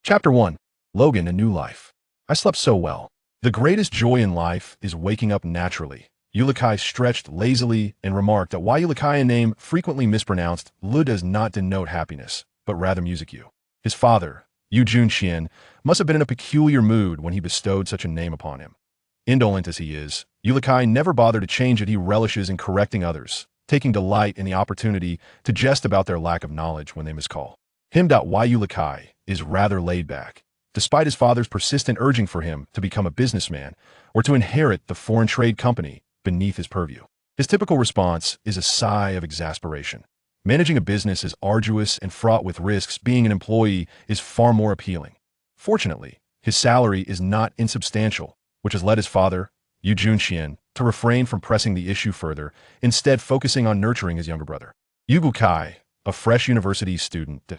Chapter 1. Logan, a New Life. I slept so well. The greatest joy in life is waking up naturally. Yulikai stretched lazily and remarked that while Yulikai name frequently mispronounced, Lu does not denote happiness, but rather music you. His father, Yu Junqian, must have been in a peculiar mood when he bestowed such a name upon him. Indolent as he is, Yulikai never bothered to change it. He relishes in correcting others, taking delight in the opportunity to jest about their lack of knowledge when they miscall him. Yulikai is rather laid back, despite his father's persistent urging for him to become a businessman or to inherit the foreign trade company beneath his purview. His typical response is a sigh of exasperation. Managing a business is arduous and fraught with risks. Being an employee is far more appealing. Fortunately, his salary is not insubstantial, which has led his father, Yu Junqian, to refrain from pressing the issue further, instead focusing on nurturing his younger brother. Yugukai, a fresh university student,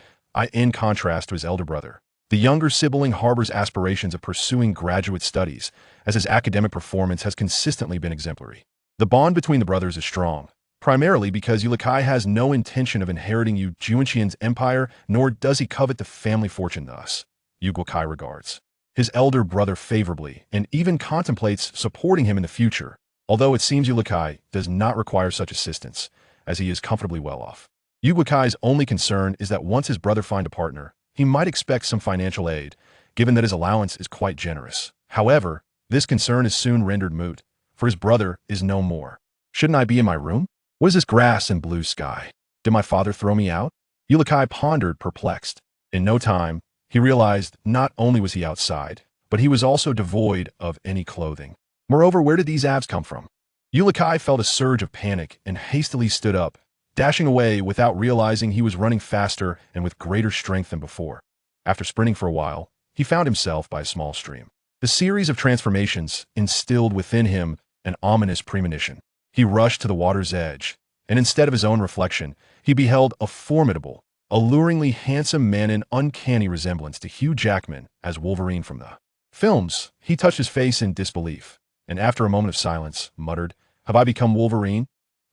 in contrast to his elder brother. The younger sibling harbors aspirations of pursuing graduate studies, as his academic performance has consistently been exemplary. The bond between the brothers is strong, primarily because Yulikai has no intention of inheriting Yu Junqian's empire, nor does he covet the family fortune. Thus, Yulikai regards his elder brother favorably and even contemplates supporting him in the future, although it seems Yulikai does not require such assistance, as he is comfortably well off. Yulikai's only concern is that once his brother find a partner, he might expect some financial aid, given that his allowance is quite generous. However, this concern is soon rendered moot, for his brother is no more. Shouldn't I be in my room? What is this grass and blue sky? Did my father throw me out? Yulikai pondered, perplexed. In no time, he realized not only was he outside, but he was also devoid of any clothing. Moreover, where did these abs come from? Yulikai felt a surge of panic and hastily stood up, dashing away without realizing he was running faster and with greater strength than before. After sprinting for a while, he found himself by a small stream. The series of transformations instilled within him an ominous premonition. He rushed to the water's edge, and instead of his own reflection, he beheld a formidable, alluringly handsome man in uncanny resemblance to Hugh Jackman as Wolverine from the films. He touched his face in disbelief, and after a moment of silence, muttered, "Have I become Wolverine?"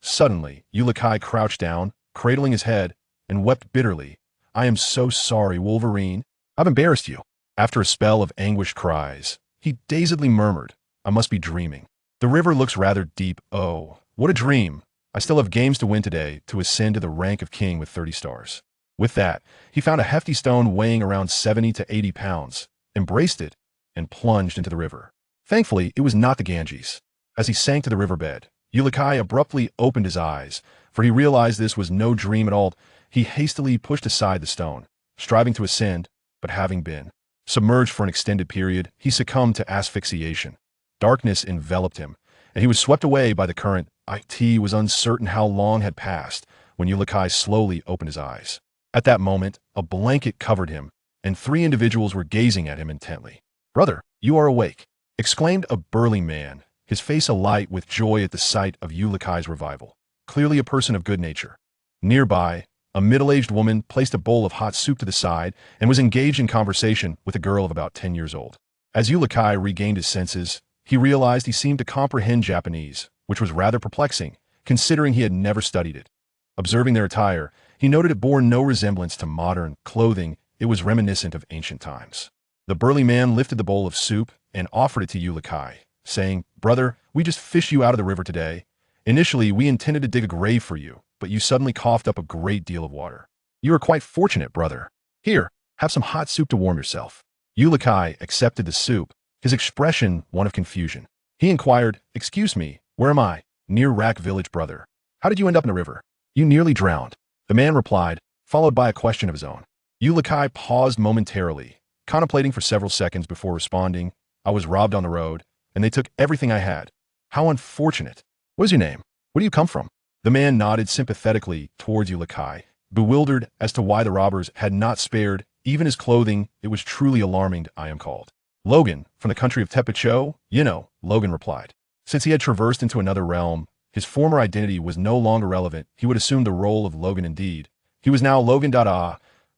Suddenly, Yulikai crouched down, cradling his head, and wept bitterly. "I am so sorry, Wolverine. I've embarrassed you." After a spell of anguished cries, he dazedly murmured, "I must be dreaming. The river looks rather deep. Oh, what a dream. I still have games to win today to ascend to the rank of king with 30 stars. With that, he found a hefty stone weighing around 70 to 80 pounds, embraced it, and plunged into the river. Thankfully, it was not the Ganges. As he sank to the riverbed, Yulikai abruptly opened his eyes, for he realized this was no dream at all. He hastily pushed aside the stone, striving to ascend, but having been submerged for an extended period, he succumbed to asphyxiation. Darkness enveloped him, and he was swept away by the current. It was uncertain how long had passed when Yulikai slowly opened his eyes. At that moment, a blanket covered him, and 3 individuals were gazing at him intently. "Brother, you are awake," exclaimed a burly man, his face alight with joy at the sight of Yulikai's revival, clearly a person of good nature. Nearby, a middle-aged woman placed a bowl of hot soup to the side and was engaged in conversation with a girl of about 10 years old. As Yulikai regained his senses, he realized he seemed to comprehend Japanese, which was rather perplexing, considering he had never studied it. Observing their attire, he noted it bore no resemblance to modern clothing. It was reminiscent of ancient times. The burly man lifted the bowl of soup and offered it to Yulikai, saying, "Brother, we just fished you out of the river today. Initially, we intended to dig a grave for you, but you suddenly coughed up a great deal of water. You are quite fortunate, brother. Here, have some hot soup to warm yourself." Yulikai accepted the soup, his expression one of confusion. He inquired, "Excuse me, where am I?" "Near Rak village, brother." "How did you end up in the river?" "You nearly drowned." The man replied, followed by a question of his own. Yulikai paused momentarily, contemplating for several seconds before responding, "I was robbed on the road, and they took everything I had. How unfortunate. What is your name? Where do you come from?" The man nodded sympathetically towards Yulikai, bewildered as to why the robbers had not spared even his clothing. It was truly alarming. "I am called Logan, from the country of Tepicho." "You know," Logan replied. Since he had traversed into another realm, his former identity was no longer relevant. He would assume the role of Logan indeed. He was now Logan.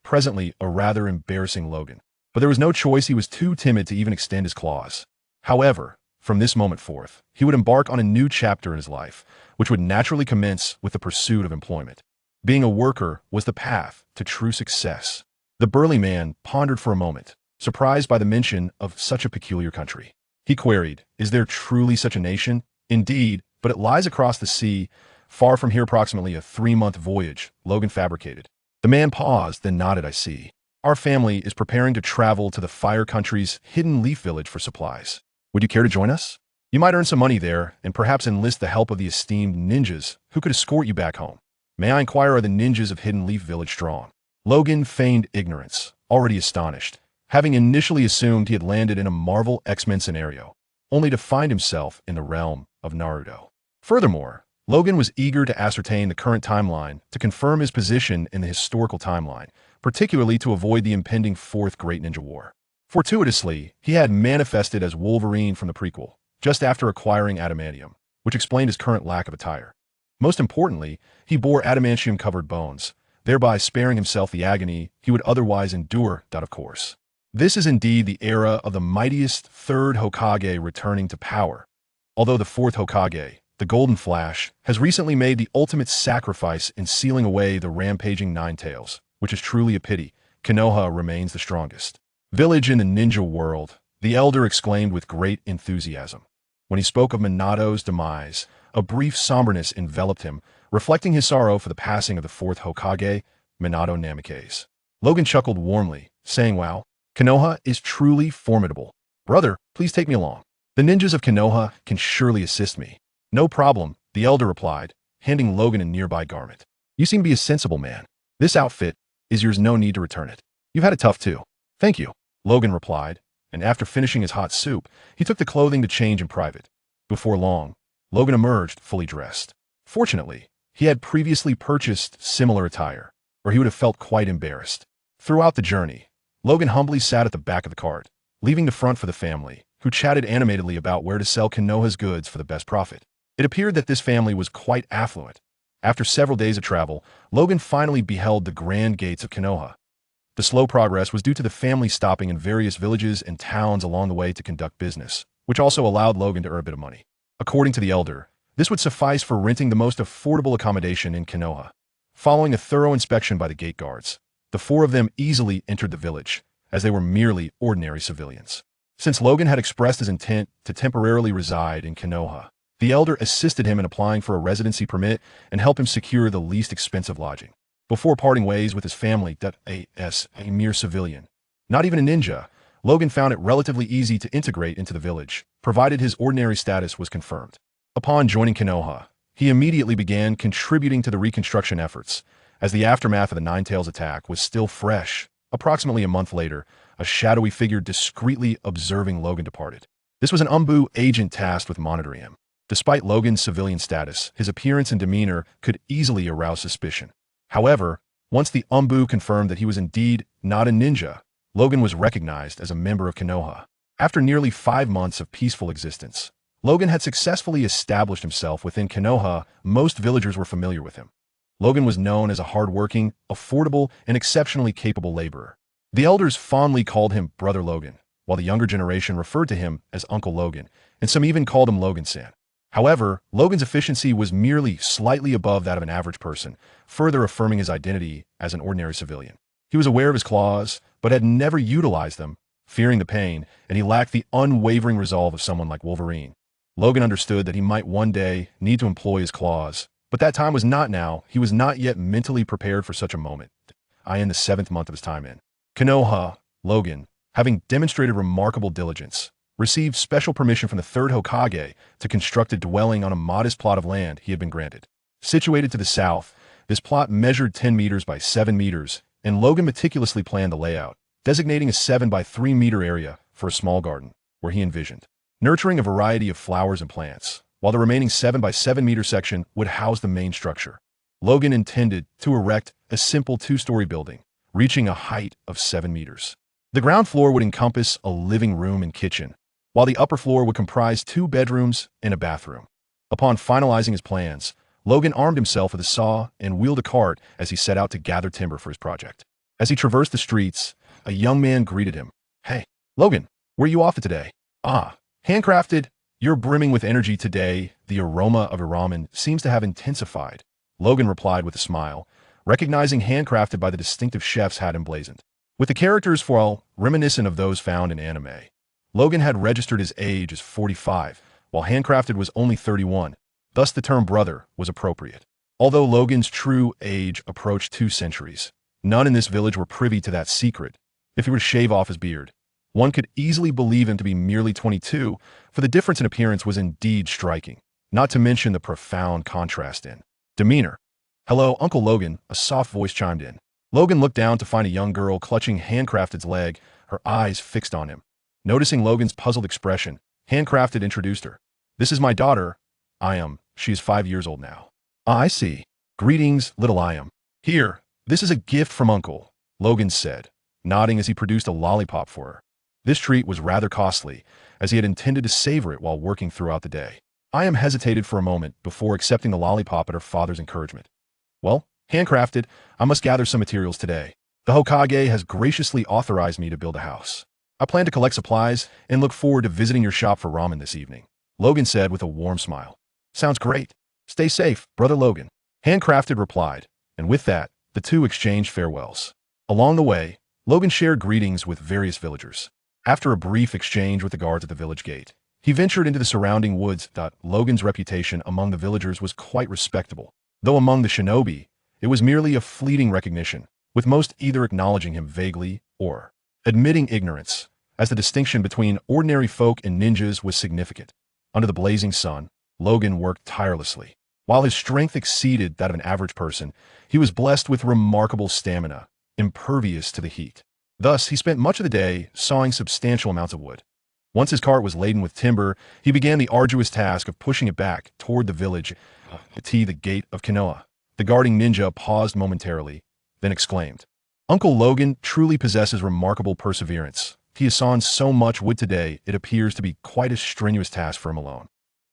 Presently a rather embarrassing Logan. But there was no choice. He was too timid to even extend his claws. However, from this moment forth, he would embark on a new chapter in his life, which would naturally commence with the pursuit of employment. Being a worker was the path to true success. The burly man pondered for a moment, surprised by the mention of such a peculiar country. He queried, "Is there truly such a nation?" "Indeed, but it lies across the sea, far from here, approximately a 3-month voyage," Logan fabricated. The man paused, then nodded. "I see. Our family is preparing to travel to the Fire Country's Hidden Leaf Village for supplies. Would you care to join us? You might earn some money there, and perhaps enlist the help of the esteemed ninjas who could escort you back home. May I inquire, are the ninjas of Hidden Leaf Village strong?" Logan feigned ignorance, already astonished, having initially assumed he had landed in a Marvel X-Men scenario, only to find himself in the realm of Naruto. Furthermore, Logan was eager to ascertain the current timeline to confirm his position in the historical timeline, particularly to avoid the impending Fourth Great Ninja War. Fortuitously, he had manifested as Wolverine from the prequel, just after acquiring adamantium, which explained his current lack of attire. Most importantly, he bore adamantium-covered bones, thereby sparing himself the agony he would otherwise endure. Of course, this is indeed the era of the mightiest Third Hokage returning to power, although the Fourth Hokage, the Golden Flash, has recently made the ultimate sacrifice in sealing away the rampaging Nine Tails, which is truly a pity. Konoha remains the strongest village in the ninja world, the elder exclaimed with great enthusiasm. When he spoke of Minato's demise, a brief somberness enveloped him, reflecting his sorrow for the passing of the Fourth Hokage, Minato Namikaze. Logan chuckled warmly, saying, "Wow, Konoha is truly formidable. Brother, please take me along. The ninjas of Konoha can surely assist me." "No problem," the elder replied, handing Logan a nearby garment. "You seem to be a sensible man. This outfit is yours, no need to return it. You've had it tough too." "Thank you," Logan replied, and after finishing his hot soup, he took the clothing to change in private. Before long, Logan emerged fully dressed. Fortunately, he had previously purchased similar attire, or he would have felt quite embarrassed. Throughout the journey, Logan humbly sat at the back of the cart, leaving the front for the family, who chatted animatedly about where to sell Konoha's goods for the best profit. It appeared that this family was quite affluent. After several days of travel, Logan finally beheld the grand gates of Konoha. The slow progress was due to the family stopping in various villages and towns along the way to conduct business, which also allowed Logan to earn a bit of money. According to the elder, this would suffice for renting the most affordable accommodation in Konoha. Following a thorough inspection by the gate guards, the four of them easily entered the village, as they were merely ordinary civilians. Since Logan had expressed his intent to temporarily reside in Konoha, the elder assisted him in applying for a residency permit and helped him secure the least expensive lodging. Before parting ways with his family, as a mere civilian, not even a ninja, Logan found it relatively easy to integrate into the village, provided his ordinary status was confirmed. Upon joining Konoha, he immediately began contributing to the reconstruction efforts, as the aftermath of the Nine Tails attack was still fresh. Approximately a month later, a shadowy figure discreetly observing Logan departed. This was an Umbu agent tasked with monitoring him. Despite Logan's civilian status, his appearance and demeanor could easily arouse suspicion. However, once the Umbu confirmed that he was indeed not a ninja, Logan was recognized as a member of Konoha. After nearly 5 months of peaceful existence, Logan had successfully established himself within Konoha. Most villagers were familiar with him. Logan was known as a hardworking, affordable, and exceptionally capable laborer. The elders fondly called him Brother Logan, while the younger generation referred to him as Uncle Logan, and some even called him Logan-san. However, Logan's efficiency was merely slightly above that of an average person, further affirming his identity as an ordinary civilian. He was aware of his claws, but had never utilized them, fearing the pain, and he lacked the unwavering resolve of someone like Wolverine. Logan understood that he might one day need to employ his claws, but that time was not now. He was not yet mentally prepared for such a moment. In the 7th month of his time in Konoha, Logan, having demonstrated remarkable diligence, received special permission from the Third Hokage to construct a dwelling on a modest plot of land he had been granted. Situated to the south, this plot measured 10 meters by 7 meters, and Logan meticulously planned the layout, designating a 7 by 3 meter area for a small garden, where he envisioned nurturing a variety of flowers and plants, while the remaining 7 by 7 meter section would house the main structure. Logan intended to erect a simple 2-story building, reaching a height of 7 meters. The ground floor would encompass a living room and kitchen, while the upper floor would comprise 2 bedrooms and a bathroom. Upon finalizing his plans, Logan armed himself with a saw and wheeled a cart as he set out to gather timber for his project. As he traversed the streets, a young man greeted him. "Hey, Logan, where are you off to today?" "Ah, handcrafted. You're brimming with energy today. The aroma of your ramen seems to have intensified," Logan replied with a smile, recognizing handcrafted by the distinctive chef's hat emblazoned. With the characters reminiscent of those found in anime. Logan had registered his age as 45, while Handcrafted was only 31, thus the term brother was appropriate. Although Logan's true age approached 2 centuries, none in this village were privy to that secret. If he were to shave off his beard, one could easily believe him to be merely 22, for the difference in appearance was indeed striking, not to mention the profound contrast in demeanor. "Hello, Uncle Logan," a soft voice chimed in. Logan looked down to find a young girl clutching Handcrafted's leg, her eyes fixed on him. Noticing Logan's puzzled expression, Handcrafted introduced her. "This is my daughter, Iam. She is 5 years old now." "Ah, I see. Greetings, little Iam. Here, this is a gift from Uncle," Logan said, nodding as he produced a lollipop for her. This treat was rather costly, as he had intended to savor it while working throughout the day. Iam hesitated for a moment before accepting the lollipop at her father's encouragement. "Well, Handcrafted, I must gather some materials today. The Hokage has graciously authorized me to build a house. I plan to collect supplies and look forward to visiting your shop for ramen this evening," Logan said with a warm smile. "Sounds great. Stay safe, Brother Logan," Handcrafted replied, and with that, the two exchanged farewells. Along the way, Logan shared greetings with various villagers. After a brief exchange with the guards at the village gate, he ventured into the surrounding woods. Logan's reputation among the villagers was quite respectable, though among the shinobi, it was merely a fleeting recognition, with most either acknowledging him vaguely or admitting ignorance, as the distinction between ordinary folk and ninjas was significant. Under the blazing sun, Logan worked tirelessly. While his strength exceeded that of an average person, he was blessed with remarkable stamina, impervious to the heat. Thus, he spent much of the day sawing substantial amounts of wood. Once his cart was laden with timber, he began the arduous task of pushing it back toward the village to the gate of Konoha. The guarding ninja paused momentarily, then exclaimed, "Uncle Logan truly possesses remarkable perseverance. He has sawn so much wood today, it appears to be quite a strenuous task for him alone.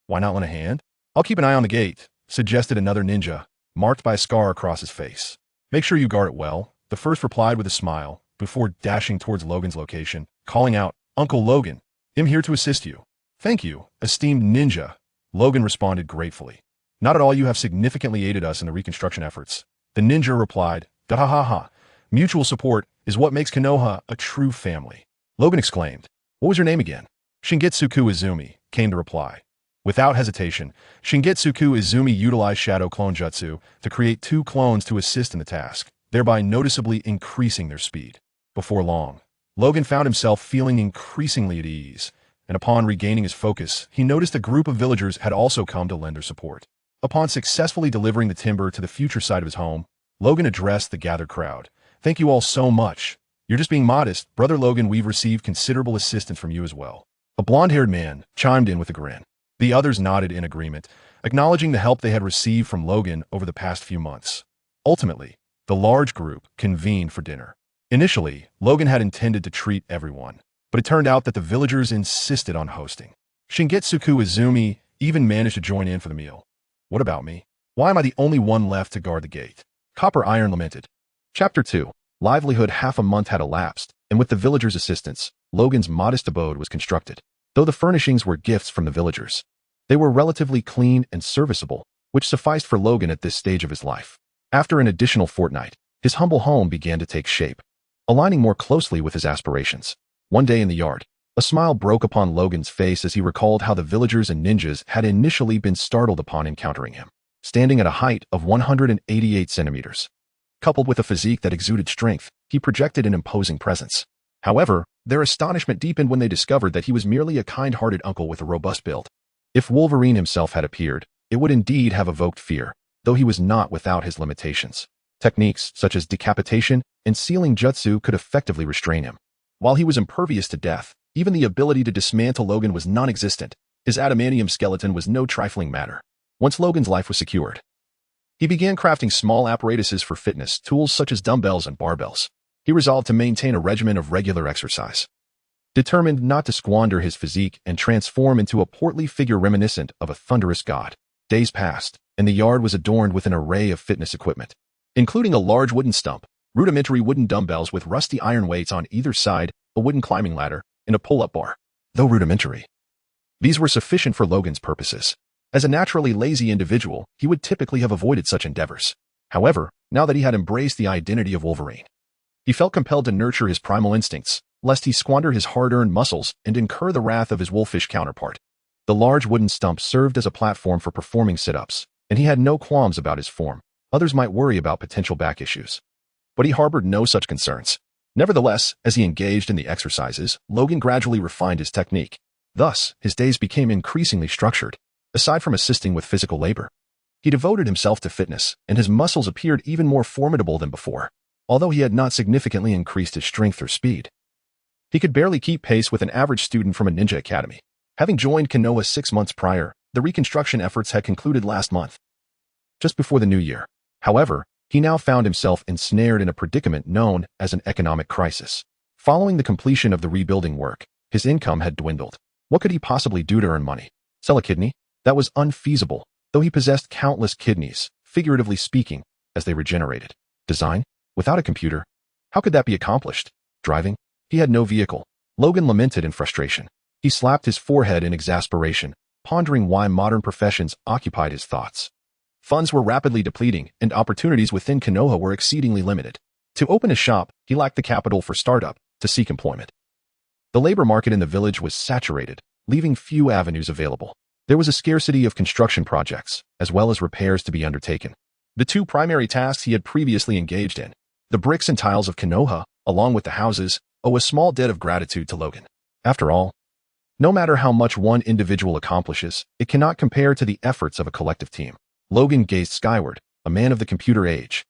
Why not lend a hand? I'll keep an eye on the gate," suggested another ninja, marked by a scar across his face. "Make sure you guard it well," the first replied with a smile, before dashing towards Logan's location, calling out, "Uncle Logan, I'm here to assist you." "Thank you, esteemed ninja," Logan responded gratefully. "Not at all, you have significantly aided us in the reconstruction efforts." The ninja replied, "Ha ha ha. Mutual support is what makes Konoha a true family." Logan exclaimed, "What was your name again?" "Shingetsuku Izumi," came the reply. Without hesitation, Shingetsuku Izumi utilized Shadow Clone Jutsu to create 2 clones to assist in the task, thereby noticeably increasing their speed. Before long, Logan found himself feeling increasingly at ease, and upon regaining his focus, he noticed a group of villagers had also come to lend their support. Upon successfully delivering the timber to the future site of his home, Logan addressed the gathered crowd. "Thank you all so much. You're just being modest, Brother Logan. We've received considerable assistance from you as well." A blonde-haired man chimed in with a grin. The others nodded in agreement, acknowledging the help they had received from Logan over the past few months. Ultimately, the large group convened for dinner. Initially, Logan had intended to treat everyone, but it turned out that the villagers insisted on hosting. Shingetsuku Izumi even managed to join in for the meal. "What about me? Why am I the only one left to guard the gate?" Copper Iron lamented. Chapter 2. Livelihood. Half a month had elapsed, and with the villagers' assistance, Logan's modest abode was constructed. Though the furnishings were gifts from the villagers, they were relatively clean and serviceable, which sufficed for Logan at this stage of his life. After an additional fortnight, his humble home began to take shape, aligning more closely with his aspirations. One day in the yard, a smile broke upon Logan's face as he recalled how the villagers and ninjas had initially been startled upon encountering him. Standing at a height of 188 centimeters, coupled with a physique that exuded strength, he projected an imposing presence. However, their astonishment deepened when they discovered that he was merely a kind-hearted uncle with a robust build. If Wolverine himself had appeared, it would indeed have evoked fear, though he was not without his limitations. Techniques such as decapitation and sealing jutsu could effectively restrain him. While he was impervious to death, even the ability to dismantle Logan was non-existent. His adamantium skeleton was no trifling matter. Once Logan's life was secured, he began crafting small apparatuses for fitness, tools such as dumbbells and barbells. He resolved to maintain a regimen of regular exercise, determined not to squander his physique and transform into a portly figure reminiscent of a thunderous god. Days passed, and the yard was adorned with an array of fitness equipment, including a large wooden stump, rudimentary wooden dumbbells with rusty iron weights on either side, a wooden climbing ladder, and a pull-up bar. Though rudimentary, these were sufficient for Logan's purposes. As a naturally lazy individual, he would typically have avoided such endeavors. However, now that he had embraced the identity of Wolverine, He felt compelled to nurture his primal instincts, lest he squander his hard-earned muscles and incur the wrath of his wolfish counterpart. The large wooden stump served as a platform for performing sit-ups, and he had no qualms about his form. Others might worry about potential back issues, but he harbored no such concerns. Nevertheless, as he engaged in the exercises, Logan gradually refined his technique. Thus, his days became increasingly structured. Aside from assisting with physical labor, he devoted himself to fitness, and his muscles appeared even more formidable than before, although he had not significantly increased his strength or speed. He could barely keep pace with an average student from a ninja academy. Having joined Konoha 6 months prior, the reconstruction efforts had concluded last month, just before the new year. However, he now found himself ensnared in a predicament known as an economic crisis. Following the completion of the rebuilding work, his income had dwindled. What could he possibly do to earn money? Sell a kidney? That was unfeasible, though he possessed countless kidneys, figuratively speaking, as they regenerated. Design? Without a computer? How could that be accomplished? Driving? He had no vehicle. Logan lamented in frustration. He slapped his forehead in exasperation, pondering why modern professions occupied his thoughts. Funds were rapidly depleting, and opportunities within Konoha were exceedingly limited. To open a shop, he lacked the capital for startup to seek employment. The labor market in the village was saturated, leaving few avenues available. There was a scarcity of construction projects, as well as repairs to be undertaken. The two primary tasks he had previously engaged in, the bricks and tiles of Konoha, along with the houses, owe a small debt of gratitude to Logan. After all, no matter how much one individual accomplishes, it cannot compare to the efforts of a collective team. Logan gazed skyward, a man of the computer age,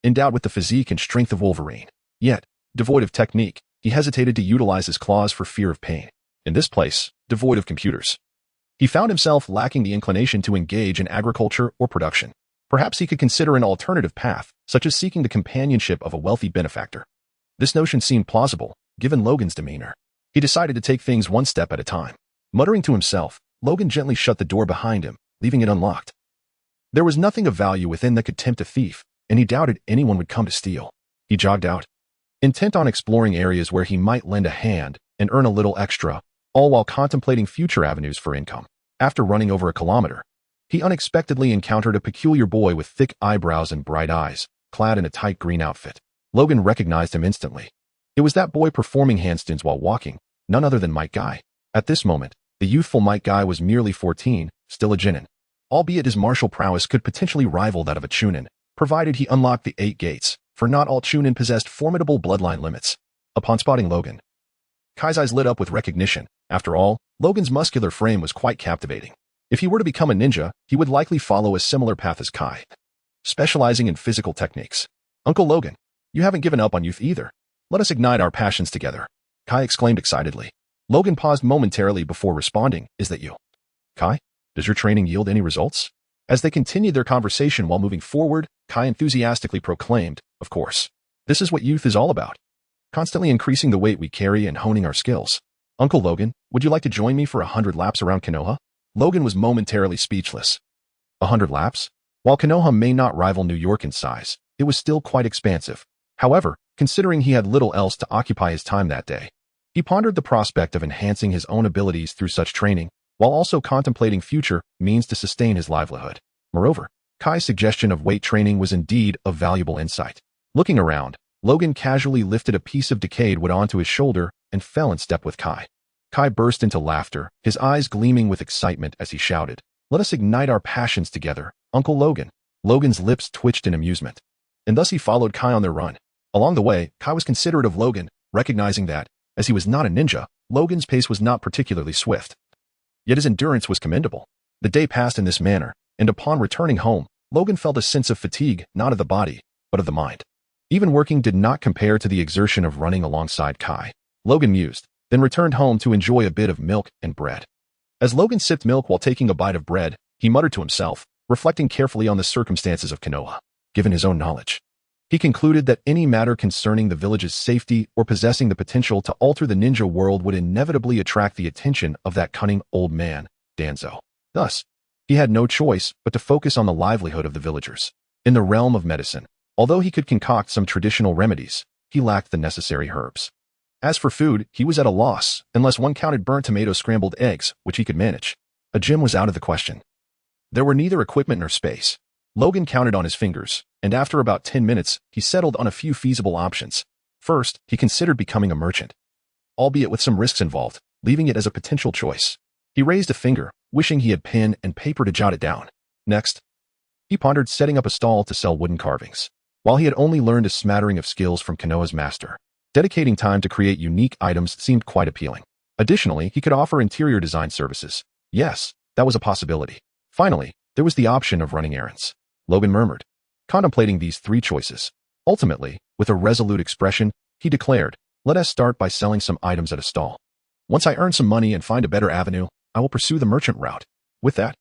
endowed with the physique and strength of Wolverine. Yet, devoid of technique, he hesitated to utilize his claws for fear of pain. In this place, devoid of computers, he found himself lacking the inclination to engage in agriculture or production. Perhaps he could consider an alternative path, such as seeking the companionship of a wealthy benefactor. This notion seemed plausible, given Logan's demeanor. He decided to take things one step at a time. Muttering to himself, Logan gently shut the door behind him, leaving it unlocked. There was nothing of value within that could tempt a thief, and he doubted anyone would come to steal. He jogged out, intent on exploring areas where he might lend a hand and earn a little extra, all while contemplating future avenues for income. After running over a kilometer, he unexpectedly encountered a peculiar boy with thick eyebrows and bright eyes, clad in a tight green outfit. Logan recognized him instantly. It was that boy performing handstands while walking, none other than Might Guy. At this moment, the youthful Might Guy was merely 14, still a Chunin. Albeit his martial prowess could potentially rival that of a Chunin, provided he unlocked the 8 gates, for not all Chunin possessed formidable bloodline limits. Upon spotting Logan, Kai's eyes lit up with recognition. After all, Logan's muscular frame was quite captivating. If he were to become a ninja, he would likely follow a similar path as Kai, specializing in physical techniques. Uncle Logan, you haven't given up on youth either. Let us ignite our passions together, Kai exclaimed excitedly. Logan paused momentarily before responding. Is that you? Kai, does your training yield any results? As they continued their conversation while moving forward, Kai enthusiastically proclaimed, of course. This is what youth is all about. Constantly increasing the weight we carry and honing our skills. Uncle Logan, would you like to join me for 100 laps around Konoha? Logan was momentarily speechless. 100 laps? While Konoha may not rival New York in size, it was still quite expansive. However, considering he had little else to occupy his time that day, he pondered the prospect of enhancing his own abilities through such training, while also contemplating future means to sustain his livelihood. Moreover, Kai's suggestion of weight training was indeed a valuable insight. Looking around, Logan casually lifted a piece of decayed wood onto his shoulder and fell in step with Kai. Kai burst into laughter, his eyes gleaming with excitement as he shouted, "Let us ignite our passions together, Uncle Logan." Logan's lips twitched in amusement, and thus he followed Kai on their run. Along the way, Kai was considerate of Logan, recognizing that, as he was not a ninja, Logan's pace was not particularly swift. Yet his endurance was commendable. The day passed in this manner, and upon returning home, Logan felt a sense of fatigue, not of the body, but of the mind. Even working did not compare to the exertion of running alongside Kai. Logan mused, then returned home to enjoy a bit of milk and bread. As Logan sipped milk while taking a bite of bread, he muttered to himself, reflecting carefully on the circumstances of Konoha. Given his own knowledge, he concluded that any matter concerning the village's safety or possessing the potential to alter the ninja world would inevitably attract the attention of that cunning old man, Danzo. Thus, he had no choice but to focus on the livelihood of the villagers. In the realm of medicine, although he could concoct some traditional remedies, he lacked the necessary herbs. As for food, he was at a loss, unless one counted burnt tomato scrambled eggs, which he could manage. A gym was out of the question. There were neither equipment nor space. Logan counted on his fingers, and after about 10 minutes, he settled on a few feasible options. first, he considered becoming a merchant, albeit with some risks involved, leaving it as a potential choice. He raised a finger, wishing he had pen and paper to jot it down. Next, he pondered setting up a stall to sell wooden carvings. While he had only learned a smattering of skills from Konoha's master, dedicating time to create unique items seemed quite appealing. Additionally, he could offer interior design services. Yes, that was a possibility. Finally, there was the option of running errands. Logan murmured, contemplating these three choices. Ultimately, with a resolute expression, he declared, "Let us start by selling some items at a stall. Once I earn some money and find a better avenue, I will pursue the merchant route." With that,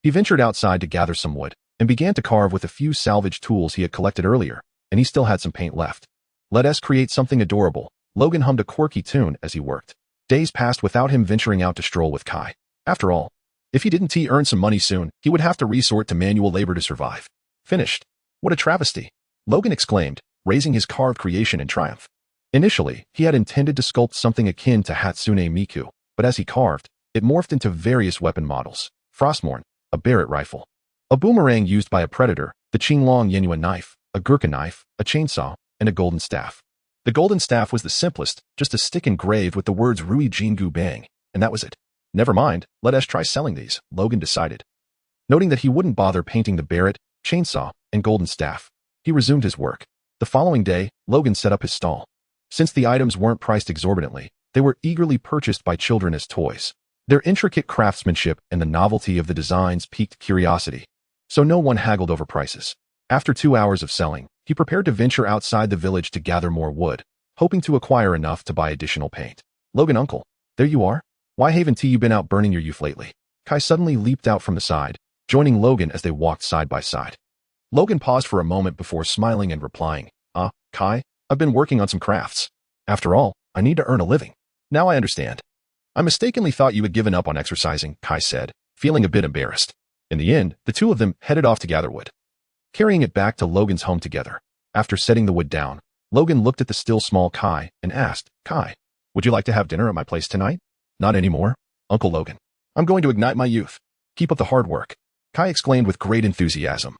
he ventured outside to gather some wood and began to carve with a few salvage tools he had collected earlier, and he still had some paint left. "Let us create something adorable." Logan hummed a quirky tune as he worked. Days passed without him venturing out to stroll with Kai. After all, if he didn't earn some money soon, he would have to resort to manual labor to survive. Finished. What a travesty, Logan exclaimed, raising his carved creation in triumph. Initially, he had intended to sculpt something akin to Hatsune Miku, but as he carved, it morphed into various weapon models. Frostmourne, a Barrett rifle, a boomerang used by a predator, the Qinglong Yenua knife, a Gurkha knife, a chainsaw, and a golden staff. The golden staff was the simplest, just a stick engraved with the words Rui Jingu Bang, and that was it. Never mind, let us try selling these, Logan decided. Noting that he wouldn't bother painting the Barrett, chainsaw, and golden staff, he resumed his work. The following day, Logan set up his stall. Since the items weren't priced exorbitantly, they were eagerly purchased by children as toys. Their intricate craftsmanship and the novelty of the designs piqued curiosity, so no one haggled over prices. After 2 hours of selling, he prepared to venture outside the village to gather more wood, hoping to acquire enough to buy additional paint. "Logan, uncle, there you are. Why haven't you been out burning your youth lately?" Kai suddenly leaped out from the side, joining Logan as they walked side by side. Logan paused for a moment before smiling and replying, Kai, I've been working on some crafts. After all, I need to earn a living." "Now I understand. I mistakenly thought you had given up on exercising," Kai said, feeling a bit embarrassed. In the end, the two of them headed off to gather wood, carrying it back to Logan's home together. After setting the wood down, Logan looked at the still small Kai and asked, "Kai, would you like to have dinner at my place tonight?" "Not anymore, Uncle Logan. I'm going to ignite my youth. Keep up the hard work," Kai exclaimed with great enthusiasm.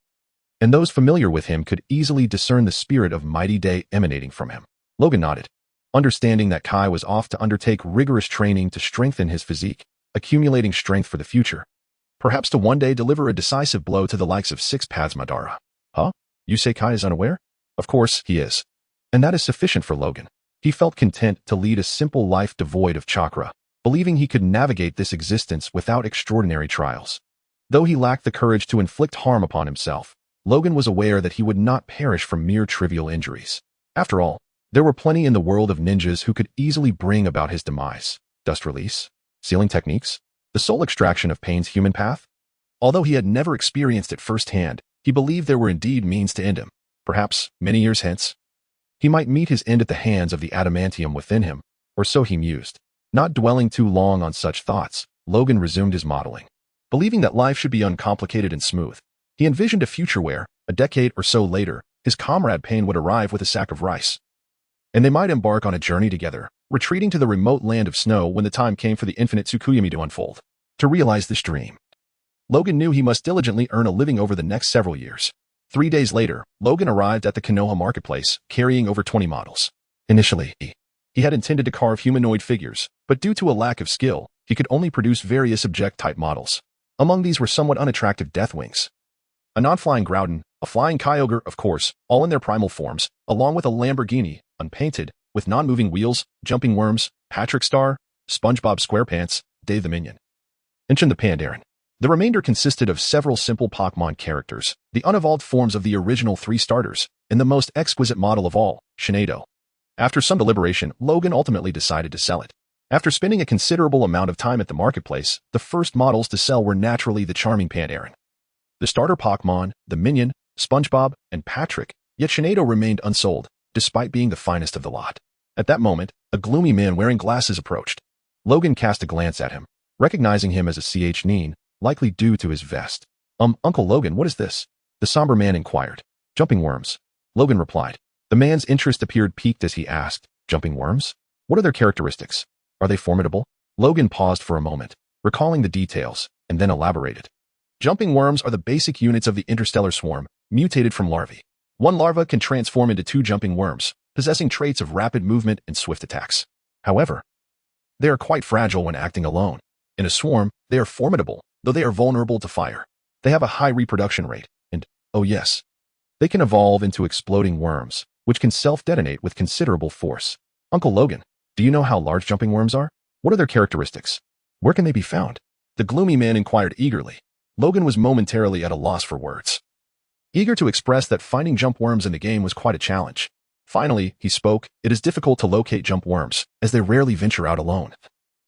And those familiar with him could easily discern the spirit of Mighty Day emanating from him. Logan nodded, understanding that Kai was off to undertake rigorous training to strengthen his physique, accumulating strength for the future, perhaps to one day deliver a decisive blow to the likes of Six Paths Madara. "Huh? You say Kai is unaware?" "Of course he is. And that is sufficient for Logan. He felt content to lead a simple life devoid of chakra, believing he could navigate this existence without extraordinary trials. Though he lacked the courage to inflict harm upon himself, Logan was aware that he would not perish from mere trivial injuries. After all, there were plenty in the world of ninjas who could easily bring about his demise. Dust release, sealing techniques, the soul extraction of Pain's human path. Although he had never experienced it firsthand, he believed there were indeed means to end him. Perhaps, many years hence, he might meet his end at the hands of the adamantium within him, or so he mused. Not dwelling too long on such thoughts, Logan resumed his modeling. Believing that life should be uncomplicated and smooth, he envisioned a future where, a decade or so later, his comrade Pain would arrive with a sack of rice, and they might embark on a journey together, retreating to the remote land of snow when the time came for the infinite Tsukuyomi to unfold. To realize this dream, Logan knew he must diligently earn a living over the next several years. 3 days later, Logan arrived at the Konoha marketplace, carrying over 20 models. Initially, he had intended to carve humanoid figures, but due to a lack of skill, he could only produce various object-type models. Among these were somewhat unattractive Deathwings, a non-flying Groudon, a flying Kyogre, of course, all in their primal forms, along with a Lamborghini, unpainted, with non-moving wheels, Jumping Worms, Patrick Star, SpongeBob SquarePants, Dave the Minion, and Chin the Pandarin. The remainder consisted of several simple Pokemon characters, the unevolved forms of the original 3 starters, and the most exquisite model of all, Shinado. After some deliberation, Logan ultimately decided to sell it. After spending a considerable amount of time at the marketplace, the first models to sell were naturally the charming Pandarin, the starter Pokemon, the Minion, SpongeBob, and Patrick, yet Shinado remained unsold, despite being the finest of the lot. At that moment, a gloomy man wearing glasses approached. Logan cast a glance at him, recognizing him as a CH Neen, likely due to his vest. Uncle Logan, what is this?" the somber man inquired. "Jumping Worms," Logan replied. The man's interest appeared piqued as he asked, "Jumping Worms? What are their characteristics? Are they formidable?" Logan paused for a moment, recalling the details, and then elaborated. "Jumping Worms are the basic units of the interstellar swarm, mutated from larvae. One larva can transform into 2 jumping worms, possessing traits of rapid movement and swift attacks. However, they are quite fragile when acting alone. In a swarm, they are formidable, though they are vulnerable to fire. They have a high reproduction rate, and, oh yes, they can evolve into exploding worms, which can self-detonate with considerable force. Uncle Logan, do you know how large jumping worms are? What are their characteristics? Where can they be found? The gloomy man inquired eagerly. Logan was momentarily at a loss for words, eager to express that finding jump worms in the game was quite a challenge. Finally, he spoke, it is difficult to locate jump worms, as they rarely venture out alone.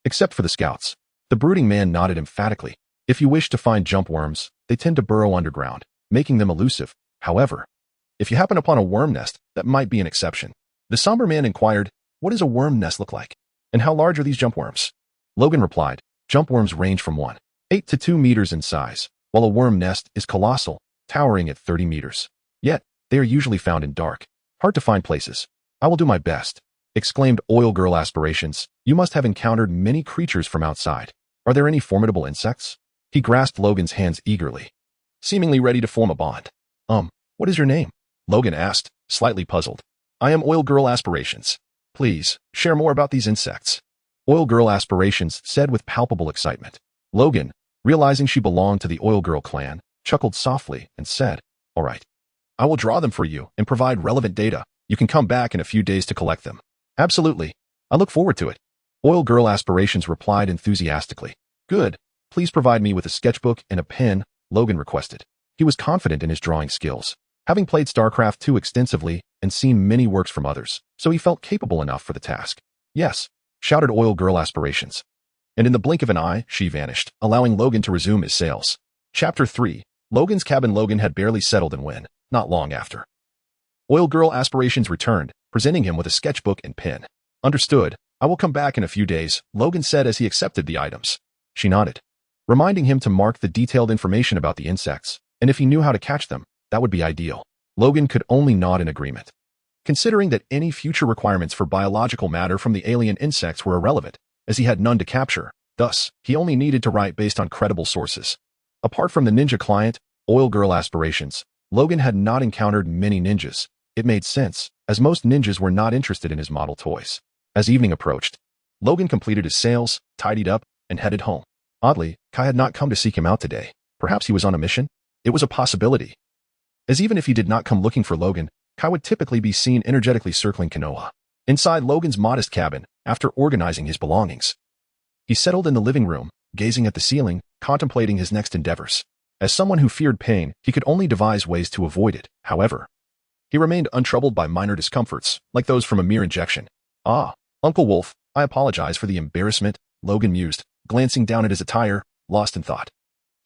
Except for the scouts. The brooding man nodded emphatically. If you wish to find jump worms, they tend to burrow underground, making them elusive. However, if you happen upon a worm nest, that might be an exception. The somber man inquired, what does a worm nest look like? And how large are these jump worms? Logan replied, jump worms range from 1.8 to 2 meters in size, while a worm nest is colossal, towering at 30 meters. Yet, they are usually found in dark, hard-to-find places. I will do my best, exclaimed Oil Girl Aspirations. You must have encountered many creatures from outside. Are there any formidable insects? He grasped Logan's hands eagerly, seemingly ready to form a bond. What is your name? Logan asked, slightly puzzled. I am Oil Girl Aspirations. Please, share more about these insects. Oil Girl Aspirations said with palpable excitement. Logan, realizing she belonged to the Oil Girl clan, chuckled softly and said, all right. I will draw them for you and provide relevant data. You can come back in a few days to collect them. Absolutely. I look forward to it. Oil Girl Aspirations replied enthusiastically. Good. Please provide me with a sketchbook and a pen, Logan requested. He was confident in his drawing skills, having played StarCraft 2 extensively and seen many works from others, so he felt capable enough for the task. Yes, shouted Oil Girl Aspirations. And in the blink of an eye, she vanished, allowing Logan to resume his sales. Chapter 3. Logan's cabin. Logan had barely settled in when, not long after, Oil Girl Aspirations returned, presenting him with a sketchbook and pen. Understood. I will come back in a few days, Logan said as he accepted the items. She nodded, reminding him to mark the detailed information about the insects, and if he knew how to catch them, that would be ideal. Logan could only nod in agreement, considering that any future requirements for biological matter from the alien insects were irrelevant, as he had none to capture. Thus, he only needed to write based on credible sources. Apart from the ninja client, Oil Girl Aspirations, Logan had not encountered many ninjas. It made sense, as most ninjas were not interested in his model toys. As evening approached, Logan completed his sales, tidied up, and headed home. Oddly, Kai had not come to seek him out today. Perhaps he was on a mission? It was a possibility, as even if he did not come looking for Logan, Kai would typically be seen energetically circling Konoha. Inside Logan's modest cabin, after organizing his belongings, he settled in the living room, gazing at the ceiling, contemplating his next endeavors. As someone who feared pain, he could only devise ways to avoid it. However, he remained untroubled by minor discomforts, like those from a mere injection. Ah, Uncle Wolf, I apologize for the embarrassment, Logan mused, glancing down at his attire, lost in thought.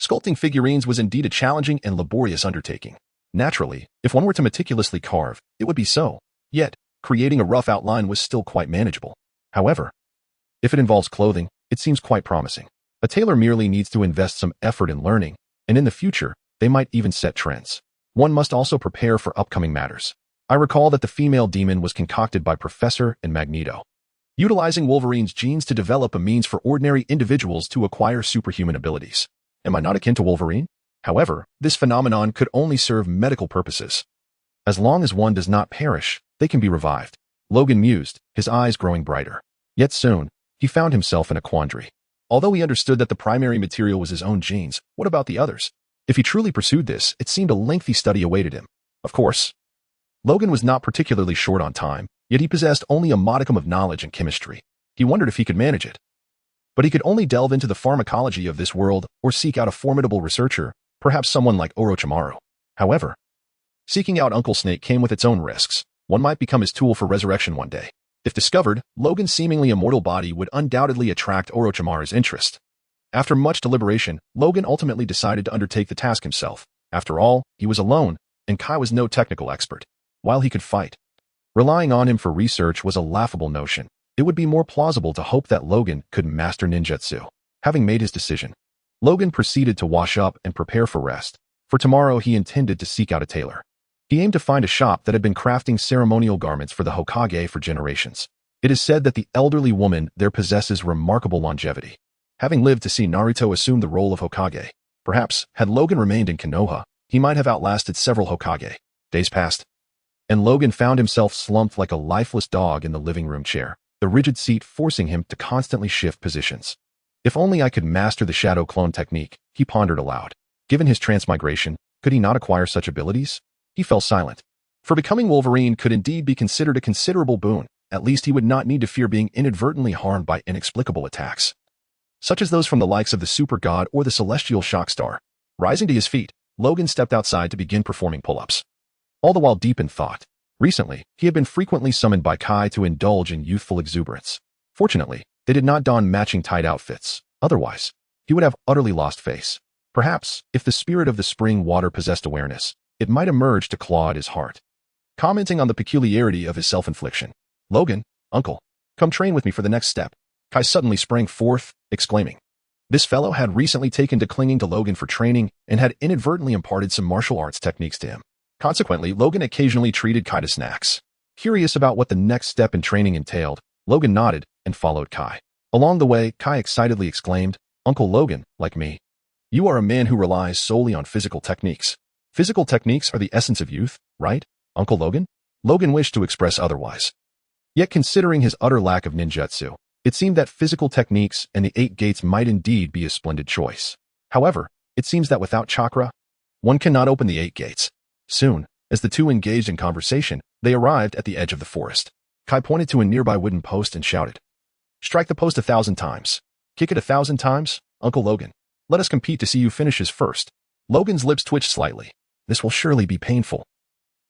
Sculpting figurines was indeed a challenging and laborious undertaking. Naturally, if one were to meticulously carve, it would be so. Yet, creating a rough outline was still quite manageable. However, if it involves clothing, it seems quite promising. A tailor merely needs to invest some effort in learning, and in the future, they might even set trends. One must also prepare for upcoming matters. I recall that the female demon was concocted by Professor and Magneto, utilizing Wolverine's genes to develop a means for ordinary individuals to acquire superhuman abilities. Am I not akin to Wolverine? However, this phenomenon could only serve medical purposes. As long as one does not perish, they can be revived. Logan mused, his eyes growing brighter. Yet soon, he found himself in a quandary. Although he understood that the primary material was his own genes, what about the others? If he truly pursued this, it seemed a lengthy study awaited him. Of course, Logan was not particularly short on time, yet he possessed only a modicum of knowledge in chemistry. He wondered if he could manage it. But he could only delve into the pharmacology of this world or seek out a formidable researcher, perhaps someone like Orochimaru. However, seeking out Uncle Snake came with its own risks. One might become his tool for resurrection one day. If discovered, Logan's seemingly immortal body would undoubtedly attract Orochimaru's interest. After much deliberation, Logan ultimately decided to undertake the task himself. After all, he was alone, and Kai was no technical expert. While he could fight, relying on him for research was a laughable notion. It would be more plausible to hope that Logan could master ninjutsu. Having made his decision, Logan proceeded to wash up and prepare for rest. For tomorrow he intended to seek out a tailor. He aimed to find a shop that had been crafting ceremonial garments for the Hokage for generations. It is said that the elderly woman there possesses remarkable longevity, having lived to see Naruto assume the role of Hokage. Perhaps, had Logan remained in Konoha, he might have outlasted several Hokage. Days passed, and Logan found himself slumped like a lifeless dog in the living room chair, the rigid seat forcing him to constantly shift positions. If only I could master the shadow clone technique, he pondered aloud. Given his transmigration, could he not acquire such abilities? He fell silent. For becoming Wolverine could indeed be considered a considerable boon. At least he would not need to fear being inadvertently harmed by inexplicable attacks, such as those from the likes of the Super God or the Celestial Shockstar. Rising to his feet, Logan stepped outside to begin performing pull-ups, all the while deep in thought. Recently, he had been frequently summoned by Kai to indulge in youthful exuberance. Fortunately, they did not don matching tight outfits. Otherwise, he would have utterly lost face. Perhaps, if the spirit of the spring water possessed awareness, it might emerge to claw at his heart. Commenting on the peculiarity of his self-infliction, "Logan, uncle, come train with me for the next step." Kai suddenly sprang forth, exclaiming. This fellow had recently taken to clinging to Logan for training and had inadvertently imparted some martial arts techniques to him. Consequently, Logan occasionally treated Kai to snacks. Curious about what the next step in training entailed, Logan nodded and followed Kai. Along the way, Kai excitedly exclaimed, "Uncle Logan, like me, you are a man who relies solely on physical techniques. Physical techniques are the essence of youth, right, Uncle Logan?" Logan wished to express otherwise. Yet considering his utter lack of ninjutsu, it seemed that physical techniques and the 8 gates might indeed be a splendid choice. However, it seems that without chakra, one cannot open the 8 gates. Soon, as the two engaged in conversation, they arrived at the edge of the forest. Kai pointed to a nearby wooden post and shouted, "Strike the post 1,000 times. Kick it 1,000 times, Uncle Logan. Let us compete to see who finishes first." Logan's lips twitched slightly. This will surely be painful,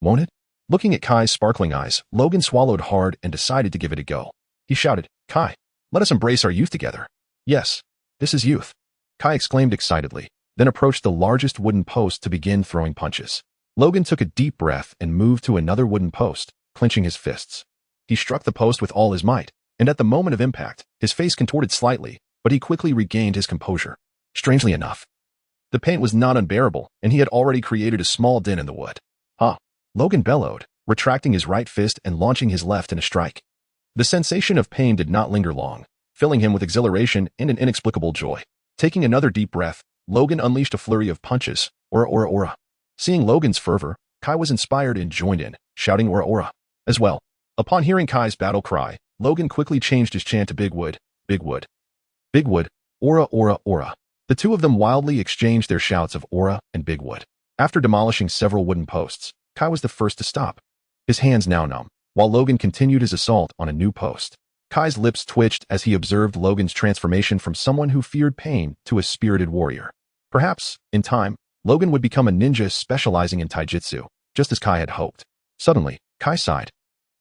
won't it? Looking at Kai's sparkling eyes, Logan swallowed hard and decided to give it a go. He shouted, "Kai, let us embrace our youth together." "Yes, this is youth," Kai exclaimed excitedly, then approached the largest wooden post to begin throwing punches. Logan took a deep breath and moved to another wooden post, clenching his fists. He struck the post with all his might, and at the moment of impact, his face contorted slightly, but he quickly regained his composure. Strangely enough, the pain was not unbearable, and he had already created a small dent in the wood. "Ha!" Logan bellowed, retracting his right fist and launching his left in a strike. The sensation of pain did not linger long, filling him with exhilaration and an inexplicable joy. Taking another deep breath, Logan unleashed a flurry of punches. "Ora, ora, ora." Seeing Logan's fervor, Kai was inspired and joined in, shouting "Ora, ora" as well. Upon hearing Kai's battle cry, Logan quickly changed his chant to "Big Wood, Big Wood, Big Wood, Ora, ora, ora." The two of them wildly exchanged their shouts of "Ora" and "Big Wood." After demolishing several wooden posts, Kai was the first to stop, his hands now numb, while Logan continued his assault on a new post. Kai's lips twitched as he observed Logan's transformation from someone who feared pain to a spirited warrior. Perhaps, in time, Logan would become a ninja specializing in taijutsu, just as Kai had hoped. Suddenly, Kai sighed,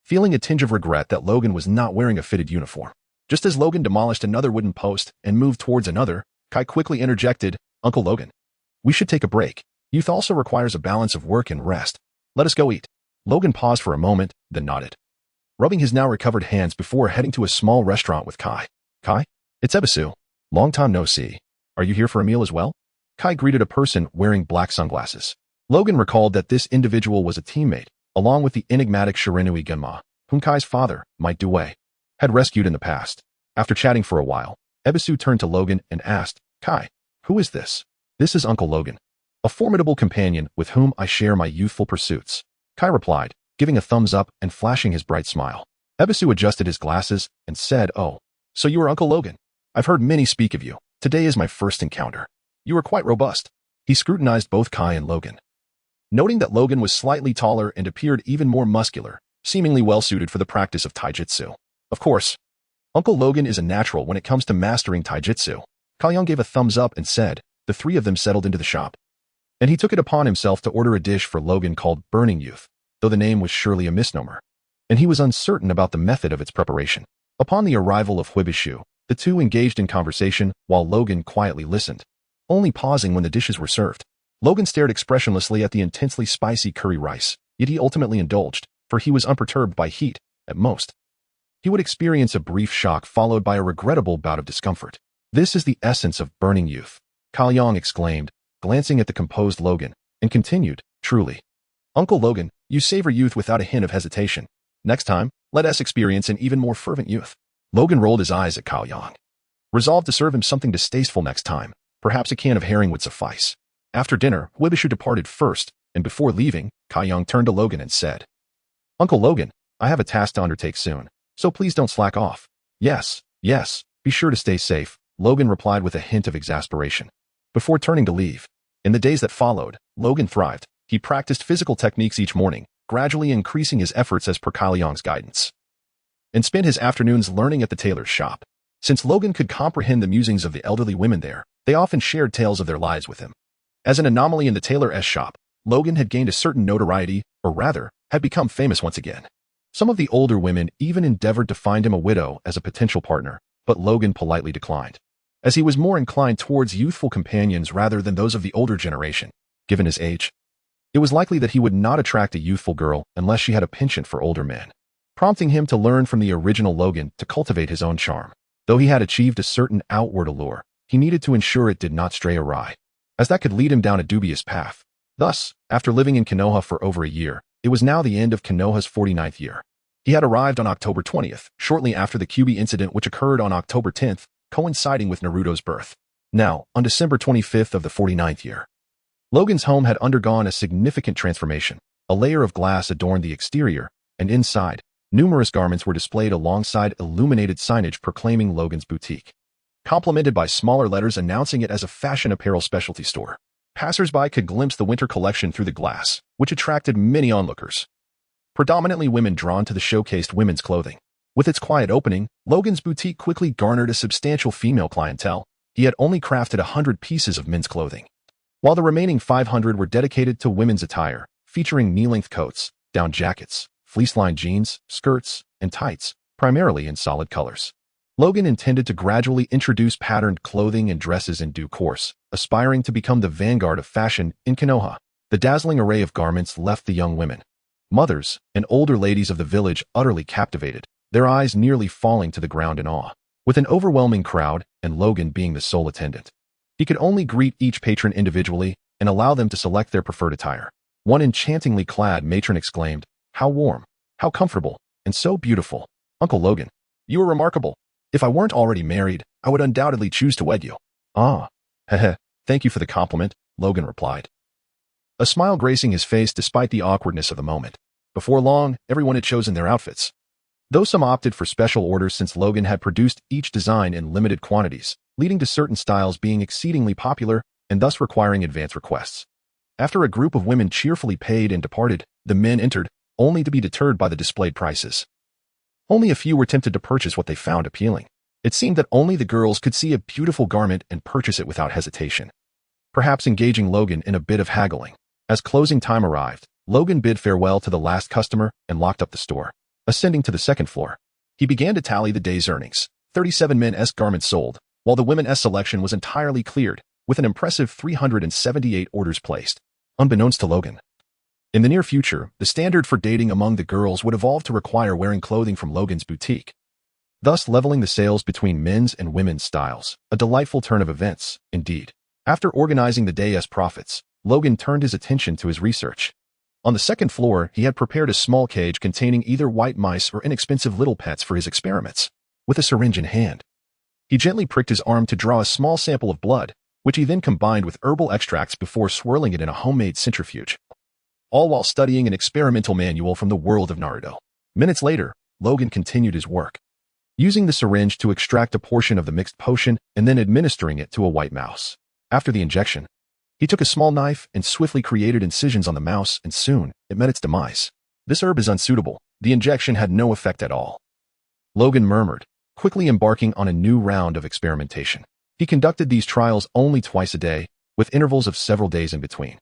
feeling a tinge of regret that Logan was not wearing a fitted uniform. Just as Logan demolished another wooden post and moved towards another, Kai quickly interjected, "Uncle Logan, we should take a break. Youth also requires a balance of work and rest. Let us go eat." Logan paused for a moment, then nodded, rubbing his now recovered hands before heading to a small restaurant with Kai. "Kai, it's Ebisu. Long time no see. Are you here for a meal as well?" Kai greeted a person wearing black sunglasses. Logan recalled that this individual was a teammate, along with the enigmatic Shirinui Gunma, whom Kai's father, Might Due, had rescued in the past. After chatting for a while, Ebisu turned to Logan and asked, "Kai, who is this?" "This is Uncle Logan, a formidable companion with whom I share my youthful pursuits," Kai replied, giving a thumbs up and flashing his bright smile. Ebisu adjusted his glasses and said, "Oh, so you are Uncle Logan. I've heard many speak of you. Today is my first encounter. You are quite robust." He scrutinized both Kai and Logan, noting that Logan was slightly taller and appeared even more muscular, seemingly well-suited for the practice of taijutsu. Of course, Uncle Logan is a natural when it comes to mastering taijutsu. Kalyong gave a thumbs up and said. The three of them settled into the shop, and he took it upon himself to order a dish for Logan called Burning Youth, though the name was surely a misnomer, and he was uncertain about the method of its preparation. Upon the arrival of Huibishu, the two engaged in conversation while Logan quietly listened, only pausing when the dishes were served. Logan stared expressionlessly at the intensely spicy curry rice, yet he ultimately indulged, for he was unperturbed by heat. At most, he would experience a brief shock followed by a regrettable bout of discomfort. "This is the essence of Burning Youth," Kalyong exclaimed, glancing at the composed Logan, and continued, "Truly, Uncle Logan, you savor youth without a hint of hesitation. Next time, let us experience an even more fervent youth." Logan rolled his eyes at Kalyong, resolved to serve him something distasteful next time. Perhaps a can of herring would suffice. After dinner, Huibishu departed first, and before leaving, Kalyong turned to Logan and said, Uncle Logan, I have a task to undertake soon, so please don't slack off. Yes, yes, be sure to stay safe, Logan replied with a hint of exasperation. Before turning to leave, in the days that followed, Logan thrived. He practiced physical techniques each morning, gradually increasing his efforts as per Kailiang's guidance, and spent his afternoons learning at the tailor's shop. Since Logan could comprehend the musings of the elderly women there, they often shared tales of their lives with him. As an anomaly in the tailor's shop, Logan had gained a certain notoriety, or rather, had become famous once again. Some of the older women even endeavored to find him a widow as a potential partner, but Logan politely declined, as he was more inclined towards youthful companions rather than those of the older generation. Given his age, it was likely that he would not attract a youthful girl unless she had a penchant for older men, prompting him to learn from the original Logan to cultivate his own charm. Though he had achieved a certain outward allure, he needed to ensure it did not stray awry, as that could lead him down a dubious path. Thus, after living in Konoha for over a year, it was now the end of Konoha's 49th year. He had arrived on October 20th, shortly after the Kyuubi incident which occurred on October 10th, coinciding with Naruto's birth. Now, on December 25th of the 49th year, Logan's home had undergone a significant transformation. A layer of glass adorned the exterior, and inside, numerous garments were displayed alongside illuminated signage proclaiming Logan's boutique, complemented by smaller letters announcing it as a fashion apparel specialty store. Passers-by could glimpse the winter collection through the glass, which attracted many onlookers, predominantly women drawn to the showcased women's clothing. With its quiet opening, Logan's boutique quickly garnered a substantial female clientele. He had only crafted 100 pieces of men's clothing, while the remaining 500 were dedicated to women's attire, featuring knee-length coats, down jackets, fleece-lined jeans, skirts, and tights, primarily in solid colors. Logan intended to gradually introduce patterned clothing and dresses in due course, aspiring to become the vanguard of fashion in Konoha. The dazzling array of garments left the young women, mothers, and older ladies of the village utterly captivated, their eyes nearly falling to the ground in awe. With an overwhelming crowd, and Logan being the sole attendant, he could only greet each patron individually and allow them to select their preferred attire. One enchantingly clad matron exclaimed, "How warm, how comfortable, and so beautiful. Uncle Logan, you are remarkable. If I weren't already married, I would undoubtedly choose to wed you." "Ah, heh, thank you for the compliment," Logan replied, a smile gracing his face despite the awkwardness of the moment. Before long, everyone had chosen their outfits, though some opted for special orders since Logan had produced each design in limited quantities, leading to certain styles being exceedingly popular and thus requiring advance requests. After a group of women cheerfully paid and departed, the men entered, only to be deterred by the displayed prices. Only a few were tempted to purchase what they found appealing. It seemed that only the girls could see a beautiful garment and purchase it without hesitation, perhaps engaging Logan in a bit of haggling. As closing time arrived, Logan bid farewell to the last customer and locked up the store. Ascending to the second floor, he began to tally the day's earnings. 37 men's garments sold, while the women's selection was entirely cleared, with an impressive 378 orders placed. Unbeknownst to Logan, in the near future, the standard for dating among the girls would evolve to require wearing clothing from Logan's boutique, thus leveling the sales between men's and women's styles. A delightful turn of events, indeed. After organizing the day's profits, Logan turned his attention to his research. On the second floor, he had prepared a small cage containing either white mice or inexpensive little pets for his experiments. With a syringe in hand, he gently pricked his arm to draw a small sample of blood, which he then combined with herbal extracts before swirling it in a homemade centrifuge, all while studying an experimental manual from the world of Naruto. Minutes later, Logan continued his work, using the syringe to extract a portion of the mixed potion and then administering it to a white mouse. After the injection, he took a small knife and swiftly created incisions on the mouse, and soon it met its demise. "This herb is unsuitable. The injection had no effect at all," Logan murmured, quickly embarking on a new round of experimentation. He conducted these trials only twice a day, with intervals of several days in between.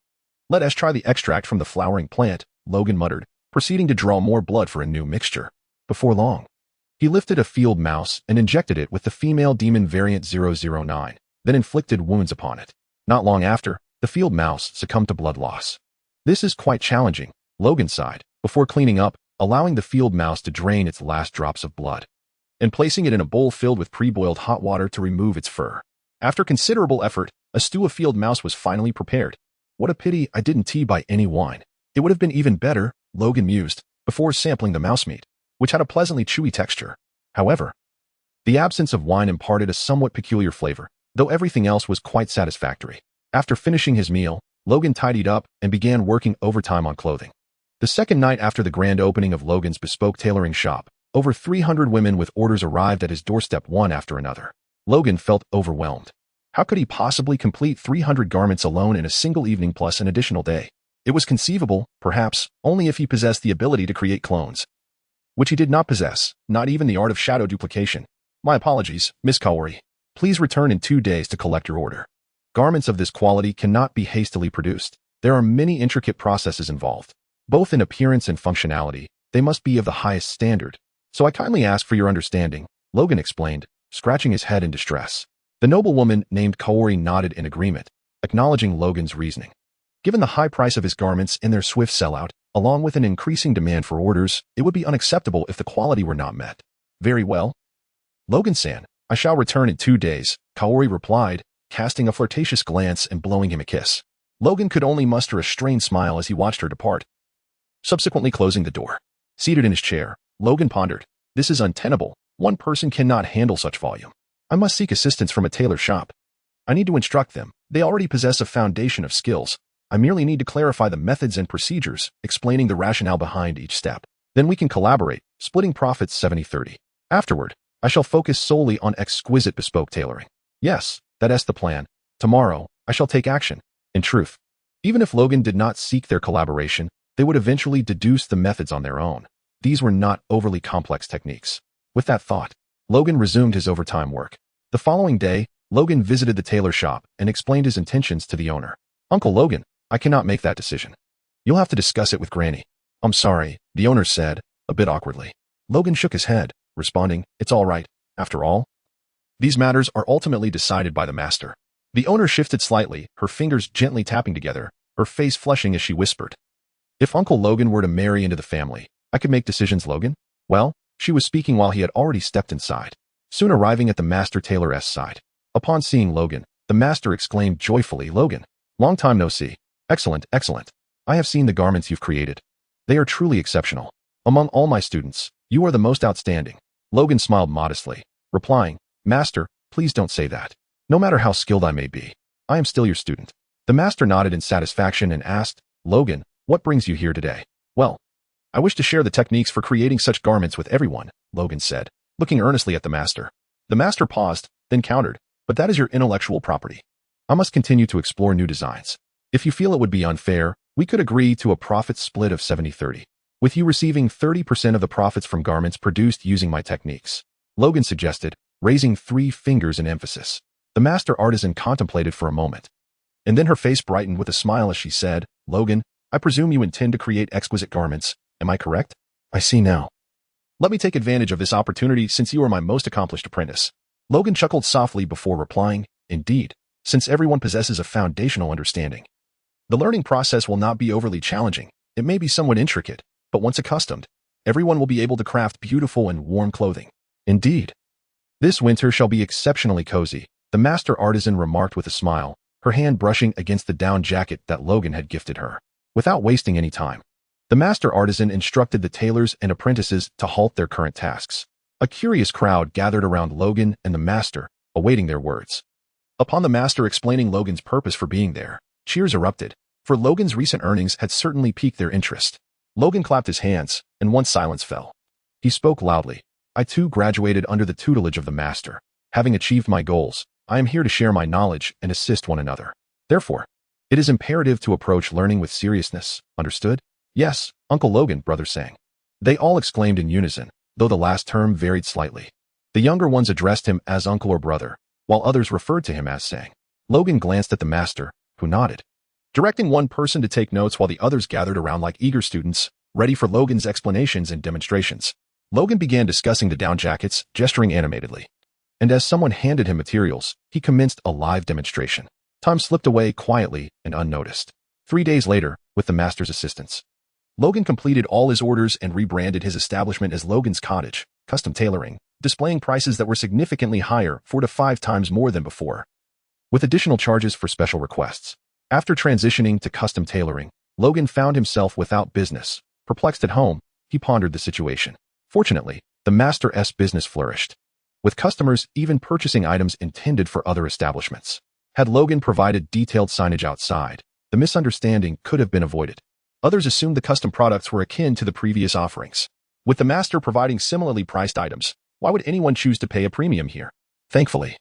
"Let us try the extract from the flowering plant," Logan muttered, proceeding to draw more blood for a new mixture. Before long, he lifted a field mouse and injected it with the female demon variant 009, then inflicted wounds upon it. Not long after, the field mouse succumbed to blood loss. "This is quite challenging," Logan sighed, before cleaning up, allowing the field mouse to drain its last drops of blood, and placing it in a bowl filled with pre-boiled hot water to remove its fur. After considerable effort, a stew of field mouse was finally prepared. "What a pity I didn't buy any wine. It would have been even better," Logan mused, before sampling the mouse meat, which had a pleasantly chewy texture. However, the absence of wine imparted a somewhat peculiar flavor, though everything else was quite satisfactory. After finishing his meal, Logan tidied up and began working overtime on clothing. The second night after the grand opening of Logan's bespoke tailoring shop, over 300 women with orders arrived at his doorstep one after another. Logan felt overwhelmed. How could he possibly complete 300 garments alone in a single evening plus an additional day? It was conceivable, perhaps, only if he possessed the ability to create clones, which he did not possess, not even the art of shadow duplication. My apologies, Miss Kaori. Please return in 2 days to collect your order. Garments of this quality cannot be hastily produced. There are many intricate processes involved. Both in appearance and functionality, they must be of the highest standard. So I kindly ask for your understanding, Logan explained, scratching his head in distress. The noblewoman named Kaori nodded in agreement, acknowledging Logan's reasoning. Given the high price of his garments and their swift sellout, along with an increasing demand for orders, it would be unacceptable if the quality were not met. Very well. Logan-san, I shall return in 2 days, Kaori replied, casting a flirtatious glance and blowing him a kiss. Logan could only muster a strained smile as he watched her depart, subsequently closing the door. Seated in his chair, Logan pondered, this is untenable. One person cannot handle such volume. I must seek assistance from a tailor shop. I need to instruct them. They already possess a foundation of skills. I merely need to clarify the methods and procedures, explaining the rationale behind each step. Then we can collaborate, splitting profits 70-30. Afterward, I shall focus solely on exquisite bespoke tailoring. Yes, that's the plan. Tomorrow, I shall take action. In truth, even if Logan did not seek their collaboration, they would eventually deduce the methods on their own. These were not overly complex techniques. With that thought, Logan resumed his overtime work. The following day, Logan visited the tailor shop and explained his intentions to the owner. Uncle Logan, I cannot make that decision. You'll have to discuss it with Granny. I'm sorry, the owner said, a bit awkwardly. Logan shook his head, responding, it's all right. After all, these matters are ultimately decided by the master. The owner shifted slightly, her fingers gently tapping together, her face flushing as she whispered. If Uncle Logan were to marry into the family, I could make decisions, Logan. Well, she was speaking while he had already stepped inside, soon arriving at the master tailor's side. Upon seeing Logan, the master exclaimed joyfully, Logan, long time no see. Excellent, excellent. I have seen the garments you've created. They are truly exceptional. Among all my students, you are the most outstanding. Logan smiled modestly, replying, Master, please don't say that. No matter how skilled I may be, I am still your student. The master nodded in satisfaction and asked, Logan, what brings you here today? Well, I wish to share the techniques for creating such garments with everyone, Logan said, looking earnestly at the master. The master paused, then countered, but that is your intellectual property. I must continue to explore new designs. If you feel it would be unfair, we could agree to a profit split of 70-30, with you receiving 30% of the profits from garments produced using my techniques. Logan suggested, raising 3 fingers in emphasis. The master artisan contemplated for a moment, and then her face brightened with a smile as she said, Logan, I presume you intend to create exquisite garments. Am I correct? I see now. Let me take advantage of this opportunity since you are my most accomplished apprentice. Logan chuckled softly before replying, Indeed, since everyone possesses a foundational understanding. The learning process will not be overly challenging. It may be somewhat intricate, but once accustomed, everyone will be able to craft beautiful and warm clothing. Indeed. This winter shall be exceptionally cozy, the master artisan remarked with a smile, her hand brushing against the down jacket that Logan had gifted her. Without wasting any time, the master artisan instructed the tailors and apprentices to halt their current tasks. A curious crowd gathered around Logan and the master, awaiting their words. Upon the master explaining Logan's purpose for being there, cheers erupted, for Logan's recent earnings had certainly piqued their interest. Logan clapped his hands, and once silence fell, he spoke loudly. I too graduated under the tutelage of the master. Having achieved my goals, I am here to share my knowledge and assist one another. Therefore, it is imperative to approach learning with seriousness, understood? Yes, Uncle Logan, brother sang. They all exclaimed in unison, though the last term varied slightly. The younger ones addressed him as uncle or brother, while others referred to him as sang. Logan glanced at the master, who nodded, directing one person to take notes while the others gathered around like eager students, ready for Logan's explanations and demonstrations. Logan began discussing the down jackets, gesturing animatedly. And as someone handed him materials, he commenced a live demonstration. Time slipped away quietly and unnoticed. 3 days later, with the master's assistance, Logan completed all his orders and rebranded his establishment as Logan's Cottage, custom tailoring, displaying prices that were significantly higher, 4 to 5 times more than before, with additional charges for special requests. After transitioning to custom tailoring, Logan found himself without business. Perplexed at home, he pondered the situation. Fortunately, the master's business flourished, with customers even purchasing items intended for other establishments. Had Logan provided detailed signage outside, the misunderstanding could have been avoided. Others assumed the custom products were akin to the previous offerings. With the master providing similarly priced items, why would anyone choose to pay a premium here? Thankfully,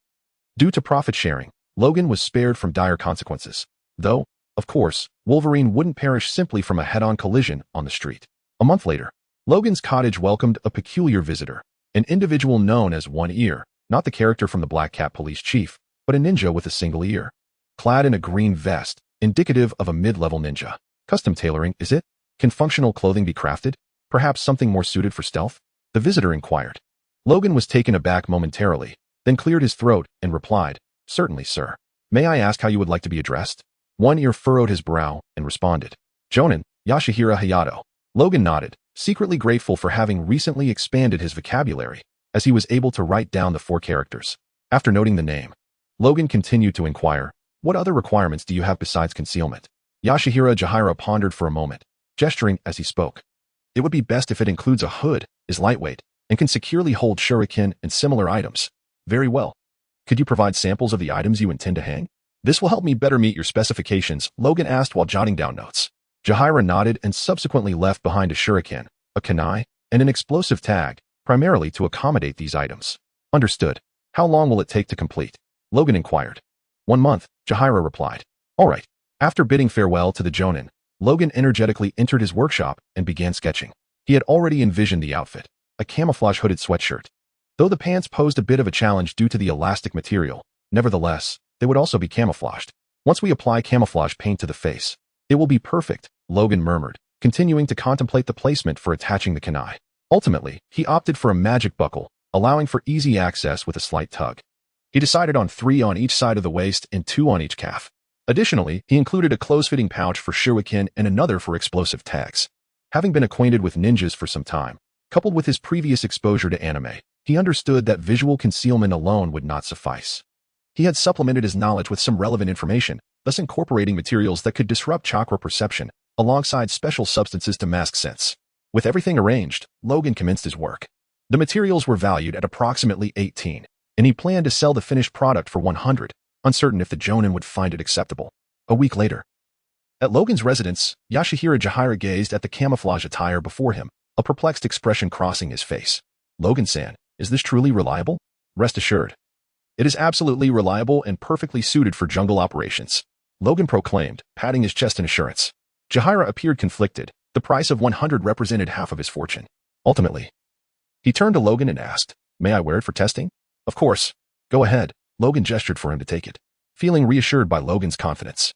due to profit sharing, Logan was spared from dire consequences. Though, of course, Wolverine wouldn't perish simply from a head-on collision on the street. A month later, Logan's cottage welcomed a peculiar visitor, an individual known as One Ear, not the character from the Black Cat Police Chief, but a ninja with a single ear. Clad in a green vest, indicative of a mid-level ninja. Custom tailoring, is it? Can functional clothing be crafted? Perhaps something more suited for stealth? The visitor inquired. Logan was taken aback momentarily, then cleared his throat and replied, "Certainly, sir. May I ask how you would like to be addressed?" One Ear furrowed his brow and responded, "Jonin, Yashihira Hayato." Logan nodded, secretly grateful for having recently expanded his vocabulary, as he was able to write down the 4 characters. After noting the name, Logan continued to inquire, "What other requirements do you have besides concealment?" Yashihira Jahira pondered for a moment, gesturing as he spoke. "It would be best if it includes a hood, is lightweight, and can securely hold shuriken and similar items." "Very well. Could you provide samples of the items you intend to hang?" "This will help me better meet your specifications," Logan asked while jotting down notes. Jahira nodded and subsequently left behind a shuriken, a kunai, and an explosive tag, primarily to accommodate these items. "Understood. How long will it take to complete?" Logan inquired. 1 month, Jahira replied. "All right." After bidding farewell to the Jonin, Logan energetically entered his workshop and began sketching. He had already envisioned the outfit, a camouflage hooded sweatshirt. Though the pants posed a bit of a challenge due to the elastic material, nevertheless, they would also be camouflaged. "Once we apply camouflage paint to the face, it will be perfect," Logan murmured, continuing to contemplate the placement for attaching the kunai. Ultimately, he opted for a magic buckle, allowing for easy access with a slight tug. He decided on 3 on each side of the waist and 2 on each calf. Additionally, he included a close-fitting pouch for shuriken and another for explosive tags. Having been acquainted with ninjas for some time, coupled with his previous exposure to anime, he understood that visual concealment alone would not suffice. He had supplemented his knowledge with some relevant information, thus incorporating materials that could disrupt chakra perception, alongside special substances to mask sense. With everything arranged, Logan commenced his work. The materials were valued at approximately 18, and he planned to sell the finished product for 100, uncertain if the Jonin would find it acceptable. A week later, at Logan's residence, Yashihira Jahira gazed at the camouflage attire before him, a perplexed expression crossing his face. "Logan-san, is this truly reliable?" "Rest assured. It is absolutely reliable and perfectly suited for jungle operations," Logan proclaimed, patting his chest in assurance. Jahira appeared conflicted. The price of 100 represented half of his fortune. Ultimately, he turned to Logan and asked, "May I wear it for testing?" "Of course. Go ahead." Logan gestured for him to take it, feeling reassured by Logan's confidence.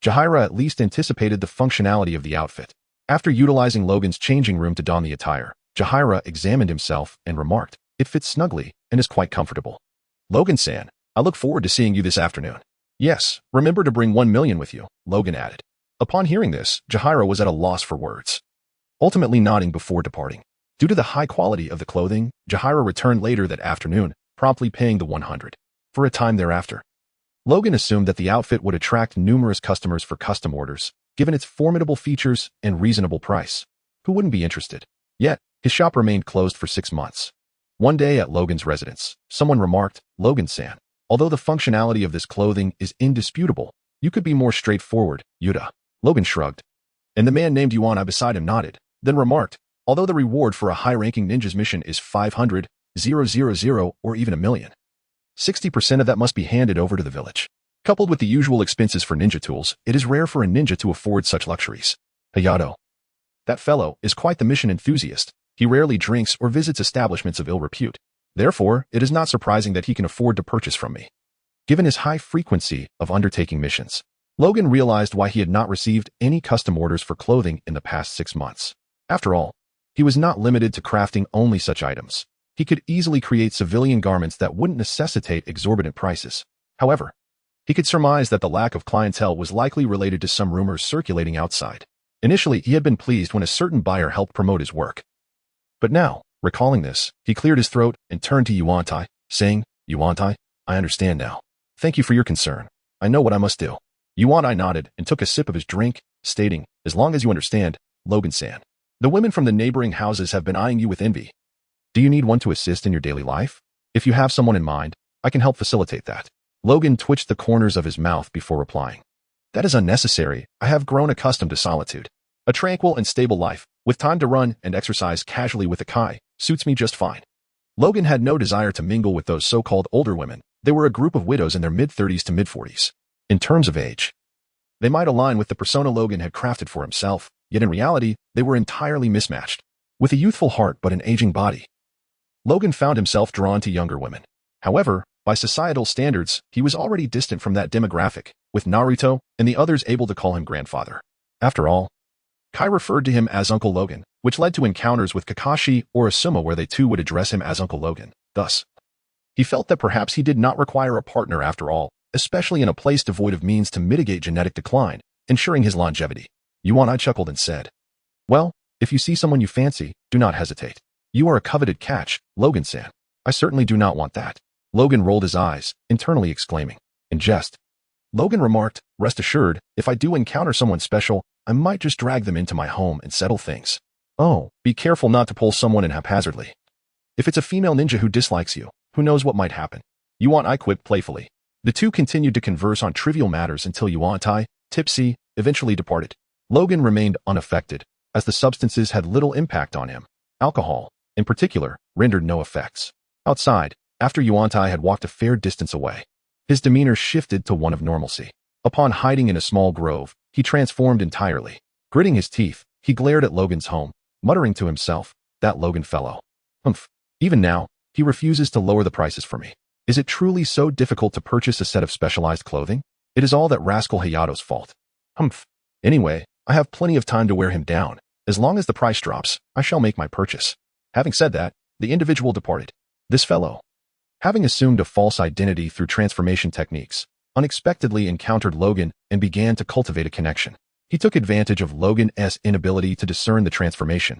Jahira at least anticipated the functionality of the outfit. After utilizing Logan's changing room to don the attire, Jahira examined himself and remarked, "It fits snugly and is quite comfortable." "Logan-san, I look forward to seeing you this afternoon." "Yes, remember to bring 1 million with you," Logan added. Upon hearing this, Jahira was at a loss for words, ultimately nodding before departing. Due to the high quality of the clothing, Jahira returned later that afternoon, promptly paying the 100. For a time thereafter, Logan assumed that the outfit would attract numerous customers for custom orders, given its formidable features and reasonable price. Who wouldn't be interested? Yet, his shop remained closed for 6 months. One day at Logan's residence, someone remarked, "Logan-san, although the functionality of this clothing is indisputable, you could be more straightforward, Yuta." Logan shrugged, and the man named Yuana beside him nodded, then remarked, "Although the reward for a high-ranking ninja's mission is 500, 000, or even 1,000,000, 60% of that must be handed over to the village. Coupled with the usual expenses for ninja tools, it is rare for a ninja to afford such luxuries. Hayato, that fellow, is quite the mission enthusiast. He rarely drinks or visits establishments of ill repute. Therefore, it is not surprising that he can afford to purchase from me." Given his high frequency of undertaking missions, Logan realized why he had not received any custom orders for clothing in the past 6 months. After all, he was not limited to crafting only such items. He could easily create civilian garments that wouldn't necessitate exorbitant prices. However, he could surmise that the lack of clientele was likely related to some rumors circulating outside. Initially, he had been pleased when a certain buyer helped promote his work. But now, recalling this, he cleared his throat and turned to Yuantai, saying, "Yuantai, I understand now. Thank you for your concern. I know what I must do." Yuantai nodded and took a sip of his drink, stating, "As long as you understand, Logan-san, the women from the neighboring houses have been eyeing you with envy. Do you need one to assist in your daily life? If you have someone in mind, I can help facilitate that." Logan twitched the corners of his mouth before replying, "That is unnecessary. I have grown accustomed to solitude." A tranquil and stable life, with time to run and exercise casually with a Kai, suits me just fine. Logan had no desire to mingle with those so-called older women. They were a group of widows in their mid-30s to mid-40s. In terms of age, they might align with the persona Logan had crafted for himself, yet in reality, they were entirely mismatched. With a youthful heart but an aging body, Logan found himself drawn to younger women. However, by societal standards, he was already distant from that demographic, with Naruto and the others able to call him grandfather. After all, Kai referred to him as Uncle Logan, which led to encounters with Kakashi or Asuma where they too would address him as Uncle Logan. Thus, he felt that perhaps he did not require a partner after all, especially in a place devoid of means to mitigate genetic decline, ensuring his longevity. Yuan chuckled and said, "Well, if you see someone you fancy, do not hesitate. You are a coveted catch, Logan-san. I certainly do not want that." Logan rolled his eyes, internally exclaiming. In jest, Logan remarked, "Rest assured, if I do encounter someone special, I might just drag them into my home and settle things. Oh, be careful not to pull someone in haphazardly. If it's a female ninja who dislikes you, who knows what might happen." Yuan quipped playfully. The two continued to converse on trivial matters until Yuan, tipsy, eventually departed. Logan remained unaffected, as the substances had little impact on him. Alcohol, in particular, rendered no effects. Outside, after Yuan had walked a fair distance away, his demeanor shifted to one of normalcy. Upon hiding in a small grove, he transformed entirely. Gritting his teeth, he glared at Logan's home, muttering to himself, "That Logan fellow. Humph. Even now, he refuses to lower the prices for me. Is it truly so difficult to purchase a set of specialized clothing? It is all that rascal Hayato's fault. Humph. Anyway, I have plenty of time to wear him down. As long as the price drops, I shall make my purchase." Having said that, the individual departed. This fellow, having assumed a false identity through transformation techniques, unexpectedly encountered Logan and began to cultivate a connection. He took advantage of Logan's inability to discern the transformation.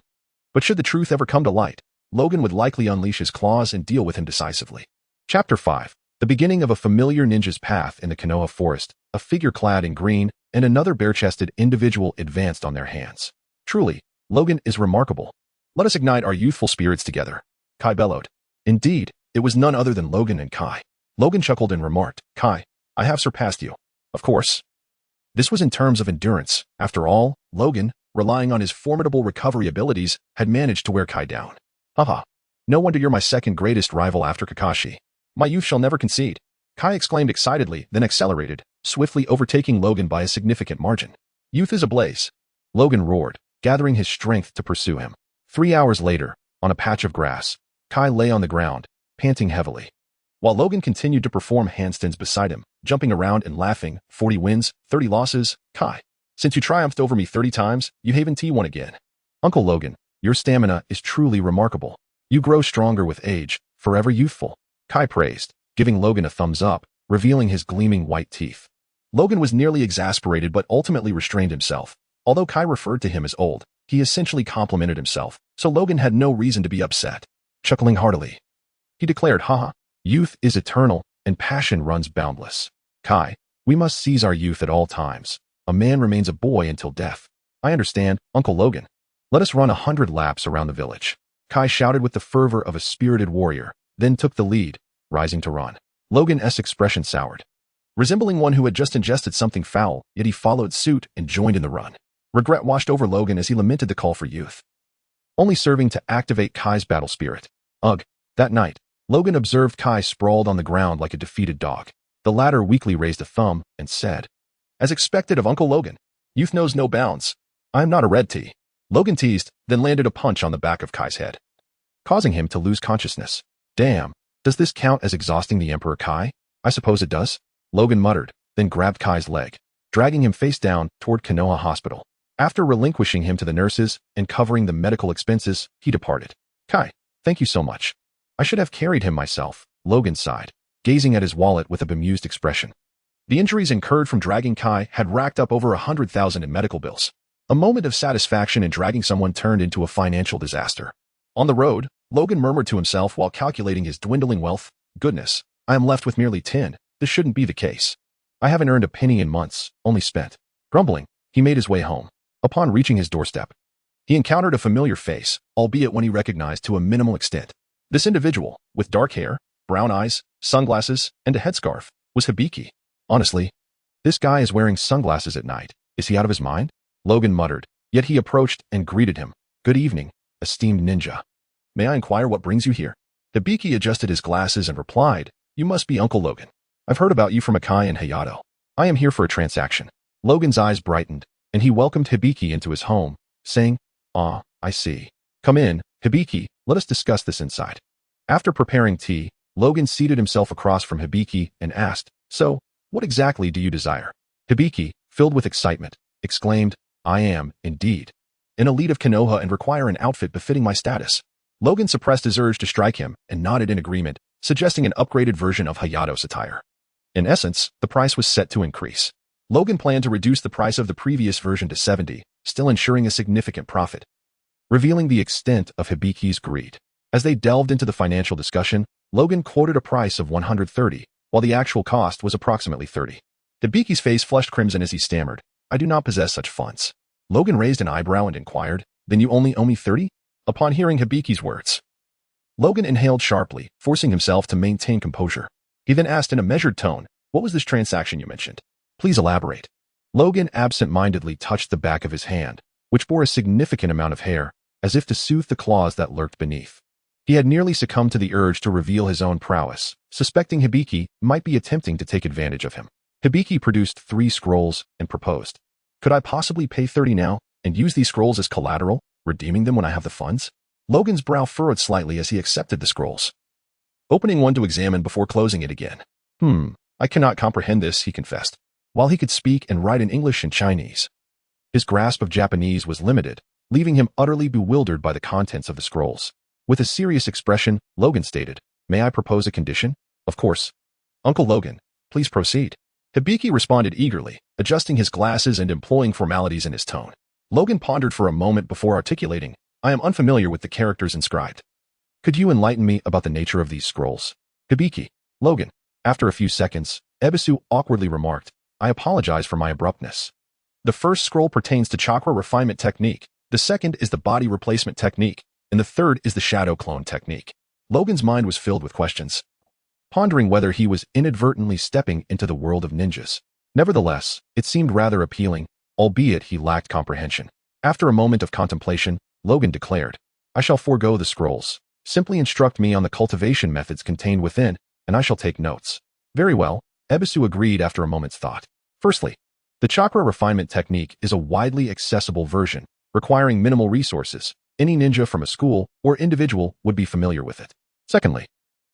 But should the truth ever come to light, Logan would likely unleash his claws and deal with him decisively. Chapter 5. The beginning of a familiar ninja's path in the Konoha forest. A figure clad in green and another bare-chested individual advanced on their hands. Truly, Logan is remarkable. Let us ignite our youthful spirits together. Kai bellowed. Indeed, it was none other than Logan and Kai. Logan chuckled and remarked, "Kai, I have surpassed you." Of course. This was in terms of endurance. After all, Logan, relying on his formidable recovery abilities, had managed to wear Kai down. Haha. No wonder you're my second greatest rival after Kakashi. My youth shall never concede. Kai exclaimed excitedly, then accelerated, swiftly overtaking Logan by a significant margin. Youth is ablaze. Logan roared, gathering his strength to pursue him. 3 hours later, on a patch of grass, Kai lay on the ground, panting heavily, while Logan continued to perform handstands beside him, jumping around and laughing. 40 wins, 30 losses. Kai, since you triumphed over me 30 times, you haven't won again. Uncle Logan, your stamina is truly remarkable. You grow stronger with age, forever youthful. Kai praised, giving Logan a thumbs up, revealing his gleaming white teeth. Logan was nearly exasperated but ultimately restrained himself. Although Kai referred to him as old, he essentially complimented himself, so Logan had no reason to be upset. Chuckling heartily, he declared, "Haha, youth is eternal, and passion runs boundless. Kai, we must seize our youth at all times. A man remains a boy until death." "I understand, Uncle Logan. Let us run 100 laps around the village." Kai shouted with the fervor of a spirited warrior, then took the lead, rising to run. Logan's expression soured, resembling one who had just ingested something foul, yet he followed suit and joined in the run. Regret washed over Logan as he lamented the call for youth, only serving to activate Kai's battle spirit. Ugh. That night, Logan observed Kai sprawled on the ground like a defeated dog. The latter weakly raised a thumb and said, "As expected of Uncle Logan, youth knows no bounds. I am not a red tea." Logan teased, then landed a punch on the back of Kai's head, causing him to lose consciousness. "Damn, does this count as exhausting the Emperor Kai? I suppose it does." Logan muttered, then grabbed Kai's leg, dragging him face down toward Konoha Hospital. After relinquishing him to the nurses and covering the medical expenses, he departed. "Kai, thank you so much. I should have carried him myself," Logan sighed, gazing at his wallet with a bemused expression. The injuries incurred from dragging Kai had racked up over 100,000 in medical bills. A moment of satisfaction in dragging someone turned into a financial disaster. On the road, Logan murmured to himself while calculating his dwindling wealth, "Goodness, I am left with merely 10. This shouldn't be the case. I haven't earned a penny in months, only spent." Grumbling, he made his way home. Upon reaching his doorstep, he encountered a familiar face, albeit one he recognized to a minimal extent. This individual, with dark hair, brown eyes, sunglasses, and a headscarf, was Hibiki. Honestly, this guy is wearing sunglasses at night. Is he out of his mind? Logan muttered, Yet he approached and greeted him. "Good evening, esteemed ninja. May I inquire what brings you here?" Hibiki adjusted his glasses and replied, "You must be Uncle Logan. I've heard about you from Akai and Hayato. I am here for a transaction." Logan's eyes brightened, and he welcomed Hibiki into his home, saying, "Ah, I see. Come in, Hibiki, let us discuss this inside." After preparing tea, Logan seated himself across from Hibiki and asked, "So, what exactly do you desire?" Hibiki, filled with excitement, exclaimed, "I am, indeed, an elite of Konoha and require an outfit befitting my status." Logan suppressed his urge to strike him and nodded in agreement, suggesting an upgraded version of Hayato's attire. In essence, the price was set to increase. Logan planned to reduce the price of the previous version to 70, still ensuring a significant profit, revealing the extent of Hibiki's greed. As they delved into the financial discussion, Logan quoted a price of 130, while the actual cost was approximately 30. Hibiki's face flushed crimson as he stammered, "I do not possess such funds." Logan raised an eyebrow and inquired, "Then you only owe me 30? Upon hearing Hibiki's words, Logan inhaled sharply, forcing himself to maintain composure. He then asked in a measured tone, "What was this transaction you mentioned? Please elaborate." Logan absent-mindedly touched the back of his hand, which bore a significant amount of hair, as if to soothe the claws that lurked beneath. He had nearly succumbed to the urge to reveal his own prowess, suspecting Hibiki might be attempting to take advantage of him. Hibiki produced 3 scrolls and proposed, "Could I possibly pay 30 now and use these scrolls as collateral, redeeming them when I have the funds?" Logan's brow furrowed slightly as he accepted the scrolls, opening one to examine before closing it again. I cannot comprehend this," he confessed. While he could speak and write in English and Chinese, his grasp of Japanese was limited, leaving him utterly bewildered by the contents of the scrolls. With a serious expression, Logan stated, "May I propose a condition?" "Of course. Uncle Logan, please proceed." Hibiki responded eagerly, adjusting his glasses and employing formalities in his tone. Logan pondered for a moment before articulating, "I am unfamiliar with the characters inscribed. Could you enlighten me about the nature of these scrolls?" Hibiki, Logan. After a few seconds, Ebisu awkwardly remarked, "I apologize for my abruptness. The first scroll pertains to chakra refinement technique, the second is the body replacement technique, and the third is the shadow clone technique." Logan's mind was filled with questions, pondering whether he was inadvertently stepping into the world of ninjas. Nevertheless, it seemed rather appealing, albeit he lacked comprehension. After a moment of contemplation, Logan declared, "I shall forego the scrolls. Simply instruct me on the cultivation methods contained within, and I shall take notes." "Very well," Ebisu agreed after a moment's thought. Firstly, the chakra refinement technique is a widely accessible version, requiring minimal resources. Any ninja from a school or individual would be familiar with it. Secondly,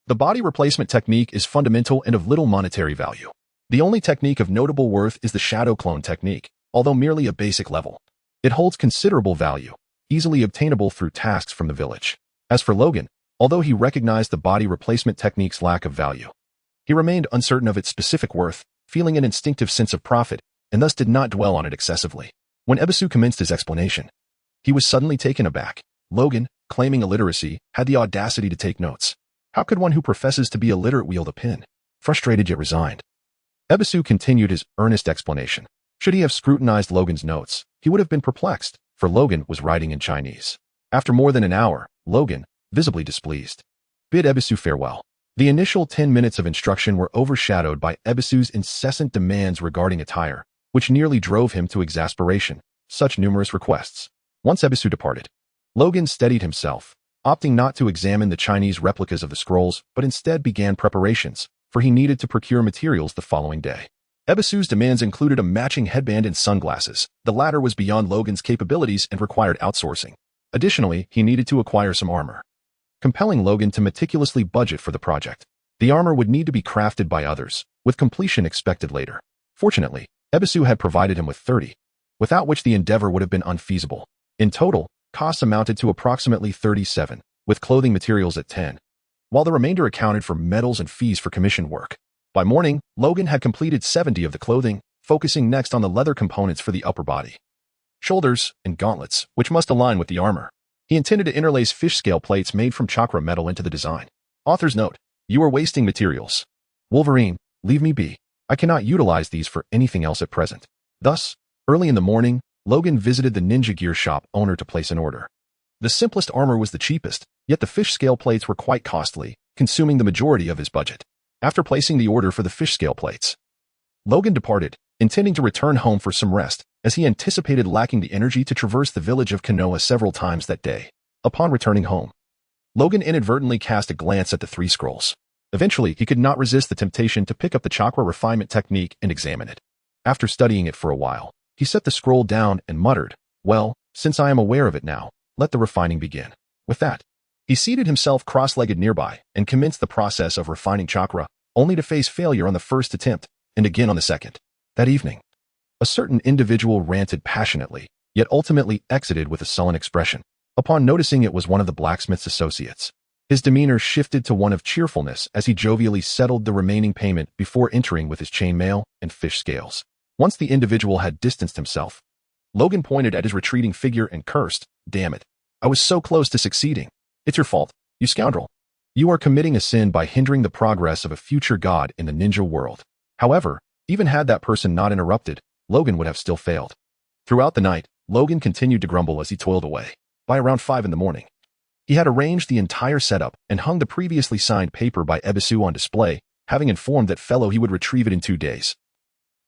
the body replacement technique is fundamental and of little monetary value. The only technique of notable worth is the shadow clone technique, although merely a basic level. It holds considerable value, easily obtainable through tasks from the village. As for Logan, although he recognized the body replacement technique's lack of value, he remained uncertain of its specific worth, feeling an instinctive sense of profit, and thus did not dwell on it excessively. When Ebisu commenced his explanation, he was suddenly taken aback. Logan, claiming illiteracy, had the audacity to take notes. How could one who professes to be illiterate wield a pen? Frustrated yet resigned, Ebisu continued his earnest explanation. Should he have scrutinized Logan's notes, he would have been perplexed, for Logan was writing in Chinese. After more than an hour, Logan, visibly displeased, bid Ebisu farewell. The initial 10 minutes of instruction were overshadowed by Ebisu's incessant demands regarding attire, which nearly drove him to exasperation. Such numerous requests. Once Ebisu departed, Logan steadied himself, opting not to examine the Chinese replicas of the scrolls, but instead began preparations, for he needed to procure materials the following day. Ebisu's demands included a matching headband and sunglasses. The latter was beyond Logan's capabilities and required outsourcing. Additionally, he needed to acquire some armor, compelling Logan to meticulously budget for the project. The armor would need to be crafted by others, with completion expected later. Fortunately, Ebisu had provided him with 30, without which the endeavor would have been unfeasible. In total, costs amounted to approximately 37, with clothing materials at 10, while the remainder accounted for metals and fees for commission work. By morning, Logan had completed 70 of the clothing, focusing next on the leather components for the upper body, shoulders, and gauntlets, which must align with the armor. He intended to interlace fish scale plates made from chakra metal into the design. Author's note: you are wasting materials. Wolverine, leave me be. I cannot utilize these for anything else at present. Thus, early in the morning, Logan visited the ninja gear shop owner to place an order. The simplest armor was the cheapest, yet the fish scale plates were quite costly, consuming the majority of his budget. After placing the order for the fish scale plates, Logan departed, intending to return home for some rest, as he anticipated lacking the energy to traverse the village of Konoha several times that day. Upon returning home, Logan inadvertently cast a glance at the 3 scrolls. Eventually, he could not resist the temptation to pick up the chakra refinement technique and examine it. After studying it for a while, he set the scroll down and muttered, "Well, since I am aware of it now, let the refining begin." With that, he seated himself cross-legged nearby and commenced the process of refining chakra, only to face failure on the first attempt and again on the second. That evening, a certain individual ranted passionately, yet ultimately exited with a sullen expression. Upon noticing it was one of the blacksmith's associates, his demeanor shifted to one of cheerfulness as he jovially settled the remaining payment before entering with his chainmail and fish scales. Once the individual had distanced himself, Logan pointed at his retreating figure and cursed, "Damn it. I was so close to succeeding. It's your fault, you scoundrel. You are committing a sin by hindering the progress of a future god in the ninja world." However, even had that person not interrupted, Logan would have still failed. Throughout the night, Logan continued to grumble as he toiled away. By around 5 in the morning, he had arranged the entire setup and hung the previously signed paper by Ebisu on display, having informed that fellow he would retrieve it in 2 days.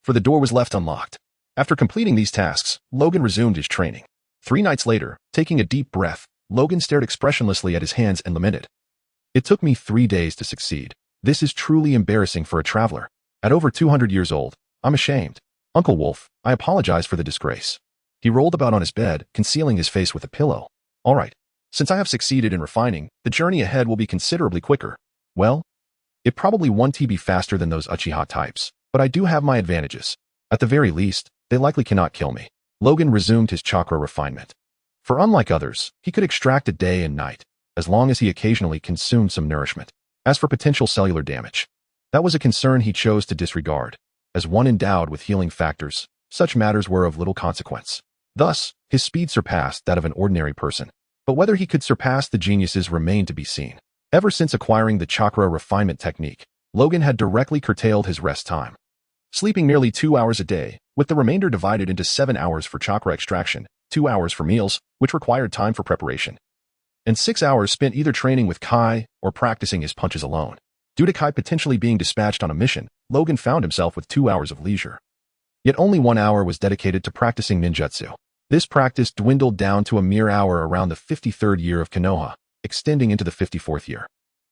For the door was left unlocked. After completing these tasks, Logan resumed his training. 3 nights later, taking a deep breath, Logan stared expressionlessly at his hands and lamented, "It took me 3 days to succeed. This is truly embarrassing for a traveler. At over 200 years old, I'm ashamed. Uncle Wolf, I apologize for the disgrace." He rolled about on his bed, concealing his face with a pillow. "All right. Since I have succeeded in refining, the journey ahead will be considerably quicker. Well, it probably won't be faster than those Uchiha types, but I do have my advantages. At the very least, they likely cannot kill me." Logan resumed his chakra refinement. For unlike others, he could extract it day and night, as long as he occasionally consumed some nourishment. As for potential cellular damage, that was a concern he chose to disregard. As one endowed with healing factors, such matters were of little consequence. Thus, his speed surpassed that of an ordinary person. But whether he could surpass the geniuses remained to be seen. Ever since acquiring the chakra refinement technique, Logan had directly curtailed his rest time, sleeping nearly 2 hours a day, with the remainder divided into 7 hours for chakra extraction, 2 hours for meals, which required time for preparation, and 6 hours spent either training with Kai or practicing his punches alone. Due to Kai potentially being dispatched on a mission, Logan found himself with 2 hours of leisure. Yet only 1 hour was dedicated to practicing ninjutsu. This practice dwindled down to a mere hour around the 53rd year of Konoha, extending into the 54th year,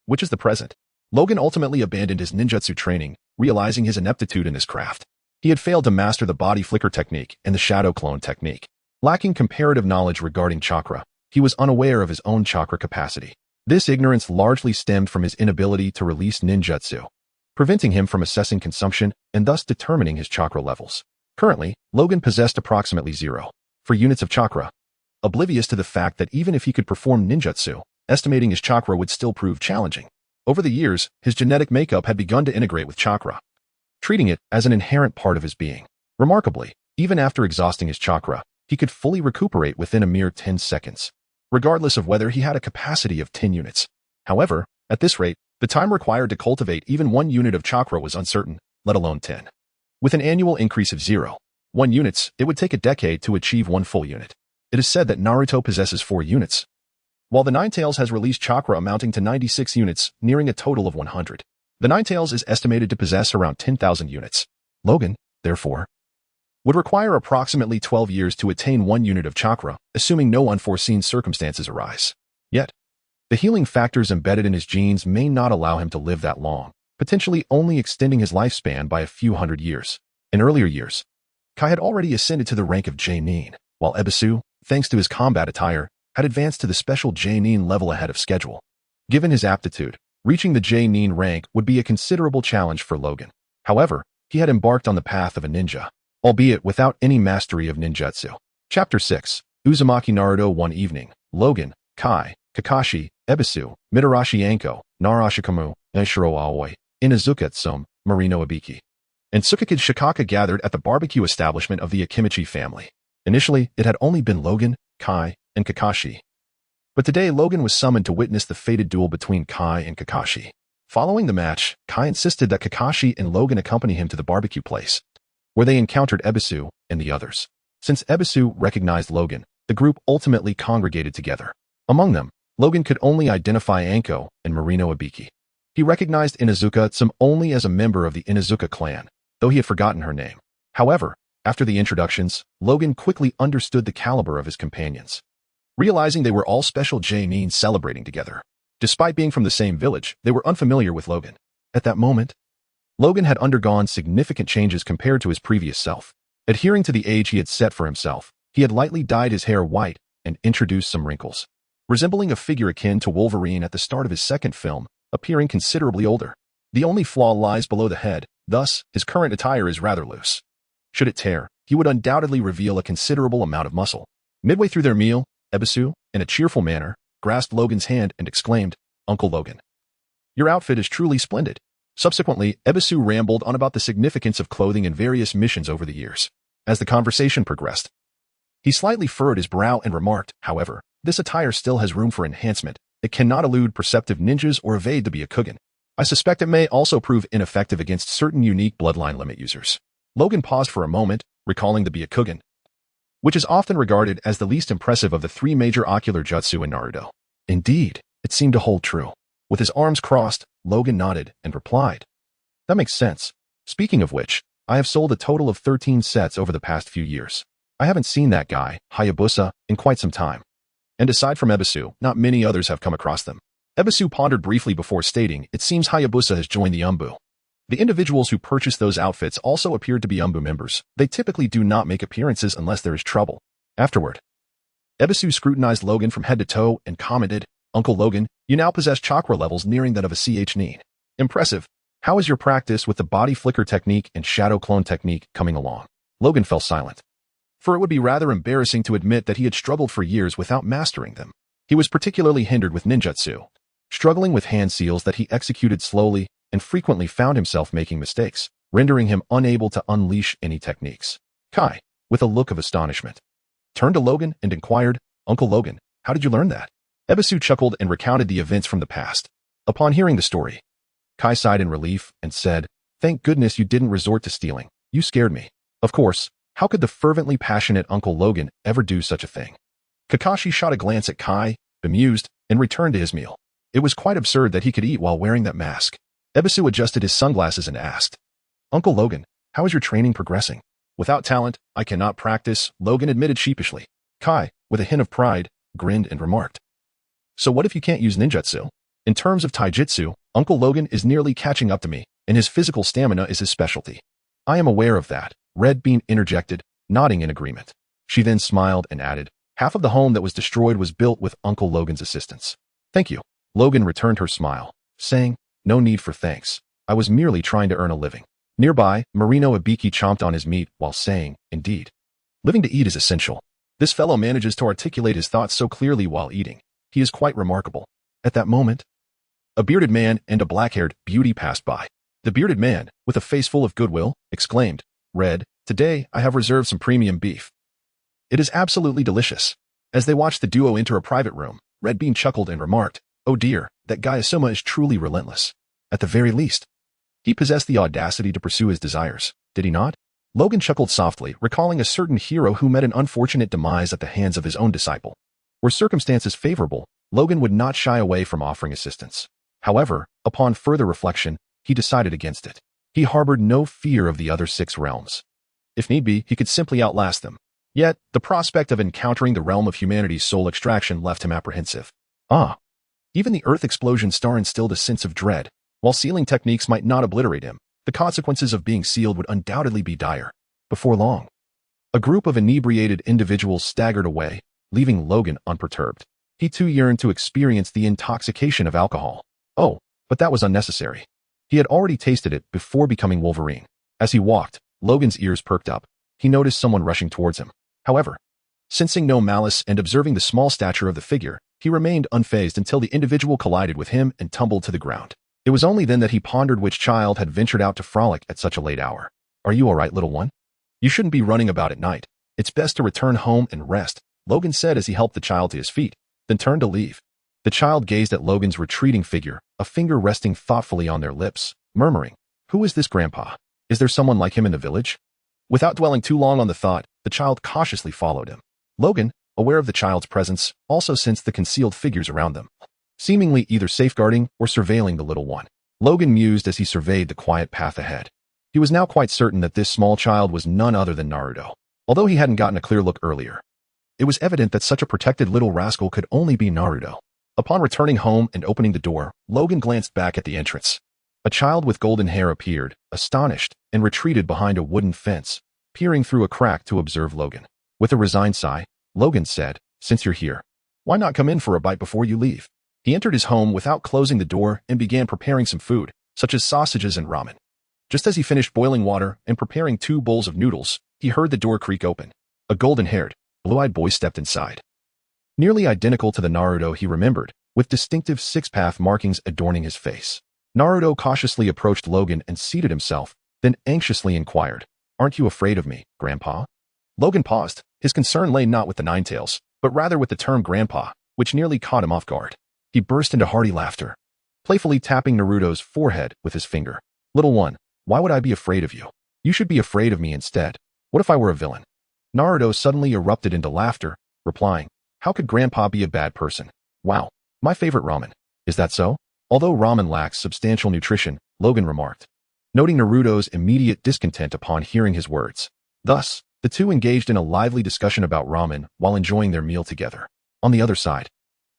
which is the present. Logan ultimately abandoned his ninjutsu training, realizing his ineptitude in this craft. He had failed to master the body flicker technique and the shadow clone technique. Lacking comparative knowledge regarding chakra, he was unaware of his own chakra capacity. This ignorance largely stemmed from his inability to release ninjutsu, preventing him from assessing consumption and thus determining his chakra levels. Currently, Logan possessed approximately 0 for units of chakra, oblivious to the fact that even if he could perform ninjutsu, estimating his chakra would still prove challenging. Over the years, his genetic makeup had begun to integrate with chakra, treating it as an inherent part of his being. Remarkably, even after exhausting his chakra, he could fully recuperate within a mere 10 seconds, regardless of whether he had a capacity of 10 units. However, at this rate, the time required to cultivate even 1 unit of chakra was uncertain, let alone 10. With an annual increase of 0.1 units, it would take a decade to achieve 1 full unit. It is said that Naruto possesses 4 units, while the Ninetales has released chakra amounting to 96 units, nearing a total of 100. The Ninetales is estimated to possess around 10,000 units. Logan, therefore, would require approximately 12 years to attain 1 unit of chakra, assuming no unforeseen circumstances arise. Yet, the healing factors embedded in his genes may not allow him to live that long, potentially only extending his lifespan by a few hundred years. In earlier years, Kai had already ascended to the rank of J-Nin, while Ebisu, thanks to his combat attire, had advanced to the special J-Nin level ahead of schedule. Given his aptitude, reaching the J-Nin rank would be a considerable challenge for Logan. However, he had embarked on the path of a ninja, albeit without any mastery of ninjutsu. Chapter 6. Uzumaki Naruto. One evening, Logan, Kai, Kakashi, Ebisu, Mitarashi Anko, Narashikamu, Nishiro Aoi, Inazuka Tsum, Marino Ibiki, and Tsukakage Shikaka gathered at the barbecue establishment of the Akimichi family. Initially, it had only been Logan, Kai, and Kakashi. But today Logan was summoned to witness the fated duel between Kai and Kakashi. Following the match, Kai insisted that Kakashi and Logan accompany him to the barbecue place, where they encountered Ebisu and the others. Since Ebisu recognized Logan, the group ultimately congregated together. Among them, Logan could only identify Anko and Marino Ibiki. He recognized Inazuka Tsum only as a member of the Inazuka clan, though he had forgotten her name. However, after the introductions, Logan quickly understood the caliber of his companions. Realizing they were all Special J means celebrating together. Despite being from the same village, they were unfamiliar with Logan. At that moment, Logan had undergone significant changes compared to his previous self. Adhering to the age he had set for himself, he had lightly dyed his hair white and introduced some wrinkles. Resembling a figure akin to Wolverine at the start of his second film, appearing considerably older. The only flaw lies below the head, thus, his current attire is rather loose. Should it tear, he would undoubtedly reveal a considerable amount of muscle. Midway through their meal, Ebisu, in a cheerful manner, grasped Logan's hand and exclaimed, "Uncle Logan, your outfit is truly splendid." Subsequently, Ebisu rambled on about the significance of clothing in various missions over the years. As the conversation progressed, he slightly furrowed his brow and remarked, "However, this attire still has room for enhancement. It cannot elude perceptive ninjas or evade the Byakugan. I suspect it may also prove ineffective against certain unique bloodline limit users." Logan paused for a moment, recalling the Byakugan, which is often regarded as the least impressive of the three major ocular jutsu in Naruto. Indeed, it seemed to hold true. With his arms crossed, Logan nodded and replied, "That makes sense. Speaking of which, I have sold a total of 13 sets over the past few years. I haven't seen that guy, Hayabusa, in quite some time. And aside from Ebisu, not many others have come across them." Ebisu pondered briefly before stating, "It seems Hayabusa has joined the Umbu." The individuals who purchased those outfits also appeared to be Umbu members. They typically do not make appearances unless there is trouble. Afterward, Ebisu scrutinized Logan from head to toe and commented, "Uncle Logan, you now possess chakra levels nearing that of a CH-Nin. Impressive. How is your practice with the body flicker technique and shadow clone technique coming along?" Logan fell silent, for it would be rather embarrassing to admit that he had struggled for years without mastering them. He was particularly hindered with ninjutsu, struggling with hand seals that he executed slowly and frequently found himself making mistakes, rendering him unable to unleash any techniques. Kai, with a look of astonishment, turned to Logan and inquired, "Uncle Logan, how did you learn that?" Ebisu chuckled and recounted the events from the past. Upon hearing the story, Kai sighed in relief and said, "Thank goodness you didn't resort to stealing. You scared me." Of course, how could the fervently passionate Uncle Logan ever do such a thing? Kakashi shot a glance at Kai, bemused, and returned to his meal. It was quite absurd that he could eat while wearing that mask. Ebisu adjusted his sunglasses and asked, "Uncle Logan, how is your training progressing?" "Without talent, I cannot practice," Logan admitted sheepishly. Kai, with a hint of pride, grinned and remarked, "So what if you can't use ninjutsu? In terms of taijutsu, Uncle Logan is nearly catching up to me, and his physical stamina is his specialty." "I am aware of that," Red Bean interjected, nodding in agreement. She then smiled and added, "Half of the home that was destroyed was built with Uncle Logan's assistance." "Thank you." Logan returned her smile, saying, "No need for thanks. I was merely trying to earn a living." Nearby, Marino Ibiki chomped on his meat while saying, "Indeed. Living to eat is essential. This fellow manages to articulate his thoughts so clearly while eating. He is quite remarkable." At that moment, a bearded man and a black-haired beauty passed by. The bearded man, with a face full of goodwill, exclaimed, "Red, today I have reserved some premium beef. It is absolutely delicious." As they watched the duo enter a private room, Red Bean chuckled and remarked, "Oh dear, that guy Asuma is truly relentless. At the very least, he possessed the audacity to pursue his desires, did he not?" Logan chuckled softly, recalling a certain hero who met an unfortunate demise at the hands of his own disciple. Were circumstances favorable, Logan would not shy away from offering assistance. However, upon further reflection, he decided against it. He harbored no fear of the other 6 realms. If need be, he could simply outlast them. Yet, the prospect of encountering the realm of humanity's soul extraction left him apprehensive. Even the Earth explosion star instilled a sense of dread. While sealing techniques might not obliterate him, the consequences of being sealed would undoubtedly be dire. Before long, a group of inebriated individuals staggered away, leaving Logan unperturbed. He too yearned to experience the intoxication of alcohol. Oh, but that was unnecessary. He had already tasted it before becoming Wolverine. As he walked, Logan's ears perked up. He noticed someone rushing towards him. However, sensing no malice and observing the small stature of the figure, he remained unfazed until the individual collided with him and tumbled to the ground. It was only then that he pondered which child had ventured out to frolic at such a late hour. "Are you all right, little one? You shouldn't be running about at night. It's best to return home and rest," Logan said as he helped the child to his feet, then turned to leave. The child gazed at Logan's retreating figure, a finger resting thoughtfully on their lips, murmuring, "Who is this grandpa? Is there someone like him in the village?" Without dwelling too long on the thought, the child cautiously followed him. Logan, aware of the child's presence, also sensed the concealed figures around them, seemingly either safeguarding or surveilling the little one. Logan mused as he surveyed the quiet path ahead. He was now quite certain that this small child was none other than Naruto, although he hadn't gotten a clear look earlier. It was evident that such a protected little rascal could only be Naruto. Upon returning home and opening the door, Logan glanced back at the entrance. A child with golden hair appeared, astonished, and retreated behind a wooden fence, peering through a crack to observe Logan. With a resigned sigh, Logan said, "Since you're here, why not come in for a bite before you leave?" He entered his home without closing the door and began preparing some food, such as sausages and ramen. Just as he finished boiling water and preparing 2 bowls of noodles, he heard the door creak open. A golden-haired, blue-eyed boy stepped inside. Nearly identical to the Naruto he remembered, with distinctive six-path markings adorning his face. Naruto cautiously approached Logan and seated himself, then anxiously inquired, "Aren't you afraid of me, Grandpa?" Logan paused. His concern lay not with the Ninetales, but rather with the term Grandpa, which nearly caught him off guard. He burst into hearty laughter, playfully tapping Naruto's forehead with his finger. "Little one, why would I be afraid of you? You should be afraid of me instead. What if I were a villain?" Naruto suddenly erupted into laughter, replying, "How could Grandpa be a bad person? Wow, my favorite ramen. Is that so?" Although ramen lacks substantial nutrition, Logan remarked, noting Naruto's immediate discontent upon hearing his words. Thus, the two engaged in a lively discussion about ramen while enjoying their meal together. On the other side,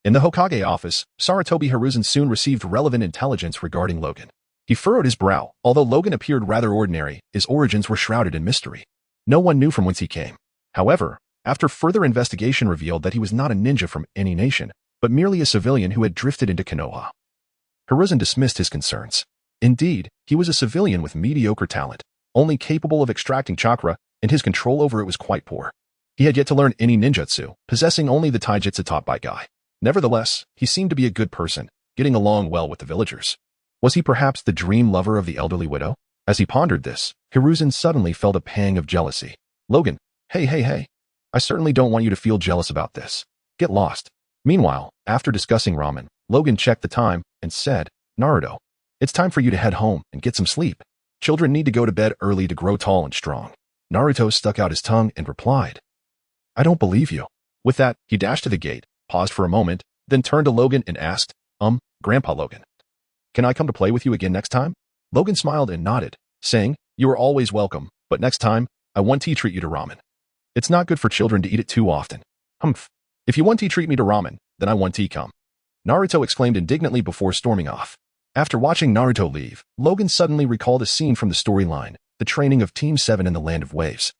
in the Hokage office, Sarutobi Hiruzen soon received relevant intelligence regarding Logan. He furrowed his brow. Although Logan appeared rather ordinary, his origins were shrouded in mystery. No one knew from whence he came. However, after further investigation revealed that he was not a ninja from any nation, but merely a civilian who had drifted into Konoha. Hiruzen dismissed his concerns. Indeed, he was a civilian with mediocre talent, only capable of extracting chakra, and his control over it was quite poor. He had yet to learn any ninjutsu, possessing only the taijutsu taught by Guy. Nevertheless, he seemed to be a good person, getting along well with the villagers. Was he perhaps the dream lover of the elderly widow? As he pondered this, Hiruzen suddenly felt a pang of jealousy. "Logan, hey. I certainly don't want you to feel jealous about this. Get lost." Meanwhile, after discussing ramen, Logan checked the time and said, "Naruto, it's time for you to head home and get some sleep. Children need to go to bed early to grow tall and strong." Naruto stuck out his tongue and replied, "I don't believe you." With that, he dashed to the gate, paused for a moment, then turned to Logan and asked, Grandpa Logan, can I come to play with you again next time?" Logan smiled and nodded, saying, "You are always welcome, but next time, I want to treat you to ramen. It's not good for children to eat it too often." "Humph. If you want to treat me to ramen, then I want to come," Naruto exclaimed indignantly before storming off. After watching Naruto leave, Logan suddenly recalled a scene from the storyline, the training of Team 7 in the Land of Waves,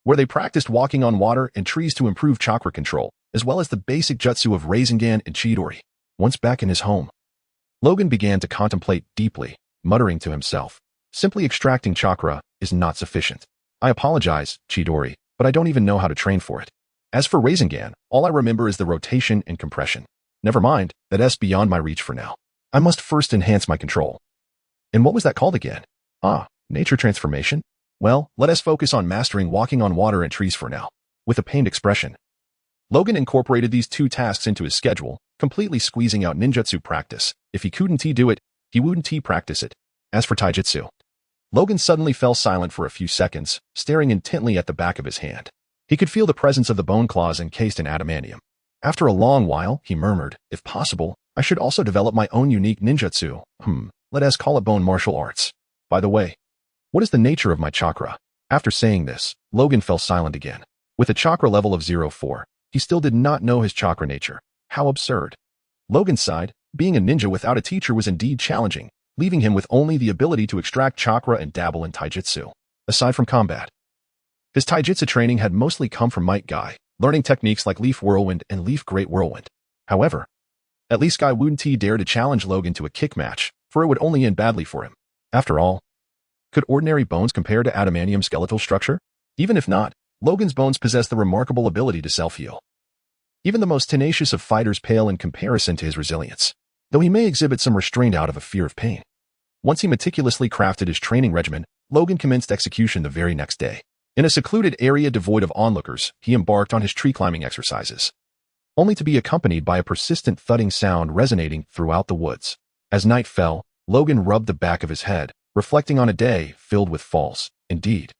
where they practiced walking on water and trees to improve chakra control, as well as the basic jutsu of Rasengan and Chidori. Once back in his home, Logan began to contemplate deeply, muttering to himself, "Simply extracting chakra is not sufficient. I apologize, Chidori, but I don't even know how to train for it. As for Rasengan, all I remember is the rotation and compression. Never mind, that's beyond my reach for now. I must first enhance my control." And what was that called again? Nature transformation? Well, let us focus on mastering walking on water and trees for now. With a pained expression, Logan incorporated these 2 tasks into his schedule, completely squeezing out ninjutsu practice. If he couldn't do it, he wouldn't practice it. As for taijutsu, Logan suddenly fell silent for a few seconds, staring intently at the back of his hand. He could feel the presence of the bone claws encased in adamantium. After a long while, he murmured, "If possible, I should also develop my own unique ninjutsu. Let us call it bone martial arts. By the way, what is the nature of my chakra?" After saying this, Logan fell silent again. With a chakra level of 04, he still did not know his chakra nature. How absurd. Logan sighed. Being a ninja without a teacher was indeed challenging, leaving him with only the ability to extract chakra and dabble in taijutsu. Aside from combat, his taijutsu training had mostly come from Might Guy, learning techniques like Leaf Whirlwind and Leaf Great Whirlwind. However, at least Guy wouldn't dare to challenge Logan to a kick match, for it would only end badly for him. After all, could ordinary bones compare to adamantium skeletal structure? Even if not, Logan's bones possess the remarkable ability to self-heal. Even the most tenacious of fighters pale in comparison to his resilience, though he may exhibit some restraint out of a fear of pain. Once he meticulously crafted his training regimen, Logan commenced execution the very next day. In a secluded area devoid of onlookers, he embarked on his tree climbing exercises, only to be accompanied by a persistent thudding sound resonating throughout the woods. As night fell, Logan rubbed the back of his head, reflecting on a day filled with falls. Indeed,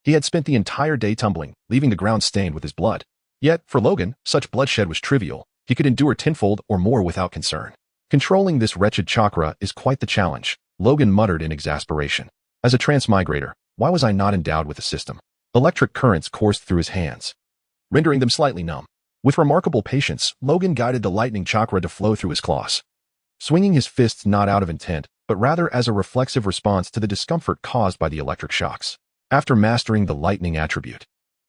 he had spent the entire day tumbling, leaving the ground stained with his blood. Yet, for Logan, such bloodshed was trivial. He could endure tenfold or more without concern. Controlling this wretched chakra is quite the challenge, Logan muttered in exasperation. As a transmigrator, why was I not endowed with a system? Electric currents coursed through his hands, rendering them slightly numb. With remarkable patience, Logan guided the lightning chakra to flow through his claws, swinging his fists not out of intent, but rather as a reflexive response to the discomfort caused by the electric shocks. After mastering the lightning attribute,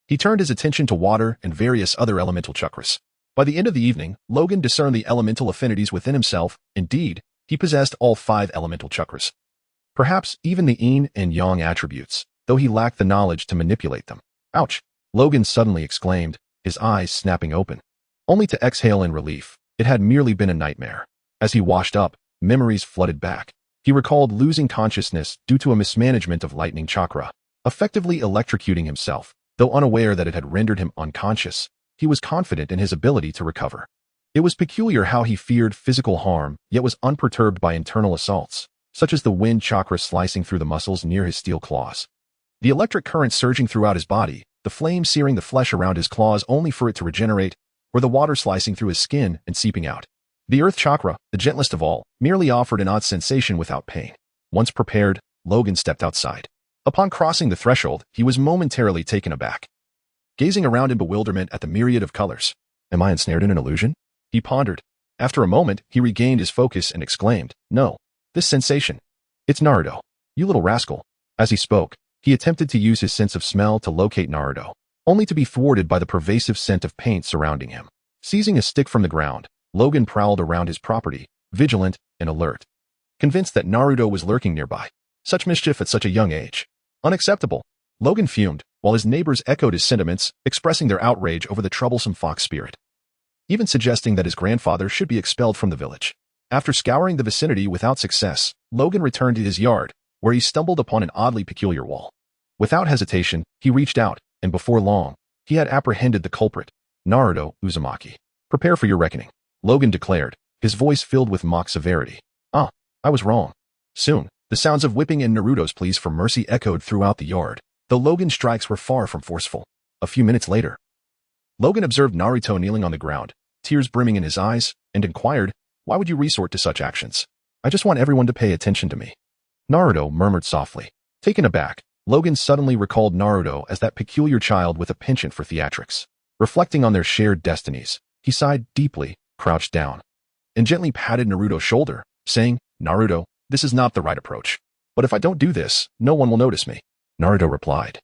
he turned his attention to water and various other elemental chakras. By the end of the evening, Logan discerned the elemental affinities within himself. Indeed, he possessed all 5 elemental chakras. Perhaps even the yin and yang attributes, though he lacked the knowledge to manipulate them. Ouch! Logan suddenly exclaimed, his eyes snapping open, only to exhale in relief. It had merely been a nightmare. As he washed up, memories flooded back. He recalled losing consciousness due to a mismanagement of lightning chakra, effectively electrocuting himself. Though unaware that it had rendered him unconscious, he was confident in his ability to recover. It was peculiar how he feared physical harm, yet was unperturbed by internal assaults, such as the wind chakra slicing through the muscles near his steel claws. The electric current surging throughout his body, the flame searing the flesh around his claws only for it to regenerate, or the water slicing through his skin and seeping out. The earth chakra, the gentlest of all, merely offered an odd sensation without pain. Once prepared, Logan stepped outside. Upon crossing the threshold, he was momentarily taken aback, gazing around in bewilderment at the myriad of colors. Am I ensnared in an illusion? He pondered. After a moment, he regained his focus and exclaimed, No, this sensation. It's Naruto. You little rascal. As he spoke, he attempted to use his sense of smell to locate Naruto, only to be thwarted by the pervasive scent of paint surrounding him. Seizing a stick from the ground, Logan prowled around his property, vigilant and alert, convinced that Naruto was lurking nearby. Such mischief at such a young age. Unacceptable. Logan fumed, while his neighbors echoed his sentiments, expressing their outrage over the troublesome fox spirit, even suggesting that his grandfather should be expelled from the village. After scouring the vicinity without success, Logan returned to his yard, where he stumbled upon an oddly peculiar wall. Without hesitation, he reached out, and before long, he had apprehended the culprit, Naruto Uzumaki. Prepare for your reckoning, Logan declared, his voice filled with mock severity. Ah, I was wrong. Soon, the sounds of whipping and Naruto's pleas for mercy echoed throughout the yard, though Logan's strikes were far from forceful. A few minutes later, Logan observed Naruto kneeling on the ground, tears brimming in his eyes, and inquired, Why would you resort to such actions? I just want everyone to pay attention to me. Naruto murmured softly. Taken aback, Logan suddenly recalled Naruto as that peculiar child with a penchant for theatrics. Reflecting on their shared destinies, he sighed deeply, crouched down, and gently patted Naruto's shoulder, saying, Naruto, this is not the right approach. But if I don't do this, no one will notice me. Naruto replied,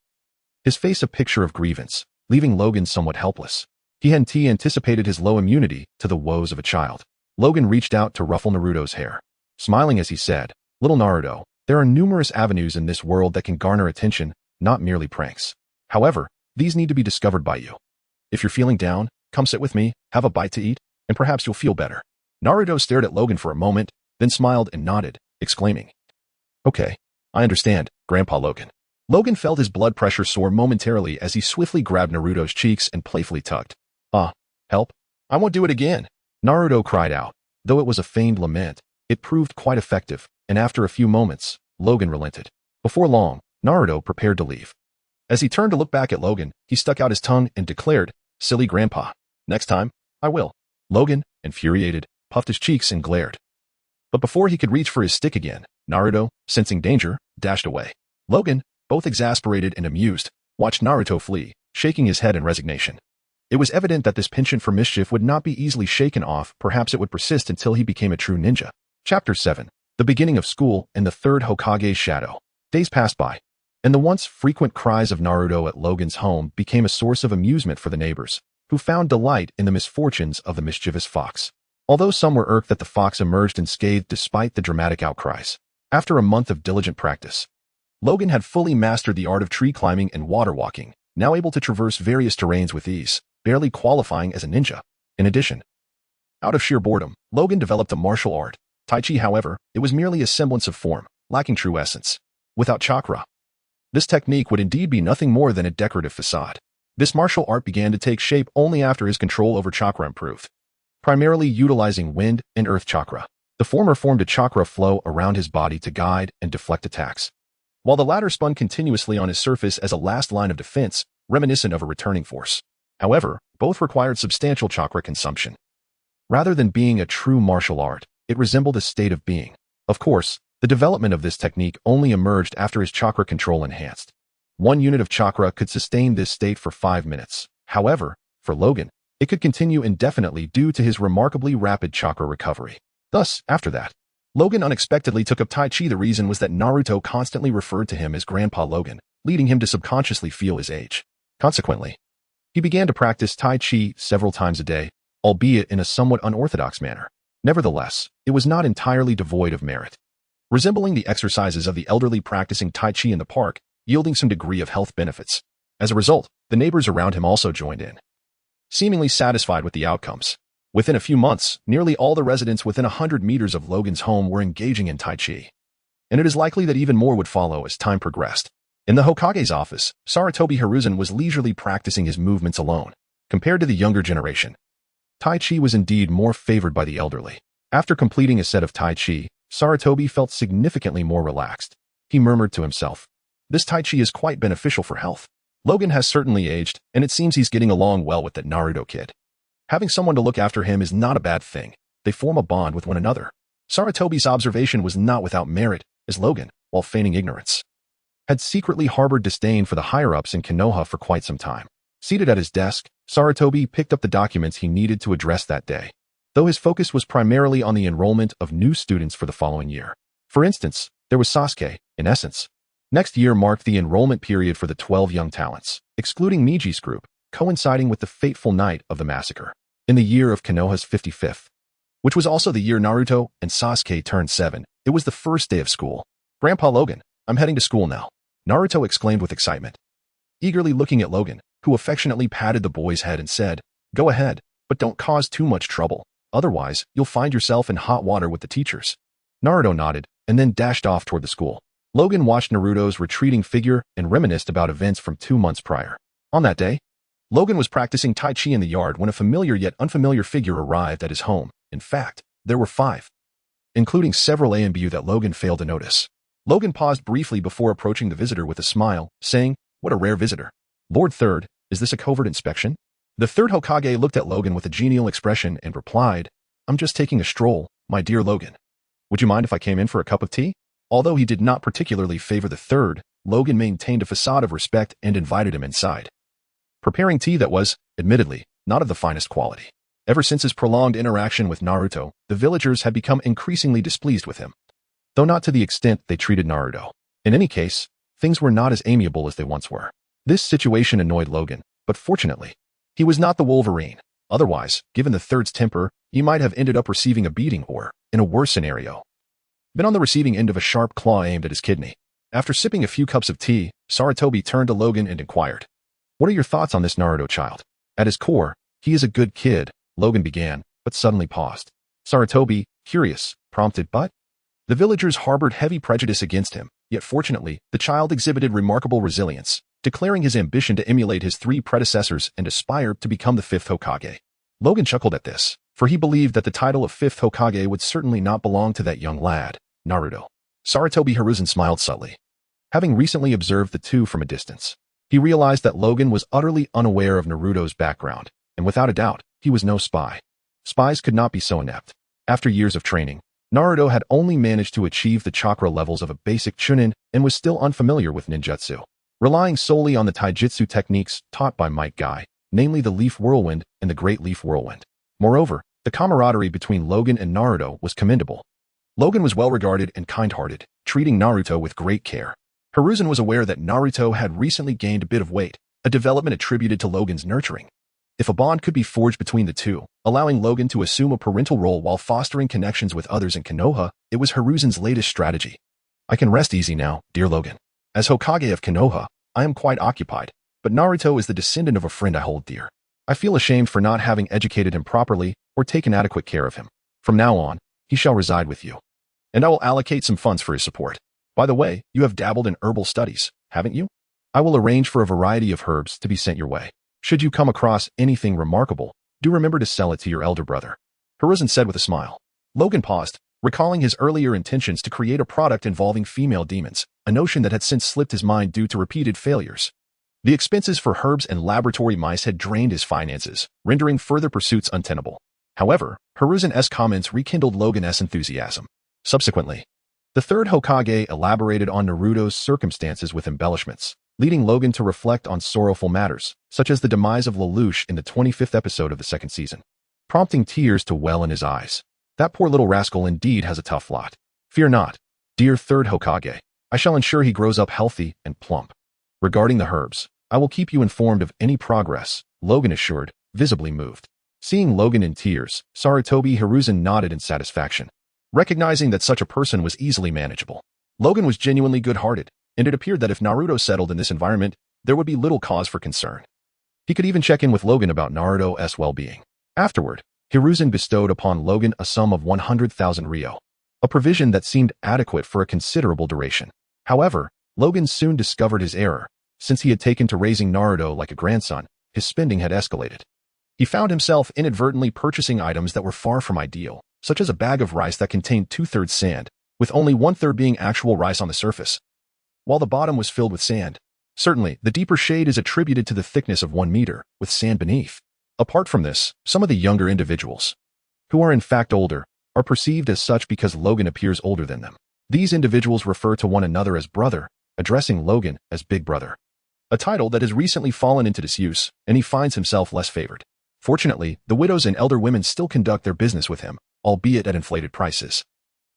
his face a picture of grievance, leaving Logan somewhat helpless. He hadn't anticipated his low immunity to the woes of a child. Logan reached out to ruffle Naruto's hair, smiling as he said, Little Naruto, there are numerous avenues in this world that can garner attention, not merely pranks. However, these need to be discovered by you. If you're feeling down, come sit with me, have a bite to eat, and perhaps you'll feel better. Naruto stared at Logan for a moment, then smiled and nodded, exclaiming, Okay, I understand, Grandpa Logan. Logan felt his blood pressure soar momentarily as he swiftly grabbed Naruto's cheeks and playfully tugged. Ah, help. I won't do it again. Naruto cried out. Though it was a feigned lament, it proved quite effective, and after a few moments, Logan relented. Before long, Naruto prepared to leave. As he turned to look back at Logan, he stuck out his tongue and declared, Silly Grandpa. Next time, I will. Logan, infuriated, puffed his cheeks and glared. But before he could reach for his stick again, Naruto, sensing danger, dashed away. Logan, both exasperated and amused, watched Naruto flee, shaking his head in resignation. It was evident that this penchant for mischief would not be easily shaken off, perhaps it would persist until he became a true ninja. Chapter 7. The beginning of school and the third Hokage's shadow. Days passed by, and the once frequent cries of Naruto at Logan's home became a source of amusement for the neighbors, who found delight in the misfortunes of the mischievous fox. Although some were irked that the fox emerged unscathed despite the dramatic outcries. After a month of diligent practice, Logan had fully mastered the art of tree climbing and water walking, now able to traverse various terrains with ease, barely qualifying as a ninja. In addition, out of sheer boredom, Logan developed a martial art. Tai Chi, however, it was merely a semblance of form, lacking true essence. Without chakra, this technique would indeed be nothing more than a decorative facade. This martial art began to take shape only after his control over chakra improved, primarily utilizing wind and earth chakra. The former formed a chakra flow around his body to guide and deflect attacks, while the latter spun continuously on his surface as a last line of defense, reminiscent of a returning force. However, both required substantial chakra consumption. Rather than being a true martial art, it resembled a state of being. Of course, The development of this technique only emerged after his chakra control enhanced. 1 unit of chakra could sustain this state for 5 minutes. However, for Logan, it could continue indefinitely due to his remarkably rapid chakra recovery. Thus, after that, Logan unexpectedly took up Tai Chi. The reason was that Naruto constantly referred to him as Grandpa Logan, leading him to subconsciously feel his age. Consequently, he began to practice Tai Chi several times a day, albeit in a somewhat unorthodox manner. Nevertheless, it was not entirely devoid of merit. Resembling the exercises of the elderly practicing Tai Chi in the park, yielding some degree of health benefits. As a result, the neighbors around him also joined in, seemingly satisfied with the outcomes. Within a few months, nearly all the residents within 100 meters of Logan's home were engaging in Tai Chi. And it is likely that even more would follow as time progressed. In the Hokage's office, Sarutobi Hiruzen was leisurely practicing his movements alone. Compared to the younger generation, Tai Chi was indeed more favored by the elderly. After completing a set of Tai Chi, Sarutobi felt significantly more relaxed. He murmured to himself, "This Tai Chi is quite beneficial for health. Logan has certainly aged, and it seems he's getting along well with that Naruto kid. Having someone to look after him is not a bad thing. They form a bond with one another." Sarutobi's observation was not without merit, as Logan, while feigning ignorance, had secretly harbored disdain for the higher-ups in Konoha for quite some time. Seated at his desk, Sarutobi picked up the documents he needed to address that day, though his focus was primarily on the enrollment of new students for the following year. For instance, there was Sasuke, in essence. Next year marked the enrollment period for the 12 young talents, excluding Miji's group, coinciding with the fateful night of the massacre. In the year of Konoha's 55th, which was also the year Naruto and Sasuke turned 7, it was the first day of school. "Grandpa Logan, I'm heading to school now," Naruto exclaimed with excitement, eagerly looking at Logan, who affectionately patted the boy's head and said, "Go ahead, but don't cause too much trouble. Otherwise, you'll find yourself in hot water with the teachers." Naruto nodded and then dashed off toward the school. Logan watched Naruto's retreating figure and reminisced about events from 2 months prior. On that day, Logan was practicing Tai Chi in the yard when a familiar yet unfamiliar figure arrived at his home. In fact, there were 5, including several AMBU that Logan failed to notice. Logan paused briefly before approaching the visitor with a smile, saying, "What a rare visitor. Lord Third, is this a covert inspection?" The third Hokage looked at Logan with a genial expression and replied, "I'm just taking a stroll, my dear Logan. Would you mind if I came in for a cup of tea?" Although he did not particularly favor the third, Logan maintained a facade of respect and invited him inside, preparing tea that was, admittedly, not of the finest quality. Ever since his prolonged interaction with Naruto, the villagers had become increasingly displeased with him, though not to the extent they treated Naruto. In any case, things were not as amiable as they once were. This situation annoyed Logan, but fortunately, he was not the Wolverine. Otherwise, given the third's temper, he might have ended up receiving a beating or, in a worse scenario, been on the receiving end of a sharp claw aimed at his kidney. After sipping a few cups of tea, Sarutobi turned to Logan and inquired, "What are your thoughts on this Naruto child?" "At his core, he is a good kid," Logan began, but suddenly paused. Sarutobi, curious, prompted, "But?" The villagers harbored heavy prejudice against him, yet fortunately, the child exhibited remarkable resilience, declaring his ambition to emulate his 3 predecessors and aspire to become the 5th Hokage. Logan chuckled at this, for he believed that the title of 5th Hokage would certainly not belong to that young lad, Naruto. Sarutobi Hiruzen smiled subtly. Having recently observed the two from a distance, he realized that Logan was utterly unaware of Naruto's background, and without a doubt, he was no spy. Spies could not be so inept. After years of training, Naruto had only managed to achieve the chakra levels of a basic chunin and was still unfamiliar with ninjutsu, relying solely on the taijutsu techniques taught by Might Guy, namely the Leaf Whirlwind and the Great Leaf Whirlwind. Moreover, the camaraderie between Logan and Naruto was commendable. Logan was well-regarded and kind-hearted, treating Naruto with great care. Hiruzen was aware that Naruto had recently gained a bit of weight, a development attributed to Logan's nurturing. If a bond could be forged between the two, allowing Logan to assume a parental role while fostering connections with others in Konoha, it was Hiruzen's latest strategy. "I can rest easy now, dear Logan. As Hokage of Konoha, I am quite occupied, but Naruto is the descendant of a friend I hold dear. I feel ashamed for not having educated him properly or taken adequate care of him. From now on, he shall reside with you, and I will allocate some funds for his support. By the way, you have dabbled in herbal studies, haven't you? I will arrange for a variety of herbs to be sent your way. Should you come across anything remarkable, do remember to sell it to your elder brother," Hiruzen said with a smile. Logan paused, recalling his earlier intentions to create a product involving female demons, a notion that had since slipped his mind due to repeated failures. The expenses for herbs and laboratory mice had drained his finances, rendering further pursuits untenable. However, Hiruzen's comments rekindled Logan's enthusiasm. Subsequently, The third Hokage elaborated on Naruto's circumstances with embellishments, leading Logan to reflect on sorrowful matters, such as the demise of Lelouch in the 25th episode of the second season, prompting tears to well in his eyes. That poor little rascal indeed has a tough lot. Fear not, dear third Hokage. I shall ensure he grows up healthy and plump. Regarding the herbs, I will keep you informed of any progress, Logan assured, visibly moved. Seeing Logan in tears, Sarutobi Hiruzen nodded in satisfaction, recognizing that such a person was easily manageable. Logan was genuinely good-hearted, and it appeared that if Naruto settled in this environment, there would be little cause for concern. He could even check in with Logan about Naruto's well-being. Afterward, Hiruzen bestowed upon Logan a sum of 100,000 ryo, a provision that seemed adequate for a considerable duration. However, Logan soon discovered his error. Since he had taken to raising Naruto like a grandson, his spending had escalated. He found himself inadvertently purchasing items that were far from ideal, such as a bag of rice that contained 2/3 sand, with only 1/3 being actual rice on the surface, while the bottom was filled with sand. Certainly, the deeper shade is attributed to the thickness of 1 meter, with sand beneath. Apart from this, some of the younger individuals, who are in fact older, are perceived as such because Logan appears older than them. These individuals refer to one another as brother, addressing Logan as Big Brother, a title that has recently fallen into disuse, and he finds himself less favored. Fortunately, the widows and elder women still conduct their business with him, albeit at inflated prices,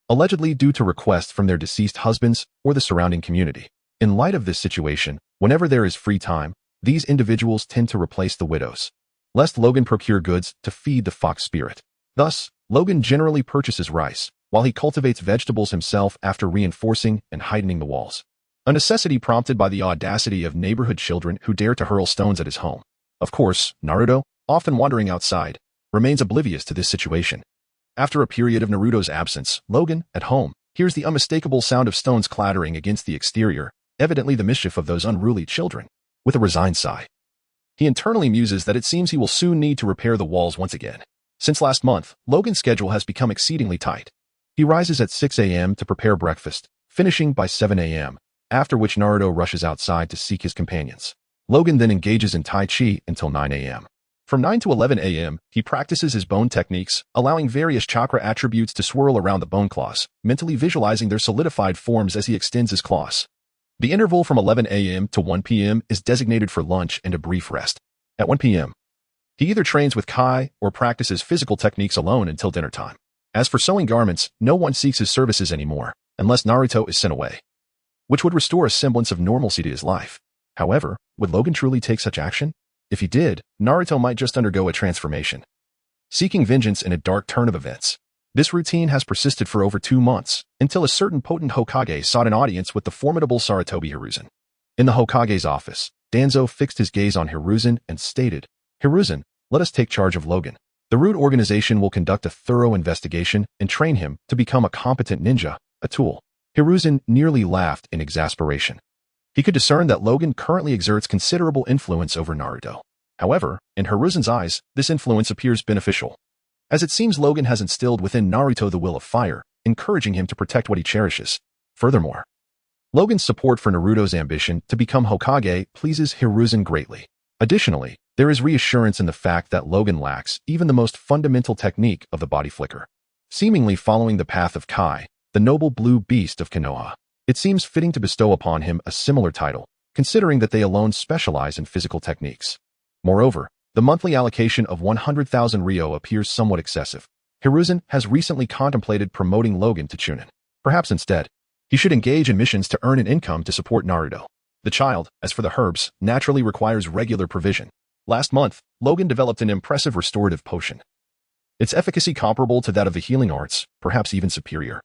allegedly due to requests from their deceased husbands or the surrounding community. In light of this situation, whenever there is free time, these individuals tend to replace the widows, lest Logan procure goods to feed the fox spirit. Thus, Logan generally purchases rice, while he cultivates vegetables himself after reinforcing and heightening the walls, a necessity prompted by the audacity of neighborhood children who dare to hurl stones at his home. Of course, Naruto, often wandering outside, remains oblivious to this situation. After a period of Naruto's absence, Logan, at home, hears the unmistakable sound of stones clattering against the exterior, evidently the mischief of those unruly children. With a resigned sigh, he internally muses that it seems he will soon need to repair the walls once again. Since last month, Logan's schedule has become exceedingly tight. He rises at 6 a.m. to prepare breakfast, finishing by 7 a.m., after which Naruto rushes outside to seek his companions. Logan then engages in Tai Chi until 9 a.m. From 9 to 11 a.m., he practices his bone techniques, allowing various chakra attributes to swirl around the bone claws, mentally visualizing their solidified forms as he extends his claws. The interval from 11 a.m. to 1 p.m. is designated for lunch and a brief rest. At 1 p.m., he either trains with Kai or practices physical techniques alone until dinner time. As for sewing garments, no one seeks his services anymore, unless Naruto is sent away, which would restore a semblance of normalcy to his life. However, would Logan truly take such action? If he did, Naruto might just undergo a transformation, seeking vengeance in a dark turn of events. This routine has persisted for over 2 months, until a certain potent Hokage sought an audience with the formidable Sarutobi Hiruzen. In the Hokage's office, Danzo fixed his gaze on Hiruzen and stated, "Hiruzen, let us take charge of Logan. The Root organization will conduct a thorough investigation and train him to become a competent ninja, a tool." Hiruzen nearly laughed in exasperation. He could discern that Logan currently exerts considerable influence over Naruto. However, in Hiruzen's eyes, this influence appears beneficial, as it seems Logan has instilled within Naruto the will of fire, encouraging him to protect what he cherishes. Furthermore, Logan's support for Naruto's ambition to become Hokage pleases Hiruzen greatly. Additionally, there is reassurance in the fact that Logan lacks even the most fundamental technique of the body flicker. Seemingly following the path of Kai, the noble blue beast of Konoha, it seems fitting to bestow upon him a similar title, considering that they alone specialize in physical techniques. Moreover, the monthly allocation of 100,000 ryo appears somewhat excessive. Hiruzen has recently contemplated promoting Logan to Chunin. Perhaps instead, he should engage in missions to earn an income to support Naruto. The child, as for the herbs, naturally requires regular provision. Last month, Logan developed an impressive restorative potion. Its efficacy comparable to that of the healing arts, perhaps even superior,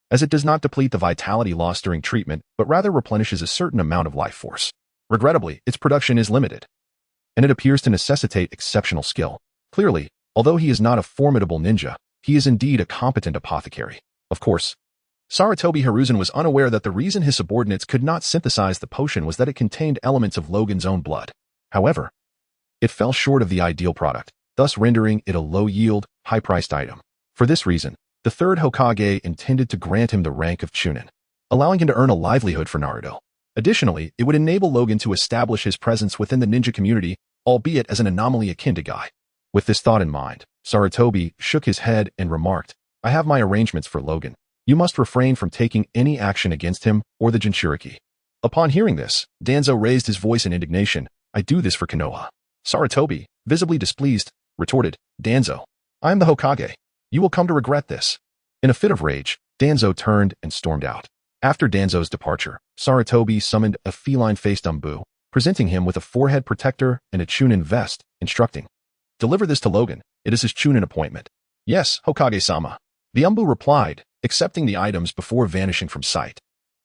as it does not deplete the vitality lost during treatment, but rather replenishes a certain amount of life force. Regrettably, its production is limited, and it appears to necessitate exceptional skill. Clearly, although he is not a formidable ninja, he is indeed a competent apothecary. Of course, Sarutobi Hiruzen was unaware that the reason his subordinates could not synthesize the potion was that it contained elements of Logan's own blood. However, it fell short of the ideal product, thus rendering it a low-yield, high-priced item. For this reason, the third Hokage intended to grant him the rank of Chunin, allowing him to earn a livelihood for Naruto. Additionally, it would enable Logan to establish his presence within the ninja community, albeit as an anomaly akin to Guy. With this thought in mind, Sarutobi shook his head and remarked, "I have my arrangements for Logan. You must refrain from taking any action against him or the Jinchuriki. Upon hearing this, Danzo raised his voice in indignation. I do this for Konoha. Sarutobi, visibly displeased, retorted, Danzo, I am the Hokage. You will come to regret this. In a fit of rage, Danzo turned and stormed out. After Danzo's departure, Sarutobi summoned a feline-faced Umbu, presenting him with a forehead protector and a Chunin vest, instructing, deliver this to Logan, it is his Chunin appointment. Yes, Hokage-sama. The Umbu replied, accepting the items before vanishing from sight.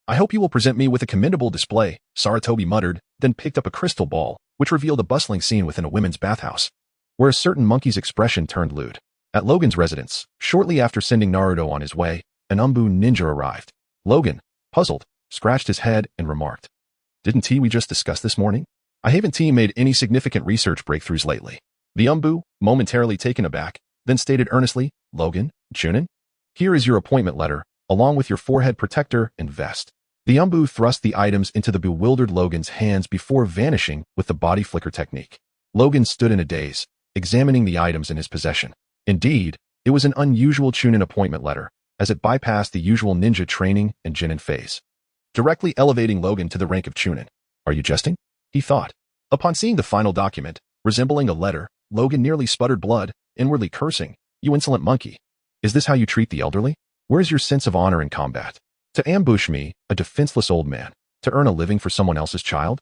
I hope you will present me with a commendable display, Sarutobi muttered, then picked up a crystal ball, which revealed a bustling scene within a women's bathhouse, where a certain monkey's expression turned lewd. At Logan's residence, shortly after sending Naruto on his way, an Umbu ninja arrived. Logan, puzzled, scratched his head and remarked, didn't we just discuss this morning? I haven't made any significant research breakthroughs lately. The Umbu, momentarily taken aback, then stated earnestly, Logan, Chunin, here is your appointment letter, along with your forehead protector and vest. The Umbu thrust the items into the bewildered Logan's hands before vanishing with the body flicker technique. Logan stood in a daze, examining the items in his possession. Indeed, it was an unusual Chunin appointment letter, as it bypassed the usual ninja training and Jinin phase, directly elevating Logan to the rank of Chunin. Are you jesting? He thought. Upon seeing the final document, resembling a letter, Logan nearly sputtered blood, inwardly cursing, you insolent monkey. Is this how you treat the elderly? Where is your sense of honor in combat? To ambush me, a defenseless old man, to earn a living for someone else's child?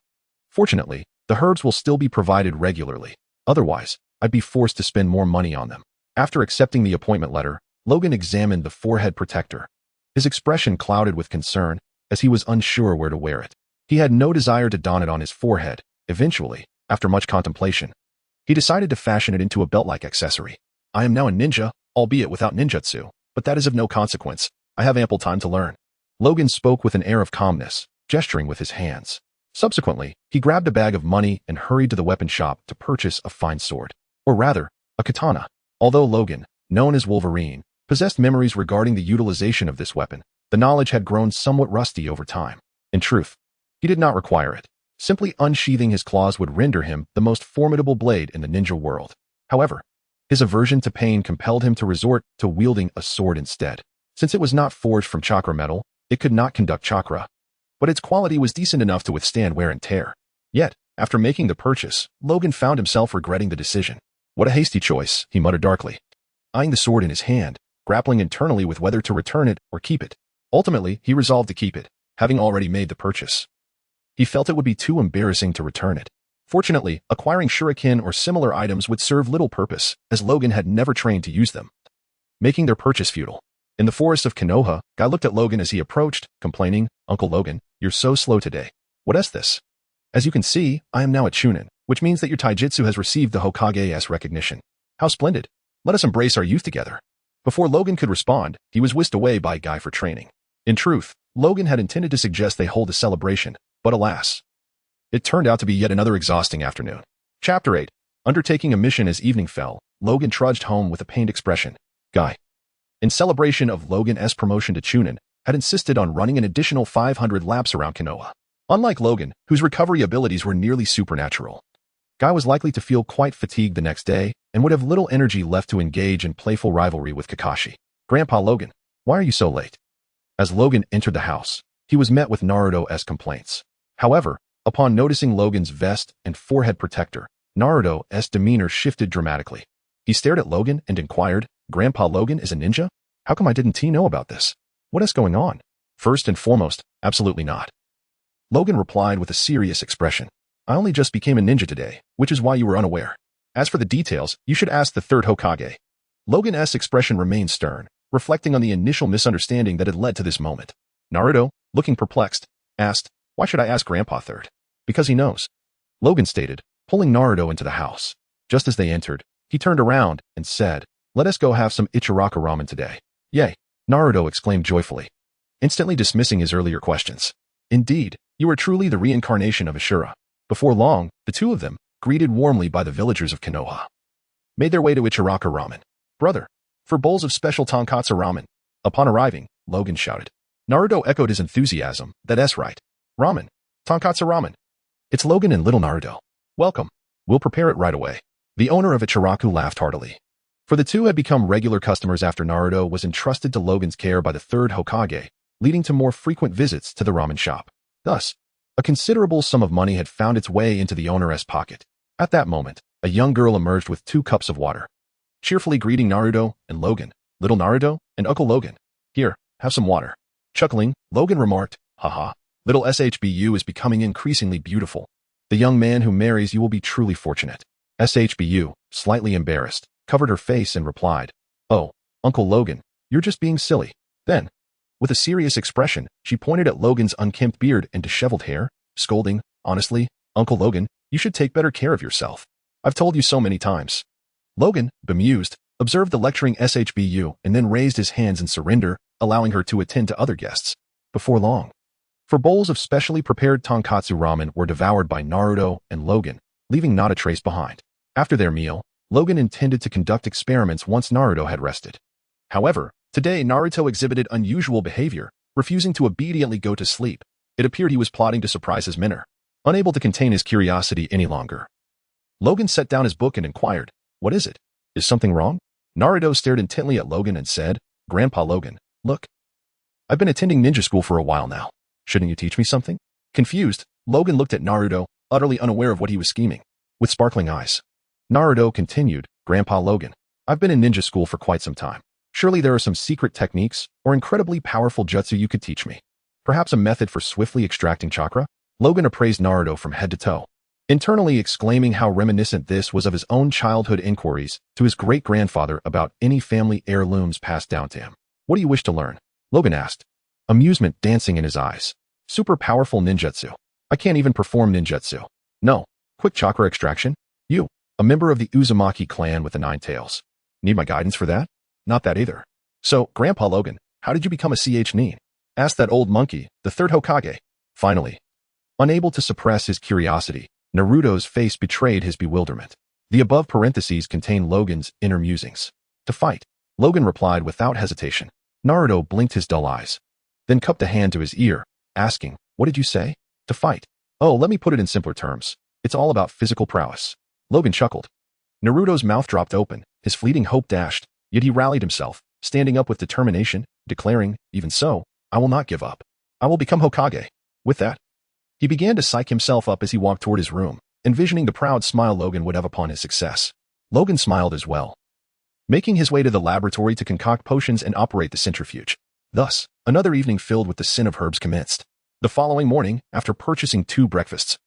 Fortunately, the herbs will still be provided regularly. Otherwise, I'd be forced to spend more money on them. After accepting the appointment letter, Logan examined the forehead protector. His expression clouded with concern, as he was unsure where to wear it. He had no desire to don it on his forehead. Eventually, after much contemplation, he decided to fashion it into a belt-like accessory. I am now a ninja, albeit without ninjutsu, but that is of no consequence. I have ample time to learn. Logan spoke with an air of calmness, gesturing with his hands. Subsequently, he grabbed a bag of money and hurried to the weapon shop to purchase a fine sword. Or rather, a katana. Although Logan, known as Wolverine, possessed memories regarding the utilization of this weapon, the knowledge had grown somewhat rusty over time. In truth, he did not require it. Simply unsheathing his claws would render him the most formidable blade in the ninja world. However, his aversion to pain compelled him to resort to wielding a sword instead. Since it was not forged from chakra metal, it could not conduct chakra, but its quality was decent enough to withstand wear and tear. Yet, after making the purchase, Logan found himself regretting the decision. What a hasty choice, he muttered darkly, eyeing the sword in his hand, grappling internally with whether to return it or keep it. Ultimately, he resolved to keep it, having already made the purchase. He felt it would be too embarrassing to return it. Fortunately, acquiring shuriken or similar items would serve little purpose, as Logan had never trained to use them, making their purchase futile. In the forest of Konoha, Guy looked at Logan as he approached, complaining, Uncle Logan, you're so slow today. What is this? As you can see, I am now a Chunin, which means that your taijutsu has received the Hokage-s recognition. How splendid. Let us embrace our youth together. Before Logan could respond, he was whisked away by Guy for training. In truth, Logan had intended to suggest they hold a celebration, but alas, it turned out to be yet another exhausting afternoon. Chapter 8. Undertaking a mission as evening fell, Logan trudged home with a pained expression. Guy, in celebration of Logan's promotion to Chunin, had insisted on running an additional 500 laps around Konoha. Unlike Logan, whose recovery abilities were nearly supernatural, Guy was likely to feel quite fatigued the next day and would have little energy left to engage in playful rivalry with Kakashi. Grandpa Logan, why are you so late? As Logan entered the house, he was met with Naruto-esque complaints. However, upon noticing Logan's vest and forehead protector, Naruto's demeanor shifted dramatically. He stared at Logan and inquired, Grandpa Logan is a ninja? How come I didn't know about this? What is going on? First and foremost, absolutely not. Logan replied with a serious expression. I only just became a ninja today, which is why you were unaware. As for the details, you should ask the third Hokage. Logan's expression remained stern, reflecting on the initial misunderstanding that had led to this moment. Naruto, looking perplexed, asked, why should I ask Grandpa Third? Because he knows. Logan stated, pulling Naruto into the house. Just as they entered, he turned around and said, let us go have some Ichiraka ramen today. Yay, Naruto exclaimed joyfully, instantly dismissing his earlier questions. Indeed, you are truly the reincarnation of Ashura. Before long, the two of them, greeted warmly by the villagers of Konoha, made their way to Ichiraka ramen. Brother, for bowls of special tonkatsu ramen. Upon arriving, Logan shouted. Naruto echoed his enthusiasm, that's right. Ramen. Tonkatsu ramen. It's Logan and little Naruto. Welcome. We'll prepare it right away. The owner of Ichiraku laughed heartily. For the two had become regular customers after Naruto was entrusted to Logan's care by the third Hokage, leading to more frequent visits to the ramen shop. Thus, a considerable sum of money had found its way into the owner's pocket. At that moment, a young girl emerged with 2 cups of water, cheerfully greeting Naruto and Logan. "Little Naruto and Uncle Logan, here, have some water." Chuckling, Logan remarked, "Haha, little SHBU is becoming increasingly beautiful. The young man who marries you will be truly fortunate." SHBU, slightly embarrassed, covered her face and replied, "Oh, Uncle Logan, you're just being silly." Then, with a serious expression, she pointed at Logan's unkempt beard and disheveled hair, scolding, "Honestly, Uncle Logan, you should take better care of yourself. I've told you so many times." Logan, bemused, observed the lecturing SHBU and then raised his hands in surrender, allowing her to attend to other guests. Before long, 4 bowls of specially prepared tonkatsu ramen were devoured by Naruto and Logan, leaving not a trace behind. After their meal, Logan intended to conduct experiments once Naruto had rested. However, today Naruto exhibited unusual behavior, refusing to obediently go to sleep. It appeared he was plotting to surprise his mentor. Unable to contain his curiosity any longer, Logan set down his book and inquired, "What is it? Is something wrong?" Naruto stared intently at Logan and said, "Grandpa Logan, look. I've been attending ninja school for a while now. Shouldn't you teach me something?" Confused, Logan looked at Naruto, utterly unaware of what he was scheming. With sparkling eyes, Naruto continued, "Grandpa Logan, I've been in ninja school for quite some time. Surely there are some secret techniques or incredibly powerful jutsu you could teach me. Perhaps a method for swiftly extracting chakra?" Logan appraised Naruto from head to toe, internally exclaiming how reminiscent this was of his own childhood inquiries to his great-grandfather about any family heirlooms passed down to him. "What do you wish to learn?" Logan asked, amusement dancing in his eyes. "Super powerful ninjutsu. I can't even perform ninjutsu." "No. Quick chakra extraction? You, a member of the Uzumaki clan with the 9 tails. Need my guidance for that?" "Not that either." "So, Grandpa Logan, how did you become a nin?" asked that old monkey, the third Hokage. Finally, unable to suppress his curiosity, Naruto's face betrayed his bewilderment. The above parentheses contain Logan's inner musings. "To fight," Logan replied without hesitation. Naruto blinked his dull eyes, then cupped a hand to his ear, asking, "What did you say?" "To fight. Oh, let me put it in simpler terms. It's all about physical prowess." Logan chuckled. Naruto's mouth dropped open, his fleeting hope dashed, yet he rallied himself, standing up with determination, declaring, "Even so, I will not give up. I will become Hokage." With that, he began to psych himself up as he walked toward his room, envisioning the proud smile Logan would have upon his success. Logan smiled as well, making his way to the laboratory to concoct potions and operate the centrifuge. Thus, another evening filled with the scent of herbs commenced. The following morning, after purchasing 2 breakfasts,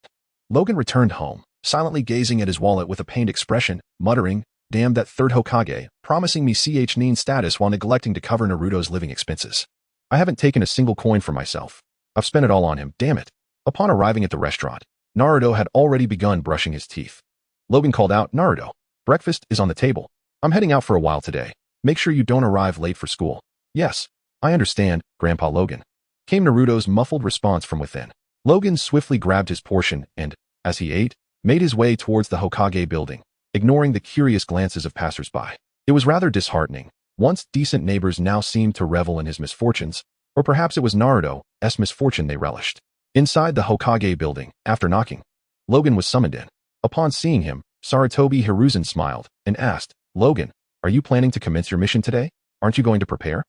Logan returned home, silently gazing at his wallet with a pained expression, muttering, "Damn that third Hokage, promising me nin status while neglecting to cover Naruto's living expenses. I haven't taken a single coin for myself. I've spent it all on him, damn it." Upon arriving at the restaurant, Naruto had already begun brushing his teeth. Logan called out, "Naruto, breakfast is on the table. I'm heading out for a while today. Make sure you don't arrive late for school." "Yes, I understand, Grandpa Logan," came Naruto's muffled response from within. Logan swiftly grabbed his portion and, as he ate, made his way towards the Hokage building, ignoring the curious glances of passers-by. It was rather disheartening. Once decent neighbors now seemed to revel in his misfortunes, or perhaps it was Naruto's misfortune they relished. Inside the Hokage building, after knocking, Logan was summoned in. Upon seeing him, Sarutobi Hiruzen smiled and asked, "Logan, are you planning to commence your mission today? Aren't you going to prepare?"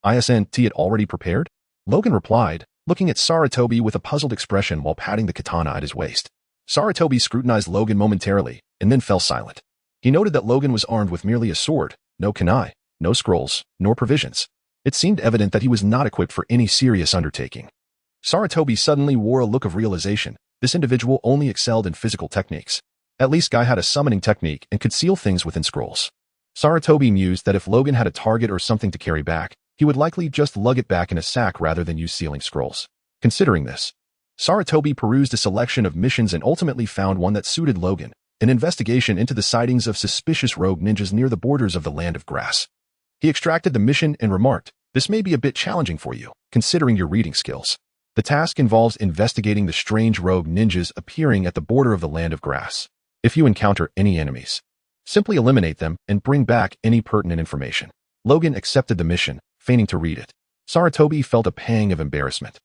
"Isn't it already prepared?" Logan replied, looking at Sarutobi with a puzzled expression while patting the katana at his waist. Sarutobi scrutinized Logan momentarily and then fell silent. He noted that Logan was armed with merely a sword, no kunai, no scrolls, nor provisions. It seemed evident that he was not equipped for any serious undertaking. Sarutobi suddenly wore a look of realization. This individual only excelled in physical techniques. At least Guy had a summoning technique and could seal things within scrolls. Sarutobi mused that if Logan had a target or something to carry back, he would likely just lug it back in a sack rather than use sealing scrolls. Considering this, Sarutobi perused a selection of missions and ultimately found one that suited Logan, an investigation into the sightings of suspicious rogue ninjas near the borders of the Land of Grass. He extracted the mission and remarked, "This may be a bit challenging for you, considering your reading skills. The task involves investigating the strange rogue ninjas appearing at the border of the Land of Grass. If you encounter any enemies, simply eliminate them and bring back any pertinent information." Logan accepted the mission, feigning to read it. Sarutobi felt a pang of embarrassment.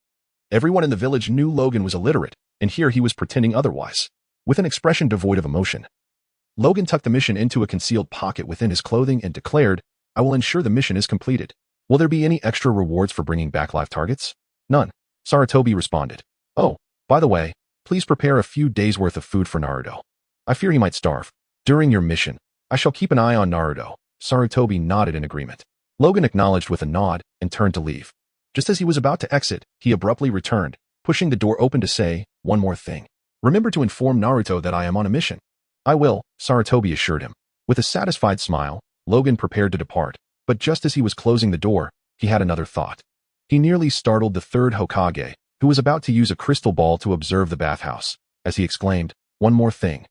Everyone in the village knew Logan was illiterate, and here he was pretending otherwise. With an expression devoid of emotion, Logan tucked the mission into a concealed pocket within his clothing and declared, I will ensure the mission is completed. Will there be any extra rewards for bringing back live targets? None. Sarutobi responded. Oh, by the way, please prepare a few days' worth of food for Naruto. I fear he might starve. During your mission, I shall keep an eye on Naruto. Sarutobi nodded in agreement. Logan acknowledged with a nod and turned to leave. Just as he was about to exit, he abruptly returned, pushing the door open to say, one more thing. Remember to inform Naruto that I am on a mission. I will, Sarutobi assured him. With a satisfied smile, Logan prepared to depart, but just as he was closing the door, he had another thought. He nearly startled the third Hokage, who was about to use a crystal ball to observe the bathhouse, as he exclaimed, one more thing.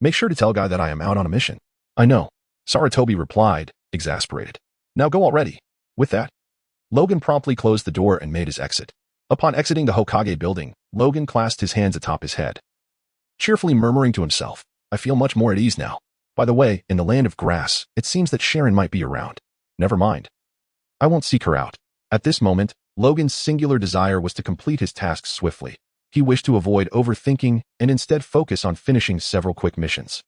Make sure to tell Guy that I am out on a mission. I know, Sarutobi replied, exasperated. Now go already. With that, Logan promptly closed the door and made his exit. Upon exiting the Hokage building, Logan clasped his hands atop his head, cheerfully murmuring to himself, I feel much more at ease now. By the way, in the land of grass, it seems that Sharon might be around. Never mind. I won't seek her out. At this moment, Logan's singular desire was to complete his tasks swiftly. He wished to avoid overthinking and instead focus on finishing several quick missions.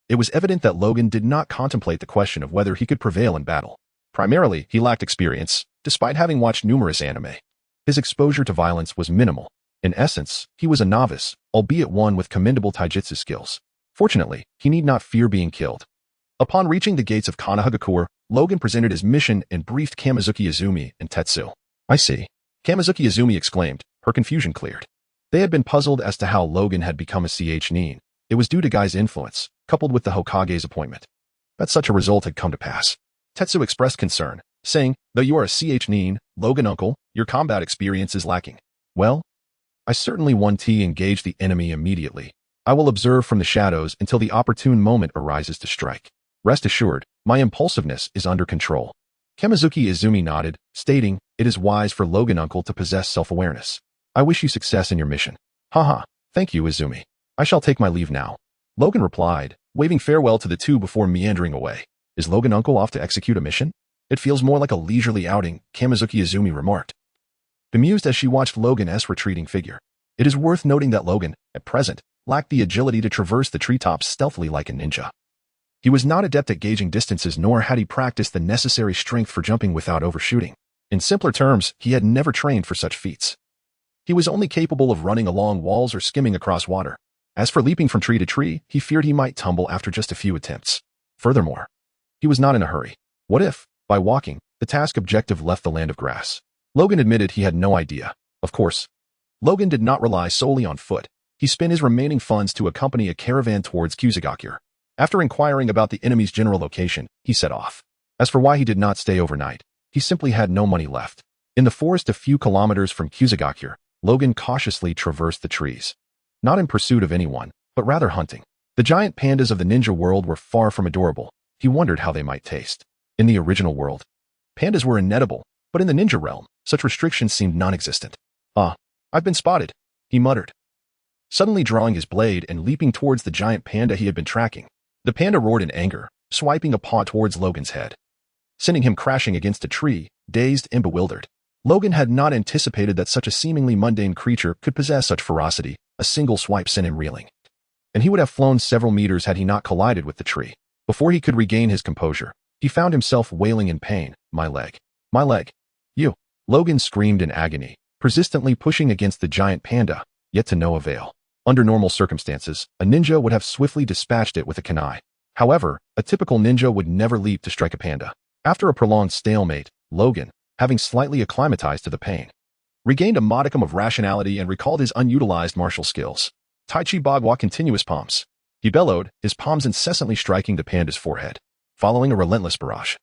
It was evident that Logan did not contemplate the question of whether he could prevail in battle. Primarily, he lacked experience, despite having watched numerous anime. His exposure to violence was minimal. In essence, he was a novice, albeit one with commendable taijutsu skills. Fortunately, he need not fear being killed. Upon reaching the gates of Konohagakure, Logan presented his mission and briefed Kamizuki Izumi and Tetsu. I see. Kamizuki Izumi exclaimed, her confusion cleared. They had been puzzled as to how Logan had become a nin. It was due to Guy's influence, coupled with the Hokage's appointment. That such a result had come to pass. Tetsu expressed concern, saying, though you are a nin, Logan uncle, your combat experience is lacking. Well, I certainly want to engage the enemy immediately. I will observe from the shadows until the opportune moment arises to strike. Rest assured, my impulsiveness is under control. Kamizuki Izumi nodded, stating, it is wise for Logan uncle to possess self-awareness. I wish you success in your mission. Haha, thank you Izumi. I shall take my leave now. Logan replied, waving farewell to the two before meandering away. Is Logan uncle off to execute a mission? It feels more like a leisurely outing, Kamizuki Izumi remarked, bemused as she watched Logan's retreating figure. It is worth noting that Logan, at present, lacked the agility to traverse the treetops stealthily like a ninja. He was not adept at gauging distances, nor had he practiced the necessary strength for jumping without overshooting. In simpler terms, he had never trained for such feats. He was only capable of running along walls or skimming across water. As for leaping from tree to tree, he feared he might tumble after just a few attempts. Furthermore, he was not in a hurry. What if, by walking, the task objective left the land of grass? Logan admitted he had no idea. Of course, Logan did not rely solely on foot. He spent his remaining funds to accompany a caravan towards Kusagakure. After inquiring about the enemy's general location, he set off. As for why he did not stay overnight, he simply had no money left. In the forest a few kilometers from Kusagakure, Logan cautiously traversed the trees. Not in pursuit of anyone, but rather hunting. The giant pandas of the ninja world were far from adorable. He wondered how they might taste. In the original world, pandas were inedible, but in the ninja realm, such restrictions seemed non-existent. Ah, I've been spotted, he muttered, suddenly drawing his blade and leaping towards the giant panda he had been tracking. The panda roared in anger, swiping a paw towards Logan's head, sending him crashing against a tree, dazed and bewildered. Logan had not anticipated that such a seemingly mundane creature could possess such ferocity. A single swipe sent him reeling, and he would have flown several meters had he not collided with the tree. Before he could regain his composure, he found himself wailing in pain. My leg. My leg. You. Logan screamed in agony, persistently pushing against the giant panda, yet to no avail. Under normal circumstances, a ninja would have swiftly dispatched it with a kunai. However, a typical ninja would never leap to strike a panda. After a prolonged stalemate, Logan, having slightly acclimatized to the pain, regained a modicum of rationality and recalled his unutilized martial skills. Tai Chi Bagua continuous palms. He bellowed, his palms incessantly striking the panda's forehead, following a relentless barrage.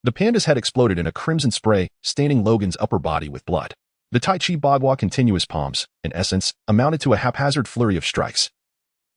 The panda's head exploded in a crimson spray, staining Logan's upper body with blood. The Tai Chi Bagua continuous palms, in essence, amounted to a haphazard flurry of strikes.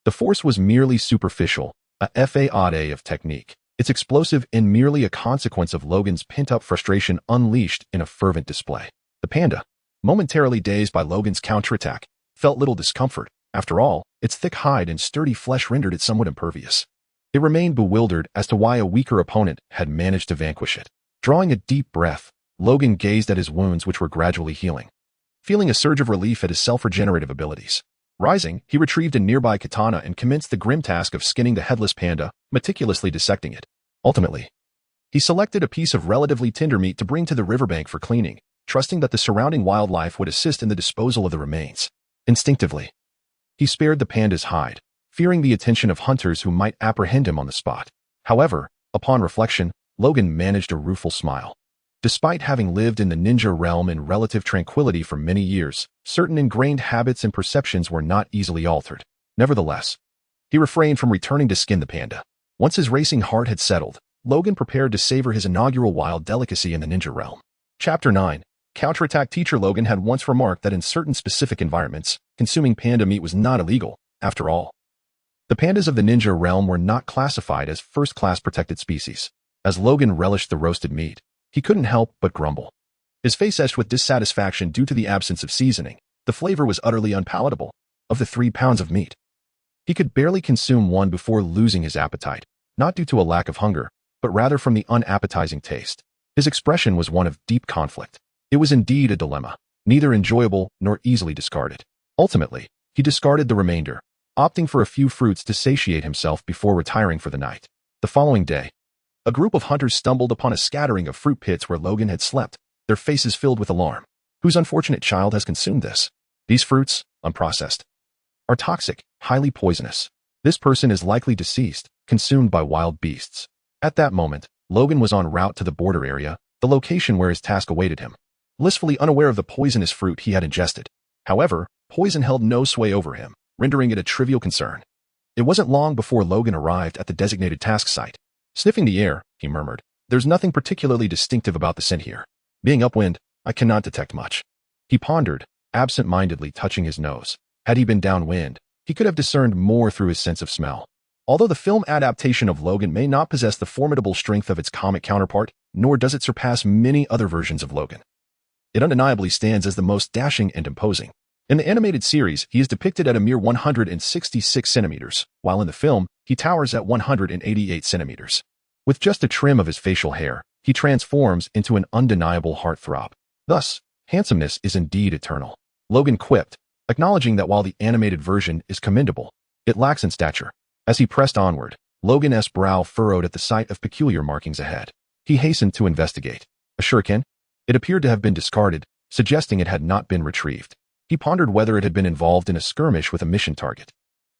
The force was merely superficial, a fade of technique. Its explosive and merely a consequence of Logan's pent-up frustration unleashed in a fervent display. The panda, momentarily dazed by Logan's counterattack, felt little discomfort. After all, its thick hide and sturdy flesh rendered it somewhat impervious. It remained bewildered as to why a weaker opponent had managed to vanquish it. Drawing a deep breath, Logan gazed at his wounds which were gradually healing, feeling a surge of relief at his self-regenerative abilities. Rising, he retrieved a nearby katana and commenced the grim task of skinning the headless panda, meticulously dissecting it. Ultimately, he selected a piece of relatively tender meat to bring to the riverbank for cleaning, trusting that the surrounding wildlife would assist in the disposal of the remains. Instinctively, he spared the panda's hide, fearing the attention of hunters who might apprehend him on the spot. However, upon reflection, Logan managed a rueful smile. Despite having lived in the ninja realm in relative tranquility for many years, certain ingrained habits and perceptions were not easily altered. Nevertheless, he refrained from returning to skin the panda. Once his racing heart had settled, Logan prepared to savor his inaugural wild delicacy in the ninja realm. Chapter 9. Counterattack. Teacher Logan had once remarked that in certain specific environments, consuming panda meat was not illegal. After all, the pandas of the ninja realm were not classified as first-class protected species. As Logan relished the roasted meat, he couldn't help but grumble. His face etched with dissatisfaction due to the absence of seasoning. The flavor was utterly unpalatable. Of the 3 pounds of meat, he could barely consume one before losing his appetite, not due to a lack of hunger, but rather from the unappetizing taste. His expression was one of deep conflict. It was indeed a dilemma, neither enjoyable nor easily discarded. Ultimately, he discarded the remainder, opting for a few fruits to satiate himself before retiring for the night. The following day, a group of hunters stumbled upon a scattering of fruit pits where Logan had slept, their faces filled with alarm. Whose unfortunate child has consumed this? These fruits, unprocessed, are toxic, highly poisonous. This person is likely deceased, consumed by wild beasts. At that moment, Logan was en route to the border area, the location where his task awaited him, blissfully unaware of the poisonous fruit he had ingested. However, poison held no sway over him, rendering it a trivial concern. It wasn't long before Logan arrived at the designated task site. Sniffing the air, he murmured, "There's nothing particularly distinctive about the scent here. Being upwind, I cannot detect much." He pondered, absent-mindedly touching his nose. Had he been downwind, he could have discerned more through his sense of smell. Although the film adaptation of Logan may not possess the formidable strength of its comic counterpart, nor does it surpass many other versions of Logan, it undeniably stands as the most dashing and imposing. In the animated series, he is depicted at a mere 166 centimeters, while in the film, he towers at 188 centimeters. With just a trim of his facial hair, he transforms into an undeniable heartthrob. Thus, handsomeness is indeed eternal. Logan quipped, acknowledging that while the animated version is commendable, it lacks in stature. As he pressed onward, Logan's brow furrowed at the sight of peculiar markings ahead. He hastened to investigate. A shuriken? It appeared to have been discarded, suggesting it had not been retrieved. He pondered whether it had been involved in a skirmish with a mission target.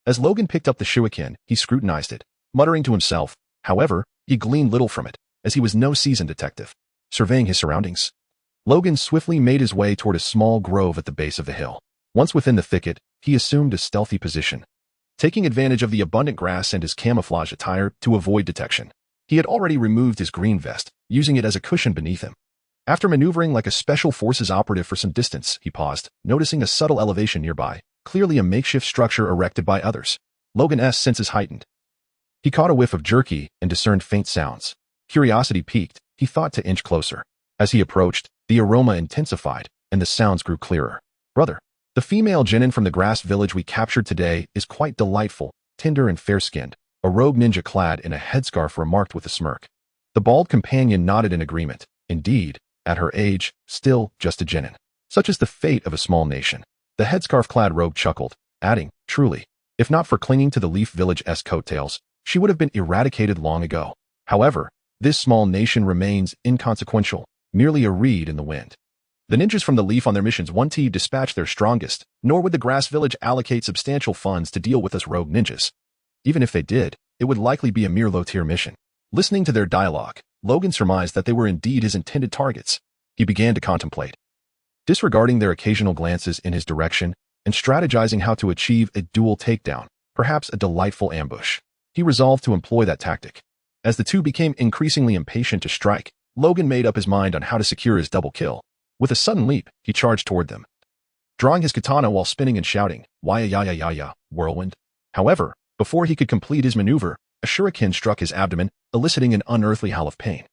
As Logan picked up the shuriken, he scrutinized it, muttering to himself. However, he gleaned little from it, as he was no seasoned detective. Surveying his surroundings, Logan swiftly made his way toward a small grove at the base of the hill. Once within the thicket, he assumed a stealthy position, taking advantage of the abundant grass and his camouflage attire to avoid detection. He had already removed his green vest, using it as a cushion beneath him. After maneuvering like a special forces operative for some distance, he paused, noticing a subtle elevation nearby, clearly a makeshift structure erected by others. Logan's senses heightened. He caught a whiff of jerky and discerned faint sounds. Curiosity piqued, he thought to inch closer. As he approached, the aroma intensified, and the sounds grew clearer. "Brother, the female genin from the grass village we captured today is quite delightful, tender and fair-skinned," a rogue ninja clad in a headscarf remarked with a smirk. The bald companion nodded in agreement. Indeed, at her age, still just a genin. Such is the fate of a small nation. The headscarf-clad rogue chuckled, adding, "Truly, if not for clinging to the Leaf Village's coattails, she would have been eradicated long ago. However, this small nation remains inconsequential, merely a reed in the wind." The ninjas from the Leaf on their missions won't dispatch their strongest, nor would the Grass Village allocate substantial funds to deal with us rogue ninjas. Even if they did, it would likely be a mere low-tier mission. Listening to their dialogue, Logan surmised that they were indeed his intended targets. He began to contemplate, disregarding their occasional glances in his direction and strategizing how to achieve a dual takedown, perhaps a delightful ambush. He resolved to employ that tactic. As the two became increasingly impatient to strike, Logan made up his mind on how to secure his double kill. With a sudden leap, he charged toward them, drawing his katana while spinning and shouting, "Waya ya ya ya ya, whirlwind." However, before he could complete his maneuver, a shuriken struck his abdomen, eliciting an unearthly howl of pain.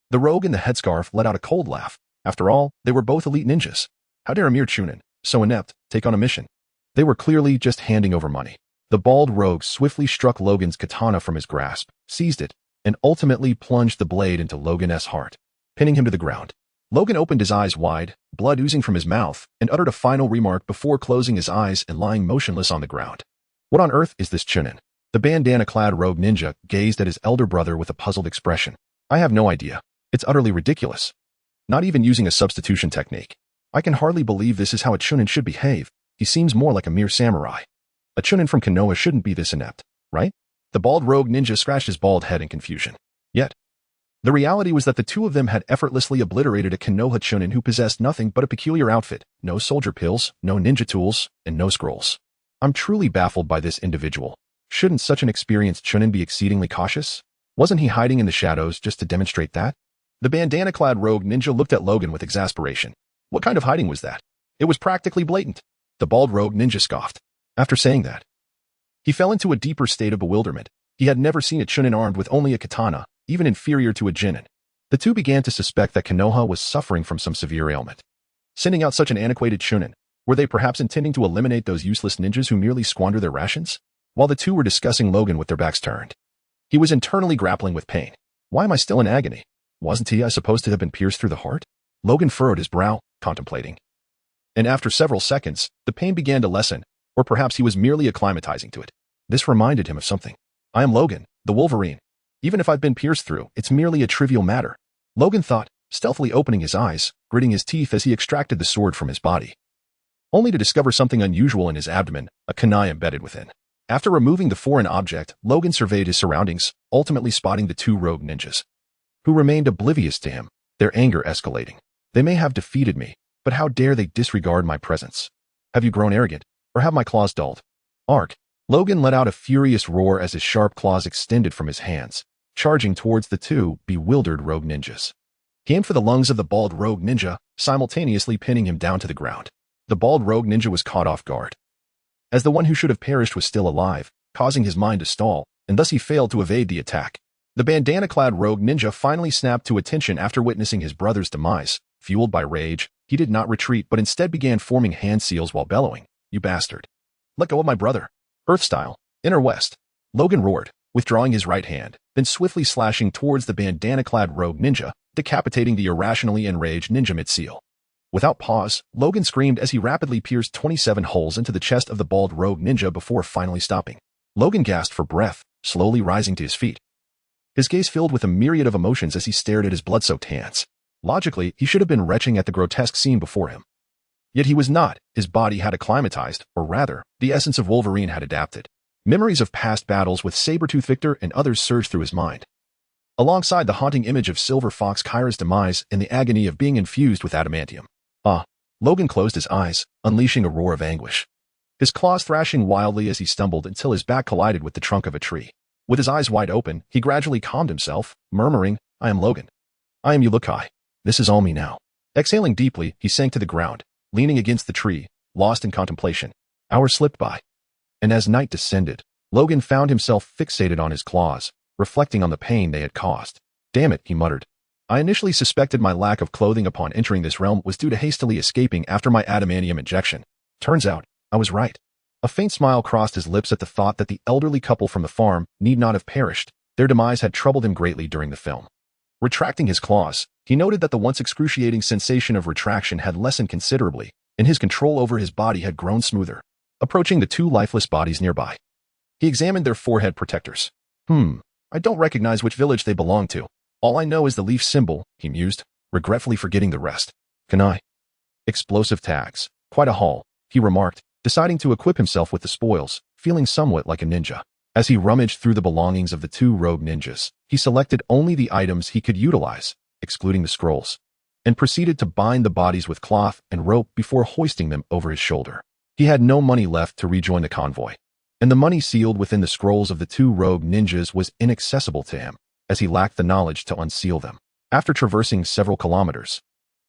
The rogue in the headscarf let out a cold laugh. After all, they were both elite ninjas. How dare a mere chunin, so inept, take on a mission? They were clearly just handing over money. The bald rogue swiftly struck Logan's katana from his grasp, seized it, and ultimately plunged the blade into Logan's heart, pinning him to the ground. Logan opened his eyes wide, blood oozing from his mouth, and uttered a final remark before closing his eyes and lying motionless on the ground. What on earth is this Chunin? The bandana-clad rogue ninja gazed at his elder brother with a puzzled expression. I have no idea. It's utterly ridiculous. Not even using a substitution technique. I can hardly believe this is how a Chunin should behave. He seems more like a mere samurai. A Chunin from Konoha shouldn't be this inept, right? The bald rogue ninja scratched his bald head in confusion. Yet, the reality was that the two of them had effortlessly obliterated a Konoha Chunin who possessed nothing but a peculiar outfit, no soldier pills, no ninja tools, and no scrolls. I'm truly baffled by this individual. Shouldn't such an experienced Chunin be exceedingly cautious? Wasn't he hiding in the shadows just to demonstrate that? The bandana-clad rogue ninja looked at Logan with exasperation. What kind of hiding was that? It was practically blatant. The bald rogue ninja scoffed. After saying that, he fell into a deeper state of bewilderment. He had never seen a Chunin armed with only a katana, even inferior to a Jinin. The two began to suspect that Konoha was suffering from some severe ailment. Sending out such an antiquated Chunin, were they perhaps intending to eliminate those useless ninjas who merely squander their rations? While the two were discussing Logan with their backs turned, he was internally grappling with pain. Why am I still in agony? Wasn't he supposed to have been pierced through the heart? Logan furrowed his brow, contemplating. And after several seconds, the pain began to lessen, or perhaps he was merely acclimatizing to it. This reminded him of something. I am Logan, the Wolverine. Even if I've been pierced through, it's merely a trivial matter. Logan thought, stealthily opening his eyes, gritting his teeth as he extracted the sword from his body. Only to discover something unusual in his abdomen, a kunai embedded within. After removing the foreign object, Logan surveyed his surroundings, ultimately spotting the two rogue ninjas, who remained oblivious to him, their anger escalating. They may have defeated me, but how dare they disregard my presence? Have you grown arrogant, or have my claws dulled? Ark! Logan let out a furious roar as his sharp claws extended from his hands, charging towards the two bewildered rogue ninjas. He aimed for the lungs of the bald rogue ninja, simultaneously pinning him down to the ground. The bald rogue ninja was caught off guard, as the one who should have perished was still alive, causing his mind to stall, and thus he failed to evade the attack. The bandana-clad rogue ninja finally snapped to attention after witnessing his brother's demise. Fueled by rage, he did not retreat but instead began forming hand seals while bellowing, "You bastard! Let go of my brother!" Earth style, Inner West. Logan roared, withdrawing his right hand, then swiftly slashing towards the bandana-clad rogue ninja, decapitating the irrationally enraged ninja mid-seal. Without pause, Logan screamed as he rapidly pierced 27 holes into the chest of the bald rogue ninja before finally stopping. Logan gasped for breath, slowly rising to his feet. His gaze filled with a myriad of emotions as he stared at his blood-soaked hands. Logically, he should have been retching at the grotesque scene before him. Yet he was not. His body had acclimatized, or rather, the essence of Wolverine had adapted. Memories of past battles with Sabretooth Victor and others surged through his mind, alongside the haunting image of Silver Fox Kyra's demise and the agony of being infused with adamantium. Logan closed his eyes, unleashing a roar of anguish, his claws thrashing wildly as he stumbled until his back collided with the trunk of a tree. With his eyes wide open, he gradually calmed himself, murmuring, I am Logan. I am Yulukai. This is all me now. Exhaling deeply, he sank to the ground, leaning against the tree, lost in contemplation. Hours slipped by, and as night descended, Logan found himself fixated on his claws, reflecting on the pain they had caused. Damn it, he muttered. I initially suspected my lack of clothing upon entering this realm was due to hastily escaping after my adamantium injection. Turns out, I was right. A faint smile crossed his lips at the thought that the elderly couple from the farm need not have perished. Their demise had troubled him greatly during the film. Retracting his claws, he noted that the once excruciating sensation of retraction had lessened considerably, and his control over his body had grown smoother. Approaching the two lifeless bodies nearby, he examined their forehead protectors. I don't recognize which village they belong to. All I know is the leaf symbol, he mused, regretfully forgetting the rest. Kunai. Explosive tags. Quite a haul, he remarked, deciding to equip himself with the spoils, feeling somewhat like a ninja. As he rummaged through the belongings of the two rogue ninjas, he selected only the items he could utilize, excluding the scrolls, and proceeded to bind the bodies with cloth and rope before hoisting them over his shoulder. He had no money left to rejoin the convoy, and the money sealed within the scrolls of the two rogue ninjas was inaccessible to him, as he lacked the knowledge to unseal them. After traversing several kilometers,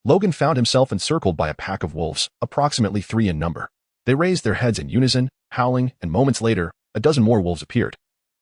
Logan found himself encircled by a pack of wolves, approximately 3 in number. They raised their heads in unison, howling, and moments later, a dozen more wolves appeared,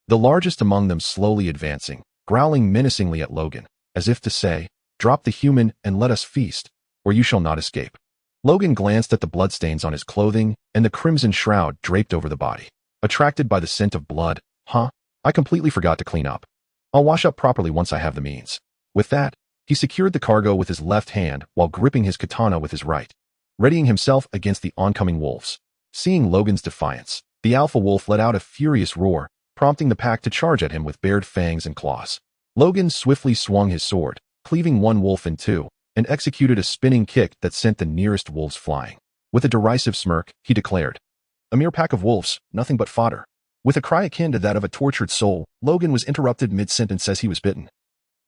the largest among them slowly advancing, growling menacingly at Logan, as if to say, drop the human and let us feast, or you shall not escape. Logan glanced at the bloodstains on his clothing and the crimson shroud draped over the body. Attracted by the scent of blood, I completely forgot to clean up. I'll wash up properly once I have the means. With that, He secured the cargo with his left hand while gripping his katana with his right, readying himself against the oncoming wolves. Seeing Logan's defiance, the alpha wolf let out a furious roar, prompting the pack to charge at him with bared fangs and claws. Logan swiftly swung his sword, cleaving one wolf in two, and executed a spinning kick that sent the nearest wolves flying. With a derisive smirk, he declared, "A mere pack of wolves, nothing but fodder." With a cry akin to that of a tortured soul, Logan was interrupted mid-sentence as he was bitten.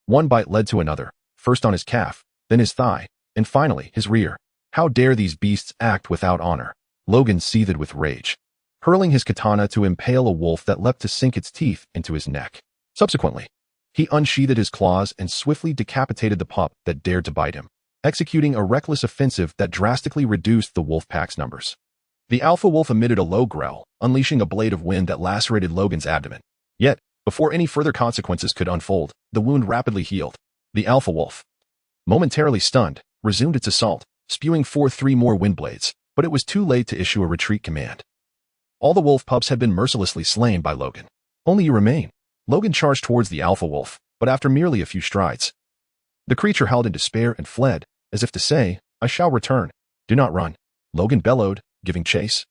One bite led to another, first on his calf, then his thigh, and finally his rear. How dare these beasts act without honor? Logan seethed with rage, hurling his katana to impale a wolf that leapt to sink its teeth into his neck. Subsequently, he unsheathed his claws and swiftly decapitated the pup that dared to bite him, executing a reckless offensive that drastically reduced the wolf pack's numbers. The alpha wolf emitted a low growl, unleashing a blade of wind that lacerated Logan's abdomen. Yet, before any further consequences could unfold, the wound rapidly healed. The alpha wolf, momentarily stunned, resumed its assault, spewing forth 3 more wind blades, but it was too late to issue a retreat command. All the wolf pups had been mercilessly slain by Logan. Only you remain. Logan charged towards the alpha wolf, but after merely a few strides, the creature howled in despair and fled, as if to say, "I shall return. Do not run." Logan bellowed, giving chase,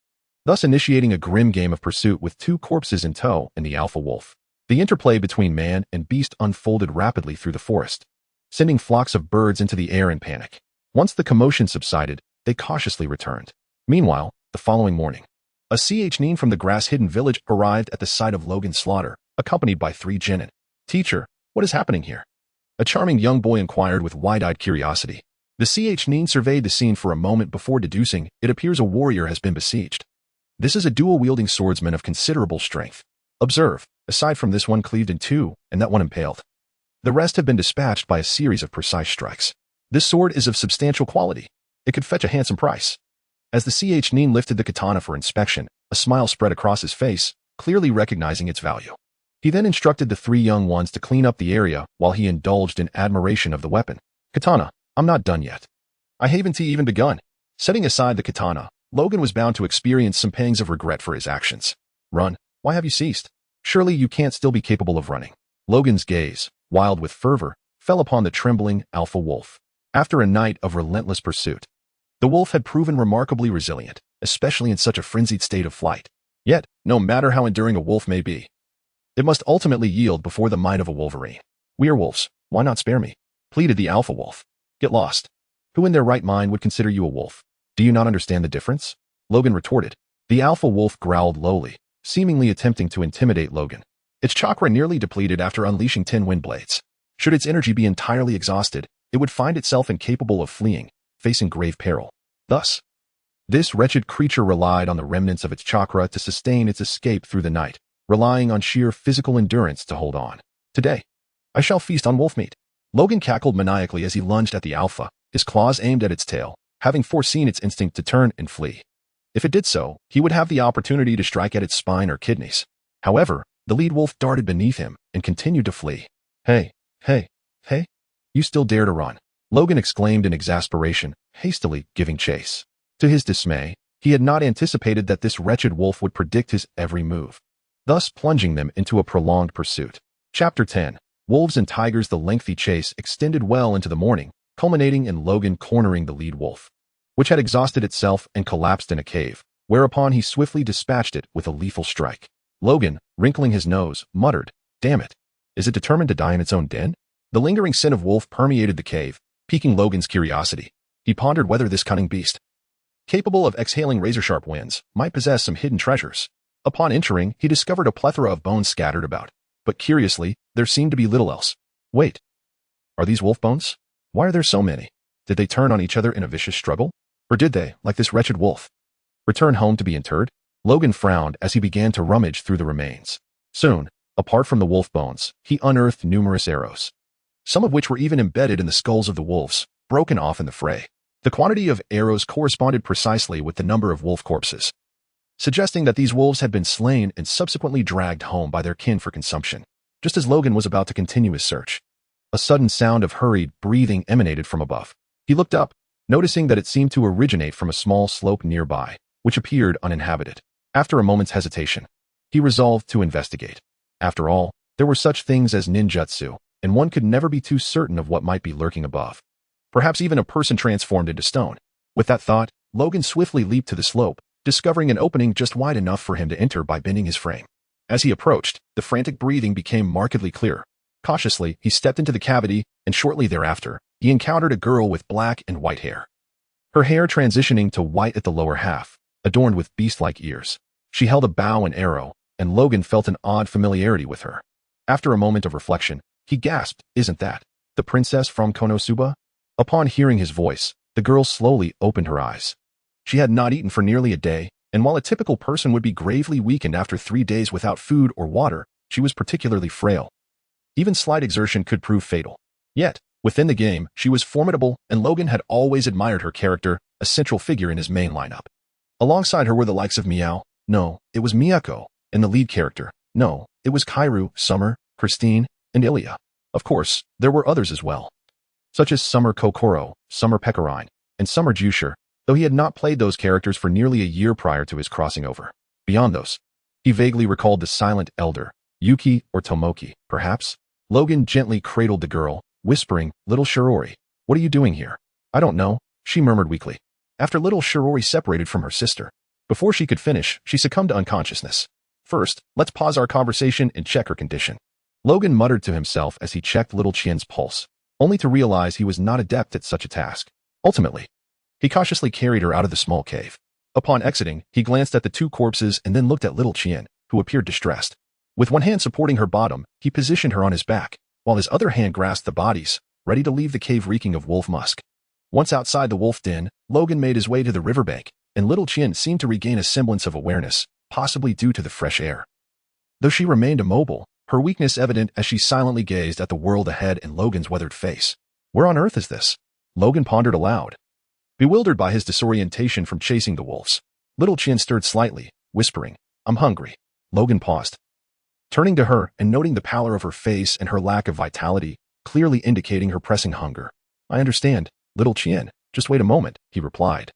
thus initiating a grim game of pursuit with 2 corpses in tow and the alpha wolf. The interplay between man and beast unfolded rapidly through the forest, sending flocks of birds into the air in panic. Once the commotion subsided, they cautiously returned. Meanwhile, the following morning, a Ch from the grass-hidden village arrived at the site of Logan's slaughter, accompanied by 3 genin. "Teacher, what is happening here?" a charming young boy inquired with wide-eyed curiosity. The Ch surveyed the scene for a moment before deducing, "It appears a warrior has been besieged. This is a dual-wielding swordsman of considerable strength. Observe, aside from this one cleaved in 2, and that one impaled, the rest have been dispatched by a series of precise strikes. This sword is of substantial quality. It could fetch a handsome price." As the Ch lifted the katana for inspection, a smile spread across his face, clearly recognizing its value. He then instructed the 3 young ones to clean up the area while he indulged in admiration of the weapon. "Katana, I'm not done yet. I haven't even begun." Setting aside the katana, Logan was bound to experience some pangs of regret for his actions. "Run, why have you ceased? Surely you can't still be capable of running." Logan's gaze, wild with fervor, fell upon the trembling alpha wolf. After a night of relentless pursuit, the wolf had proven remarkably resilient, especially in such a frenzied state of flight. Yet, no matter how enduring a wolf may be, it must ultimately yield before the might of a Wolverine. "Werewolves, why not spare me?" pleaded the alpha wolf. "Get lost. Who in their right mind would consider you a wolf? Do you not understand the difference?" Logan retorted. The alpha wolf growled lowly, seemingly attempting to intimidate Logan. Its chakra nearly depleted after unleashing 10 wind blades. Should its energy be entirely exhausted, it would find itself incapable of fleeing, facing grave peril. Thus, this wretched creature relied on the remnants of its chakra to sustain its escape through the night, relying on sheer physical endurance to hold on. "Today, I shall feast on wolf meat." Logan cackled maniacally as he lunged at the alpha, his claws aimed at its tail, having foreseen its instinct to turn and flee. If it did so, he would have the opportunity to strike at its spine or kidneys. However, the lead wolf darted beneath him and continued to flee. Hey, hey, you still dare to run?" Logan exclaimed in exasperation, hastily giving chase. To his dismay, he had not anticipated that this wretched wolf would predict his every move, thus plunging them into a prolonged pursuit. Chapter 10. Wolves and Tigers. The lengthy chase extended well into the morning, culminating in Logan cornering the lead wolf, which had exhausted itself and collapsed in a cave, whereupon he swiftly dispatched it with a lethal strike. Logan, wrinkling his nose, muttered, "Damn it. Is it determined to die in its own den?" The lingering scent of wolf permeated the cave, piquing Logan's curiosity. He pondered whether this cunning beast, capable of exhaling razor-sharp winds, might possess some hidden treasures. Upon entering, he discovered a plethora of bones scattered about, but curiously, there seemed to be little else. Wait, are these wolf bones? Why are there so many? Did they turn on each other in a vicious struggle? Or did they, like this wretched wolf, return home to be interred? Logan frowned as he began to rummage through the remains. Soon, apart from the wolf bones, he unearthed numerous arrows, some of which were even embedded in the skulls of the wolves, broken off in the fray. The quantity of arrows corresponded precisely with the number of wolf corpses, suggesting that these wolves had been slain and subsequently dragged home by their kin for consumption. Just as Logan was about to continue his search, a sudden sound of hurried breathing emanated from above. He looked up, noticing that it seemed to originate from a small slope nearby, which appeared uninhabited. After a moment's hesitation, he resolved to investigate. After all, there were such things as ninjutsu, and one could never be too certain of what might be lurking above. Perhaps even a person transformed into stone. With that thought, Logan swiftly leaped to the slope, discovering an opening just wide enough for him to enter by bending his frame. As he approached, the frantic breathing became markedly clearer. Cautiously, he stepped into the cavity, and shortly thereafter, he encountered a girl with black and white hair. Her hair transitioning to white at the lower half, adorned with beast-like ears. She held a bow and arrow, and Logan felt an odd familiarity with her. After a moment of reflection, he gasped, "Isn't that the princess from Konosuba?" Upon hearing his voice, the girl slowly opened her eyes. She had not eaten for nearly a day, and while a typical person would be gravely weakened after 3 days without food or water, she was particularly frail. Even slight exertion could prove fatal. Yet, within the game, she was formidable, and Logan had always admired her character, a central figure in his main lineup. Alongside her were the likes of Miao, no, it was Miyako, and the lead character, no, it was Kairu, Summer, Christine, and Ilya. Of course, there were others as well, such as Summer Kokoro, Summer Pekarine, and Summer Jusher, though he had not played those characters for nearly a year prior to his crossing over. Beyond those, he vaguely recalled the silent elder, Yuki or Tomoki, perhaps. Logan gently cradled the girl, whispering, "Little Shirori, what are you doing here?" "I don't know," she murmured weakly. After little Shirori separated from her sister, before she could finish, she succumbed to unconsciousness. "First, let's pause our conversation and check her condition." Logan muttered to himself as he checked little Qian's pulse, only to realize he was not adept at such a task. Ultimately, he cautiously carried her out of the small cave. Upon exiting, he glanced at the 2 corpses and then looked at little Qian, who appeared distressed. With one hand supporting her bottom, he positioned her on his back, while his other hand grasped the bodies, ready to leave the cave reeking of wolf musk. Once outside the wolf den, Logan made his way to the riverbank, and little Qian seemed to regain a semblance of awareness, possibly due to the fresh air. Though she remained immobile, her weakness evident as she silently gazed at the world ahead and Logan's weathered face. Where on earth is this? Logan pondered aloud. Bewildered by his disorientation from chasing the wolves, little Qian stirred slightly, whispering, "I'm hungry." Logan paused. Turning to her and noting the pallor of her face and her lack of vitality, clearly indicating her pressing hunger. "I understand, little Qian, just wait a moment," he replied,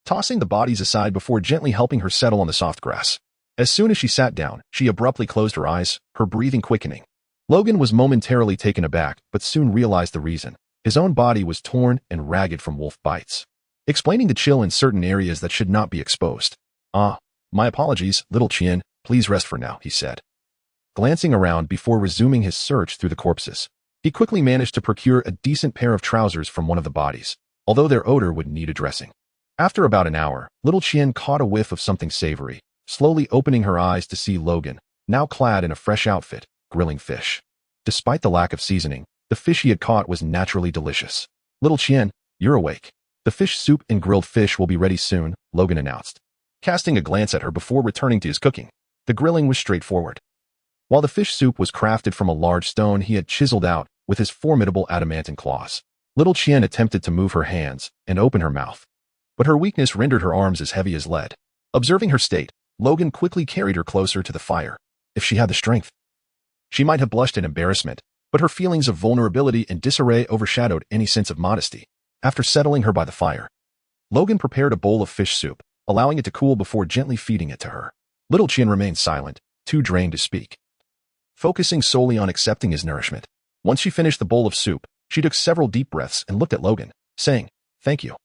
tossing the bodies aside before gently helping her settle on the soft grass. As soon as she sat down, she abruptly closed her eyes, her breathing quickening. Logan was momentarily taken aback, but soon realized the reason. His own body was torn and ragged from wolf bites, explaining the chill in certain areas that should not be exposed. "Ah, my apologies, little Qian, please rest for now," he said, glancing around before resuming his search through the corpses. He quickly managed to procure a decent pair of trousers from one of the bodies, although their odor would need addressing. After about an hour, little Qian caught a whiff of something savory, slowly opening her eyes to see Logan, now clad in a fresh outfit, grilling fish. Despite the lack of seasoning, the fish he had caught was naturally delicious. "Little Qian, you're awake. The fish soup and grilled fish will be ready soon," Logan announced, casting a glance at her before returning to his cooking. The grilling was straightforward. While the fish soup was crafted from a large stone he had chiseled out with his formidable adamantine claws, little Qian attempted to move her hands and open her mouth, but her weakness rendered her arms as heavy as lead. Observing her state, Logan quickly carried her closer to the fire. If she had the strength, she might have blushed in embarrassment, but her feelings of vulnerability and disarray overshadowed any sense of modesty. After settling her by the fire, Logan prepared a bowl of fish soup, allowing it to cool before gently feeding it to her. Little Qian remained silent, too drained to speak, focusing solely on accepting his nourishment. Once she finished the bowl of soup, she took several deep breaths and looked at Logan, saying, "Thank you.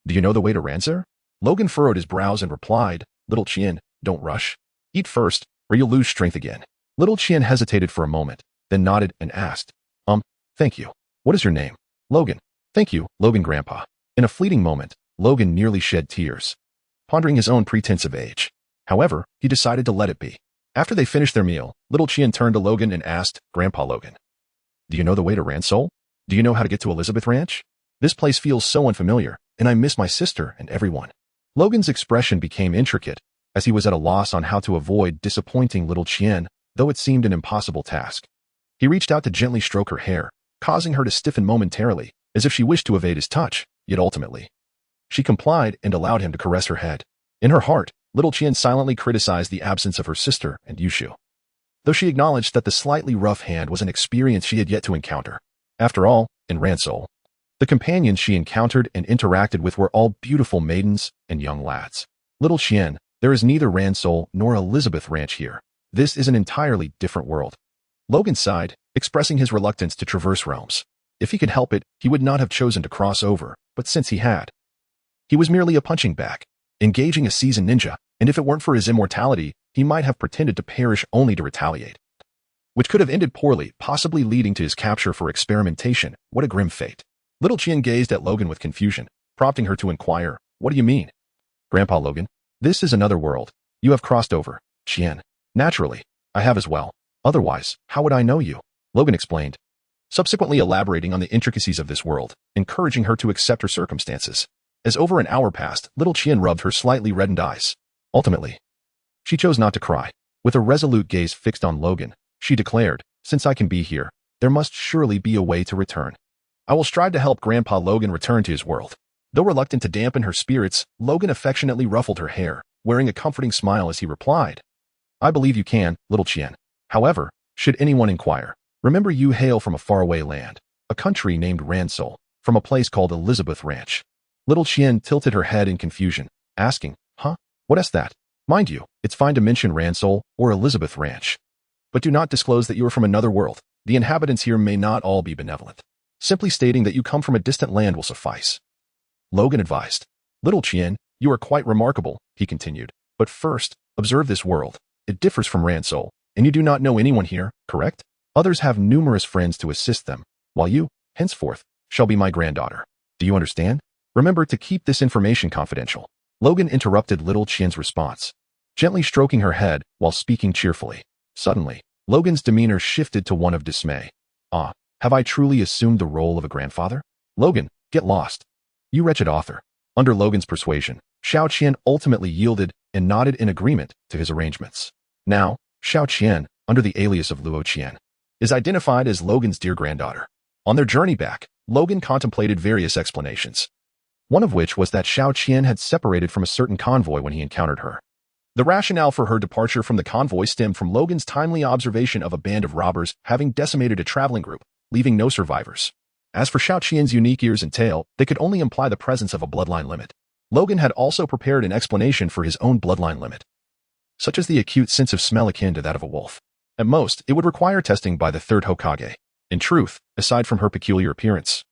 Do you know the way to Ranser?" Logan furrowed his brows and replied, "Little Qian, don't rush. Eat first, or you'll lose strength again." Little Qian hesitated for a moment, then nodded and asked, Thank you. What is your name?" "Logan." "Thank you, Logan Grandpa." In a fleeting moment, Logan nearly shed tears, pondering his own pretense of age. However, he decided to let it be. After they finished their meal, little Qian turned to Logan and asked, "Grandpa Logan, do you know the way to Ransol? Do you know how to get to Elizabeth Ranch? This place feels so unfamiliar, and I miss my sister and everyone." Logan's expression became intricate, as he was at a loss on how to avoid disappointing little Qian, though it seemed an impossible task. He reached out to gently stroke her hair, causing her to stiffen momentarily, as if she wished to evade his touch, yet ultimately, she complied and allowed him to caress her head. In her heart, little Qian silently criticized the absence of her sister and Yushu, though she acknowledged that the slightly rough hand was an experience she had yet to encounter. After all, in Ransol, the companions she encountered and interacted with were all beautiful maidens and young lads. "Little Qian, there is neither Ransol nor Elizabeth Ranch here. This is an entirely different world." Logan sighed, expressing his reluctance to traverse realms. If he could help it, he would not have chosen to cross over, but since he had, he was merely a punching bag, engaging a seasoned ninja, and if it weren't for his immortality, he might have pretended to perish only to retaliate, which could have ended poorly, possibly leading to his capture for experimentation. What a grim fate. Little Qian gazed at Logan with confusion, prompting her to inquire, "What do you mean?" "Grandpa Logan, this is another world. You have crossed over, Qian." "Naturally, I have as well. Otherwise, how would I know you?" Logan explained, subsequently elaborating on the intricacies of this world, encouraging her to accept her circumstances. As over an hour passed, little Qian rubbed her slightly reddened eyes. Ultimately, she chose not to cry. With a resolute gaze fixed on Logan, she declared, "Since I can be here, there must surely be a way to return. I will strive to help Grandpa Logan return to his world." Though reluctant to dampen her spirits, Logan affectionately ruffled her hair, wearing a comforting smile as he replied, "I believe you can, little Qian. However, should anyone inquire, remember you hail from a faraway land, a country named Ransol, from a place called Elizabeth Ranch." Little Qian tilted her head in confusion, asking, "Huh? What is that?" "Mind you, it's fine to mention Ransol or Elizabeth Ranch, but do not disclose that you are from another world. The inhabitants here may not all be benevolent. Simply stating that you come from a distant land will suffice," Logan advised. "Little Qian, you are quite remarkable," he continued. "But first, observe this world. It differs from Ransol, and you do not know anyone here, correct? Others have numerous friends to assist them, while you, henceforth, shall be my granddaughter. Do you understand? Remember to keep this information confidential." Logan interrupted little Qian's response, gently stroking her head while speaking cheerfully. Suddenly, Logan's demeanor shifted to one of dismay. "Ah, have I truly assumed the role of a grandfather? Logan, get lost, you wretched author." Under Logan's persuasion, Xiao Qian ultimately yielded and nodded in agreement to his arrangements. Now, Xiao Qian, under the alias of Luo Qian, is identified as Logan's dear granddaughter. On their journey back, Logan contemplated various explanations, one of which was that Xiao Qian had separated from a certain convoy when he encountered her. The rationale for her departure from the convoy stemmed from Logan's timely observation of a band of robbers having decimated a traveling group, leaving no survivors. As for Xiao Qian's unique ears and tail, they could only imply the presence of a bloodline limit. Logan had also prepared an explanation for his own bloodline limit, such as the acute sense of smell akin to that of a wolf. At most, it would require testing by the third Hokage. In truth, aside from her peculiar appearance,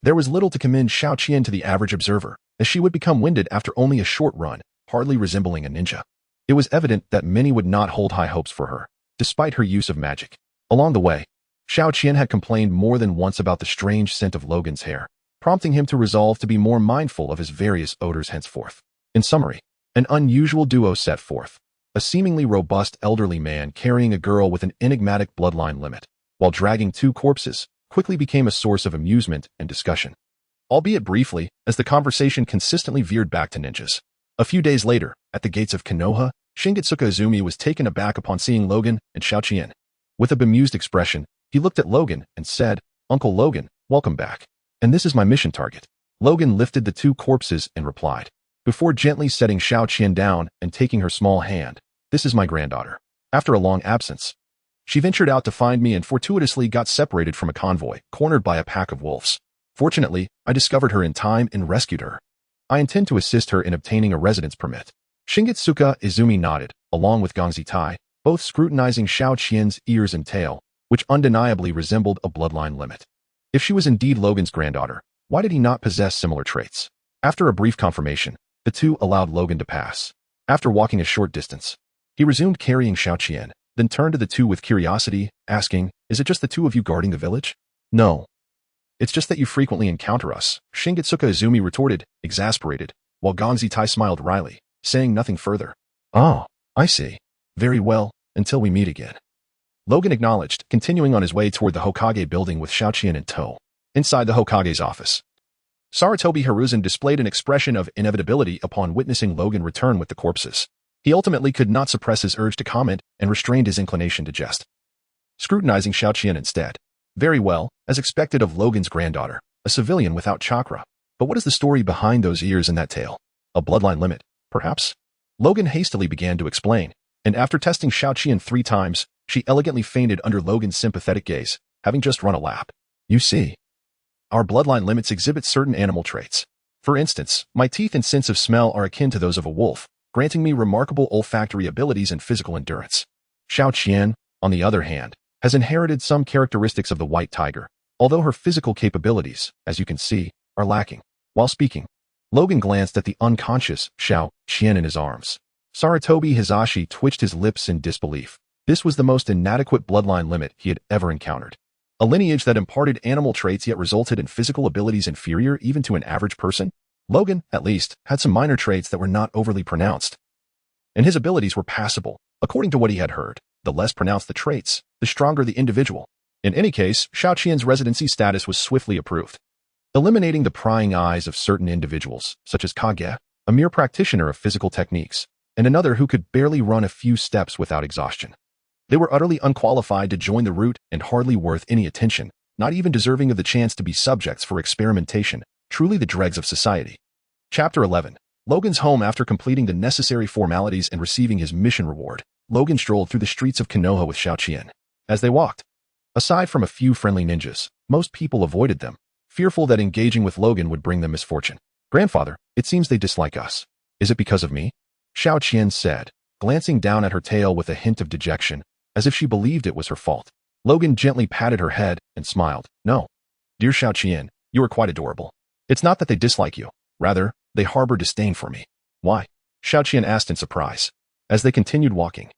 there was little to commend Xiao Qian to the average observer, as she would become winded after only a short run, hardly resembling a ninja. It was evident that many would not hold high hopes for her, despite her use of magic. Along the way, Xiao Qian had complained more than once about the strange scent of Logan's hair, prompting him to resolve to be more mindful of his various odors henceforth. In summary, an unusual duo set forth, a seemingly robust elderly man carrying a girl with an enigmatic bloodline limit, while dragging two corpses, quickly became a source of amusement and discussion, albeit briefly, as the conversation consistently veered back to ninjas. A few days later, at the gates of Konoha, Shingitsuka Izumi was taken aback upon seeing Logan and Xiao Qian. With a bemused expression, he looked at Logan and said, "Uncle Logan, welcome back. And this is my mission target." Logan lifted the two corpses and replied, before gently setting Xiao Qian down and taking her small hand, "This is my granddaughter. After a long absence, she ventured out to find me and fortuitously got separated from a convoy, cornered by a pack of wolves. Fortunately, I discovered her in time and rescued her. I intend to assist her in obtaining a residence permit." Shingitsuka Izumi nodded, along with Gongzi Tai, both scrutinizing Xiao Qian's ears and tail, which undeniably resembled a bloodline limit. If she was indeed Logan's granddaughter, why did he not possess similar traits? After a brief confirmation, the two allowed Logan to pass. After walking a short distance, he resumed carrying Xiao Qian, then turned to the two with curiosity, asking, "Is it just the two of you guarding the village?" "No. It's just that you frequently encounter us," Shingitsuka Izumi retorted, exasperated, while Gongzi Tai smiled wryly, saying nothing further. "Oh, I see. Very well, until we meet again," Logan acknowledged, continuing on his way toward the Hokage building with Xiao Qian in tow. Inside the Hokage's office, Sarutobi Hiruzen displayed an expression of inevitability upon witnessing Logan return with the corpses. He ultimately could not suppress his urge to comment and restrained his inclination to jest, scrutinizing Xiao Qian instead. Very well, as expected of Logan's granddaughter, a civilian without chakra. But what is the story behind those ears and that tail? A bloodline limit, perhaps? Logan hastily began to explain, and after testing Xiao Qian 3 times, she elegantly fainted under Logan's sympathetic gaze, having just run a lap. "You see, our bloodline limits exhibit certain animal traits. For instance, my teeth and sense of smell are akin to those of a wolf, granting me remarkable olfactory abilities and physical endurance. Xiao Qian, on the other hand, has inherited some characteristics of the white tiger, although her physical capabilities, as you can see, are lacking. While speaking, Logan glanced at the unconscious Xiao Qian in his arms. Sarutobi Hisashi twitched his lips in disbelief. This was the most inadequate bloodline limit he had ever encountered. A lineage that imparted animal traits yet resulted in physical abilities inferior even to an average person? Logan, at least, had some minor traits that were not overly pronounced, and his abilities were passable, according to what he had heard. The less pronounced the traits, the stronger the individual. In any case, Xiao Qian's residency status was swiftly approved, eliminating the prying eyes of certain individuals, such as Kage, a mere practitioner of physical techniques, and another who could barely run a few steps without exhaustion. They were utterly unqualified to join the route and hardly worth any attention, not even deserving of the chance to be subjects for experimentation, truly the dregs of society. Chapter 11. Logan's home. After completing the necessary formalities and receiving his mission reward, Logan strolled through the streets of Konoha with Xiao Qian. As they walked, aside from a few friendly ninjas, most people avoided them, fearful that engaging with Logan would bring them misfortune. "Grandfather, it seems they dislike us. Is it because of me?" Xiao Qian said, glancing down at her tail with a hint of dejection, as if she believed it was her fault. Logan gently patted her head and smiled. "No. Dear Xiao Qian, you are quite adorable. It's not that they dislike you. Rather, they harbor disdain for me." "Why?" Xiao Qian asked in surprise. As they continued walking,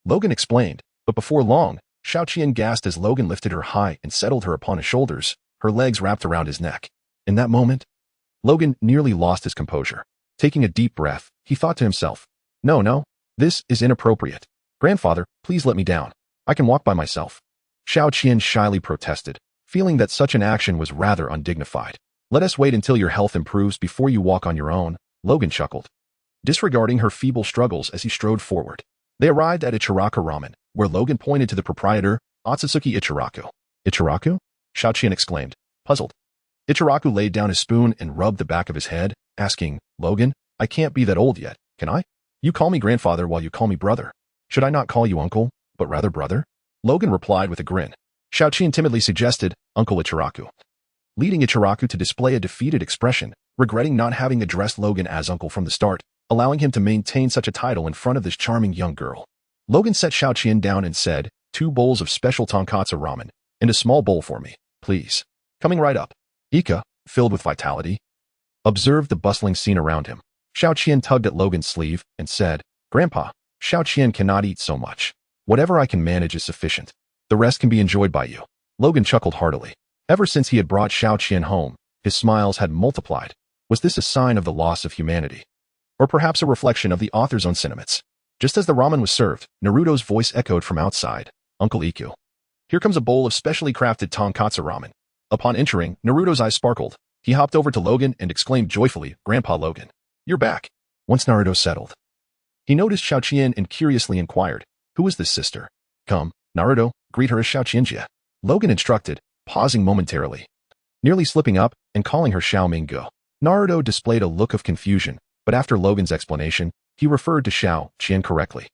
Logan explained, but before long, Xiao Qian gasped as Logan lifted her high and settled her upon his shoulders, her legs wrapped around his neck. In that moment, Logan nearly lost his composure. Taking a deep breath, he thought to himself, No, this is inappropriate. Grandfather, please let me down. I can walk by myself." Xiao Qian shyly protested, feeling that such an action was rather undignified. "Let us wait until your health improves before you walk on your own," Logan chuckled, disregarding her feeble struggles as he strode forward. They arrived at Ichiraku Ramen, where Logan pointed to the proprietor, Otsutsuki Ichiraku. "Ichiraku?" Xiao Qian exclaimed, puzzled. Ichiraku laid down his spoon and rubbed the back of his head, asking, "Logan, I can't be that old yet, can I? You call me grandfather while you call me brother. Should I not call you uncle, but rather brother?" Logan replied with a grin. Xiao Qian timidly suggested, "Uncle Ichiraku," leading Ichiraku to display a defeated expression, regretting not having addressed Logan as uncle from the start, allowing him to maintain such a title in front of this charming young girl. Logan set Xiao Qian down and said, "2 bowls of special tonkatsu ramen, and a small bowl for me, please." Coming right up, Ika, filled with vitality, observed the bustling scene around him. Xiao Qian tugged at Logan's sleeve and said, "Grandpa, Xiao Qian cannot eat so much. Whatever I can manage is sufficient. The rest can be enjoyed by you." Logan chuckled heartily. Ever since he had brought Xiao Qian home, his smiles had multiplied. Was this a sign of the loss of humanity? Or perhaps a reflection of the author's own sentiments? Just as the ramen was served, Naruto's voice echoed from outside. "Uncle Iku, here comes a bowl of specially crafted tonkatsu ramen." Upon entering, Naruto's eyes sparkled. He hopped over to Logan and exclaimed joyfully, "Grandpa Logan, you're back." Once Naruto settled, he noticed Xiao Qian and curiously inquired, "Who is this sister?" "Come, Naruto, greet her as Xiao Qianjia," Logan instructed, pausing momentarily, nearly slipping up and calling her Xiao Mingguo. Naruto displayed a look of confusion, but after Logan's explanation, he referred to Xiao Qian correctly.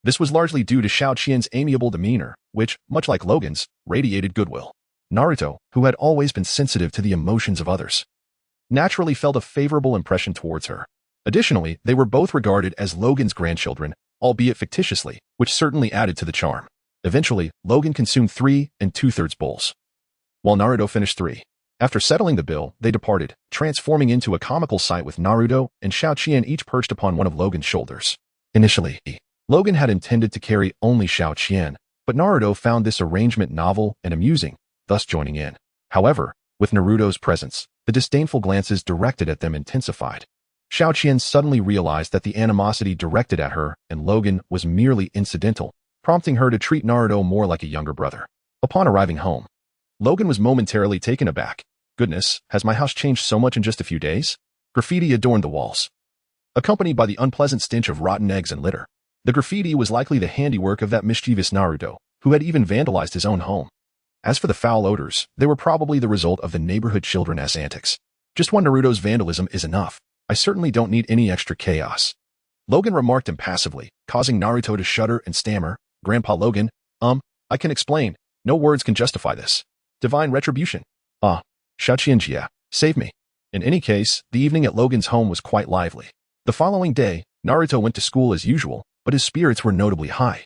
This was largely due to Xiao Qian's amiable demeanor, which, much like Logan's, radiated goodwill. Naruto, who had always been sensitive to the emotions of others, naturally felt a favorable impression towards her. Additionally, they were both regarded as Logan's grandchildren, albeit fictitiously, which certainly added to the charm. Eventually, Logan consumed 3 2/3 bowls, while Naruto finished 3. After settling the bill, they departed, transforming into a comical sight with Naruto and Xiao Qian each perched upon one of Logan's shoulders. Initially, Logan had intended to carry only Xiao Qian, but Naruto found this arrangement novel and amusing, thus joining in. However, with Naruto's presence, the disdainful glances directed at them intensified. Xiao Qian suddenly realized that the animosity directed at her and Logan was merely incidental, prompting her to treat Naruto more like a younger brother. Upon arriving home, Logan was momentarily taken aback. "Goodness, has my house changed so much in just a few days?" Graffiti adorned the walls, accompanied by the unpleasant stench of rotten eggs and litter. The graffiti was likely the handiwork of that mischievous Naruto, who had even vandalized his own home. As for the foul odors, they were probably the result of the neighborhood children's antics. "Just one Naruto's vandalism is enough. I certainly don't need any extra chaos," Logan remarked impassively, causing Naruto to shudder and stammer, "Grandpa Logan, I can explain. No words can justify this. Divine retribution. Ah, Xiao Qianjia, save me." In any case, the evening at Logan's home was quite lively. The following day, Naruto went to school as usual, but his spirits were notably high.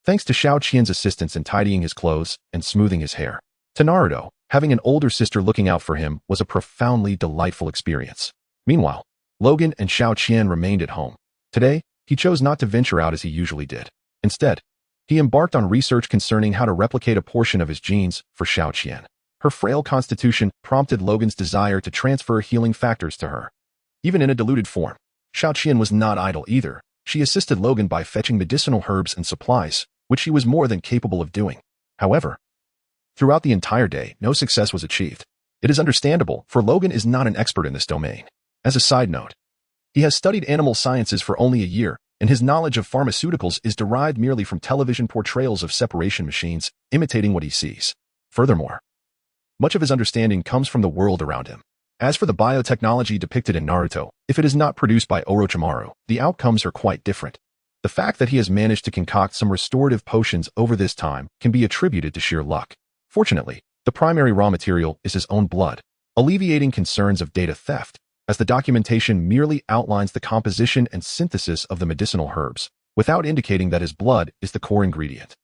thanks to Xiao Qian's assistance in tidying his clothes and smoothing his hair. To Naruto, having an older sister looking out for him was a profoundly delightful experience. Meanwhile, Logan and Xiao Qian remained at home. Today, he chose not to venture out as he usually did. Instead, he embarked on research concerning how to replicate a portion of his genes for Xiao Qian. Her frail constitution prompted Logan's desire to transfer healing factors to her. Even in a diluted form, Xiao Qian was not idle either. She assisted Logan by fetching medicinal herbs and supplies, which she was more than capable of doing. However, throughout the entire day, no success was achieved. It is understandable, for Logan is not an expert in this domain. As a side note, he has studied animal sciences for only a year, and his knowledge of pharmaceuticals is derived merely from television portrayals of separation machines, imitating what he sees. Furthermore, much of his understanding comes from the world around him. As for the biotechnology depicted in Naruto, if it is not produced by Orochimaru, the outcomes are quite different. The fact that he has managed to concoct some restorative potions over this time can be attributed to sheer luck. Fortunately, the primary raw material is his own blood, alleviating concerns of data theft, as the documentation merely outlines the composition and synthesis of the medicinal herbs, without indicating that his blood is the core ingredient,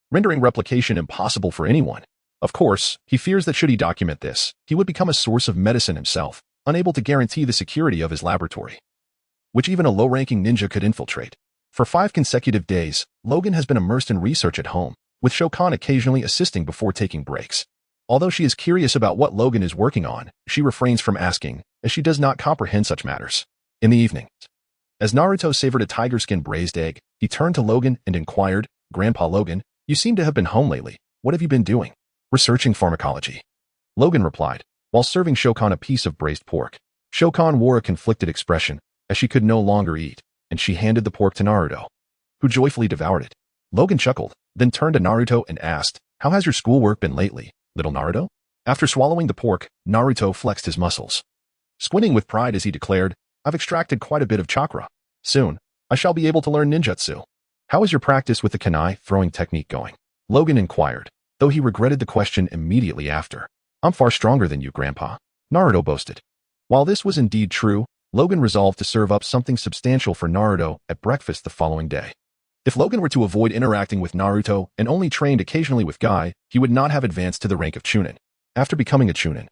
rendering replication impossible for anyone. Of course, he fears that should he document this, he would become a source of medicine himself, unable to guarantee the security of his laboratory, which even a low-ranking ninja could infiltrate. For 5 consecutive days, Logan has been immersed in research at home, with Shokan occasionally assisting before taking breaks. Although she is curious about what Logan is working on, she refrains from asking, as she does not comprehend such matters. In the evening, as Naruto savored a tiger-skin braised egg, he turned to Logan and inquired, "Grandpa Logan, you seem to have been home lately. What have you been doing?" "Researching pharmacology," Logan replied, while serving Shokan a piece of braised pork. Shokan wore a conflicted expression, as she could no longer eat, and she handed the pork to Naruto, who joyfully devoured it. Logan chuckled, then turned to Naruto and asked, "How has your schoolwork been lately, little Naruto?" After swallowing the pork, Naruto flexed his muscles, squinting with pride as he declared, "I've extracted quite a bit of chakra. Soon, I shall be able to learn ninjutsu." "How is your practice with the kunai throwing technique going?" Logan inquired, though he regretted the question immediately after. "I'm far stronger than you, Grandpa," Naruto boasted. While this was indeed true, Logan resolved to serve up something substantial for Naruto at breakfast the following day. If Logan were to avoid interacting with Naruto and only trained occasionally with Guy, he would not have advanced to the rank of Chunin. After becoming a Chunin,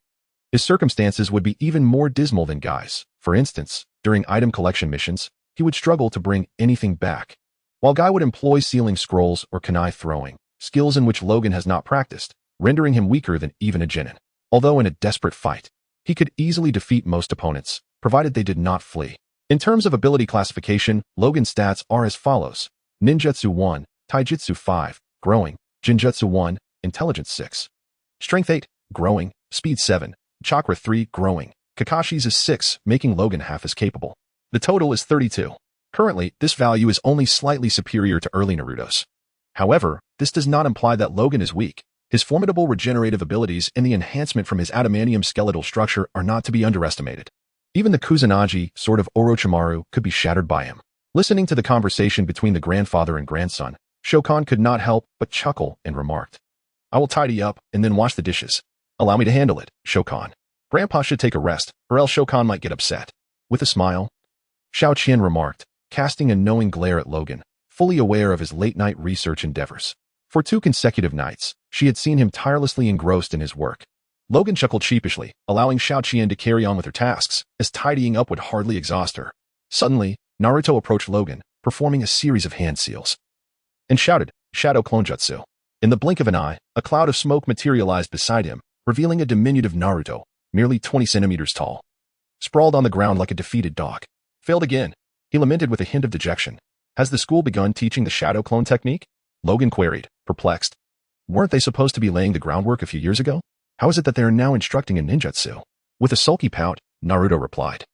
his circumstances would be even more dismal than Guy's. For instance, during item collection missions, he would struggle to bring anything back, while Guy would employ sealing scrolls or kunai throwing, skills in which Logan has not practiced, rendering him weaker than even a Genin. Although in a desperate fight, he could easily defeat most opponents, provided they did not flee. In terms of ability classification, Logan's stats are as follows: Ninjutsu 1, Taijutsu 5, Growing, Jinjutsu 1, Intelligence 6, Strength 8, Growing, Speed 7, Chakra 3, Growing. Kakashi's is 6, making Logan half as capable. The total is 32. Currently, this value is only slightly superior to early Naruto's. However, this does not imply that Logan is weak. His formidable regenerative abilities and the enhancement from his adamantium skeletal structure are not to be underestimated. Even the Kusanagi, sword of Orochimaru, could be shattered by him. Listening to the conversation between the grandfather and grandson, Shokan could not help but chuckle and remarked, "I will tidy up and then wash the dishes. Allow me to handle it, Shokan. Grandpa should take a rest, or else Shokan might get upset." With a smile, Xiao Qian remarked, casting a knowing glare at Logan, fully aware of his late-night research endeavors. For 2 consecutive nights, she had seen him tirelessly engrossed in his work. Logan chuckled sheepishly, allowing Xiao Qian to carry on with her tasks, as tidying up would hardly exhaust her. Suddenly, Naruto approached Logan, performing a series of hand seals, and shouted, "Shadow Clone Jutsu." In the blink of an eye, a cloud of smoke materialized beside him, revealing a diminutive Naruto, merely 20 centimeters tall, sprawled on the ground like a defeated dog. "Failed again," he lamented with a hint of dejection. "Has the school begun teaching the shadow clone technique?" Logan queried, perplexed. "Weren't they supposed to be laying the groundwork a few years ago? How is it that they are now instructing in ninjutsu?" With a sulky pout, Naruto replied,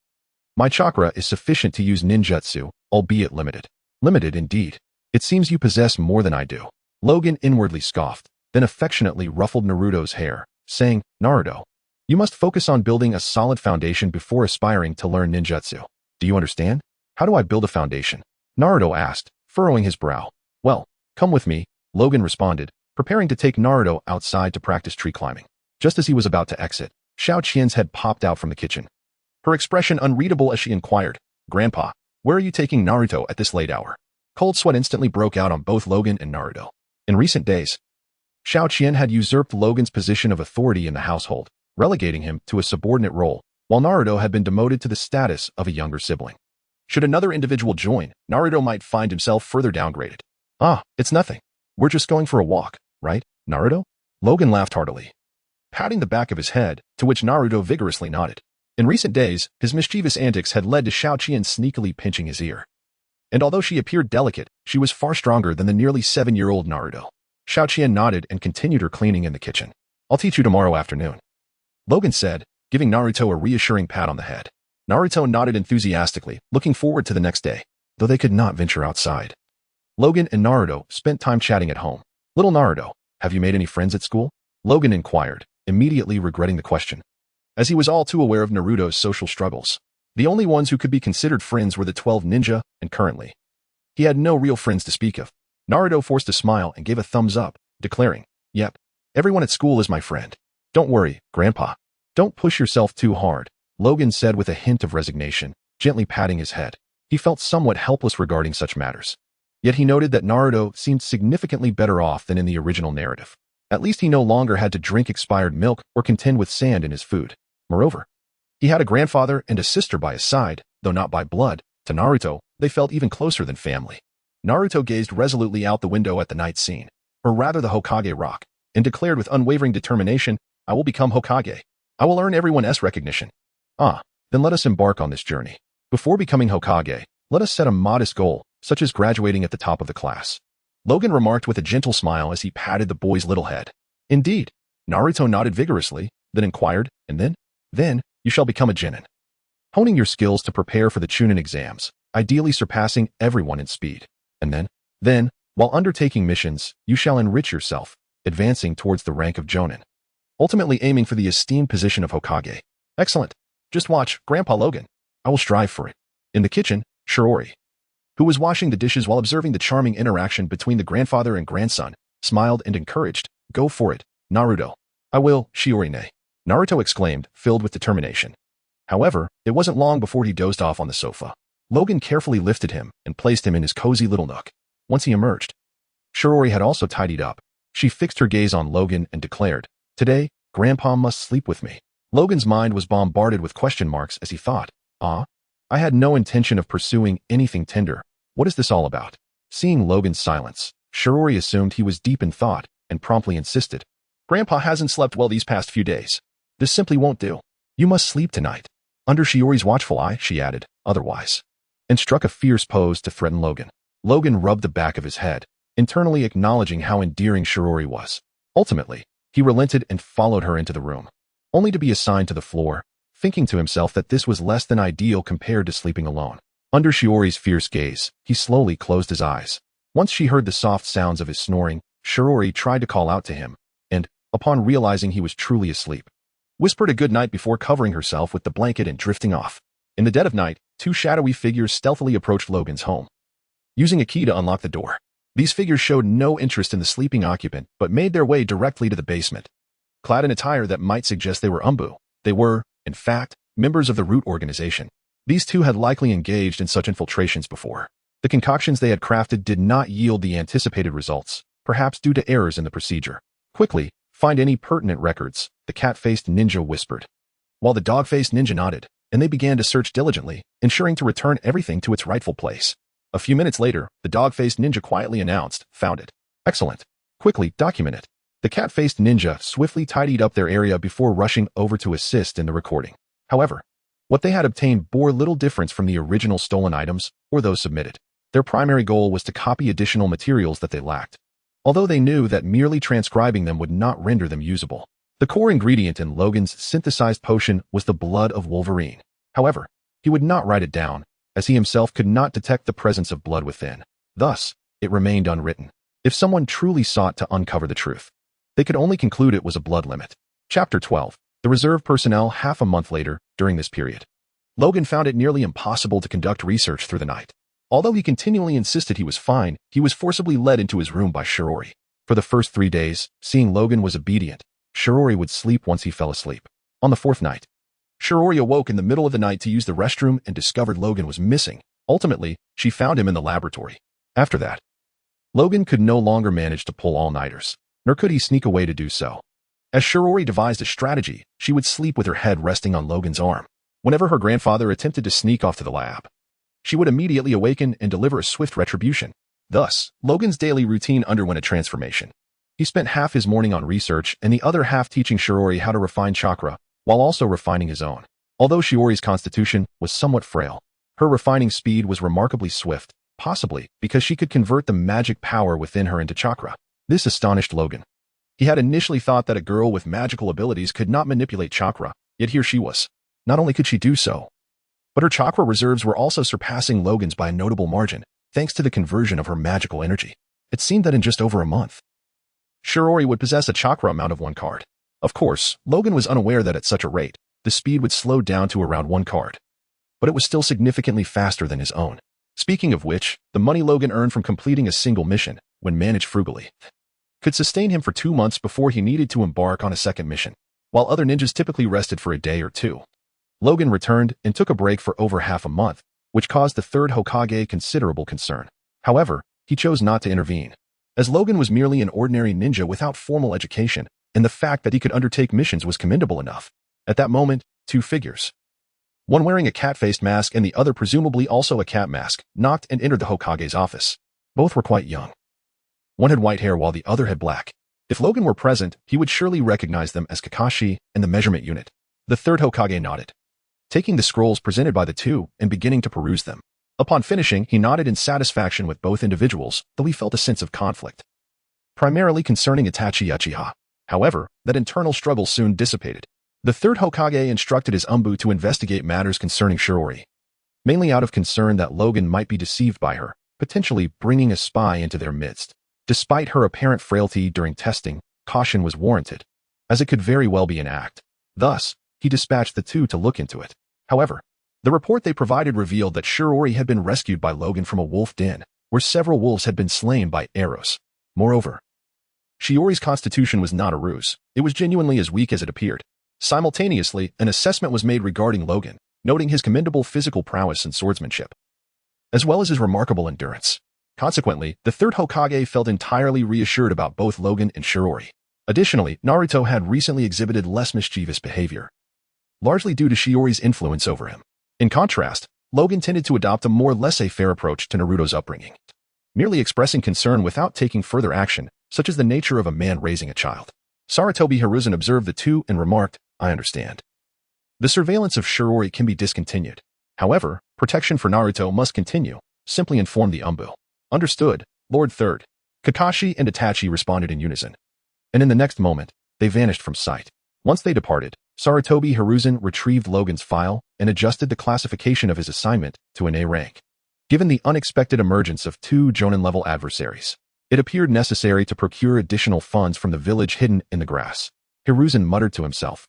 "My chakra is sufficient to use ninjutsu, albeit limited." "Limited indeed. It seems you possess more than I do." Logan inwardly scoffed, then affectionately ruffled Naruto's hair, saying, "Naruto, you must focus on building a solid foundation before aspiring to learn ninjutsu. Do you understand?" "How do I build a foundation?" Naruto asked, furrowing his brow. "Well, come with me," Logan responded, preparing to take Naruto outside to practice tree climbing. Just as he was about to exit, Xiao Qian's head popped out from the kitchen, her expression unreadable as she inquired, "Grandpa, where are you taking Naruto at this late hour?" Cold sweat instantly broke out on both Logan and Naruto. In recent days, Xiao Qian had usurped Logan's position of authority in the household, relegating him to a subordinate role, while Naruto had been demoted to the status of a younger sibling. Should another individual join, Naruto might find himself further downgraded. Ah, it's nothing. We're just going for a walk, right, Naruto? Logan laughed heartily, patting the back of his head, to which Naruto vigorously nodded. In recent days, his mischievous antics had led to Xiao Qian sneakily pinching his ear. And although she appeared delicate, she was far stronger than the nearly 7-year-old Naruto. Xiao Qian nodded and continued her cleaning in the kitchen. I'll teach you tomorrow afternoon, Logan said, giving Naruto a reassuring pat on the head. Naruto nodded enthusiastically, looking forward to the next day, though they could not venture outside. Logan and Naruto spent time chatting at home. Little Naruto, have you made any friends at school? Logan inquired, immediately regretting the question, as he was all too aware of Naruto's social struggles. The only ones who could be considered friends were the 12 ninja, and currently, he had no real friends to speak of. Naruto forced a smile and gave a thumbs up, declaring, Yep, everyone at school is my friend. Don't worry, Grandpa. Don't push yourself too hard, Logan said with a hint of resignation, gently patting his head. He felt somewhat helpless regarding such matters. Yet he noted that Naruto seemed significantly better off than in the original narrative. At least he no longer had to drink expired milk or contend with sand in his food. Moreover, he had a grandfather and a sister by his side, though not by blood. To Naruto, they felt even closer than family. Naruto gazed resolutely out the window at the night scene, or rather the Hokage rock, and declared with unwavering determination, I will become Hokage. I will earn everyone's recognition. Ah, then let us embark on this journey. Before becoming Hokage, let us set a modest goal, such as graduating at the top of the class. Logan remarked with a gentle smile as he patted the boy's little head. Indeed, Naruto nodded vigorously, then inquired, and then, you shall become a genin, honing your skills to prepare for the Chunin exams, ideally surpassing everyone in speed. And then, while undertaking missions, you shall enrich yourself, advancing towards the rank of Jonin, ultimately aiming for the esteemed position of Hokage. Excellent. Just watch, Grandpa Logan. I will strive for it. In the kitchen, Shiori, who was washing the dishes while observing the charming interaction between the grandfather and grandson, smiled and encouraged, Go for it, Naruto. I will, Shiori-ne, Naruto exclaimed, filled with determination. However, it wasn't long before he dozed off on the sofa. Logan carefully lifted him and placed him in his cozy little nook. Once he emerged, Shiori had also tidied up. She fixed her gaze on Logan and declared, Today, Grandpa must sleep with me. Logan's mind was bombarded with question marks as he thought, I had no intention of pursuing anything tender. What is this all about? Seeing Logan's silence, Shiori assumed he was deep in thought and promptly insisted, Grandpa hasn't slept well these past few days. This simply won't do. You must sleep tonight. Under Shiori's watchful eye, she added, otherwise, and struck a fierce pose to threaten Logan. Logan rubbed the back of his head, internally acknowledging how endearing Shiori was. Ultimately, he relented and followed her into the room, only to be assigned to the floor, thinking to himself that this was less than ideal compared to sleeping alone. Under Shiori's fierce gaze, he slowly closed his eyes. Once she heard the soft sounds of his snoring, Shiori tried to call out to him, and, upon realizing he was truly asleep, whispered a good night before covering herself with the blanket and drifting off. In the dead of night, two shadowy figures stealthily approached Logan's home, using a key to unlock the door. These figures showed no interest in the sleeping occupant, but made their way directly to the basement. Clad in attire that might suggest they were Umbu, they were, in fact, members of the Root organization. These two had likely engaged in such infiltrations before. The concoctions they had crafted did not yield the anticipated results, perhaps due to errors in the procedure. Quickly, find any pertinent records, the cat-faced ninja whispered, while the dog-faced ninja nodded, and they began to search diligently, ensuring to return everything to its rightful place. A few minutes later, the dog-faced ninja quietly announced, Found it. Excellent. Quickly, document it. The cat-faced ninja swiftly tidied up their area before rushing over to assist in the recording. However, what they had obtained bore little difference from the original stolen items or those submitted. Their primary goal was to copy additional materials that they lacked, although they knew that merely transcribing them would not render them usable. The core ingredient in Logan's synthesized potion was the blood of Wolverine. However, he would not write it down, as he himself could not detect the presence of blood within. Thus, it remained unwritten. If someone truly sought to uncover the truth, they could only conclude it was a blood limit. Chapter 12. The reserve personnel. Half a month later, during this period, Logan found it nearly impossible to conduct research through the night. Although he continually insisted he was fine, he was forcibly led into his room by Shiori. For the first 3 days, seeing Logan was obedient, Shiori would sleep once he fell asleep. On the 4th night, Shiori awoke in the middle of the night to use the restroom and discovered Logan was missing. Ultimately, she found him in the laboratory. After that, Logan could no longer manage to pull all-nighters, nor could he sneak away to do so. As Shirori devised a strategy, she would sleep with her head resting on Logan's arm. Whenever her grandfather attempted to sneak off to the lab, she would immediately awaken and deliver a swift retribution. Thus, Logan's daily routine underwent a transformation. He spent half his morning on research and the other half teaching Shirori how to refine chakra, while also refining his own. Although Shiori's constitution was somewhat frail, her refining speed was remarkably swift, possibly because she could convert the magic power within her into chakra. This astonished Logan. He had initially thought that a girl with magical abilities could not manipulate chakra, yet here she was. Not only could she do so, but her chakra reserves were also surpassing Logan's by a notable margin, thanks to the conversion of her magical energy. It seemed that in just over a month, Shirori would possess a chakra amount of 1 card. Of course, Logan was unaware that at such a rate, the speed would slow down to around 1 card. But it was still significantly faster than his own. Speaking of which, the money Logan earned from completing a single mission, when managed frugally, could sustain him for 2 months before he needed to embark on a second mission. While other ninjas typically rested for a day or two, Logan returned and took a break for over half a month, which caused the third Hokage considerable concern. However, he chose not to intervene, as Logan was merely an ordinary ninja without formal education, and the fact that he could undertake missions was commendable enough. At that moment, 2 figures, one wearing a cat-faced mask and the other presumably also a cat mask, knocked and entered the Hokage's office. Both were quite young. One had white hair while the other had black. If Logan were present, he would surely recognize them as Kakashi and the measurement unit. The third Hokage nodded, taking the scrolls presented by the two and beginning to peruse them. Upon finishing, he nodded in satisfaction with both individuals, though he felt a sense of conflict, primarily concerning Itachi Uchiha. However, that internal struggle soon dissipated. The third Hokage instructed his Umbu to investigate matters concerning Shirori, mainly out of concern that Logan might be deceived by her, potentially bringing a spy into their midst. Despite her apparent frailty during testing, caution was warranted, as it could very well be an act. Thus, he dispatched the two to look into it. However, the report they provided revealed that Shirori had been rescued by Logan from a wolf den, where several wolves had been slain by arrows. Moreover, Shiori's constitution was not a ruse. It was genuinely as weak as it appeared. Simultaneously, an assessment was made regarding Logan, noting his commendable physical prowess and swordsmanship, as well as his remarkable endurance. Consequently, the third Hokage felt entirely reassured about both Logan and Shirori. Additionally, Naruto had recently exhibited less mischievous behavior, largely due to Shiori's influence over him. In contrast, Logan tended to adopt a more laissez-faire approach to Naruto's upbringing, merely expressing concern without taking further action, such as the nature of a man raising a child. Sarutobi Hiruzen observed the two and remarked, "I understand. The surveillance of Shirori can be discontinued. However, protection for Naruto must continue. Simply inform the Umbu." "Understood, Lord Third." Kakashi and Itachi responded in unison, and in the next moment, they vanished from sight. Once they departed, Sarutobi Hiruzen retrieved Logan's file and adjusted the classification of his assignment to an A rank. Given the unexpected emergence of 2 Jonin-level adversaries, it appeared necessary to procure additional funds from the village hidden in the grass. Hiruzen muttered to himself,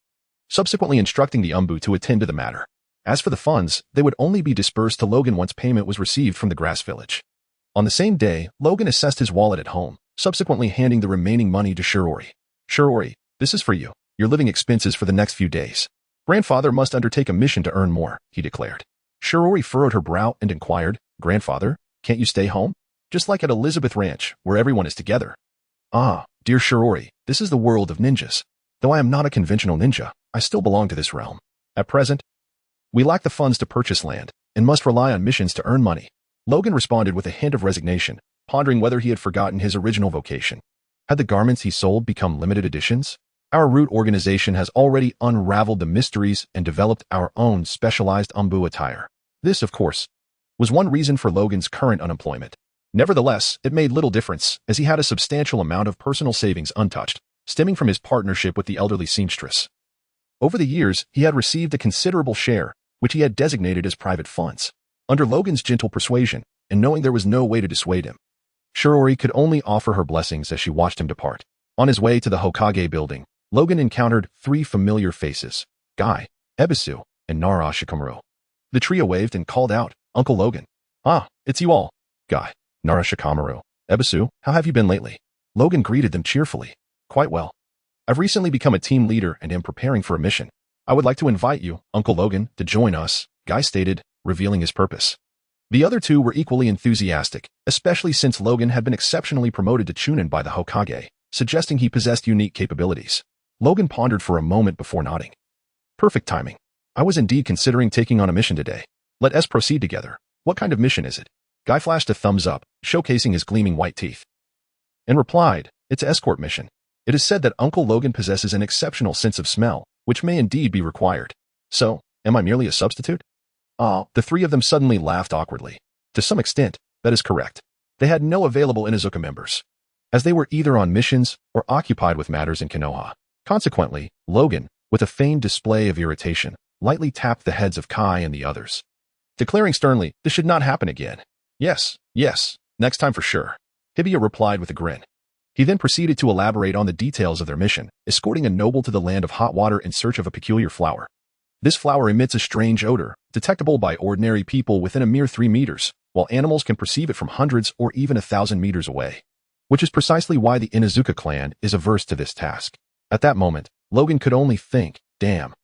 subsequently instructing the Umbu to attend to the matter. As for the funds, they would only be dispersed to Logan once payment was received from the grass village. On the same day, Logan assessed his wallet at home, subsequently handing the remaining money to Shirori. "Shirori, this is for you, your living expenses for the next few days. Grandfather must undertake a mission to earn more," he declared. Shirori furrowed her brow and inquired, "Grandfather, can't you stay home? Just like at Elizabeth Ranch, where everyone is together." "Ah, dear Shirori, this is the world of ninjas. Though I am not a conventional ninja, I still belong to this realm. At present, we lack the funds to purchase land, and must rely on missions to earn money." Logan responded with a hint of resignation, pondering whether he had forgotten his original vocation. Had the garments he sold become limited editions? Our root organization has already unraveled the mysteries and developed our own specialized Umbu attire. This, of course, was one reason for Logan's current unemployment. Nevertheless, it made little difference, as he had a substantial amount of personal savings untouched, stemming from his partnership with the elderly seamstress. Over the years, he had received a considerable share, which he had designated as private funds. Under Logan's gentle persuasion, and knowing there was no way to dissuade him, Shirori could only offer her blessings as she watched him depart. On his way to the Hokage building, Logan encountered 3 familiar faces, Guy, Ebisu, and Nara Shikamaru. The trio waved and called out, "Uncle Logan." "Ah, it's you all." "Guy, Nara Shikamaru, Ebisu, how have you been lately?" Logan greeted them cheerfully. "Quite well. I've recently become a team leader and am preparing for a mission. I would like to invite you, Uncle Logan, to join us," Guy stated, revealing his purpose. The other two were equally enthusiastic, especially since Logan had been exceptionally promoted to Chunin by the Hokage, suggesting he possessed unique capabilities. Logan pondered for a moment before nodding. Perfect timing. I was indeed considering taking on a mission today. Let us proceed together. What kind of mission is it? Guy flashed a thumbs up, showcasing his gleaming white teeth, and replied, it's an escort mission. It is said that Uncle Logan possesses an exceptional sense of smell, which may indeed be required. So, am I merely a substitute? The three of them suddenly laughed awkwardly. To some extent, that is correct. They had no available Inuzuka members, as they were either on missions or occupied with matters in Konoha. Consequently, Logan, with a feigned display of irritation, lightly tapped the heads of Kai and the others, declaring sternly, this should not happen again. Yes, next time for sure. Hibiya replied with a grin. He then proceeded to elaborate on the details of their mission, escorting a noble to the land of hot water in search of a peculiar flower. This flower emits a strange odor, detectable by ordinary people within a mere 3 meters, while animals can perceive it from hundreds or even 1,000 meters away. Which is precisely why the Inuzuka clan is averse to this task. At that moment, Logan could only think, damn.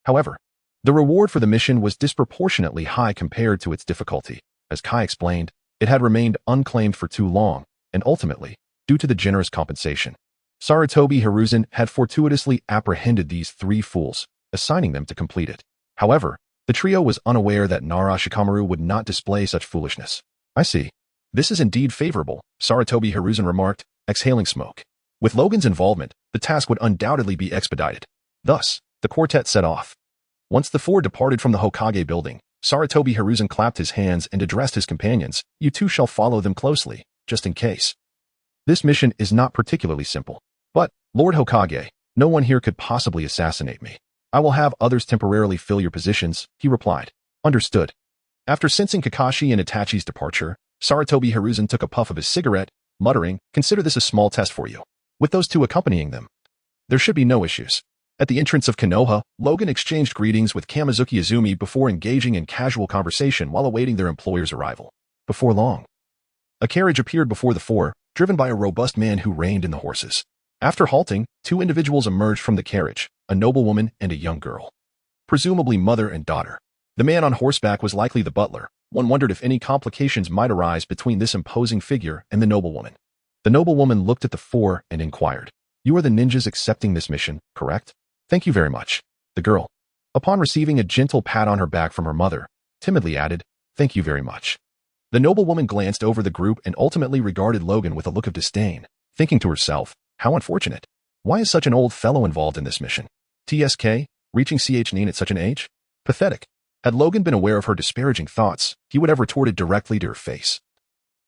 However, the reward for the mission was disproportionately high compared to its difficulty. As Kai explained, it had remained unclaimed for too long, and ultimately, due to the generous compensation, Sarutobi Hiruzen had fortuitously apprehended these 3 fools, assigning them to complete it. However, the trio was unaware that Nara Shikamaru would not display such foolishness. I see. This is indeed favorable, Sarutobi Hiruzen remarked, exhaling smoke. With Logan's involvement, the task would undoubtedly be expedited. Thus, the quartet set off. Once the 4 departed from the Hokage building, Sarutobi Hiruzen clapped his hands and addressed his companions, you two shall follow them closely, just in case. This mission is not particularly simple. But, Lord Hokage, no one here could possibly assassinate me. I will have others temporarily fill your positions, he replied. Understood. After sensing Kakashi and Itachi's departure, Sarutobi Hiruzen took a puff of his cigarette, muttering, consider this a small test for you. With those 2 accompanying them, there should be no issues. At the entrance of Konoha, Logan exchanged greetings with Kamizuki Izumi before engaging in casual conversation while awaiting their employer's arrival. Before long, a carriage appeared before the 4, driven by a robust man who reined in the horses. After halting, 2 individuals emerged from the carriage, a noblewoman and a young girl, presumably mother and daughter. The man on horseback was likely the butler. One wondered if any complications might arise between this imposing figure and the noblewoman. The noblewoman looked at the 4 and inquired, you are the ninjas accepting this mission, correct? Thank you very much. The girl, upon receiving a gentle pat on her back from her mother, timidly added, thank you very much. The noblewoman glanced over the group and ultimately regarded Logan with a look of disdain, thinking to herself, how unfortunate. Why is such an old fellow involved in this mission? TSK, reaching CH9 at such an age? Pathetic. Had Logan been aware of her disparaging thoughts, he would have retorted directly to her face.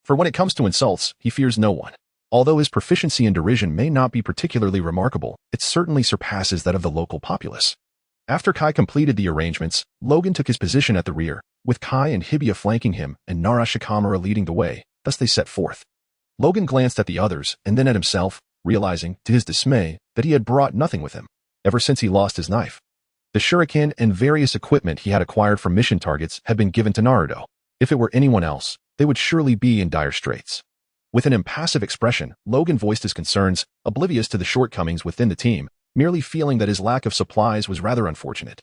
For when it comes to insults, he fears no one. Although his proficiency in derision may not be particularly remarkable, it certainly surpasses that of the local populace. After Kai completed the arrangements, Logan took his position at the rear, with Kai and Hibiya flanking him and Nara Shikamaru leading the way, thus they set forth. Logan glanced at the others and then at himself, realizing, to his dismay, that he had brought nothing with him, ever since he lost his knife. The shuriken and various equipment he had acquired from mission targets had been given to Naruto. If it were anyone else, they would surely be in dire straits. With an impassive expression, Logan voiced his concerns, oblivious to the shortcomings within the team, merely feeling that his lack of supplies was rather unfortunate.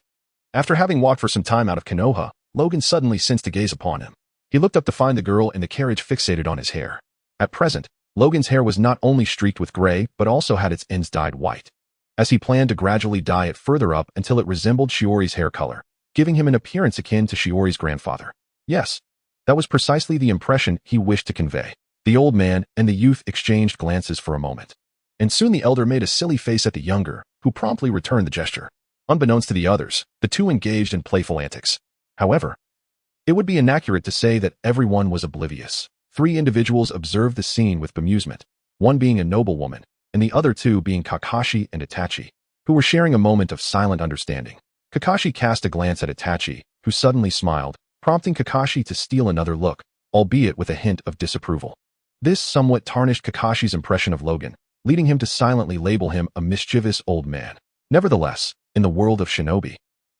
After having walked for some time out of Konoha, Logan suddenly sensed a gaze upon him. He looked up to find the girl in the carriage fixated on his hair. At present, Logan's hair was not only streaked with gray but also had its ends dyed white, as he planned to gradually dye it further up until it resembled Shiori's hair color, giving him an appearance akin to Shiori's grandfather. Yes, that was precisely the impression he wished to convey. The old man and the youth exchanged glances for a moment, and soon the elder made a silly face at the younger, who promptly returned the gesture. Unbeknownst to the others, the 2 engaged in playful antics. However, it would be inaccurate to say that everyone was oblivious. 3 individuals observed the scene with bemusement, one being a noblewoman, and the other 2 being Kakashi and Itachi, who were sharing a moment of silent understanding. Kakashi cast a glance at Itachi, who suddenly smiled, prompting Kakashi to steal another look, albeit with a hint of disapproval. This somewhat tarnished Kakashi's impression of Logan, leading him to silently label him a mischievous old man. Nevertheless, in the world of shinobi,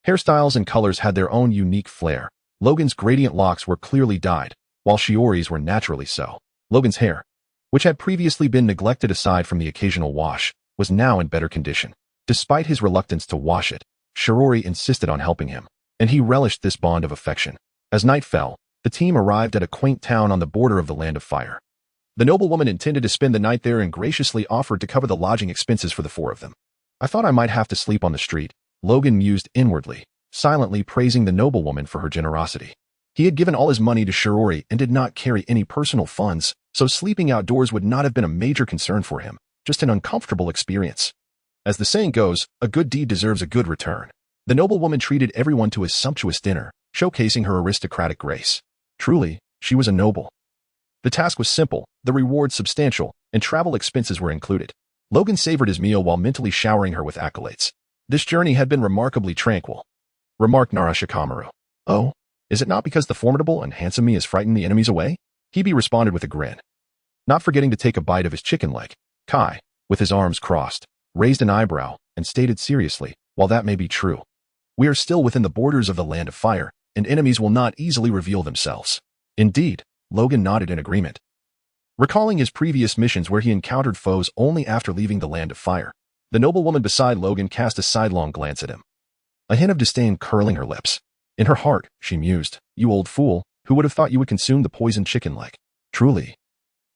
hairstyles and colors had their own unique flair. Logan's gradient locks were clearly dyed, while Shiori's were naturally so. Logan's hair, which had previously been neglected aside from the occasional wash, was now in better condition. Despite his reluctance to wash it, Shiori insisted on helping him, and he relished this bond of affection. As night fell, the team arrived at a quaint town on the border of the Land of Fire. The noblewoman intended to spend the night there and graciously offered to cover the lodging expenses for the four of them. I thought I might have to sleep on the street, Logan mused inwardly, silently praising the noblewoman for her generosity. He had given all his money to Shirori and did not carry any personal funds, so sleeping outdoors would not have been a major concern for him, just an uncomfortable experience. As the saying goes, a good deed deserves a good return. The noblewoman treated everyone to a sumptuous dinner, showcasing her aristocratic grace. Truly, she was a noble. The task was simple, the reward substantial, and travel expenses were included. Logan savored his meal while mentally showering her with accolades. This journey had been remarkably tranquil, remarked Narashikamaru. Oh, is it not because the formidable and handsome me has frightened the enemies away? Hebe responded with a grin. Not forgetting to take a bite of his chicken leg, Kai, with his arms crossed, raised an eyebrow and stated seriously, while that may be true, we are still within the borders of the Land of Fire, and enemies will not easily reveal themselves. Indeed, Logan nodded in agreement. Recalling his previous missions where he encountered foes only after leaving the Land of Fire, the noblewoman beside Logan cast a sidelong glance at him, a hint of disdain curling her lips. In her heart, she mused, you old fool, who would have thought you would consume the poisoned chicken leg? Truly,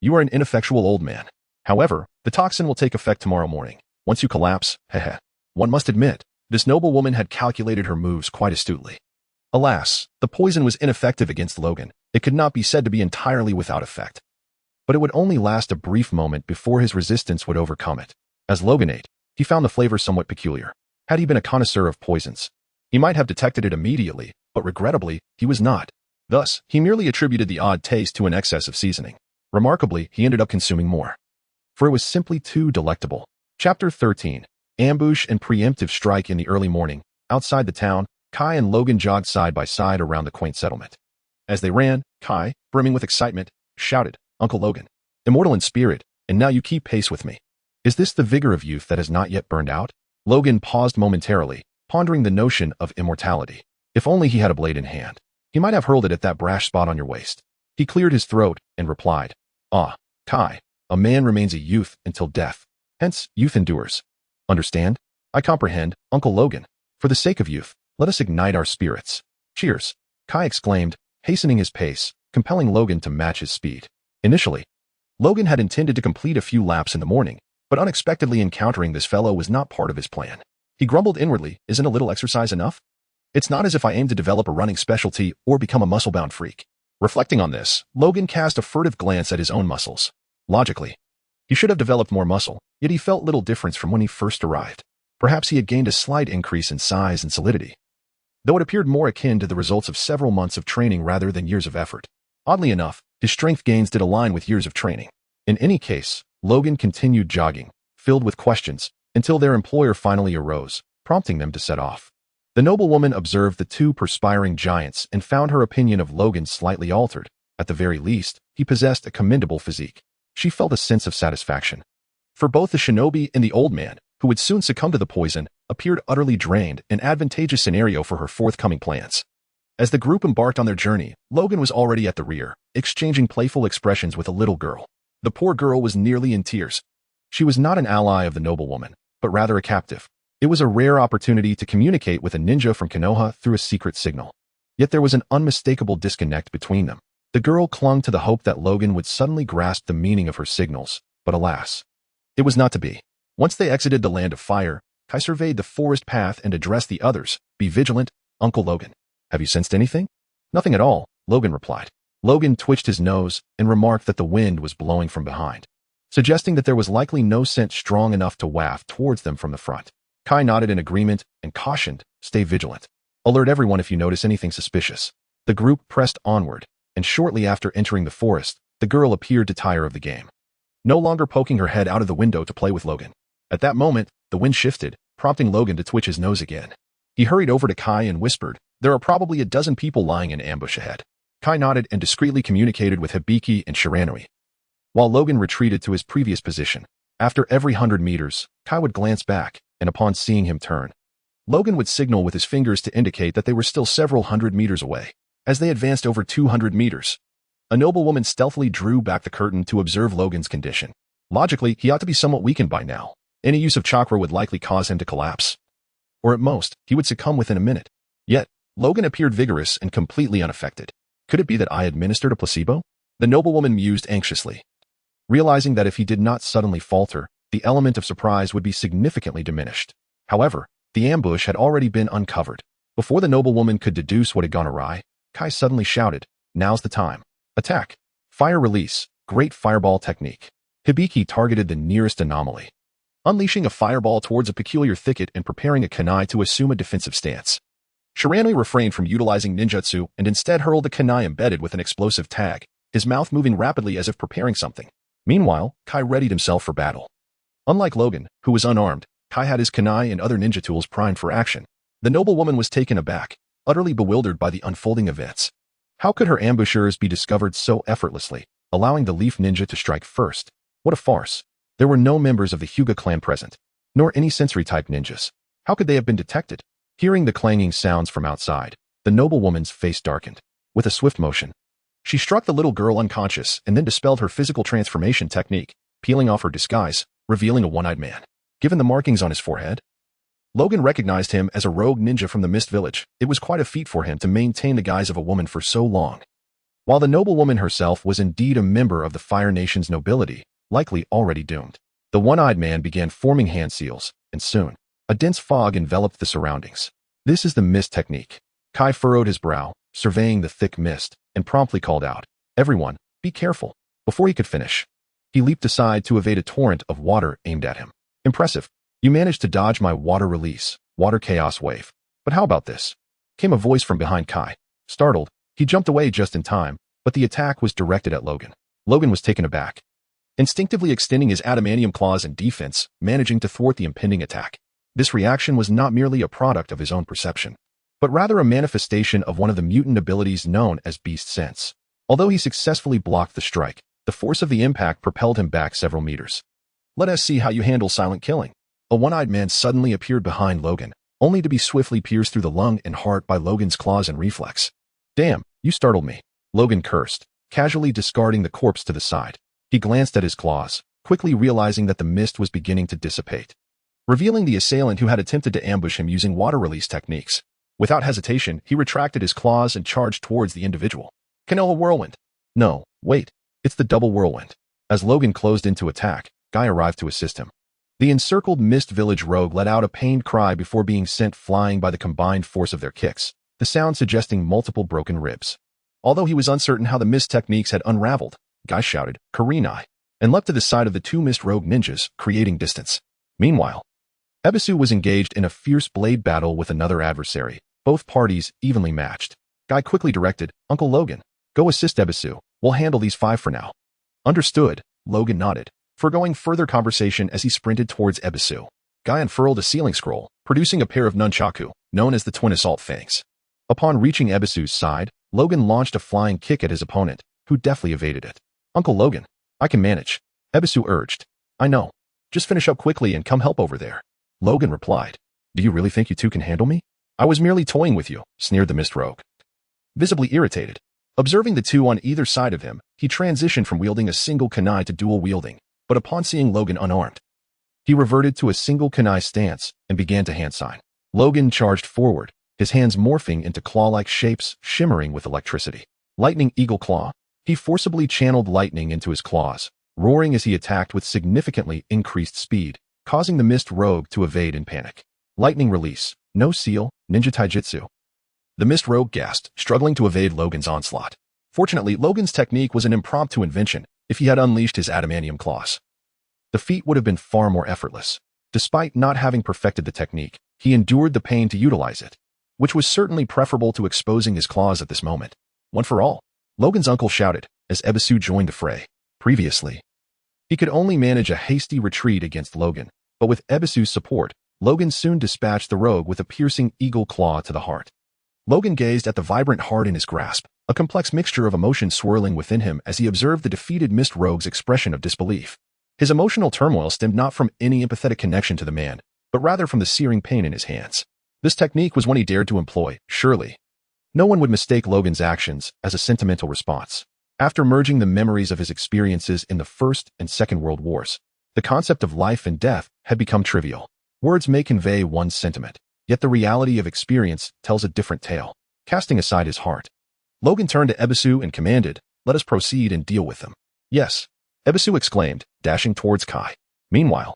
you are an ineffectual old man. However, the toxin will take effect tomorrow morning. Once you collapse, heh. One must admit, this noblewoman had calculated her moves quite astutely. Alas, the poison was ineffective against Logan. It could not be said to be entirely without effect. But it would only last a brief moment before his resistance would overcome it. As Logan ate, he found the flavor somewhat peculiar. Had he been a connoisseur of poisons, he might have detected it immediately, but regrettably, he was not. Thus, he merely attributed the odd taste to an excess of seasoning. Remarkably, he ended up consuming more, for it was simply too delectable. Chapter 13. Ambush and preemptive strike. In the early morning, outside the town, Kai and Logan jogged side by side around the quaint settlement. As they ran, Kai, brimming with excitement, shouted, Uncle Logan, immortal in spirit, and now you keep pace with me. Is this the vigor of youth that has not yet burned out? Logan paused momentarily, pondering the notion of immortality. If only he had a blade in hand, he might have hurled it at that brash spot on your waist. He cleared his throat and replied, Ah, Kai, a man remains a youth until death. Hence, youth endures. Understand? I comprehend, Uncle Logan. For the sake of youth, let us ignite our spirits. Cheers, Kai exclaimed, hastening his pace, compelling Logan to match his speed. Initially, Logan had intended to complete a few laps in the morning, but unexpectedly encountering this fellow was not part of his plan. He grumbled inwardly, isn't a little exercise enough? It's not as if I aim to develop a running specialty or become a muscle-bound freak. Reflecting on this, Logan cast a furtive glance at his own muscles. Logically, he should have developed more muscle, yet he felt little difference from when he first arrived. Perhaps he had gained a slight increase in size and solidity, though it appeared more akin to the results of several months of training rather than years of effort. Oddly enough, his strength gains did align with years of training. In any case, Logan continued jogging, filled with questions, until their employer finally arose, prompting them to set off. The noblewoman observed the two perspiring giants and found her opinion of Logan slightly altered. At the very least, he possessed a commendable physique. She felt a sense of satisfaction. For both the shinobi and the old man, who would soon succumb to the poison, appeared utterly drained, an advantageous scenario for her forthcoming plans. As the group embarked on their journey, Logan was already at the rear, exchanging playful expressions with a little girl. The poor girl was nearly in tears. She was not an ally of the noblewoman, but rather a captive. It was a rare opportunity to communicate with a ninja from Konoha through a secret signal. Yet there was an unmistakable disconnect between them. The girl clung to the hope that Logan would suddenly grasp the meaning of her signals, but alas, it was not to be. Once they exited the Land of Fire, Kai surveyed the forest path and addressed the others. Be vigilant, Uncle Logan. Have you sensed anything? Nothing at all, Logan replied. Logan twitched his nose and remarked that the wind was blowing from behind, suggesting that there was likely no scent strong enough to waft towards them from the front. Kai nodded in agreement and cautioned, stay vigilant. Alert everyone if you notice anything suspicious. The group pressed onward, and shortly after entering the forest, the girl appeared to tire of the game, no longer poking her head out of the window to play with Logan. At that moment, the wind shifted, prompting Logan to twitch his nose again. He hurried over to Kai and whispered, there are probably a dozen people lying in ambush ahead. Kai nodded and discreetly communicated with Hibiki and Shiranui, while Logan retreated to his previous position. After every 100 meters, Kai would glance back, and upon seeing him turn, Logan would signal with his fingers to indicate that they were still several hundred meters away. As they advanced over 200 meters, a noblewoman stealthily drew back the curtain to observe Logan's condition. Logically, he ought to be somewhat weakened by now. Any use of chakra would likely cause him to collapse, or at most, he would succumb within a minute. Yet, Logan appeared vigorous and completely unaffected. Could it be that I administered a placebo? The noblewoman mused anxiously, realizing that if he did not suddenly falter, the element of surprise would be significantly diminished. However, the ambush had already been uncovered. Before the noblewoman could deduce what had gone awry, Kai suddenly shouted, "Now's the time. Attack! Fire release! Great fireball technique!" Hibiki targeted the nearest anomaly, unleashing a fireball towards a peculiar thicket and preparing a kunai to assume a defensive stance. Shiranui refrained from utilizing ninjutsu and instead hurled a kunai embedded with an explosive tag, his mouth moving rapidly as if preparing something. Meanwhile, Kai readied himself for battle. Unlike Logan, who was unarmed, Kai had his kunai and other ninja tools primed for action. The noblewoman was taken aback, utterly bewildered by the unfolding events. How could her ambushers be discovered so effortlessly, allowing the Leaf Ninja to strike first? What a farce. There were no members of the Hyuga clan present, nor any sensory-type ninjas. How could they have been detected? Hearing the clanging sounds from outside, the noblewoman's face darkened. With a swift motion, she struck the little girl unconscious and then dispelled her physical transformation technique, peeling off her disguise, revealing a one-eyed man. Given the markings on his forehead, Logan recognized him as a rogue ninja from the Mist Village. It was quite a feat for him to maintain the guise of a woman for so long. While the noblewoman herself was indeed a member of the Fire Nation's nobility, likely already doomed, the one-eyed man began forming hand seals, and soon, a dense fog enveloped the surroundings. This is the mist technique. Kai furrowed his brow, surveying the thick mist, and promptly called out, "Everyone, be careful." Before he could finish, he leaped aside to evade a torrent of water aimed at him. "Impressive. You managed to dodge my water release, water chaos wave. But how about this?" Came a voice from behind Kai. Startled, he jumped away just in time, but the attack was directed at Logan. Logan was taken aback, instinctively extending his adamantium claws in defense, managing to thwart the impending attack. This reaction was not merely a product of his own perception, but rather a manifestation of one of the mutant abilities known as Beast Sense. Although he successfully blocked the strike, the force of the impact propelled him back several meters. "Let us see how you handle silent killing." A one-eyed man suddenly appeared behind Logan, only to be swiftly pierced through the lung and heart by Logan's claws and reflex. "Damn, you startled me," Logan cursed, casually discarding the corpse to the side. He glanced at his claws, quickly realizing that the mist was beginning to dissipate, revealing the assailant who had attempted to ambush him using water release techniques. Without hesitation, he retracted his claws and charged towards the individual. "Canoa whirlwind." "No, wait, it's the double whirlwind." As Logan closed in to attack, Guy arrived to assist him. The encircled Mist Village rogue let out a pained cry before being sent flying by the combined force of their kicks, the sound suggesting multiple broken ribs. Although he was uncertain how the mist techniques had unraveled, Guy shouted, "Karinai," and leapt to the side of the two mist rogue ninjas, creating distance. Meanwhile, Ebisu was engaged in a fierce blade battle with another adversary, both parties evenly matched. Guy quickly directed, "Uncle Logan, go assist Ebisu. We'll handle these 5 for now." "Understood," Logan nodded, foregoing further conversation as he sprinted towards Ebisu. Guy unfurled a sealing scroll, producing a pair of nunchaku, known as the Twin Assault Fangs. Upon reaching Ebisu's side, Logan launched a flying kick at his opponent, who deftly evaded it. "Uncle Logan, I can manage," Ebisu urged. "I know. Just finish up quickly and come help over there," Logan replied. "Do you really think you two can handle me?" "I was merely toying with you," sneered the Mist Rogue. Visibly irritated, observing the two on either side of him, he transitioned from wielding a single kunai to dual wielding, but upon seeing Logan unarmed, he reverted to a single kunai stance and began to hand sign. Logan charged forward, his hands morphing into claw-like shapes shimmering with electricity. Lightning Eagle Claw. He forcibly channeled lightning into his claws, roaring as he attacked with significantly increased speed, causing the Mist Rogue to evade in panic. Lightning Release. No Seal, Ninja Taijutsu. The Mist Rogue gasped, struggling to evade Logan's onslaught. Fortunately, Logan's technique was an impromptu invention. If he had unleashed his adamantium claws, the feat would have been far more effortless. Despite not having perfected the technique, he endured the pain to utilize it, which was certainly preferable to exposing his claws at this moment. "One for all," Logan's uncle shouted, as Ebisu joined the fray. Previously, he could only manage a hasty retreat against Logan, but with Ebisu's support, Logan soon dispatched the rogue with a piercing eagle claw to the heart. Logan gazed at the vibrant heart in his grasp, a complex mixture of emotions swirling within him as he observed the defeated Mist Rogue's expression of disbelief. His emotional turmoil stemmed not from any empathetic connection to the man, but rather from the searing pain in his hands. This technique was one he dared to employ, surely. No one would mistake Logan's actions as a sentimental response. After merging the memories of his experiences in the First and Second World Wars, the concept of life and death had become trivial. Words may convey one's sentiment, yet the reality of experience tells a different tale. casting aside his heart. Logan turned to Ebisu and commanded, "Let us proceed and deal with them." "Yes," Ebisu exclaimed, dashing towards Kai. Meanwhile,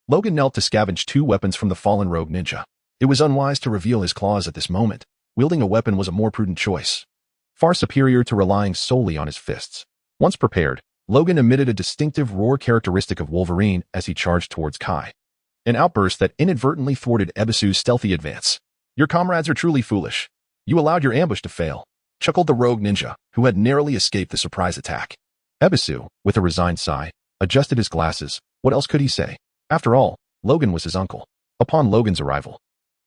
Logan knelt to scavenge 2 weapons from the fallen rogue ninja. It was unwise to reveal his claws at this moment. Wielding a weapon was a more prudent choice, far superior to relying solely on his fists. Once prepared, Logan emitted a distinctive roar characteristic of Wolverine as he charged towards Kai. An outburst that inadvertently thwarted Ebisu's stealthy advance. "Your comrades are truly foolish. You allowed your ambush to fail," chuckled the rogue ninja, who had narrowly escaped the surprise attack. Ebisu, with a resigned sigh, adjusted his glasses. What else could he say? After all, Logan was his uncle. Upon Logan's arrival,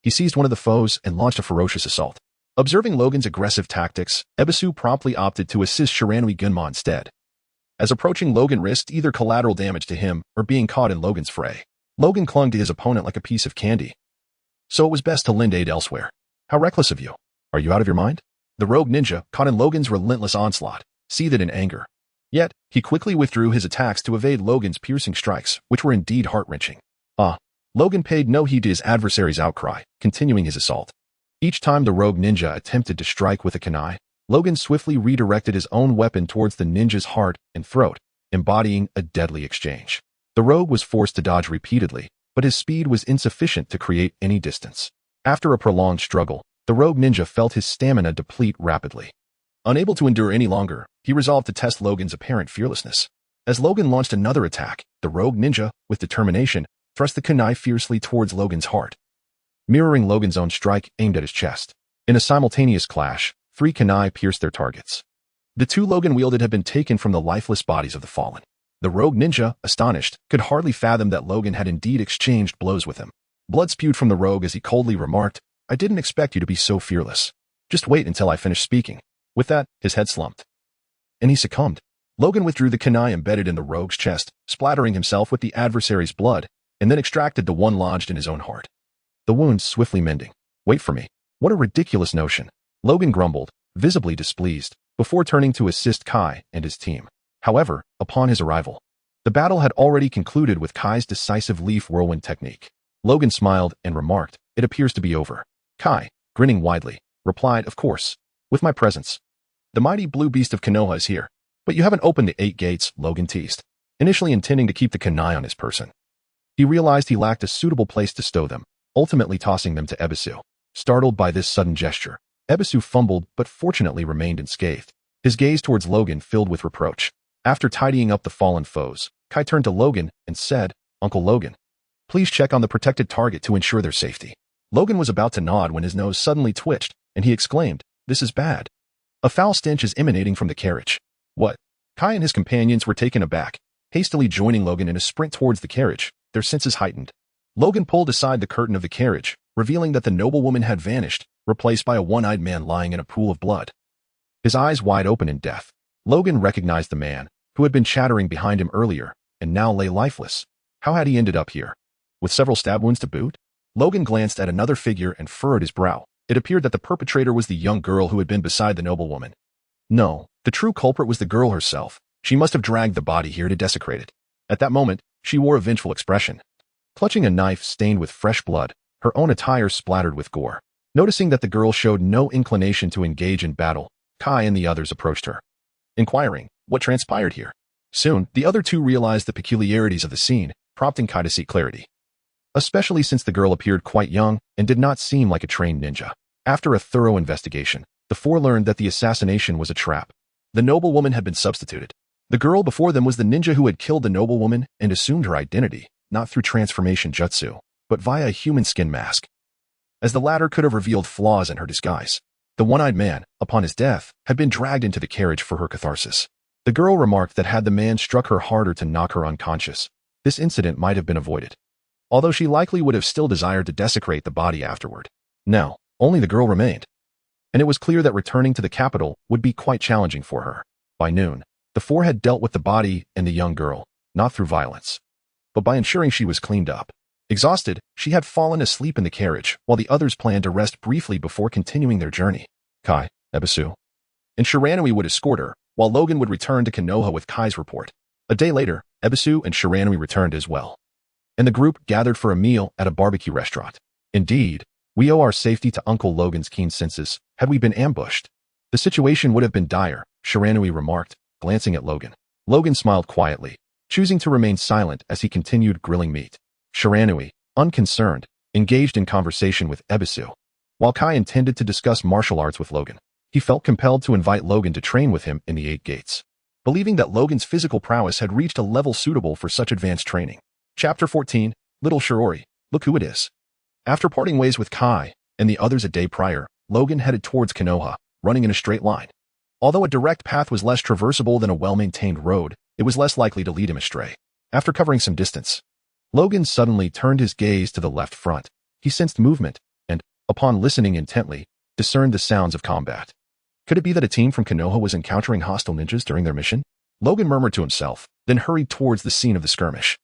he seized one of the foes and launched a ferocious assault. Observing Logan's aggressive tactics, Ebisu promptly opted to assist Shiranui Gunma instead. As approaching Logan risked either collateral damage to him or being caught in Logan's fray, Logan clung to his opponent like a piece of candy. So it was best to lend aid elsewhere. "How reckless of you. Are you out of your mind?" The rogue ninja, caught in Logan's relentless onslaught, seethed in anger. Yet, he quickly withdrew his attacks to evade Logan's piercing strikes, which were indeed heart-wrenching. Logan paid no heed to his adversary's outcry, continuing his assault. Each time the rogue ninja attempted to strike with a kunai, Logan swiftly redirected his own weapon towards the ninja's heart and throat, embodying a deadly exchange. The rogue was forced to dodge repeatedly, but his speed was insufficient to create any distance. After a prolonged struggle, the rogue ninja felt his stamina deplete rapidly. Unable to endure any longer, he resolved to test Logan's apparent fearlessness. As Logan launched another attack, the rogue ninja, with determination, thrust the kunai fiercely towards Logan's heart, mirroring Logan's own strike aimed at his chest. In a simultaneous clash, 3 kunai pierced their targets. The 2 Logan wielded had been taken from the lifeless bodies of the fallen. The rogue ninja, astonished, could hardly fathom that Logan had indeed exchanged blows with him. Blood spewed from the rogue as he coldly remarked, "I didn't expect you to be so fearless. Just wait until I finish speaking." With that, his head slumped, and he succumbed. Logan withdrew the kunai embedded in the rogue's chest, splattering himself with the adversary's blood, and then extracted the one lodged in his own heart. The wound swiftly mending. "Wait for me. What a ridiculous notion," Logan grumbled, visibly displeased, before turning to assist Kai and his team. However, upon his arrival, the battle had already concluded with Kai's decisive leaf whirlwind technique. Logan smiled and remarked, "It appears to be over." Kai, grinning widely, replied, "Of course. With my presence. The mighty blue beast of Konoha is here." "But you haven't opened the 8 gates," Logan teased, initially intending to keep the kunai on his person. He realized he lacked a suitable place to stow them, ultimately tossing them to Ebisu. Startled by this sudden gesture, Ebisu fumbled but fortunately remained unscathed. His gaze towards Logan filled with reproach. After tidying up the fallen foes, Kai turned to Logan and said, "Uncle Logan, please check on the protected target to ensure their safety." Logan was about to nod when his nose suddenly twitched, and he exclaimed, "This is bad. A foul stench is emanating from the carriage." "What?" Kai and his companions were taken aback, hastily joining Logan in a sprint towards the carriage, their senses heightened. Logan pulled aside the curtain of the carriage, revealing that the noblewoman had vanished, replaced by a one-eyed man lying in a pool of blood. His eyes wide open in death, Logan recognized the man, who had been chattering behind him earlier, and now lay lifeless. How had he ended up here? With several stab wounds to boot? Logan glanced at another figure and furrowed his brow. It appeared that the perpetrator was the young girl who had been beside the noblewoman. No, the true culprit was the girl herself. She must have dragged the body here to desecrate it. At that moment, she wore a vengeful expression. Clutching a knife stained with fresh blood, her own attire splattered with gore. Noticing that the girl showed no inclination to engage in battle, Kai and the others approached her, inquiring what transpired here. Soon, the other 2 realized the peculiarities of the scene, prompting Kai to seek clarity, especially since the girl appeared quite young and did not seem like a trained ninja. After a thorough investigation, the 4 learned that the assassination was a trap. The noblewoman had been substituted. The girl before them was the ninja who had killed the noblewoman and assumed her identity, not through transformation jutsu, but via a human skin mask, as the latter could have revealed flaws in her disguise. The one-eyed man, upon his death, had been dragged into the carriage for her catharsis. The girl remarked that had the man struck her harder to knock her unconscious, this incident might have been avoided, although she likely would have still desired to desecrate the body afterward. Now, only the girl remained, and it was clear that returning to the capital would be quite challenging for her. By noon, the 4 had dealt with the body and the young girl, not through violence, but by ensuring she was cleaned up. Exhausted, she had fallen asleep in the carriage, while the others planned to rest briefly before continuing their journey. Kai, Ebisu, and Shiranui would escort her, while Logan would return to Konoha with Kai's report. A day later, Ebisu and Shiranui returned as well, and the group gathered for a meal at a barbecue restaurant. Indeed, We owe our safety to Uncle Logan's keen senses. Had we been ambushed, the situation would have been dire, Shiranui remarked, glancing at Logan. Logan smiled quietly, choosing to remain silent as he continued grilling meat. Shiranui, unconcerned, engaged in conversation with Ebisu. While Kai intended to discuss martial arts with Logan, he felt compelled to invite Logan to train with him in the 8 Gates, believing that Logan's physical prowess had reached a level suitable for such advanced training. Chapter 14, Little Shiori, Look Who It Is. After parting ways with Kai and the others a day prior, Logan headed towards Konoha, running in a straight line. Although a direct path was less traversable than a well-maintained road, it was less likely to lead him astray. After covering some distance, Logan suddenly turned his gaze to the left front. He sensed movement and, upon listening intently, discerned the sounds of combat. Could it be that a team from Konoha was encountering hostile ninjas during their mission? Logan murmured to himself, then hurried towards the scene of the skirmish,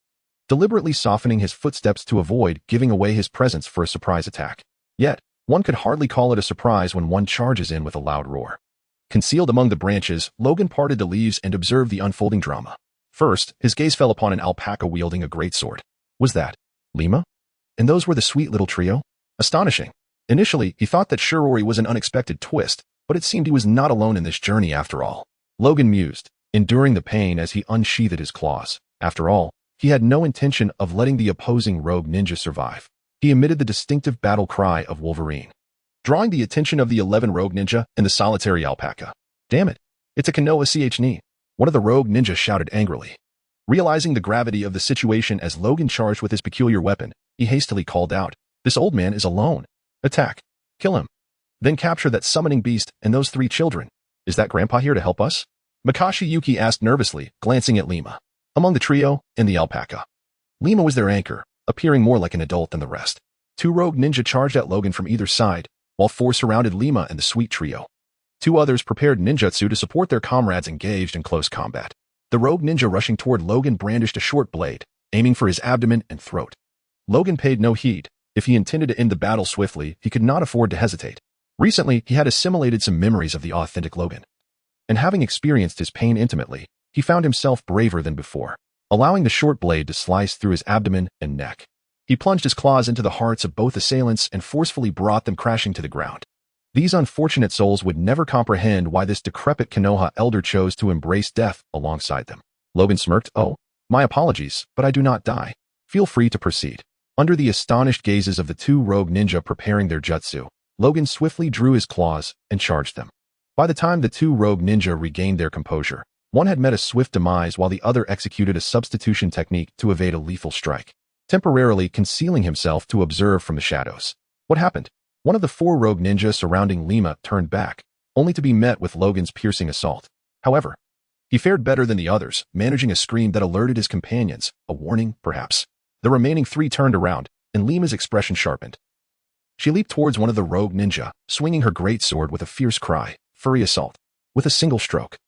deliberately softening his footsteps to avoid giving away his presence for a surprise attack. Yet, one could hardly call it a surprise when one charges in with a loud roar. Concealed among the branches, Logan parted the leaves and observed the unfolding drama. First, his gaze fell upon an alpaca wielding a greatsword. Was that Lima? And those were the sweet little trio? Astonishing. Initially, he thought that Shiori was an unexpected twist, but it seemed he was not alone in this journey after all. Logan mused, enduring the pain as he unsheathed his claws. After all, he had no intention of letting the opposing rogue ninja survive. He emitted the distinctive battle cry of Wolverine, drawing the attention of the 11 rogue ninja and the solitary alpaca. Damn it, it's a Konoha ch. One of the rogue ninjas shouted angrily. Realizing the gravity of the situation as Logan charged with his peculiar weapon, he hastily called out, "This old man is alone. Attack. Kill him. Then capture that summoning beast and those 3 children. Is that Grandpa here to help us?" Makashi Yuki asked nervously, glancing at Lima, among the trio and the alpaca. Lima was their anchor, appearing more like an adult than the rest. 2 rogue ninja charged at Logan from either side, while 4 surrounded Lima and the sweet trio. 2 others prepared ninjutsu to support their comrades engaged in close combat. The rogue ninja rushing toward Logan brandished a short blade, aiming for his abdomen and throat. Logan paid no heed. If he intended to end the battle swiftly, he could not afford to hesitate. Recently, he had assimilated some memories of the authentic Logan, and having experienced his pain intimately, he found himself braver than before, allowing the short blade to slice through his abdomen and neck. He plunged his claws into the hearts of both assailants and forcefully brought them crashing to the ground. These unfortunate souls would never comprehend why this decrepit Konoha elder chose to embrace death alongside them. Logan smirked, "Oh, my apologies, but I do not die. Feel free to proceed." Under the astonished gazes of the 2 rogue ninja preparing their jutsu, Logan swiftly drew his claws and charged them. By the time the 2 rogue ninja regained their composure, one had met a swift demise while the other executed a substitution technique to evade a lethal strike, temporarily concealing himself to observe from the shadows. What happened? One of the 4 rogue ninja surrounding Lima turned back, only to be met with Logan's piercing assault. However, he fared better than the others, managing a scream that alerted his companions, a warning, perhaps. The remaining 3 turned around, and Lima's expression sharpened. She leaped towards one of the rogue ninja, swinging her greatsword with a fierce cry, "Furry assault." With a single stroke,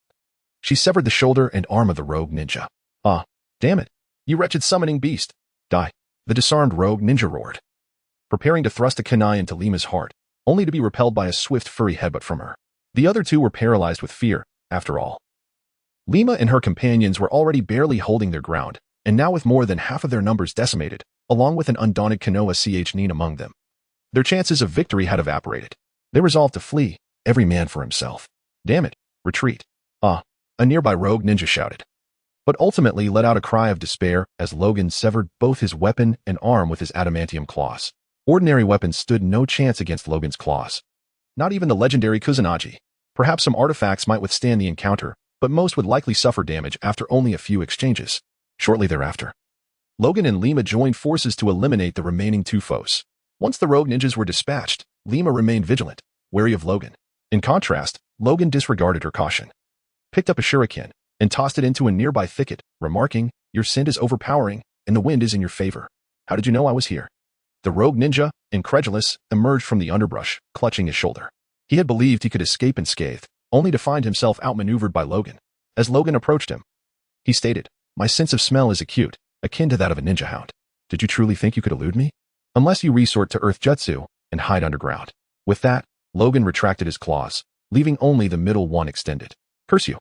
she severed the shoulder and arm of the rogue ninja. "Ah, damn it, you wretched summoning beast. Die." The disarmed rogue ninja roared, preparing to thrust a kunai into Lima's heart, only to be repelled by a swift furry headbutt from her. The other 2 were paralyzed with fear, after all. Lima and her companions were already barely holding their ground, and now with more than half of their numbers decimated, along with an undaunted Konoha ch among them, their chances of victory had evaporated. They resolved to flee, every man for himself. "Damn it, retreat." "Ah," a nearby rogue ninja shouted, but ultimately let out a cry of despair as Logan severed both his weapon and arm with his adamantium claws. Ordinary weapons stood no chance against Logan's claws. Not even the legendary Kusanagi. Perhaps some artifacts might withstand the encounter, but most would likely suffer damage after only a few exchanges. Shortly thereafter, Logan and Lima joined forces to eliminate the remaining 2 foes. Once the rogue ninjas were dispatched, Lima remained vigilant, wary of Logan. In contrast, Logan disregarded her caution, picked up a shuriken, and tossed it into a nearby thicket, remarking, "Your scent is overpowering, and the wind is in your favor. How did you know I was here?" The rogue ninja, incredulous, emerged from the underbrush, clutching his shoulder. He had believed he could escape unscathed, only to find himself outmaneuvered by Logan. As Logan approached him, he stated, "My sense of smell is acute, akin to that of a ninja hound. Did you truly think you could elude me? Unless you resort to earth jutsu and hide underground." With that, Logan retracted his claws, leaving only the middle one extended. "Curse you."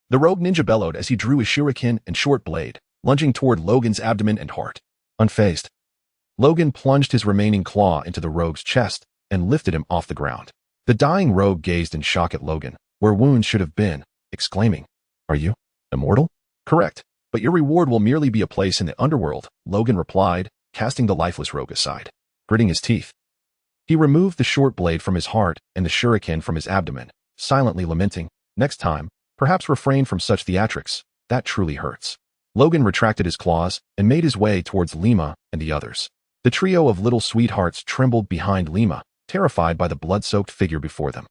The rogue ninja bellowed as he drew his shuriken and short blade, lunging toward Logan's abdomen and heart. Unfazed, Logan plunged his remaining claw into the rogue's chest and lifted him off the ground. The dying rogue gazed in shock at Logan, where wounds should have been, exclaiming, "Are you immortal?" "Correct, but your reward will merely be a place in the underworld," Logan replied, casting the lifeless rogue aside. Gritting his teeth, he removed the short blade from his heart and the shuriken from his abdomen, silently lamenting, "Next time, perhaps refrain from such theatrics. That truly hurts." Logan retracted his claws and made his way towards Lima and the others. The trio of little sweethearts trembled behind Lima, terrified by the blood-soaked figure before them.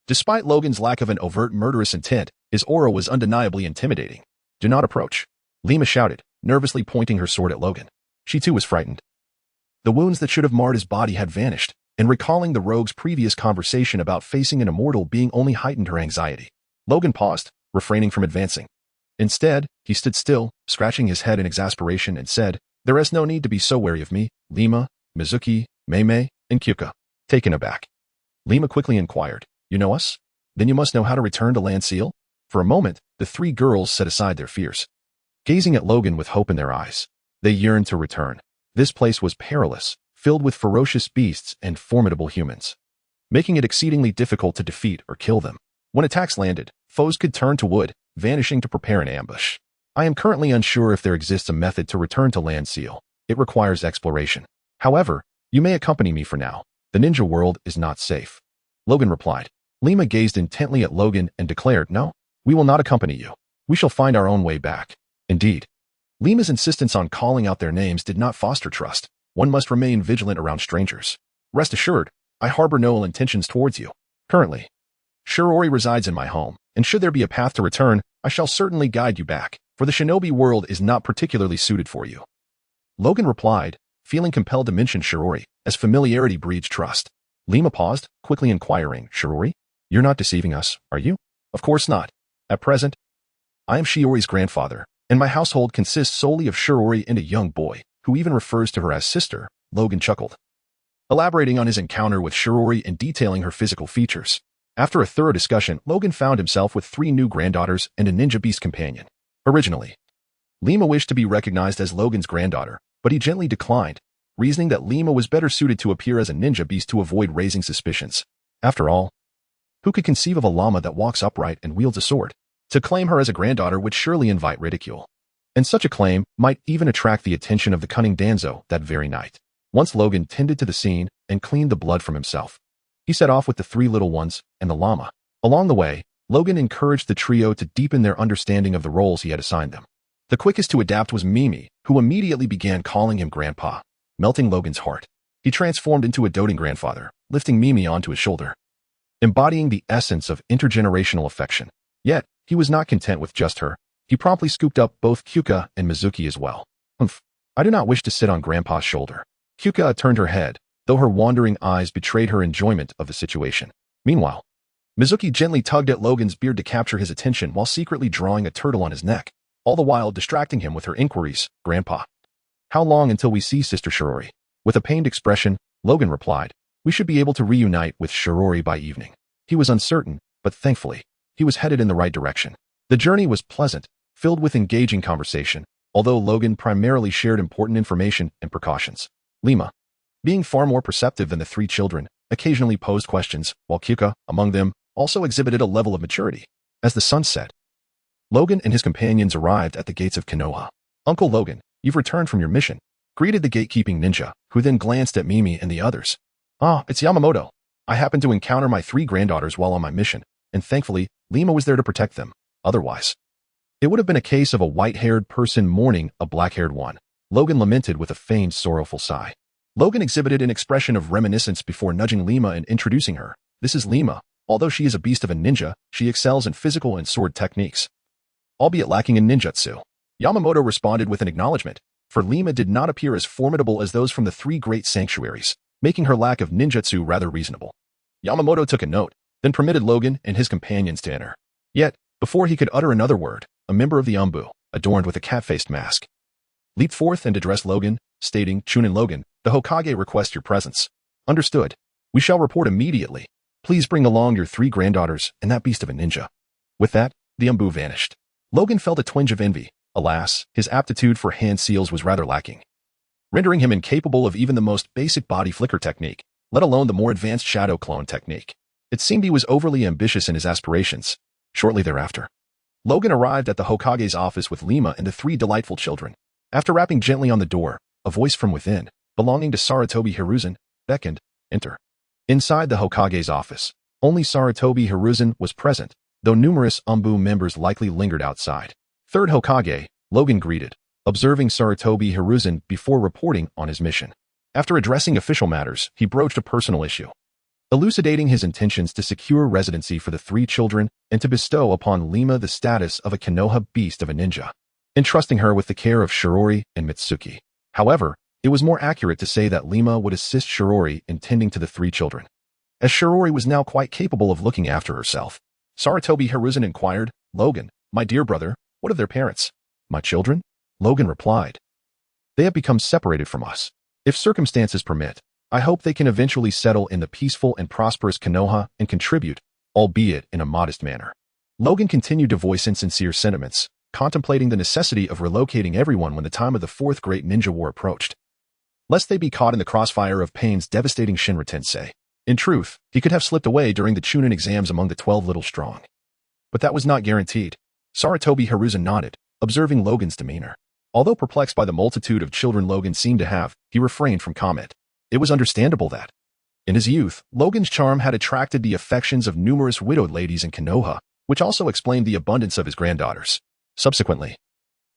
Despite Logan's lack of an overt murderous intent, his aura was undeniably intimidating. "Do not approach," Lima shouted, nervously pointing her sword at Logan. She too was frightened. The wounds that should have marred his body had vanished, and recalling the rogue's previous conversation about facing an immortal being only heightened her anxiety. Logan paused, refraining from advancing. Instead, he stood still, scratching his head in exasperation and said, "There is no need to be so wary of me, Lima, Mizuki, Meimei, and Kyuka." Taken aback, Lima quickly inquired, "You know us? Then you must know how to return to Land Seal?" For a moment, the three girls set aside their fears. Gazing at Logan with hope in their eyes, they yearned to return. This place was perilous, filled with ferocious beasts and formidable humans, making it exceedingly difficult to defeat or kill them. When attacks landed, foes could turn to wood, vanishing to prepare an ambush. "I am currently unsure if there exists a method to return to Land Seal. It requires exploration. However, you may accompany me for now. The ninja world is not safe," Logan replied. Lima gazed intently at Logan and declared, "No, we will not accompany you. We shall find our own way back." Indeed, Lima's insistence on calling out their names did not foster trust. One must remain vigilant around strangers. "Rest assured, I harbor no ill intentions towards you. Currently, Shirori resides in my home, and should there be a path to return, I shall certainly guide you back, for the shinobi world is not particularly suited for you," Logan replied, feeling compelled to mention Shirori, as familiarity breeds trust. Lima paused, quickly inquiring, "Shirori? You're not deceiving us, are you?" "Of course not. At present, I am Shiori's grandfather, and my household consists solely of Shirori and a young boy, who even refers to her as sister," Logan chuckled, elaborating on his encounter with Shirori and detailing her physical features. After a thorough discussion, Logan found himself with 3 new granddaughters and a ninja beast companion. Originally, Lima wished to be recognized as Logan's granddaughter, but he gently declined, reasoning that Lima was better suited to appear as a ninja beast to avoid raising suspicions. After all, who could conceive of a llama that walks upright and wields a sword? To claim her as a granddaughter would surely invite ridicule. And such a claim might even attract the attention of the cunning Danzo that very night. Once Logan tended to the scene and cleaned the blood from himself, he set off with the 3 little ones and the llama. Along the way, Logan encouraged the trio to deepen their understanding of the roles he had assigned them. The quickest to adapt was Mimi, who immediately began calling him Grandpa, melting Logan's heart. He transformed into a doting grandfather, lifting Mimi onto his shoulder, embodying the essence of intergenerational affection. Yet, he was not content with just her. He promptly scooped up both Kyuka and Mizuki as well. "Humph, I do not wish to sit on Grandpa's shoulder." Kyuka turned her head, though her wandering eyes betrayed her enjoyment of the situation. Meanwhile, Mizuki gently tugged at Logan's beard to capture his attention while secretly drawing a turtle on his neck, all the while distracting him with her inquiries, "Grandpa, how long until we see Sister Shirori?" With a pained expression, Logan replied, "We should be able to reunite with Shirori by evening." He was uncertain, but thankfully, he was headed in the right direction. The journey was pleasant, filled with engaging conversation, although Logan primarily shared important information and precautions. Lima, being far more perceptive than the 3 children, occasionally posed questions, while Kyuka, among them, also exhibited a level of maturity. As the sun set, Logan and his companions arrived at the gates of Konoha. "Uncle Logan, you've returned from your mission," greeted the gatekeeping ninja, who then glanced at Mimi and the others. "Ah, it's Yamamoto. I happened to encounter my 3 granddaughters while on my mission, and thankfully, Lima was there to protect them. Otherwise, it would have been a case of a white-haired person mourning a black-haired one," Logan lamented with a feigned sorrowful sigh. Logan exhibited an expression of reminiscence before nudging Lima and introducing her. "This is Lima. Although she is a beast of a ninja, she excels in physical and sword techniques, albeit lacking in ninjutsu." Yamamoto responded with an acknowledgement, for Lima did not appear as formidable as those from the 3 great sanctuaries, making her lack of ninjutsu rather reasonable. Yamamoto took a note, then permitted Logan and his companions to enter. Yet, before he could utter another word, a member of the Umbu, adorned with a cat-faced mask, leaped forth and addressed Logan, stating, "Chunin Logan, the Hokage requests your presence." "Understood. We shall report immediately. Please bring along your 3 granddaughters and that beast of a ninja." With that, the Umbu vanished. Logan felt a twinge of envy. Alas, his aptitude for hand seals was rather lacking. rendering him incapable of even the most basic body flicker technique, let alone the more advanced shadow clone technique. It seemed he was overly ambitious in his aspirations. Shortly thereafter, Logan arrived at the Hokage's office with Lima and the three delightful children. After rapping gently on the door, a voice from within, belonging to Sarutobi Hiruzen, beckoned, "Enter." Inside the Hokage's office, only Sarutobi Hiruzen was present, though numerous Umbu members likely lingered outside. Third Hokage, Logan greeted, observing Sarutobi Hiruzen before reporting on his mission. After addressing official matters, he broached a personal issue, elucidating his intentions to secure residency for the three children and to bestow upon Lima the status of a Konoha beast of a ninja, entrusting her with the care of Shirori and Mitsuki. However, it was more accurate to say that Lima would assist Shirori in tending to the three children, as Shirori was now quite capable of looking after herself. Sarutobi Hiruzen inquired, "Logan, my dear brother, what of their parents?" "My children?" Logan replied. "They have become separated from us. If circumstances permit, I hope they can eventually settle in the peaceful and prosperous Konoha and contribute, albeit in a modest manner." Logan continued to voice insincere sentiments, contemplating the necessity of relocating everyone when the time of the Fourth Great Ninja War approached, lest they be caught in the crossfire of Pain's devastating Shinra Tensei. In truth, he could have slipped away during the Chunin exams among the 12 Little Strong. But that was not guaranteed. Sarutobi Hiruzen nodded, observing Logan's demeanor. Although perplexed by the multitude of children Logan seemed to have, he refrained from comment. It was understandable that, in his youth, Logan's charm had attracted the affections of numerous widowed ladies in Konoha, which also explained the abundance of his granddaughters. Subsequently,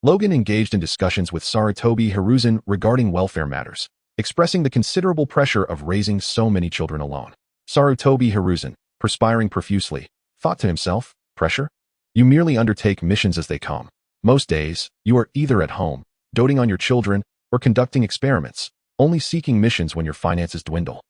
Logan engaged in discussions with Sarutobi Hiruzen regarding welfare matters, expressing the considerable pressure of raising so many children alone. Sarutobi Hiruzen, perspiring profusely, thought to himself, "Pressure? You merely undertake missions as they come. Most days, you are either at home, doting on your children, or conducting experiments, only seeking missions when your finances dwindle,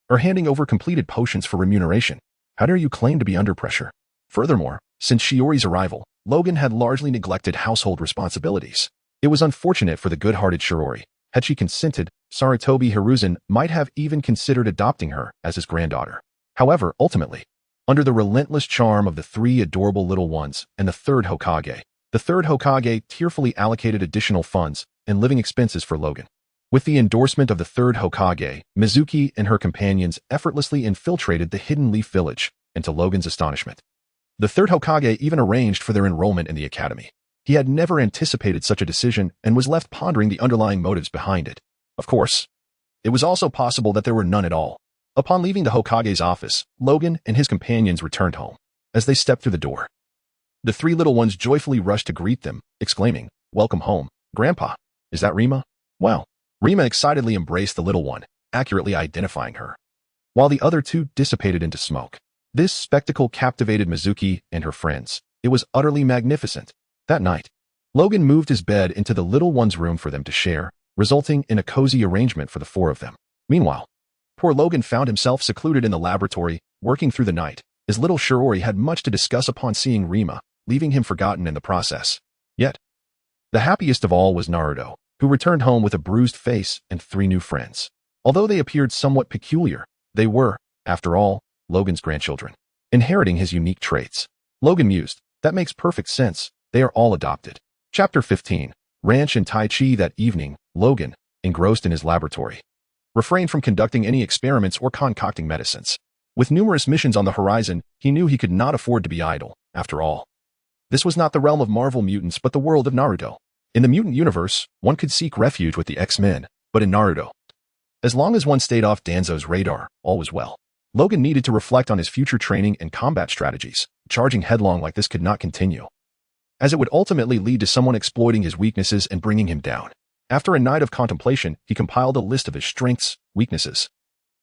or handing over completed potions for remuneration. How dare you claim to be under pressure?" Furthermore, since Shiori's arrival, Logan had largely neglected household responsibilities. It was unfortunate for the good-hearted Shirori. Had she consented, Sarutobi Hiruzen might have even considered adopting her as his granddaughter. However, ultimately, under the relentless charm of the three adorable little ones and the third Hokage tearfully allocated additional funds and living expenses for Logan. With the endorsement of the third Hokage, Mizuki and her companions effortlessly infiltrated the Hidden Leaf Village, and to Logan's astonishment, the third Hokage even arranged for their enrollment in the academy. He had never anticipated such a decision and was left pondering the underlying motives behind it. Of course, it was also possible that there were none at all. Upon leaving the Hokage's office, Logan and his companions returned home. As they stepped through the door, the three little ones joyfully rushed to greet them, exclaiming, "Welcome home, Grandpa. Is that Rima?" "Well." Rima excitedly embraced the little one, accurately identifying her, while the other two dissipated into smoke. This spectacle captivated Mizuki and her friends. It was utterly magnificent. That night, Logan moved his bed into the little one's room for them to share, resulting in a cozy arrangement for the four of them. Meanwhile, poor Logan found himself secluded in the laboratory, working through the night. His little Shirori had much to discuss upon seeing Rima, leaving him forgotten in the process. Yet, the happiest of all was Naruto, who returned home with a bruised face and three new friends. Although they appeared somewhat peculiar, they were, after all, Logan's grandchildren, inheriting his unique traits. Logan mused, "That makes perfect sense. They are all adopted." Chapter 15. Ranch and Tai Chi. That evening, Logan, engrossed in his laboratory, refrained from conducting any experiments or concocting medicines. With numerous missions on the horizon, he knew he could not afford to be idle. After all, this was not the realm of Marvel mutants but the world of Naruto. In the mutant universe, one could seek refuge with the X-Men, but in Naruto, as long as one stayed off Danzo's radar, all was well. Logan needed to reflect on his future training and combat strategies. Charging headlong like this could not continue, as it would ultimately lead to someone exploiting his weaknesses and bringing him down. After a night of contemplation, he compiled a list of his strengths, weaknesses,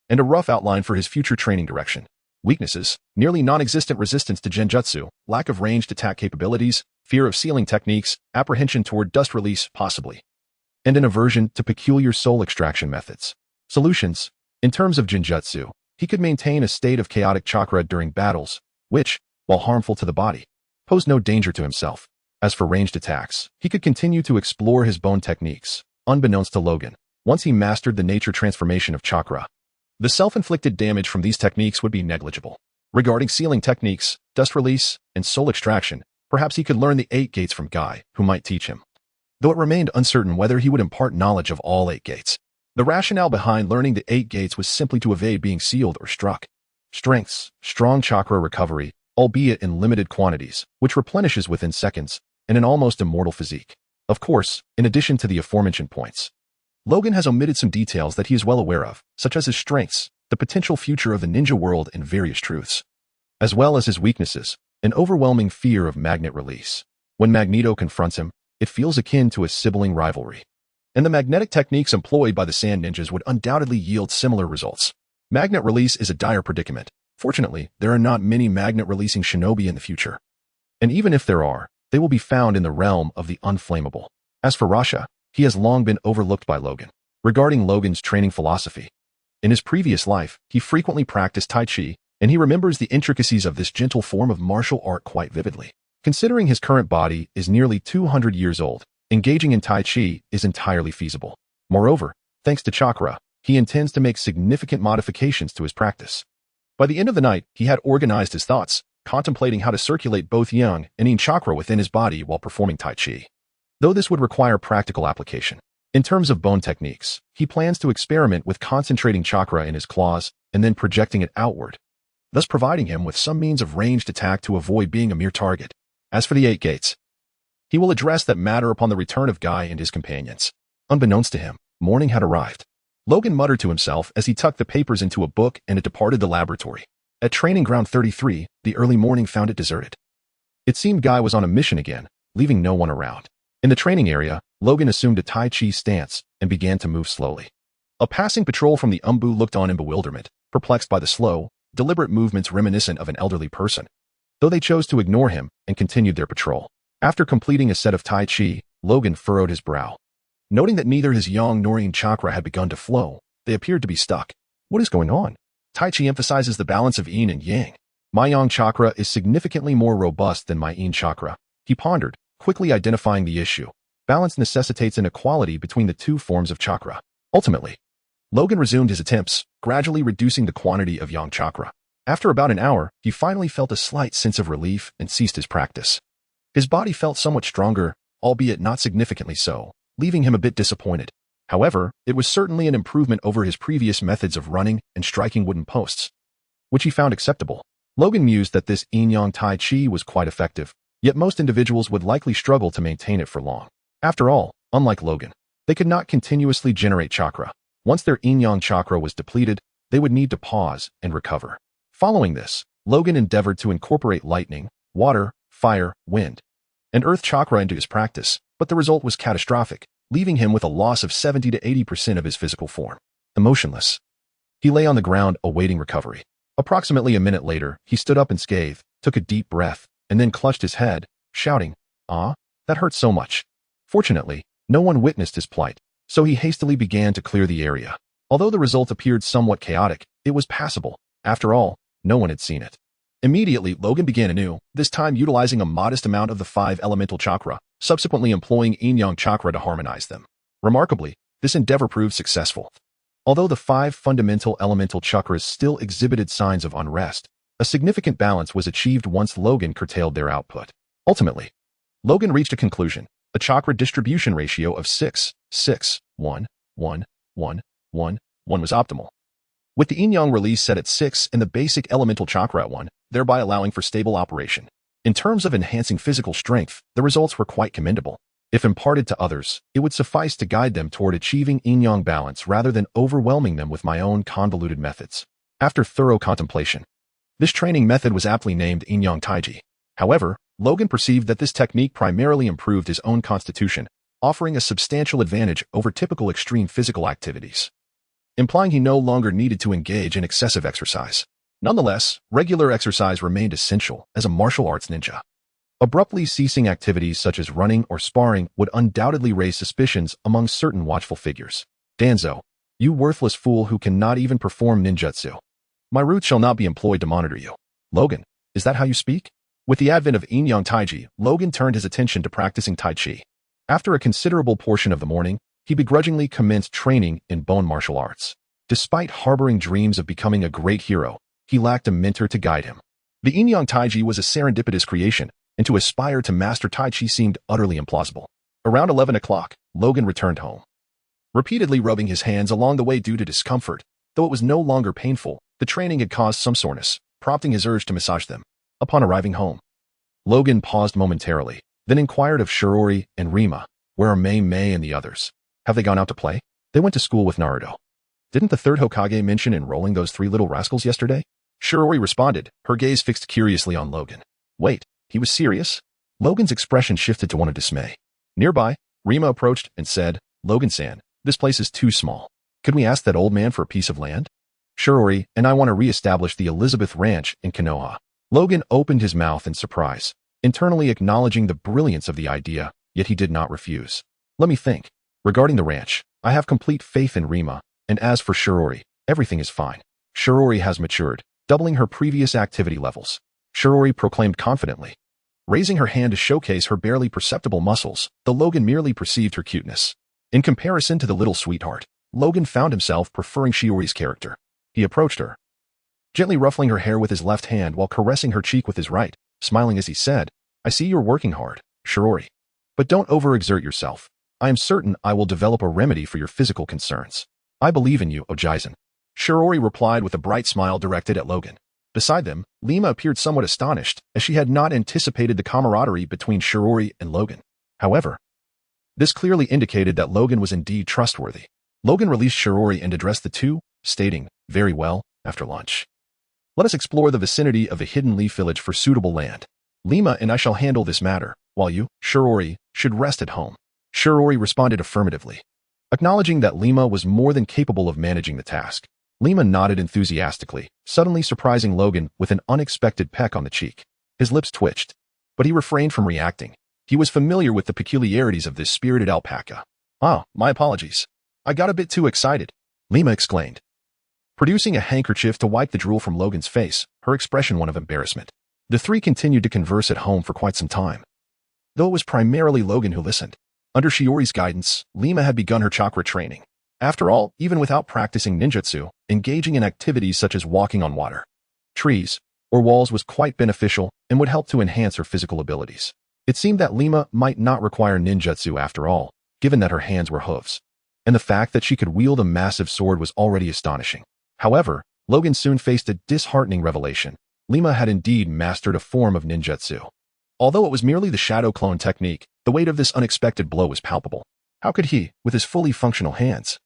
and a rough outline for his future training direction. Weaknesses: nearly non-existent resistance to genjutsu, lack of ranged attack capabilities, fear of sealing techniques, apprehension toward dust release, possibly, and an aversion to peculiar soul extraction methods. Solutions: in terms of genjutsu, he could maintain a state of chaotic chakra during battles, which, while harmful to the body, posed no danger to himself. As for ranged attacks, he could continue to explore his bone techniques, unbeknownst to Logan. Once he mastered the nature transformation of chakra, the self-inflicted damage from these techniques would be negligible. Regarding sealing techniques, dust release, and soul extraction, perhaps he could learn the 8 gates from Guy, who might teach him. though it remained uncertain whether he would impart knowledge of all 8 gates. The rationale behind learning the 8 gates was simply to evade being sealed or struck. Strengths: strong chakra recovery, albeit in limited quantities, which replenishes within seconds, and an almost immortal physique. Of course, in addition to the aforementioned points, Logan has omitted some details that he is well aware of, such as his strengths, the potential future of the ninja world, and various truths, as well as his weaknesses, an overwhelming fear of magnet release. When Magneto confronts him, it feels akin to a sibling rivalry. And the magnetic techniques employed by the Sand Ninjas would undoubtedly yield similar results. Magnet release is a dire predicament. Fortunately, there are not many magnet-releasing shinobi in the future. And even if there are, they will be found in the realm of the unflammable. As for Rasha, he has long been overlooked by Logan. Regarding Logan's training philosophy, in his previous life, he frequently practiced Tai Chi, and he remembers the intricacies of this gentle form of martial art quite vividly. Considering his current body is nearly 200 years old, engaging in Tai Chi is entirely feasible. Moreover, thanks to chakra, he intends to make significant modifications to his practice. By the end of the night, he had organized his thoughts, contemplating how to circulate both yang and yin chakra within his body while performing Tai Chi. Though this would require practical application. In terms of bone techniques, he plans to experiment with concentrating chakra in his claws and then projecting it outward, thus providing him with some means of ranged attack to avoid being a mere target. As for the 8 gates, he will address that matter upon the return of Guy and his companions. Unbeknownst to him, morning had arrived. Logan muttered to himself as he tucked the papers into a book and departed the laboratory. At Training Ground 33, the early morning found it deserted. It seemed Guy was on a mission again, leaving no one around. In the training area, Logan assumed a Tai Chi stance and began to move slowly. A passing patrol from the Umbu looked on in bewilderment, perplexed by the slow, deliberate movements reminiscent of an elderly person, though they chose to ignore him and continued their patrol. After completing a set of Tai Chi, Logan furrowed his brow. Noting that neither his yang nor yin chakra had begun to flow, they appeared to be stuck. What is going on? Tai Chi emphasizes the balance of yin and yang. My yang chakra is significantly more robust than my yin chakra, he pondered, quickly identifying the issue. Balance necessitates an equality between the two forms of chakra. Ultimately, Logan resumed his attempts, gradually reducing the quantity of yang chakra. After about an hour, he finally felt a slight sense of relief and ceased his practice. His body felt somewhat stronger, albeit not significantly so, leaving him a bit disappointed. However, it was certainly an improvement over his previous methods of running and striking wooden posts, which he found acceptable. Logan mused that this yin-yang Tai Chi was quite effective, yet most individuals would likely struggle to maintain it for long. After all, unlike Logan, they could not continuously generate chakra. Once their yin-yang chakra was depleted, they would need to pause and recover. Following this, Logan endeavored to incorporate lightning, water, fire, wind, and earth chakra into his practice, but the result was catastrophic, leaving him with a loss of 70 to 80% of his physical form. Emotionless, he lay on the ground awaiting recovery. Approximately a minute later, he stood up unscathed, took a deep breath, and then clutched his head, shouting, "Ah, that hurts so much." Fortunately, no one witnessed his plight, so he hastily began to clear the area. Although the result appeared somewhat chaotic, it was passable. After all, no one had seen it. Immediately, Logan began anew, this time utilizing a modest amount of the 5 elemental chakra, subsequently employing yin-yang chakra to harmonize them. Remarkably, this endeavor proved successful. Although the 5 fundamental elemental chakras still exhibited signs of unrest, a significant balance was achieved once Logan curtailed their output. Ultimately, Logan reached a conclusion, a chakra distribution ratio of 6, 6, 1, 1, 1, 1, 1 was optimal. With the yin-yang release set at 6 and the basic elemental chakra at 1, thereby allowing for stable operation. In terms of enhancing physical strength, the results were quite commendable. If imparted to others, it would suffice to guide them toward achieving yin-yang balance rather than overwhelming them with my own convoluted methods. After thorough contemplation, this training method was aptly named yin-yang taiji. However, Logan perceived that this technique primarily improved his own constitution, offering a substantial advantage over typical extreme physical activities, implying he no longer needed to engage in excessive exercise. Nonetheless, regular exercise remained essential as a martial arts ninja. Abruptly ceasing activities such as running or sparring would undoubtedly raise suspicions among certain watchful figures. Danzo, you worthless fool who cannot even perform ninjutsu. My roots shall not be employed to monitor you. Logan, is that how you speak? With the advent of yin-yang taiji, Logan turned his attention to practicing Tai Chi. After a considerable portion of the morning, he begrudgingly commenced training in bone martial arts. Despite harboring dreams of becoming a great hero, he lacked a mentor to guide him. The yin-yang taiji was a serendipitous creation, and to aspire to master Tai Chi seemed utterly implausible. Around 11 o'clock, Logan returned home, repeatedly rubbing his hands along the way due to discomfort. Though it was no longer painful, the training had caused some soreness, prompting his urge to massage them. Upon arriving home, Logan paused momentarily, then inquired of Shirori and Rima, "Where are Mei and the others? Have they gone out to play?" "They went to school with Naruto." "Didn't the third Hokage mention enrolling those three little rascals yesterday?" Shirori responded, her gaze fixed curiously on Logan. Wait, he was serious? Logan's expression shifted to one of dismay. Nearby, Rima approached and said, "Logan-san, this place is too small. Could we ask that old man for a piece of land?" "Shirori and I want to re-establish the Elizabeth Ranch in Konoha." Logan opened his mouth in surprise, internally acknowledging the brilliance of the idea, yet he did not refuse. "Let me think. Regarding the ranch, I have complete faith in Rima, and as for Shirori, everything is fine. Shirori has matured, doubling her previous activity levels," Shirori proclaimed confidently, raising her hand to showcase her barely perceptible muscles, though Logan merely perceived her cuteness. In comparison to the little sweetheart, Logan found himself preferring Shiori's character. He approached her, gently ruffling her hair with his left hand while caressing her cheek with his right, smiling as he said, "I see you're working hard, Shirori. But don't overexert yourself. I am certain I will develop a remedy for your physical concerns. I believe in you, Ojizen." Shirori replied with a bright smile directed at Logan. Beside them, Lima appeared somewhat astonished, as she had not anticipated the camaraderie between Shirori and Logan. However, this clearly indicated that Logan was indeed trustworthy. Logan released Shirori and addressed the two, stating, "Very well, after lunch, let us explore the vicinity of the Hidden Leaf Village for suitable land. Lima and I shall handle this matter, while you, Shirori, should rest at home." Shirori responded affirmatively, acknowledging that Lima was more than capable of managing the task. Lima nodded enthusiastically, suddenly surprising Logan with an unexpected peck on the cheek. His lips twitched, but he refrained from reacting. He was familiar with the peculiarities of this spirited alpaca. "Ah, my apologies. I got a bit too excited," Lima exclaimed, producing a handkerchief to wipe the drool from Logan's face, her expression one of embarrassment. The three continued to converse at home for quite some time, though it was primarily Logan who listened. Under Shiori's guidance, Lima had begun her chakra training. After all, even without practicing ninjutsu, engaging in activities such as walking on water, trees, or walls was quite beneficial and would help to enhance her physical abilities. It seemed that Lima might not require ninjutsu after all, given that her hands were hooves, and the fact that she could wield a massive sword was already astonishing. However, Logan soon faced a disheartening revelation. Lima had indeed mastered a form of ninjutsu. Although it was merely the shadow clone technique, the weight of this unexpected blow was palpable. How could he, with his fully functional hands,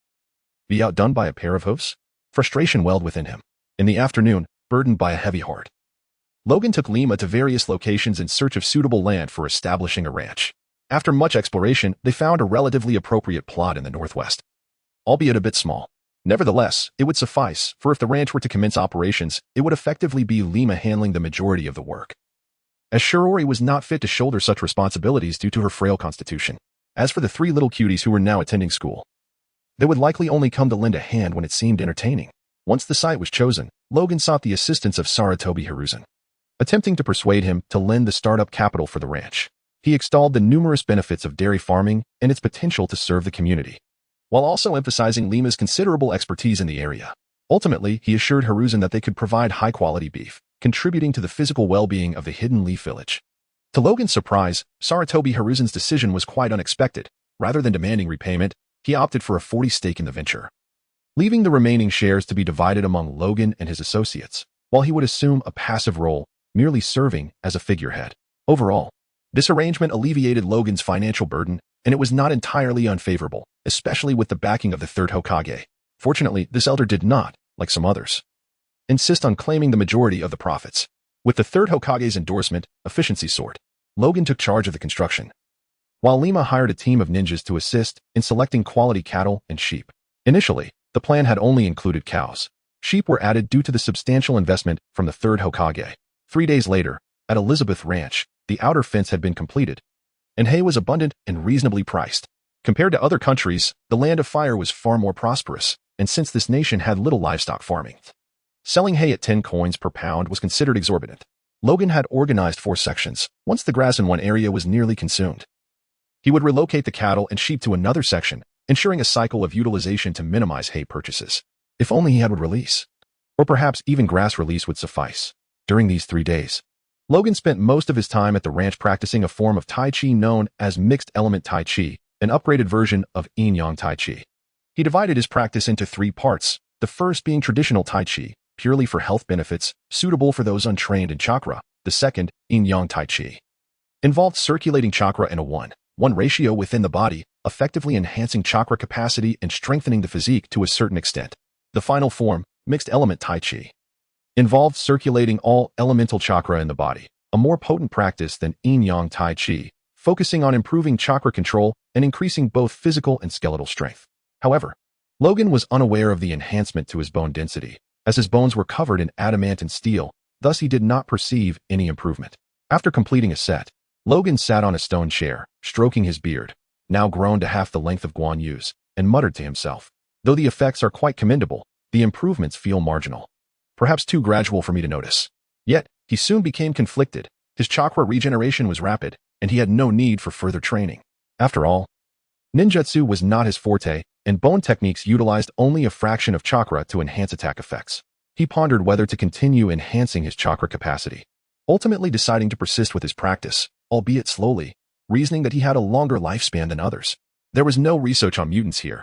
be outdone by a pair of hooves? Frustration welled within him. In the afternoon, burdened by a heavy heart, Logan took Lima to various locations in search of suitable land for establishing a ranch. After much exploration, they found a relatively appropriate plot in the northwest, albeit a bit small. Nevertheless, it would suffice, for if the ranch were to commence operations, it would effectively be Lima handling the majority of the work, as Shirori was not fit to shoulder such responsibilities due to her frail constitution. As for the three little cuties who were now attending school, they would likely only come to lend a hand when it seemed entertaining. Once the site was chosen, Logan sought the assistance of Sarutobi Hiruzen, attempting to persuade him to lend the startup capital for the ranch. He extolled the numerous benefits of dairy farming and its potential to serve the community, while also emphasizing Lima's considerable expertise in the area. Ultimately, he assured Hiruzen that they could provide high-quality beef, contributing to the physical well-being of the Hidden Leaf Village. To Logan's surprise, Sarutobi Hiruzen's decision was quite unexpected. Rather than demanding repayment, he opted for a 40% stake in the venture, leaving the remaining shares to be divided among Logan and his associates, while he would assume a passive role, merely serving as a figurehead. Overall, this arrangement alleviated Logan's financial burden, and it was not entirely unfavorable, especially with the backing of the third Hokage. Fortunately, this elder did not, like some others, insist on claiming the majority of the profits. With the third Hokage's endorsement, efficiency soared. Logan took charge of the construction, while Lima hired a team of ninjas to assist in selecting quality cattle and sheep. Initially, the plan had only included cows. Sheep were added due to the substantial investment from the third Hokage. 3 days later, at Elizabeth Ranch, the outer fence had been completed, and hay was abundant and reasonably priced. Compared to other countries, the Land of Fire was far more prosperous, and since this nation had little livestock farming, selling hay at 10 coins per pound was considered exorbitant. Logan had organized 4 sections. Once the grass in one area was nearly consumed, he would relocate the cattle and sheep to another section, ensuring a cycle of utilization to minimize hay purchases. If only he had wood release, or perhaps even grass release would suffice. During these 3 days, Logan spent most of his time at the ranch practicing a form of Tai Chi known as Mixed Element Tai Chi, an upgraded version of Yin-Yang Tai Chi. He divided his practice into 3 parts, the first being traditional Tai Chi, purely for health benefits, suitable for those untrained in chakra. The second, Yin-Yang Tai Chi, involved circulating chakra in a 1:1 ratio within the body, effectively enhancing chakra capacity and strengthening the physique to a certain extent. The final form, Mixed Element Tai Chi, involved circulating all elemental chakra in the body, a more potent practice than Yin-Yang Tai Chi, focusing on improving chakra control and increasing both physical and skeletal strength. However, Logan was unaware of the enhancement to his bone density, as his bones were covered in adamant and steel, thus he did not perceive any improvement. After completing a set, Logan sat on a stone chair, stroking his beard, now grown to half the length of Guan Yu's, and muttered to himself, "Though the effects are quite commendable, the improvements feel marginal. Perhaps too gradual for me to notice." Yet, he soon became conflicted. His chakra regeneration was rapid, and he had no need for further training. After all, ninjutsu was not his forte, and bone techniques utilized only a fraction of chakra to enhance attack effects. He pondered whether to continue enhancing his chakra capacity, ultimately deciding to persist with his practice, albeit slowly, reasoning that he had a longer lifespan than others. There was no research on mutants here,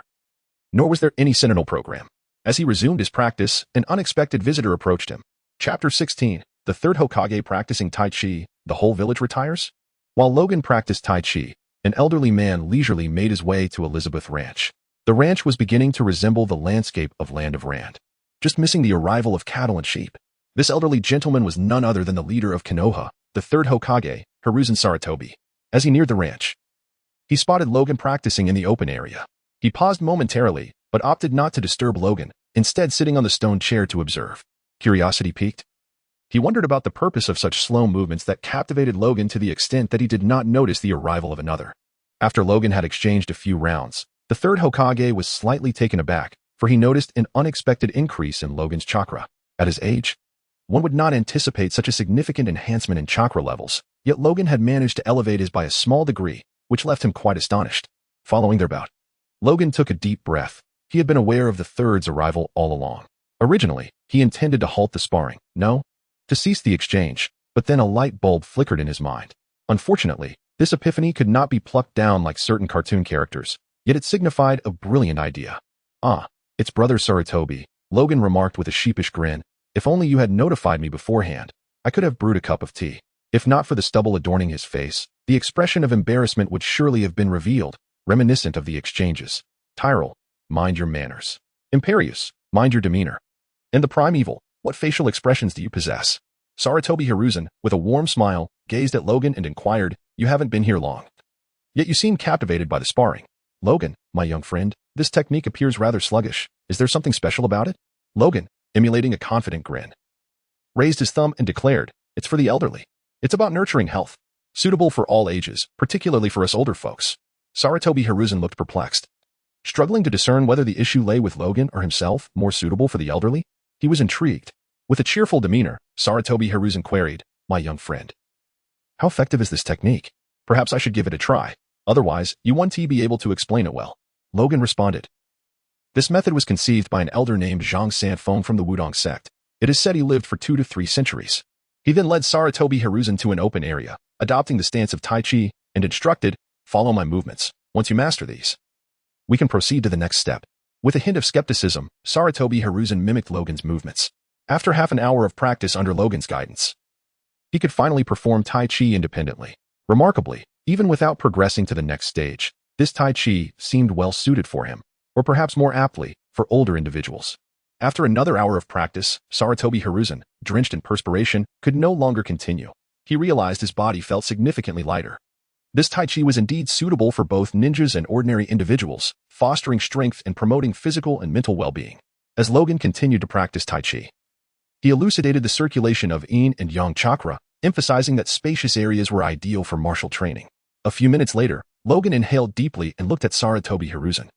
nor was there any Sentinel program. As he resumed his practice, an unexpected visitor approached him. Chapter 16, the third Hokage practicing Tai Chi, the whole village retires? While Logan practiced Tai Chi, an elderly man leisurely made his way to Elizabeth Ranch. The ranch was beginning to resemble the landscape of Land of Rand, just missing the arrival of cattle and sheep. This elderly gentleman was none other than the leader of Konoha, the third Hokage, Hiruzen Sarutobi. As he neared the ranch, he spotted Logan practicing in the open area. He paused momentarily, but opted not to disturb Logan, instead sitting on the stone chair to observe. Curiosity piqued. He wondered about the purpose of such slow movements that captivated Logan to the extent that he did not notice the arrival of another. After Logan had exchanged a few rounds, the third Hokage was slightly taken aback, for he noticed an unexpected increase in Logan's chakra. At his age, one would not anticipate such a significant enhancement in chakra levels, yet Logan had managed to elevate his by a small degree, which left him quite astonished. Following their bout, Logan took a deep breath. He had been aware of the third's arrival all along. Originally, he intended to halt the sparring, to cease the exchange, but then a light bulb flickered in his mind. Unfortunately, this epiphany could not be plucked down like certain cartoon characters, yet it signified a brilliant idea. "Ah, it's Brother Sarutobi," Logan remarked with a sheepish grin. "If only you had notified me beforehand, I could have brewed a cup of tea." If not for the stubble adorning his face, the expression of embarrassment would surely have been revealed, reminiscent of the exchanges. Tyrell, mind your manners. Imperious, mind your demeanor. And the primeval, what facial expressions do you possess? Sarutobi Hiruzen, with a warm smile, gazed at Logan and inquired, "You haven't been here long, yet you seem captivated by the sparring." "Logan, my young friend, this technique appears rather sluggish. Is there something special about it?" Logan, emulating a confident grin, raised his thumb and declared, "It's for the elderly. It's about nurturing health, suitable for all ages, particularly for us older folks." Sarutobi Hiruzen looked perplexed, struggling to discern whether the issue lay with Logan or himself, more suitable for the elderly. He was intrigued. With a cheerful demeanor, Sarutobi Hiruzen queried, "My young friend, how effective is this technique? Perhaps I should give it a try. Otherwise, you won't be able to explain it well." Logan responded. This method was conceived by an elder named Zhang Sanfeng from the Wudong sect. It is said he lived for 2 to 3 centuries. He then led Sarutobi Hiruzen to an open area, adopting the stance of Tai Chi, and instructed, "Follow my movements. Once you master these, we can proceed to the next step." With a hint of skepticism, Sarutobi Hiruzen mimicked Logan's movements. After half an hour of practice under Logan's guidance, he could finally perform Tai Chi independently. Remarkably, even without progressing to the next stage, this Tai Chi seemed well suited for him, or perhaps more aptly, for older individuals. After another hour of practice, Sarutobi Hiruzen, drenched in perspiration, could no longer continue. He realized his body felt significantly lighter. This Tai Chi was indeed suitable for both ninjas and ordinary individuals, fostering strength and promoting physical and mental well-being. As Logan continued to practice Tai Chi, he elucidated the circulation of Yin and Yang chakra, emphasizing that spacious areas were ideal for martial training. A few minutes later, Logan inhaled deeply and looked at Sarutobi Hiruzen,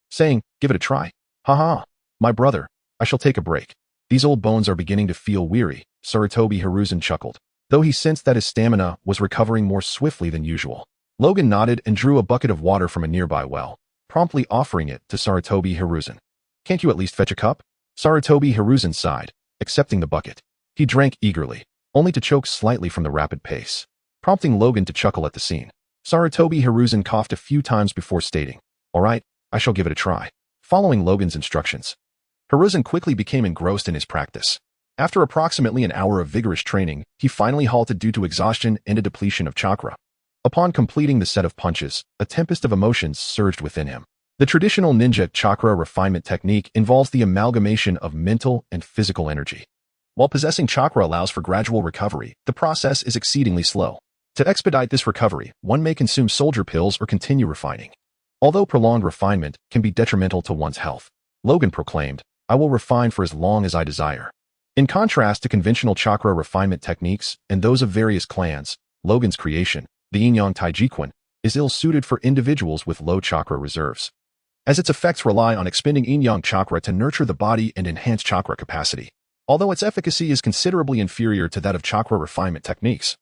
saying, "Give it a try." "Haha, my brother, I shall take a break. These old bones are beginning to feel weary," Sarutobi Hiruzen chuckled, though he sensed that his stamina was recovering more swiftly than usual. Logan nodded and drew a bucket of water from a nearby well, promptly offering it to Sarutobi Hiruzen. "Can't you at least fetch a cup?" Sarutobi Hiruzen sighed, accepting the bucket. He drank eagerly, only to choke slightly from the rapid pace, prompting Logan to chuckle at the scene. Sarutobi Hiruzen coughed a few times before stating, "All right, I shall give it a try." Following Logan's instructions, Hiruzen quickly became engrossed in his practice. After approximately an hour of vigorous training, he finally halted due to exhaustion and a depletion of chakra. Upon completing the set of punches, a tempest of emotions surged within him. The traditional ninja chakra refinement technique involves the amalgamation of mental and physical energy. While possessing chakra allows for gradual recovery, the process is exceedingly slow. To expedite this recovery, one may consume soldier pills or continue refining. Although prolonged refinement can be detrimental to one's health, Logan proclaimed, "I will refine for as long as I desire." In contrast to conventional chakra refinement techniques and those of various clans, Logan's creation, the Yin-Yang Taijiquan, is ill-suited for individuals with low chakra reserves, as its effects rely on expending Yin-Yang chakra to nurture the body and enhance chakra capacity. Although its efficacy is considerably inferior to that of chakra refinement techniques,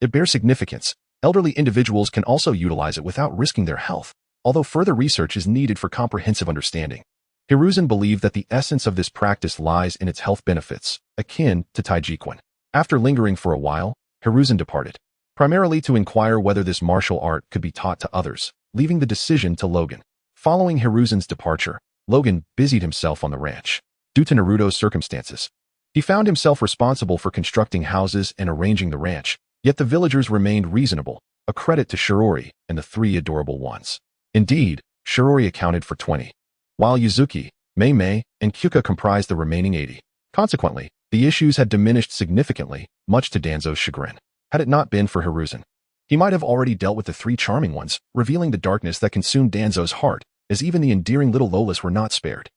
it bears significance. Elderly individuals can also utilize it without risking their health, although further research is needed for comprehensive understanding. Hiruzen believed that the essence of this practice lies in its health benefits, akin to Taijiquan. After lingering for a while, Hiruzen departed, primarily to inquire whether this martial art could be taught to others, leaving the decision to Logan. Following Hiruzen's departure, Logan busied himself on the ranch. Due to Naruto's circumstances, he found himself responsible for constructing houses and arranging the ranch, yet the villagers remained reasonable, a credit to Shirori and the three adorable ones. Indeed, Shirori accounted for 20, while Yuzuki, Mei, and Kyuka comprised the remaining 80. Consequently, the issues had diminished significantly, much to Danzo's chagrin. Had it not been for Hiruzen, he might have already dealt with the three charming ones, revealing the darkness that consumed Danzo's heart, as even the endearing little Lolas were not spared.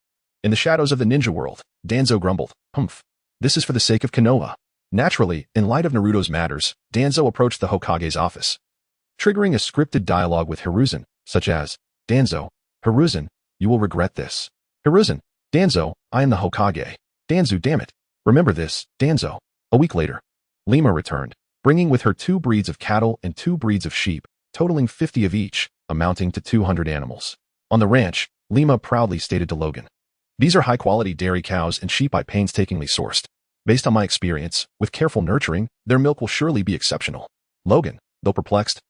In the shadows of the ninja world, Danzo grumbled, "Humph. This is for the sake of Konoha." Naturally, in light of Naruto's matters, Danzo approached the Hokage's office, triggering a scripted dialogue with Hiruzen, such as, "Danzo, Hiruzen, you will regret this." Hiruzen, "Danzo, I am the Hokage." "Danzo, damn it. Remember this, Danzo." A week later, Lima returned, bringing with her 2 breeds of cattle and 2 breeds of sheep, totaling 50 of each, amounting to 200 animals. On the ranch, Lima proudly stated to Logan, "These are high-quality dairy cows and sheep I painstakingly sourced. Based on my experience, with careful nurturing, their milk will surely be exceptional." Logan, though perplexed,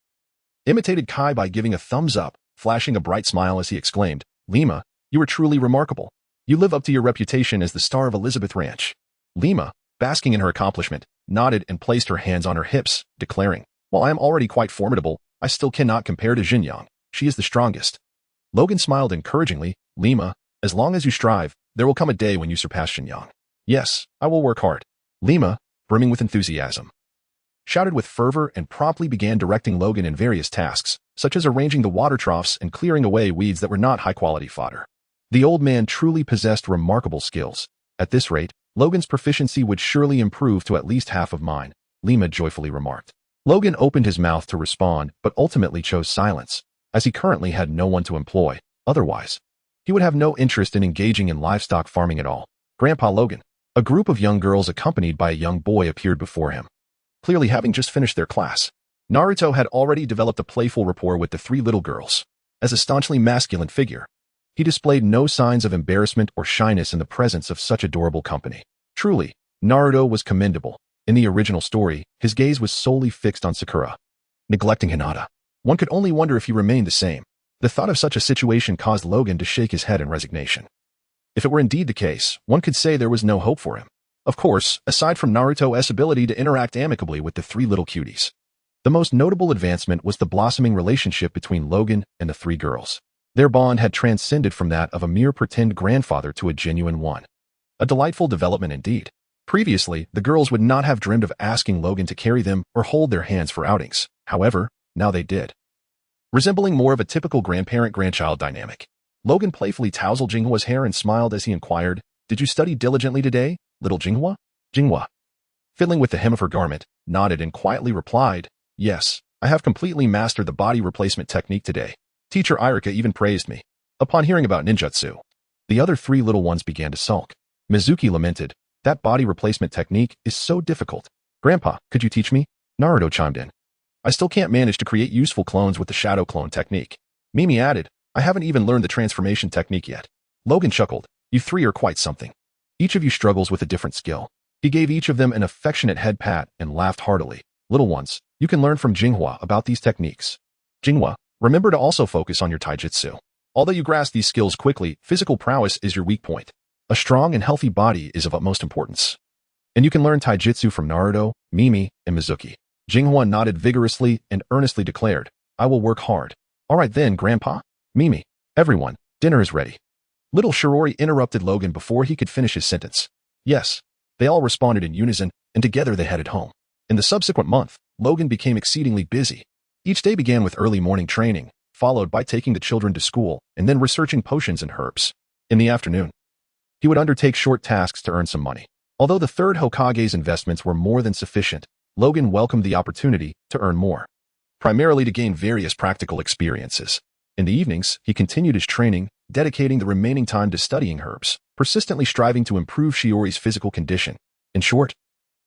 imitated Kai by giving a thumbs up, flashing a bright smile as he exclaimed, "Lima, you are truly remarkable. You live up to your reputation as the star of Elizabeth Ranch." Lima, basking in her accomplishment, nodded and placed her hands on her hips, declaring, "While I am already quite formidable, I still cannot compare to Xinjiang. She is the strongest." Logan smiled encouragingly, "Lima, as long as you strive, there will come a day when you surpass Xinjiang." "Yes, I will work hard." Lima, brimming with enthusiasm, shouted with fervor and promptly began directing Logan in various tasks, such as arranging the water troughs and clearing away weeds that were not high-quality fodder. The old man truly possessed remarkable skills. At this rate, Logan's proficiency would surely improve to at least half of mine, Lima joyfully remarked. Logan opened his mouth to respond, but ultimately chose silence, as he currently had no one to employ. Otherwise, he would have no interest in engaging in livestock farming at all. "Grandpa Logan." A group of young girls accompanied by a young boy appeared before him, clearly having just finished their class. Naruto had already developed a playful rapport with the 3 little girls. As a staunchly masculine figure, he displayed no signs of embarrassment or shyness in the presence of such adorable company. Truly, Naruto was commendable. In the original story, his gaze was solely fixed on Sakura, neglecting Hinata. One could only wonder if he remained the same. The thought of such a situation caused Logan to shake his head in resignation. If it were indeed the case, one could say there was no hope for him. Of course, aside from Naruto's ability to interact amicably with the 3 little cuties, the most notable advancement was the blossoming relationship between Logan and the 3 girls. Their bond had transcended from that of a mere pretend grandfather to a genuine one. A delightful development indeed. Previously, the girls would not have dreamed of asking Logan to carry them or hold their hands for outings. However, now they did. Resembling more of a typical grandparent-grandchild dynamic, Logan playfully tousled Jinghua's hair and smiled as he inquired, "Did you study diligently today, little Jinghua?" Jinghua, fiddling with the hem of her garment, nodded and quietly replied, "Yes, I have completely mastered the body replacement technique today. Teacher Irika even praised me." Upon hearing about ninjutsu, the other 3 little ones began to sulk. Mizuki lamented, "That body replacement technique is so difficult. Grandpa, could you teach me?" Naruto chimed in, "I still can't manage to create useful clones with the shadow clone technique." Mimi added, "I haven't even learned the transformation technique yet." Logan chuckled, "You 3 are quite something. Each of you struggles with a different skill. He gave each of them an affectionate head pat and laughed heartily. Little ones, you can learn from Jinghua about these techniques. Jinghua, remember to also focus on your taijutsu. Although you grasp these skills quickly, physical prowess is your weak point. A strong and healthy body is of utmost importance. And you can learn taijutsu from Naruto, Mimi, and Mizuki. Jinghua nodded vigorously and earnestly declared, I will work hard. All right then, Grandpa. Mimi, everyone, dinner is ready. Little Shirori interrupted Logan before he could finish his sentence. Yes. They all responded in unison, and together they headed home. In the subsequent month, Logan became exceedingly busy. Each day began with early morning training, followed by taking the children to school, and then researching potions and herbs. In the afternoon, he would undertake short tasks to earn some money. Although the third Hokage's investments were more than sufficient, Logan welcomed the opportunity to earn more, primarily to gain various practical experiences. In the evenings, he continued his training, dedicating the remaining time to studying herbs, persistently striving to improve Shiori's physical condition. In short,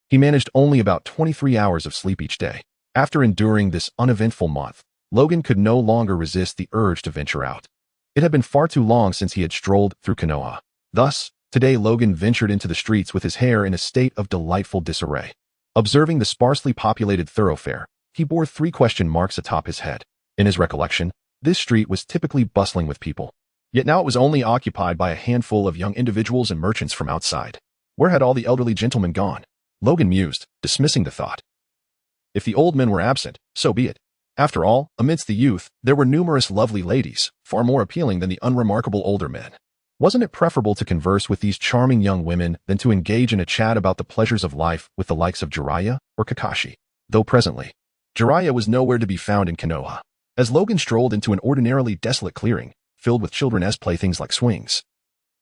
he managed only about 23 hours of sleep each day. After enduring this uneventful month, Logan could no longer resist the urge to venture out. It had been far too long since he had strolled through Konoha. Thus, today Logan ventured into the streets with his hair in a state of delightful disarray. Observing the sparsely populated thoroughfare, he bore 3 question marks atop his head. In his recollection, this street was typically bustling with people. Yet now it was only occupied by a handful of young individuals and merchants from outside. Where had all the elderly gentlemen gone? Logan mused, dismissing the thought. If the old men were absent, so be it. After all, amidst the youth, there were numerous lovely ladies, far more appealing than the unremarkable older men. Wasn't it preferable to converse with these charming young women than to engage in a chat about the pleasures of life with the likes of Jiraiya or Kakashi? Though presently, Jiraiya was nowhere to be found in Konoha. As Logan strolled into an ordinarily desolate clearing, filled with children as playthings like swings,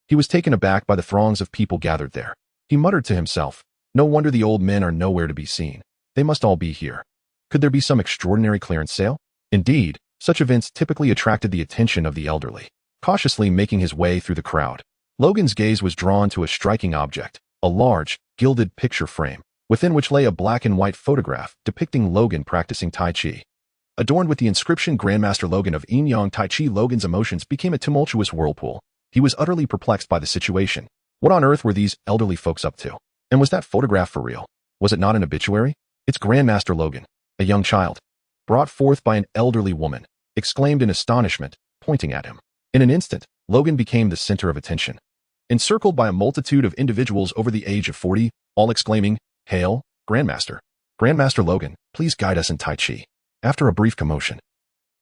he was taken aback by the throngs of people gathered there. He muttered to himself, no wonder the old men are nowhere to be seen. They must all be here. Could there be some extraordinary clearance sale? Indeed, such events typically attracted the attention of the elderly. Cautiously making his way through the crowd, Logan's gaze was drawn to a striking object, a large, gilded picture frame, within which lay a black and white photograph depicting Logan practicing Tai Chi. Adorned with the inscription Grandmaster Logan of Yin Yang Tai Chi, Logan's emotions became a tumultuous whirlpool. He was utterly perplexed by the situation. What on earth were these elderly folks up to? And was that photograph for real? Was it not an obituary? It's Grandmaster Logan, a young child, brought forth by an elderly woman, exclaimed in astonishment, pointing at him. In an instant, Logan became the center of attention. Encircled by a multitude of individuals over the age of 40, all exclaiming, Hail, Grandmaster! Grandmaster Logan, please guide us in Tai Chi. After a brief commotion,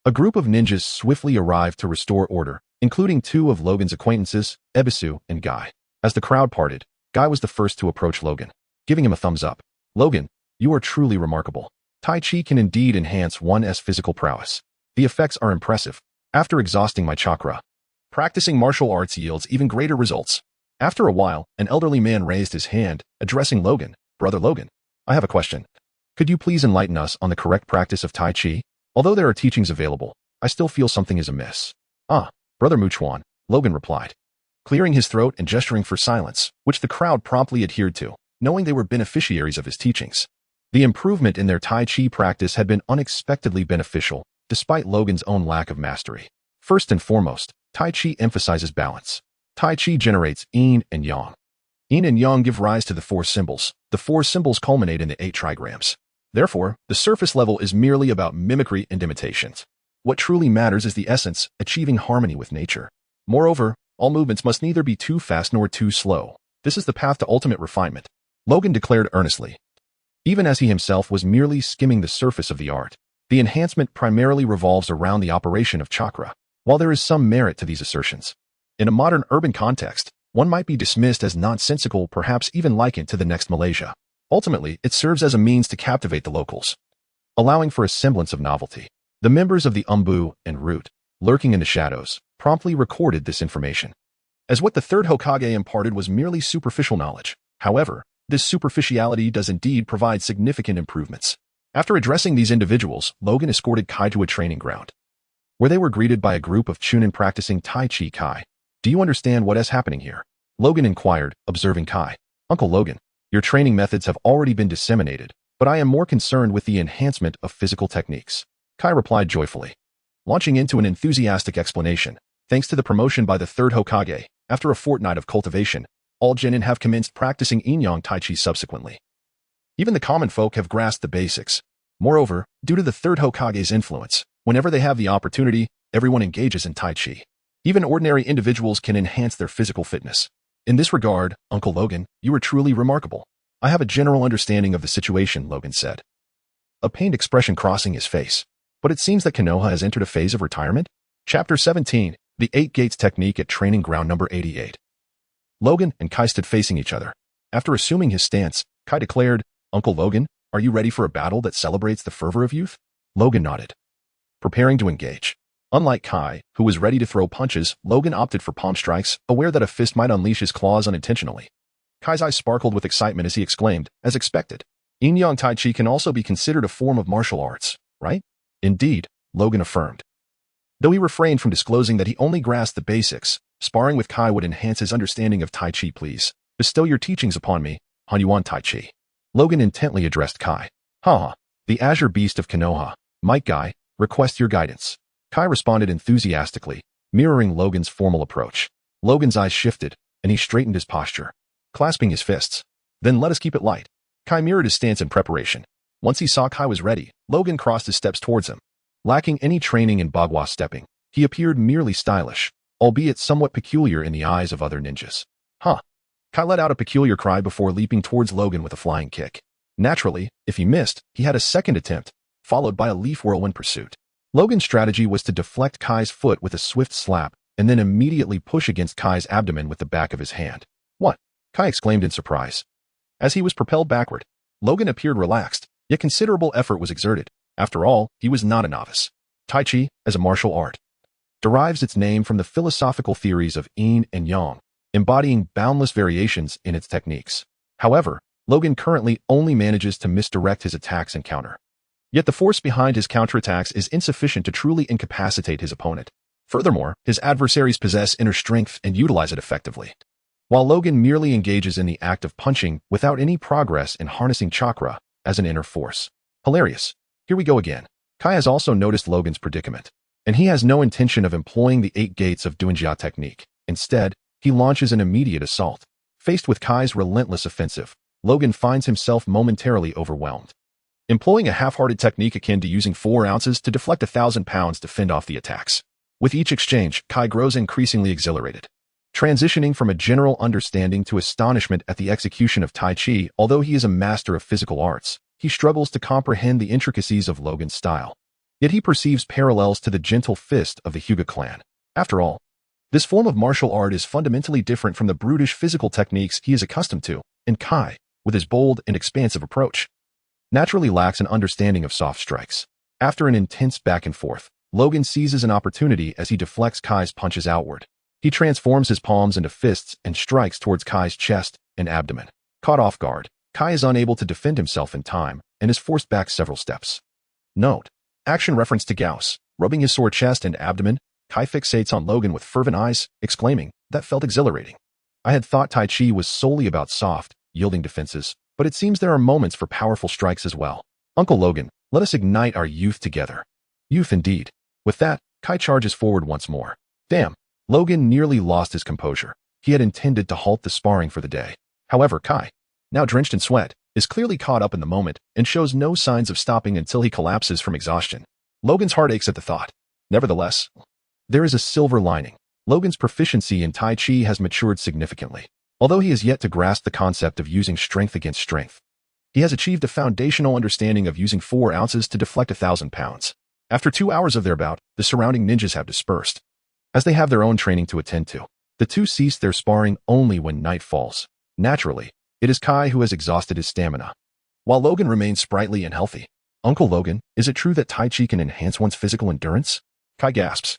a group of ninjas swiftly arrived to restore order, including 2 of Logan's acquaintances, Ebisu and Guy. As the crowd parted, Guy was the first to approach Logan, giving him a thumbs up. Logan, you are truly remarkable. Tai Chi can indeed enhance one's physical prowess. The effects are impressive. After exhausting my chakra, practicing martial arts yields even greater results. After a while, an elderly man raised his hand, addressing Logan. Brother Logan, I have a question. Could you please enlighten us on the correct practice of Tai Chi? Although there are teachings available, I still feel something is amiss. Ah, Brother Muchuan, Logan replied, clearing his throat and gesturing for silence, which the crowd promptly adhered to, knowing they were beneficiaries of his teachings. The improvement in their Tai Chi practice had been unexpectedly beneficial, despite Logan's own lack of mastery. First and foremost, Tai Chi emphasizes balance. Tai Chi generates Yin and Yang. Yin and Yang give rise to the 4 symbols. The 4 symbols culminate in the 8 trigrams. Therefore, the surface level is merely about mimicry and imitations. What truly matters is the essence, achieving harmony with nature. Moreover, all movements must neither be too fast nor too slow. This is the path to ultimate refinement, Logan declared earnestly. Even as he himself was merely skimming the surface of the art, the enhancement primarily revolves around the operation of chakra. While there is some merit to these assertions, in a modern urban context, one might be dismissed as nonsensical, perhaps even likened to the next Malaysia. Ultimately, it serves as a means to captivate the locals, allowing for a semblance of novelty. The members of the Umbu and Root, lurking in the shadows, promptly recorded this information, as what the third Hokage imparted was merely superficial knowledge. However, this superficiality does indeed provide significant improvements. After addressing these individuals, Logan escorted Kai to a training ground, where they were greeted by a group of Chunin practicing Tai Chi. Kai, do you understand what is happening here? Logan inquired, observing Kai. Uncle Logan, your training methods have already been disseminated, but I am more concerned with the enhancement of physical techniques. Kai replied joyfully, launching into an enthusiastic explanation. Thanks to the promotion by the third Hokage, after a fortnight of cultivation, all genin have commenced practicing yin-yang tai chi subsequently. Even the common folk have grasped the basics. Moreover, due to the Third Hokage's influence, whenever they have the opportunity, everyone engages in tai chi. Even ordinary individuals can enhance their physical fitness. In this regard, Uncle Logan, you are truly remarkable. I have a general understanding of the situation, Logan said, a pained expression crossing his face. But it seems that Konoha has entered a phase of retirement? Chapter 17, The 8 Gates Technique at Training Ground Number 88. Logan and Kai stood facing each other. After assuming his stance, Kai declared, Uncle Logan, are you ready for a battle that celebrates the fervor of youth? Logan nodded, preparing to engage. Unlike Kai, who was ready to throw punches, Logan opted for palm strikes, aware that a fist might unleash his claws unintentionally. Kai's eyes sparkled with excitement as he exclaimed, as expected, Yin-yang Tai Chi can also be considered a form of martial arts, right? Indeed, Logan affirmed. Though he refrained from disclosing that he only grasped the basics, sparring with Kai would enhance his understanding of Tai Chi. Please, bestow your teachings upon me, Hanyuan Tai Chi. Logan intently addressed Kai. Haha, the azure beast of Konoha, Might Guy, request your guidance. Kai responded enthusiastically, mirroring Logan's formal approach. Logan's eyes shifted, and he straightened his posture, clasping his fists. Then let us keep it light. Kai mirrored his stance in preparation. Once he saw Kai was ready, Logan crossed his steps towards him. Lacking any training in bagua stepping, he appeared merely stylish, albeit somewhat peculiar in the eyes of other ninjas. Huh. Kai let out a peculiar cry before leaping towards Logan with a flying kick. Naturally, if he missed, he had a second attempt, followed by a leaf whirlwind pursuit. Logan's strategy was to deflect Kai's foot with a swift slap, and then immediately push against Kai's abdomen with the back of his hand. What? Kai exclaimed in surprise. As he was propelled backward, Logan appeared relaxed, yet considerable effort was exerted. After all, he was not a novice. Tai Chi, as a martial art, derives its name from the philosophical theories of yin and yang, embodying boundless variations in its techniques. However, Logan currently only manages to misdirect his attacks and counter. Yet the force behind his counterattacks is insufficient to truly incapacitate his opponent. Furthermore, his adversaries possess inner strength and utilize it effectively. While Logan merely engages in the act of punching without any progress in harnessing chakra as an inner force. Hilarious. Here we go again. Kai has also noticed Logan's predicament, and he has no intention of employing the 8 gates of Duanjia technique. Instead, he launches an immediate assault. Faced with Kai's relentless offensive, Logan finds himself momentarily overwhelmed. Employing a half-hearted technique akin to using 4 ounces to deflect 1,000 pounds to fend off the attacks. With each exchange, Kai grows increasingly exhilarated. Transitioning from a general understanding to astonishment at the execution of Tai Chi, although he is a master of physical arts, he struggles to comprehend the intricacies of Logan's style. Yet he perceives parallels to the gentle fist of the Hyuga clan. After all, this form of martial art is fundamentally different from the brutish physical techniques he is accustomed to, and Kai, with his bold and expansive approach, naturally lacks an understanding of soft strikes. After an intense back and forth, Logan seizes an opportunity as he deflects Kai's punches outward. He transforms his palms into fists and strikes towards Kai's chest and abdomen. Caught off guard, Kai is unable to defend himself in time and is forced back several steps. Note: action reference to Gauss. Rubbing his sore chest and abdomen, Kai fixates on Logan with fervent eyes, exclaiming, "That felt exhilarating. I had thought Tai Chi was solely about soft, yielding defenses, but it seems there are moments for powerful strikes as well. Uncle Logan, let us ignite our youth together." Youth indeed. With that, Kai charges forward once more. Damn. Logan nearly lost his composure. He had intended to halt the sparring for the day. However, Kai, now drenched in sweat, is clearly caught up in the moment and shows no signs of stopping until he collapses from exhaustion. Logan's heart aches at the thought. Nevertheless, there is a silver lining. Logan's proficiency in Tai Chi has matured significantly. Although he has yet to grasp the concept of using strength against strength, he has achieved a foundational understanding of using 4 ounces to deflect 1,000 pounds. After 2 hours of their bout, the surrounding ninjas have dispersed, as they have their own training to attend to. The two cease their sparring only when night falls. Naturally, it is Kai who has exhausted his stamina, while Logan remains sprightly and healthy. Uncle Logan, is it true that Tai Chi can enhance one's physical endurance? Kai gasps.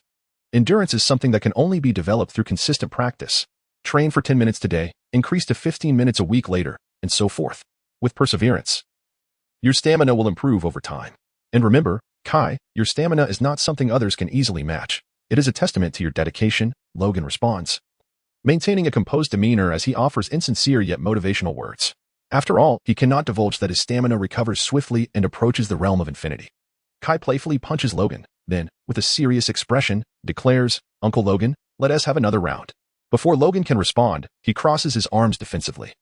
Endurance is something that can only be developed through consistent practice. Train for 10 minutes today, increase to 15 minutes a week later, and so forth. With perseverance, your stamina will improve over time. And remember, Kai, your stamina is not something others can easily match. It is a testament to your dedication, Logan responds, maintaining a composed demeanor as he offers insincere yet motivational words. After all, he cannot divulge that his stamina recovers swiftly and approaches the realm of infinity. Kai playfully punches Logan, then, with a serious expression, declares, "Uncle Logan, let us have another round." Before Logan can respond, he crosses his arms defensively,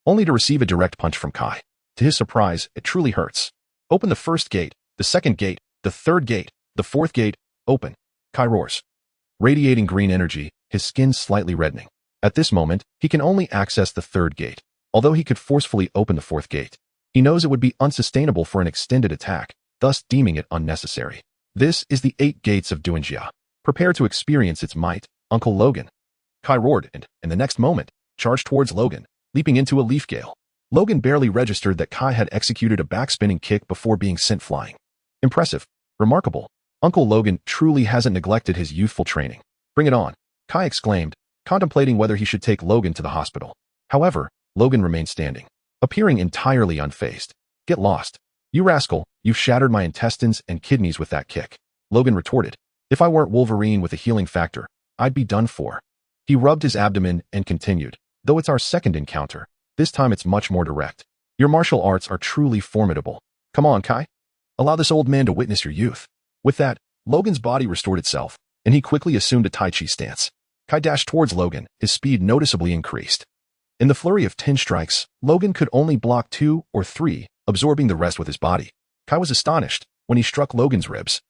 only to receive a direct punch from Kai. To his surprise, it truly hurts. Open the first gate, the second gate, the third gate, the fourth gate, open. Kai roars, radiating green energy, his skin slightly reddening. At this moment, he can only access the third gate. Although he could forcefully open the fourth gate, he knows it would be unsustainable for an extended attack, thus deeming it unnecessary. This is the 8 gates of Duanjia. Prepare to experience its might, Uncle Logan. Kai roared and, in the next moment, charged towards Logan, leaping into a leaf gale. Logan barely registered that Kai had executed a back-spinning kick before being sent flying. Impressive. Remarkable. Uncle Logan truly hasn't neglected his youthful training. Bring it on, Kai exclaimed, contemplating whether he should take Logan to the hospital. However, Logan remained standing, appearing entirely unfazed. Get lost. You rascal, you've shattered my intestines and kidneys with that kick. Logan retorted. If I weren't Wolverine with a healing factor, I'd be done for. He rubbed his abdomen and continued. Though it's our second encounter, this time it's much more direct. Your martial arts are truly formidable. Come on, Kai. Allow this old man to witness your youth. With that, Logan's body restored itself, and he quickly assumed a Tai Chi stance. Kai dashed towards Logan, his speed noticeably increased. In the flurry of 10 strikes, Logan could only block 2 or 3, absorbing the rest with his body. Kai was astonished when he struck Logan's ribs.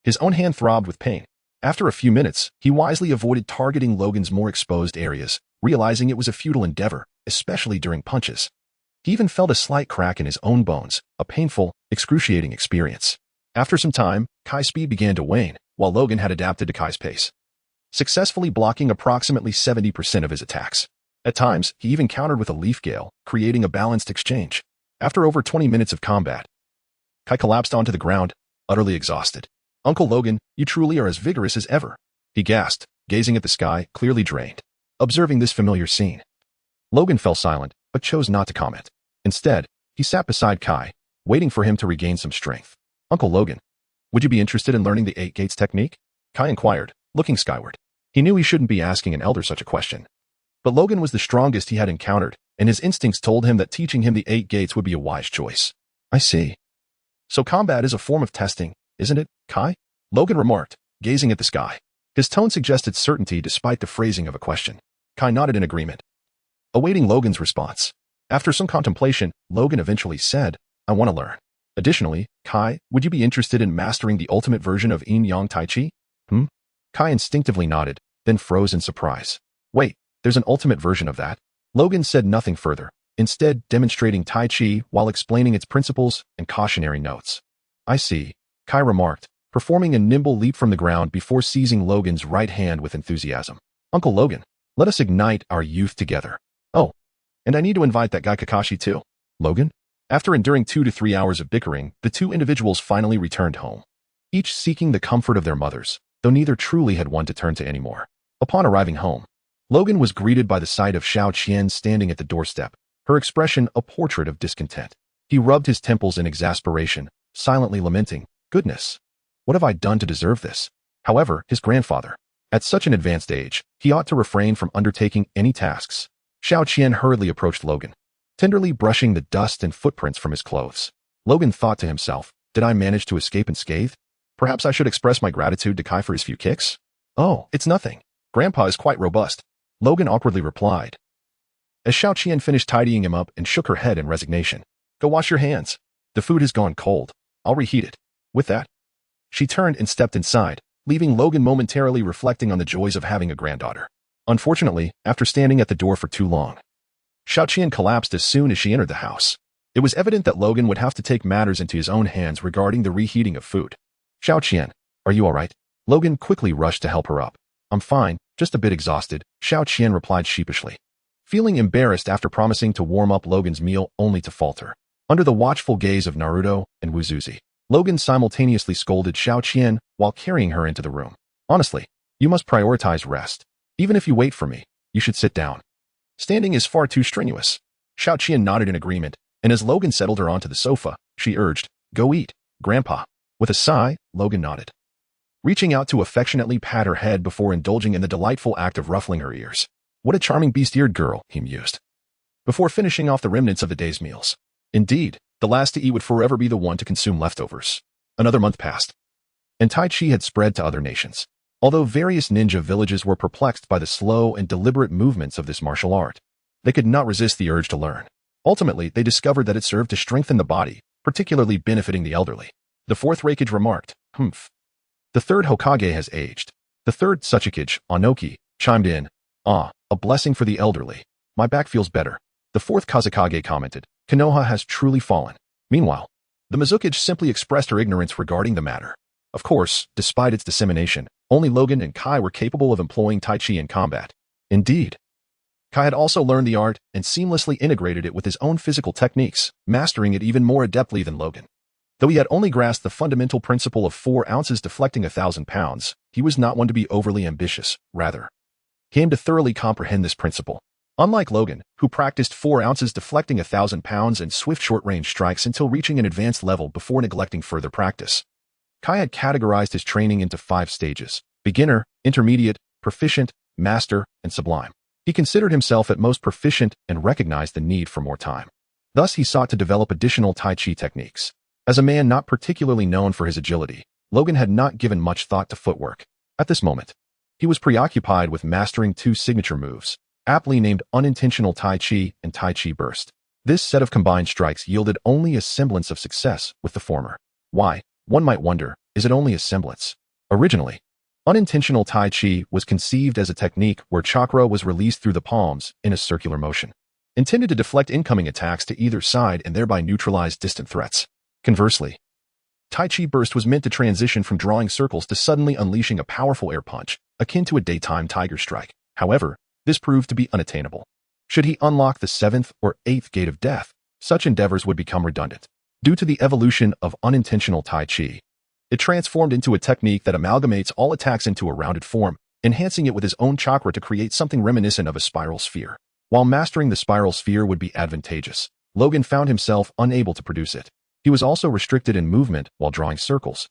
His own hand throbbed with pain. After a few minutes, he wisely avoided targeting Logan's more exposed areas, realizing it was a futile endeavor, especially during punches. He even felt a slight crack in his own bones, a painful, excruciating experience. After some time, Kai's speed began to wane, while Logan had adapted to Kai's pace, successfully blocking approximately 70% of his attacks. At times, he even countered with a leaf gale, creating a balanced exchange. After over 20 minutes of combat, Kai collapsed onto the ground, utterly exhausted. Uncle Logan, you truly are as vigorous as ever, he gasped, gazing at the sky, clearly drained. Observing this familiar scene, Logan fell silent, but chose not to comment. Instead, he sat beside Kai, waiting for him to regain some strength. Uncle Logan, would you be interested in learning the 8 gates technique? Kai inquired, looking skyward. He knew he shouldn't be asking an elder such a question. But Logan was the strongest he had encountered, and his instincts told him that teaching him the 8 gates would be a wise choice. I see. So combat is a form of testing, isn't it, Kai? Logan remarked, gazing at the sky. His tone suggested certainty despite the phrasing of a question. Kai nodded in agreement, awaiting Logan's response. After some contemplation, Logan eventually said, I want to learn. Additionally, Kai, would you be interested in mastering the ultimate version of Yin-Yang Tai Chi? Kai instinctively nodded, then froze in surprise. Wait, there's an ultimate version of that? Logan said nothing further, instead demonstrating Tai Chi while explaining its principles and cautionary notes. I see, Kai remarked, performing a nimble leap from the ground before seizing Logan's right hand with enthusiasm. Uncle Logan, let us ignite our youth together. Oh, and I need to invite that guy Kakashi too. Logan? After enduring 2 to 3 hours of bickering, the two individuals finally returned home, each seeking the comfort of their mothers, though neither truly had one to turn to anymore. Upon arriving home, Logan was greeted by the sight of Xiao Qian standing at the doorstep, her expression a portrait of discontent. He rubbed his temples in exasperation, silently lamenting, goodness, what have I done to deserve this? However, his grandfather, at such an advanced age, he ought to refrain from undertaking any tasks. Xiao Qian hurriedly approached Logan, tenderly brushing the dust and footprints from his clothes. Logan thought to himself, did I manage to escape unscathed? Perhaps I should express my gratitude to Kai for his few kicks? Oh, it's nothing. Grandpa is quite robust, Logan awkwardly replied, as Xiao Qian finished tidying him up and shook her head in resignation. Go wash your hands. The food has gone cold. I'll reheat it. With that, she turned and stepped inside, leaving Logan momentarily reflecting on the joys of having a granddaughter. Unfortunately, after standing at the door for too long, Xiao Qian collapsed as soon as she entered the house. It was evident that Logan would have to take matters into his own hands regarding the reheating of food. Xiao Qian, are you all right? Logan quickly rushed to help her up. I'm fine, just a bit exhausted, Xiao Qian replied sheepishly, feeling embarrassed after promising to warm up Logan's meal only to falter. Under the watchful gaze of Naruto and Wuzuzi, Logan simultaneously scolded Xiao Qian while carrying her into the room. Honestly, you must prioritize rest. Even if you wait for me, you should sit down. Standing is far too strenuous. Xiao Qian nodded in agreement, and as Logan settled her onto the sofa, she urged, go eat, Grandpa. With a sigh, Logan nodded, reaching out to affectionately pat her head before indulging in the delightful act of ruffling her ears. What a charming beast-eared girl, he mused, before finishing off the remnants of the day's meals. Indeed, the last to eat would forever be the one to consume leftovers. Another month passed, and Tai Chi had spread to other nations. Although various ninja villages were perplexed by the slow and deliberate movements of this martial art, they could not resist the urge to learn. Ultimately, they discovered that it served to strengthen the body, particularly benefiting the elderly. The fourth Hokage remarked, "Humph. The third Hokage has aged." The third Tsuchikage, Anoki, chimed in, "Ah, a blessing for the elderly. My back feels better." The fourth Kazekage commented, "Konoha has truly fallen." Meanwhile, the Mizukage simply expressed her ignorance regarding the matter. Of course, despite its dissemination, only Logan and Kai were capable of employing Tai Chi in combat. Indeed, Kai had also learned the art and seamlessly integrated it with his own physical techniques, mastering it even more adeptly than Logan. Though he had only grasped the fundamental principle of 4 ounces deflecting 1,000 pounds, he was not one to be overly ambitious. Rather, he aimed to thoroughly comprehend this principle. Unlike Logan, who practiced 4 ounces deflecting 1,000 pounds and swift short-range strikes until reaching an advanced level before neglecting further practice, Kai had categorized his training into 5 stages: beginner, intermediate, proficient, master, and sublime. He considered himself at most proficient and recognized the need for more time. Thus, he sought to develop additional Tai Chi techniques. As a man not particularly known for his agility, Logan had not given much thought to footwork. At this moment, he was preoccupied with mastering 2 signature moves, aptly named Unintentional Tai Chi and Tai Chi Burst. This set of combined strikes yielded only a semblance of success with the former. Why, one might wonder, is it only a semblance? Originally, Unintentional Tai Chi was conceived as a technique where chakra was released through the palms in a circular motion, intended to deflect incoming attacks to either side and thereby neutralize distant threats. Conversely, Tai Chi Burst was meant to transition from drawing circles to suddenly unleashing a powerful air punch, akin to a daytime tiger strike. However, this proved to be unattainable. Should he unlock the 7th or 8th gate of death, such endeavors would become redundant. Due to the evolution of Unintentional Tai Chi, it transformed into a technique that amalgamates all attacks into a rounded form, enhancing it with his own chakra to create something reminiscent of a spiral sphere. While mastering the spiral sphere would be advantageous, Logan found himself unable to produce it. He was also restricted in movement while drawing circles,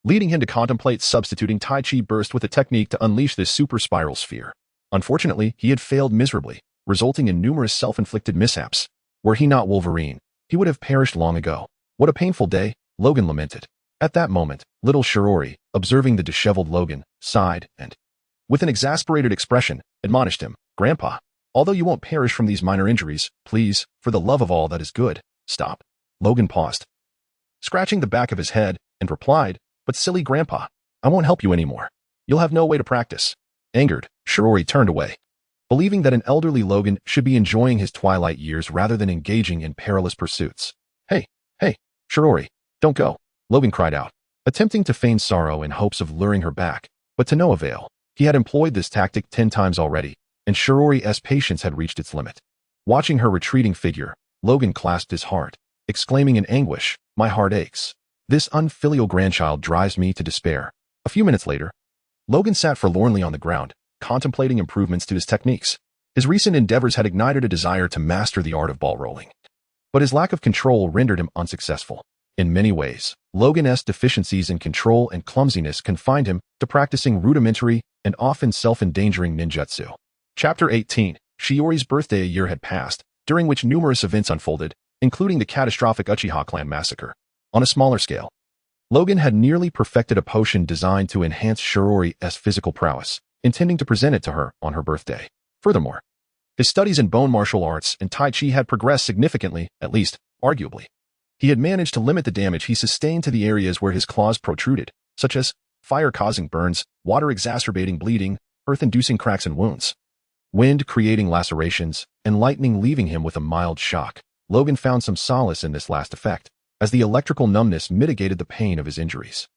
leading him to contemplate substituting Tai Chi Burst with a technique to unleash this super spiral sphere. Unfortunately, he had failed miserably, resulting in numerous self-inflicted mishaps. Were he not Wolverine, he would have perished long ago. What a painful day, Logan lamented. At that moment, little Shirori, observing the disheveled Logan, sighed and, with an exasperated expression, admonished him, "Grandpa, although you won't perish from these minor injuries, please, for the love of all that is good, stop." Logan paused, scratching the back of his head, and replied, "But silly Grandpa, I won't help you anymore. You'll have no way to practice." Angered, Shirori turned away, believing that an elderly Logan should be enjoying his twilight years rather than engaging in perilous pursuits. Hey, Shirori, don't go," Logan cried out, attempting to feign sorrow in hopes of luring her back, but to no avail. He had employed this tactic 10 times already, and Shirori's patience had reached its limit. Watching her retreating figure, Logan clasped his heart, exclaiming in anguish, "My heart aches. This unfilial grandchild drives me to despair." A few minutes later, Logan sat forlornly on the ground, contemplating improvements to his techniques. His recent endeavors had ignited a desire to master the art of ball rolling, but his lack of control rendered him unsuccessful. In many ways, Logan's deficiencies in control and clumsiness confined him to practicing rudimentary and often self-endangering ninjutsu. Chapter 18. Shiori's birthday. A year had passed, during which numerous events unfolded, including the catastrophic Uchiha clan massacre. On a smaller scale, Logan had nearly perfected a potion designed to enhance Shirori's physical prowess, intending to present it to her on her birthday. Furthermore, his studies in bone martial arts and Tai Chi had progressed significantly, at least, arguably. He had managed to limit the damage he sustained to the areas where his claws protruded, such as fire causing burns, water exacerbating bleeding, earth inducing cracks and wounds, wind creating lacerations, and lightning leaving him with a mild shock. Logan found some solace in this last effect, as the electrical numbness mitigated the pain of his injuries.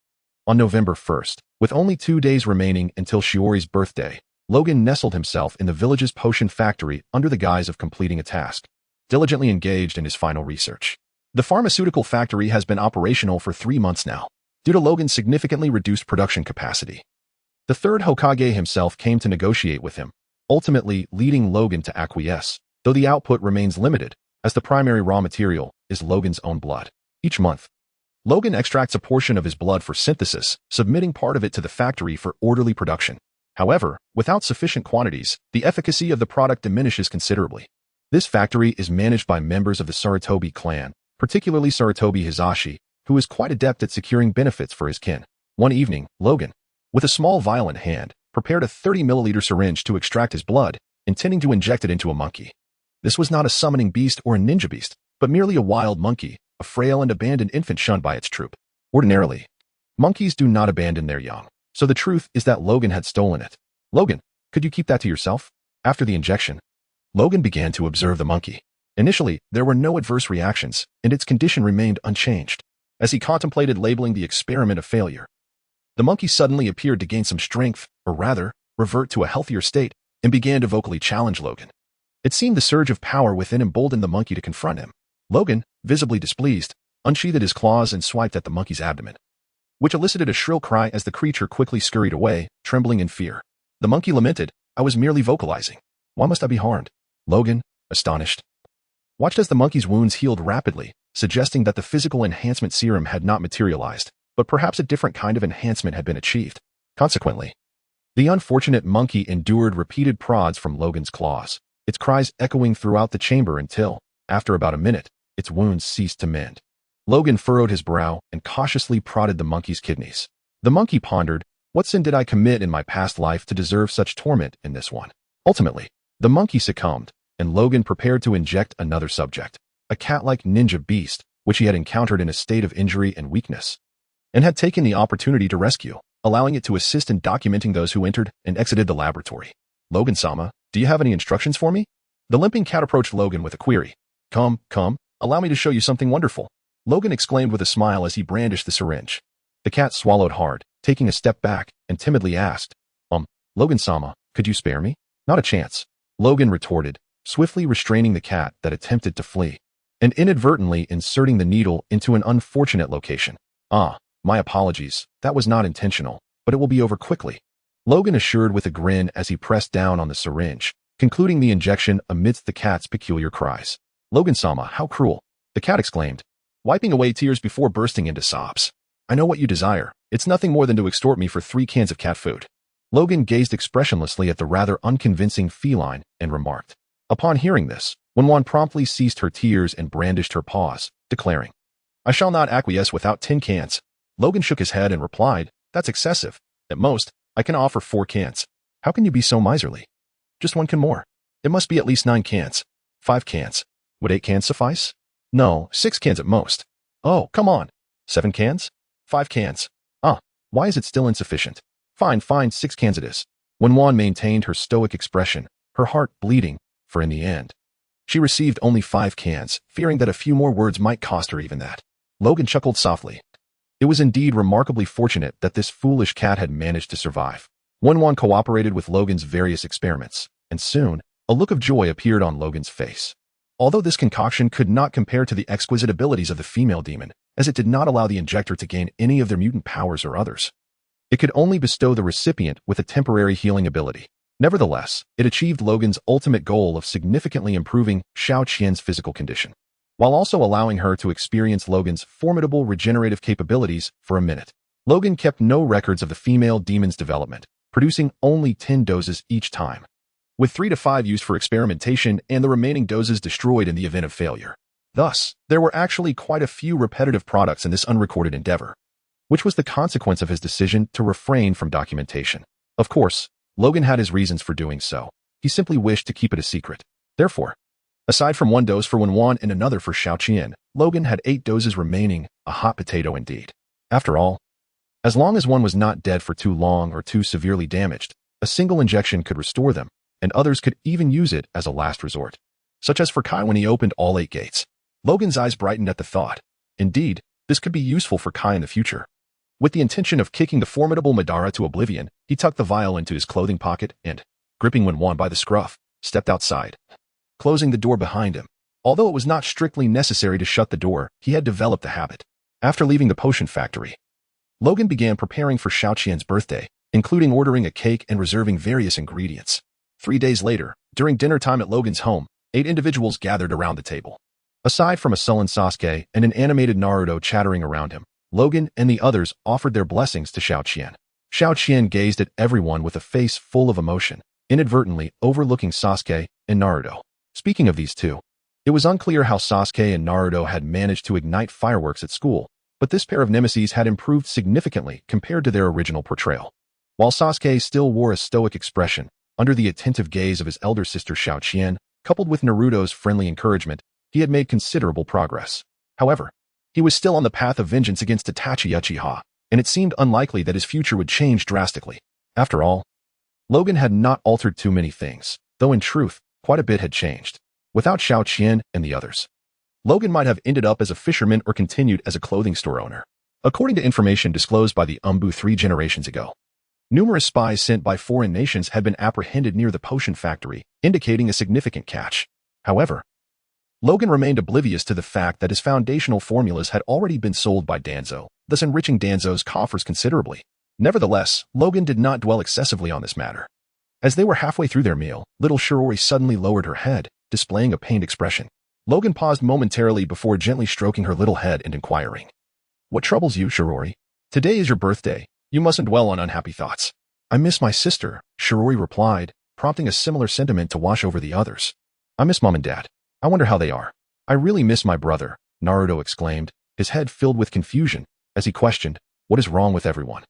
On November 1st, with only 2 days remaining until Shiori's birthday, Logan nestled himself in the village's potion factory under the guise of completing a task, diligently engaged in his final research. The pharmaceutical factory has been operational for 3 months now, due to Logan's significantly reduced production capacity. The third Hokage himself came to negotiate with him, ultimately leading Logan to acquiesce, though the output remains limited, as the primary raw material is Logan's own blood. Each month, Logan extracts a portion of his blood for synthesis, submitting part of it to the factory for orderly production. However, without sufficient quantities, the efficacy of the product diminishes considerably. This factory is managed by members of the Sarutobi clan, particularly Sarutobi Hisashi, who is quite adept at securing benefits for his kin. One evening, Logan, With a small vial in hand, prepared a 30-milliliter syringe to extract his blood, intending to inject it into a monkey. This was not a summoning beast or a ninja beast, but merely a wild monkey, a frail and abandoned infant shunned by its troop. Ordinarily, monkeys do not abandon their young, so the truth is that Logan had stolen it. Logan, could you keep that to yourself? After the injection, Logan began to observe the monkey. Initially, there were no adverse reactions, and its condition remained unchanged. As he contemplated labeling the experiment a failure, the monkey suddenly appeared to gain some strength, or rather, revert to a healthier state, and began to vocally challenge Logan. It seemed the surge of power within emboldened the monkey to confront him. Logan, visibly displeased, unsheathed his claws and swiped at the monkey's abdomen, which elicited a shrill cry as the creature quickly scurried away, trembling in fear. The monkey lamented, "I was merely vocalizing. Why must I be harmed?" Logan, astonished, watched as the monkey's wounds healed rapidly, suggesting that the physical enhancement serum had not materialized, but perhaps a different kind of enhancement had been achieved. Consequently, the unfortunate monkey endured repeated prods from Logan's claws, its cries echoing throughout the chamber until, after about a minute, its wounds ceased to mend. Logan furrowed his brow and cautiously prodded the monkey's kidneys. The monkey pondered, "What sin did I commit in my past life to deserve such torment in this one?" Ultimately, the monkey succumbed, and Logan prepared to inject another subject, a cat-like ninja beast, which he had encountered in a state of injury and weakness, and had taken the opportunity to rescue, allowing it to assist in documenting those who entered and exited the laboratory. "Logan-sama, do you have any instructions for me?" The limping cat approached Logan with a query. Come, allow me to show you something wonderful," Logan exclaimed with a smile as he brandished the syringe. The cat swallowed hard, taking a step back, and timidly asked, Logan-sama, could you spare me?" "Not a chance," Logan retorted, swiftly restraining the cat that attempted to flee, and inadvertently inserting the needle into an unfortunate location. My apologies, that was not intentional, but it will be over quickly," Logan assured with a grin as he pressed down on the syringe, concluding the injection amidst the cat's peculiar cries. "Logan-sama, how cruel," the cat exclaimed, wiping away tears before bursting into sobs. "I know what you desire. It's nothing more than to extort me for 3 cans of cat food." Logan gazed expressionlessly at the rather unconvincing feline and remarked. Upon hearing this, Wenwan promptly ceased her tears and brandished her paws, declaring, "I shall not acquiesce without 10 cans. Logan shook his head and replied, "That's excessive. At most, I can offer 4 cans. "How can you be so miserly?" "Just 1 can more. It must be at least 9 cans. 5 cans. Would 8 cans suffice?" "No, 6 cans at most." "Oh, come on. 7 cans? 5 cans. Why is it still insufficient?" Fine, 6 cans it is." Wenwan maintained her stoic expression, her heart bleeding, for in the end, she received only 5 cans, fearing that a few more words might cost her even that. Logan chuckled softly. It was indeed remarkably fortunate that this foolish cat had managed to survive. Wenwan cooperated with Logan's various experiments, and soon, a look of joy appeared on Logan's face. Although this concoction could not compare to the exquisite abilities of the female demon, as it did not allow the injector to gain any of their mutant powers or others, it could only bestow the recipient with a temporary healing ability. Nevertheless, it achieved Logan's ultimate goal of significantly improving Xiao Qian's physical condition, while also allowing her to experience Logan's formidable regenerative capabilities for a minute. Logan kept no records of the female demon's development, producing only 10 doses each time, with 3 to 5 used for experimentation and the remaining doses destroyed in the event of failure. Thus, there were actually quite a few repetitive products in this unrecorded endeavor, which was the consequence of his decision to refrain from documentation. Of course, Logan had his reasons for doing so. He simply wished to keep it a secret. Therefore, aside from 1 dose for Wenwan and another for Xiao Qian, Logan had 8 doses remaining, a hot potato indeed. After all, as long as one was not dead for too long or too severely damaged, a single injection could restore them, and others could even use it as a last resort, such as for Kai when he opened all 8 gates. Logan's eyes brightened at the thought. Indeed, this could be useful for Kai in the future. With the intention of kicking the formidable Madara to oblivion, he tucked the vial into his clothing pocket and, gripping Wenwan by the scruff, stepped outside, closing the door behind him. Although it was not strictly necessary to shut the door, he had developed the habit. After leaving the potion factory, Logan began preparing for Xiao Qian's birthday, including ordering a cake and reserving various ingredients. 3 days later, during dinner time at Logan's home, 8 individuals gathered around the table. Aside from a sullen Sasuke and an animated Naruto chattering around him, Logan and the others offered their blessings to Xiao Qian. Xiao Qian gazed at everyone with a face full of emotion, inadvertently overlooking Sasuke and Naruto. Speaking of these two, it was unclear how Sasuke and Naruto had managed to ignite fireworks at school, but this pair of nemeses had improved significantly compared to their original portrayal. While Sasuke still wore a stoic expression, under the attentive gaze of his elder sister Xiao Qian, coupled with Naruto's friendly encouragement, he had made considerable progress. However, he was still on the path of vengeance against Itachi Uchiha, and it seemed unlikely that his future would change drastically. After all, Logan had not altered too many things, though in truth, quite a bit had changed. Without Xiao Qian and the others, Logan might have ended up as a fisherman or continued as a clothing store owner. According to information disclosed by the Umbu 3 generations ago, numerous spies sent by foreign nations had been apprehended near the potion factory, indicating a significant catch. However, Logan remained oblivious to the fact that his foundational formulas had already been sold by Danzo, thus enriching Danzo's coffers considerably. Nevertheless, Logan did not dwell excessively on this matter. As they were halfway through their meal, little Shirori suddenly lowered her head, displaying a pained expression. Logan paused momentarily before gently stroking her little head and inquiring, "What troubles you, Shirori? Today is your birthday. You mustn't dwell on unhappy thoughts." "I miss my sister," Shirori replied, prompting a similar sentiment to wash over the others. "I miss Mom and Dad. I wonder how they are." "I really miss my brother," Naruto exclaimed, his head filled with confusion, as he questioned, "What is wrong with everyone?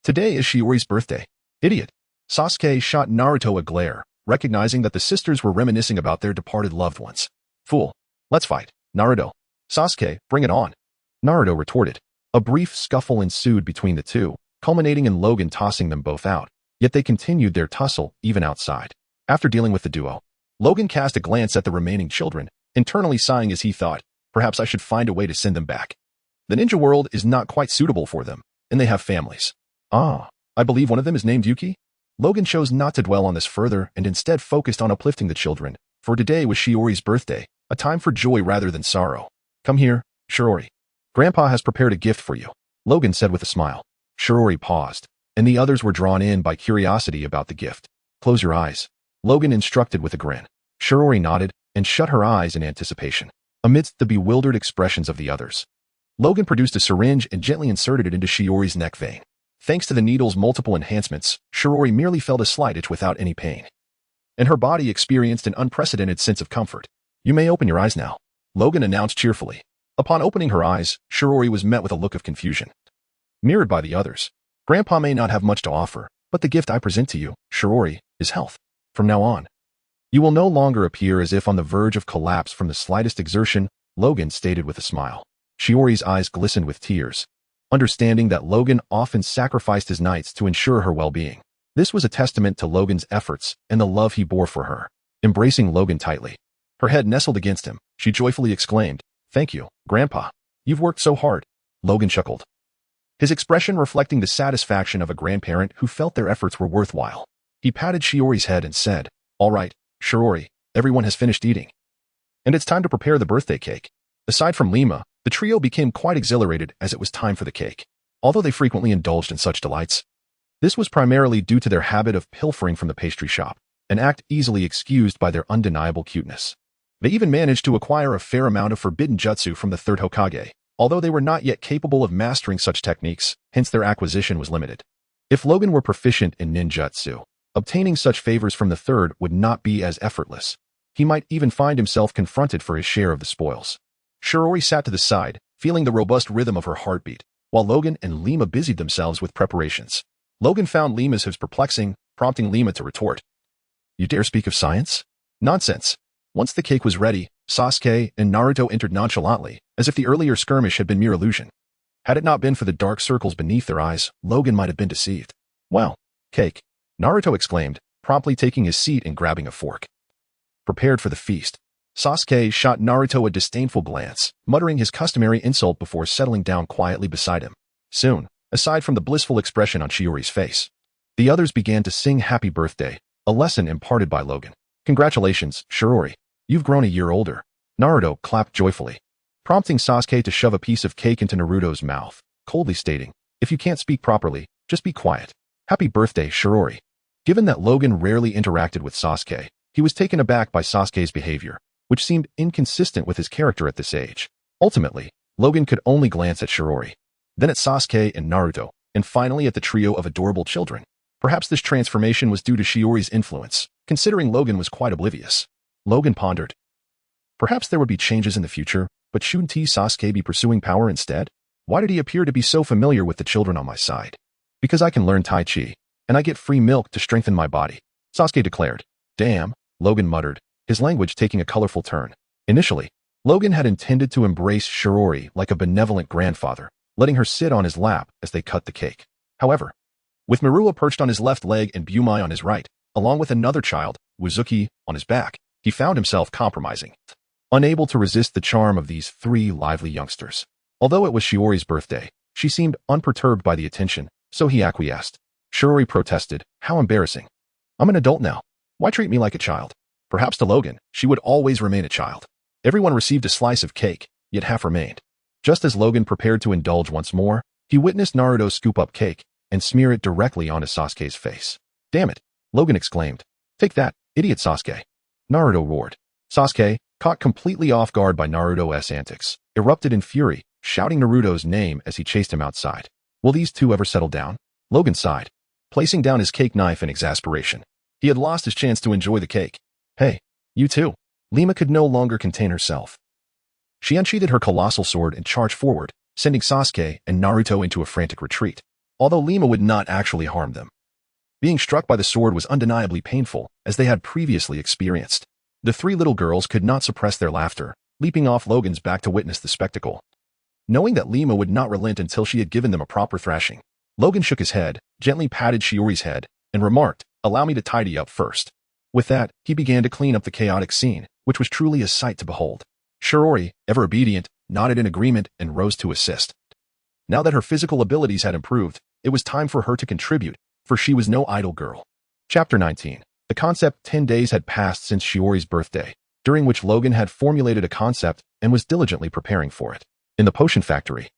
Today is Shiori's birthday." "Idiot." Sasuke shot Naruto a glare, recognizing that the sisters were reminiscing about their departed loved ones. "Fool. Let's fight, Naruto." "Sasuke, bring it on," Naruto retorted. A brief scuffle ensued between the two, culminating in Logan tossing them both out, yet they continued their tussle even outside. After dealing with the duo, Logan cast a glance at the remaining children, internally sighing as he thought, perhaps I should find a way to send them back. The ninja world is not quite suitable for them, and they have families. "Ah, I believe one of them is named Yuki?" Logan chose not to dwell on this further and instead focused on uplifting the children, for today was Shiori's birthday, a time for joy rather than sorrow. "Come here, Shirori. Grandpa has prepared a gift for you," Logan said with a smile. Shirori paused, and the others were drawn in by curiosity about the gift. "Close your eyes," Logan instructed with a grin. Shirori nodded and shut her eyes in anticipation. Amidst the bewildered expressions of the others, Logan produced a syringe and gently inserted it into Shiori's neck vein. Thanks to the needle's multiple enhancements, Shirori merely felt a slight itch without any pain, and her body experienced an unprecedented sense of comfort. "You may open your eyes now," Logan announced cheerfully. Upon opening her eyes, Shirori was met with a look of confusion, mirrored by the others. "Grandpa may not have much to offer, but the gift I present to you, Shirori, is health. From now on, you will no longer appear as if on the verge of collapse from the slightest exertion," Logan stated with a smile. Shiori's eyes glistened with tears, understanding that Logan often sacrificed his nights to ensure her well-being. This was a testament to Logan's efforts and the love he bore for her. Embracing Logan tightly, her head nestled against him, she joyfully exclaimed, "Thank you, Grandpa. You've worked so hard." Logan chuckled, his expression reflecting the satisfaction of a grandparent who felt their efforts were worthwhile. He patted Shiori's head and said, "All right, Shirori, everyone has finished eating, and it's time to prepare the birthday cake." Aside from Lima, the trio became quite exhilarated as it was time for the cake. Although they frequently indulged in such delights, this was primarily due to their habit of pilfering from the pastry shop, an act easily excused by their undeniable cuteness. They even managed to acquire a fair amount of forbidden jutsu from the Third Hokage, although they were not yet capable of mastering such techniques, hence their acquisition was limited. If Logan were proficient in ninjutsu, obtaining such favors from the Third would not be as effortless. He might even find himself confronted for his share of the spoils. Shirori sat to the side, feeling the robust rhythm of her heartbeat, while Logan and Lima busied themselves with preparations. Logan found Lima's hips perplexing, prompting Lima to retort, "You dare speak of science? Nonsense." Once the cake was ready, Sasuke and Naruto entered nonchalantly, as if the earlier skirmish had been mere illusion. Had it not been for the dark circles beneath their eyes, Logan might have been deceived. "Well, cake," Naruto exclaimed, promptly taking his seat and grabbing a fork. Prepared for the feast, Sasuke shot Naruto a disdainful glance, muttering his customary insult before settling down quietly beside him. Soon, aside from the blissful expression on Shiori's face, the others began to sing happy birthday, a lesson imparted by Logan. "Congratulations, Shirori. You've grown a year older." Naruto clapped joyfully, prompting Sasuke to shove a piece of cake into Naruto's mouth, coldly stating, "If you can't speak properly, just be quiet." "Happy birthday, Shirori." Given that Logan rarely interacted with Sasuke, he was taken aback by Sasuke's behavior, which seemed inconsistent with his character at this age. Ultimately, Logan could only glance at Shirori, then at Sasuke and Naruto, and finally at the trio of adorable children. Perhaps this transformation was due to Shiori's influence, considering Logan was quite oblivious. Logan pondered, perhaps there would be changes in the future, but shouldn't Sasuke be pursuing power instead? Why did he appear to be so familiar with the children on my side? Because I can learn Tai Chi, and I get free milk to strengthen my body, Sasuke declared. Damn, Logan muttered, his language taking a colorful turn. Initially, Logan had intended to embrace Shirori like a benevolent grandfather, letting her sit on his lap as they cut the cake. However, with Miruo perched on his left leg and Byumai on his right, along with another child, Uzuki, on his back, he found himself compromising, unable to resist the charm of these three lively youngsters. Although it was Shiori's birthday, she seemed unperturbed by the attention, so he acquiesced. Shiori protested, "How embarrassing. I'm an adult now. Why treat me like a child?" Perhaps to Logan, she would always remain a child. Everyone received a slice of cake, yet half remained. Just as Logan prepared to indulge once more, he witnessed Naruto scoop up cake and smear it directly onto Sasuke's face. "Damn it," Logan exclaimed. "Take that, idiot Sasuke." Naruto roared. Sasuke, caught completely off guard by Naruto's antics, erupted in fury, shouting Naruto's name as he chased him outside. Will these two ever settle down? Logan sighed, placing down his cake knife in exasperation. He had lost his chance to enjoy the cake. "Hey, you too." Lima could no longer contain herself. She unsheathed her colossal sword and charged forward, sending Sasuke and Naruto into a frantic retreat, although Lima would not actually harm them. Being struck by the sword was undeniably painful, as they had previously experienced. The three little girls could not suppress their laughter, leaping off Logan's back to witness the spectacle. Knowing that Lima would not relent until she had given them a proper thrashing, Logan shook his head, gently patted Shiori's head, and remarked, "Allow me to tidy up first." With that, he began to clean up the chaotic scene, which was truly a sight to behold. Shiori, ever obedient, nodded in agreement and rose to assist. Now that her physical abilities had improved, it was time for her to contribute, for she was no idle girl. Chapter 19. The concept 10 days had passed since Shiori's birthday, during which Logan had formulated a concept and was diligently preparing for it. In the potion factory,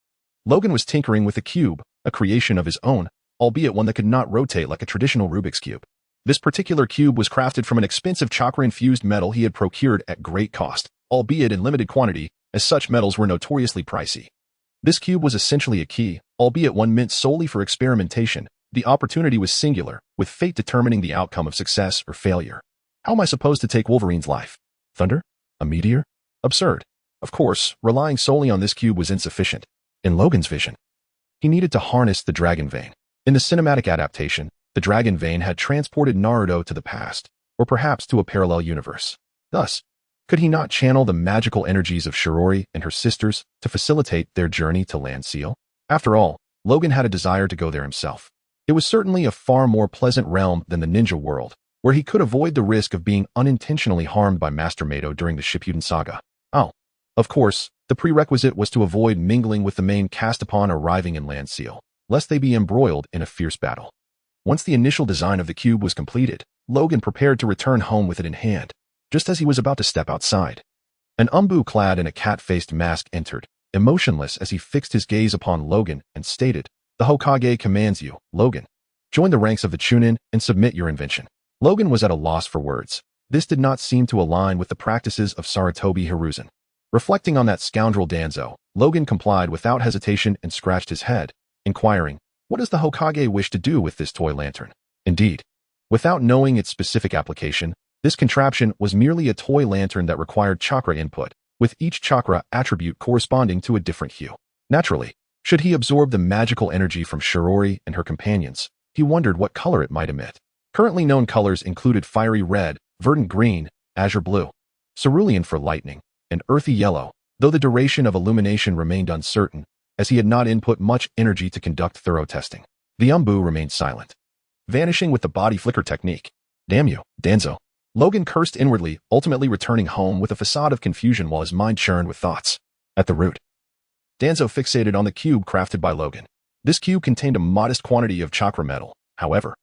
Logan was tinkering with a cube, a creation of his own, albeit one that could not rotate like a traditional Rubik's Cube. This particular cube was crafted from an expensive chakra-infused metal he had procured at great cost, albeit in limited quantity, as such metals were notoriously pricey. This cube was essentially a key, albeit one meant solely for experimentation. The opportunity was singular, with fate determining the outcome of success or failure. How am I supposed to take Wolverine's life? Thunder? A meteor? Absurd. Of course, relying solely on this cube was insufficient. In Logan's vision, he needed to harness the Dragon Vein. In the cinematic adaptation, the Dragon Vein had transported Naruto to the past, or perhaps to a parallel universe. Thus, could he not channel the magical energies of Shirori and her sisters to facilitate their journey to Land Seal? After all, Logan had a desire to go there himself. It was certainly a far more pleasant realm than the ninja world, where he could avoid the risk of being unintentionally harmed by Master Mato during the Shippuden saga. Oh, of course, the prerequisite was to avoid mingling with the main cast upon arriving in Land Seal, lest they be embroiled in a fierce battle. Once the initial design of the cube was completed, Logan prepared to return home with it in hand. Just as he was about to step outside, an umbu clad in a cat-faced mask entered, emotionless as he fixed his gaze upon Logan and stated, "The Hokage commands you, Logan. Join the ranks of the Chunin and submit your invention." Logan was at a loss for words. This did not seem to align with the practices of Sarutobi Hiruzen. Reflecting on that scoundrel Danzo, Logan complied without hesitation and scratched his head, inquiring, "What does the Hokage wish to do with this toy lantern?" Indeed, without knowing its specific application, this contraption was merely a toy lantern that required chakra input, with each chakra attribute corresponding to a different hue. Naturally, should he absorb the magical energy from Shirori and her companions, he wondered what color it might emit. Currently known colors included fiery red, verdant green, azure blue, cerulean for lightning, and earthy yellow, though the duration of illumination remained uncertain, as he had not input much energy to conduct thorough testing. The umbu remained silent, vanishing with the body flicker technique. "Damn you, Danzo." Logan cursed inwardly, ultimately returning home with a facade of confusion while his mind churned with thoughts. At the root, Danzo fixated on the cube crafted by Logan. This cube contained a modest quantity of chakra metal, however.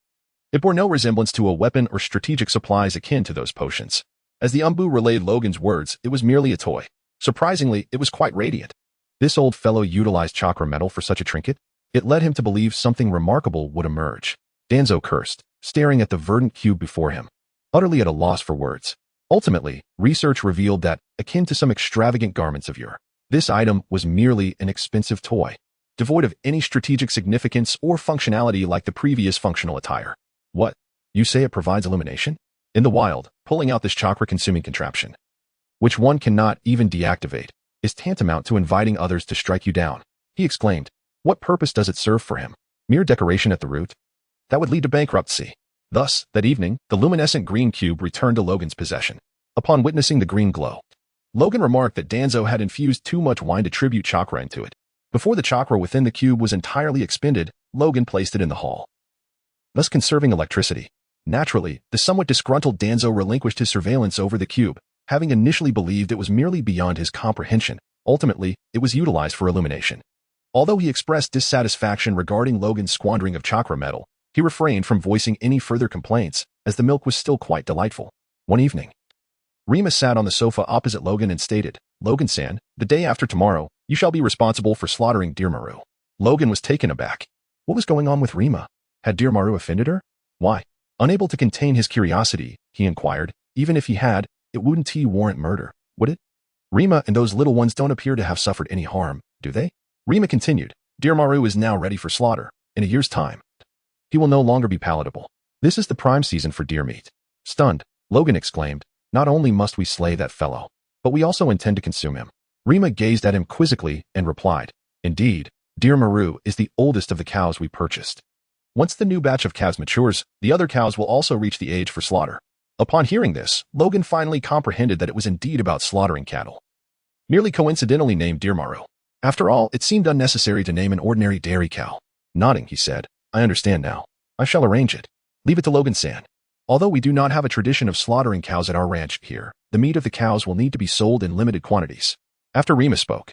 It bore no resemblance to a weapon or strategic supplies akin to those potions. As the umbu relayed Logan's words, it was merely a toy. Surprisingly, it was quite radiant. This old fellow utilized chakra metal for such a trinket? It led him to believe something remarkable would emerge. Danzo cursed, staring at the verdant cube before him, utterly at a loss for words. Ultimately, research revealed that, akin to some extravagant garments of yore, this item was merely an expensive toy, devoid of any strategic significance or functionality like the previous functional attire. What? You say it provides illumination? In the wild, pulling out this chakra-consuming contraption, which one cannot even deactivate, is tantamount to inviting others to strike you down, he exclaimed. What purpose does it serve for him? Mere decoration at the root? That would lead to bankruptcy. Thus, that evening, the luminescent green cube returned to Logan's possession. Upon witnessing the green glow, Logan remarked that Danzo had infused too much wine to tribute chakra into it. Before the chakra within the cube was entirely expended, Logan placed it in the hall, thus conserving electricity. Naturally, the somewhat disgruntled Danzo relinquished his surveillance over the cube, having initially believed it was merely beyond his comprehension. Ultimately, it was utilized for illumination. Although he expressed dissatisfaction regarding Logan's squandering of chakra metal, he refrained from voicing any further complaints, as the milk was still quite delightful. One evening, Rima sat on the sofa opposite Logan and stated, "Logan-san, the day after tomorrow, you shall be responsible for slaughtering Dear Maru." Logan was taken aback. What was going on with Rima? Had Dear Maru offended her? Why? Unable to contain his curiosity, he inquired, even if he had, it wouldn't warrant murder, would it? Rima and those little ones don't appear to have suffered any harm, do they? Rima continued, Dear Maru is now ready for slaughter. In a year's time, he will no longer be palatable. This is the prime season for deer meat. Stunned, Logan exclaimed, not only must we slay that fellow, but we also intend to consume him. Rima gazed at him quizzically and replied, indeed, Dear Maru is the oldest of the cows we purchased. Once the new batch of calves matures, the other cows will also reach the age for slaughter. Upon hearing this, Logan finally comprehended that it was indeed about slaughtering cattle, merely coincidentally named Dear Maru. After all, it seemed unnecessary to name an ordinary dairy cow. Nodding, he said, I understand now. I shall arrange it. Leave it to Logan-san. Although we do not have a tradition of slaughtering cows at our ranch here, the meat of the cows will need to be sold in limited quantities. After Rima spoke,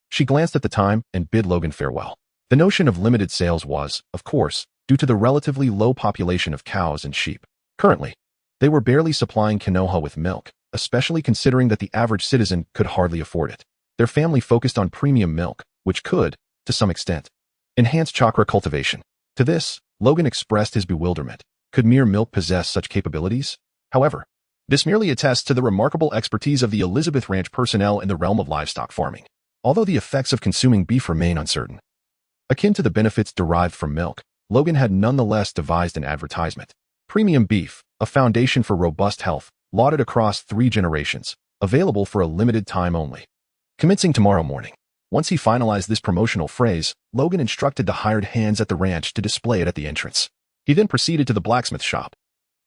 she glanced at the time and bid Logan farewell. The notion of limited sales was, of course, due to the relatively low population of cows and sheep. Currently, they were barely supplying Konoha with milk, especially considering that the average citizen could hardly afford it. Their family focused on premium milk, which could, to some extent, enhance chakra cultivation. To this, Logan expressed his bewilderment. Could mere milk possess such capabilities? However, this merely attests to the remarkable expertise of the Elizabeth Ranch personnel in the realm of livestock farming. Although the effects of consuming beef remain uncertain, akin to the benefits derived from milk, Logan had nonetheless devised an advertisement. Premium beef, a foundation for robust health, lauded across 3 generations, available for a limited time only. Commencing tomorrow morning. Once he finalized this promotional phrase, Logan instructed the hired hands at the ranch to display it at the entrance. He then proceeded to the blacksmith shop,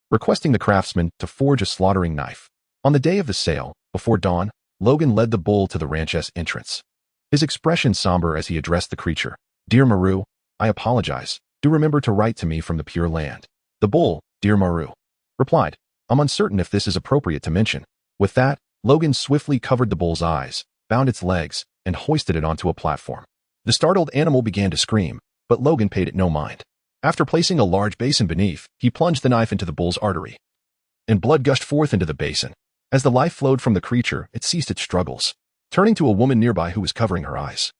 requesting the craftsman to forge a slaughtering knife. On the day of the sale, before dawn, Logan led the bull to the ranch's entrance. His expression somber as he addressed the creature. Dear Maru, I apologize. Do remember to write to me from the Pure Land. The bull, Dear Maru, replied, I'm uncertain if this is appropriate to mention. With that, Logan swiftly covered the bull's eyes, bound its legs, and hoisted it onto a platform. The startled animal began to scream, but Logan paid it no mind. After placing a large basin beneath, he plunged the knife into the bull's artery, and blood gushed forth into the basin. As the life flowed from the creature, it ceased its struggles. Turning to a woman nearby who was covering her eyes,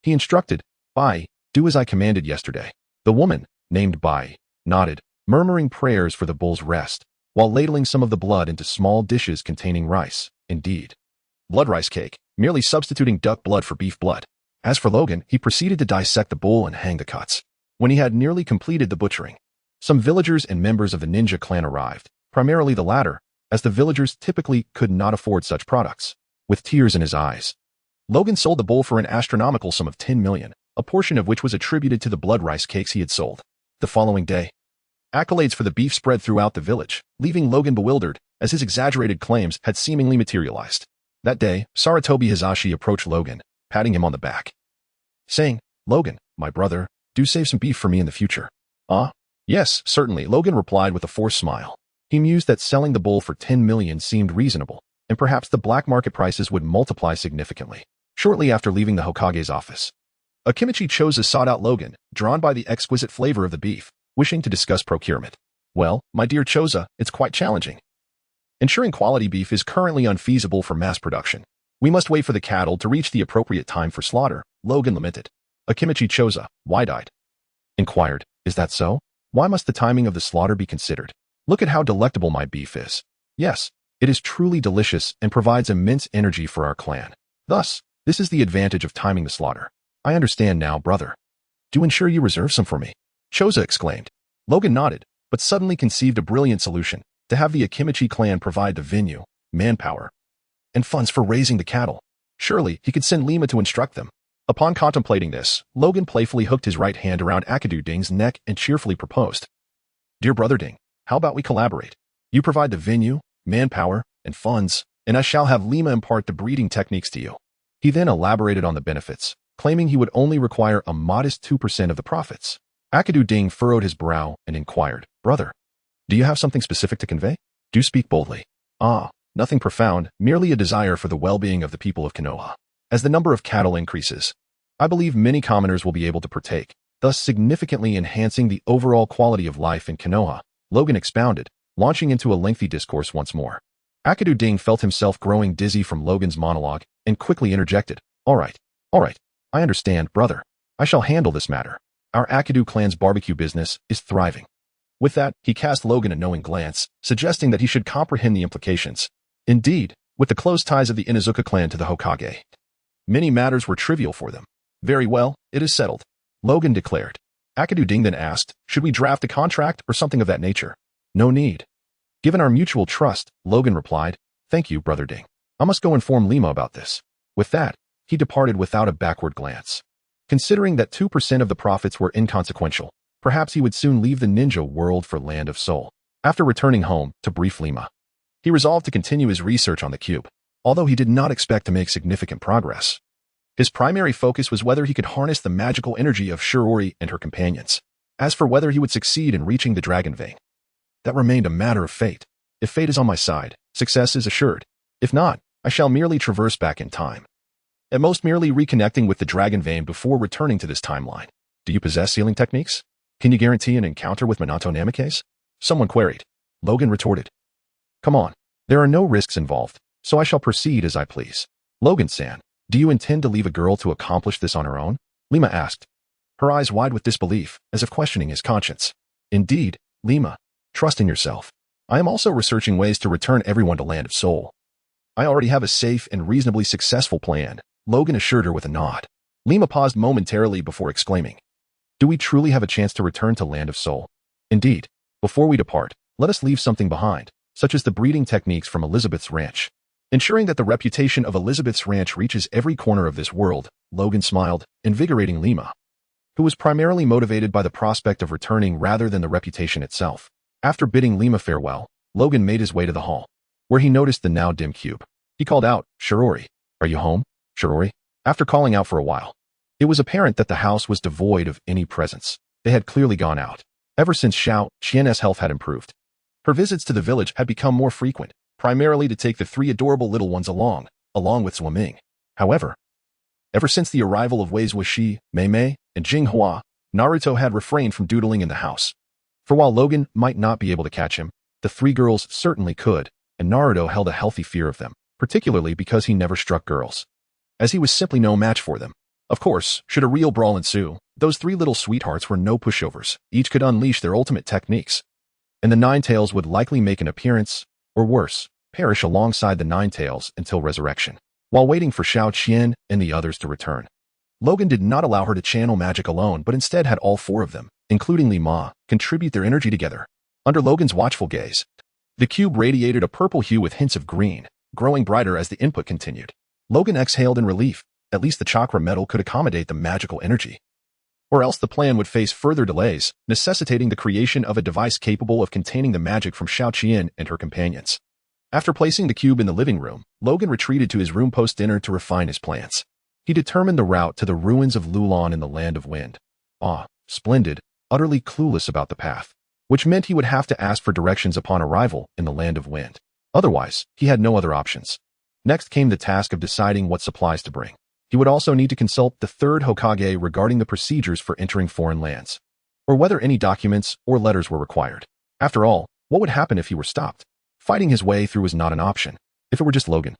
he instructed, Bai, do as I commanded yesterday. The woman, named Bai, nodded, murmuring prayers for the bull's rest, while ladling some of the blood into small dishes containing rice. Indeed, blood rice cake, merely substituting duck blood for beef blood. As for Logan, he proceeded to dissect the bull and hang the cuts. When he had nearly completed the butchering, some villagers and members of the ninja clan arrived, primarily the latter, as the villagers typically could not afford such products. With tears in his eyes, Logan sold the bull for an astronomical sum of 10 million, a portion of which was attributed to the blood rice cakes he had sold. The following day, accolades for the beef spread throughout the village, leaving Logan bewildered, as his exaggerated claims had seemingly materialized. That day, Saratobi Hizashi approached Logan, patting him on the back, saying, Logan, my brother, do save some beef for me in the future. Yes, certainly, Logan replied with a forced smile. He mused that selling the bull for 10 million seemed reasonable, and perhaps the black market prices would multiply significantly. Shortly after leaving the Hokage's office, Akimichi Choza sought out Logan, drawn by the exquisite flavor of the beef, wishing to discuss procurement. Well, my dear Choza, it's quite challenging. Ensuring quality beef is currently unfeasible for mass production. We must wait for the cattle to reach the appropriate time for slaughter, Logan lamented. Akimichi Choza, wide-eyed, inquired, is that so? Why must the timing of the slaughter be considered? Look at how delectable my beef is. Yes, it is truly delicious and provides immense energy for our clan. Thus, this is the advantage of timing the slaughter. I understand now, brother. Do ensure you reserve some for me. Choza exclaimed. Logan nodded, but suddenly conceived a brilliant solution, to have the Akimichi clan provide the venue, manpower, and funds for raising the cattle. Surely, he could send Lima to instruct them. Upon contemplating this, Logan playfully hooked his right hand around Akidu Ding's neck and cheerfully proposed, "Dear Brother Ding, how about we collaborate? You provide the venue, manpower, and funds, and I shall have Lima impart the breeding techniques to you." He then elaborated on the benefits, claiming he would only require a modest 2% of the profits. Akidu Ding furrowed his brow and inquired, "Brother, do you have something specific to convey? Do speak boldly." "Ah, nothing profound, merely a desire for the well-being of the people of Konoha. As the number of cattle increases, I believe many commoners will be able to partake, thus significantly enhancing the overall quality of life in Konoha," Logan expounded, launching into a lengthy discourse once more. Akidu Ding felt himself growing dizzy from Logan's monologue and quickly interjected, all right, I understand, brother. I shall handle this matter. Our Akidu clan's barbecue business is thriving." With that, he cast Logan a knowing glance, suggesting that he should comprehend the implications. Indeed, with the close ties of the Inuzuka clan to the Hokage, many matters were trivial for them. "Very well, it is settled," Logan declared. Akidu Ding then asked, "Should we draft a contract or something of that nature?" "No need. Given our mutual trust," Logan replied, "Thank you, Brother Ding. I must go inform Lima about this." With that, he departed without a backward glance. Considering that 2% of the profits were inconsequential, perhaps he would soon leave the ninja world for Land of Soul. After returning home to brief Lima, he resolved to continue his research on the cube, although he did not expect to make significant progress. His primary focus was whether he could harness the magical energy of Shirori and her companions. As for whether he would succeed in reaching the Dragon Vein, that remained a matter of fate. If fate is on my side, success is assured. If not, I shall merely traverse back in time, at most merely reconnecting with the Dragon Vein before returning to this timeline. "Do you possess sealing techniques? Can you guarantee an encounter with Minato Namikaze?" someone queried. Logan retorted, "Come on, there are no risks involved, so I shall proceed as I please." "Logan-san, do you intend to leave a girl to accomplish this on her own?" Lima asked, her eyes wide with disbelief, as if questioning his conscience. "Indeed, Lima, trust in yourself. I am also researching ways to return everyone to Land of Soul. I already have a safe and reasonably successful plan," Logan assured her with a nod. Lima paused momentarily before exclaiming, "Do we truly have a chance to return to Land of Soul?" "Indeed. Before we depart, let us leave something behind, such as the breeding techniques from Elizabeth's ranch, ensuring that the reputation of Elizabeth's ranch reaches every corner of this world." Logan smiled, invigorating Lima, who was primarily motivated by the prospect of returning rather than the reputation itself. After bidding Lima farewell, Logan made his way to the hall, where he noticed the now dim cube. He called out, "Shirori, are you home, Shirori?" After calling out for a while, it was apparent that the house was devoid of any presence. They had clearly gone out. Ever since Xiao Qian's health had improved, her visits to the village had become more frequent, primarily to take the 3 adorable little ones along with Swimming. However, ever since the arrival of Wei Zuoshi, Mei Mei, and Jing Hua, Naruto had refrained from doodling in the house. For while Logan might not be able to catch him, the 3 girls certainly could, and Naruto held a healthy fear of them, particularly because he never struck girls, as he was simply no match for them. Of course, should a real brawl ensue, those 3 little sweethearts were no pushovers. Each could unleash their ultimate techniques, and the Nine-Tails would likely make an appearance, or worse, perish alongside the Nine-Tails until resurrection. While waiting for Xiao Qian and the others to return, Logan did not allow her to channel magic alone, but instead had all 4 of them, including Li Ma, contribute their energy together. Under Logan's watchful gaze, the cube radiated a purple hue with hints of green, growing brighter as the input continued. Logan exhaled in relief. At least the chakra metal could accommodate the magical energy. Or else the plan would face further delays, necessitating the creation of a device capable of containing the magic from Xiao Qian and her companions. After placing the cube in the living room, Logan retreated to his room post-dinner to refine his plans. He determined the route to the ruins of Lulon in the Land of Wind. Splendid, utterly clueless about the path, which meant he would have to ask for directions upon arrival in the Land of Wind. Otherwise, he had no other options. Next came the task of deciding what supplies to bring. He would also need to consult the third Hokage regarding the procedures for entering foreign lands, or whether any documents or letters were required. After all, what would happen if he were stopped? Fighting his way through was not an option. If it were just Logan,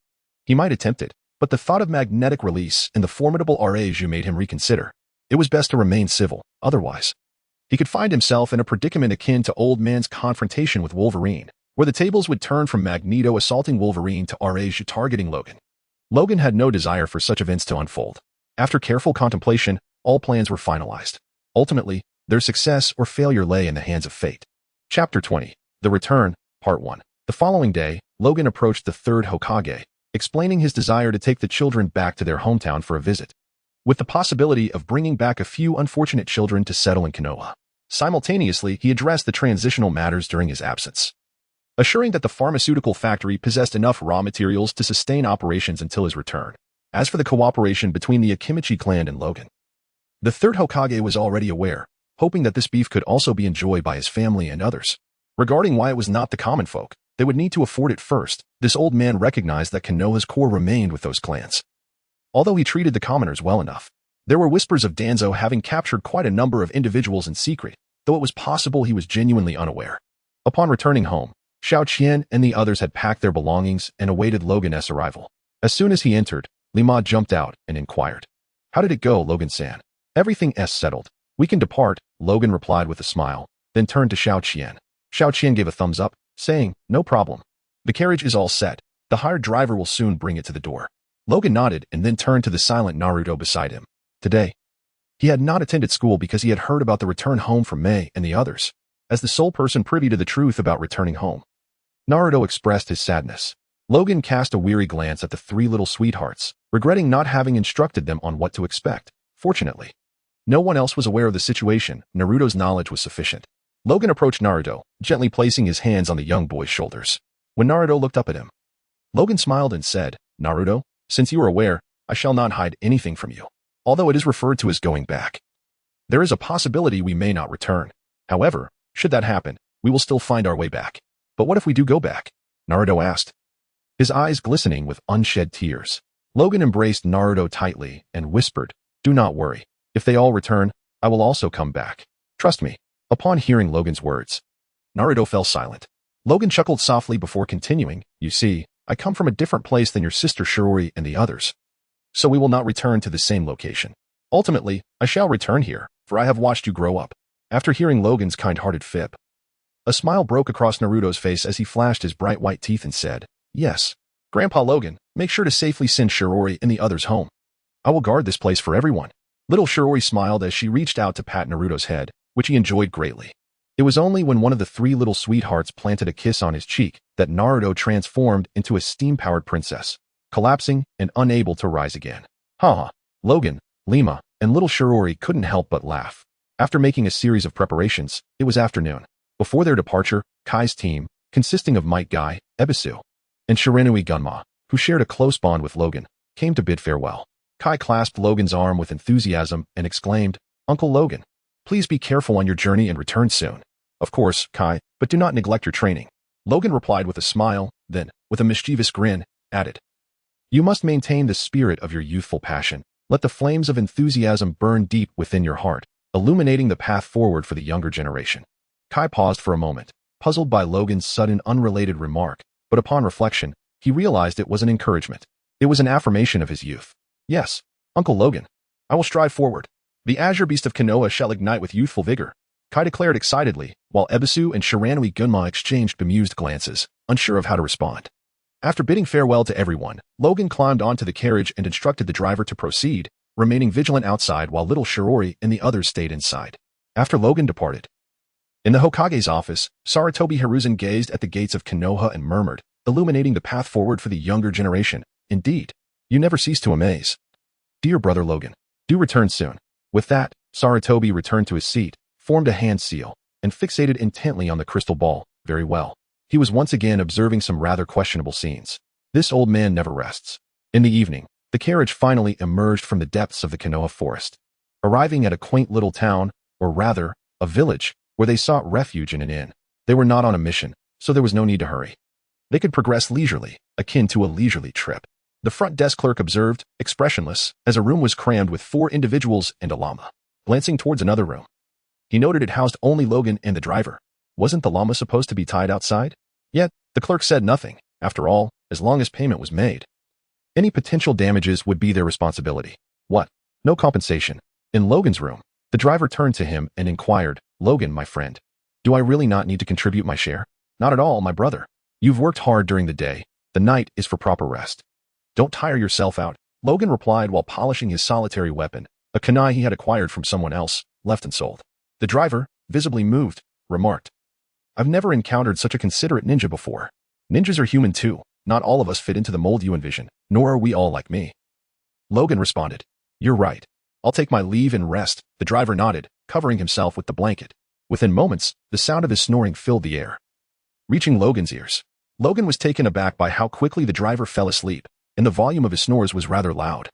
he might attempt it, but the thought of magnetic release and the formidable Araju made him reconsider. It was best to remain civil, otherwise he could find himself in a predicament akin to Old Man's confrontation with Wolverine, where the tables would turn from Magneto assaulting Wolverine to Araju targeting Logan. Logan had no desire for such events to unfold. After careful contemplation, all plans were finalized. Ultimately, their success or failure lay in the hands of fate. Chapter 20. The Return, Part 1. The following day, Logan approached the third Hokage, explaining his desire to take the children back to their hometown for a visit. with the possibility of bringing back a few unfortunate children to settle in Konoha. Simultaneously, he addressed the transitional matters during his absence, assuring that the pharmaceutical factory possessed enough raw materials to sustain operations until his return. As for the cooperation between the Akimichi clan and Logan, the third Hokage was already aware, hoping that this beef could also be enjoyed by his family and others. Regarding why it was not the common folk, they would need to afford it first. This old man recognized that Konoha's core remained with those clans. Although he treated the commoners well enough, there were whispers of Danzo having captured quite a number of individuals in secret, though it was possible he was genuinely unaware. Upon returning home, Xiao Qian and the others had packed their belongings and awaited Logan's arrival. As soon as he entered, Lima jumped out and inquired, "How did it go, Logan-san?" "Everything's settled. We can depart," Logan replied with a smile, then turned to Xiao Qian. Xiao Qian gave a thumbs up, saying, "No problem. The carriage is all set. The hired driver will soon bring it to the door." Logan nodded and then turned to the silent Naruto beside him. Today, he had not attended school because he had heard about the return home from Mei and the others. As the sole person privy to the truth about returning home, Naruto expressed his sadness. Logan cast a weary glance at the three little sweethearts, regretting not having instructed them on what to expect. Fortunately, no one else was aware of the situation. Naruto's knowledge was sufficient. Logan approached Naruto, gently placing his hands on the young boy's shoulders. When Naruto looked up at him, Logan smiled and said, "Naruto, since you are aware, I shall not hide anything from you. Although it is referred to as going back, there is a possibility we may not return. However, should that happen, we will still find our way back." "But what if we do go back?" Naruto asked, his eyes glistening with unshed tears. Logan embraced Naruto tightly and whispered, "Do not worry. If they all return, I will also come back. Trust me." Upon hearing Logan's words, Naruto fell silent. Logan chuckled softly before continuing, "You see, I come from a different place than your sister Shiroi and the others, so we will not return to the same location. Ultimately, I shall return here, for I have watched you grow up." After hearing Logan's kind-hearted fib, a smile broke across Naruto's face as he flashed his bright white teeth and said, "Yes, Grandpa Logan, make sure to safely send Shiroi and the others home. I will guard this place for everyone." Little Shiroi smiled as she reached out to pat Naruto's head, which he enjoyed greatly. It was only when one of the three little sweethearts planted a kiss on his cheek that Naruto transformed into a steam-powered princess, collapsing and unable to rise again. Haha. Logan, Lima, and little Shiroi couldn't help but laugh. After making a series of preparations, it was afternoon. Before their departure, Kai's team, consisting of Might Guy, Ebisu, and Shiranui Gunma, who shared a close bond with Logan, came to bid farewell. Kai clasped Logan's arm with enthusiasm and exclaimed, "Uncle Logan, please be careful on your journey and return soon." "Of course, Kai, but do not neglect your training." Logan replied with a smile, then, with a mischievous grin, added, "You must maintain the spirit of your youthful passion. Let the flames of enthusiasm burn deep within your heart, illuminating the path forward for the younger generation." Kai paused for a moment, puzzled by Logan's sudden unrelated remark, but upon reflection, he realized it was an encouragement. It was an affirmation of his youth. "Yes, Uncle Logan, I will strive forward. The azure beast of Konoha shall ignite with youthful vigor," Kai declared excitedly, while Ebisu and Shiranui Gunma exchanged bemused glances, unsure of how to respond. After bidding farewell to everyone, Logan climbed onto the carriage and instructed the driver to proceed, remaining vigilant outside while little Shiroi and the others stayed inside. After Logan departed, in the Hokage's office, Sarutobi Hiruzen gazed at the gates of Konoha and murmured, illuminating the path forward for the younger generation. "Indeed, you never cease to amaze. Dear brother Logan, do return soon." With that, Sarutobi returned to his seat, formed a hand seal, and fixated intently on the crystal ball. Very well. He was once again observing some rather questionable scenes. This old man never rests. In the evening, the carriage finally emerged from the depths of the Konoha forest, arriving at a quaint little town, or rather, a village, where they sought refuge in an inn. They were not on a mission, so there was no need to hurry. They could progress leisurely, akin to a leisurely trip. The front desk clerk observed, expressionless, as a room was crammed with 4 individuals and a llama. Glancing towards another room, he noted it housed only Logan and the driver. Wasn't the llama supposed to be tied outside? Yet, the clerk said nothing. After all, as long as payment was made, any potential damages would be their responsibility. What? No compensation. In Logan's room, the driver turned to him and inquired, "Logan, my friend, do I really not need to contribute my share?" "Not at all, my brother. You've worked hard during the day. The night is for proper rest. Don't tire yourself out," Logan replied while polishing his solitary weapon, a kunai he had acquired from someone else, left and sold. The driver, visibly moved, remarked, "I've never encountered such a considerate ninja before. Ninjas are human too. Not all of us fit into the mold you envision, nor are we all like me." Logan responded, "You're right. I'll take my leave and rest, the driver nodded, covering himself with the blanket. Within moments, the sound of his snoring filled the air, reaching Logan's ears. Logan was taken aback by how quickly the driver fell asleep, and the volume of his snores was rather loud.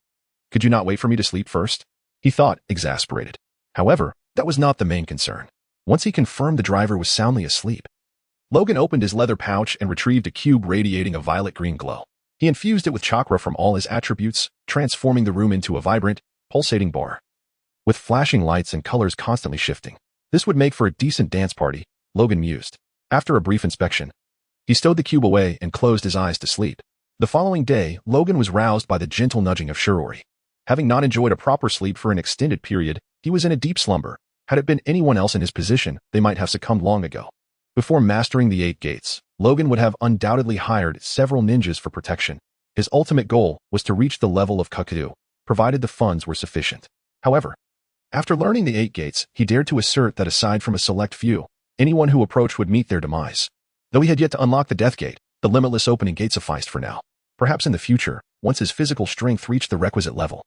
Could you not wait for me to sleep first? He thought, exasperated. However, that was not the main concern. Once he confirmed the driver was soundly asleep, Logan opened his leather pouch and retrieved a cube radiating a violet-green glow. He infused it with chakra from all his attributes, transforming the room into a vibrant, pulsating bar, with flashing lights and colors constantly shifting. This would make for a decent dance party, Logan mused. After a brief inspection, he stowed the cube away and closed his eyes to sleep. The following day, Logan was roused by the gentle nudging of Shirori. Having not enjoyed a proper sleep for an extended period, he was in a deep slumber. Had it been anyone else in his position, they might have succumbed long ago. Before mastering the 8 gates, Logan would have undoubtedly hired several ninjas for protection. His ultimate goal was to reach the level of Kakadu, provided the funds were sufficient. However, after learning the 8 gates, he dared to assert that aside from a select few, anyone who approached would meet their demise. Though he had yet to unlock the Death Gate, the limitless opening gate sufficed for now. Perhaps in the future, once his physical strength reached the requisite level,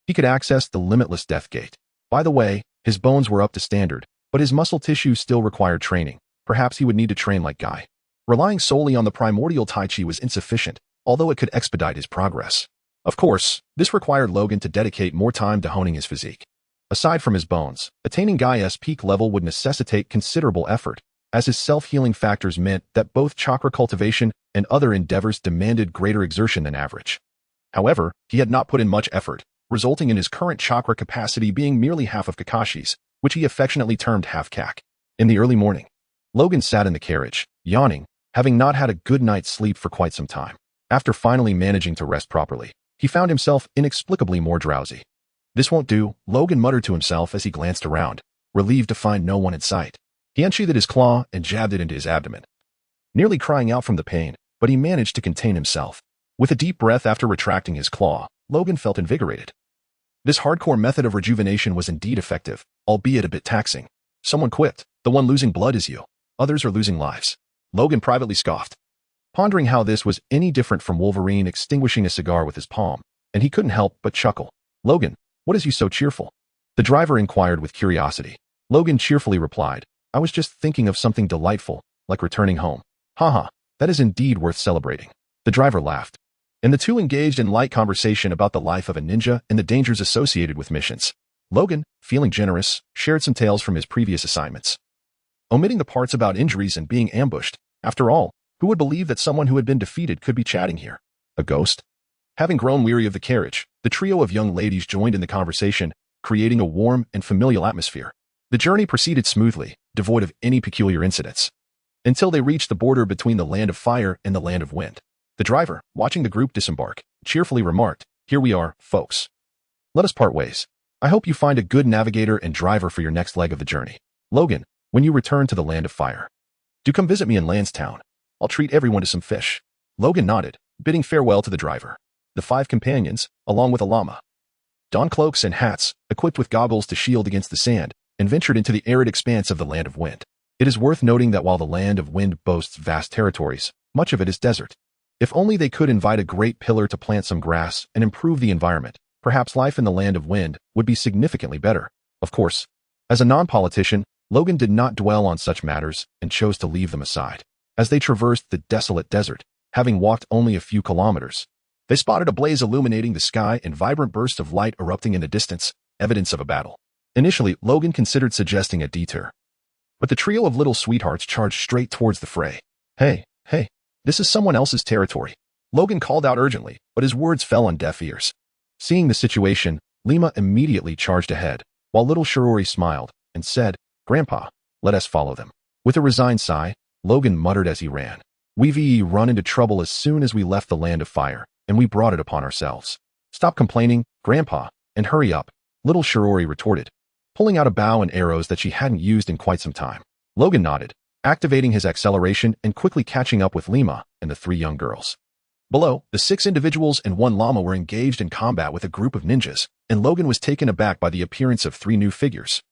he could access the limitless Death Gate. By the way, his bones were up to standard, but his muscle tissue still required training. Perhaps he would need to train like Guy. Relying solely on the primordial Tai Chi was insufficient, although it could expedite his progress. Of course, this required Logan to dedicate more time to honing his physique. Aside from his bones, attaining Gaia's peak level would necessitate considerable effort, as his self-healing factors meant that both chakra cultivation and other endeavors demanded greater exertion than average. However, he had not put in much effort, resulting in his current chakra capacity being merely half of Kakashi's, which he affectionately termed half-kak. In the early morning, Logan sat in the carriage, yawning, having not had a good night's sleep for quite some time. After finally managing to rest properly, he found himself inexplicably more drowsy. This won't do, Logan muttered to himself as he glanced around, relieved to find no one in sight. He unsheathed his claw and jabbed it into his abdomen, nearly crying out from the pain, but he managed to contain himself. With a deep breath after retracting his claw, Logan felt invigorated. This hardcore method of rejuvenation was indeed effective, albeit a bit taxing. Someone quipped, "The one losing blood is you. Others are losing lives." Logan privately scoffed, pondering how this was any different from Wolverine extinguishing a cigar with his palm, and he couldn't help but chuckle. "Logan, what is you so cheerful?" The driver inquired with curiosity. Logan cheerfully replied, "I was just thinking of something delightful, like returning home." "Haha, that is indeed worth celebrating." The driver laughed, and the two engaged in light conversation about the life of a ninja and the dangers associated with missions. Logan, feeling generous, shared some tales from his previous assignments, omitting the parts about injuries and being ambushed. After all, who would believe that someone who had been defeated could be chatting here? A ghost? Having grown weary of the carriage, the trio of young ladies joined in the conversation, creating a warm and familial atmosphere. The journey proceeded smoothly, devoid of any peculiar incidents, until they reached the border between the land of fire and the land of wind. The driver, watching the group disembark, cheerfully remarked, "Here we are, folks. Let us part ways. I hope you find a good navigator and driver for your next leg of the journey. Logan, when you return to the land of fire, do come visit me in Lansdowne. I'll treat everyone to some fish." Logan nodded, bidding farewell to the driver. The 5 companions, along with a llama, donned cloaks and hats, equipped with goggles to shield against the sand, and ventured into the arid expanse of the land of wind. It is worth noting that while the land of wind boasts vast territories, much of it is desert. If only they could invite a great pillar to plant some grass and improve the environment, perhaps life in the land of wind would be significantly better. Of course, as a non-politician, Logan did not dwell on such matters and chose to leave them aside. As they traversed the desolate desert, having walked only a few kilometers, they spotted a blaze illuminating the sky and vibrant bursts of light erupting in the distance, evidence of a battle. Initially, Logan considered suggesting a detour, but the trio of little sweethearts charged straight towards the fray. Hey, this is someone else's territory," Logan called out urgently, but his words fell on deaf ears. Seeing the situation, Lima immediately charged ahead, while little Shirori smiled and said, "Grandpa, let us follow them." With a resigned sigh, Logan muttered as he ran, "We've run into trouble as soon as we left the land of fire, and we brought it upon ourselves. Stop complaining, Grandpa, and hurry up," little Shirori retorted, pulling out a bow and arrows that she hadn't used in quite some time. Logan nodded, activating his acceleration and quickly catching up with Lima and the 3 young girls. Below, the 6 individuals and 1 llama were engaged in combat with a group of ninjas, and Logan was taken aback by the appearance of 3 new figures.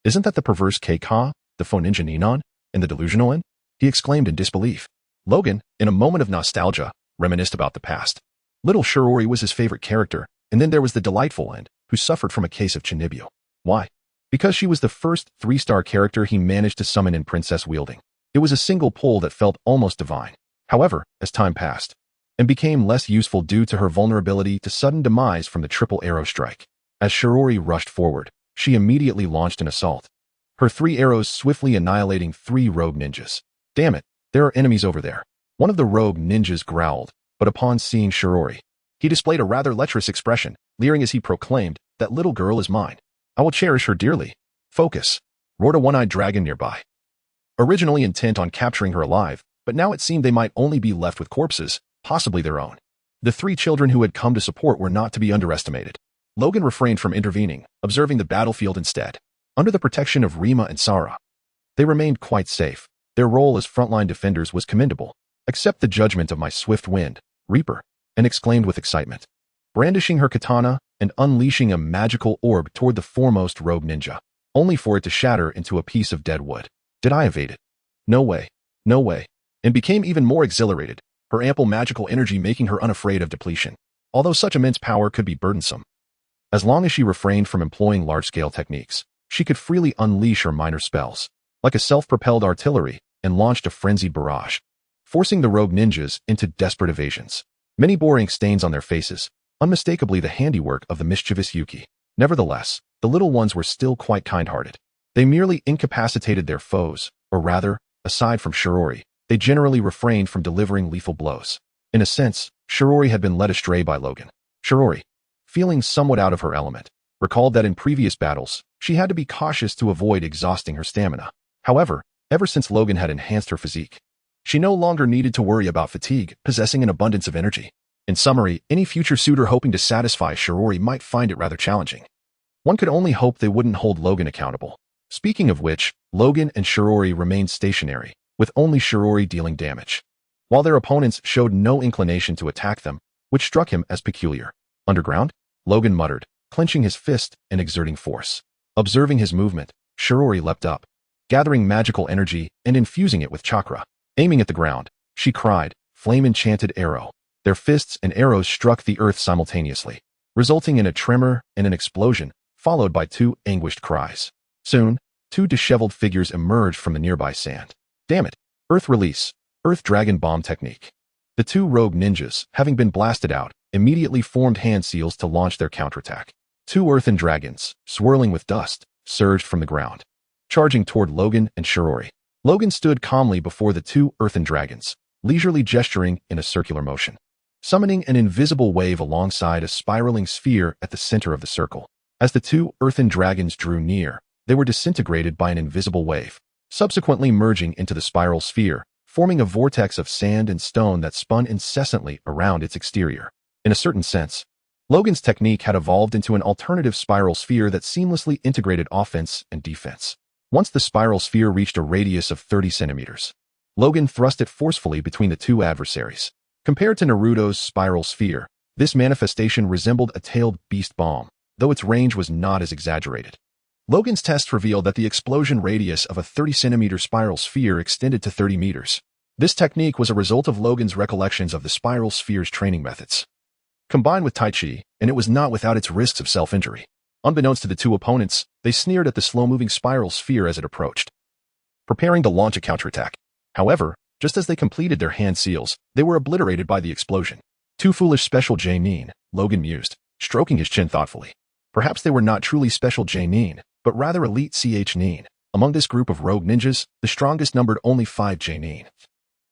"Isn't that the perverse Keika, the faux ninja Ninon, and the delusional one?" he exclaimed in disbelief. Logan, in a moment of nostalgia, reminisced about the past. Little Shirori was his favorite character, and then there was the delightful and who suffered from a case of chinibyo. Why? Because she was the first 3-star character he managed to summon in Princess Wielding. It was a single pull that felt almost divine. However, as time passed, and became less useful due to her vulnerability to sudden demise from the triple arrow strike. As Shirori rushed forward, she immediately launched an assault, her 3 arrows swiftly annihilating 3 rogue ninjas. Damn it, there are enemies over there. One of the rogue ninjas growled, but upon seeing Shirori, he displayed a rather lecherous expression, leering as he proclaimed, "That little girl is mine. I will cherish her dearly." Focus, roared a one-eyed dragon nearby, originally intent on capturing her alive, but now it seemed they might only be left with corpses, possibly their own. The 3 children who had come to support were not to be underestimated. Logan refrained from intervening, observing the battlefield instead. Under the protection of Rima and Sara, they remained quite safe. Their role as frontline defenders was commendable. "Accept the judgment of my swift wind, Reaper," and exclaimed with excitement, brandishing her katana and unleashing a magical orb toward the foremost rogue ninja, only for it to shatter into a piece of dead wood. Did I evade it? No way. No way. And became even more exhilarated, her ample magical energy making her unafraid of depletion, although such immense power could be burdensome. As long as she refrained from employing large-scale techniques, she could freely unleash her minor spells, like a self-propelled artillery, and launched a frenzied barrage, forcing the rogue ninjas into desperate evasions. Many bore ink stains on their faces, unmistakably the handiwork of the mischievous Yuki. Nevertheless, the little ones were still quite kind-hearted. They merely incapacitated their foes, or rather, aside from Shirori, they generally refrained from delivering lethal blows. In a sense, Shirori had been led astray by Logan. Shirori, feeling somewhat out of her element, recalled that in previous battles, she had to be cautious to avoid exhausting her stamina. However, ever since Logan had enhanced her physique, she no longer needed to worry about fatigue, possessing an abundance of energy. In summary, any future suitor hoping to satisfy Shirori might find it rather challenging. One could only hope they wouldn't hold Logan accountable. Speaking of which, Logan and Shirori remained stationary, with only Shirori dealing damage, while their opponents showed no inclination to attack them, which struck him as peculiar. Underground? Logan muttered, clenching his fist and exerting force. Observing his movement, Shirori leapt up, gathering magical energy and infusing it with chakra. Aiming at the ground, she cried, "Flame-enchanted arrow." Their fists and arrows struck the earth simultaneously, resulting in a tremor and an explosion, followed by 2 anguished cries. Soon, 2 disheveled figures emerged from the nearby sand. Damn it! Earth release, Earth Dragon Bomb technique. The 2 rogue ninjas, having been blasted out, immediately formed hand seals to launch their counterattack. 2 earthen dragons, swirling with dust, surged from the ground, charging toward Logan and Shirori. Logan stood calmly before the 2 earthen dragons, leisurely gesturing in a circular motion, summoning an invisible wave alongside a spiraling sphere at the center of the circle. As the 2 earthen dragons drew near, they were disintegrated by an invisible wave, subsequently merging into the spiral sphere, forming a vortex of sand and stone that spun incessantly around its exterior. In a certain sense, Logan's technique had evolved into an alternative spiral sphere that seamlessly integrated offense and defense. Once the spiral sphere reached a radius of 30 centimeters, Logan thrust it forcefully between the 2 adversaries. Compared to Naruto's spiral sphere, this manifestation resembled a tailed beast bomb, though its range was not as exaggerated. Logan's test revealed that the explosion radius of a 30-centimeter spiral sphere extended to 30 meters. This technique was a result of Logan's recollections of the spiral sphere's training methods, combined with Tai Chi, and it was not without its risks of self-injury. Unbeknownst to the 2 opponents, they sneered at the slow-moving spiral sphere as it approached, preparing to launch a counterattack. However, just as they completed their hand seals, they were obliterated by the explosion. "Too foolish special J-Nin," Logan mused, stroking his chin thoughtfully. Perhaps they were not truly special J-Nin, but rather elite CH-Nin. Among this group of rogue ninjas, the strongest numbered only 5 J-Nin,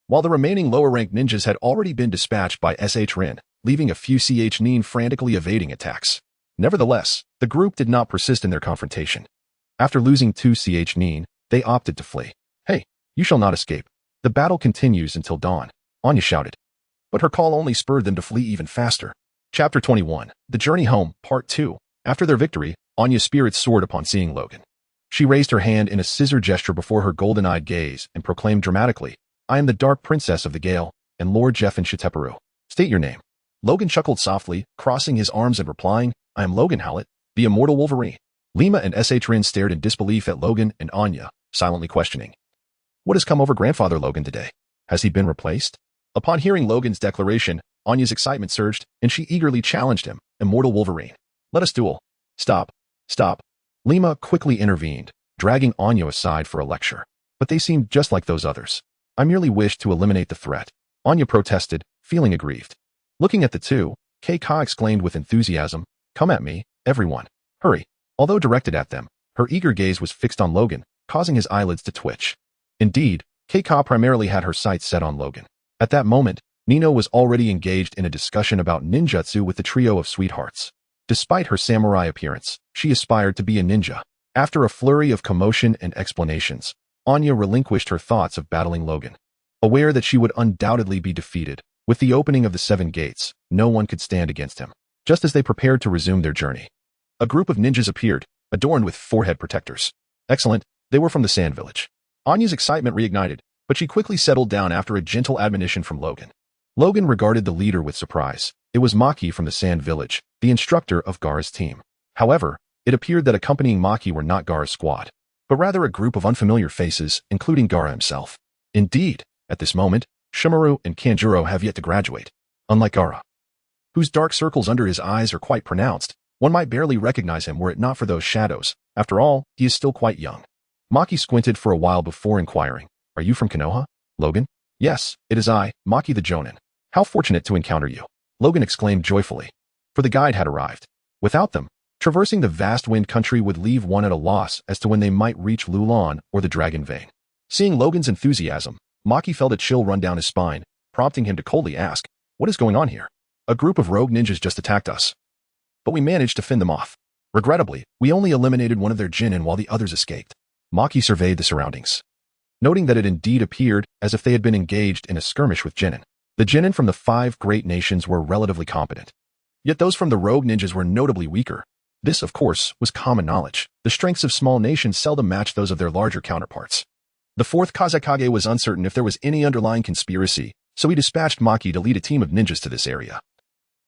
while the remaining lower-ranked ninjas had already been dispatched by SH-Rin, leaving a few CH-Nin frantically evading attacks. Nevertheless, the group did not persist in their confrontation. After losing 2 CH-Nin, they opted to flee. "Hey, you shall not escape. The battle continues until dawn," Anya shouted. But her call only spurred them to flee even faster. Chapter 21, The Journey Home, Part 2. After their victory, Anya's spirits soared upon seeing Logan. She raised her hand in a scissor gesture before her golden-eyed gaze and proclaimed dramatically, "I am the Dark Princess of the Gale, and Lord Jeffen Shiteperu. State your name." Logan chuckled softly, crossing his arms and replying, "I am Logan Howlett, the immortal Wolverine." Lima and SH-Rin stared in disbelief at Logan and Anya, silently questioning, "What has come over Grandfather Logan today? Has he been replaced?" Upon hearing Logan's declaration, Anya's excitement surged, and she eagerly challenged him, "Immortal Wolverine, let us duel." Stop. Stop. Lima quickly intervened, dragging Anya aside for a lecture. But they seemed just like those others. I merely wished to eliminate the threat. Anya protested, feeling aggrieved. Looking at the two, K-Ka exclaimed with enthusiasm, "Come at me, everyone. Hurry." Although directed at them, her eager gaze was fixed on Logan, causing his eyelids to twitch. Indeed, K-Ka primarily had her sights set on Logan. At that moment, Nino was already engaged in a discussion about ninjutsu with the trio of sweethearts. Despite her samurai appearance, she aspired to be a ninja. After a flurry of commotion and explanations, Anya relinquished her thoughts of battling Logan. Aware that she would undoubtedly be defeated, with the opening of the 7 gates, no one could stand against him. Just as they prepared to resume their journey, a group of ninjas appeared, adorned with forehead protectors. Excellent, they were from the Sand Village. Anya's excitement reignited, but she quickly settled down after a gentle admonition from Logan. Logan regarded the leader with surprise. It was Maki from the Sand Village, the instructor of Gaara's team. However, it appeared that accompanying Maki were not Gaara's squad, but rather a group of unfamiliar faces, including Gaara himself. Indeed, at this moment, Shimaru and Kanjuro have yet to graduate. Unlike Gaara, whose dark circles under his eyes are quite pronounced, one might barely recognize him were it not for those shadows. After all, he is still quite young. Maki squinted for a while before inquiring, "Are you from Konoha, Logan?" "Yes, it is I, Maki the Jonin. How fortunate to encounter you," Logan exclaimed joyfully. For the guide had arrived. Without them, traversing the vast wind country would leave one at a loss as to when they might reach Lulan or the Dragon Vein. Seeing Logan's enthusiasm, Maki felt a chill run down his spine, prompting him to coldly ask, "What is going on here?" "A group of rogue ninjas just attacked us, but we managed to fend them off. Regrettably, we only eliminated one of their Jinin while the others escaped." Maki surveyed the surroundings, noting that it indeed appeared as if they had been engaged in a skirmish with Jinin. The Jinin from the 5 great nations were relatively competent, yet those from the rogue ninjas were notably weaker. This, of course, was common knowledge. The strengths of small nations seldom matched those of their larger counterparts. The Fourth Hokage was uncertain if there was any underlying conspiracy, so he dispatched Maki to lead a team of ninjas to this area,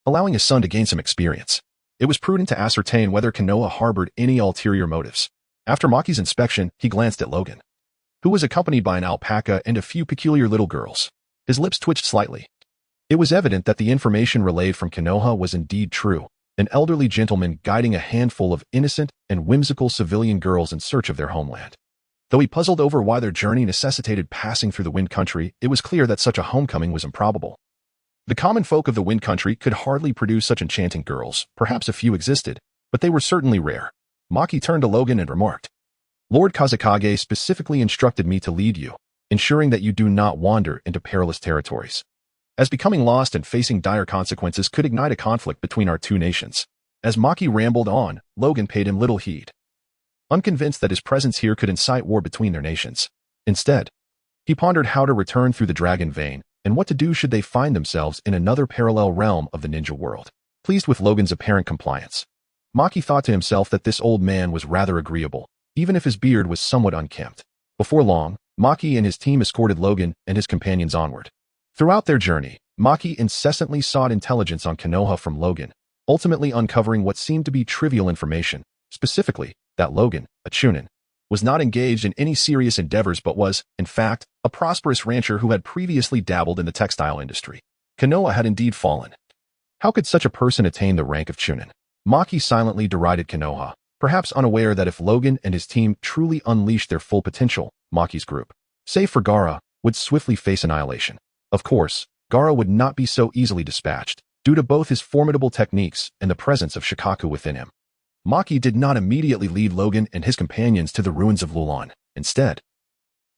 allowing his son to gain some experience. It was prudent to ascertain whether Konoha harbored any ulterior motives. After Maki's inspection, he glanced at Logan, who was accompanied by an alpaca and a few peculiar little girls. His lips twitched slightly. It was evident that the information relayed from Konoha was indeed true, an elderly gentleman guiding a handful of innocent and whimsical civilian girls in search of their homeland. Though he puzzled over why their journey necessitated passing through the Wind Country, it was clear that such a homecoming was improbable. The common folk of the Wind Country could hardly produce such enchanting girls. Perhaps a few existed, but they were certainly rare. Maki turned to Logan and remarked, "Lord Kazekage specifically instructed me to lead you, ensuring that you do not wander into perilous territories, as becoming lost and facing dire consequences could ignite a conflict between our 2 nations." As Maki rambled on, Logan paid him little heed, unconvinced that his presence here could incite war between their nations. Instead, he pondered how to return through the Dragon Vein and what to do should they find themselves in another parallel realm of the ninja world. Pleased with Logan's apparent compliance, Maki thought to himself that this old man was rather agreeable, even if his beard was somewhat unkempt. Before long, Maki and his team escorted Logan and his companions onward. Throughout their journey, Maki incessantly sought intelligence on Konoha from Logan, ultimately uncovering what seemed to be trivial information, specifically, that Logan, a Chunin, was not engaged in any serious endeavors but was, in fact, a prosperous rancher who had previously dabbled in the textile industry. Konoha had indeed fallen. How could such a person attain the rank of Chunin? Maki silently derided Konoha, perhaps unaware that if Logan and his team truly unleashed their full potential, Maki's group, save for Gaara, would swiftly face annihilation. Of course, Gaara would not be so easily dispatched, due to both his formidable techniques and the presence of Shikaku within him. Maki did not immediately lead Logan and his companions to the ruins of Lulan. Instead,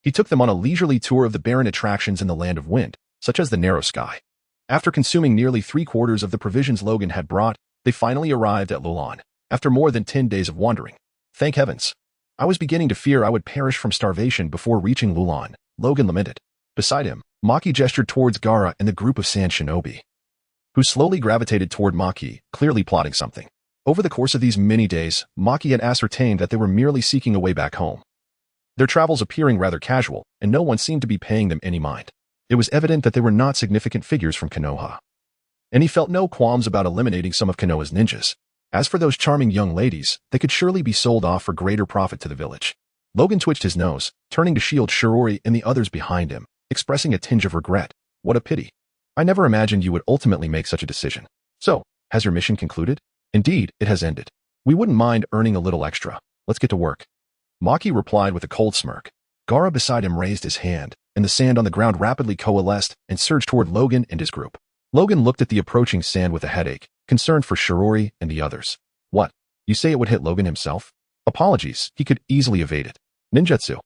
he took them on a leisurely tour of the barren attractions in the Land of Wind, such as the Narrow Sky. After consuming nearly 3/4 of the provisions Logan had brought, they finally arrived at Lulan, after more than 10 days of wandering. "Thank heavens. I was beginning to fear I would perish from starvation before reaching Lulan," Logan lamented. Beside him, Maki gestured towards Gaara and the group of sand shinobi, who slowly gravitated toward Maki, clearly plotting something. Over the course of these many days, Maki had ascertained that they were merely seeking a way back home, their travels appearing rather casual, and no one seemed to be paying them any mind. It was evident that they were not significant figures from Konoha, and he felt no qualms about eliminating some of Konoha's ninjas. As for those charming young ladies, they could surely be sold off for greater profit to the village. Logan twitched his nose, turning to shield Shirori and the others behind him, expressing a tinge of regret. "What a pity. I never imagined you would ultimately make such a decision. So, has your mission concluded?" "Indeed, it has ended. We wouldn't mind earning a little extra. Let's get to work. Maki replied with a cold smirk. Gaara beside him raised his hand, and the sand on the ground rapidly coalesced and surged toward Logan and his group. Logan looked at the approaching sand with a headache, concerned for Shirori and the others. What? You say it would hit Logan himself? Apologies, he could easily evade it. Ninjutsu.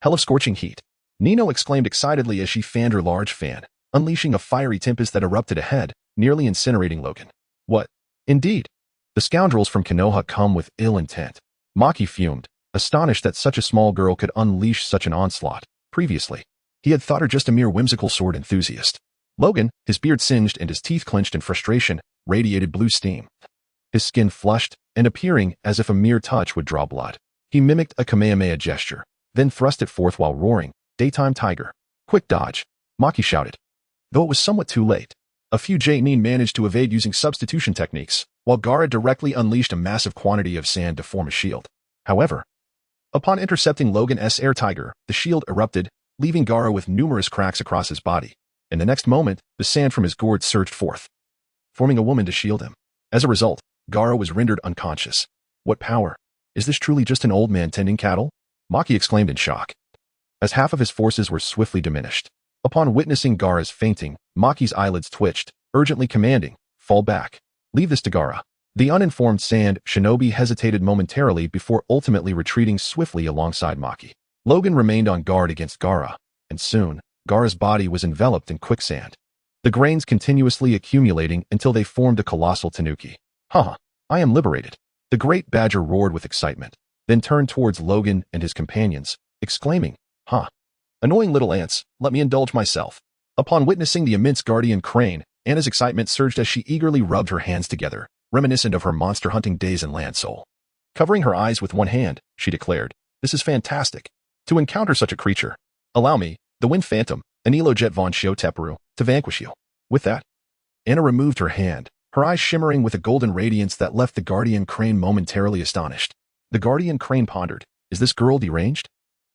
Hell of scorching heat. Nino exclaimed excitedly as she fanned her large fan, unleashing a fiery tempest that erupted ahead, nearly incinerating Logan. What? Indeed. The scoundrels from Konoha come with ill intent. Maki fumed, astonished that such a small girl could unleash such an onslaught. Previously, he had thought her just a mere whimsical sword enthusiast. Logan, his beard singed and his teeth clenched in frustration, radiated blue steam. His skin flushed and appearing as if a mere touch would draw blood. He mimicked a Kamehameha gesture, then thrust it forth while roaring, "Daytime tiger." Quick dodge, Maki shouted. Though it was somewhat too late, a few Jainin managed to evade using substitution techniques, while Gaara directly unleashed a massive quantity of sand to form a shield. However, upon intercepting Logan's air tiger, the shield erupted, leaving Gaara with numerous cracks across his body. In the next moment, the sand from his gourd surged forth, forming a woman to shield him. As a result, Gaara was rendered unconscious. What power? Is this truly just an old man tending cattle? Maki exclaimed in shock, as half of his forces were swiftly diminished. Upon witnessing Gaara's fainting, Maki's eyelids twitched, urgently commanding, "Fall back. Leave this to Gaara." The uninformed sand shinobi hesitated momentarily before ultimately retreating swiftly alongside Maki. Logan remained on guard against Gaara, and soon, Gaara's body was enveloped in quicksand, the grains continuously accumulating until they formed a colossal tanuki. "Haha, I am liberated." The great badger roared with excitement, then turned towards Logan and his companions, exclaiming, "Huh. Annoying little ants, let me indulge myself." Upon witnessing the immense guardian crane, Anna's excitement surged as she eagerly rubbed her hands together, reminiscent of her monster hunting days in Land Soul. Covering her eyes with one hand, she declared, "This is fantastic. To encounter such a creature. Allow me, the Wind Phantom, Anilo Jet Von Shoteperu, to vanquish you." With that, Anna removed her hand, her eyes shimmering with a golden radiance that left the guardian crane momentarily astonished. The guardian crane pondered, "Is this girl deranged?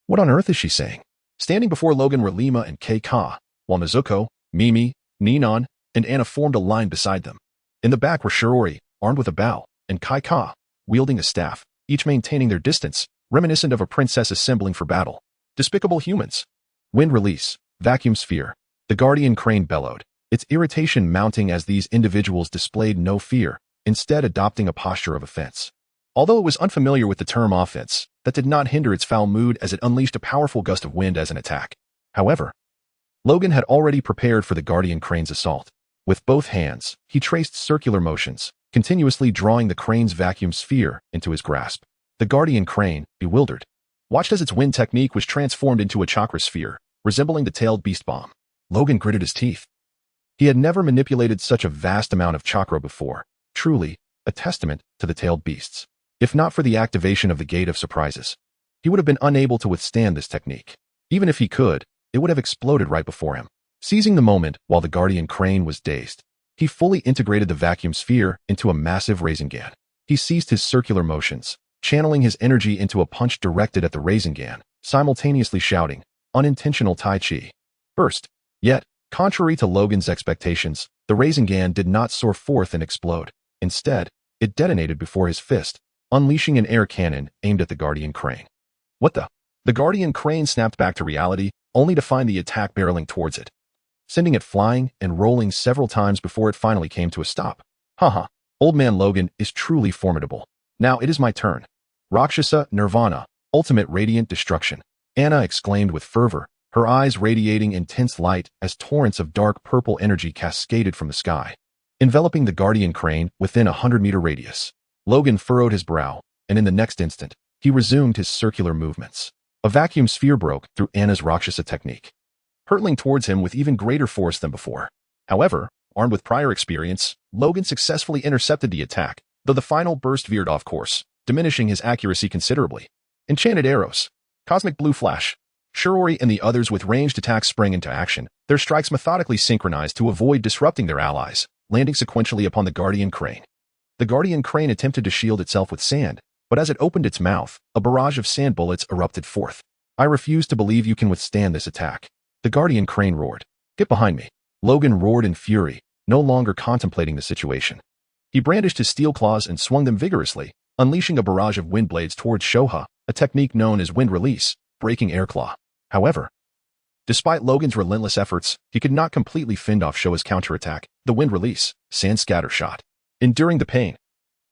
What on earth is she saying?" Standing before Logan were Lima and K-Ka, while Mizuko, Mimi, Ninon, and Anna formed a line beside them. In the back were Shirori, armed with a bow, and Kai-Ka, wielding a staff, each maintaining their distance, reminiscent of a princess assembling for battle. Despicable humans. Wind release, vacuum sphere. The guardian crane bellowed, its irritation mounting as these individuals displayed no fear, instead adopting a posture of offense. Although it was unfamiliar with the term offense, that did not hinder its foul mood as it unleashed a powerful gust of wind as an attack. However, Logan had already prepared for the guardian crane's assault. With both hands, he traced circular motions, continuously drawing the crane's vacuum sphere into his grasp. The guardian crane, bewildered, watched as its wind technique was transformed into a chakra sphere, resembling the tailed beast bomb. Logan gritted his teeth. He had never manipulated such a vast amount of chakra before, truly a testament to the tailed beasts. If not for the activation of the Gate of Surprises, he would have been unable to withstand this technique. Even if he could, it would have exploded right before him. Seizing the moment while the guardian crane was dazed, he fully integrated the vacuum sphere into a massive Rasengan. He ceased his circular motions, channeling his energy into a punch directed at the Rasengan, simultaneously shouting, "Unintentional Tai Chi." Burst. Yet, contrary to Logan's expectations, the Rasengan did not soar forth and explode. Instead, it detonated before his fist, unleashing an air cannon aimed at the guardian crane. What the? The guardian crane snapped back to reality, only to find the attack barreling towards it, sending it flying and rolling several times before it finally came to a stop. Haha, old man Logan is truly formidable. Now it is my turn. Rakshasa Nirvana, ultimate radiant destruction. Anna exclaimed with fervor, her eyes radiating intense light as torrents of dark purple energy cascaded from the sky, enveloping the guardian crane within a 100-meter radius. Logan furrowed his brow, and in the next instant, he resumed his circular movements. A vacuum sphere broke through Anna's Rakshasa technique, hurtling towards him with even greater force than before. However, armed with prior experience, Logan successfully intercepted the attack, though the final burst veered off course, diminishing his accuracy considerably. Enchanted arrows. Cosmic blue flash. Shirori and the others with ranged attacks sprang into action, their strikes methodically synchronized to avoid disrupting their allies, landing sequentially upon the guardian crane. The guardian crane attempted to shield itself with sand, but as it opened its mouth, a barrage of sand bullets erupted forth. "I refuse to believe you can withstand this attack." The guardian crane roared. "Get behind me." Logan roared in fury, no longer contemplating the situation. He brandished his steel claws and swung them vigorously, unleashing a barrage of wind blades towards Shoha, a technique known as wind release, breaking air claw. However, despite Logan's relentless efforts, he could not completely fend off Shoha's counterattack, the wind release, sand scatter shot. Enduring the pain,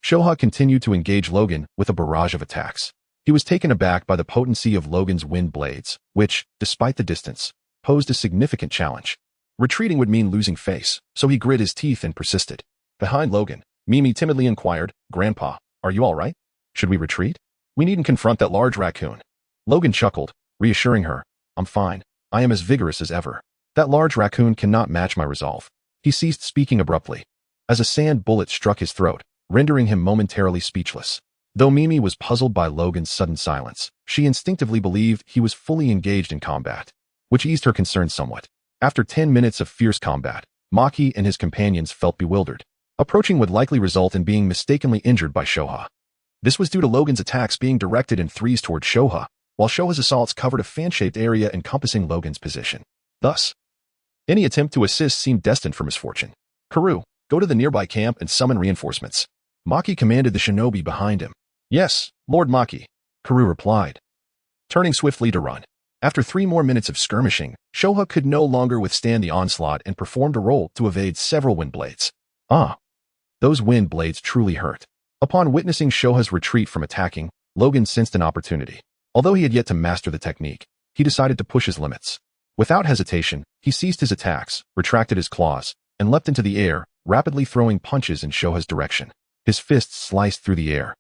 Shoha continued to engage Logan with a barrage of attacks. He was taken aback by the potency of Logan's wind blades, which, despite the distance, posed a significant challenge. Retreating would mean losing face, so he grit his teeth and persisted. Behind Logan, Mimi timidly inquired, "Grandpa, are you all right? Should we retreat? We needn't confront that large raccoon." Logan chuckled, reassuring her, "I'm fine. I am as vigorous as ever. That large raccoon cannot match my resolve." He ceased speaking abruptly, as a sand bullet struck his throat, rendering him momentarily speechless. Though Mimi was puzzled by Logan's sudden silence, she instinctively believed he was fully engaged in combat, which eased her concerns somewhat. After 10 minutes of fierce combat, Maki and his companions felt bewildered. Approaching would likely result in being mistakenly injured by Shoha. This was due to Logan's attacks being directed in threes towards Shoha, while Shoha's assaults covered a fan-shaped area encompassing Logan's position. Thus, any attempt to assist seemed destined for misfortune. "Karu, go to the nearby camp and summon reinforcements." Maki commanded the shinobi behind him. "Yes, Lord Maki," Karu replied, turning swiftly to run. After 3 more minutes of skirmishing, Shoha could no longer withstand the onslaught and performed a roll to evade several wind blades. Those wind blades truly hurt. Upon witnessing Shoha's retreat from attacking, Logan sensed an opportunity. Although he had yet to master the technique, he decided to push his limits. Without hesitation, he ceased his attacks, retracted his claws, and leapt into the air, rapidly throwing punches in Shoha's direction. His fists sliced through the air.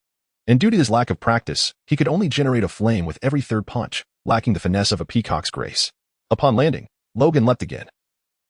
And due to his lack of practice, he could only generate a flame with every third punch, lacking the finesse of a peacock's grace. Upon landing, Logan leapt again.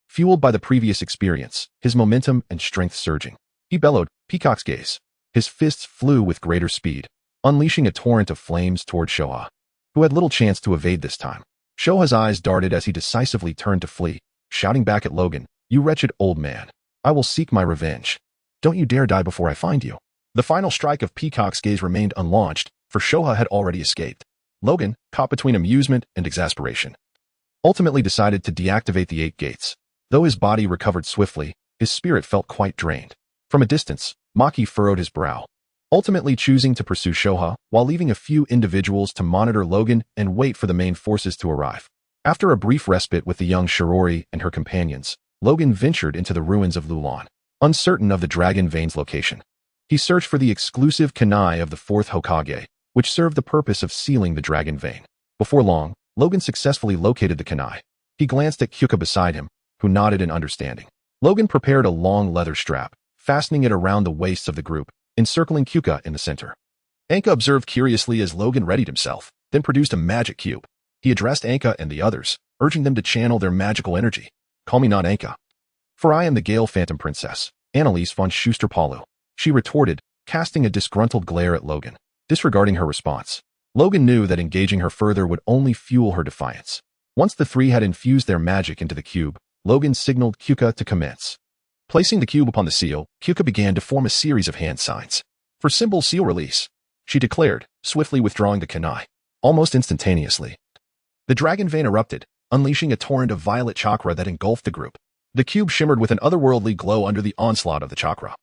Fueled by the previous experience, his momentum and strength surging, he bellowed, "Peacock's gaze." His fists flew with greater speed, unleashing a torrent of flames toward Shoha, who had little chance to evade this time. Shoha's eyes darted as he decisively turned to flee, shouting back at Logan, "You wretched old man. I will seek my revenge. Don't you dare die before I find you." The final strike of Peacock's gaze remained unlaunched, for Shoha had already escaped. Logan, caught between amusement and exasperation, ultimately decided to deactivate the 8 gates. Though his body recovered swiftly, his spirit felt quite drained. From a distance, Maki furrowed his brow, ultimately choosing to pursue Shoha while leaving a few individuals to monitor Logan and wait for the main forces to arrive. After a brief respite with the young Shirori and her companions, Logan ventured into the ruins of Lulan, uncertain of the Dragon Vein's location. He searched for the exclusive kunai of the Fourth Hokage, which served the purpose of sealing the Dragon Vein. Before long, Logan successfully located the kunai. He glanced at Kyuka beside him, who nodded in understanding. Logan prepared a long leather strap, fastening it around the waists of the group, encircling Kyuka in the center. Anka observed curiously as Logan readied himself, then produced a magic cube. He addressed Anka and the others, urging them to channel their magical energy. "Call me not Anka, for I am the Gale Phantom Princess, Annalise von Schuster-Palu," she retorted, casting a disgruntled glare at Logan. Disregarding her response, Logan knew that engaging her further would only fuel her defiance. Once the three had infused their magic into the cube, Logan signaled Kyuka to commence. Placing the cube upon the seal, Kyuka began to form a series of hand signs. "For symbol seal release," she declared, swiftly withdrawing the kunai. Almost instantaneously, the Dragon Vein erupted, unleashing a torrent of violet chakra that engulfed the group. The cube shimmered with an otherworldly glow under the onslaught of the chakra.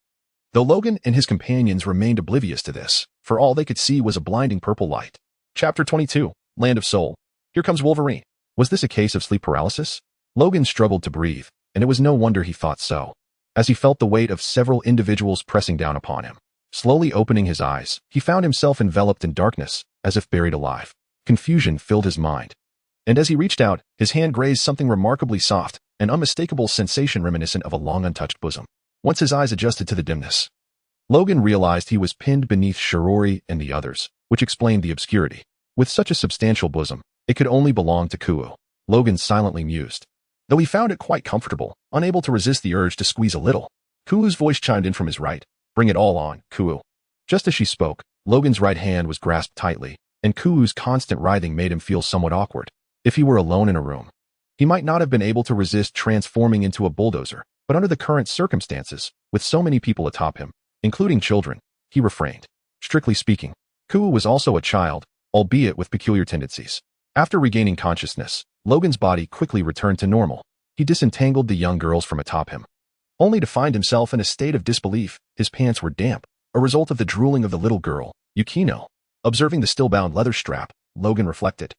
Though Logan and his companions remained oblivious to this, for all they could see was a blinding purple light. Chapter 22, Land of Soul. Here comes Wolverine. Was this a case of sleep paralysis? Logan struggled to breathe, and it was no wonder he thought so, as he felt the weight of several individuals pressing down upon him. Slowly opening his eyes, he found himself enveloped in darkness, as if buried alive. Confusion filled his mind. And as he reached out, his hand grazed something remarkably soft, an unmistakable sensation reminiscent of a long untouched bosom. Once his eyes adjusted to the dimness, Logan realized he was pinned beneath Shirori and the others, which explained the obscurity. With such a substantial bosom, it could only belong to Kuu. Logan silently mused, though he found it quite comfortable, unable to resist the urge to squeeze a little. Kuu's voice chimed in from his right. "Bring it all on, Kuu." Just as she spoke, Logan's right hand was grasped tightly, and Kuu's constant writhing made him feel somewhat awkward. If he were alone in a room, he might not have been able to resist transforming into a bulldozer, but under the current circumstances, with so many people atop him, including children, he refrained. Strictly speaking, Kuu was also a child, albeit with peculiar tendencies. After regaining consciousness, Logan's body quickly returned to normal. He disentangled the young girls from atop him, only to find himself in a state of disbelief. His pants were damp, a result of the drooling of the little girl, Yukino. Observing the still-bound leather strap, Logan reflected.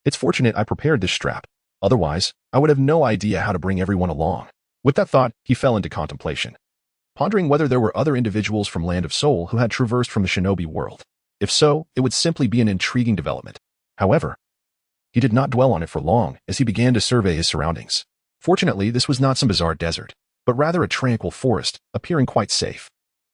It's fortunate I prepared this strap. Otherwise, I would have no idea how to bring everyone along. With that thought, he fell into contemplation, pondering whether there were other individuals from Land of Soul who had traversed from the shinobi world. If so, it would simply be an intriguing development. However, he did not dwell on it for long as he began to survey his surroundings. Fortunately, this was not some bizarre desert, but rather a tranquil forest, appearing quite safe.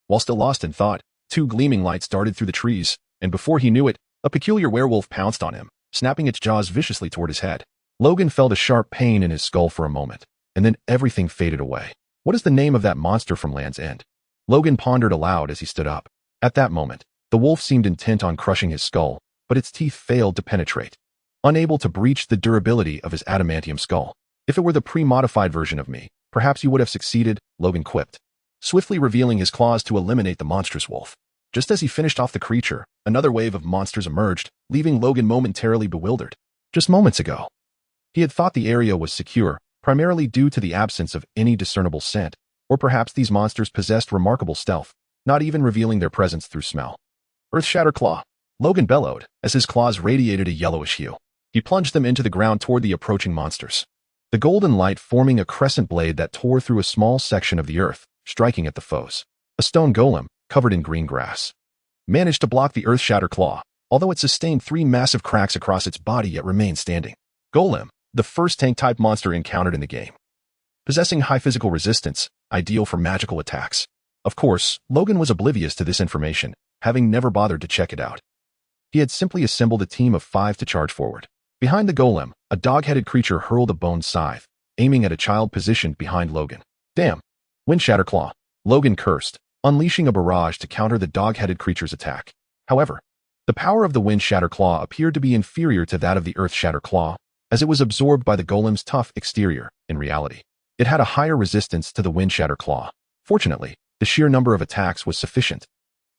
While still lost in thought, two gleaming lights darted through the trees, and before he knew it, a peculiar werewolf pounced on him, snapping its jaws viciously toward his head. Logan felt a sharp pain in his skull for a moment, and then everything faded away. What is the name of that monster from Land's End? Logan pondered aloud as he stood up. At that moment, the wolf seemed intent on crushing his skull, but its teeth failed to penetrate, unable to breach the durability of his adamantium skull. If it were the pre-modified version of me, perhaps you would have succeeded, Logan quipped, swiftly revealing his claws to eliminate the monstrous wolf. Just as he finished off the creature, another wave of monsters emerged, leaving Logan momentarily bewildered. Just moments ago, he had thought the area was secure, primarily due to the absence of any discernible scent, or perhaps these monsters possessed remarkable stealth, not even revealing their presence through smell. Earth-Shatter Claw, Logan bellowed, as his claws radiated a yellowish hue. He plunged them into the ground toward the approaching monsters, the golden light forming a crescent blade that tore through a small section of the earth, striking at the foes. A stone golem, covered in green grass, managed to block the Earth-Shatter Claw, although it sustained 3 massive cracks across its body yet remained standing. Golem, the first tank-type monster encountered in the game, possessing high physical resistance, ideal for magical attacks. Of course, Logan was oblivious to this information, having never bothered to check it out. He had simply assembled a team of 5 to charge forward. Behind the golem, a dog-headed creature hurled a bone scythe, aiming at a child positioned behind Logan. Damn! Wind-Shatter Claw, Logan cursed, unleashing a barrage to counter the dog-headed creature's attack. However, the power of the Wind-Shatter Claw appeared to be inferior to that of the Earth-Shatter Claw, as it was absorbed by the golem's tough exterior. In reality, it had a higher resistance to the Wind-Shatter Claw. Fortunately, the sheer number of attacks was sufficient,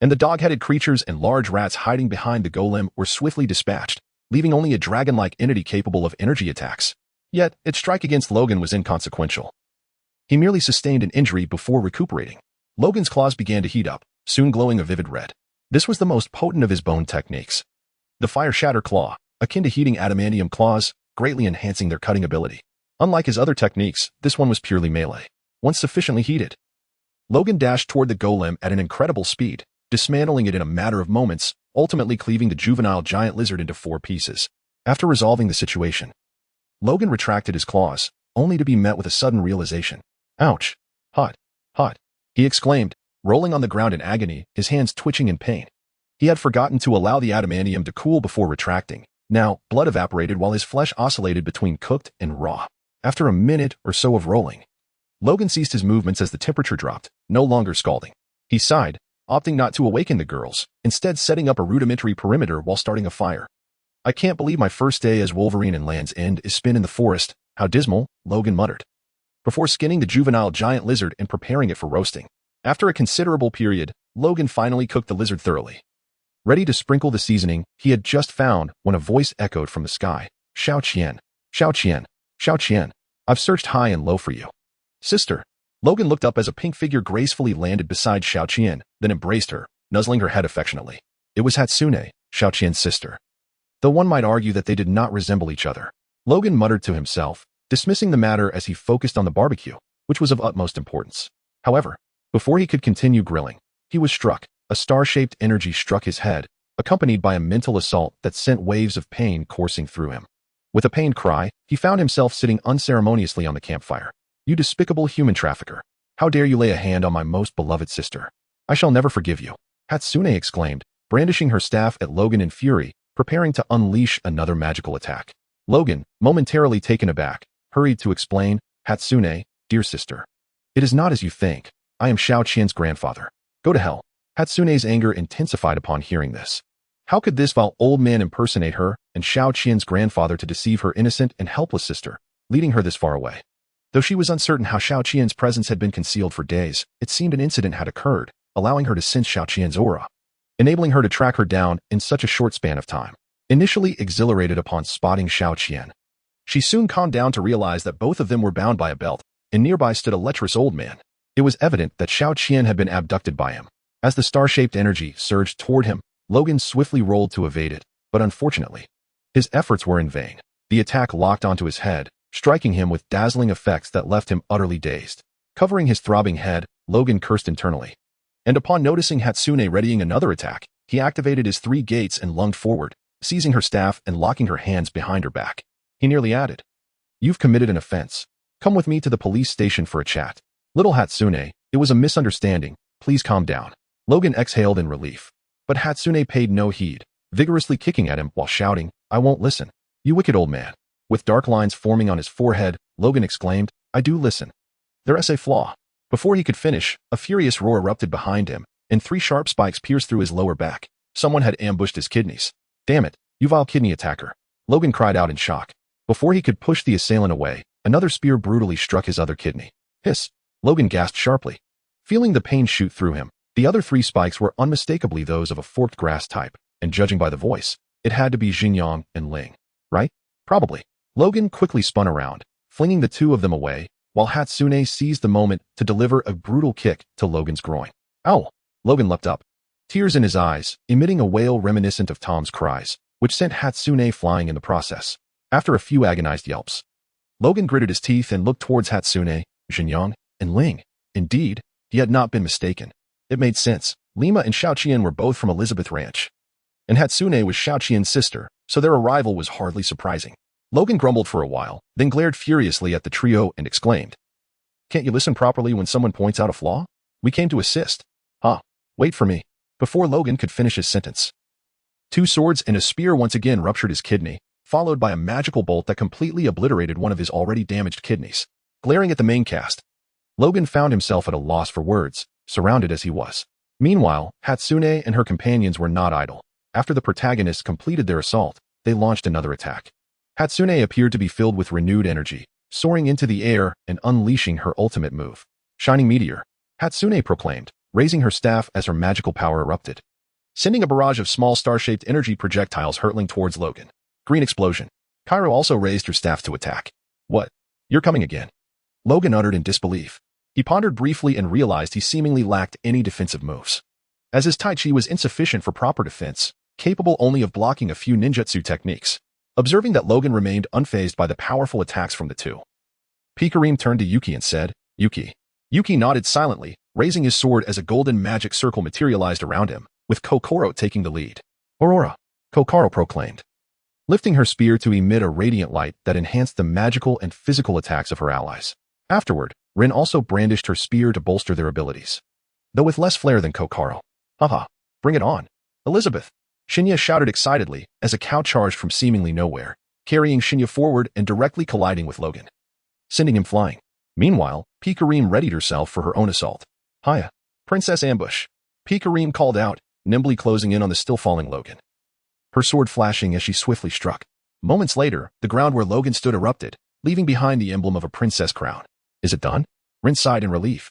and the dog-headed creatures and large rats hiding behind the golem were swiftly dispatched, leaving only a dragon-like entity capable of energy attacks. Yet, its strike against Logan was inconsequential. He merely sustained an injury before recuperating. Logan's claws began to heat up, soon glowing a vivid red. This was the most potent of his bone techniques. The Fire Shatter Claw, akin to heating adamantium claws, greatly enhancing their cutting ability. Unlike his other techniques, this one was purely melee. Once sufficiently heated, Logan dashed toward the golem at an incredible speed, dismantling it in a matter of moments, ultimately cleaving the juvenile giant lizard into 4 pieces. After resolving the situation, Logan retracted his claws, only to be met with a sudden realization. Ouch! Hot! Hot! He exclaimed, rolling on the ground in agony, his hands twitching in pain. He had forgotten to allow the adamantium to cool before retracting. Now, blood evaporated while his flesh oscillated between cooked and raw. After a minute or so of rolling, Logan ceased his movements as the temperature dropped, no longer scalding. He sighed, opting not to awaken the girls, instead setting up a rudimentary perimeter while starting a fire. I can't believe my first day as Wolverine in Land's End is spent in the forest. How dismal, Logan muttered, before skinning the juvenile giant lizard and preparing it for roasting. After a considerable period, Logan finally cooked the lizard thoroughly. Ready to sprinkle the seasoning he had just found when a voice echoed from the sky. Xiao Qian, Xiao Qian, Xiao Qian, I've searched high and low for you. Sister. Logan looked up as a pink figure gracefully landed beside Xiao Qian, then embraced her, nuzzling her head affectionately. It was Hatsune, Xiao Qian's sister. Though one might argue that they did not resemble each other. Logan muttered to himself, dismissing the matter as he focused on the barbecue, which was of utmost importance. However, before he could continue grilling, he was struck. A star-shaped energy struck his head, accompanied by a mental assault that sent waves of pain coursing through him. With a pained cry, he found himself sitting unceremoniously on the campfire. You despicable human trafficker. How dare you lay a hand on my most beloved sister? I shall never forgive you. Hatsune exclaimed, brandishing her staff at Logan in fury, preparing to unleash another magical attack. Logan, momentarily taken aback, hurried to explain, Hatsune, dear sister. It is not as you think. I am Xiao Qian's grandfather. Go to hell. Hatsune's anger intensified upon hearing this. How could this vile old man impersonate her and Xiao Qian's grandfather to deceive her innocent and helpless sister, leading her this far away? Though she was uncertain how Xiao Qian's presence had been concealed for days, it seemed an incident had occurred, allowing her to sense Xiao Qian's aura, enabling her to track her down in such a short span of time. Initially exhilarated upon spotting Xiao Qian, she soon calmed down to realize that both of them were bound by a belt, and nearby stood a lecherous old man. It was evident that Xiao Qian had been abducted by him. As the star-shaped energy surged toward him, Logan swiftly rolled to evade it, but unfortunately, his efforts were in vain. The attack locked onto his head, striking him with dazzling effects that left him utterly dazed. Covering his throbbing head, Logan cursed internally. And upon noticing Hatsune readying another attack, he activated his 3 gates and lunged forward, seizing her staff and locking her hands behind her back. He nearly added, "You've committed an offense. Come with me to the police station for a chat." "Little Hatsune, it was a misunderstanding. Please calm down." Logan exhaled in relief. But Hatsune paid no heed, vigorously kicking at him while shouting, "I won't listen. You wicked old man." With dark lines forming on his forehead, Logan exclaimed, "I do listen. There's a flaw." Before he could finish, a furious roar erupted behind him, and 3 sharp spikes pierced through his lower back. Someone had ambushed his kidneys. "Damn it, you vile kidney attacker." Logan cried out in shock. Before he could push the assailant away, another spear brutally struck his other kidney. Hiss! Logan gasped sharply. Feeling the pain shoot through him, the other 3 spikes were unmistakably those of a forked grass type, and judging by the voice, it had to be Xinjiang and Ling. Right? Probably. Logan quickly spun around, flinging the 2 of them away, while Hatsune seized the moment to deliver a brutal kick to Logan's groin. Ow! Logan leapt up, tears in his eyes, emitting a wail reminiscent of Tom's cries, which sent Hatsune flying in the process. After a few agonized yelps, Logan gritted his teeth and looked towards Hatsune, Xinjiang, and Ling. Indeed, he had not been mistaken. It made sense. Lima and Xiaoqian were both from Elizabeth Ranch, and Hatsune was Xiaoqian's sister, so their arrival was hardly surprising. Logan grumbled for a while, then glared furiously at the trio and exclaimed, "Can't you listen properly when someone points out a flaw? We came to assist." "Huh, wait for me." Before Logan could finish his sentence, 2 swords and a spear once again ruptured his kidney, followed by a magical bolt that completely obliterated one of his already damaged kidneys. Glaring at the main cast, Logan found himself at a loss for words, surrounded as he was. Meanwhile, Hatsune and her companions were not idle. After the protagonists completed their assault, they launched another attack. Hatsune appeared to be filled with renewed energy, soaring into the air and unleashing her ultimate move. "Shining Meteor," Hatsune proclaimed, raising her staff as her magical power erupted, sending a barrage of small star-shaped energy projectiles hurtling towards Logan. Green explosion. Cairo also raised her staff to attack. "What? You're coming again?" Logan uttered in disbelief. He pondered briefly and realized he seemingly lacked any defensive moves, as his Tai Chi was insufficient for proper defense, capable only of blocking a few ninjutsu techniques. Observing that Logan remained unfazed by the powerful attacks from the 2, Pikarim turned to Yuki and said, "Yuki." Yuki nodded silently, raising his sword as a golden magic circle materialized around him, with Kokoro taking the lead. "Aurora," Kokoro proclaimed, lifting her spear to emit a radiant light that enhanced the magical and physical attacks of her allies. Afterward, Rin also brandished her spear to bolster their abilities, though with less flair than Kokoro. "Haha, bring it on, Elizabeth!" Shinya shouted excitedly as a cow charged from seemingly nowhere, carrying Shinya forward and directly colliding with Logan, sending him flying. Meanwhile, Pikarim readied herself for her own assault. "Hiya, Princess Ambush!" Pikarim called out, nimbly closing in on the still-falling Logan, her sword flashing as she swiftly struck. Moments later, the ground where Logan stood erupted, leaving behind the emblem of a princess crown. "Is it done?" Rin sighed in relief.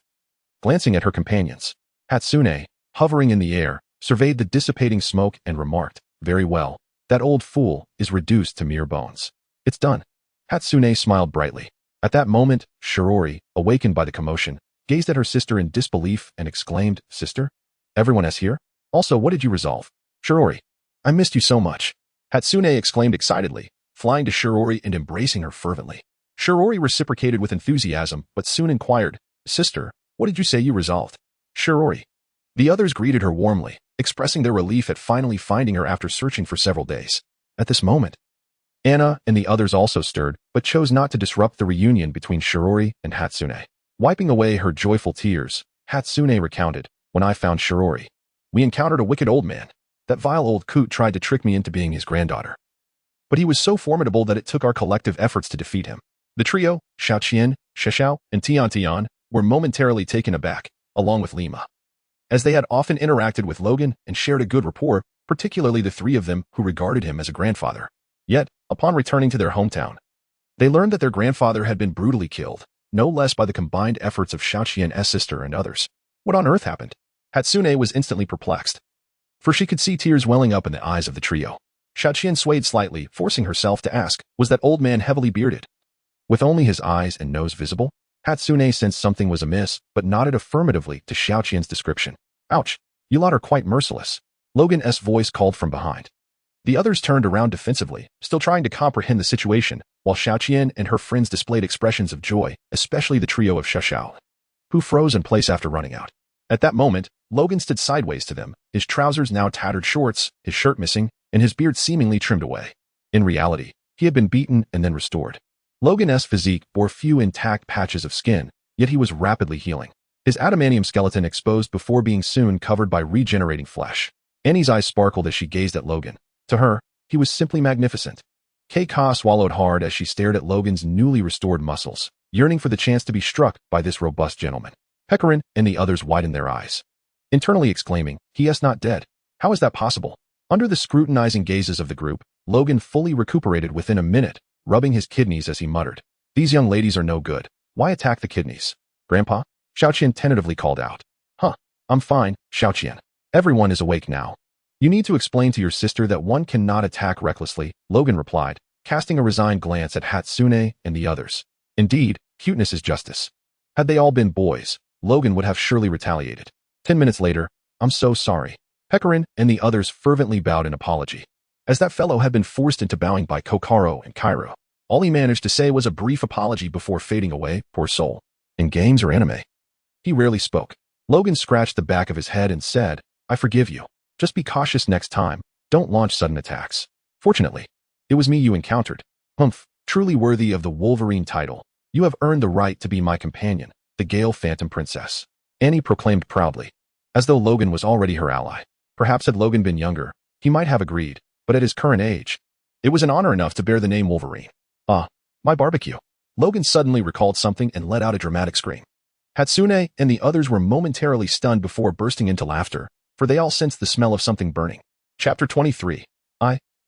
Glancing at her companions, Hatsune, hovering in the air, surveyed the dissipating smoke and remarked, "Very well. That old fool is reduced to mere bones." "It's done." Hatsune smiled brightly. At that moment, Shirori, awakened by the commotion, gazed at her sister in disbelief and exclaimed, "Sister? Everyone is here? Also, what did you resolve?" "Shirori, I missed you so much." Hatsune exclaimed excitedly, flying to Shirori and embracing her fervently. Shirori reciprocated with enthusiasm, but soon inquired, "Sister, what did you say you resolved?" "Shirori." The others greeted her warmly, expressing their relief at finally finding her after searching for several days. At this moment, Anna and the others also stirred, but chose not to disrupt the reunion between Shirori and Hatsune. Wiping away her joyful tears, Hatsune recounted, "When I found Shirori, we encountered a wicked old man. That vile old coot tried to trick me into being his granddaughter. But he was so formidable that it took our collective efforts to defeat him." The trio, Xiaoqian, Sheshao, and Tian, were momentarily taken aback, along with Lima, as they had often interacted with Logan and shared a good rapport, particularly the 3 of them who regarded him as a grandfather. Yet, upon returning to their hometown, they learned that their grandfather had been brutally killed, no less by the combined efforts of Xiaoqian's sister and others. What on earth happened? Hatsune was instantly perplexed, for she could see tears welling up in the eyes of the trio. Xiaoqian swayed slightly, forcing herself to ask, "Was that old man heavily bearded?" With only his eyes and nose visible, Hatsune sensed something was amiss, but nodded affirmatively to Xiaoqian's description. "Ouch, you lot are quite merciless." Logan's voice called from behind. The others turned around defensively, still trying to comprehend the situation, while Xiaoqian and her friends displayed expressions of joy, especially the trio of Xiaoxiao, who froze in place after running out. At that moment, Logan stood sideways to them, his trousers now tattered shorts, his shirt missing, and his beard seemingly trimmed away. In reality, he had been beaten and then restored. Logan's physique bore few intact patches of skin, yet he was rapidly healing. His adamantium skeleton exposed before being soon covered by regenerating flesh. Annie's eyes sparkled as she gazed at Logan. To her, he was simply magnificent. Kei-Ka swallowed hard as she stared at Logan's newly restored muscles, yearning for the chance to be struck by this robust gentleman. Pecorin and the others widened their eyes, internally exclaiming, "He is not dead. How is that possible?" Under the scrutinizing gazes of the group, Logan fully recuperated within a minute, rubbing his kidneys as he muttered, "These young ladies are no good. Why attack the kidneys?" "Grandpa?" Xiaoqian tentatively called out. "Huh, I'm fine, Xiaoqian. Everyone is awake now. You need to explain to your sister that one cannot attack recklessly," Logan replied, casting a resigned glance at Hatsune and the others. Indeed, cuteness is justice. Had they all been boys, Logan would have surely retaliated. 10 minutes later, "I'm so sorry." Pecorin and the others fervently bowed in apology. As that fellow had been forced into bowing by Kokoro and Cairo, all he managed to say was a brief apology before fading away, poor soul. In games or anime, he rarely spoke. Logan scratched the back of his head and said, "I forgive you. Just be cautious next time. Don't launch sudden attacks. Fortunately, it was me you encountered. Humph, truly worthy of the Wolverine title. You have earned the right to be my companion, the Gale Phantom Princess," Annie proclaimed proudly, as though Logan was already her ally. Perhaps had Logan been younger, he might have agreed, but at his current age, it was an honor enough to bear the name Wolverine. "Ah, my barbecue." Logan suddenly recalled something and let out a dramatic scream. Hatsune and the others were momentarily stunned before bursting into laughter, for they all sensed the smell of something burning. Chapter 23.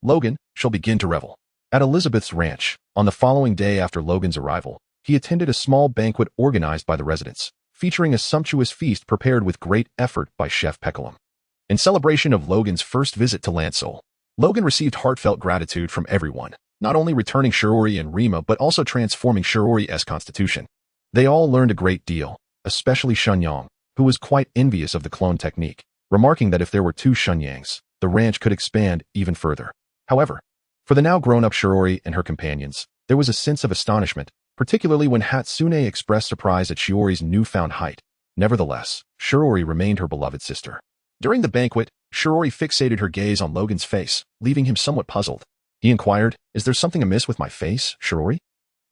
Logan, shall begin to revel. At Elizabeth's ranch, on the following day after Logan's arrival, he attended a small banquet organized by the residents, featuring a sumptuous feast prepared with great effort by Chef Peculum. In celebration of Logan's first visit to Landsol, Logan received heartfelt gratitude from everyone, not only returning Shiori and Rima but also transforming Shiori's constitution. They all learned a great deal, especially Shenyang, who was quite envious of the clone technique, remarking that if there were two Shenyangs, the ranch could expand even further. However, for the now grown-up Shiori and her companions, there was a sense of astonishment, particularly when Hatsune expressed surprise at Shiori's newfound height. Nevertheless, Shiori remained her beloved sister. During the banquet, Shiori fixated her gaze on Logan's face, leaving him somewhat puzzled. He inquired, "Is there something amiss with my face, Shiori?"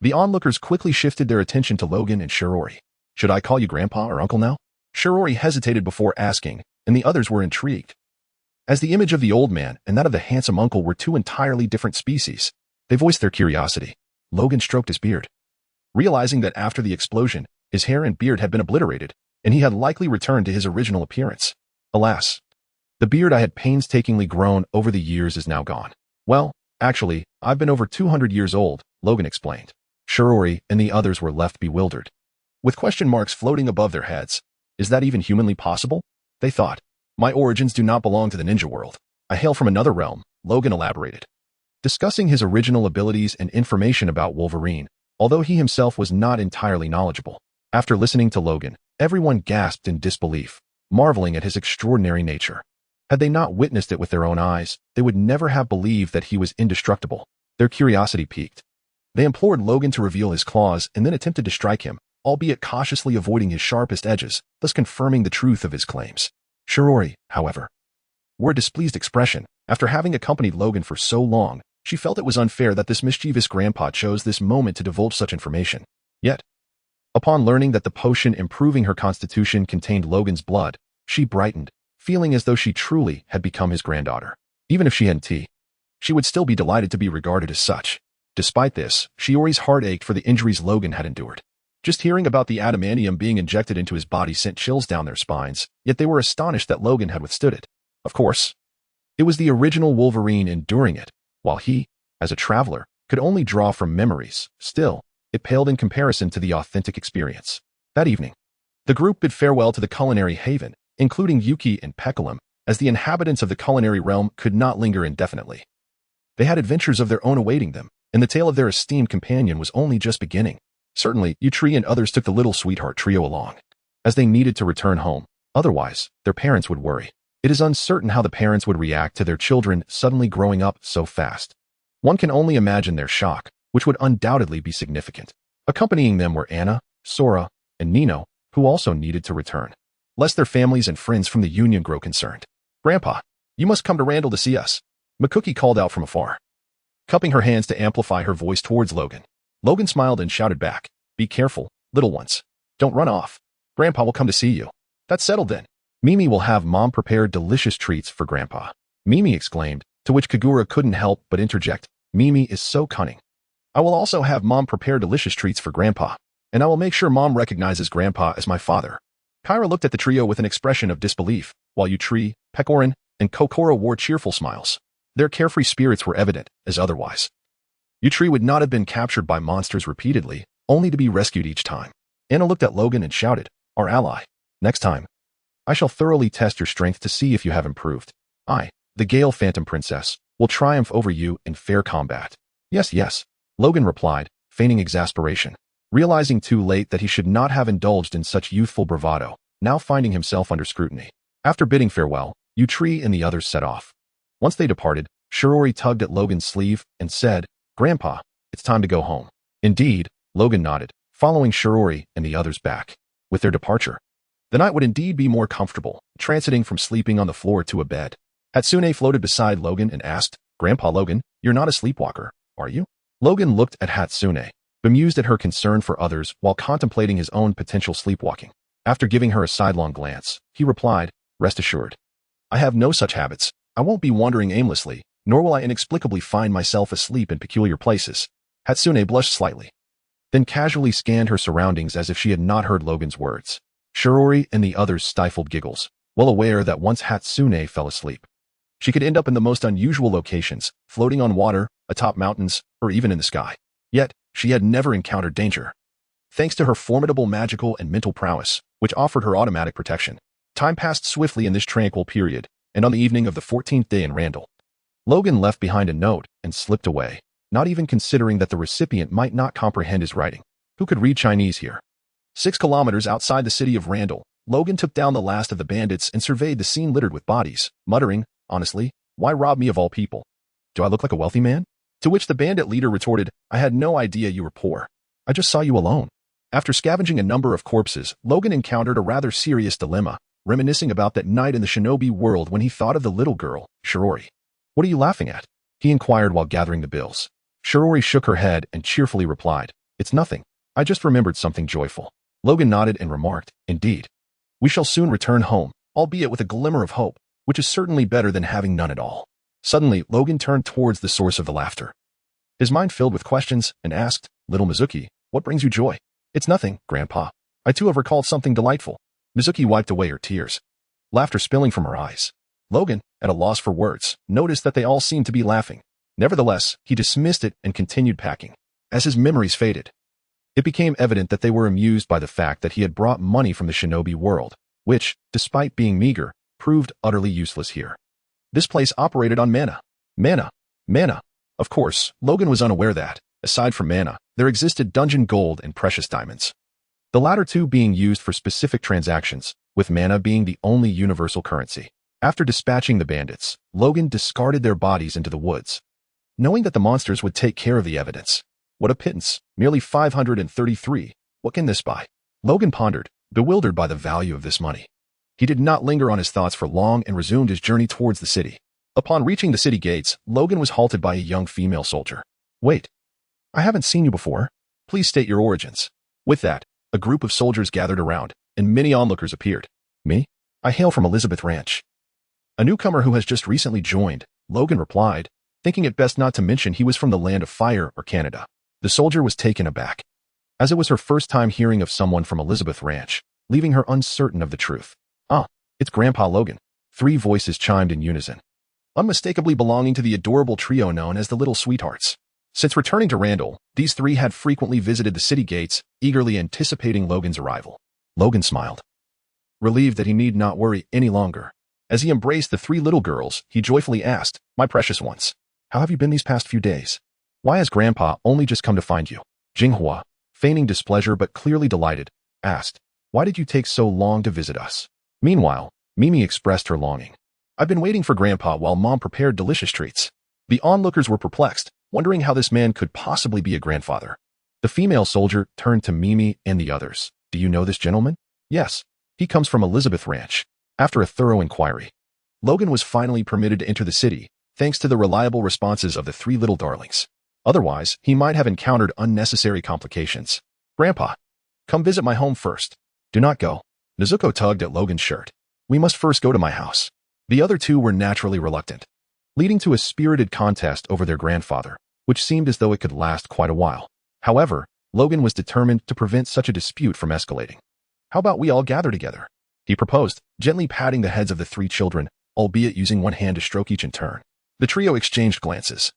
The onlookers quickly shifted their attention to Logan and Shiori. "Should I call you Grandpa or Uncle now?" Shiori hesitated before asking, and the others were intrigued. As the image of the old man and that of the handsome uncle were two entirely different species, they voiced their curiosity. Logan stroked his beard, realizing that after the explosion, his hair and beard had been obliterated, and he had likely returned to his original appearance. Alas, the beard I had painstakingly grown over the years is now gone. "Well, actually, I've been over 200 years old," Logan explained. Shiori and the others were left bewildered, with question marks floating above their heads. Is that even humanly possible? They thought. "My origins do not belong to the ninja world. I hail from another realm," Logan elaborated, discussing his original abilities and information about Wolverine, although he himself was not entirely knowledgeable. After listening to Logan, everyone gasped in disbelief, marveling at his extraordinary nature. Had they not witnessed it with their own eyes, they would never have believed that he was indestructible. Their curiosity piqued. They implored Logan to reveal his claws and then attempted to strike him, albeit cautiously avoiding his sharpest edges, thus confirming the truth of his claims. Shiori, however, wore a displeased expression. After having accompanied Logan for so long, she felt it was unfair that this mischievous grandpa chose this moment to divulge such information. Yet, upon learning that the potion improving her constitution contained Logan's blood, she brightened, feeling as though she truly had become his granddaughter. Even if she hadn't, she would still be delighted to be regarded as such. Despite this, Shiori's heart ached for the injuries Logan had endured. Just hearing about the adamantium being injected into his body sent chills down their spines, yet they were astonished that Logan had withstood it. Of course, it was the original Wolverine enduring it, while he, as a traveler, could only draw from memories. Still, it paled in comparison to the authentic experience. That evening, the group bid farewell to the culinary haven, including Yuki and Peculum, as the inhabitants of the culinary realm could not linger indefinitely. They had adventures of their own awaiting them, and the tale of their esteemed companion was only just beginning. Certainly, Yutri and others took the little sweetheart trio along, as they needed to return home. Otherwise, their parents would worry. It is uncertain how the parents would react to their children suddenly growing up so fast. One can only imagine their shock, which would undoubtedly be significant. Accompanying them were Anna, Sora, and Nino, who also needed to return, lest their families and friends from the Union grow concerned. "Grandpa, you must come to Randall to see us," McCookie called out from afar, cupping her hands to amplify her voice towards Logan. Logan smiled and shouted back, "Be careful, little ones. Don't run off. Grandpa will come to see you." "That's settled then. Mimi will have Mom prepare delicious treats for Grandpa," Mimi exclaimed, to which Kagura couldn't help but interject, "Mimi is so cunning." "I will also have Mom prepare delicious treats for Grandpa, and I will make sure Mom recognizes Grandpa as my father." Kyra looked at the trio with an expression of disbelief, while Yutri, Pecorin, and Kokoro wore cheerful smiles. Their carefree spirits were evident, as otherwise. Yutri would not have been captured by monsters repeatedly, only to be rescued each time. Anna looked at Logan and shouted, "Our ally. Next time, I shall thoroughly test your strength to see if you have improved. I, the Gale Phantom Princess, will triumph over you in fair combat." "Yes, yes," Logan replied, feigning exasperation, realizing too late that he should not have indulged in such youthful bravado, now finding himself under scrutiny. After bidding farewell, Yutri and the others set off. Once they departed, Shirori tugged at Logan's sleeve and said, "Grandpa, it's time to go home." Indeed, Logan nodded, following Shirori and the others back. With their departure, the night would indeed be more comfortable, transiting from sleeping on the floor to a bed. Hatsune floated beside Logan and asked, "Grandpa Logan, you're not a sleepwalker, are you?" Logan looked at Hatsune, bemused at her concern for others while contemplating his own potential sleepwalking. After giving her a sidelong glance, he replied, "Rest assured, I have no such habits. I won't be wandering aimlessly, nor will I inexplicably find myself asleep in peculiar places." Hatsune blushed slightly, then casually scanned her surroundings as if she had not heard Logan's words. Shirori and the others stifled giggles, well aware that once Hatsune fell asleep, she could end up in the most unusual locations, floating on water, atop mountains, or even in the sky. Yet, she had never encountered danger, thanks to her formidable magical and mental prowess, which offered her automatic protection. Time passed swiftly in this tranquil period, and on the evening of the 14th day in Randall, Logan left behind a note and slipped away, not even considering that the recipient might not comprehend his writing. Who could read Chinese here? 6 kilometers outside the city of Randall, Logan took down the last of the bandits and surveyed the scene littered with bodies, muttering, "Honestly, why rob me of all people? Do I look like a wealthy man?" To which the bandit leader retorted, "I had no idea you were poor. I just saw you alone." After scavenging a number of corpses, Logan encountered a rather serious dilemma, reminiscing about that night in the shinobi world when he thought of the little girl, Shirori. "What are you laughing at?" he inquired while gathering the bills. Shirori shook her head and cheerfully replied, "It's nothing. I just remembered something joyful." Logan nodded and remarked, "Indeed. We shall soon return home, albeit with a glimmer of hope, which is certainly better than having none at all." Suddenly, Logan turned towards the source of the laughter, his mind filled with questions, and asked, "Little Mizuki, what brings you joy?" "It's nothing, Grandpa. I too have recalled something delightful." Mizuki wiped away her tears, laughter spilling from her eyes. Logan, at a loss for words, noticed that they all seemed to be laughing. Nevertheless, he dismissed it and continued packing. As his memories faded, it became evident that they were amused by the fact that he had brought money from the shinobi world, which, despite being meager, proved utterly useless here. This place operated on mana. Mana. Of course, Logan was unaware that, aside from mana, there existed dungeon gold and precious diamonds, the latter two being used for specific transactions, with mana being the only universal currency. After dispatching the bandits, Logan discarded their bodies into the woods, knowing that the monsters would take care of the evidence. What a pittance, merely 533. What can this buy? Logan pondered, bewildered by the value of this money. He did not linger on his thoughts for long and resumed his journey towards the city. Upon reaching the city gates, Logan was halted by a young female soldier. "Wait. I haven't seen you before. Please state your origins." With that, a group of soldiers gathered around, and many onlookers appeared. "Me? I hail from Elizabeth Ranch." "A newcomer who has just recently joined," Logan replied, thinking it best not to mention he was from the Land of Fire or Canada. The soldier was taken aback, as it was her first time hearing of someone from Elizabeth Ranch, leaving her uncertain of the truth. "Ah, it's Grandpa Logan." 3 voices chimed in unison, unmistakably belonging to the adorable trio known as the Little Sweethearts. Since returning to Randall, these 3 had frequently visited the city gates, eagerly anticipating Logan's arrival. Logan smiled, relieved that he need not worry any longer. As he embraced the 3 little girls, he joyfully asked, "My precious ones, how have you been these past few days? Why has Grandpa only just come to find you?" Jinghua, feigning displeasure but clearly delighted, asked, "Why did you take so long to visit us?" Meanwhile, Mimi expressed her longing. I've been waiting for Grandpa while Mom prepared delicious treats. The onlookers were perplexed, wondering how this man could possibly be a grandfather. The female soldier turned to Mimi and the others. Do you know this gentleman? Yes. He comes from Elizabeth Ranch. After a thorough inquiry, Logan was finally permitted to enter the city, thanks to the reliable responses of the three little darlings. Otherwise, he might have encountered unnecessary complications. Grandpa, come visit my home first. Do not go. Nezuko tugged at Logan's shirt. We must first go to my house. The other two were naturally reluctant, leading to a spirited contest over their grandfather, which seemed as though it could last quite a while. However, Logan was determined to prevent such a dispute from escalating. How about we all gather together? He proposed, gently patting the heads of the three children, albeit using one hand to stroke each in turn. The trio exchanged glances,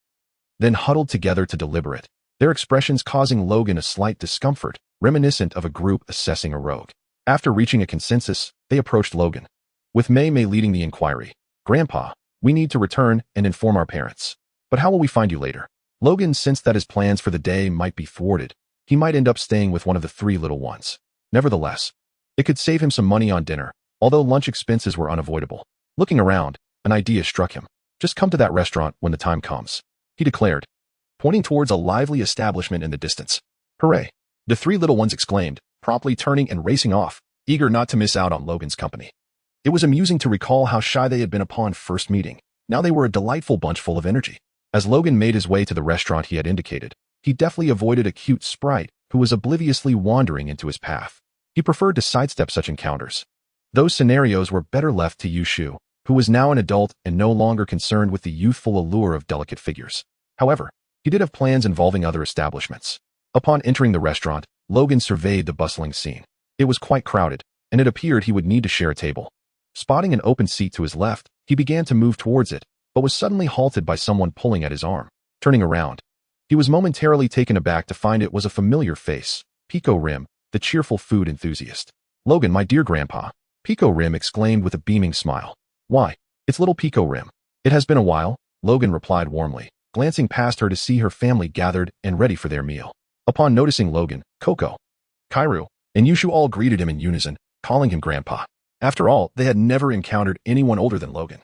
then huddled together to deliberate, their expressions causing Logan a slight discomfort, reminiscent of a group assessing a rogue. After reaching a consensus, they approached Logan, with Mei leading the inquiry. Grandpa, we need to return and inform our parents. But how will we find you later? Logan sensed that his plans for the day might be thwarted. He might end up staying with one of the three little ones. Nevertheless, it could save him some money on dinner, although lunch expenses were unavoidable. Looking around, an idea struck him. Just come to that restaurant when the time comes, he declared, pointing towards a lively establishment in the distance. Hooray! The three little ones exclaimed, promptly turning and racing off, eager not to miss out on Logan's company. It was amusing to recall how shy they had been upon first meeting. Now they were a delightful bunch full of energy. As Logan made his way to the restaurant he had indicated, he deftly avoided a cute sprite who was obliviously wandering into his path. He preferred to sidestep such encounters. Those scenarios were better left to Yushu, who was now an adult and no longer concerned with the youthful allure of delicate figures. However, he did have plans involving other establishments. Upon entering the restaurant, Logan surveyed the bustling scene. It was quite crowded, and it appeared he would need to share a table. Spotting an open seat to his left, he began to move towards it, but was suddenly halted by someone pulling at his arm. Turning around, he was momentarily taken aback to find it was a familiar face, Pico Rim, the cheerful food enthusiast. Logan, my dear grandpa, Pico Rim exclaimed with a beaming smile. Why, it's little Pico Rim. It has been a while, Logan replied warmly, glancing past her to see her family gathered and ready for their meal. Upon noticing Logan, Coco, Kairu, and Yushu all greeted him in unison, calling him grandpa. After all, they had never encountered anyone older than Logan,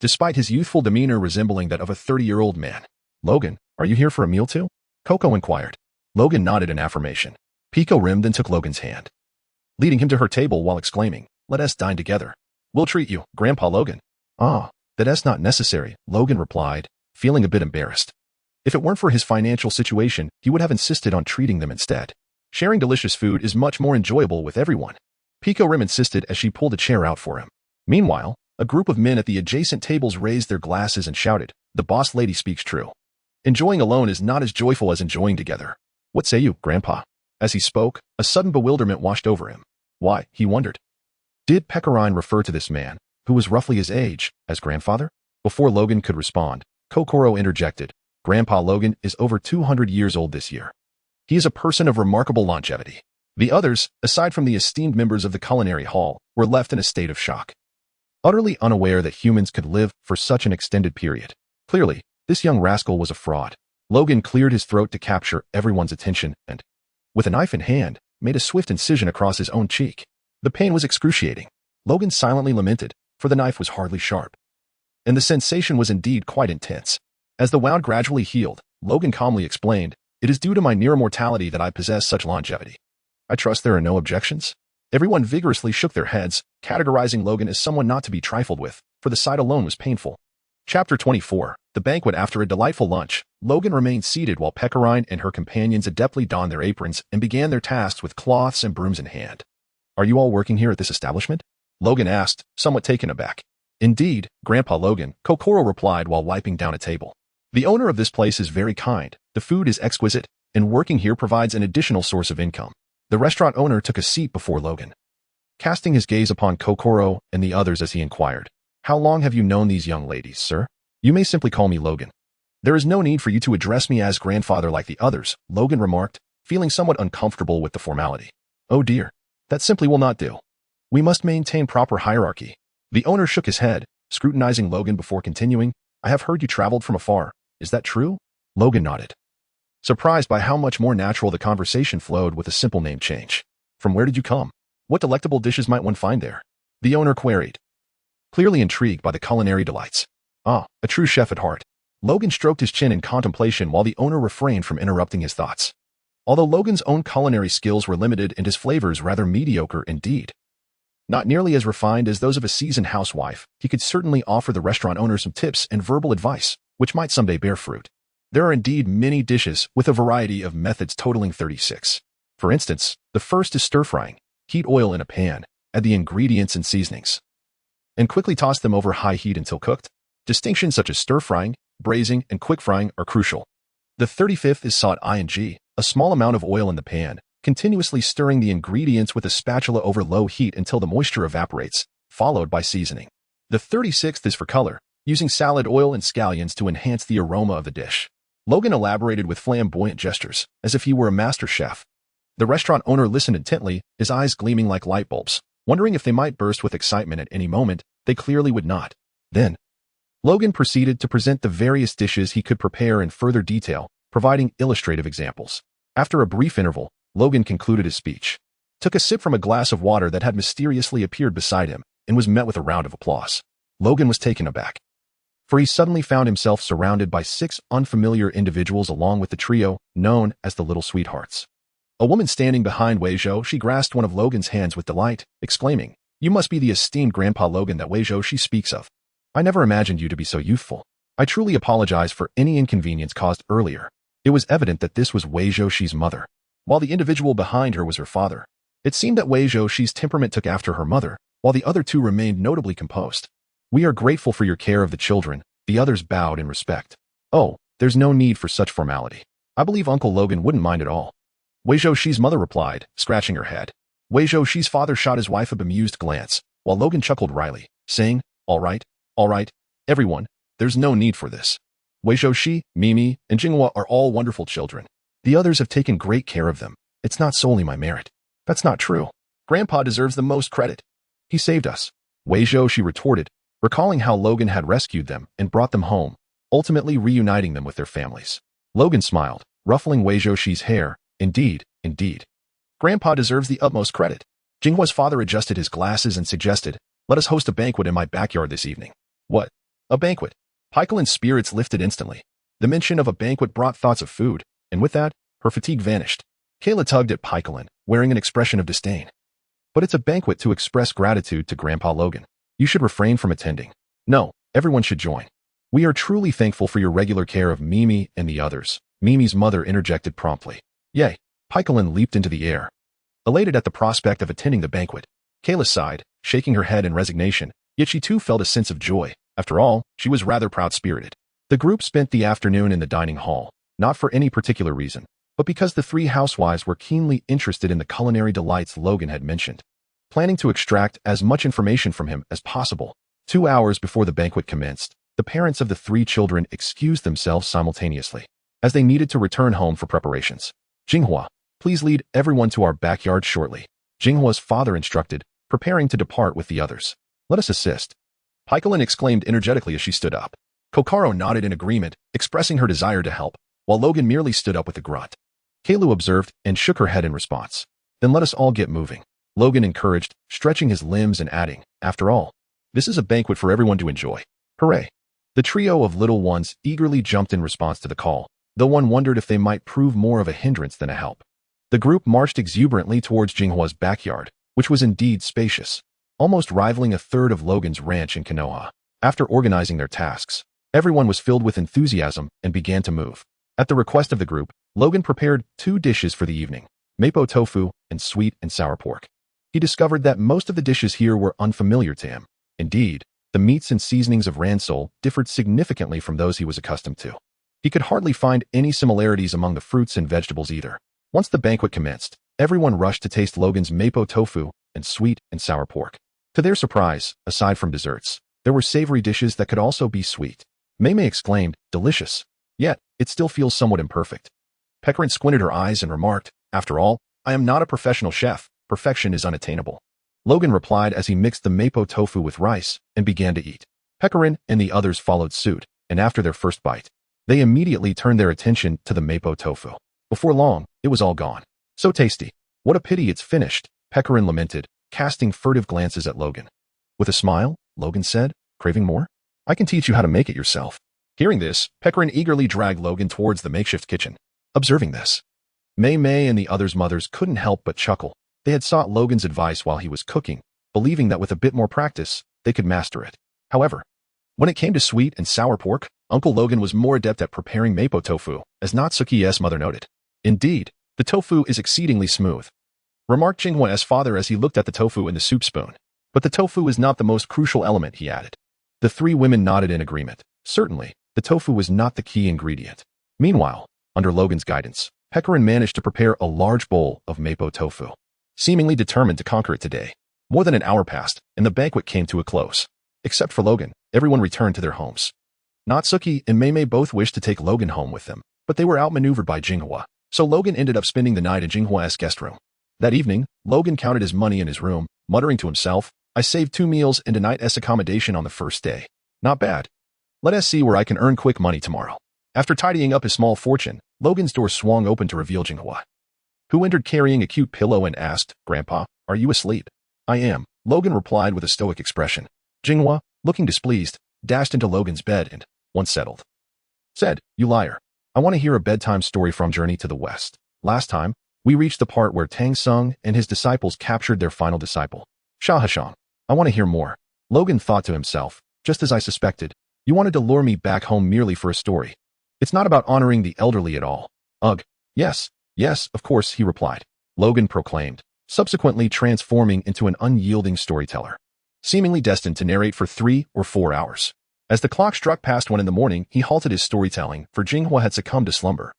despite his youthful demeanor resembling that of a 30-year-old man. Logan, are you here for a meal too? Coco inquired. Logan nodded in affirmation. Pico Rim then took Logan's hand, leading him to her table while exclaiming, let us dine together. We'll treat you, Grandpa Logan. Ah, that's not necessary, Logan replied, feeling a bit embarrassed. If it weren't for his financial situation, he would have insisted on treating them instead. Sharing delicious food is much more enjoyable with everyone. Pico Rim insisted as she pulled a chair out for him. Meanwhile, a group of men at the adjacent tables raised their glasses and shouted, the boss lady speaks true. Enjoying alone is not as joyful as enjoying together. What say you, Grandpa? As he spoke, a sudden bewilderment washed over him. Why, he wondered. Did Pecorine refer to this man, who was roughly his age, as grandfather? Before Logan could respond, Kokoro interjected. Grandpa Logan is over 200 years old this year. He is a person of remarkable longevity. The others, aside from the esteemed members of the culinary hall, were left in a state of shock, utterly unaware that humans could live for such an extended period. Clearly, this young rascal was a fraud. Logan cleared his throat to capture everyone's attention and, with a knife in hand, made a swift incision across his own cheek. The pain was excruciating. Logan silently lamented, for the knife was hardly sharp, and the sensation was indeed quite intense. As the wound gradually healed, Logan calmly explained, it is due to my near mortality that I possess such longevity. I trust there are no objections? Everyone vigorously shook their heads, categorizing Logan as someone not to be trifled with, for the sight alone was painful. Chapter 24, The Banquet. After a delightful lunch, Logan remained seated while Pecorine and her companions adeptly donned their aprons and began their tasks with cloths and brooms in hand. Are you all working here at this establishment? Logan asked, somewhat taken aback. Indeed, Grandpa Logan, Kokoro replied while wiping down a table. The owner of this place is very kind, the food is exquisite, and working here provides an additional source of income. The restaurant owner took a seat before Logan, casting his gaze upon Kokoro and the others as he inquired, how long have you known these young ladies, sir? You may simply call me Logan. There is no need for you to address me as grandfather like the others, Logan remarked, feeling somewhat uncomfortable with the formality. Oh dear, that simply will not do. We must maintain proper hierarchy. The owner shook his head, scrutinizing Logan before continuing. I have heard you traveled from afar. Is that true? Logan nodded, surprised by how much more natural the conversation flowed with a simple name change. From where did you come? What delectable dishes might one find there? The owner queried. clearly intrigued by the culinary delights. Ah, a true chef at heart. Logan stroked his chin in contemplation while the owner refrained from interrupting his thoughts. Although Logan's own culinary skills were limited and his flavors rather mediocre indeed, not nearly as refined as those of a seasoned housewife, he could certainly offer the restaurant owner some tips and verbal advice, which might someday bear fruit. There are indeed many dishes with a variety of methods totaling 36. For instance, the first is stir-frying. Heat oil in a pan, add the ingredients and seasonings, and quickly toss them over high heat until cooked. Distinctions such as stir-frying, braising, and quick-frying are crucial. The 35th is saute-ing, a small amount of oil in the pan, continuously stirring the ingredients with a spatula over low heat until the moisture evaporates, followed by seasoning. The 36th is for color, using salad oil and scallions to enhance the aroma of the dish. Logan elaborated with flamboyant gestures, as if he were a master chef. The restaurant owner listened intently, his eyes gleaming like light bulbs, wondering if they might burst with excitement at any moment. They clearly would not. Then, Logan proceeded to present the various dishes he could prepare in further detail, providing illustrative examples. After a brief interval, Logan concluded his speech, took a sip from a glass of water that had mysteriously appeared beside him, and was met with a round of applause. Logan was taken aback, for he suddenly found himself surrounded by 6 unfamiliar individuals along with the trio known as the Little Sweethearts. A woman standing behind Weizhou, she grasped one of Logan's hands with delight, exclaiming, "You must be the esteemed Grandpa Logan that Weizhou she speaks of. I never imagined you to be so youthful. I truly apologize for any inconvenience caused earlier." It was evident that this was Weizhou Shi's mother, while the individual behind her was her father. It seemed that Weizhou Shi's temperament took after her mother, while the other two remained notably composed. "We are grateful for your care of the children," the others bowed in respect. "Oh, there's no need for such formality. I believe Uncle Logan wouldn't mind at all," Weizhou Shi's mother replied, scratching her head. Weizhou Shi's father shot his wife a bemused glance, while Logan chuckled wryly, saying, all right, everyone, there's no need for this. Weizhou Shi, Mimi, and Jinghua are all wonderful children. The others have taken great care of them. It's not solely my merit." "That's not true. Grandpa deserves the most credit. He saved us," Weizhou Shi retorted, recalling how Logan had rescued them and brought them home, ultimately reuniting them with their families. Logan smiled, ruffling Weizhou Shi's hair. Indeed. Grandpa deserves the utmost credit." Jinghua's father adjusted his glasses and suggested, "Let us host a banquet in my backyard this evening." "What? A banquet?" Paikolin's spirits lifted instantly. The mention of a banquet brought thoughts of food, and with that, her fatigue vanished. Kayla tugged at Paikolin, wearing an expression of disdain. "But it's a banquet to express gratitude to Grandpa Logan. You should refrain from attending." "No, everyone should join. We are truly thankful for your regular care of Mimi and the others," Mimi's mother interjected promptly. "Yay." Paikolin leaped into the air, elated at the prospect of attending the banquet. Kayla sighed, shaking her head in resignation, yet she too felt a sense of joy. After all, she was rather proud-spirited. The group spent the afternoon in the dining hall, not for any particular reason, but because the 3 housewives were keenly interested in the culinary delights Logan had mentioned, planning to extract as much information from him as possible. 2 hours before the banquet commenced, the parents of the 3 children excused themselves simultaneously, as they needed to return home for preparations. "Jinghua, please lead everyone to our backyard shortly," Jinghua's father instructed, preparing to depart with the others. "Let us assist," Paikolin exclaimed energetically as she stood up. Kokaro nodded in agreement, expressing her desire to help, while Logan merely stood up with a grunt. Kaylu observed and shook her head in response. "Then let us all get moving," Logan encouraged, stretching his limbs and adding, "After all, this is a banquet for everyone to enjoy. Hooray!" The trio of little ones eagerly jumped in response to the call, though one wondered if they might prove more of a hindrance than a help. The group marched exuberantly towards Jinghua's backyard, which was indeed spacious, almost rivaling a third of Logan's ranch in Konoha. After organizing their tasks, everyone was filled with enthusiasm and began to move. At the request of the group, Logan prepared 2 dishes for the evening, mapo tofu and sweet and sour pork. He discovered that most of the dishes here were unfamiliar to him. Indeed, the meats and seasonings of Ransol differed significantly from those he was accustomed to. He could hardly find any similarities among the fruits and vegetables either. Once the banquet commenced, everyone rushed to taste Logan's mapo tofu and sweet and sour pork. To their surprise, aside from desserts, there were savory dishes that could also be sweet. Meimei exclaimed, "Delicious. Yet, it still feels somewhat imperfect." Pekarin squinted her eyes and remarked, "After all, I am not a professional chef. Perfection is unattainable." Logan replied as he mixed the mapo tofu with rice and began to eat. Pekarin and the others followed suit, and after their first bite, they immediately turned their attention to the mapo tofu. Before long, it was all gone. "So tasty. What a pity it's finished," Pekarin lamented, casting furtive glances at Logan. With a smile, Logan said, craving more. I can teach you how to make it yourself. Hearing this, Pecorin eagerly dragged Logan towards the makeshift kitchen. Observing this, Mei and the others' mothers couldn't help but chuckle. They had sought Logan's advice while he was cooking, believing that with a bit more practice, they could master it. However, when it came to sweet and sour pork, Uncle Logan was more adept at preparing mapo tofu, as Natsuki's mother noted. Indeed, the tofu is exceedingly smooth, remarked Jinghua's father as he looked at the tofu in the soup spoon. But the tofu is not the most crucial element, he added. The three women nodded in agreement. Certainly, the tofu was not the key ingredient. Meanwhile, under Logan's guidance, Pecorin managed to prepare a large bowl of mapo tofu, seemingly determined to conquer it today. More than an hour passed, and the banquet came to a close. Except for Logan, everyone returned to their homes. Natsuki and Mei both wished to take Logan home with them, but they were outmaneuvered by Jinghua, so Logan ended up spending the night in Jinghua's guest room. That evening, Logan counted his money in his room, muttering to himself, I saved 2 meals and a night's accommodation on the first day. Not bad. Let us see where I can earn quick money tomorrow. After tidying up his small fortune, Logan's door swung open to reveal Jinghua, who entered carrying a cute pillow and asked, Grandpa, are you asleep? I am, Logan replied with a stoic expression. Jinghua, looking displeased, dashed into Logan's bed and, once settled, said, You liar. I want to hear a bedtime story from Journey to the West. Last time, we reached the part where Tang Sung and his disciples captured their final disciple, Shahashang. I want to hear more. Logan thought to himself, just as I suspected, you wanted to lure me back home merely for a story. It's not about honoring the elderly at all. Ugh. Yes, of course, he replied. Logan proclaimed, subsequently transforming into an unyielding storyteller, seemingly destined to narrate for 3 or 4 hours. As the clock struck past 1 in the morning, he halted his storytelling, for Jinghua had succumbed to slumber,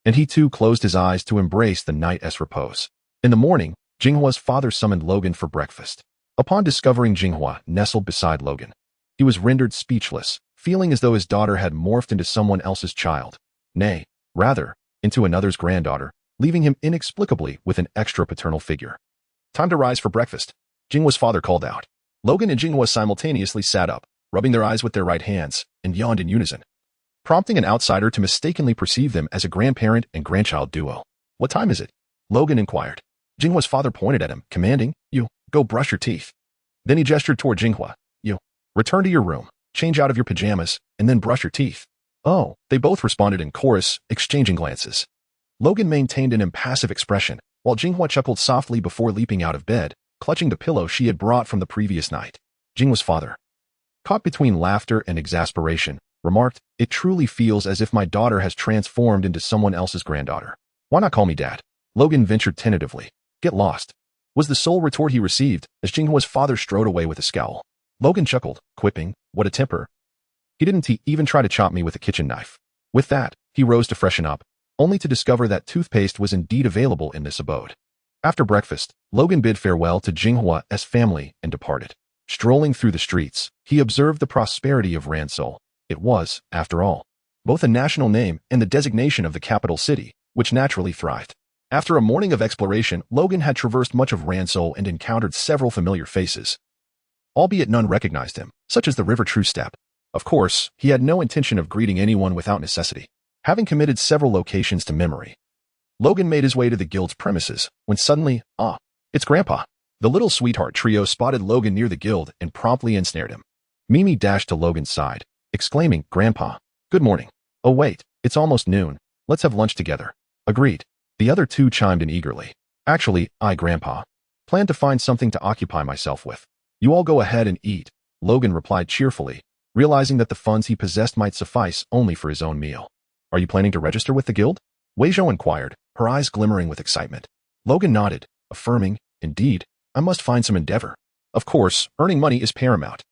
and he too closed his eyes to embrace the night's repose. In the morning, Jinghua's father summoned Logan for breakfast. Upon discovering Jinghua nestled beside Logan, he was rendered speechless, feeling as though his daughter had morphed into someone else's child. Nay, rather, into another's granddaughter, leaving him inexplicably with an extra paternal figure. Time to rise for breakfast, Jinghua's father called out. Logan and Jinghua simultaneously sat up, rubbing their eyes with their right hands, and yawned in unison, prompting an outsider to mistakenly perceive them as a grandparent and grandchild duo. What time is it? Logan inquired. Jinghua's father pointed at him, commanding, You, go brush your teeth. Then he gestured toward Jinghua. You, return to your room, change out of your pajamas, and then brush your teeth. Oh, they both responded in chorus, exchanging glances. Logan maintained an impassive expression, while Jinghua chuckled softly before leaping out of bed, clutching the pillow she had brought from the previous night. Jinghua's father, caught between laughter and exasperation, remarked, It truly feels as if my daughter has transformed into someone else's granddaughter. Why not call me Dad? Logan ventured tentatively. Get lost, was the sole retort he received as Jinghua's father strode away with a scowl. Logan chuckled, quipping, What a temper. He didn't even try to chop me with a kitchen knife. With that, he rose to freshen up, only to discover that toothpaste was indeed available in this abode. After breakfast, Logan bid farewell to Jinghua's family and departed. Strolling through the streets, he observed the prosperity of Ransol. It was, after all, both a national name and the designation of the capital city, which naturally thrived. After a morning of exploration, Logan had traversed much of Ransol and encountered several familiar faces, albeit none recognized him, such as the River True Step. Of course, he had no intention of greeting anyone without necessity. Having committed several locations to memory, Logan made his way to the guild's premises, when suddenly, it's Grandpa. The little sweetheart trio spotted Logan near the guild and promptly ensnared him. Mimi dashed to Logan's side, exclaiming, Grandpa, good morning. Oh wait, it's almost noon. Let's have lunch together. Agreed. The other two chimed in eagerly. Actually, I, Grandpa, plan to find something to occupy myself with. You all go ahead and eat, Logan replied cheerfully, realizing that the funds he possessed might suffice only for his own meal. Are you planning to register with the guild? Weizhou inquired, her eyes glimmering with excitement. Logan nodded, affirming, Indeed, I must find some endeavor. Of course, earning money is paramount.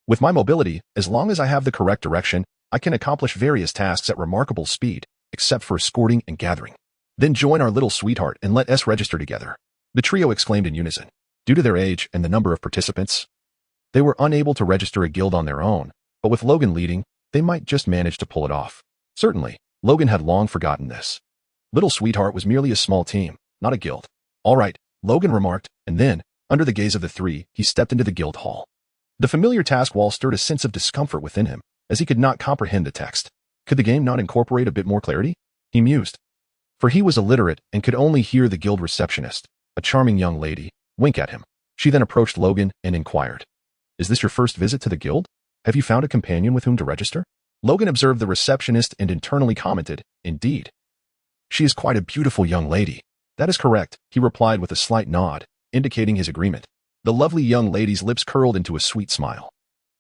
With my mobility, as long as I have the correct direction, I can accomplish various tasks at remarkable speed, except for escorting and gathering. Then join our little sweetheart and let us register together, the trio exclaimed in unison. Due to their age and the number of participants, they were unable to register a guild on their own, but with Logan leading, they might just manage to pull it off. Certainly, Logan had long forgotten this. Little Sweetheart was merely a small team, not a guild. All right, Logan remarked, and then, under the gaze of the three, he stepped into the guild hall. The familiar task wall stirred a sense of discomfort within him, as he could not comprehend the text. Could the game not incorporate a bit more clarity? He mused. For he was illiterate and could only hear the guild receptionist, a charming young lady, wink at him. She then approached Logan and inquired, Is this your first visit to the guild? Have you found a companion with whom to register? Logan observed the receptionist and internally commented, indeed. She is quite a beautiful young lady. That is correct, he replied with a slight nod, indicating his agreement. The lovely young lady's lips curled into a sweet smile,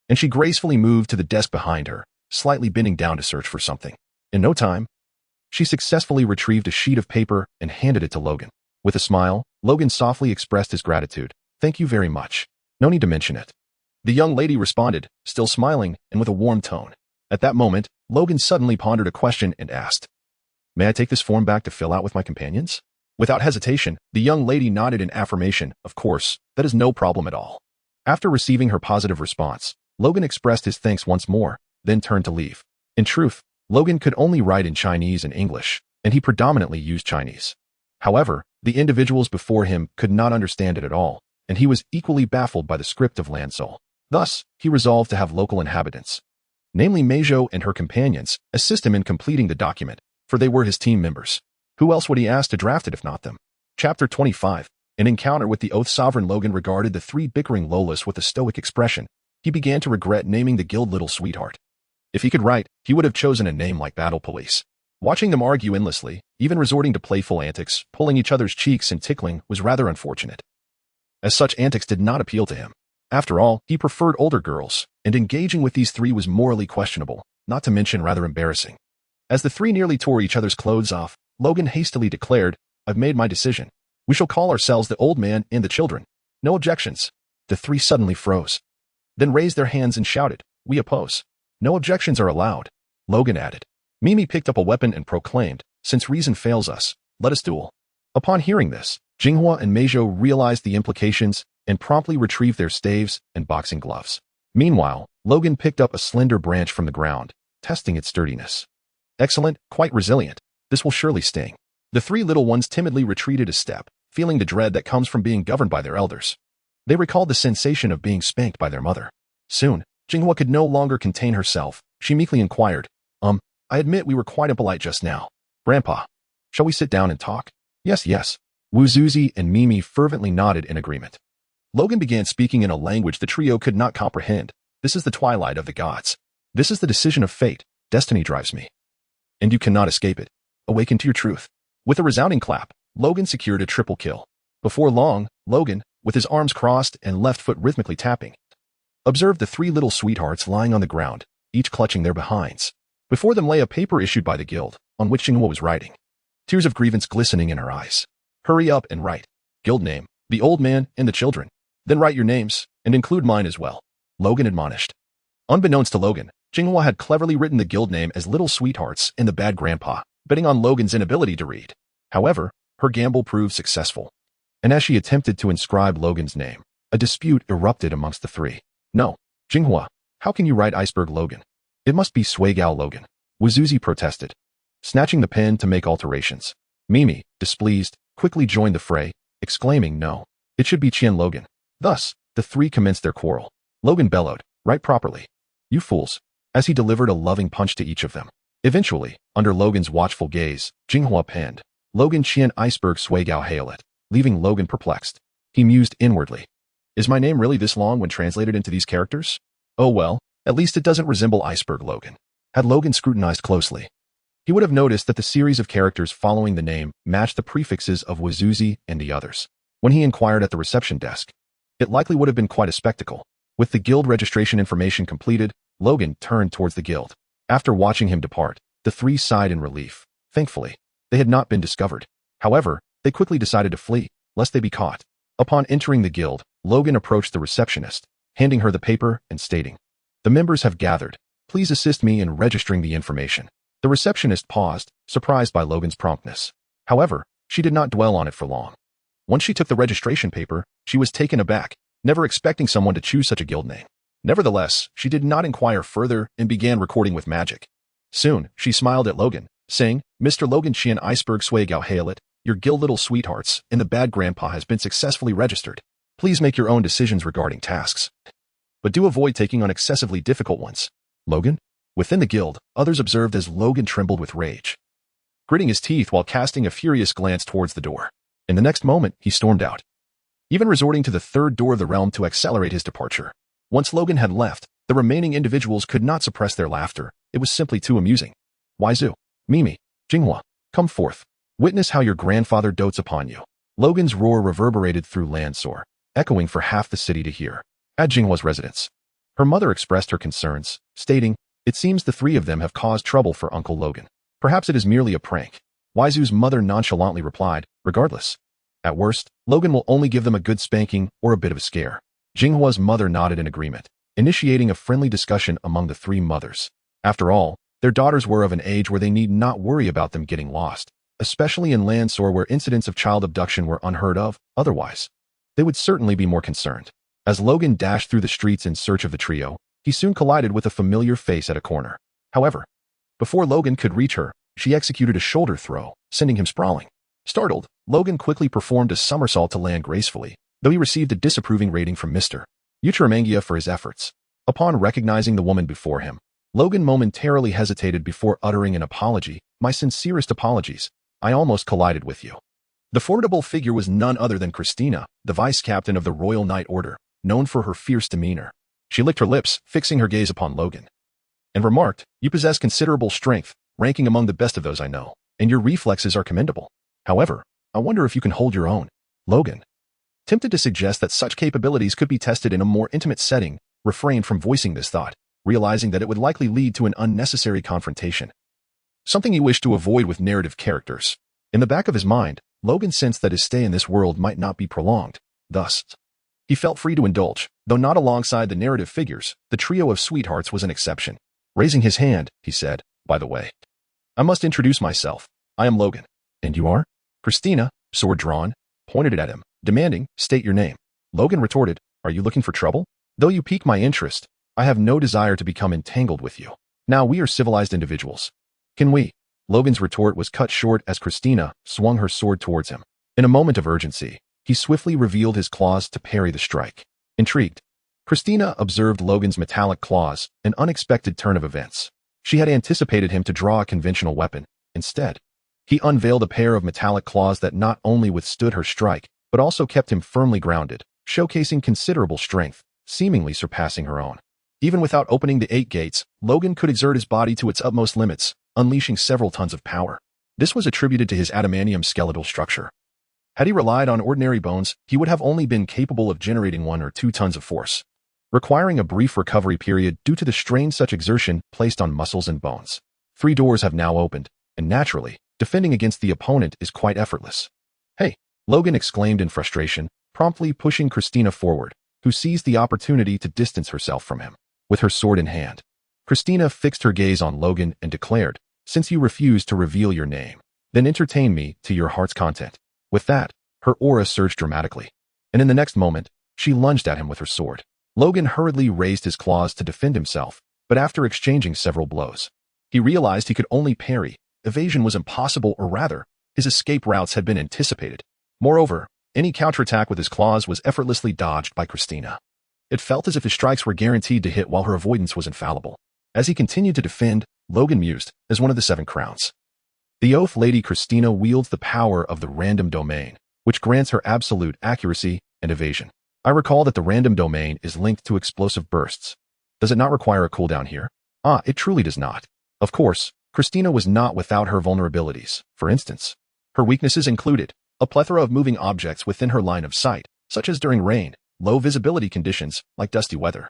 and she gracefully moved to the desk behind her, slightly bending down to search for something. In no time, she successfully retrieved a sheet of paper and handed it to Logan. With a smile, Logan softly expressed his gratitude. Thank you very much. No need to mention it. The young lady responded, still smiling and with a warm tone. At that moment, Logan suddenly pondered a question and asked, May I take this form back to fill out with my companions? Without hesitation, the young lady nodded in affirmation. Of course, that is no problem at all. After receiving her positive response, Logan expressed his thanks once more, then turned to leave. In truth, Logan could only write in Chinese and English, and he predominantly used Chinese. However, the individuals before him could not understand it at all, and he was equally baffled by the script of Lansoul. Thus, he resolved to have local inhabitants, namely Meijo and her companions, assist him in completing the document, for they were his team members. Who else would he ask to draft it if not them? Chapter 25. An encounter with the Oath Sovereign. Logan regarded the three bickering Lolas with a stoic expression. He began to regret naming the guild Little Sweetheart. If he could write, he would have chosen a name like Battle Police. Watching them argue endlessly, even resorting to playful antics, pulling each other's cheeks and tickling, was rather unfortunate, as such antics did not appeal to him. After all, he preferred older girls, and engaging with these three was morally questionable, not to mention rather embarrassing. As the three nearly tore each other's clothes off, Logan hastily declared, I've made my decision. We shall call ourselves the Old Man and the Children. No objections. The three suddenly froze, then raised their hands and shouted, We oppose. No objections are allowed. Logan added. Mimi picked up a weapon and proclaimed, Since reason fails us, let us duel. Upon hearing this, Jinghua and Meijo realized the implications and promptly retrieved their staves and boxing gloves. Meanwhile, Logan picked up a slender branch from the ground, testing its sturdiness. Excellent, quite resilient. This will surely sting. The three little ones timidly retreated a step, feeling the dread that comes from being governed by their elders. They recalled the sensation of being spanked by their mother. Soon, Jinghua could no longer contain herself. She meekly inquired, I admit we were quite impolite just now. Grandpa, shall we sit down and talk? Yes, yes. Wu Zuzi and Mimi fervently nodded in agreement. Logan began speaking in a language the trio could not comprehend. This is the twilight of the gods. This is the decision of fate. Destiny drives me, and you cannot escape it. Awaken to your truth. With a resounding clap, Logan secured a triple kill. Before long, Logan, with his arms crossed and left foot rhythmically tapping, observed the three little sweethearts lying on the ground, each clutching their behinds. Before them lay a paper issued by the guild, on which Jinghua was writing, tears of grievance glistening in her eyes. Hurry up and write. Guild name, the Old Man and the Children. Then write your names, and include mine as well. Logan admonished. Unbeknownst to Logan, Jinghua had cleverly written the guild name as Little Sweethearts and the Bad Grandpa, betting on Logan's inability to read. However, her gamble proved successful, and as she attempted to inscribe Logan's name, a dispute erupted amongst the three. No, Jinghua, how can you write Iceberg Logan? It must be Suigao Logan. Wuzuzi protested, snatching the pen to make alterations. Mimi, displeased, quickly joined the fray, exclaiming, No, it should be Qian Logan. Thus, the three commenced their quarrel. Logan bellowed, Write properly. You fools, as he delivered a loving punch to each of them. Eventually, under Logan's watchful gaze, Jinghua penned, Logan Qian Iceberg Suigao Haolet, leaving Logan perplexed. He mused inwardly. Is my name really this long when translated into these characters? Oh well, at least it doesn't resemble Iceberg Logan. Had Logan scrutinized closely, he would have noticed that the series of characters following the name matched the prefixes of Wuzuzi and the others. When he inquired at the reception desk, it likely would have been quite a spectacle. With the guild registration information completed, Logan turned towards the guild. After watching him depart, the three sighed in relief. Thankfully, they had not been discovered. However, they quickly decided to flee, lest they be caught. Upon entering the guild, Logan approached the receptionist, handing her the paper and stating, The members have gathered. Please assist me in registering the information. The receptionist paused, surprised by Logan's promptness. However, she did not dwell on it for long. Once she took the registration paper, she was taken aback, never expecting someone to choose such a guild name. Nevertheless, she did not inquire further and began recording with magic. Soon, she smiled at Logan, saying, Mr. Logan Qian Iceberg Suigao Haolet, your guild Little Sweethearts and the Bad Grandpa has been successfully registered. Please make your own decisions regarding tasks, but do avoid taking on excessively difficult ones. Logan? Within the guild, others observed as Logan trembled with rage, gritting his teeth while casting a furious glance towards the door. In the next moment, he stormed out, even resorting to the third door of the realm to accelerate his departure. Once Logan had left, the remaining individuals could not suppress their laughter. It was simply too amusing. Waizu, Mimi, Jinghua, come forth. Witness how your grandfather dotes upon you. Logan's roar reverberated through Landsor, echoing for half the city to hear. At Jinghua's residence, her mother expressed her concerns, stating, "It seems the three of them have caused trouble for Uncle Logan. Perhaps it is merely a prank." Waizu's mother nonchalantly replied, "Regardless. At worst, Logan will only give them a good spanking or a bit of a scare." Jinghua's mother nodded in agreement, initiating a friendly discussion among the three mothers. After all, their daughters were of an age where they need not worry about them getting lost, especially in Landsor where incidents of child abduction were unheard of. Otherwise, they would certainly be more concerned. As Logan dashed through the streets in search of the trio, he soon collided with a familiar face at a corner. However, before Logan could reach her, she executed a shoulder throw, sending him sprawling. Startled, Logan quickly performed a somersault to land gracefully, though he received a disapproving rating from Mr. Uchiramangia for his efforts. Upon recognizing the woman before him, Logan momentarily hesitated before uttering an apology. "My sincerest apologies. I almost collided with you." The formidable figure was none other than Christina, the vice-captain of the Royal Knight Order, known for her fierce demeanor. She licked her lips, fixing her gaze upon Logan, and remarked, "You possess considerable strength, ranking among the best of those I know, and your reflexes are commendable. However, I wonder if you can hold your own." Logan, tempted to suggest that such capabilities could be tested in a more intimate setting, refrained from voicing this thought, realizing that it would likely lead to an unnecessary confrontation. Something he wished to avoid with narrative characters. In the back of his mind, Logan sensed that his stay in this world might not be prolonged. Thus, he felt free to indulge, though not alongside the narrative figures. The trio of sweethearts was an exception. Raising his hand, he said, "By the way, I must introduce myself. I am Logan." "And you are?" Christina, sword drawn, pointed it at him, demanding, "State your name." Logan retorted, "Are you looking for trouble? Though you pique my interest, I have no desire to become entangled with you. Now we are civilized individuals. Can we?" Logan's retort was cut short as Christina swung her sword towards him. In a moment of urgency, he swiftly revealed his claws to parry the strike. Intrigued, Christina observed Logan's metallic claws, an unexpected turn of events. She had anticipated him to draw a conventional weapon. Instead, he unveiled a pair of metallic claws that not only withstood her strike, but also kept him firmly grounded, showcasing considerable strength, seemingly surpassing her own. Even without opening the 8 gates, Logan could exert his body to its utmost limits, unleashing several tons of power. This was attributed to his adamantium skeletal structure. Had he relied on ordinary bones, he would have only been capable of generating 1 or 2 tons of force, requiring a brief recovery period due to the strain such exertion placed on muscles and bones. 3 doors have now opened, and naturally, defending against the opponent is quite effortless. "Hey!" Logan exclaimed in frustration, promptly pushing Christina forward, who seized the opportunity to distance herself from him. With her sword in hand, Christina fixed her gaze on Logan and declared, "Since you refuse to reveal your name, then entertain me to your heart's content." With that, her aura surged dramatically, and in the next moment, she lunged at him with her sword. Logan hurriedly raised his claws to defend himself, but after exchanging several blows, he realized he could only parry. Evasion was impossible, or rather, his escape routes had been anticipated. Moreover, any counterattack with his claws was effortlessly dodged by Christina. It felt as if his strikes were guaranteed to hit while her avoidance was infallible. As he continued to defend, Logan mused, as one of the 7 crowns. The Oath Lady Christina wields the power of the random domain, which grants her absolute accuracy and evasion. I recall that the random domain is linked to explosive bursts. Does it not require a cooldown here? It truly does not. Of course, Christina was not without her vulnerabilities. For instance, her weaknesses included a plethora of moving objects within her line of sight, such as during rain, low visibility conditions like dusty weather,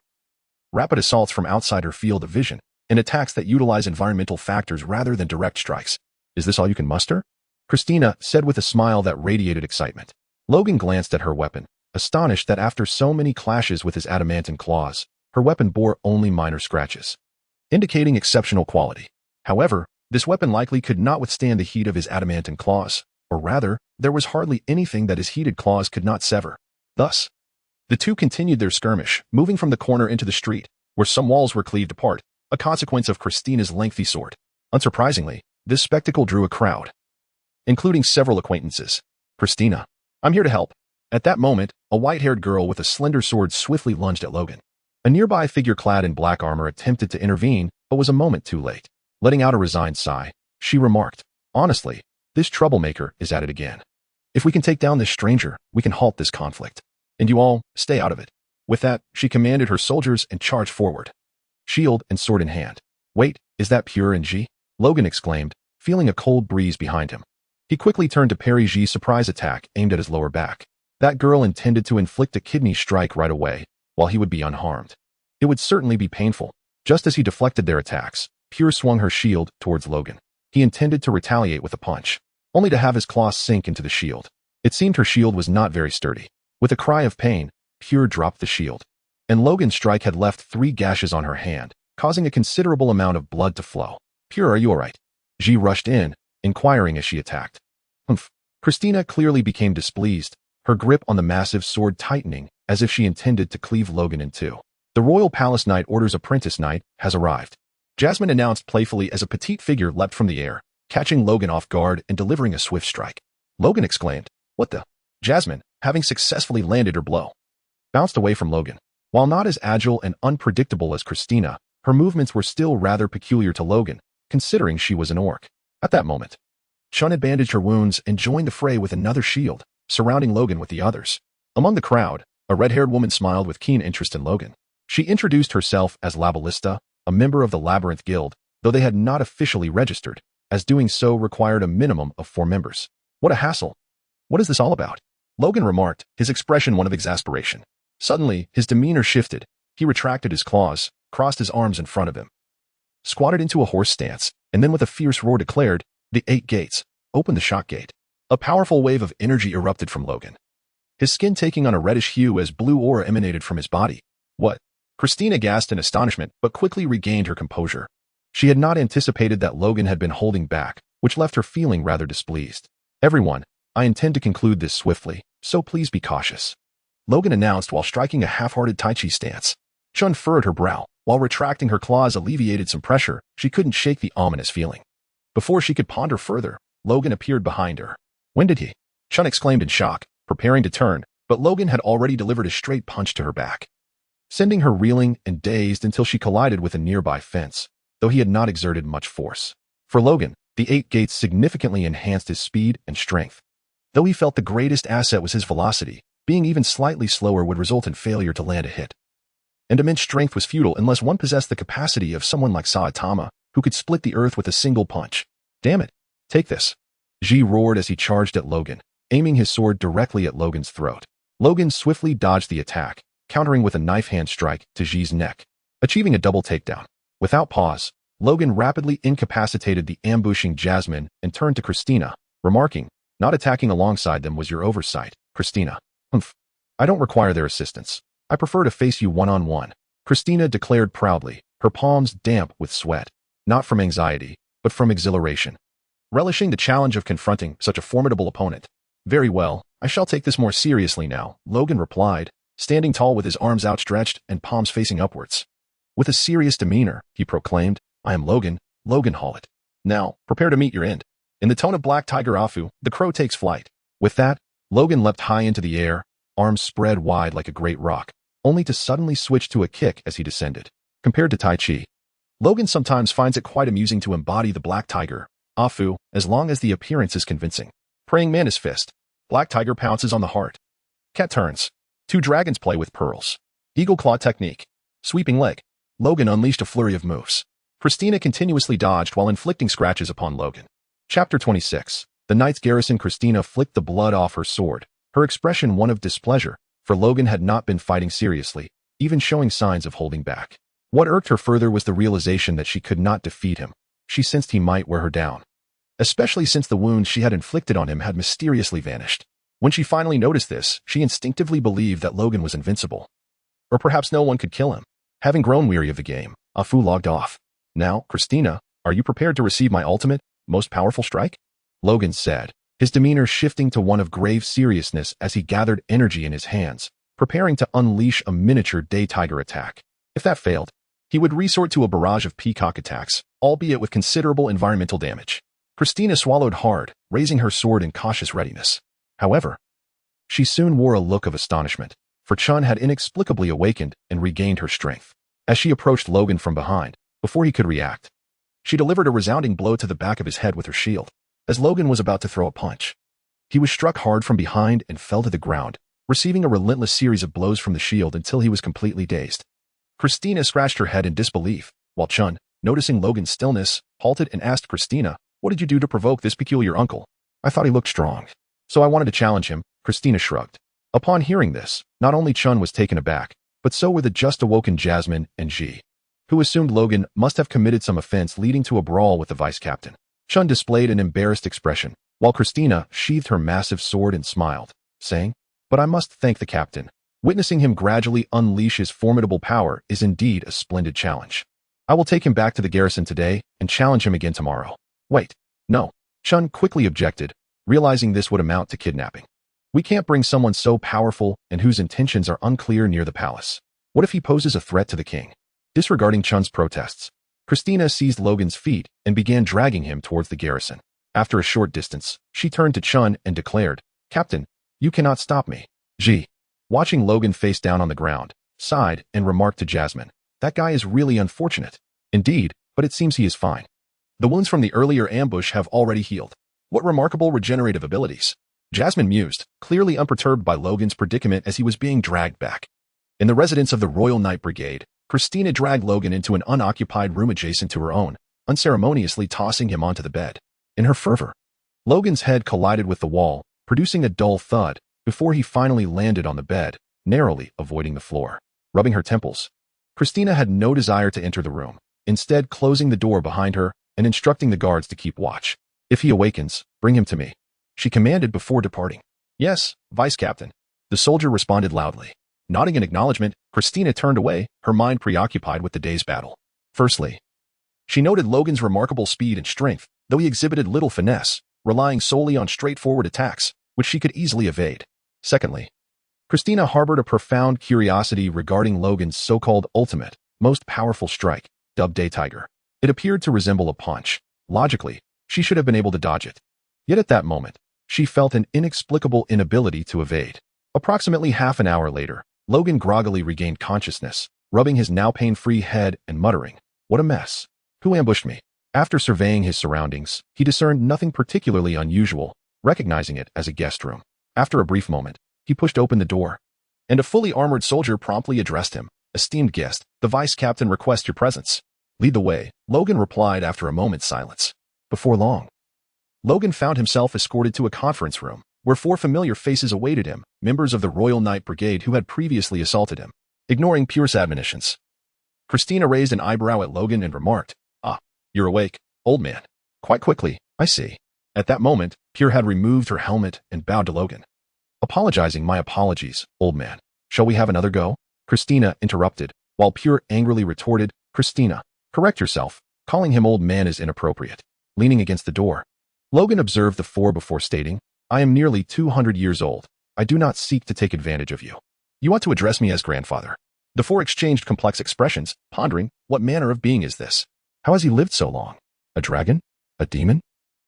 rapid assaults from outside her field of vision, and attacks that utilize environmental factors rather than direct strikes. "Is this all you can muster?" Christina said with a smile that radiated excitement. Logan glanced at her weapon, astonished that after so many clashes with his adamantine claws, her weapon bore only minor scratches, indicating exceptional quality. However, this weapon likely could not withstand the heat of his adamantine claws, or rather, there was hardly anything that his heated claws could not sever. Thus, the two continued their skirmish, moving from the corner into the street, where some walls were cleaved apart, a consequence of Christina's lengthy sword. Unsurprisingly, this spectacle drew a crowd, including several acquaintances. "Christina, I'm here to help." At that moment, a white-haired girl with a slender sword swiftly lunged at Logan. A nearby figure clad in black armor attempted to intervene, but was a moment too late. Letting out a resigned sigh, she remarked, "Honestly, this troublemaker is at it again. If we can take down this stranger, we can halt this conflict. And you all, stay out of it." With that, she commanded her soldiers and charged forward, shield and sword in hand. Wait, is that Pure and Ji? Logan exclaimed, feeling a cold breeze behind him. He quickly turned to parry Ji's surprise attack aimed at his lower back. That girl intended to inflict a kidney strike right away, while he would be unharmed. It would certainly be painful. Just as he deflected their attacks, Pure swung her shield towards Logan. He intended to retaliate with a punch, only to have his claws sink into the shield. It seemed her shield was not very sturdy. With a cry of pain, Pure dropped the shield, and Logan's strike had left 3 gashes on her hand, causing a considerable amount of blood to flow. Pure, are you alright? Ji rushed in, inquiring as she attacked. Humph. Christina clearly became displeased, her grip on the massive sword tightening as if she intended to cleave Logan in two. The Royal Palace Knight Order's apprentice knight has arrived, Jasmine announced playfully as a petite figure leapt from the air, catching Logan off guard and delivering a swift strike. Logan exclaimed, "What the?" Jasmine, having successfully landed her blow, bounced away from Logan. While not as agile and unpredictable as Christina, her movements were still rather peculiar to Logan, considering she was an orc. At that moment, Chun had bandaged her wounds and joined the fray with another shield, surrounding Logan with the others. Among the crowd, a red-haired woman smiled with keen interest in Logan. She introduced herself as La Ballista, a member of the Labyrinth Guild, though they had not officially registered, as doing so required a minimum of 4 members. What a hassle. What is this all about? Logan remarked, his expression one of exasperation. Suddenly, his demeanor shifted. He retracted his claws, crossed his arms in front of him, squatted into a horse stance, and then with a fierce roar declared, "The 8 gates, open the shock gate." A powerful wave of energy erupted from Logan, his skin taking on a reddish hue as blue aura emanated from his body. What? Christina gasped in astonishment, but quickly regained her composure. She had not anticipated that Logan had been holding back, which left her feeling rather displeased. "Everyone, I intend to conclude this swiftly, so please be cautious," Logan announced while striking a half-hearted Tai Chi stance. Chun furrowed her brow. While retracting her claws alleviated some pressure, she couldn't shake the ominous feeling. Before she could ponder further, Logan appeared behind her. "When did he?" Chun exclaimed in shock, preparing to turn, but Logan had already delivered a straight punch to her back, sending her reeling and dazed until she collided with a nearby fence, though he had not exerted much force. For Logan, the 8 gates significantly enhanced his speed and strength. Though he felt the greatest asset was his velocity, being even slightly slower would result in failure to land a hit. And immense strength was futile unless one possessed the capacity of someone like Saitama, who could split the earth with a single punch. "Damn it. Take this." Ji roared as he charged at Logan, aiming his sword directly at Logan's throat. Logan swiftly dodged the attack, countering with a knife hand strike to Ji's neck, achieving a double takedown. Without pause, Logan rapidly incapacitated the ambushing Jasmine and turned to Christina, remarking, "Not attacking alongside them was your oversight, Christina." "Humph. I don't require their assistance. I prefer to face you one-on-one," Christina declared proudly, her palms damp with sweat, not from anxiety, but from exhilaration, relishing the challenge of confronting such a formidable opponent. "Very well, I shall take this more seriously now," Logan replied, standing tall with his arms outstretched and palms facing upwards. With a serious demeanor, he proclaimed, "I am Logan, Logan Hallett. Now, prepare to meet your end." In the tone of Black Tiger Afu, the crow takes flight. With that, Logan leapt high into the air, arms spread wide like a great rock, only to suddenly switch to a kick as he descended. Compared to Tai Chi, Logan sometimes finds it quite amusing to embody the Black Tiger, Afu, as long as the appearance is convincing. Praying Mantis Fist. Black Tiger pounces on the heart. Cat turns. 2 dragons play with pearls. Eagle Claw Technique. Sweeping Leg. Logan unleashed a flurry of moves. Christina continuously dodged while inflicting scratches upon Logan. Chapter 26. The Knight's Garrison. Christina flicked the blood off her sword, her expression one of displeasure, for Logan had not been fighting seriously, even showing signs of holding back. What irked her further was the realization that she could not defeat him. She sensed he might wear her down, especially since the wounds she had inflicted on him had mysteriously vanished. When she finally noticed this, she instinctively believed that Logan was invincible. Or perhaps no one could kill him. Having grown weary of the game, Afu logged off. "Now, Christina, are you prepared to receive my ultimate, most powerful strike?" Logan said, his demeanor shifting to one of grave seriousness as he gathered energy in his hands, preparing to unleash a miniature day tiger attack. If that failed, he would resort to a barrage of peacock attacks, albeit with considerable environmental damage. Christina swallowed hard, raising her sword in cautious readiness. However, she soon wore a look of astonishment, for Chun had inexplicably awakened and regained her strength. As she approached Logan from behind, before he could react, she delivered a resounding blow to the back of his head with her shield. As Logan was about to throw a punch, he was struck hard from behind and fell to the ground, receiving a relentless series of blows from the shield until he was completely dazed. Christina scratched her head in disbelief, while Chun, noticing Logan's stillness, halted and asked Christina, "What did you do to provoke this peculiar uncle? I thought he looked strong. So I wanted to challenge him." Christina shrugged. Upon hearing this, not only Chun was taken aback, but so were the just-awoken Jasmine and Ji, who assumed Logan must have committed some offense leading to a brawl with the vice captain. Chun displayed an embarrassed expression, while Christina sheathed her massive sword and smiled, saying, "But I must thank the captain. Witnessing him gradually unleash his formidable power is indeed a splendid challenge. I will take him back to the garrison today and challenge him again tomorrow." "Wait, no," Chun quickly objected, realizing this would amount to kidnapping. "We can't bring someone so powerful and whose intentions are unclear near the palace. What if he poses a threat to the king?" Disregarding Chun's protests, Christina seized Logan's feet and began dragging him towards the garrison. After a short distance, she turned to Chun and declared, "Captain, you cannot stop me." Ji, watching Logan face down on the ground, sighed and remarked to Jasmine, "That guy is really unfortunate." "Indeed, but it seems he is fine. The wounds from the earlier ambush have already healed. What remarkable regenerative abilities." Jasmine mused, clearly unperturbed by Logan's predicament as he was being dragged back. In the residence of the Royal Knight Brigade, Christina dragged Logan into an unoccupied room adjacent to her own, unceremoniously tossing him onto the bed. In her fervor, Logan's head collided with the wall, producing a dull thud, before he finally landed on the bed, narrowly avoiding the floor. Rubbing her temples, Christina had no desire to enter the room, instead closing the door behind her and instructing the guards to keep watch. "If he awakens, bring him to me," she commanded before departing. "Yes, Vice Captain," the soldier responded loudly. Nodding in acknowledgement, Christina turned away, her mind preoccupied with the day's battle. Firstly, she noted Logan's remarkable speed and strength, though he exhibited little finesse, relying solely on straightforward attacks, which she could easily evade. Secondly, Christina harbored a profound curiosity regarding Logan's so-called ultimate, most powerful strike, dubbed Day Tiger. It appeared to resemble a punch. Logically, she should have been able to dodge it. Yet at that moment, she felt an inexplicable inability to evade. Approximately half an hour later, Logan groggily regained consciousness, rubbing his now pain-free head and muttering, "What a mess. Who ambushed me?" After surveying his surroundings, he discerned nothing particularly unusual, recognizing it as a guest room. After a brief moment, he pushed open the door, and a fully armored soldier promptly addressed him. "Esteemed guest, the vice captain requests your presence." "Lead the way," Logan replied after a moment's silence. Before long, Logan found himself escorted to a conference room, where 4 familiar faces awaited him, members of the Royal Knight Brigade who had previously assaulted him. Ignoring Pure's admonitions, Christina raised an eyebrow at Logan and remarked, "Ah, you're awake, old man. Quite quickly, I see." At that moment, Pure had removed her helmet and bowed to Logan. "Apologizing, my apologies, old man. Shall we have another go?" Christina interrupted, while Pure angrily retorted, "Christina, correct yourself. Calling him old man is inappropriate." Leaning against the door, Logan observed the 4 before stating, "I am nearly 200 years old. I do not seek to take advantage of you. You ought to address me as grandfather." The 4 exchanged complex expressions, pondering, what manner of being is this? How has he lived so long? A dragon? A demon?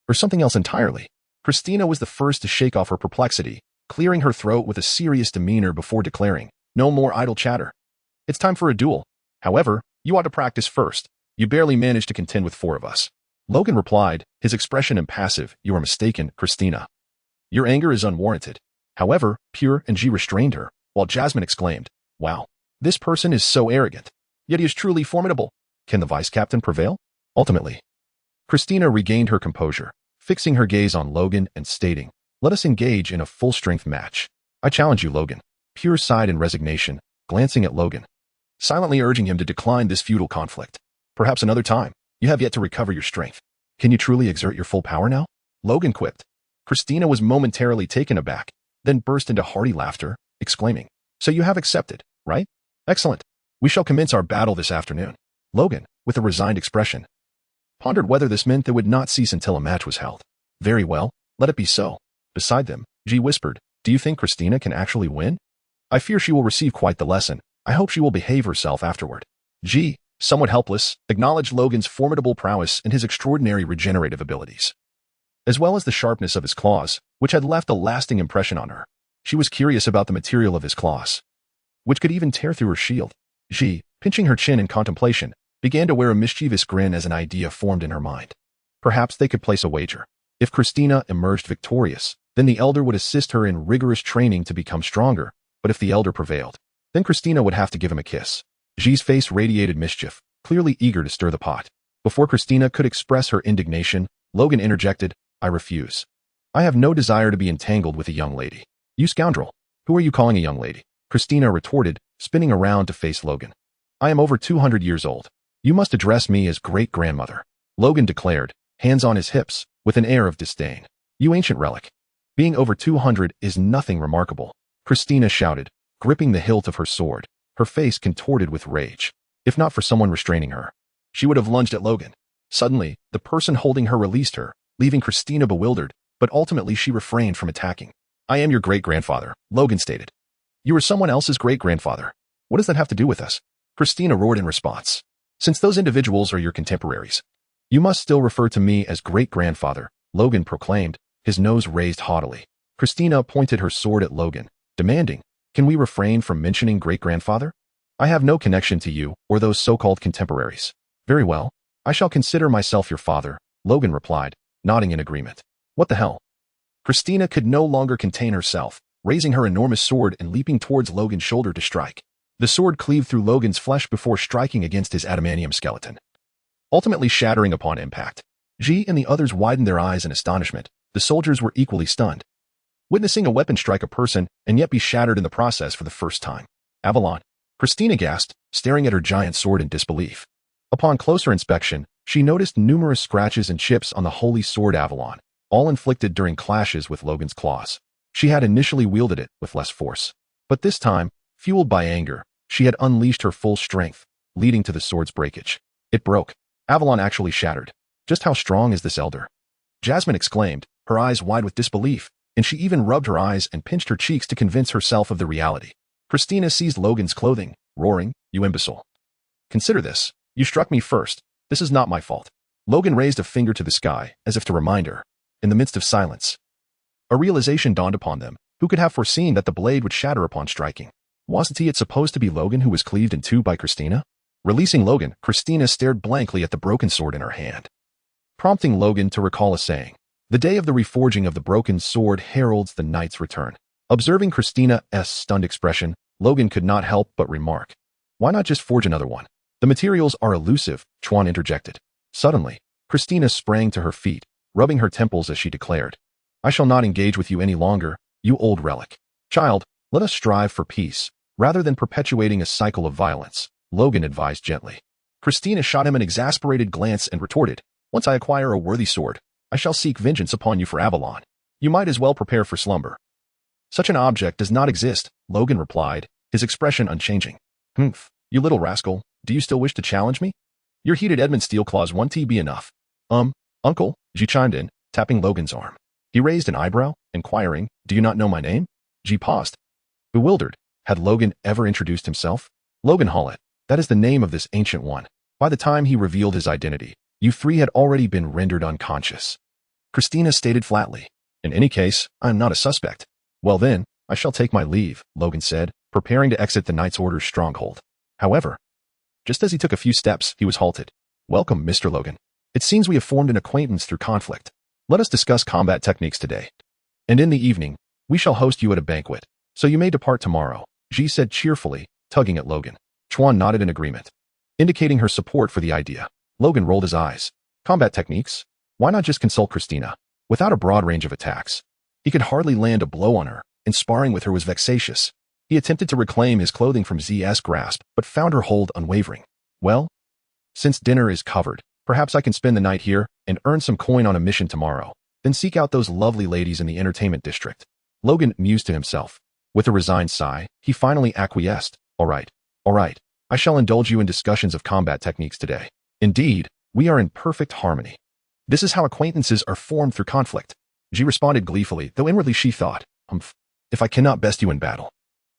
Or something else entirely? Christina was the first to shake off her perplexity, clearing her throat with a serious demeanor before declaring, "No more idle chatter. It's time for a duel. However, you ought to practice first. You barely managed to contend with 4 of us." Logan replied, his expression impassive, "You are mistaken, Christina. Your anger is unwarranted." However, Pure and Ji restrained her, while Jasmine exclaimed, "Wow, this person is so arrogant. Yet he is truly formidable. Can the vice captain prevail?" Ultimately, Christina regained her composure, fixing her gaze on Logan and stating, "Let us engage in a full-strength match. I challenge you, Logan." Pure sighed in resignation, glancing at Logan, silently urging him to decline this futile conflict. "Perhaps another time. You have yet to recover your strength. Can you truly exert your full power now?" Logan quipped. Christina was momentarily taken aback, then burst into hearty laughter, exclaiming, "So you have accepted, right? Excellent. We shall commence our battle this afternoon." Logan, with a resigned expression, pondered whether this meant they would not cease until a match was held. "Very well, let it be so." Beside them, Ji whispered, "Do you think Christina can actually win? I fear she will receive quite the lesson. I hope she will behave herself afterward." Ji, somewhat helpless, acknowledged Logan's formidable prowess and his extraordinary regenerative abilities, as well as the sharpness of his claws, which had left a lasting impression on her. She was curious about the material of his claws, which could even tear through her shield. Ji, pinching her chin in contemplation, began to wear a mischievous grin as an idea formed in her mind. Perhaps they could place a wager. If Christina emerged victorious, then Then the elder would assist her in rigorous training to become stronger, but if the elder prevailed, then Christina would have to give him a kiss. Ji's face radiated mischief, clearly eager to stir the pot. Before Christina could express her indignation, Logan interjected, "I refuse. I have no desire to be entangled with a young lady." "You scoundrel! Who are you calling a young lady?" Christina retorted, spinning around to face Logan. "I am over 200 years old. You must address me as great-grandmother," Logan declared, hands on his hips, with an air of disdain. "You ancient relic. Being over 200 is nothing remarkable," Christina shouted, gripping the hilt of her sword, her face contorted with rage. If not for someone restraining her, she would have lunged at Logan. Suddenly, the person holding her released her, leaving Christina bewildered, but ultimately she refrained from attacking. "I am your great-grandfather," Logan stated. "You are someone else's great-grandfather. What does that have to do with us?" Christina roared in response. "Since those individuals are your contemporaries, you must still refer to me as great-grandfather," Logan proclaimed, his nose raised haughtily. Christina pointed her sword at Logan, demanding, "Can we refrain from mentioning great-grandfather? I have no connection to you or those so-called contemporaries." "Very well. I shall consider myself your father," Logan replied, nodding in agreement. "What the hell?" Christina could no longer contain herself, raising her enormous sword and leaping towards Logan's shoulder to strike. The sword cleaved through Logan's flesh before striking against his adamantium skeleton, ultimately shattering upon impact. Ji and the others widened their eyes in astonishment. The soldiers were equally stunned, witnessing a weapon strike a person and yet be shattered in the process for the first time. "Avalon," Christina gasped, staring at her giant sword in disbelief. Upon closer inspection, she noticed numerous scratches and chips on the holy sword Avalon, all inflicted during clashes with Logan's claws. She had initially wielded it with less force, but this time, fueled by anger, she had unleashed her full strength, leading to the sword's breakage. It broke. Avalon actually shattered. "Just how strong is this elder?" Jasmine exclaimed, her eyes wide with disbelief, and she even rubbed her eyes and pinched her cheeks to convince herself of the reality. Christina seized Logan's clothing, roaring, "You imbecile. Consider this. You struck me first. This is not my fault." Logan raised a finger to the sky, as if to remind her. In the midst of silence, a realization dawned upon them. Who could have foreseen that the blade would shatter upon striking? Wasn't it supposed to be Logan who was cleaved in two by Christina? Releasing Logan, Christina stared blankly at the broken sword in her hand, prompting Logan to recall a saying. The day of the reforging of the broken sword heralds the knight's return. Observing Christina's stunned expression, Logan could not help but remark, "Why not just forge another one? The materials are elusive," Chuan interjected. Suddenly, Christina sprang to her feet, rubbing her temples as she declared, "I shall not engage with you any longer, you old relic. Child, let us strive for peace, rather than perpetuating a cycle of violence," Logan advised gently. Christina shot him an exasperated glance and retorted, "Once I acquire a worthy sword, I shall seek vengeance upon you for Avalon. You might as well prepare for slumber." "Such an object does not exist," Logan replied, his expression unchanging. "Humph, you little rascal, do you still wish to challenge me? Your heated Edmund Steelclaws 1T be enough." Uncle," Ji chimed in, tapping Logan's arm. He raised an eyebrow, inquiring, "Do you not know my name?" Ji paused, bewildered. Had Logan ever introduced himself? "Logan Hallett, that is the name of this ancient one. By the time he revealed his identity, you three had already been rendered unconscious," Christina stated flatly. "In any case, I am not a suspect." "Well then, I shall take my leave," Logan said, preparing to exit the Knight's Order's stronghold. However, just as he took a few steps, he was halted. "Welcome, Mr. Logan. It seems we have formed an acquaintance through conflict. Let us discuss combat techniques today. And in the evening, we shall host you at a banquet, so you may depart tomorrow," Ji said cheerfully, tugging at Logan. Chuan nodded in agreement, indicating her support for the idea. Logan rolled his eyes. Combat techniques? Why not just consult Christina? Without a broad range of attacks, he could hardly land a blow on her, and sparring with her was vexatious. He attempted to reclaim his clothing from Z's grasp, but found her hold unwavering. "Well, since dinner is covered, perhaps I can spend the night here and earn some coin on a mission tomorrow, then seek out those lovely ladies in the entertainment district." Logan mused to himself. With a resigned sigh, he finally acquiesced. All right. I shall indulge you in discussions of combat techniques today. Indeed, we are in perfect harmony. This is how acquaintances are formed through conflict." Ji responded gleefully, though inwardly she thought, "If I cannot best you in battle,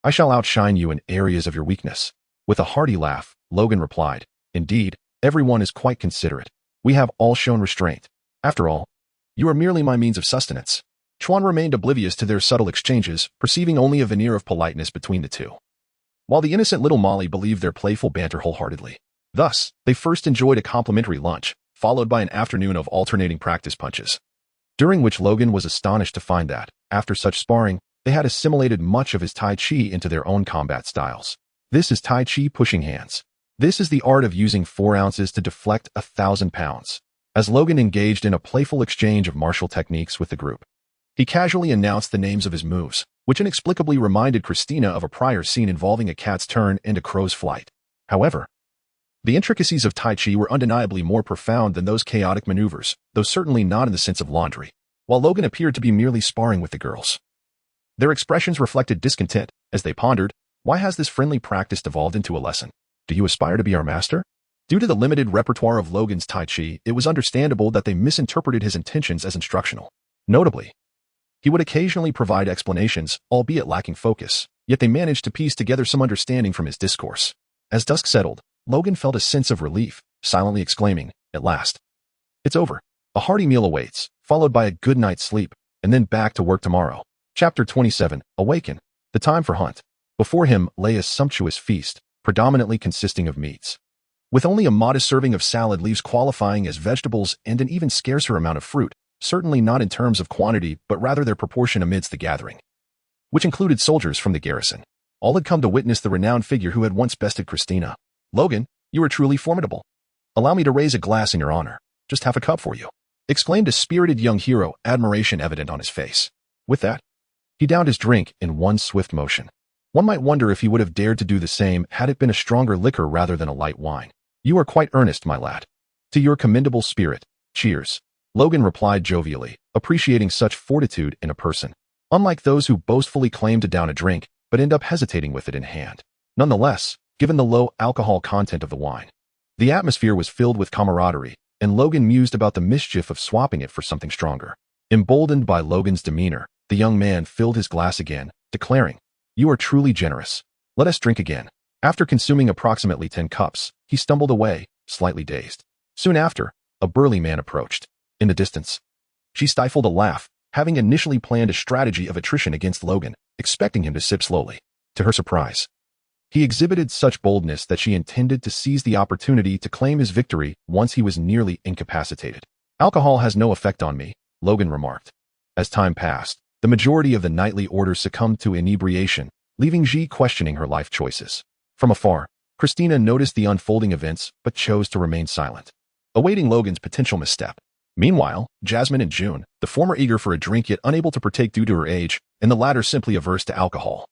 I shall outshine you in areas of your weakness." With a hearty laugh, Logan replied, "Indeed, everyone is quite considerate. We have all shown restraint. After all, you are merely my means of sustenance." Chuan remained oblivious to their subtle exchanges, perceiving only a veneer of politeness between the two, while the innocent little Molly believed their playful banter wholeheartedly. Thus, they first enjoyed a complimentary lunch, followed by an afternoon of alternating practice punches, during which Logan was astonished to find that, After such sparring, they had assimilated much of his Tai Chi into their own combat styles. This is Tai Chi pushing hands. This is the art of using 4 ounces to deflect 1,000 pounds. As Logan engaged in a playful exchange of martial techniques with the group, he casually announced the names of his moves, which inexplicably reminded Christina of a prior scene involving a cat's turn and a crow's flight. However, the intricacies of Tai Chi were undeniably more profound than those chaotic maneuvers, though certainly not in the sense of laundry. While Logan appeared to be merely sparring with the girls, their expressions reflected discontent as they pondered, why has this friendly practice devolved into a lesson? Do you aspire to be our master? Due to the limited repertoire of Logan's Tai Chi, it was understandable that they misinterpreted his intentions as instructional. Notably, he would occasionally provide explanations, albeit lacking focus, yet they managed to piece together some understanding from his discourse. As dusk settled, Logan felt a sense of relief, silently exclaiming, "At last. It's over. A hearty meal awaits, followed by a good night's sleep, and then back to work tomorrow." Chapter 27, Awaken. The time for hunt. Before him lay a sumptuous feast, predominantly consisting of meats, with only a modest serving of salad leaves qualifying as vegetables and an even scarcer amount of fruit, certainly not in terms of quantity but rather their proportion amidst the gathering, which included soldiers from the garrison. All had come to witness the renowned figure who had once bested Christina. "Logan, you are truly formidable. Allow me to raise a glass in your honor. Just half a cup for you," exclaimed a spirited young hero, admiration evident on his face. With that, he downed his drink in one swift motion. One might wonder if he would have dared to do the same had it been a stronger liquor rather than a light wine. "You are quite earnest, my lad. To your commendable spirit. Cheers," Logan replied jovially, appreciating such fortitude in a person, unlike those who boastfully claim to down a drink but end up hesitating with it in hand. Nonetheless, given the low alcohol content of the wine, the atmosphere was filled with camaraderie, and Logan mused about the mischief of swapping it for something stronger. Emboldened by Logan's demeanor, the young man filled his glass again, declaring, "You are truly generous. Let us drink again." After consuming approximately 10 cups, he stumbled away, slightly dazed. Soon after, a burly man approached. In the distance, she stifled a laugh, having initially planned a strategy of attrition against Logan, expecting him to sip slowly. To her surprise, he exhibited such boldness that she intended to seize the opportunity to claim his victory once he was nearly incapacitated. "Alcohol has no effect on me," Logan remarked. As time passed, the majority of the knightly order succumbed to inebriation, leaving Ji questioning her life choices. From afar, Christina noticed the unfolding events but chose to remain silent, awaiting Logan's potential misstep. Meanwhile, Jasmine and June, the former eager for a drink yet unable to partake due to her age, and the latter simply averse to alcohol,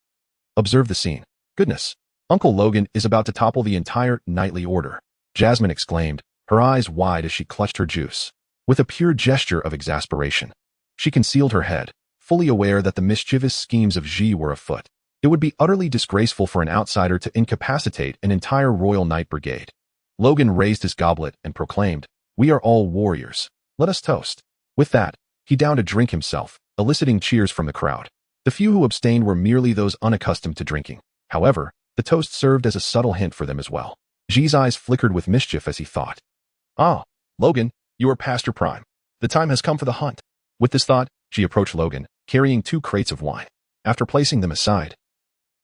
observed the scene. "Goodness, Uncle Logan is about to topple the entire knightly order," Jasmine exclaimed, her eyes wide as she clutched her juice. With a pure gesture of exasperation, she concealed her head, fully aware that the mischievous schemes of Ji were afoot. It would be utterly disgraceful for an outsider to incapacitate an entire royal knight brigade. Logan raised his goblet and proclaimed, "We are all warriors. Let us toast." With that, he downed a drink himself, eliciting cheers from the crowd. The few who abstained were merely those unaccustomed to drinking. However, the toast served as a subtle hint for them as well. Ji's eyes flickered with mischief as he thought, "Ah, Logan, you are past your prime. The time has come for the hunt." With this thought, Ji approached Logan, carrying 2 crates of wine. After placing them aside,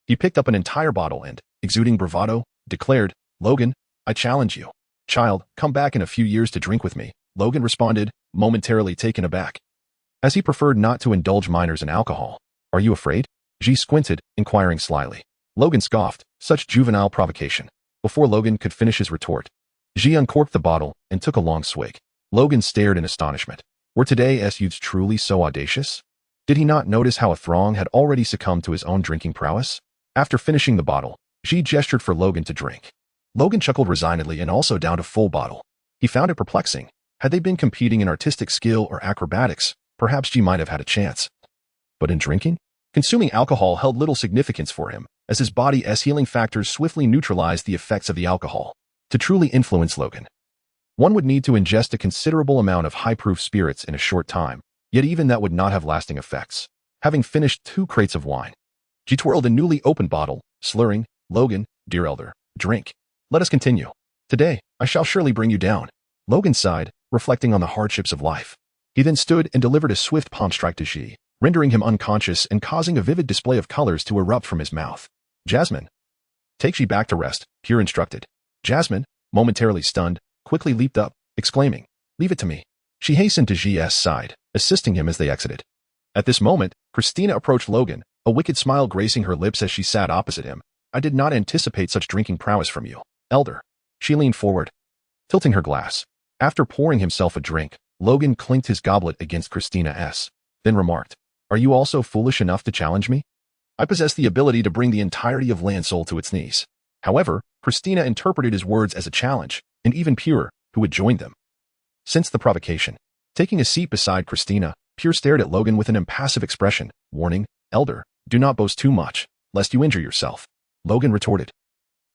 he picked up an entire bottle and, exuding bravado, declared, "Logan, I challenge you. Child, come back in a few years to drink with me." Logan responded, momentarily taken aback, as he preferred not to indulge minors in alcohol. "Are you afraid?" Ji squinted, inquiring slyly. Logan scoffed, such juvenile provocation. Before Logan could finish his retort, Ji uncorked the bottle and took a long swig. Logan stared in astonishment. Were today's youths truly so audacious? Did he not notice how a throng had already succumbed to his own drinking prowess? After finishing the bottle, Ji gestured for Logan to drink. Logan chuckled resignedly and also downed a full bottle. He found it perplexing. Had they been competing in artistic skill or acrobatics, perhaps Ji might have had a chance. But in drinking? Consuming alcohol held little significance for him, as his body's healing factors swiftly neutralized the effects of the alcohol. To truly influence Logan, one would need to ingest a considerable amount of high-proof spirits in a short time, yet even that would not have lasting effects. Having finished 2 crates of wine, Ji twirled a newly opened bottle, slurring, "Logan, dear elder, drink. Let us continue. Today, I shall surely bring you down." Logan sighed, reflecting on the hardships of life. He then stood and delivered a swift palm strike to Ji, rendering him unconscious and causing a vivid display of colors to erupt from his mouth. "Jasmine, take Ji back to rest," Pure instructed. Jasmine, momentarily stunned, quickly leaped up, exclaiming, "Leave it to me." She hastened to Ji's side, assisting him as they exited. At this moment, Christina approached Logan, a wicked smile gracing her lips as she sat opposite him. I did not anticipate such drinking prowess from you, elder. She leaned forward, tilting her glass. After pouring himself a drink, Logan clinked his goblet against Christina's, then remarked, Are you also foolish enough to challenge me? I possess the ability to bring the entirety of Landsoul to its knees. However, Christina interpreted his words as a challenge, and even Pure, who had joined them. Since the provocation, taking a seat beside Christina, Pure stared at Logan with an impassive expression, warning, Elder, do not boast too much, lest you injure yourself. Logan retorted,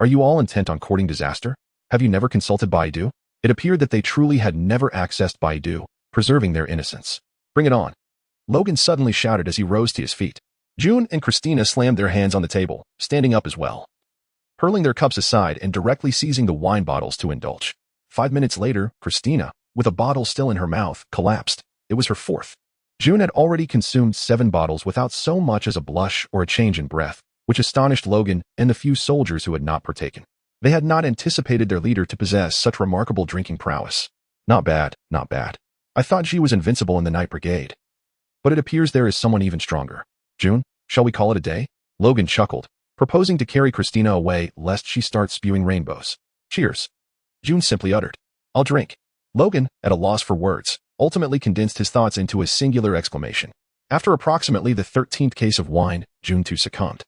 Are you all intent on courting disaster? Have you never consulted Baidu? It appeared that they truly had never accessed Baidu, preserving their innocence. Bring it on. Logan suddenly shouted as he rose to his feet. June and Christina slammed their hands on the table, standing up as well, hurling their cups aside and directly seizing the wine bottles to indulge. 5 minutes later, Christina, with a bottle still in her mouth, collapsed. It was her fourth. June had already consumed 7 bottles without so much as a blush or a change in breath, which astonished Logan and the few soldiers who had not partaken. They had not anticipated their leader to possess such remarkable drinking prowess. Not bad, not bad. I thought she was invincible in the Night Brigade. But it appears there is someone even stronger. June, shall we call it a day? Logan chuckled, proposing to carry Christina away lest she start spewing rainbows. Cheers. June simply uttered, I'll drink. Logan, at a loss for words, ultimately condensed his thoughts into a singular exclamation. After approximately the 13th case of wine, June too succumbed,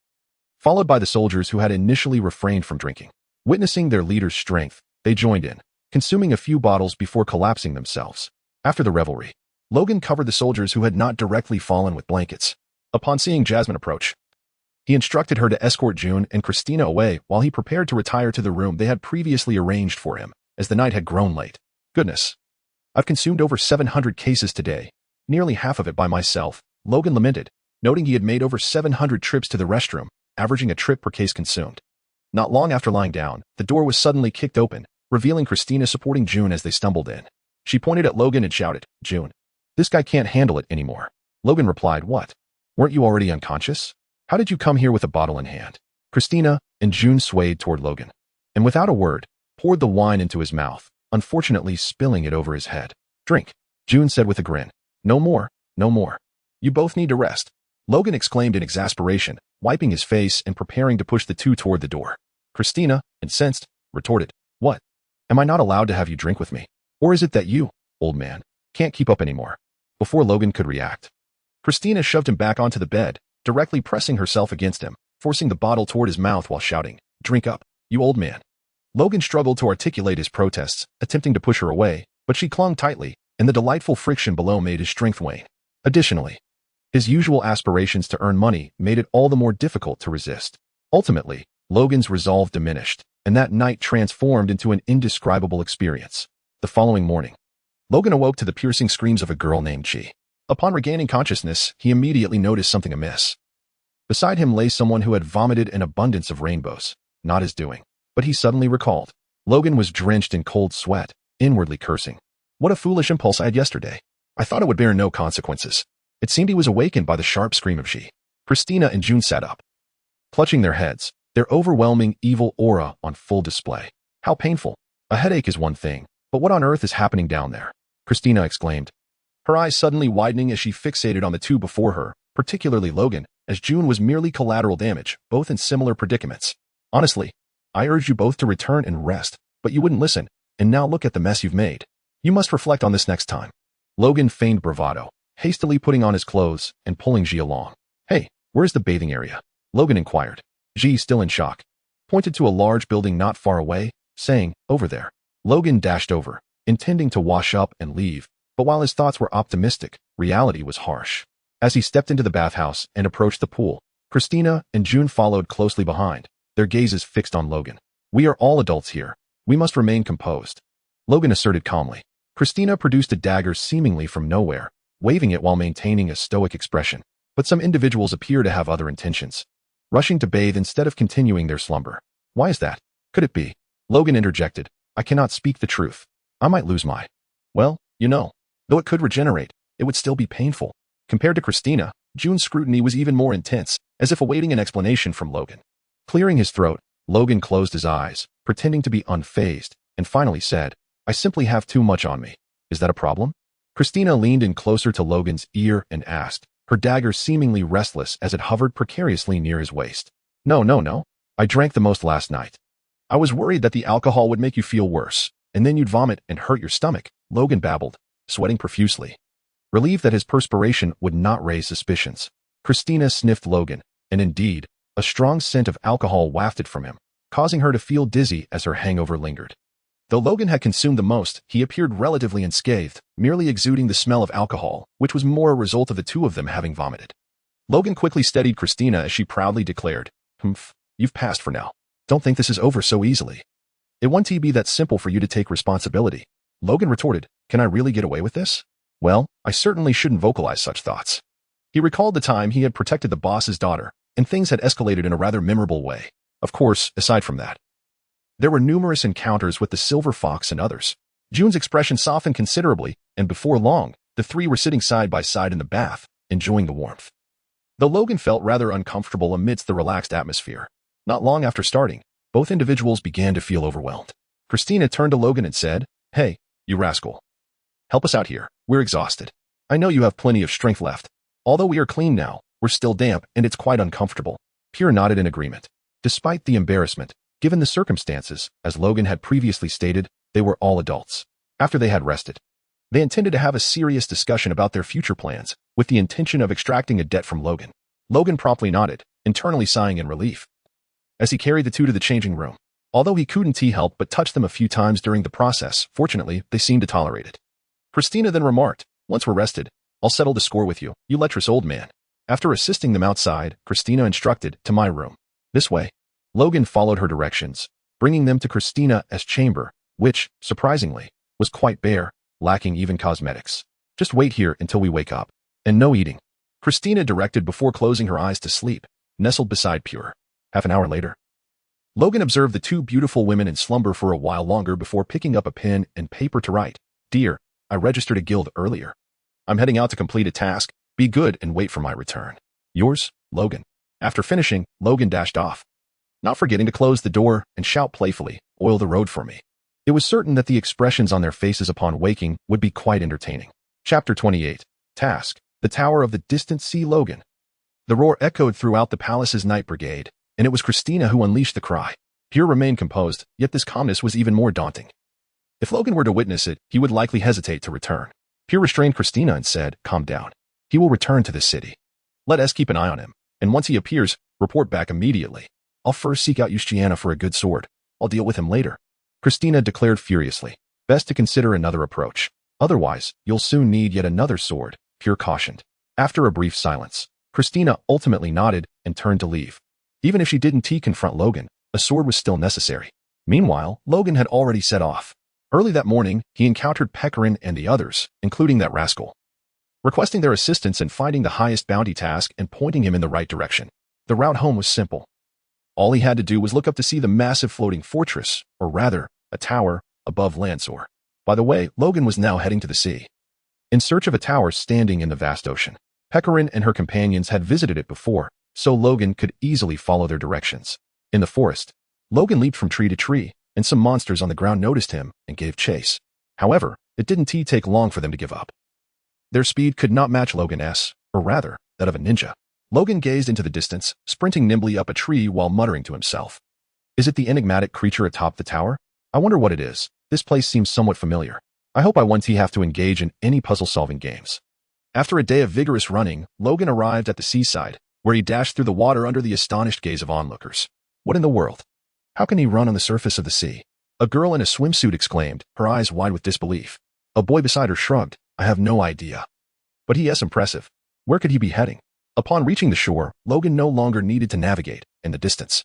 followed by the soldiers who had initially refrained from drinking. Witnessing their leader's strength, they joined in, consuming a few bottles before collapsing themselves. After the revelry, Logan covered the soldiers who had not directly fallen with blankets. Upon seeing Jasmine approach, he instructed her to escort June and Christina away while he prepared to retire to the room they had previously arranged for him, as the night had grown late. Goodness. I've consumed over 700 cases today, nearly half of it by myself, Logan lamented, noting he had made over 700 trips to the restroom, averaging a trip per case consumed. Not long after lying down, the door was suddenly kicked open, revealing Christina supporting June as they stumbled in. She pointed at Logan and shouted, June, this guy can't handle it anymore. Logan replied, What? Weren't you already unconscious? How did you come here with a bottle in hand? Christina and June swayed toward Logan, and without a word, poured the wine into his mouth, unfortunately spilling it over his head. Drink, June said with a grin. No more, no more. You both need to rest. Logan exclaimed in exasperation, wiping his face and preparing to push the two toward the door. Christina, incensed, retorted, What? Am I not allowed to have you drink with me? Or is it that you, old man, can't keep up anymore? Before Logan could react, Christina shoved him back onto the bed, directly pressing herself against him, forcing the bottle toward his mouth while shouting, Drink up, you old man. Logan struggled to articulate his protests, attempting to push her away, but she clung tightly, and the delightful friction below made his strength wane. Additionally, his usual aspirations to earn money made it all the more difficult to resist. Ultimately, Logan's resolve diminished, and that night transformed into an indescribable experience. The following morning, Logan awoke to the piercing screams of a girl named Chi. Upon regaining consciousness, he immediately noticed something amiss. Beside him lay someone who had vomited an abundance of rainbows, not his doing. But he suddenly recalled. Logan was drenched in cold sweat, inwardly cursing. What a foolish impulse I had yesterday. I thought it would bear no consequences. It seemed he was awakened by the sharp scream of Chi. Christina and June sat up, clutching their heads, their overwhelming evil aura on full display. How painful. A headache is one thing, but what on earth is happening down there? Christina exclaimed, her eyes suddenly widening as she fixated on the two before her, particularly Logan, as June was merely collateral damage, both in similar predicaments. Honestly, I urged you both to return and rest, but you wouldn't listen, and now look at the mess you've made. You must reflect on this next time. Logan feigned bravado, hastily putting on his clothes and pulling Ji along. Hey, where's the bathing area? Logan inquired. Ji, still in shock, pointed to a large building not far away, saying, Over there. Logan dashed over, intending to wash up and leave, but while his thoughts were optimistic, reality was harsh. As he stepped into the bathhouse and approached the pool, Christina and June followed closely behind, their gazes fixed on Logan. We are all adults here. We must remain composed, Logan asserted calmly. Christina produced a dagger seemingly from nowhere, waving it while maintaining a stoic expression. But some individuals appear to have other intentions, rushing to bathe instead of continuing their slumber. Why is that? Could it be? Logan interjected. I cannot speak the truth. I might lose my... Well, you know, though it could regenerate, it would still be painful. Compared to Christina, June's scrutiny was even more intense, as if awaiting an explanation from Logan. Clearing his throat, Logan closed his eyes, pretending to be unfazed, and finally said, I simply have too much on me. Is that a problem? Christina leaned in closer to Logan's ear and asked, her dagger seemingly restless as it hovered precariously near his waist. No, no, no. I drank the most last night. I was worried that the alcohol would make you feel worse, and then you'd vomit and hurt your stomach, Logan babbled, sweating profusely. Relieved that his perspiration would not raise suspicions, Christina sniffed Logan, and indeed, a strong scent of alcohol wafted from him, causing her to feel dizzy as her hangover lingered. Though Logan had consumed the most, he appeared relatively unscathed, merely exuding the smell of alcohol, which was more a result of the two of them having vomited. Logan quickly steadied Christina as she proudly declared, "Humph, you've passed for now. Don't think this is over so easily. It won't be that simple for you to take responsibility." Logan retorted, "Can I really get away with this? Well, I certainly shouldn't vocalize such thoughts." He recalled the time he had protected the boss's daughter, and things had escalated in a rather memorable way. Of course, aside from that, there were numerous encounters with the Silver Fox and others. June's expression softened considerably, and before long, the three were sitting side by side in the bath, enjoying the warmth. Though Logan felt rather uncomfortable amidst the relaxed atmosphere, not long after starting, both individuals began to feel overwhelmed. Christina turned to Logan and said, "Hey, you rascal. Help us out here. We're exhausted. I know you have plenty of strength left. Although we are clean now, we're still damp and it's quite uncomfortable." Pierre nodded in agreement. Despite the embarrassment, given the circumstances, as Logan had previously stated, they were all adults. After they had rested, they intended to have a serious discussion about their future plans, with the intention of extracting a debt from Logan. Logan promptly nodded, internally sighing in relief, as he carried the two to the changing room. Although he couldn't help but touch them a few times during the process, fortunately, they seemed to tolerate it. Christina then remarked, "Once we're rested, I'll settle the score with you, you lecherous old man." After assisting them outside, Christina instructed, "To my room. This way." Logan followed her directions, bringing them to Christina's chamber, which, surprisingly, was quite bare, lacking even cosmetics. "Just wait here until we wake up. And no eating," Christina directed before closing her eyes to sleep, nestled beside Pure. Half an hour later, Logan observed the two beautiful women in slumber for a while longer before picking up a pen and paper to write. "Dear, I registered a guild earlier. I'm heading out to complete a task. Be good and wait for my return. Yours, Logan." After finishing, Logan dashed off, not forgetting to close the door and shout playfully, "Oil the road for me." It was certain that the expressions on their faces upon waking would be quite entertaining. Chapter 28. Task. The Tower of the Distant Sea. Logan. The roar echoed throughout the palace's night brigade, and it was Christina who unleashed the cry. Pierre remained composed, yet this calmness was even more daunting. If Logan were to witness it, he would likely hesitate to return. Pierre restrained Christina and said, "Calm down. He will return to this city. Let us keep an eye on him, and once he appears, report back immediately. I'll first seek out Yustiana for a good sword. I'll deal with him later." Christina declared furiously, "Best to consider another approach. Otherwise, you'll soon need yet another sword," Pierre cautioned. After a brief silence, Christina ultimately nodded and turned to leave. Even if she didn't confront Logan, a sword was still necessary. Meanwhile, Logan had already set off. Early that morning, he encountered Pecorin and the others, including that rascal, requesting their assistance in finding the highest bounty task and pointing him in the right direction. The route home was simple. All he had to do was look up to see the massive floating fortress, or rather, a tower, above Landsor. By the way, Logan was now heading to the sea, in search of a tower standing in the vast ocean. Pecorin and her companions had visited it before, so Logan could easily follow their directions. In the forest, Logan leaped from tree to tree, and some monsters on the ground noticed him and gave chase. However, it didn't take long for them to give up. Their speed could not match Logan's, or rather, that of a ninja. Logan gazed into the distance, sprinting nimbly up a tree while muttering to himself. "Is it the enigmatic creature atop the tower? I wonder what it is. This place seems somewhat familiar. I hope I won't have to engage in any puzzle-solving games." After a day of vigorous running, Logan arrived at the seaside, where he dashed through the water under the astonished gaze of onlookers. What in the world? How can he run on the surface of the sea? A girl in a swimsuit exclaimed, her eyes wide with disbelief. A boy beside her shrugged, "I have no idea. But he is impressive. Where could he be heading?" Upon reaching the shore, Logan no longer needed to navigate. In the distance,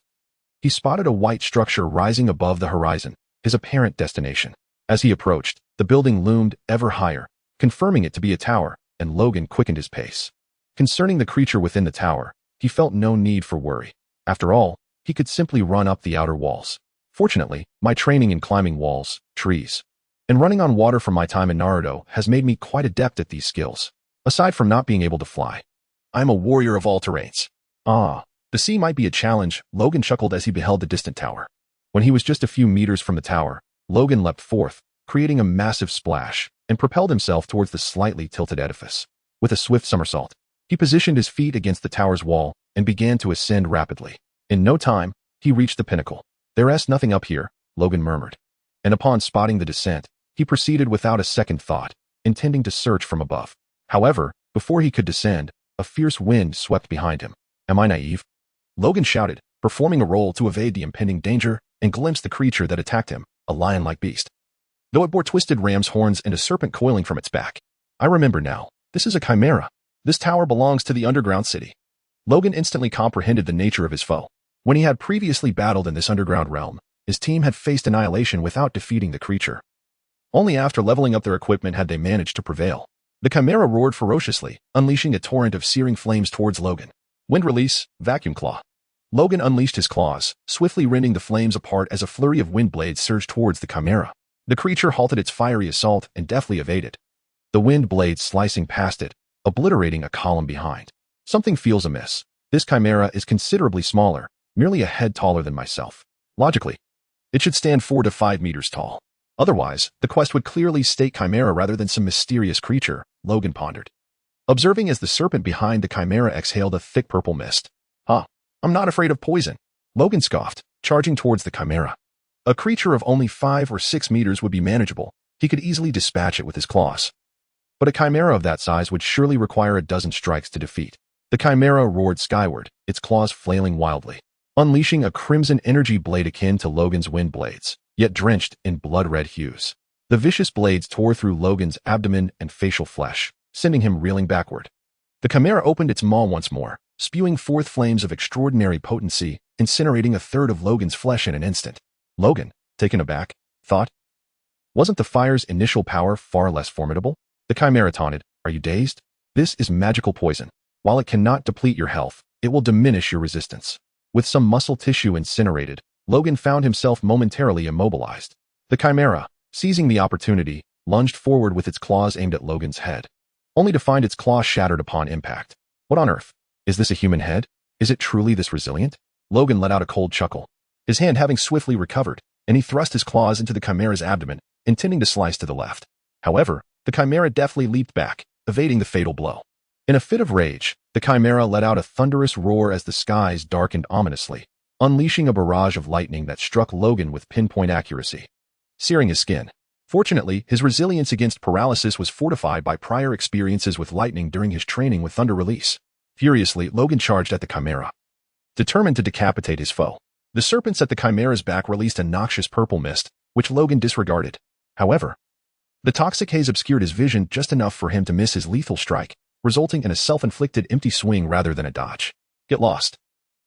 he spotted a white structure rising above the horizon, his apparent destination. As he approached, the building loomed ever higher, confirming it to be a tower, and Logan quickened his pace. Concerning the creature within the tower, he felt no need for worry. After all, he could simply run up the outer walls. Fortunately, my training in climbing walls, trees, and running on water from my time in Naruto has made me quite adept at these skills. Aside from not being able to fly, I'm a warrior of all terrains. The sea might be a challenge, Logan chuckled as he beheld the distant tower. When he was just a few meters from the tower, Logan leapt forth, creating a massive splash, and propelled himself towards the slightly tilted edifice. With a swift somersault, He positioned his feet against the tower's wall and began to ascend rapidly. In no time, he reached the pinnacle. "There's nothing up here," Logan murmured. And upon spotting the descent, he proceeded without a second thought, intending to search from above. However, before he could descend, a fierce wind swept behind him. "Am I naive?" Logan shouted, performing a roll to evade the impending danger, and glimpsed the creature that attacked him, a lion-like beast. Though it bore twisted ram's horns and a serpent coiling from its back. "I remember now. This is a chimera. This tower belongs to the underground city." Logan instantly comprehended the nature of his foe. When he had previously battled in this underground realm, his team had faced annihilation without defeating the creature. Only after leveling up their equipment had they managed to prevail. The chimera roared ferociously, unleashing a torrent of searing flames towards Logan. Wind release, vacuum claw. Logan unleashed his claws, swiftly rending the flames apart as a flurry of wind blades surged towards the chimera. The creature halted its fiery assault and deftly evaded. The wind blades slicing past it, obliterating a column behind. Something feels amiss. This chimera is considerably smaller, merely a head taller than myself. Logically, it should stand 4 to 5 meters tall. Otherwise, the quest would clearly state chimera rather than some mysterious creature, Logan pondered. Observing as the serpent behind the chimera exhaled a thick purple mist. I'm not afraid of poison," Logan scoffed, charging towards the chimera. A creature of only 5 or 6 meters would be manageable. He could easily dispatch it with his claws. But a chimera of that size would surely require a dozen strikes to defeat. The chimera roared skyward, its claws flailing wildly, unleashing a crimson energy blade akin to Logan's wind blades, yet drenched in blood-red hues. The vicious blades tore through Logan's abdomen and facial flesh, sending him reeling backward. The chimera opened its maw once more, spewing forth flames of extraordinary potency, incinerating a third of Logan's flesh in an instant. Logan, taken aback, thought, wasn't the fire's initial power far less formidable? The chimera taunted, "Are you dazed? This is magical poison. While it cannot deplete your health, it will diminish your resistance." With some muscle tissue incinerated, Logan found himself momentarily immobilized. The chimera, seizing the opportunity, lunged forward with its claws aimed at Logan's head, only to find its claw shattered upon impact. What on earth? Is this a human head? Is it truly this resilient? Logan let out a cold chuckle, his hand having swiftly recovered, and he thrust his claws into the chimera's abdomen, intending to slice to the left. However, the chimera deftly leaped back, evading the fatal blow. In a fit of rage, the chimera let out a thunderous roar as the skies darkened ominously, unleashing a barrage of lightning that struck Logan with pinpoint accuracy, searing his skin. Fortunately, his resilience against paralysis was fortified by prior experiences with lightning during his training with thunder release. Furiously, Logan charged at the chimera, determined to decapitate his foe. The serpents at the chimera's back released a noxious purple mist, which Logan disregarded. However, the toxic haze obscured his vision just enough for him to miss his lethal strike, resulting in a self-inflicted empty swing rather than a dodge. Get lost.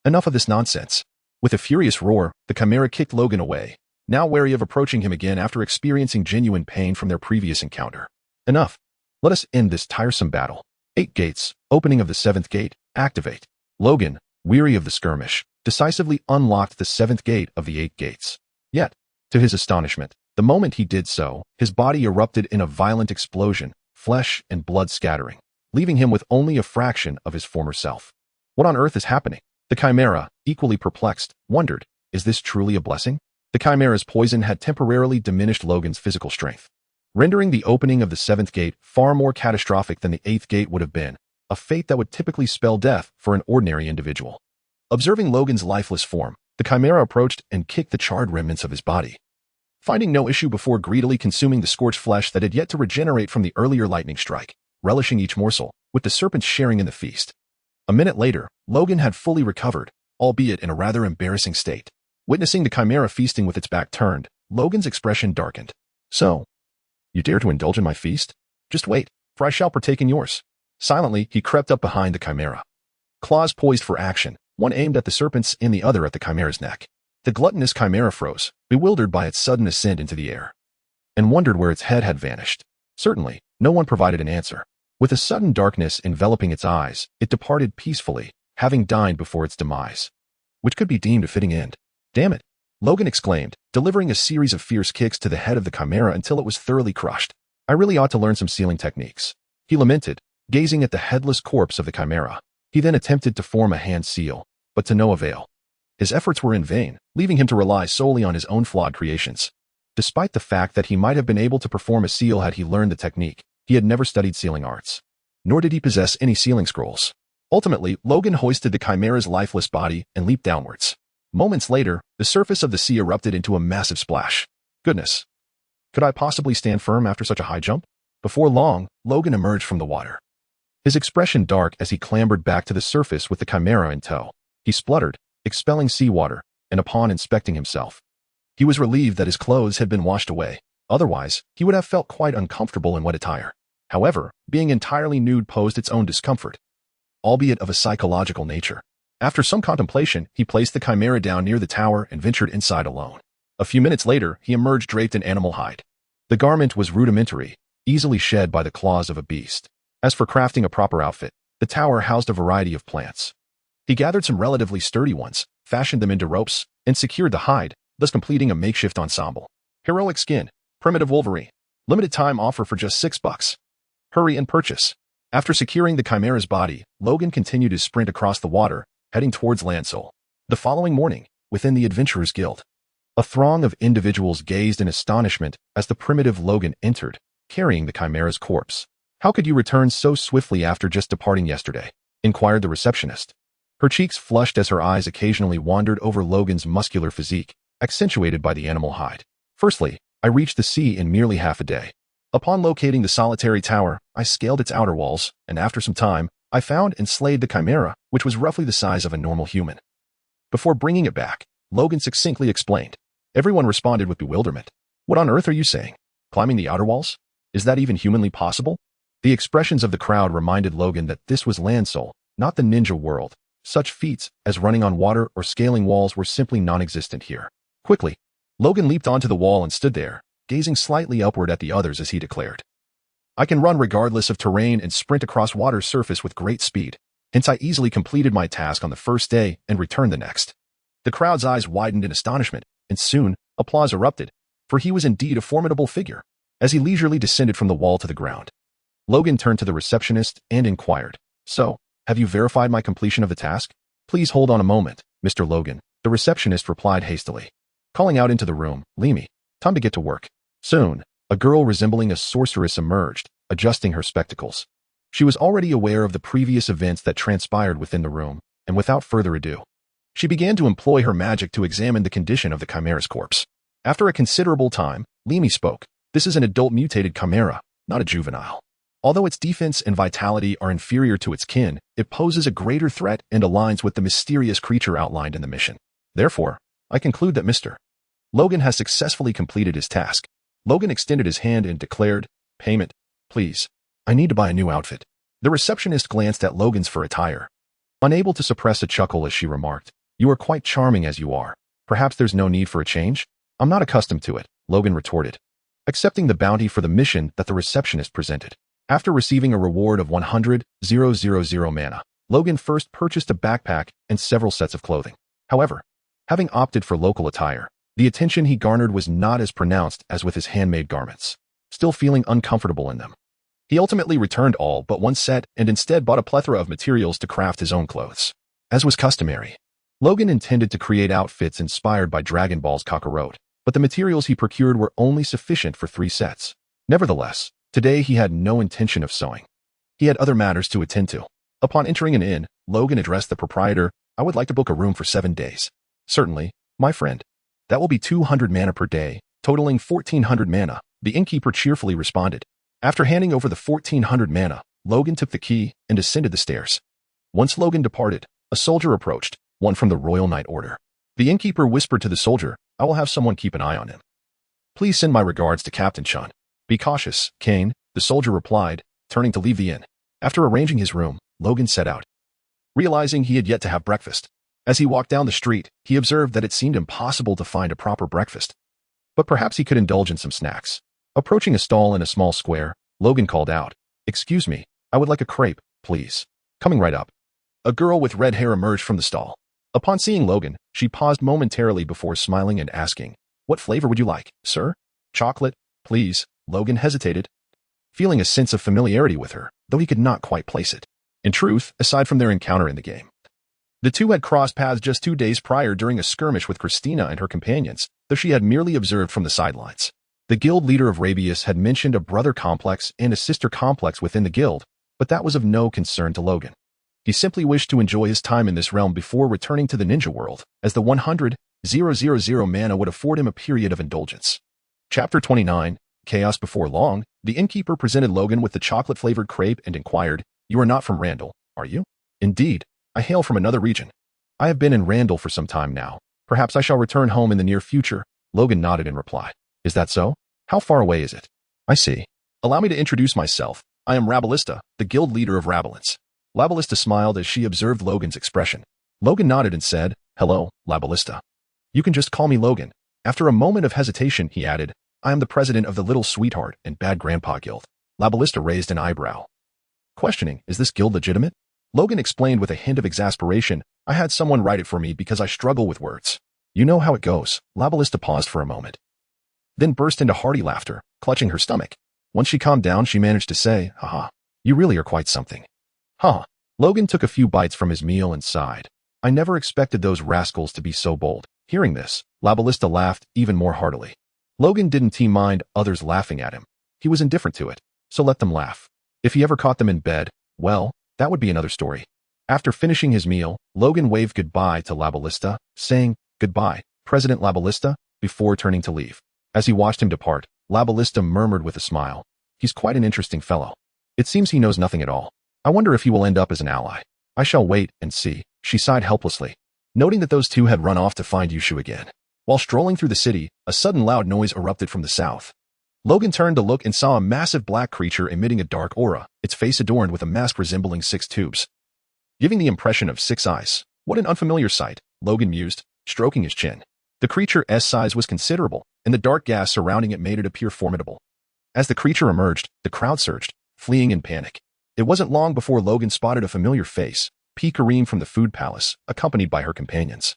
Enough of this nonsense. With a furious roar, the chimera kicked Logan away, now wary of approaching him again after experiencing genuine pain from their previous encounter. Enough. Let us end this tiresome battle. 8 gates, opening of the 7th gate, activate. Logan, weary of the skirmish, decisively unlocked the 7th gate of the 8 gates. Yet, to his astonishment, the moment he did so, his body erupted in a violent explosion, flesh and blood scattering, leaving him with only a fraction of his former self. What on earth is happening? The chimera, equally perplexed, wondered, is this truly a blessing? The chimera's poison had temporarily diminished Logan's physical strength, rendering the opening of the 7th gate far more catastrophic than the 8th gate would have been, a fate that would typically spell death for an ordinary individual. Observing Logan's lifeless form, the chimera approached and kicked the charred remnants of his body, finding no issue before greedily consuming the scorched flesh that had yet to regenerate from the earlier lightning strike, relishing each morsel, with the serpents sharing in the feast. A minute later, Logan had fully recovered, albeit in a rather embarrassing state. Witnessing the chimera feasting with its back turned, Logan's expression darkened. "So, you dare to indulge in my feast? Just wait, for I shall partake in yours." Silently, he crept up behind the chimera, claws poised for action, one aimed at the serpents and the other at the chimera's neck. The gluttonous chimera froze, bewildered by its sudden ascent into the air, and wondered where its head had vanished. Certainly, no one provided an answer. With a sudden darkness enveloping its eyes, it departed peacefully, having dined before its demise, which could be deemed a fitting end. "Damn it," Logan exclaimed, delivering a series of fierce kicks to the head of the chimera until it was thoroughly crushed. "I really ought to learn some sealing techniques," he lamented, gazing at the headless corpse of the chimera. He then attempted to form a hand seal, but to no avail. His efforts were in vain, leaving him to rely solely on his own flawed creations. Despite the fact that he might have been able to perform a seal had he learned the technique, he had never studied sealing arts. nor did he possess any sealing scrolls. Ultimately, Logan hoisted the Chimera's lifeless body and leaped downwards. Moments later, the surface of the sea erupted into a massive splash. Goodness. Could I possibly stand firm after such a high jump? Before long, Logan emerged from the water. His expression dark as he clambered back to the surface with the Chimera in tow. He spluttered, expelling seawater, and upon inspecting himself, he was relieved that his clothes had been washed away. Otherwise, he would have felt quite uncomfortable in wet attire. However, being entirely nude posed its own discomfort, albeit of a psychological nature. After some contemplation, he placed the Chimera down near the tower and ventured inside alone. A few minutes later, he emerged draped in animal hide. The garment was rudimentary, easily shed by the claws of a beast. As for crafting a proper outfit, the tower housed a variety of plants. He gathered some relatively sturdy ones, fashioned them into ropes, and secured the hide, thus completing a makeshift ensemble. Heroic skin, primitive Wolverine. Limited time offer for just $6. Hurry and purchase. After securing the Chimera's body, Logan continued his sprint across the water, heading towards Landsoul. The following morning, within the Adventurers Guild, a throng of individuals gazed in astonishment as the primitive Logan entered, carrying the Chimera's corpse. "How could you return so swiftly after just departing yesterday?" inquired the receptionist. Her cheeks flushed as her eyes occasionally wandered over Logan's muscular physique, accentuated by the animal hide. "Firstly, I reached the sea in merely half a day. Upon locating the solitary tower, I scaled its outer walls, and after some time, I found and slayed the Chimera, which was roughly the size of a normal human." Before bringing it back, Logan succinctly explained. Everyone responded with bewilderment. "What on earth are you saying? Climbing the outer walls? Is that even humanly possible?" The expressions of the crowd reminded Logan that this was Landsoul, not the ninja world. Such feats as running on water or scaling walls were simply non-existent here. Quickly, Logan leaped onto the wall and stood there, gazing slightly upward at the others as he declared, "I can run regardless of terrain and sprint across water's surface with great speed. Hence I easily completed my task on the first day and returned the next." The crowd's eyes widened in astonishment, and soon, applause erupted, for he was indeed a formidable figure. As he leisurely descended from the wall to the ground, Logan turned to the receptionist and inquired, "So, have you verified my completion of the task?" "Please hold on a moment, Mr. Logan," the receptionist replied hastily. Calling out into the room, "Leamy, time to get to work." Soon, a girl resembling a sorceress emerged, adjusting her spectacles. She was already aware of the previous events that transpired within the room, and without further ado, she began to employ her magic to examine the condition of the Chimera's corpse. After a considerable time, Leamy spoke. "This is an adult mutated Chimera, not a juvenile. Although its defense and vitality are inferior to its kin, it poses a greater threat and aligns with the mysterious creature outlined in the mission. Therefore, I conclude that Mr. Logan has successfully completed his task." Logan extended his hand and declared, "Payment, please. I need to buy a new outfit." The receptionist glanced at Logan's fur attire, unable to suppress a chuckle as she remarked, "You are quite charming as you are. Perhaps there's no need for a change?" "I'm not accustomed to it," Logan retorted, accepting the bounty for the mission that the receptionist presented. After receiving a reward of 100,000 mana, Logan first purchased a backpack and several sets of clothing. However, having opted for local attire, the attention he garnered was not as pronounced as with his handmade garments. Still feeling uncomfortable in them, he ultimately returned all but one set and instead bought a plethora of materials to craft his own clothes. As was customary, Logan intended to create outfits inspired by Dragon Ball's Kakarot, but the materials he procured were only sufficient for 3 sets. Nevertheless, today he had no intention of sewing. He had other matters to attend to. Upon entering an inn, Logan addressed the proprietor. "I would like to book a room for 7 days. "Certainly, my friend. That will be 200 mana per day, totaling 1,400 mana, the innkeeper cheerfully responded. After handing over the 1,400 mana, Logan took the key and ascended the stairs. Once Logan departed, a soldier approached, one from the Royal Knight Order. The innkeeper whispered to the soldier, "I will have someone keep an eye on him. Please send my regards to Captain Chun." "Be cautious, Kane," the soldier replied, turning to leave the inn. After arranging his room, Logan set out, realizing he had yet to have breakfast. As he walked down the street, he observed that it seemed impossible to find a proper breakfast. But perhaps he could indulge in some snacks. Approaching a stall in a small square, Logan called out, "Excuse me, I would like a crepe, please." Coming right up, a girl with red hair emerged from the stall. Upon seeing Logan, she paused momentarily before smiling and asking, "What flavor would you like, sir?" "Chocolate, please." Logan hesitated, feeling a sense of familiarity with her, though he could not quite place it. In truth, aside from their encounter in the game, the two had crossed paths just 2 days prior during a skirmish with Christina and her companions, though she had merely observed from the sidelines. The guild leader of Rabius had mentioned a brother complex and a sister complex within the guild, but that was of no concern to Logan. He simply wished to enjoy his time in this realm before returning to the ninja world, as the 100,000 mana would afford him a period of indulgence. Chapter 29, Chaos. Before long, the innkeeper presented Logan with the chocolate-flavored crepe and inquired, "You are not from Randall, are you?" "Indeed, I hail from another region. I have been in Randall for some time now. Perhaps I shall return home in the near future." Logan nodded in reply. "Is that so? How far away is it?" "I see. Allow me to introduce myself. I am Rabelista, the guild leader of Rabelins." Labellista smiled as she observed Logan's expression. Logan nodded and said, "Hello, Labellista. You can just call me Logan." After a moment of hesitation, he added, "I am the president of the Little Sweetheart and Bad Grandpa Guild." Labellista raised an eyebrow, questioning, "Is this guild legitimate?" Logan explained with a hint of exasperation, "I had someone write it for me because I struggle with words." "You know how it goes." Labellista paused for a moment, then burst into hearty laughter, clutching her stomach. Once she calmed down, she managed to say, "Haha, you really are quite something." "Huh." Logan took a few bites from his meal and sighed. "I never expected those rascals to be so bold." Hearing this, Labellista laughed even more heartily. Logan didn't mind others laughing at him. He was indifferent to it, so let them laugh. If he ever caught them in bed, well, that would be another story. After finishing his meal, Logan waved goodbye to Labellista, saying, "Goodbye, President Labellista," before turning to leave. As he watched him depart, Labellista murmured with a smile, "He's quite an interesting fellow. It seems he knows nothing at all. I wonder if he will end up as an ally. I shall wait and see." She sighed helplessly, noting that those two had run off to find Yushu again. While strolling through the city, a sudden loud noise erupted from the south. Logan turned to look and saw a massive black creature emitting a dark aura, its face adorned with a mask resembling 6 tubes, giving the impression of 6 eyes. What an unfamiliar sight, Logan mused, stroking his chin. The creature's size was considerable, and the dark gas surrounding it made it appear formidable. As the creature emerged, the crowd surged, fleeing in panic. It wasn't long before Logan spotted a familiar face, P. Kareem from the Food Palace, accompanied by her companions,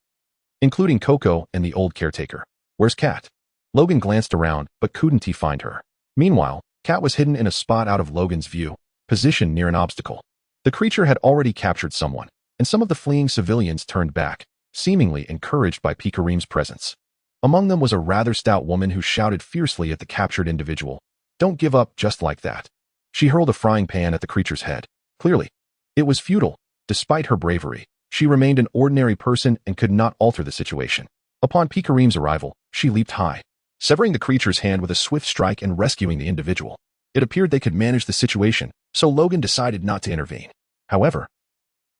including Coco and the old caretaker. "Where's Kat?" Logan glanced around, but couldn't he find her. Meanwhile, Kat was hidden in a spot out of Logan's view, positioned near an obstacle. The creature had already captured someone, and some of the fleeing civilians turned back, seemingly encouraged by P. Kareem's presence. Among them was a rather stout woman who shouted fiercely at the captured individual, "Don't give up just like that." She hurled a frying pan at the creature's head. Clearly, it was futile. Despite her bravery, she remained an ordinary person and could not alter the situation. Upon P. Kareem's arrival, she leaped high, severing the creature's hand with a swift strike and rescuing the individual. It appeared they could manage the situation, so Logan decided not to intervene. However,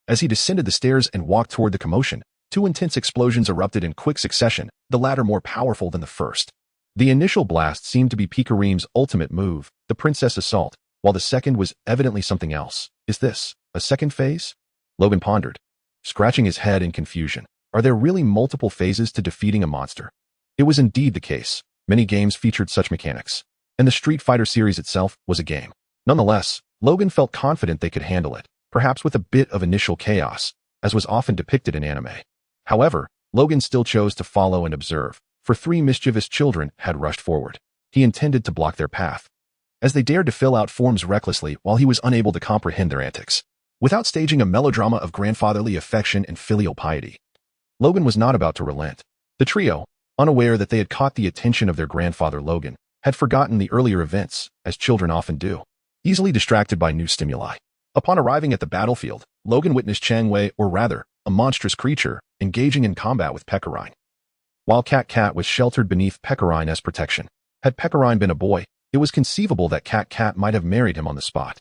as he descended the stairs and walked toward the commotion, 2 intense explosions erupted in quick succession, the latter more powerful than the first. The initial blast seemed to be P. Kareem's ultimate move, the Princess Assault, while the second was evidently something else. "Is this a second phase?" Logan pondered, scratching his head in confusion. Are there really multiple phases to defeating a monster? It was indeed the case. Many games featured such mechanics, and the Street Fighter series itself was a game. Nonetheless, Logan felt confident they could handle it, perhaps with a bit of initial chaos, as was often depicted in anime. However, Logan still chose to follow and observe, for 3 mischievous children had rushed forward. He intended to block their path, as they dared to fill out forms recklessly while he was unable to comprehend their antics. Without staging a melodrama of grandfatherly affection and filial piety, Logan was not about to relent. The trio, unaware that they had caught the attention of their grandfather Logan, had forgotten the earlier events, as children often do, easily distracted by new stimuli. Upon arriving at the battlefield, Logan witnessed Changwei, or rather, a monstrous creature, engaging in combat with Pekarine. While Cat was sheltered beneath Pekarine's protection. Had Pekarine been a boy, it was conceivable that Cat might have married him on the spot.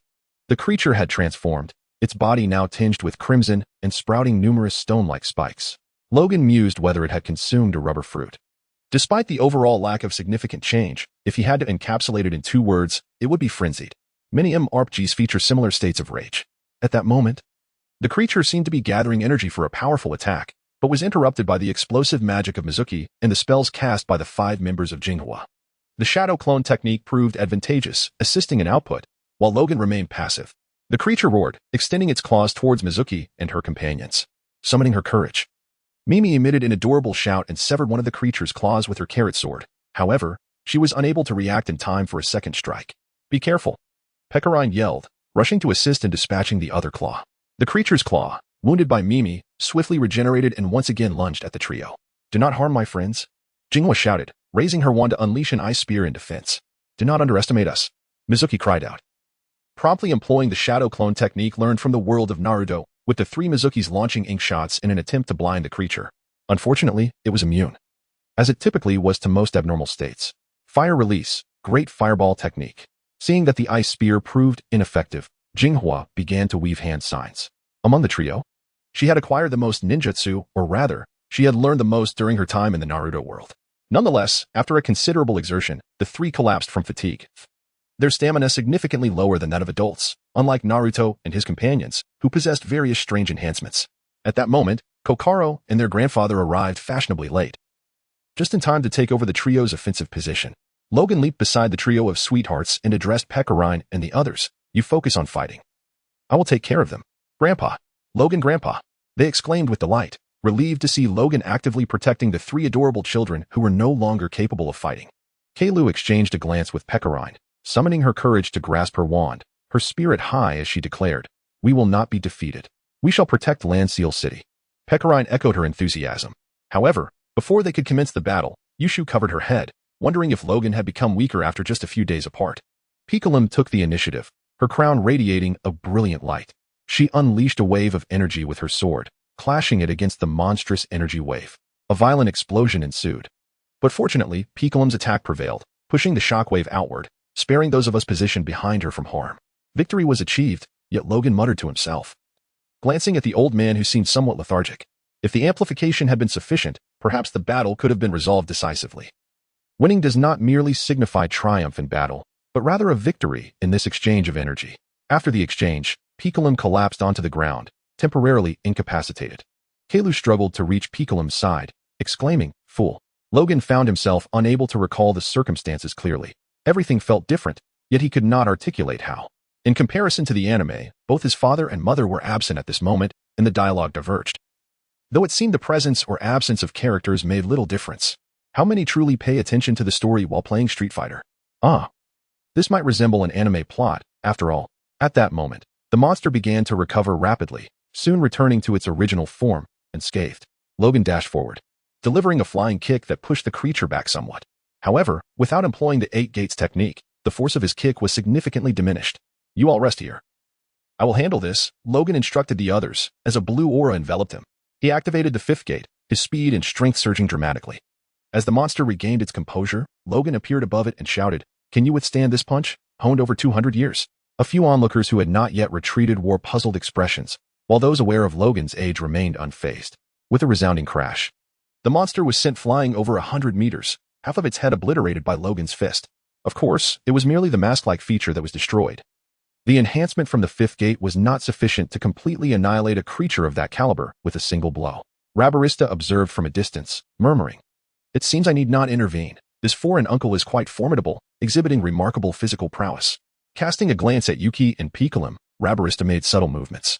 The creature had transformed, its body now tinged with crimson and sprouting numerous stone-like spikes. Logan mused whether it had consumed a rubber fruit. Despite the overall lack of significant change, if he had to encapsulate it in 2 words, it would be frenzied. Many MRPGs feature similar states of rage. At that moment, the creature seemed to be gathering energy for a powerful attack, but was interrupted by the explosive magic of Mizuki and the spells cast by the 5 members of Jinghua. The shadow clone technique proved advantageous, assisting in output, while Logan remained passive. The creature roared, extending its claws towards Mizuki and her companions, summoning her courage. Mimi emitted an adorable shout and severed one of the creature's claws with her carrot sword. However, she was unable to react in time for a second strike. "Be careful," Pekarine yelled, rushing to assist in dispatching the other claw. The creature's claw, wounded by Mimi, swiftly regenerated and once again lunged at the trio. "Do not harm my friends," Jinghua shouted, raising her wand to unleash an ice spear in defense. "Do not underestimate us," Mizuki cried out, promptly employing the shadow clone technique learned from the world of Naruto, with the three Mizukis launching ink shots in an attempt to blind the creature. Unfortunately, it was immune, as it typically was to most abnormal states. Fire release, great fireball technique. Seeing that the ice spear proved ineffective, Jinghua began to weave hand signs. Among the trio, she had acquired the most ninjutsu, or rather, she had learned the most during her time in the Naruto world. Nonetheless, after a considerable exertion, the three collapsed from fatigue. Their stamina significantly lower than that of adults, unlike Naruto and his companions, who possessed various strange enhancements. At that moment, Kokoro and their grandfather arrived fashionably late. Just in time to take over the trio's offensive position, Logan leaped beside the trio of sweethearts and addressed Pecorine and the others. You focus on fighting. I will take care of them. Grandpa. Logan Grandpa. They exclaimed with delight, relieved to see Logan actively protecting the three adorable children who were no longer capable of fighting. Keilu exchanged a glance with Pecorine, summoning her courage to grasp her wand, her spirit high as she declared, we will not be defeated. We shall protect Landseal City. Pecorine echoed her enthusiasm. However, before they could commence the battle, Yushu covered her head, wondering if Logan had become weaker after just a few days apart. Pikolim took the initiative, her crown radiating a brilliant light. She unleashed a wave of energy with her sword, clashing it against the monstrous energy wave. A violent explosion ensued. But fortunately, Pikolim's attack prevailed, pushing the shockwave outward, sparing those of us positioned behind her from harm. Victory was achieved, yet Logan muttered to himself, glancing at the old man who seemed somewhat lethargic. If the amplification had been sufficient, perhaps the battle could have been resolved decisively. Winning does not merely signify triumph in battle, but rather a victory in this exchange of energy. After the exchange, Pikolim collapsed onto the ground, temporarily incapacitated. Keilu struggled to reach Pikolim's side, exclaiming, fool. Logan found himself unable to recall the circumstances clearly. Everything felt different, yet he could not articulate how. In comparison to the anime, both his father and mother were absent at this moment, and the dialogue diverged. Though it seemed the presence or absence of characters made little difference. How many truly pay attention to the story while playing Street Fighter? This might resemble an anime plot, after all. At that moment, the monster began to recover rapidly, soon returning to its original form, unscathed. Logan dashed forward, delivering a flying kick that pushed the creature back somewhat. However, without employing the 8 gates technique, the force of his kick was significantly diminished. You all rest here. I will handle this, Logan instructed the others, as a blue aura enveloped him. He activated the 5th gate, his speed and strength surging dramatically. As the monster regained its composure, Logan appeared above it and shouted, can you withstand this punch, honed over 200 years? A few onlookers who had not yet retreated wore puzzled expressions, while those aware of Logan's age remained unfazed. With a resounding crash, the monster was sent flying over 100 meters, half of its head obliterated by Logan's fist. Of course, it was merely the mask-like feature that was destroyed. The enhancement from the 5th gate was not sufficient to completely annihilate a creature of that caliber with a single blow. Rabarista observed from a distance, murmuring, it seems I need not intervene. This foreign uncle is quite formidable, exhibiting remarkable physical prowess. Casting a glance at Yuki and Pikolim, Rabarista made subtle movements,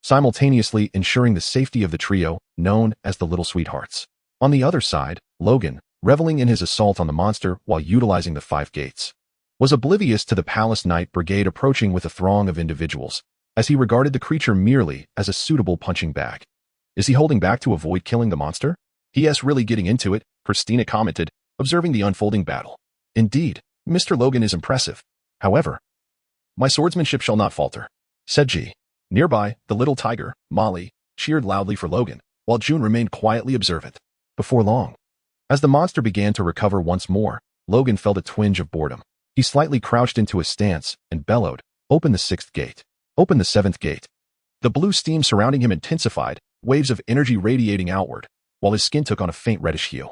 simultaneously ensuring the safety of the trio, known as the Little Sweethearts. On the other side, Logan, reveling in his assault on the monster while utilizing the 5 gates, was oblivious to the Palace Knight Brigade approaching with a throng of individuals, as he regarded the creature merely as a suitable punching bag. Is he holding back to avoid killing the monster? He is really getting into it, Christina commented, observing the unfolding battle. Indeed, Mr. Logan is impressive. However, my swordsmanship shall not falter, said G. Nearby, the little tiger, Molly, cheered loudly for Logan, while June remained quietly observant. Before long, as the monster began to recover once more, Logan felt a twinge of boredom. He slightly crouched into a stance and bellowed, open the 6th gate. Open the 7th gate. The blue steam surrounding him intensified, waves of energy radiating outward, while his skin took on a faint reddish hue.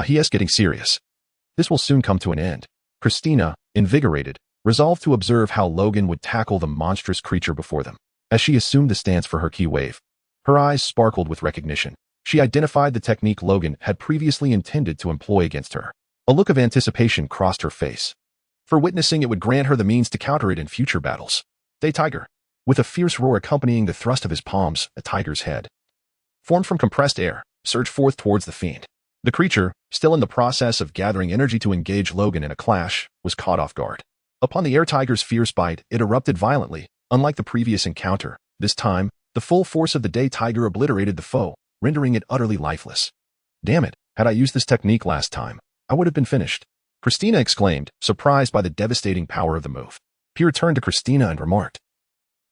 He is getting serious. This will soon come to an end. Christina, invigorated, resolved to observe how Logan would tackle the monstrous creature before them. As she assumed the stance for her key wave, her eyes sparkled with recognition. She identified the technique Logan had previously intended to employ against her. A look of anticipation crossed her face, for witnessing it would grant her the means to counter it in future battles. Day Tiger, with a fierce roar accompanying the thrust of his palms, a tiger's head, formed from compressed air, surged forth towards the fiend. The creature, still in the process of gathering energy to engage Logan in a clash, was caught off guard. Upon the air tiger's fierce bite, it erupted violently. Unlike the previous encounter, this time, the full force of the day tiger obliterated the foe, rendering it utterly lifeless. Damn it, had I used this technique last time, I would have been finished. Christina exclaimed, surprised by the devastating power of the move. Pierre turned to Christina and remarked,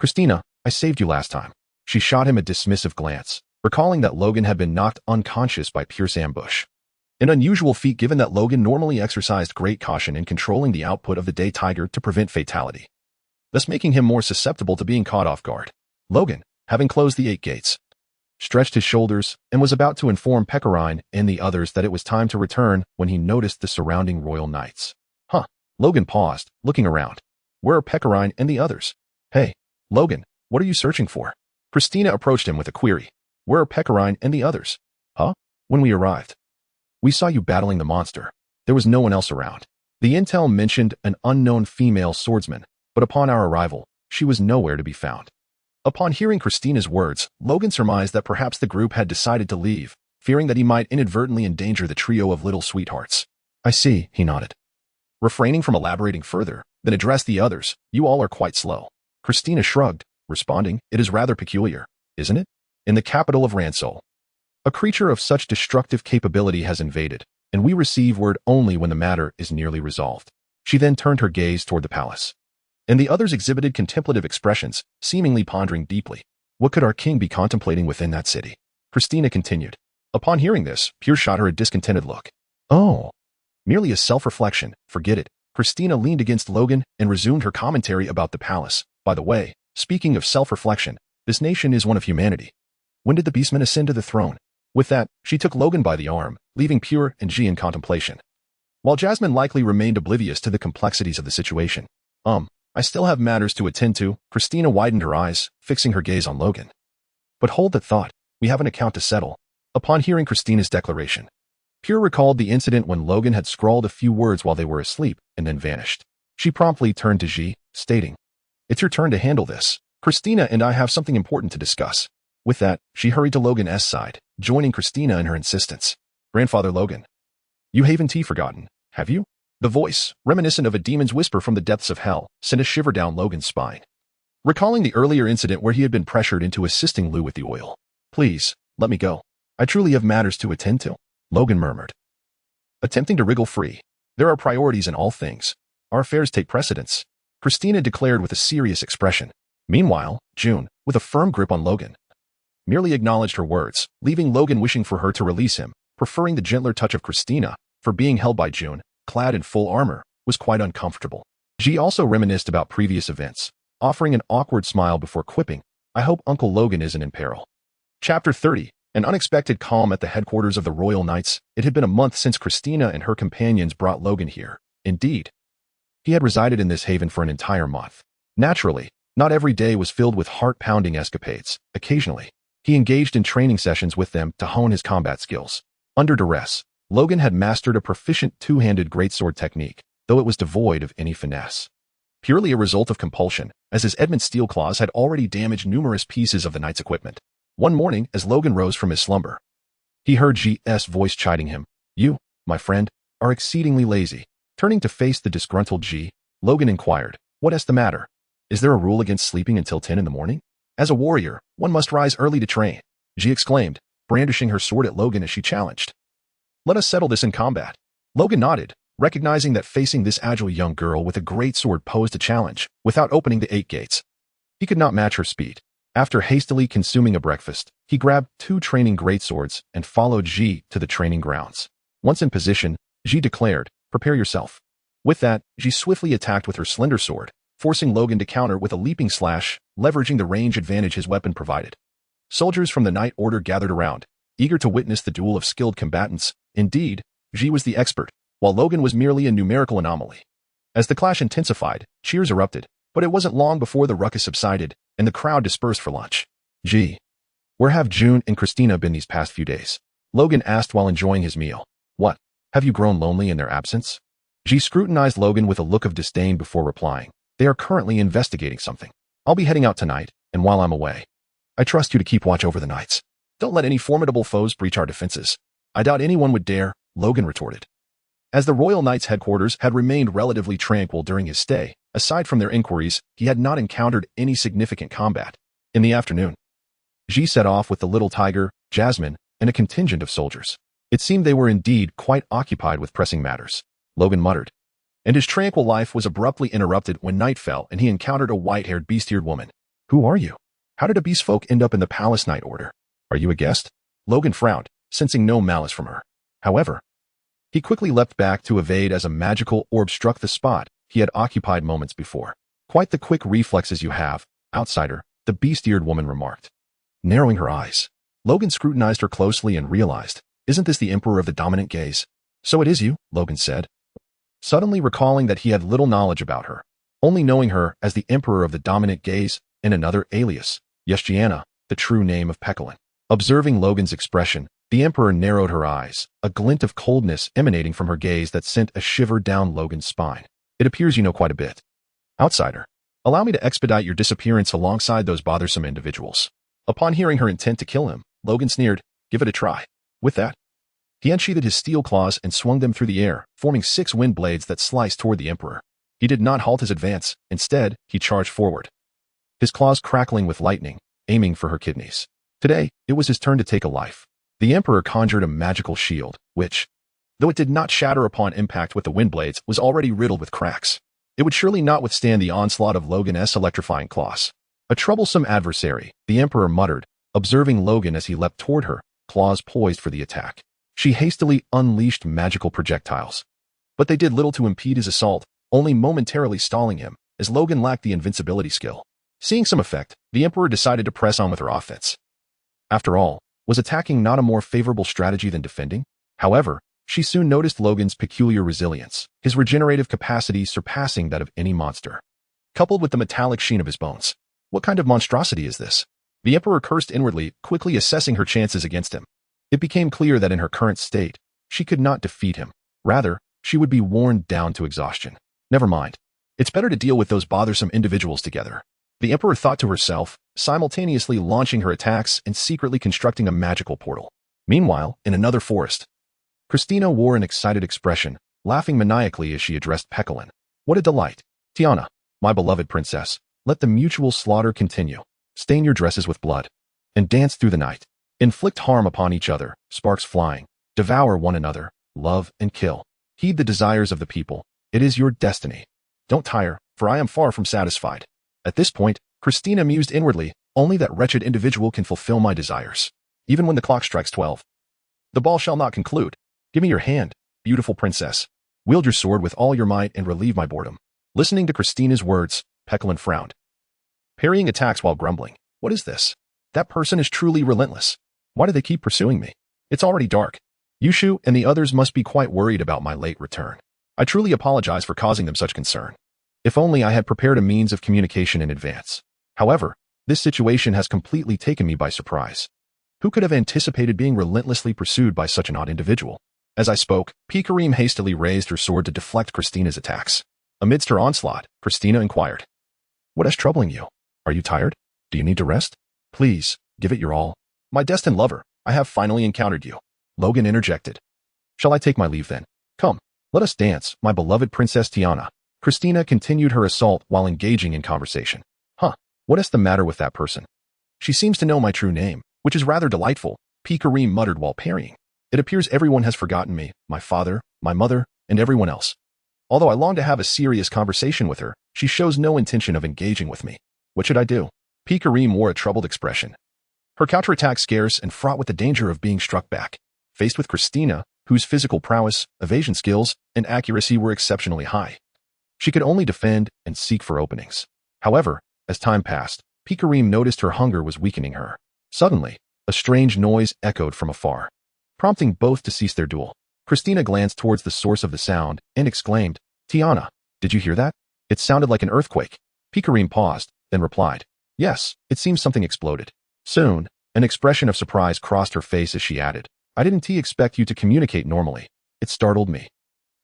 "Christina, I saved you last time." She shot him a dismissive glance, recalling that Logan had been knocked unconscious by Pierre's ambush. An unusual feat given that Logan normally exercised great caution in controlling the output of the day tiger to prevent fatality, thus making him more susceptible to being caught off guard. Logan, having closed the 8 gates, stretched his shoulders and was about to inform Pecorine and the others that it was time to return when he noticed the surrounding royal knights. Logan paused, looking around. Where are Pecorine and the others? Hey, Logan, what are you searching for? Christina approached him with a query. Where are Pecorine and the others? When we arrived, we saw you battling the monster. There was no one else around. The intel mentioned an unknown female swordsman, but upon our arrival, she was nowhere to be found. Upon hearing Christina's words, Logan surmised that perhaps the group had decided to leave, fearing that he might inadvertently endanger the trio of little sweethearts. I see, he nodded. Refraining from elaborating further, then addressed the others. You all are quite slow. Christina shrugged, responding, it is rather peculiar, isn't it? In the capital of Ransol, a creature of such destructive capability has invaded, and we receive word only when the matter is nearly resolved. She then turned her gaze toward the palace, and the others exhibited contemplative expressions, seemingly pondering deeply. What could our king be contemplating within that city? Christina continued. Upon hearing this, Pierre shot her a discontented look. Oh, merely a self-reflection, forget it. Christina leaned against Logan and resumed her commentary about the palace. By the way, speaking of self-reflection, this nation is one of humanity. When did the beastmen ascend to the throne? With that, she took Logan by the arm, leaving Pierre and G in contemplation. While Jasmine likely remained oblivious to the complexities of the situation. I still have matters to attend to. Christina widened her eyes, fixing her gaze on Logan. But hold that thought, we have an account to settle. Upon hearing Christina's declaration, Pierre recalled the incident when Logan had scrawled a few words while they were asleep and then vanished. She promptly turned to G, stating, It's your turn to handle this. Christina and I have something important to discuss. With that, she hurried to Logan's side, joining Christina in her insistence. Grandfather Logan, you haven't forgotten, have you? The voice, reminiscent of a demon's whisper from the depths of hell, sent a shiver down Logan's spine. Recalling the earlier incident where he had been pressured into assisting Lou with the oil. Please, let me go. I truly have matters to attend to, Logan murmured, attempting to wriggle free. There are priorities in all things. Our affairs take precedence, Christina declared with a serious expression. Meanwhile, June, with a firm grip on Logan, merely acknowledged her words, leaving Logan wishing for her to release him, preferring the gentler touch of Christina, for being held by June, clad in full armor, was quite uncomfortable. She also reminisced about previous events, offering an awkward smile before quipping, I hope Uncle Logan isn't in peril. Chapter 30. An unexpected calm at the headquarters of the Royal Knights. It had been a month since Christina and her companions brought Logan here. Indeed, he had resided in this haven for an entire month. Naturally, not every day was filled with heart-pounding escapades. Occasionally, he engaged in training sessions with them to hone his combat skills. Under duress, Logan had mastered a proficient two-handed greatsword technique, though it was devoid of any finesse. Purely a result of compulsion, as his Edmund steel claws had already damaged numerous pieces of the knight's equipment. One morning, as Logan rose from his slumber, he heard G's voice chiding him. You, my friend, are exceedingly lazy. Turning to face the disgruntled G, Logan inquired, what is the matter? Is there a rule against sleeping until 10 in the morning? As a warrior, one must rise early to train, G exclaimed, brandishing her sword at Logan as she challenged. Let us settle this in combat. Logan nodded, recognizing that facing this agile young girl with a great sword posed a challenge. Without opening the 8 gates, he could not match her speed. After hastily consuming a breakfast, he grabbed 2 training greatswords and followed Ji to the training grounds. Once in position, Ji declared, prepare yourself. With that, Ji swiftly attacked with her slender sword, forcing Logan to counter with a leaping slash, leveraging the range advantage his weapon provided. Soldiers from the Knight Order gathered around, eager to witness the duel of skilled combatants. Indeed, Ji was the expert, while Logan was merely a numerical anomaly. As the clash intensified, cheers erupted, but it wasn't long before the ruckus subsided, and the crowd dispersed for lunch. Gee, where have June and Christina been these past few days? Logan asked while enjoying his meal. What? Have you grown lonely in their absence? G scrutinized Logan with a look of disdain before replying. They are currently investigating something. I'll be heading out tonight, and while I'm away, I trust you to keep watch over the Knights. Don't let any formidable foes breach our defenses. I doubt anyone would dare, Logan retorted. As the Royal Knights headquarters had remained relatively tranquil during his stay, aside from their inquiries, he had not encountered any significant combat. In the afternoon, Ji set off with the little tiger, Jasmine, and a contingent of soldiers. It seemed they were indeed quite occupied with pressing matters. Logan muttered, and his tranquil life was abruptly interrupted when night fell and he encountered a white-haired beast-eared woman. Who are you? How did a beast folk end up in the palace night order? Are you a guest? Logan frowned, sensing no malice from her. However, he quickly leapt back to evade as a magical orb struck the spot he had occupied moments before. Quite the quick reflexes you have, outsider, the beast-eared woman remarked. Narrowing her eyes, Logan scrutinized her closely and realized, isn't this the Emperor of the Dominant Gaze? So it is you, Logan said, suddenly recalling that he had little knowledge about her, only knowing her as the Emperor of the Dominant Gaze and another alias, Gianna, the true name of Pekalin. Observing Logan's expression, the Emperor narrowed her eyes, a glint of coldness emanating from her gaze that sent a shiver down Logan's spine. It appears you know quite a bit. Outsider, allow me to expedite your disappearance alongside those bothersome individuals. Upon hearing her intent to kill him, Logan sneered, give it a try. With that, he unsheathed his steel claws and swung them through the air, forming 6 wind blades that sliced toward the Emperor. He did not halt his advance. Instead, he charged forward, his claws crackling with lightning, aiming for her kidneys. Today, it was his turn to take a life. The Emperor conjured a magical shield, which, though it did not shatter upon impact with the wind blades, was already riddled with cracks. It would surely not withstand the onslaught of Logan's electrifying claws. A troublesome adversary, the Emperor muttered, observing Logan as he leapt toward her, claws poised for the attack. She hastily unleashed magical projectiles. But they did little to impede his assault, only momentarily stalling him, as Logan lacked the invincibility skill. Seeing some effect, the Emperor decided to press on with her offense. After all, was attacking not a more favorable strategy than defending? However, she soon noticed Logan's peculiar resilience, his regenerative capacity surpassing that of any monster. Coupled with the metallic sheen of his bones. What kind of monstrosity is this? The Emperor cursed inwardly, quickly assessing her chances against him. It became clear that in her current state, she could not defeat him. Rather, she would be worn down to exhaustion. Never mind. It's better to deal with those bothersome individuals together. The Emperor thought to herself, simultaneously launching her attacks and secretly constructing a magical portal. Meanwhile, in another forest, Christina wore an excited expression, laughing maniacally as she addressed Pekalin. What a delight. Tiana, my beloved princess, let the mutual slaughter continue. Stain your dresses with blood, and dance through the night. Inflict harm upon each other, sparks flying. Devour one another, love and kill. Heed the desires of the people. It is your destiny. Don't tire, for I am far from satisfied. At this point, Christina mused inwardly, only that wretched individual can fulfill my desires. Even when the clock strikes 12. The ball shall not conclude. Give me your hand, beautiful princess. Wield your sword with all your might and relieve my boredom. Listening to Christina's words, Pekalin frowned, parrying attacks while grumbling. What is this? That person is truly relentless. Why do they keep pursuing me? It's already dark. Yushu and the others must be quite worried about my late return. I truly apologize for causing them such concern. If only I had prepared a means of communication in advance. However, this situation has completely taken me by surprise. Who could have anticipated being relentlessly pursued by such an odd individual? As I spoke, Pikarim hastily raised her sword to deflect Christina's attacks. Amidst her onslaught, Christina inquired, what is troubling you? Are you tired? Do you need to rest? Please, give it your all. My destined lover, I have finally encountered you. Logan interjected. Shall I take my leave then? Come, let us dance, my beloved Princess Tiana. Christina continued her assault while engaging in conversation. What is the matter with that person? She seems to know my true name, which is rather delightful, Pikarim muttered while parrying. It appears everyone has forgotten me, my father, my mother, and everyone else. Although I long to have a serious conversation with her, she shows no intention of engaging with me. What should I do? Pikarim wore a troubled expression, her counterattack scarce and fraught with the danger of being struck back. Faced with Christina, whose physical prowess, evasion skills, and accuracy were exceptionally high, she could only defend and seek for openings. However, as time passed, Pikarim noticed her hunger was weakening her. Suddenly, a strange noise echoed from afar, prompting both to cease their duel. Christina glanced towards the source of the sound and exclaimed, Tiana, did you hear that? It sounded like an earthquake. Pikarim paused, then replied, yes, it seems something exploded. Soon, an expression of surprise crossed her face as she added, I didn't expect you to communicate normally. It startled me.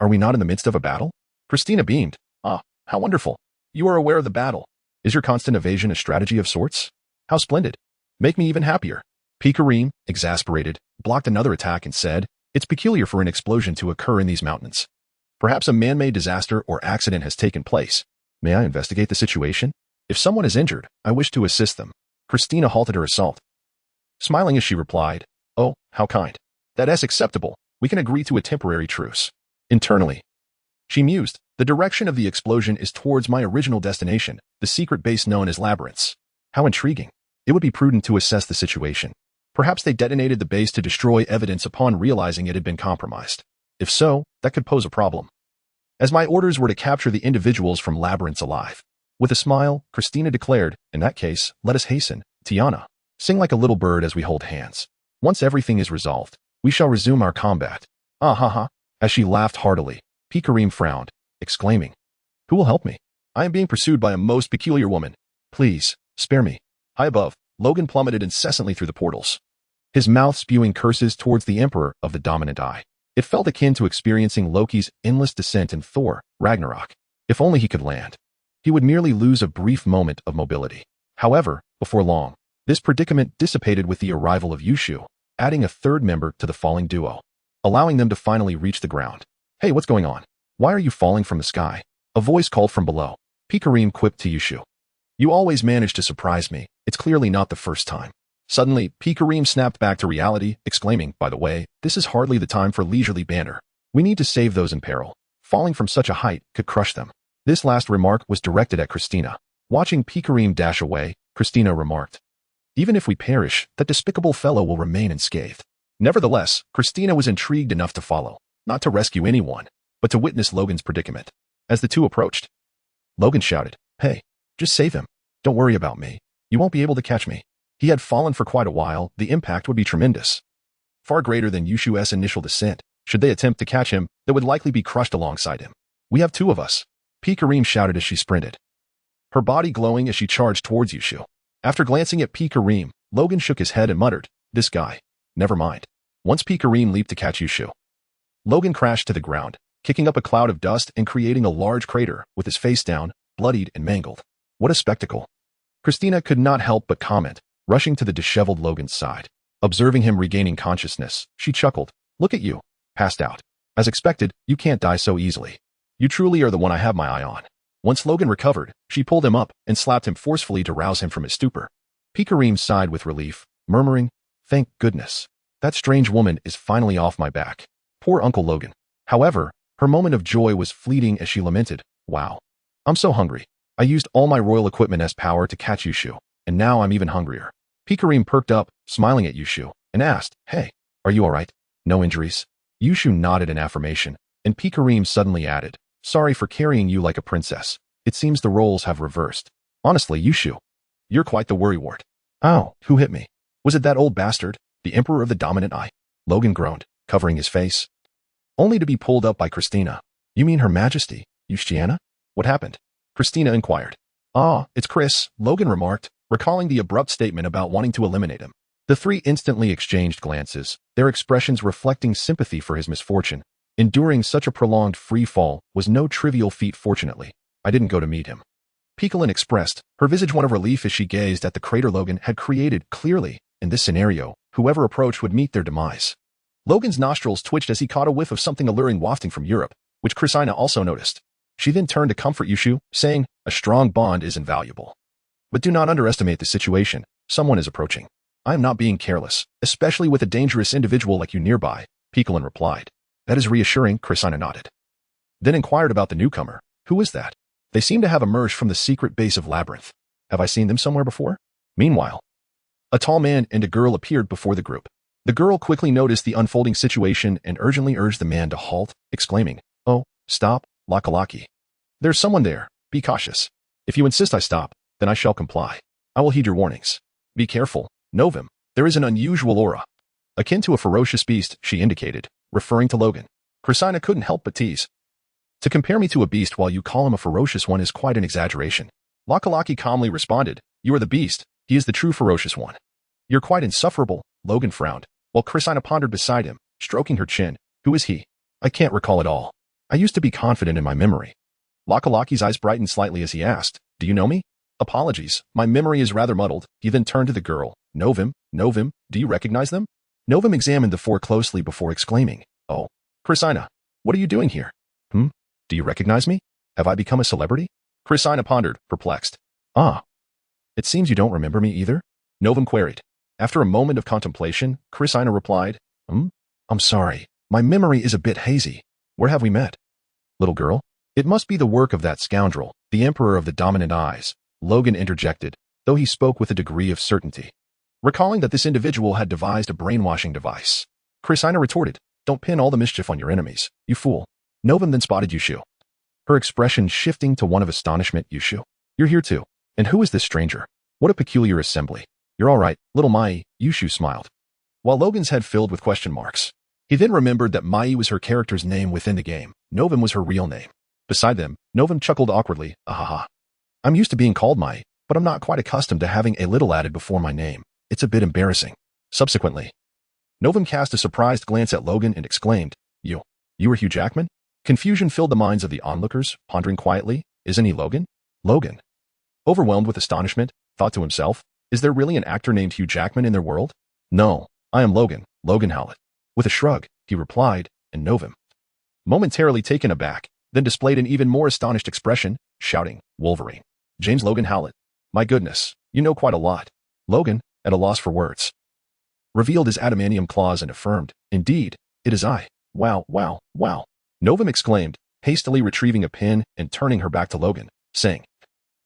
Are we not in the midst of a battle? Christina beamed. Ah, how wonderful. You are aware of the battle. Is your constant evasion a strategy of sorts? How splendid. Make me even happier. Pikarim, exasperated, blocked another attack and said, it's peculiar for an explosion to occur in these mountains. Perhaps a man-made disaster or accident has taken place. May I investigate the situation? If someone is injured, I wish to assist them. Christina halted her assault, smiling as she replied, oh, how kind. That is acceptable. We can agree to a temporary truce. Internally, she mused, The direction of the explosion is towards my original destination, the secret base known as Labyrinths. How intriguing. It would be prudent to assess the situation. Perhaps they detonated the base to destroy evidence upon realizing it had been compromised. If so, that could pose a problem. As my orders were to capture the individuals from Labyrinths alive. With a smile, Christina declared, in that case, let us hasten. Tiana, sing like a little bird as we hold hands. Once everything is resolved, we shall resume our combat. Ah ha ha. As she laughed heartily, Pikarim frowned, exclaiming, who will help me? I am being pursued by a most peculiar woman. Please, spare me. High above, Logan plummeted incessantly through the portals, his mouth spewing curses towards the Emperor of the Dominant Eye. It felt akin to experiencing Loki's endless descent in Thor, Ragnarok. If only he could land. He would merely lose a brief moment of mobility. However, before long, this predicament dissipated with the arrival of Yushu, adding a third member to the falling duo, allowing them to finally reach the ground. Hey, what's going on? Why are you falling from the sky? A voice called from below. Pikarim quipped to Yushu. You always manage to surprise me. It's clearly not the first time. Suddenly, Pikarim snapped back to reality, exclaiming, by the way, this is hardly the time for leisurely banter. We need to save those in peril. Falling from such a height could crush them. This last remark was directed at Christina. Watching Pikarim dash away, Christina remarked, even if we perish, that despicable fellow will remain unscathed. Nevertheless, Christina was intrigued enough to follow, not to rescue anyone, but to witness Logan's predicament. As the two approached, Logan shouted, hey, just save him. Don't worry about me. You won't be able to catch me. He had fallen for quite a while. The impact would be tremendous. Far greater than Yushu's initial descent. Should they attempt to catch him, they would likely be crushed alongside him. We have two of us. Pikarim shouted as she sprinted, her body glowing as she charged towards Yushu. After glancing at Pikarim, Logan shook his head and muttered, this guy. Never mind. Once Pikarim leaped to catch Yushu, Logan crashed to the ground, kicking up a cloud of dust and creating a large crater with his face down, bloodied and mangled. What a spectacle. Christina could not help but comment, rushing to the disheveled Logan's side. Observing him regaining consciousness, she chuckled. Look at you. Passed out. As expected, you can't die so easily. You truly are the one I have my eye on. Once Logan recovered, she pulled him up and slapped him forcefully to rouse him from his stupor. Pikarim sighed with relief, murmuring, thank goodness. That strange woman is finally off my back. Poor Uncle Logan. However, her moment of joy was fleeting as she lamented, wow. I'm so hungry. I used all my royal equipment as power to catch Yushu, and now I'm even hungrier. Pikarim perked up, smiling at Yushu, and asked, hey, are you alright? No injuries? Yushu nodded in affirmation, and Pikarim suddenly added, sorry for carrying you like a princess. It seems the roles have reversed. Honestly, Yushu, you're quite the worrywart. Ow, who hit me? Was it that old bastard, the Emperor of the Dominant Eye? Logan groaned, covering his face, only to be pulled up by Christina. You mean Her Majesty, Yustiana? What happened? Christina inquired. Ah, it's Chris, Logan remarked, recalling the abrupt statement about wanting to eliminate him. The three instantly exchanged glances, their expressions reflecting sympathy for his misfortune. Enduring such a prolonged free fall was no trivial feat. Fortunately, I didn't go to meet him. Picolin expressed, her visage one of relief as she gazed at the crater Logan had created. Clearly, in this scenario, whoever approached would meet their demise. Logan's nostrils twitched as he caught a whiff of something alluring wafting from Europe, which Christina also noticed. She then turned to comfort Yushu, saying, a strong bond is invaluable. But do not underestimate the situation. Someone is approaching. I am not being careless, especially with a dangerous individual like you nearby, Picolin replied. That is reassuring, Christina nodded. Then inquired about the newcomer. Who is that? They seem to have emerged from the secret base of Labyrinth. Have I seen them somewhere before? Meanwhile, a tall man and a girl appeared before the group. The girl quickly noticed the unfolding situation and urgently urged the man to halt, exclaiming, oh, stop, Lakalaki. There's someone there. Be cautious. If you insist I stop, then I shall comply. I will heed your warnings. Be careful, Novim. There is an unusual aura. Akin to a ferocious beast, she indicated, referring to Logan. Christina couldn't help but tease. To compare me to a beast while you call him a ferocious one is quite an exaggeration. Lakalaki calmly responded, you are the beast. He is the true ferocious one. You're quite insufferable, Logan frowned, while Christina pondered beside him, stroking her chin. Who is he? I can't recall at all. I used to be confident in my memory. Lakalaki's eyes brightened slightly as he asked, do you know me? Apologies, my memory is rather muddled. He then turned to the girl. Novim, do you recognize them? Novim examined the four closely before exclaiming, oh, Christina, what are you doing here? Do you recognize me? Have I become a celebrity? Christina pondered, perplexed. Ah, it seems you don't remember me either? Novim queried. After a moment of contemplation, Christina replied, I'm sorry, my memory is a bit hazy. Where have we met? Little girl, It must be the work of that scoundrel, the Emperor of the Dominant Eyes, Logan interjected, though he spoke with a degree of certainty, recalling that this individual had devised a brainwashing device. Christina retorted, "Don't pin all the mischief on your enemies, you fool." Novum then spotted Yushu, her expression shifting to one of astonishment. "Yushu? You're here too. And who is this stranger? What a peculiar assembly." "You're all right, little Mai," Yushu smiled, while Logan's head filled with question marks. He then remembered that Mai was her character's name within the game. Novum was her real name. Beside them, Novum chuckled awkwardly, "Ahaha. I'm used to being called Mai, but I'm not quite accustomed to having a little added before my name. It's a bit embarrassing." Subsequently, Novum cast a surprised glance at Logan and exclaimed, You are Hugh Jackman?" Confusion filled the minds of the onlookers, pondering quietly, "Isn't he Logan?" Logan, overwhelmed with astonishment, thought to himself, "Is there really an actor named Hugh Jackman in their world?" "No, I am Logan, Logan Howlett." With a shrug, he replied, and Novum, momentarily taken aback, then displayed an even more astonished expression, shouting, "Wolverine. James Logan Howlett. My goodness, you know quite a lot." Logan, at a loss for words, revealed his adamantium claws and affirmed, "Indeed, it is I. Wow, wow, wow." Novum exclaimed, hastily retrieving a pin and turning her back to Logan, saying,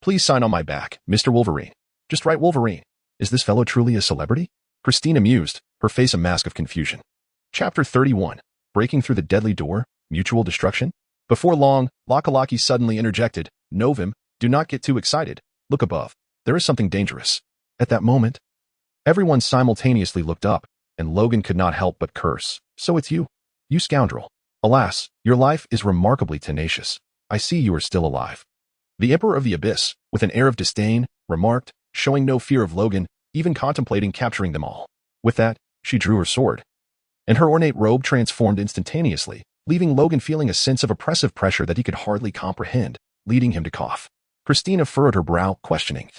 "Please sign on my back, Mr. Wolverine. Just write Wolverine. Is this fellow truly a celebrity?" Christina mused, her face a mask of confusion. Chapter 31. Breaking through the deadly door, mutual destruction? Before long, Lakalaki suddenly interjected, "Novum, do not get too excited. Look above. There is something dangerous." At that moment, everyone simultaneously looked up, and Logan could not help but curse. "So it's you. You scoundrel. Alas, your life is remarkably tenacious. I see you are still alive." The Emperor of the Abyss, with an air of disdain, remarked, showing no fear of Logan, even contemplating capturing them all. With that, she drew her sword, and her ornate robe transformed instantaneously, leaving Logan feeling a sense of oppressive pressure that he could hardly comprehend, leading him to cough. Christina furrowed her brow, questioning,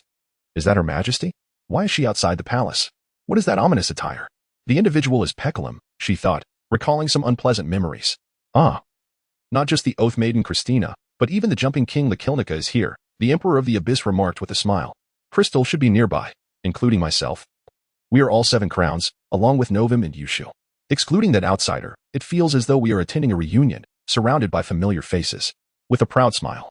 "Is that Her Majesty? Why is she outside the palace? What is that ominous attire?" The individual is Peculum, she thought, recalling some unpleasant memories. "Ah. Not just the Oath Maiden Christina, but even the Jumping King Lakilnica is here," the Emperor of the Abyss remarked with a smile. "Crystal should be nearby, including myself. We are all 7 crowns, along with Novum and Yushu. Excluding that outsider, it feels as though we are attending a reunion, surrounded by familiar faces." With a proud smile,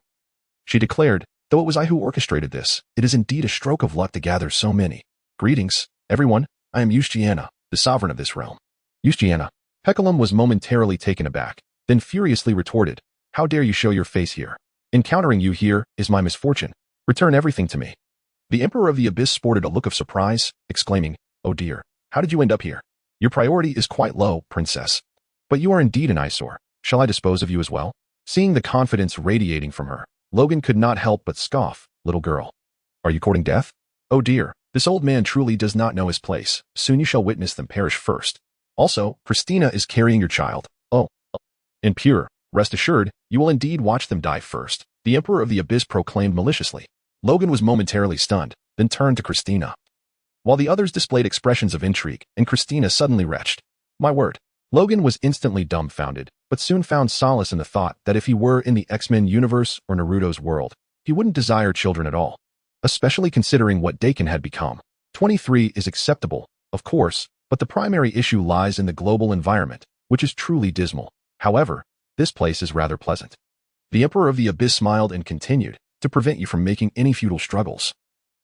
she declared, "Though it was I who orchestrated this, it is indeed a stroke of luck to gather so many. Greetings, everyone. I am Yustiana, the sovereign of this realm." Yustiana. Peculum was momentarily taken aback, then furiously retorted, "How dare you show your face here? Encountering you here is my misfortune. Return everything to me." The Emperor of the Abyss sported a look of surprise, exclaiming, "Oh dear, how did you end up here? Your priority is quite low, princess. But you are indeed an eyesore. Shall I dispose of you as well?" Seeing the confidence radiating from her, Logan could not help but scoff, "Little girl. Are you courting death? Oh dear, this old man truly does not know his place. Soon you shall witness them perish first. Also, Christina is carrying your child. Oh. Impure, rest assured, you will indeed watch them die first," the Emperor of the Abyss proclaimed maliciously. Logan was momentarily stunned, then turned to Christina, while the others displayed expressions of intrigue, and Christina suddenly retched. My word. Logan was instantly dumbfounded, but soon found solace in the thought that if he were in the X-Men universe or Naruto's world, he wouldn't desire children at all, especially considering what Dakin had become. 23 is acceptable, of course, but the primary issue lies in the global environment, which is truly dismal. However, this place is rather pleasant. The Emperor of the Abyss smiled and continued, "To prevent you from making any futile struggles,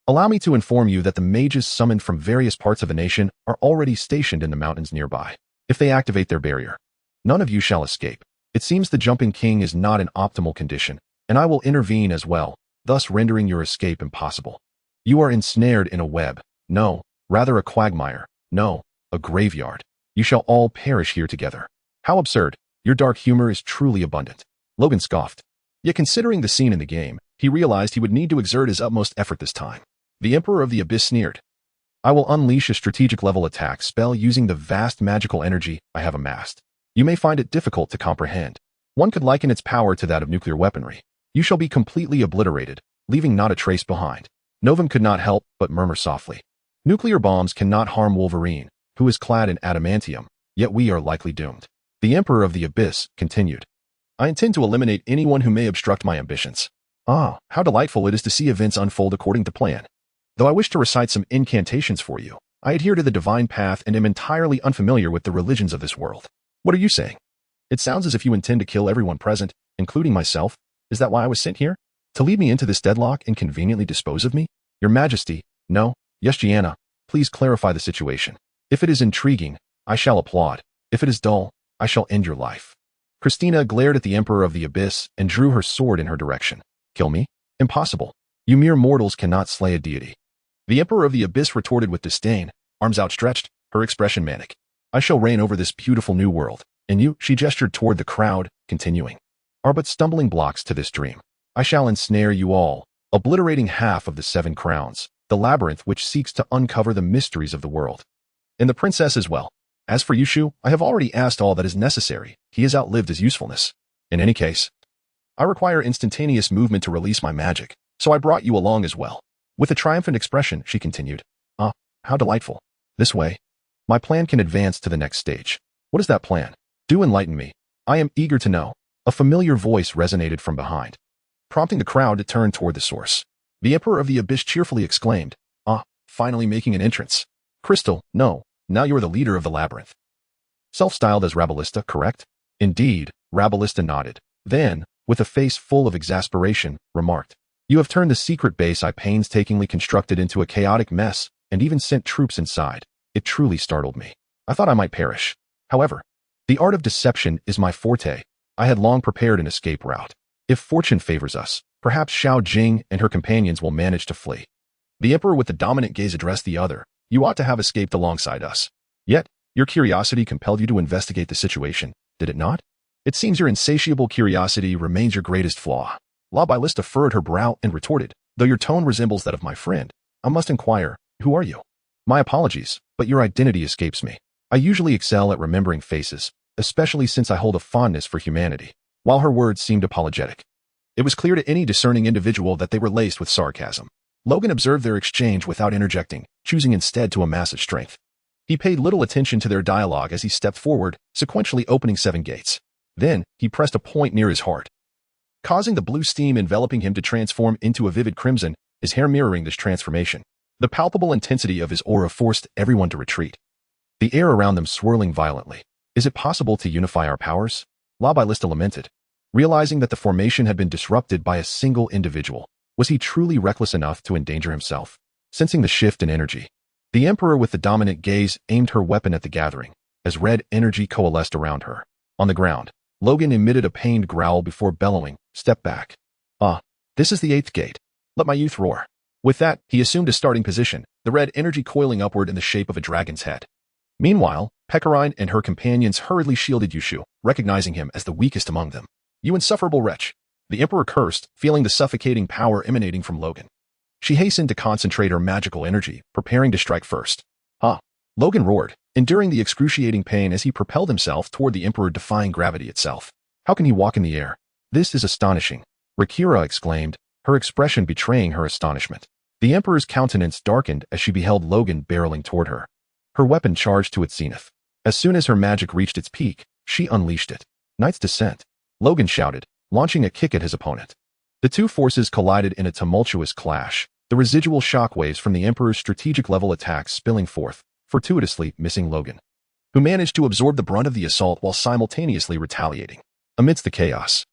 allow me to inform you that the mages summoned from various parts of the nation are already stationed in the mountains nearby. If they activate their barrier, none of you shall escape. It seems the Jumping King is not in optimal condition, and I will intervene as well, thus rendering your escape impossible. You are ensnared in a web. No, rather a quagmire. No, a graveyard. You shall all perish here together." How absurd. Your dark humor is truly abundant. Logan scoffed. Yet considering the scene in the game, he realized he would need to exert his utmost effort this time. The Emperor of the Abyss sneered, "I will unleash a strategic level attack spell using the vast magical energy I have amassed. You may find it difficult to comprehend. One could liken its power to that of nuclear weaponry. You shall be completely obliterated, leaving not a trace behind." Novum could not help but murmur softly, "Nuclear bombs cannot harm Wolverine, who is clad in adamantium, yet we are likely doomed." The Emperor of the Abyss continued, "I intend to eliminate anyone who may obstruct my ambitions. Ah, how delightful it is to see events unfold according to plan. Though I wish to recite some incantations for you, I adhere to the divine path and am entirely unfamiliar with the religions of this world. What are you saying? It sounds as if you intend to kill everyone present, including myself." Is that why I was sent here? To lead me into this deadlock and conveniently dispose of me? Your Majesty, no. Yes, Gianna, please clarify the situation. If it is intriguing, I shall applaud. If it is dull, I shall end your life. Christina glared at the Emperor of the Abyss and drew her sword in her direction. Kill me? Impossible. You mere mortals cannot slay a deity. The Emperor of the Abyss retorted with disdain, arms outstretched, her expression manic. I shall reign over this beautiful new world, and you, she gestured toward the crowd, continuing, are but stumbling blocks to this dream. I shall ensnare you all, obliterating half of the 7 crowns, the labyrinth which seeks to uncover the mysteries of the world. And the princess as well. As for Yushu, I have already asked all that is necessary. He has outlived his usefulness. In any case, I require instantaneous movement to release my magic, so I brought you along as well. With a triumphant expression, she continued, ah, how delightful. This way, my plan can advance to the next stage. What is that plan? Do enlighten me. I am eager to know. A familiar voice resonated from behind, prompting the crowd to turn toward the source. The Emperor of the Abyss cheerfully exclaimed, ah, finally making an entrance. Crystal, no, now you are the leader of the labyrinth. Self-styled as Rabalista, correct? Indeed, Rabalista nodded. Then, with a face full of exasperation, remarked, you have turned the secret base I painstakingly constructed into a chaotic mess and even sent troops inside. It truly startled me. I thought I might perish. However, the art of deception is my forte. I had long prepared an escape route. If fortune favors us, perhaps Xiao Jing and her companions will manage to flee. The Emperor with the dominant gaze addressed the other. You ought to have escaped alongside us. Yet, your curiosity compelled you to investigate the situation, did it not? It seems your insatiable curiosity remains your greatest flaw. La Ballista furrowed her brow and retorted, though your tone resembles that of my friend, I must inquire, who are you? My apologies, but your identity escapes me. I usually excel at remembering faces, especially since I hold a fondness for humanity. While her words seemed apologetic, it was clear to any discerning individual that they were laced with sarcasm. Logan observed their exchange without interjecting, choosing instead to amass his strength. He paid little attention to their dialogue as he stepped forward, sequentially opening 7 gates. Then, he pressed a point near his heart, causing the blue steam enveloping him to transform into a vivid crimson, his hair mirroring this transformation. The palpable intensity of his aura forced everyone to retreat, the air around them swirling violently. Is it possible to unify our powers? La Ballista lamented, realizing that the formation had been disrupted by a single individual. Was he truly reckless enough to endanger himself? Sensing the shift in energy, the Emperor with the dominant gaze aimed her weapon at the gathering, as red energy coalesced around her. On the ground, Logan emitted a pained growl before bellowing, step back. Ah, this is the 8th gate. Let my youth roar. With that, he assumed a starting position, the red energy coiling upward in the shape of a dragon's head. Meanwhile, Pekarine and her companions hurriedly shielded Yushu, recognizing him as the weakest among them. You insufferable wretch. The Emperor cursed, feeling the suffocating power emanating from Logan. She hastened to concentrate her magical energy, preparing to strike first. Ah! Logan roared, enduring the excruciating pain as he propelled himself toward the Emperor, defying gravity itself. How can he walk in the air? This is astonishing, Rakira exclaimed, her expression betraying her astonishment. The Emperor's countenance darkened as she beheld Logan barreling toward her. Her weapon charged to its zenith. As soon as her magic reached its peak, she unleashed it. Knight's Descent. Logan shouted, launching a kick at his opponent. The two forces collided in a tumultuous clash, the residual shockwaves from the Emperor's strategic-level attacks spilling forth, fortuitously missing Logan, who managed to absorb the brunt of the assault while simultaneously retaliating. Amidst the chaos,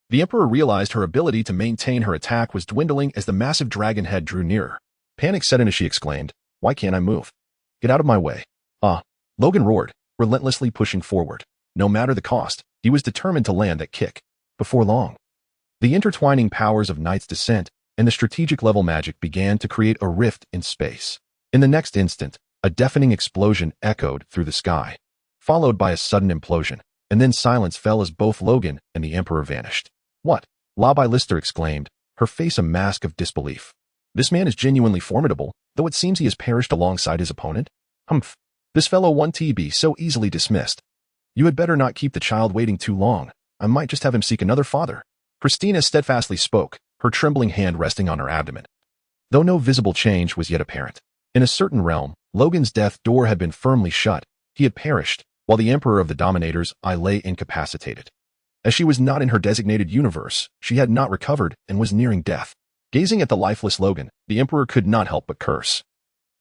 the Emperor realized her ability to maintain her attack was dwindling as the massive dragon head drew nearer. Panic set in as she exclaimed, why can't I move? Get out of my way. Ah! Logan roared, relentlessly pushing forward. No matter the cost, he was determined to land that kick. Before long, the intertwining powers of Knight's Descent and the strategic-level magic began to create a rift in space. In the next instant, a deafening explosion echoed through the sky, followed by a sudden implosion, and then silence fell as both Logan and the Emperor vanished. What? La Ballista exclaimed, her face a mask of disbelief. This man is genuinely formidable, though it seems he has perished alongside his opponent. Humph. This fellow won't be so easily dismissed. You had better not keep the child waiting too long. I might just have him seek another father. Christina steadfastly spoke, her trembling hand resting on her abdomen, though no visible change was yet apparent. In a certain realm, Logan's death door had been firmly shut. He had perished, while the Emperor of the Dominators lay incapacitated. As she was not in her designated universe, she had not recovered and was nearing death. Gazing at the lifeless Logan, the Emperor could not help but curse.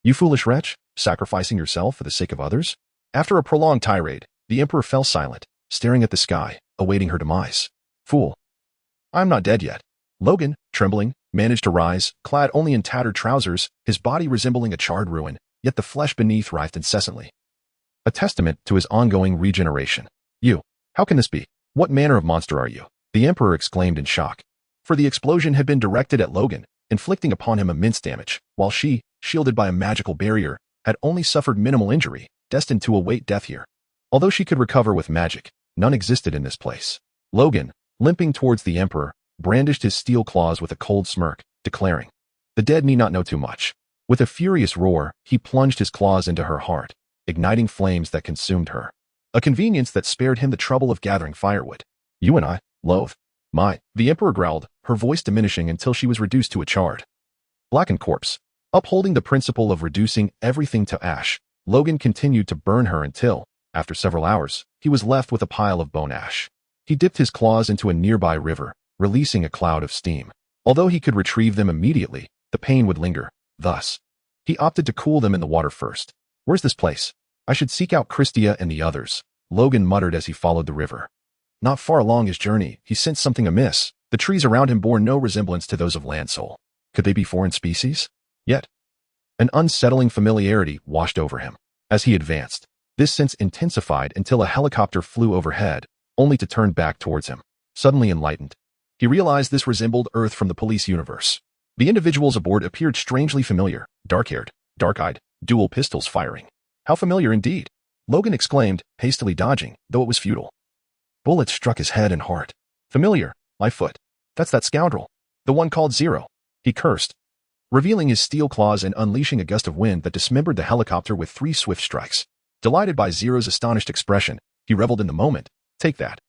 You foolish wretch, sacrificing yourself for the sake of others? After a prolonged tirade, the Emperor fell silent, staring at the sky, awaiting her demise. Fool. I'm not dead yet. Logan, trembling, managed to rise, clad only in tattered trousers, his body resembling a charred ruin, yet the flesh beneath writhed incessantly. A testament to his ongoing regeneration. You, how can this be? What manner of monster are you? The Emperor exclaimed in shock. For the explosion had been directed at Logan, inflicting upon him immense damage, while she, shielded by a magical barrier, had only suffered minimal injury, destined to await death here. Although she could recover with magic, none existed in this place. Logan, limping towards the Emperor, brandished his steel claws with a cold smirk, declaring, "The dead need not know too much." With a furious roar, he plunged his claws into her heart, igniting flames that consumed her. A convenience that spared him the trouble of gathering firewood. You and I, loathe. The Emperor growled, her voice diminishing until she was reduced to a charred, blackened corpse. Upholding the principle of reducing everything to ash, Logan continued to burn her until, after several hours, he was left with a pile of bone ash. He dipped his claws into a nearby river, releasing a cloud of steam. Although he could retrieve them immediately, the pain would linger. Thus, he opted to cool them in the water first. Where's this place? I should seek out Christia and the others, Logan muttered as he followed the river. Not far along his journey, he sensed something amiss. The trees around him bore no resemblance to those of land soul. Could they be foreign species? Yet, an unsettling familiarity washed over him. As he advanced, this sense intensified until a helicopter flew overhead, only to turn back towards him. Suddenly enlightened, he realized this resembled Earth from the police universe. The individuals aboard appeared strangely familiar, dark-haired, dark-eyed, dual pistols firing. How familiar indeed! Logan exclaimed, hastily dodging, though it was futile. Bullets struck his head and heart. Familiar, my foot. That's that scoundrel. The one called Zero. He cursed, revealing his steel claws and unleashing a gust of wind that dismembered the helicopter with 3 swift strikes. Delighted by Zero's astonished expression, he reveled in the moment. Take that,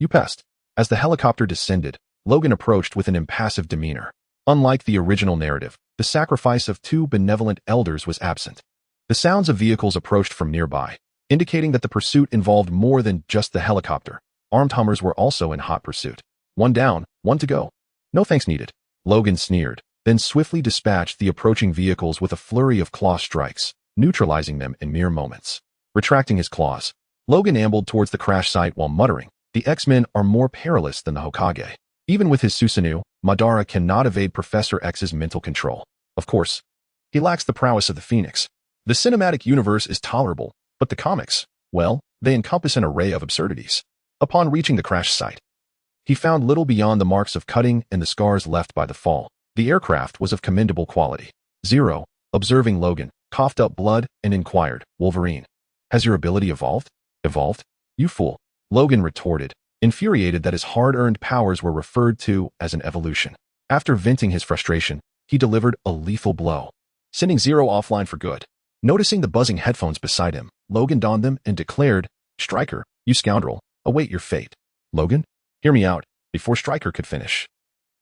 you pest. As the helicopter descended, Logan approached with an impassive demeanor. Unlike the original narrative, the sacrifice of 2 benevolent elders was absent. The sounds of vehicles approached from nearby, indicating that the pursuit involved more than just the helicopter. Armed Hummers were also in hot pursuit. 1 down, 1 to go. No thanks needed. Logan sneered, then swiftly dispatched the approaching vehicles with a flurry of claw strikes, neutralizing them in mere moments. Retracting his claws, Logan ambled towards the crash site while muttering, "The X-Men are more perilous than the Hokage." Even with his Susanoo, Madara cannot evade Professor X's mental control. Of course, he lacks the prowess of the Phoenix. The cinematic universe is tolerable, but the comics, well, they encompass an array of absurdities. Upon reaching the crash site, he found little beyond the marks of cutting and the scars left by the fall. The aircraft was of commendable quality. Zero, observing Logan, coughed up blood and inquired, "Wolverine, has your ability evolved?" "Evolved? You fool," Logan retorted, infuriated that his hard-earned powers were referred to as an evolution. After venting his frustration, he delivered a lethal blow, sending Zero offline for good. Noticing the buzzing headphones beside him, Logan donned them and declared, "Stryker, you scoundrel, await your fate." "Logan, hear me out," before Stryker could finish.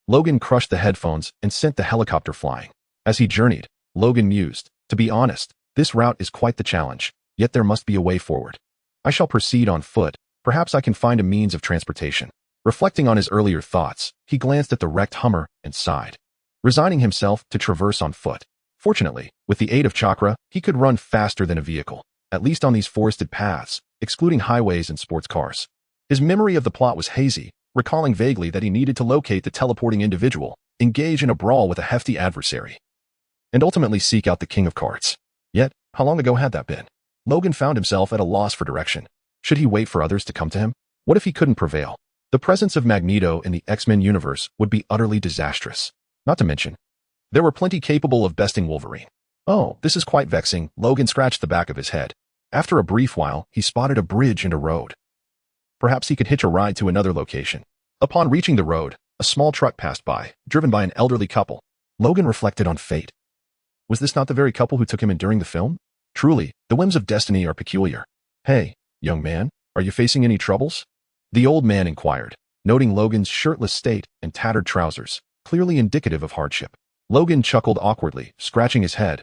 Logan crushed the headphones and sent the helicopter flying. As he journeyed, Logan mused, "To be honest, this route is quite the challenge, yet there must be a way forward. I shall proceed on foot. Perhaps I can find a means of transportation." Reflecting on his earlier thoughts, he glanced at the wrecked Hummer and sighed, resigning himself to traverse on foot. Fortunately, with the aid of chakra, he could run faster than a vehicle, at least on these forested paths, excluding highways and sports cars. His memory of the plot was hazy, recalling vaguely that he needed to locate the teleporting individual, engage in a brawl with a hefty adversary, and ultimately seek out the King of Cards. Yet, how long ago had that been? Logan found himself at a loss for direction. Should he wait for others to come to him? What if he couldn't prevail? The presence of Magneto in the X-Men universe would be utterly disastrous. Not to mention, there were plenty capable of besting Wolverine. Oh, this is quite vexing. Logan scratched the back of his head. After a brief while, he spotted a bridge and a road. Perhaps he could hitch a ride to another location. Upon reaching the road, a small truck passed by, driven by an elderly couple. Logan reflected on fate. Was this not the very couple who took him in during the film? Truly, the whims of destiny are peculiar. "Hey, young man, are you facing any troubles?" The old man inquired, noting Logan's shirtless state and tattered trousers, clearly indicative of hardship. Logan chuckled awkwardly, scratching his head.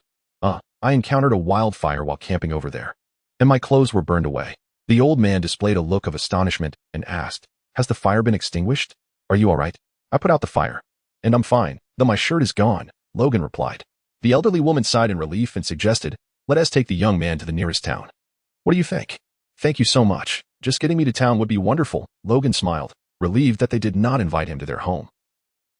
I encountered a wildfire while camping over there, and my clothes were burned away." The old man displayed a look of astonishment and asked, "Has the fire been extinguished? Are you all right?" "I put out the fire, and I'm fine, though my shirt is gone," Logan replied. The elderly woman sighed in relief and suggested, "Let us take the young man to the nearest town." "What do you think?" "Thank you so much. Just getting me to town would be wonderful," Logan smiled. relieved that they did not invite him to their home,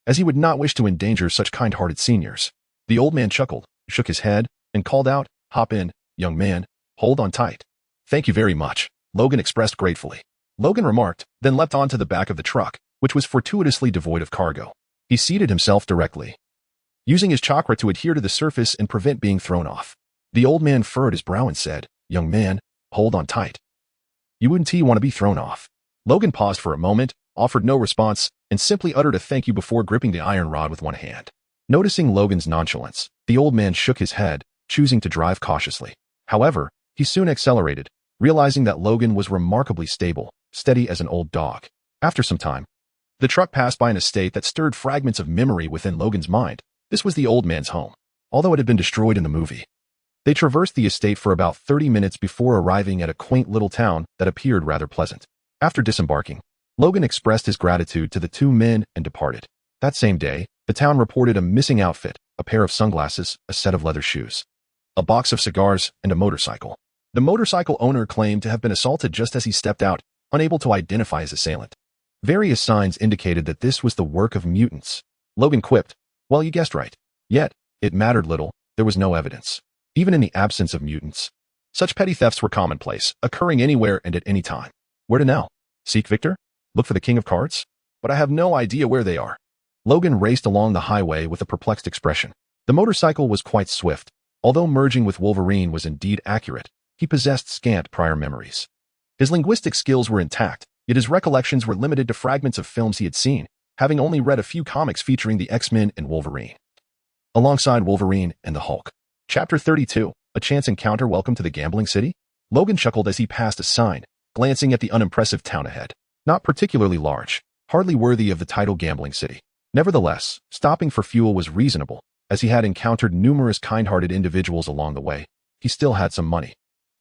as he would not wish to endanger such kind-hearted seniors. The old man chuckled, shook his head, and called out, "Hop in, young man, hold on tight." "Thank you very much," Logan expressed gratefully. Logan remarked, then leapt onto the back of the truck, which was fortuitously devoid of cargo. He seated himself directly, using his chakra to adhere to the surface and prevent being thrown off. The old man furrowed his brow and said, "Young man, hold on tight. You wouldn't want to be thrown off." Logan paused for a moment, offered no response, and simply uttered a thank you before gripping the iron rod with one hand. Noticing Logan's nonchalance, the old man shook his head, choosing to drive cautiously. However, he soon accelerated, realizing that Logan was remarkably stable, steady as an old dog. After some time, the truck passed by an estate that stirred fragments of memory within Logan's mind. This was the old man's home, although it had been destroyed in the movie. They traversed the estate for about 30 minutes before arriving at a quaint little town that appeared rather pleasant. After disembarking, Logan expressed his gratitude to the two men and departed. That same day, the town reported a missing outfit, a pair of sunglasses, a set of leather shoes, a box of cigars, and a motorcycle. The motorcycle owner claimed to have been assaulted just as he stepped out, unable to identify his assailant. Various signs indicated that this was the work of mutants. Logan quipped, "Well, you guessed right." Yet, it mattered little, there was no evidence. Even in the absence of mutants, such petty thefts were commonplace, occurring anywhere and at any time. Where to now? Seek Victor? Look for the King of Cards? But I have no idea where they are. Logan raced along the highway with a perplexed expression. The motorcycle was quite swift. Although merging with Wolverine was indeed accurate, he possessed scant prior memories. His linguistic skills were intact, yet his recollections were limited to fragments of films he had seen, having only read a few comics featuring the X-Men and Wolverine, alongside Wolverine and the Hulk. Chapter 32, A Chance Encounter. Welcome to the Gambling City? Logan chuckled as he passed a sign, glancing at the unimpressive town ahead. Not particularly large, hardly worthy of the title Gambling City. Nevertheless, stopping for fuel was reasonable, as he had encountered numerous kind-hearted individuals along the way. He still had some money.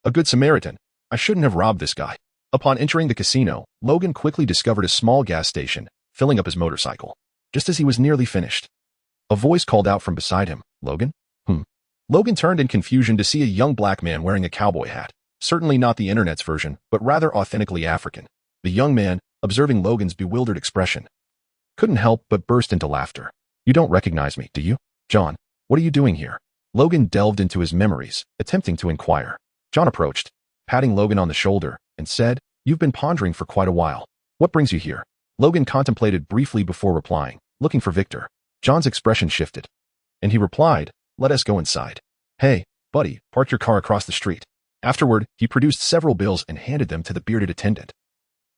A good Samaritan. I shouldn't have robbed this guy. Upon entering the casino, Logan quickly discovered a small gas station, filling up his motorcycle. Just as he was nearly finished, a voice called out from beside him, "Logan?" Logan turned in confusion to see a young black man wearing a cowboy hat, certainly not the internet's version, but rather authentically African. The young man, observing Logan's bewildered expression, couldn't help but burst into laughter. "You don't recognize me, do you? John, what are you doing here?" Logan delved into his memories, attempting to inquire. John approached, patting Logan on the shoulder, and said, "You've been pondering for quite a while. What brings you here?" Logan contemplated briefly before replying, "Looking for Victor." John's expression shifted, and he replied, "Let us go inside." "Hey, buddy, park your car across the street." Afterward, he produced several bills and handed them to the bearded attendant,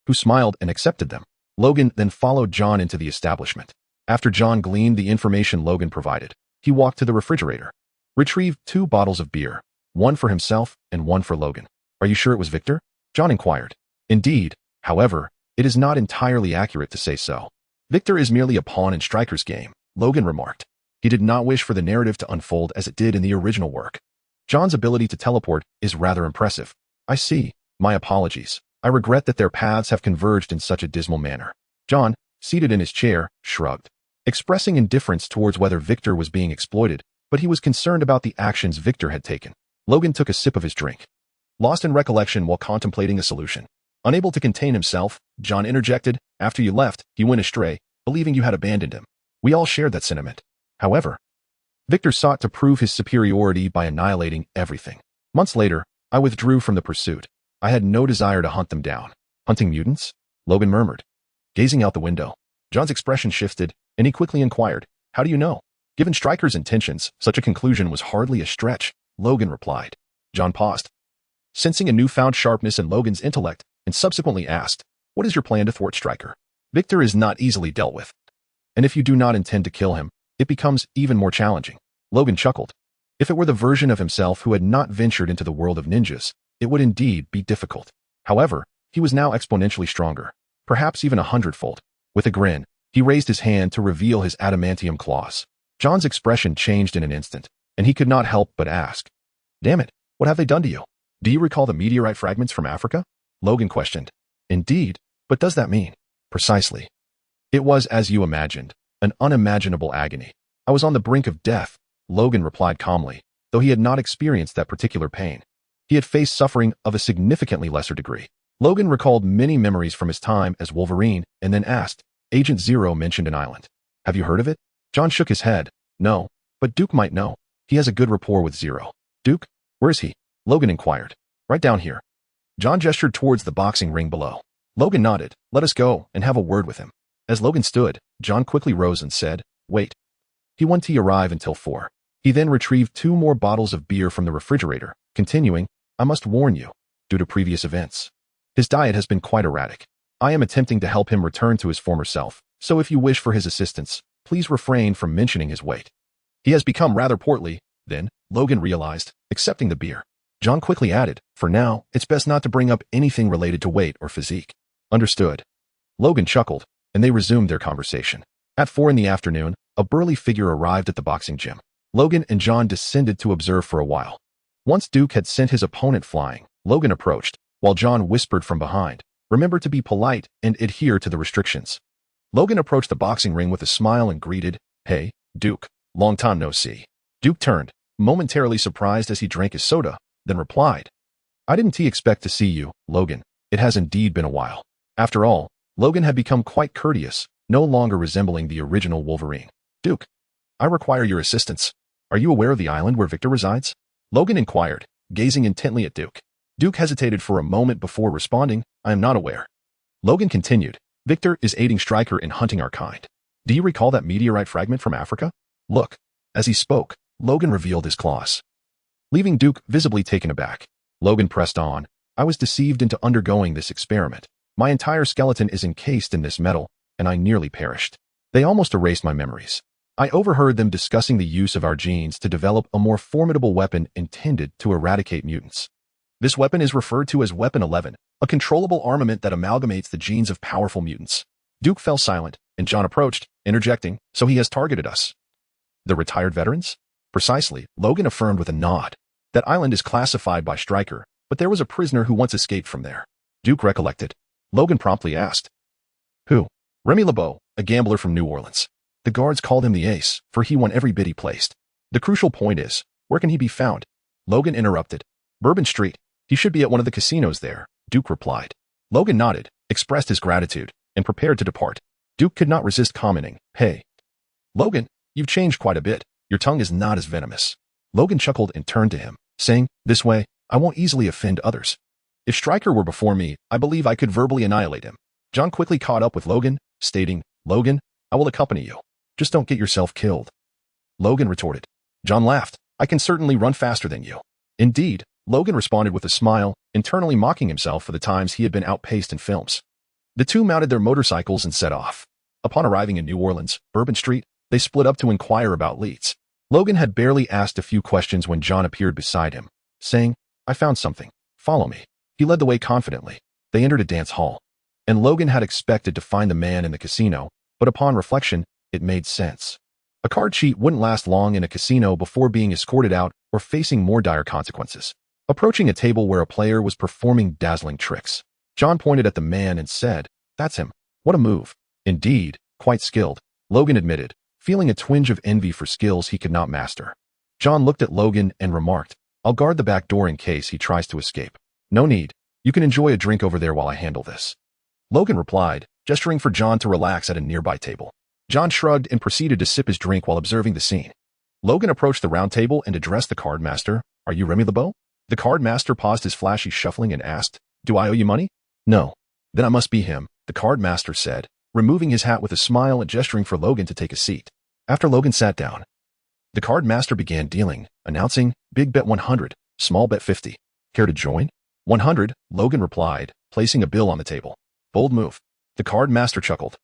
who smiled and accepted them. Logan then followed John into the establishment. After John gleaned the information Logan provided, he walked to the refrigerator, retrieved 2 bottles of beer, one for himself and one for Logan. "Are you sure it was Victor?" John inquired. "Indeed. However, it is not entirely accurate to say so. Victor is merely a pawn in Stryker's game," Logan remarked. He did not wish for the narrative to unfold as it did in the original work. "John's ability to teleport is rather impressive." "I see. My apologies. I regret that their paths have converged in such a dismal manner." John, seated in his chair, shrugged, expressing indifference towards whether Victor was being exploited, but he was concerned about the actions Victor had taken. Logan took a sip of his drink, lost in recollection while contemplating a solution. Unable to contain himself, John interjected, "After you left, he went astray, believing you had abandoned him. We all shared that sentiment. However, Victor sought to prove his superiority by annihilating everything. Months later, I withdrew from the pursuit. I had no desire to hunt them down." "Hunting mutants?" Logan murmured, gazing out the window. John's expression shifted, and he quickly inquired, "How do you know?" "Given Stryker's intentions, such a conclusion was hardly a stretch," Logan replied. John paused, sensing a newfound sharpness in Logan's intellect, and subsequently asked, "What is your plan to thwart Stryker?" "Victor is not easily dealt with, and if you do not intend to kill him, it becomes even more challenging." Logan chuckled. If it were the version of himself who had not ventured into the world of ninjas, it would indeed be difficult. However, he was now exponentially stronger, perhaps even 100-fold. With a grin, he raised his hand to reveal his adamantium claws. John's expression changed in an instant, and he could not help but ask, "Damn it, what have they done to you?" "Do you recall the meteorite fragments from Africa?" Logan questioned. "Indeed, but does that mean?" "Precisely. It was as you imagined, an unimaginable agony. I was on the brink of death," Logan replied calmly, though he had not experienced that particular pain. He had faced suffering of a significantly lesser degree. Logan recalled many memories from his time as Wolverine and then asked, Agent Zero mentioned an island. Have you heard of it? John shook his head. No, but Duke might know. He has a good rapport with Zero. Duke? Where is he? Logan inquired. Right down here. John gestured towards the boxing ring below. Logan nodded. Let us go and have a word with him. As Logan stood, John quickly rose and said, Wait. He won't arrive until 4. He then retrieved 2 more bottles of beer from the refrigerator, continuing, I must warn you, due to previous events. His diet has been quite erratic. I am attempting to help him return to his former self, so if you wish for his assistance, please refrain from mentioning his weight. He has become rather portly, then, Logan realized, accepting the beer. John quickly added, For now, it's best not to bring up anything related to weight or physique. Understood. Logan chuckled, and they resumed their conversation. At 4 in the afternoon, a burly figure arrived at the boxing gym. Logan and John descended to observe for a while. Once Duke had sent his opponent flying, Logan approached, while John whispered from behind, Remember to be polite and adhere to the restrictions. Logan approached the boxing ring with a smile and greeted, Hey, Duke, long time no see. Duke turned, momentarily surprised as he drank his soda, then replied, I didn't expect to see you, Logan. It has indeed been a while. After all, Logan had become quite courteous, no longer resembling the original Wolverine. Duke, I require your assistance. Are you aware of the island where Victor resides? Logan inquired, gazing intently at Duke. Duke hesitated for a moment before responding, I am not aware. Logan continued, Victor is aiding Stryker in hunting our kind. Do you recall that meteorite fragment from Africa? Look. As he spoke, Logan revealed his claws, leaving Duke visibly taken aback. Logan pressed on, I was deceived into undergoing this experiment. My entire skeleton is encased in this metal, and I nearly perished. They almost erased my memories. I overheard them discussing the use of our genes to develop a more formidable weapon intended to eradicate mutants. This weapon is referred to as Weapon 11, a controllable armament that amalgamates the genes of powerful mutants. Duke fell silent, and John approached, interjecting, So he has targeted us. The retired veterans? Precisely, Logan affirmed with a nod. That island is classified by Stryker, but there was a prisoner who once escaped from there. Duke recollected. Logan promptly asked. Who? Remy LeBeau, a gambler from New Orleans. The guards called him the Ace, for he won every bid he placed. The crucial point is, where can he be found? Logan interrupted. Bourbon Street. He should be at one of the casinos there, Duke replied. Logan nodded, expressed his gratitude, and prepared to depart. Duke could not resist commenting, Hey. Logan, you've changed quite a bit. Your tongue is not as venomous. Logan chuckled and turned to him, saying, This way, I won't easily offend others. If Stryker were before me, I believe I could verbally annihilate him. John quickly caught up with Logan, stating, Logan, I will accompany you. Just don't get yourself killed. Logan retorted. John laughed. I can certainly run faster than you. Indeed, Logan responded with a smile, internally mocking himself for the times he had been outpaced in films. The two mounted their motorcycles and set off. Upon arriving in New Orleans, Bourbon Street, they split up to inquire about leads. Logan had barely asked a few questions when John appeared beside him, saying, I found something. Follow me. He led the way confidently. They entered a dance hall. And Logan had expected to find the man in the casino, but upon reflection, it made sense. A card cheat wouldn't last long in a casino before being escorted out or facing more dire consequences. Approaching a table where a player was performing dazzling tricks, John pointed at the man and said, That's him. What a move. Indeed, quite skilled, Logan admitted, feeling a twinge of envy for skills he could not master. John looked at Logan and remarked, I'll guard the back door in case he tries to escape. No need. You can enjoy a drink over there while I handle this. Logan replied, gesturing for John to relax at a nearby table. John shrugged and proceeded to sip his drink while observing the scene. Logan approached the round table and addressed the card master. Are you Remy LeBeau? The card master paused his flashy shuffling and asked, Do I owe you money? No. Then I must be him, the card master said, removing his hat with a smile and gesturing for Logan to take a seat. After Logan sat down, the card master began dealing, announcing, Big bet 100, small bet 50. Care to join? 100, Logan replied, placing a bill on the table. Bold move. The card master chuckled.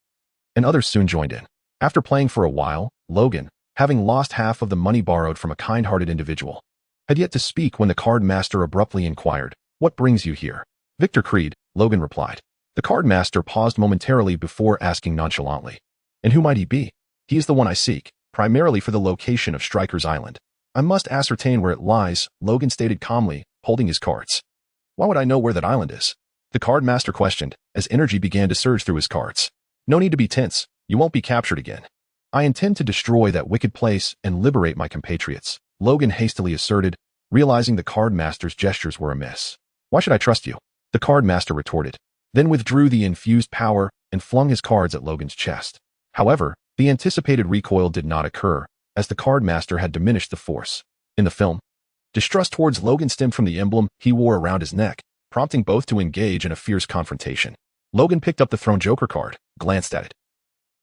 And others soon joined in. After playing for a while, Logan, having lost half of the money borrowed from a kind-hearted individual, had yet to speak when the card master abruptly inquired, What brings you here? Victor Creed, Logan replied. The card master paused momentarily before asking nonchalantly, And who might he be? He is the one I seek, primarily for the location of Stryker's Island. I must ascertain where it lies, Logan stated calmly, holding his cards. Why would I know where that island is? The card master questioned, as energy began to surge through his cards. No need to be tense. You won't be captured again. I intend to destroy that wicked place and liberate my compatriots, Logan hastily asserted, realizing the card master's gestures were amiss. Why should I trust you? the card master retorted, then withdrew the infused power and flung his cards at Logan's chest. However, the anticipated recoil did not occur, as the card master had diminished the force. In the film, distrust towards Logan stemmed from the emblem he wore around his neck, prompting both to engage in a fierce confrontation. Logan picked up the thrown Joker card, glanced at it,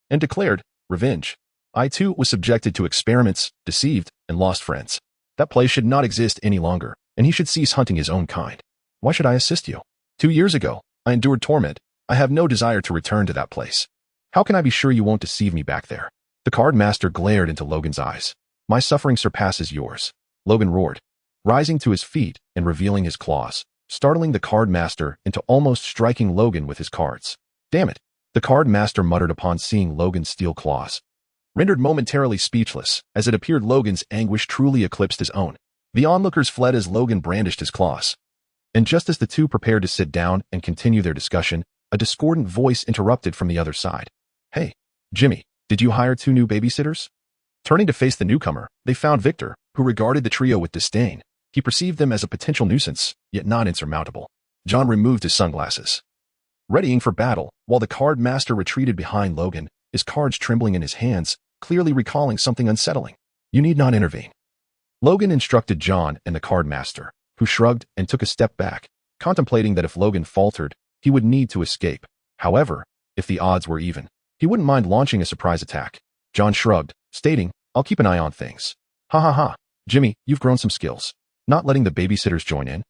and declared, "Revenge. I too was subjected to experiments, deceived, and lost friends. That place should not exist any longer, and he should cease hunting his own kind. Why should I assist you? 2 years ago, I endured torment. I have no desire to return to that place. How can I be sure you won't deceive me back there?" The card master glared into Logan's eyes. "My suffering surpasses yours," Logan roared, rising to his feet and revealing his claws, startling the card master into almost striking Logan with his cards. "Damn it," the card master muttered upon seeing Logan's steel claws. Rendered momentarily speechless, as it appeared Logan's anguish truly eclipsed his own. The onlookers fled as Logan brandished his claws. And just as the two prepared to sit down and continue their discussion, a discordant voice interrupted from the other side. "Hey, Jimmy, did you hire 2 new babysitters?" Turning to face the newcomer, they found Victor, who regarded the trio with disdain. He perceived them as a potential nuisance, yet not insurmountable. John removed his sunglasses, readying for battle, while the card master retreated behind Logan, his cards trembling in his hands, clearly recalling something unsettling. "You need not intervene," Logan instructed John and the card master, who shrugged and took a step back, contemplating that if Logan faltered, he would need to escape. However, if the odds were even, he wouldn't mind launching a surprise attack. John shrugged, stating, "I'll keep an eye on things." "Ha ha ha, Jimmy, you've grown some skills. Not letting the babysitters join in?"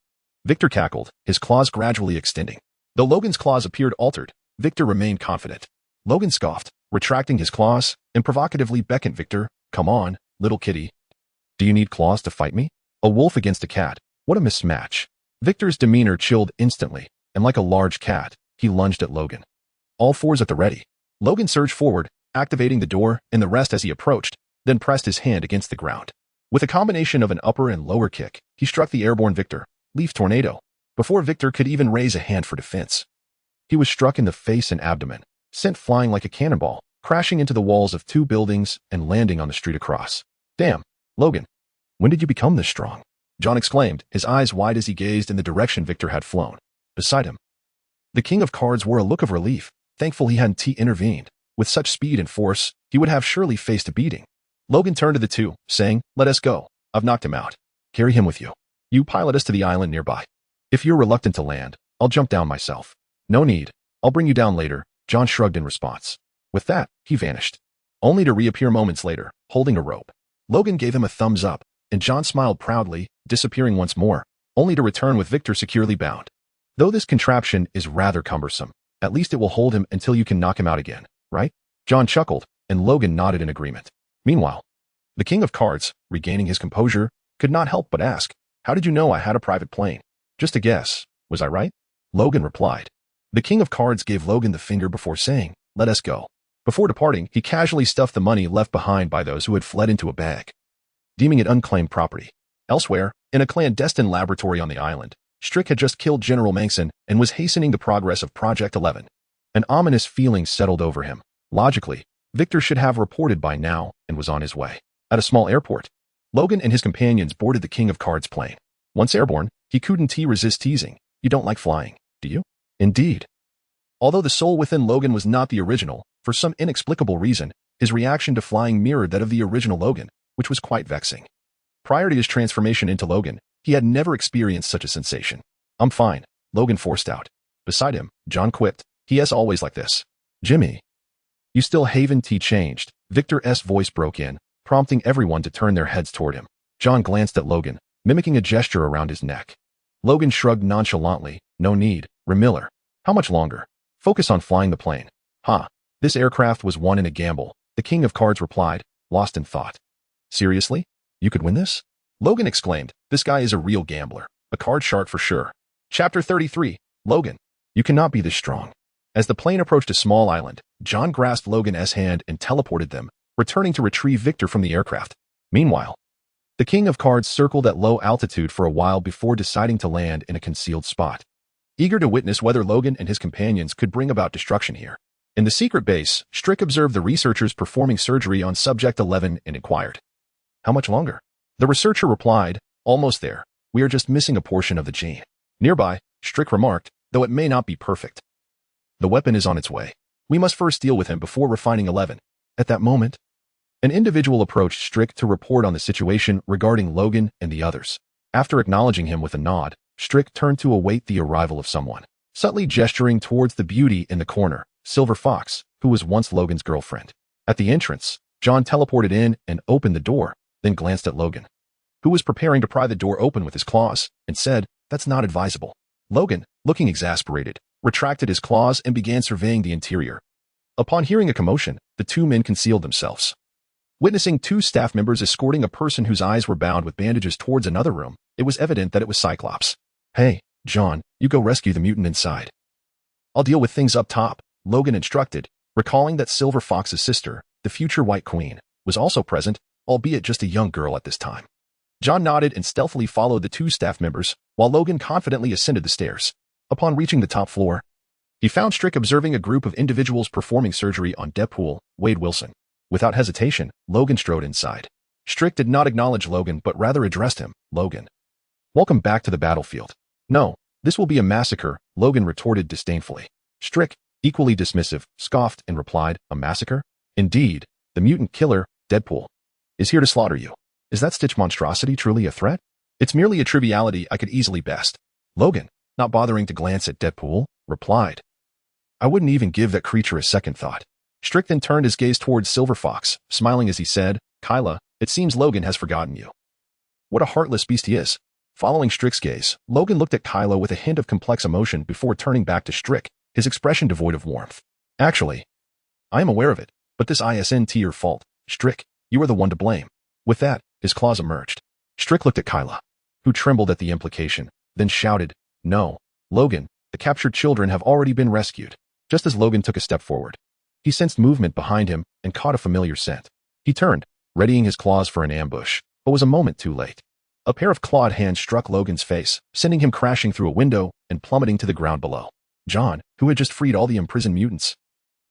Victor cackled, his claws gradually extending. Though Logan's claws appeared altered, Victor remained confident. Logan scoffed, retracting his claws, and provocatively beckoned Victor, "Come on, little kitty. Do you need claws to fight me? A wolf against a cat. What a mismatch." Victor's demeanor chilled instantly, and like a large cat, he lunged at Logan. All fours at the ready. Logan surged forward, activating the door and the rest as he approached, then pressed his hand against the ground. With a combination of an upper and lower kick, he struck the airborne Victor, Leaf Tornado, before Victor could even raise a hand for defense. He was struck in the face and abdomen, sent flying like a cannonball, crashing into the walls of 2 buildings and landing on the street across. "Damn, Logan, when did you become this strong?" John exclaimed, his eyes wide as he gazed in the direction Victor had flown. Beside him, the King of Cards wore a look of relief, thankful he hadn't intervened. With such speed and force, he would have surely faced a beating. Logan turned to the two, saying, "Let us go. I've knocked him out. Carry him with you. You pilot us to the island nearby. If you're reluctant to land, I'll jump down myself." "No need. I'll bring you down later," John shrugged in response. With that, he vanished, only to reappear moments later, holding a rope. Logan gave him a thumbs up, and John smiled proudly, disappearing once more, only to return with Victor securely bound. "Though this contraption is rather cumbersome, at least it will hold him until you can knock him out again, right?" John chuckled, and Logan nodded in agreement. Meanwhile, the King of Cards, regaining his composure, could not help but ask, "How did you know I had a private plane?" "Just a guess. Was I right?" Logan replied. The King of Cards gave Logan the finger before saying, "Let us go." Before departing, he casually stuffed the money left behind by those who had fled into a bag, deeming it unclaimed property. Elsewhere, in a clandestine laboratory on the island, Strick had just killed General Mangson and was hastening the progress of Project 11. An ominous feeling settled over him. Logically, Victor should have reported by now and was on his way. At a small airport, Logan and his companions boarded the King of Cards plane. Once airborne, he couldn't resist teasing, "You don't like flying, do you?" Indeed. Although the soul within Logan was not the original, for some inexplicable reason, his reaction to flying mirrored that of the original Logan, which was quite vexing. Prior to his transformation into Logan, he had never experienced such a sensation. "I'm fine," Logan forced out. Beside him, John quipped, "He is always like this." "Jimmy, you still haven't changed," Victor's voice broke in, prompting everyone to turn their heads toward him. John glanced at Logan, mimicking a gesture around his neck. Logan shrugged nonchalantly, "No need, Remiller. How much longer? Focus on flying the plane." "Ha, this aircraft was won in a gamble," the King of Cards replied, lost in thought. "Seriously? You could win this?" Logan exclaimed, "This guy is a real gambler, a card shark for sure." Chapter 33, Logan, you cannot be this strong. As the plane approached a small island, John grasped Logan's hand and teleported them, returning to retrieve Victor from the aircraft. Meanwhile, the King of Cards circled at low altitude for a while before deciding to land in a concealed spot, eager to witness whether Logan and his companions could bring about destruction here. In the secret base, Strick observed the researchers performing surgery on Subject 11 and inquired, "How much longer?" The researcher replied, "Almost there. We are just missing a portion of the gene." Nearby, Strick remarked, though it may not be perfect. The weapon is on its way. We must first deal with him before refining 11. At that moment, an individual approached Strick to report on the situation regarding Logan and the others. After acknowledging him with a nod, Strick turned to await the arrival of someone, subtly gesturing towards the beauty in the corner, Silver Fox, who was once Logan's girlfriend. At the entrance, John teleported in and opened the door, then glanced at Logan, who was preparing to pry the door open with his claws, and said, "That's not advisable." Logan, looking exasperated, retracted his claws and began surveying the interior. Upon hearing a commotion, the two men concealed themselves. Witnessing two staff members escorting a person whose eyes were bound with bandages towards another room, it was evident that it was Cyclops. "Hey, John, you go rescue the mutant inside. I'll deal with things up top," Logan instructed, recalling that Silver Fox's sister, the future White Queen, was also present, albeit just a young girl at this time. John nodded and stealthily followed the two staff members, while Logan confidently ascended the stairs. Upon reaching the top floor, he found Strick observing a group of individuals performing surgery on Deadpool, Wade Wilson. Without hesitation, Logan strode inside. Strick did not acknowledge Logan but rather addressed him, "Logan. Welcome back to the battlefield." "No, this will be a massacre," Logan retorted disdainfully. Strick, equally dismissive, scoffed and replied, "A massacre? Indeed, the mutant killer, Deadpool, is here to slaughter you. Is that Stitch monstrosity truly a threat?" "It's merely a triviality I could easily best." Logan, not bothering to glance at Deadpool, replied, "I wouldn't even give that creature a second thought." Strick then turned his gaze towards Silver Fox, smiling as he said, "Kyla, it seems Logan has forgotten you. What a heartless beast he is." Following Strick's gaze, Logan looked at Kyla with a hint of complex emotion before turning back to Strick, his expression devoid of warmth. "Actually, I am aware of it, but this isn't your fault. Strick, you are the one to blame." With that, his claws emerged. Strick looked at Kyla, who trembled at the implication, then shouted, "No, Logan, the captured children have already been rescued." Just as Logan took a step forward, he sensed movement behind him and caught a familiar scent. He turned, readying his claws for an ambush, but was a moment too late. A pair of clawed hands struck Logan's face, sending him crashing through a window and plummeting to the ground below. John, who had just freed all the imprisoned mutants,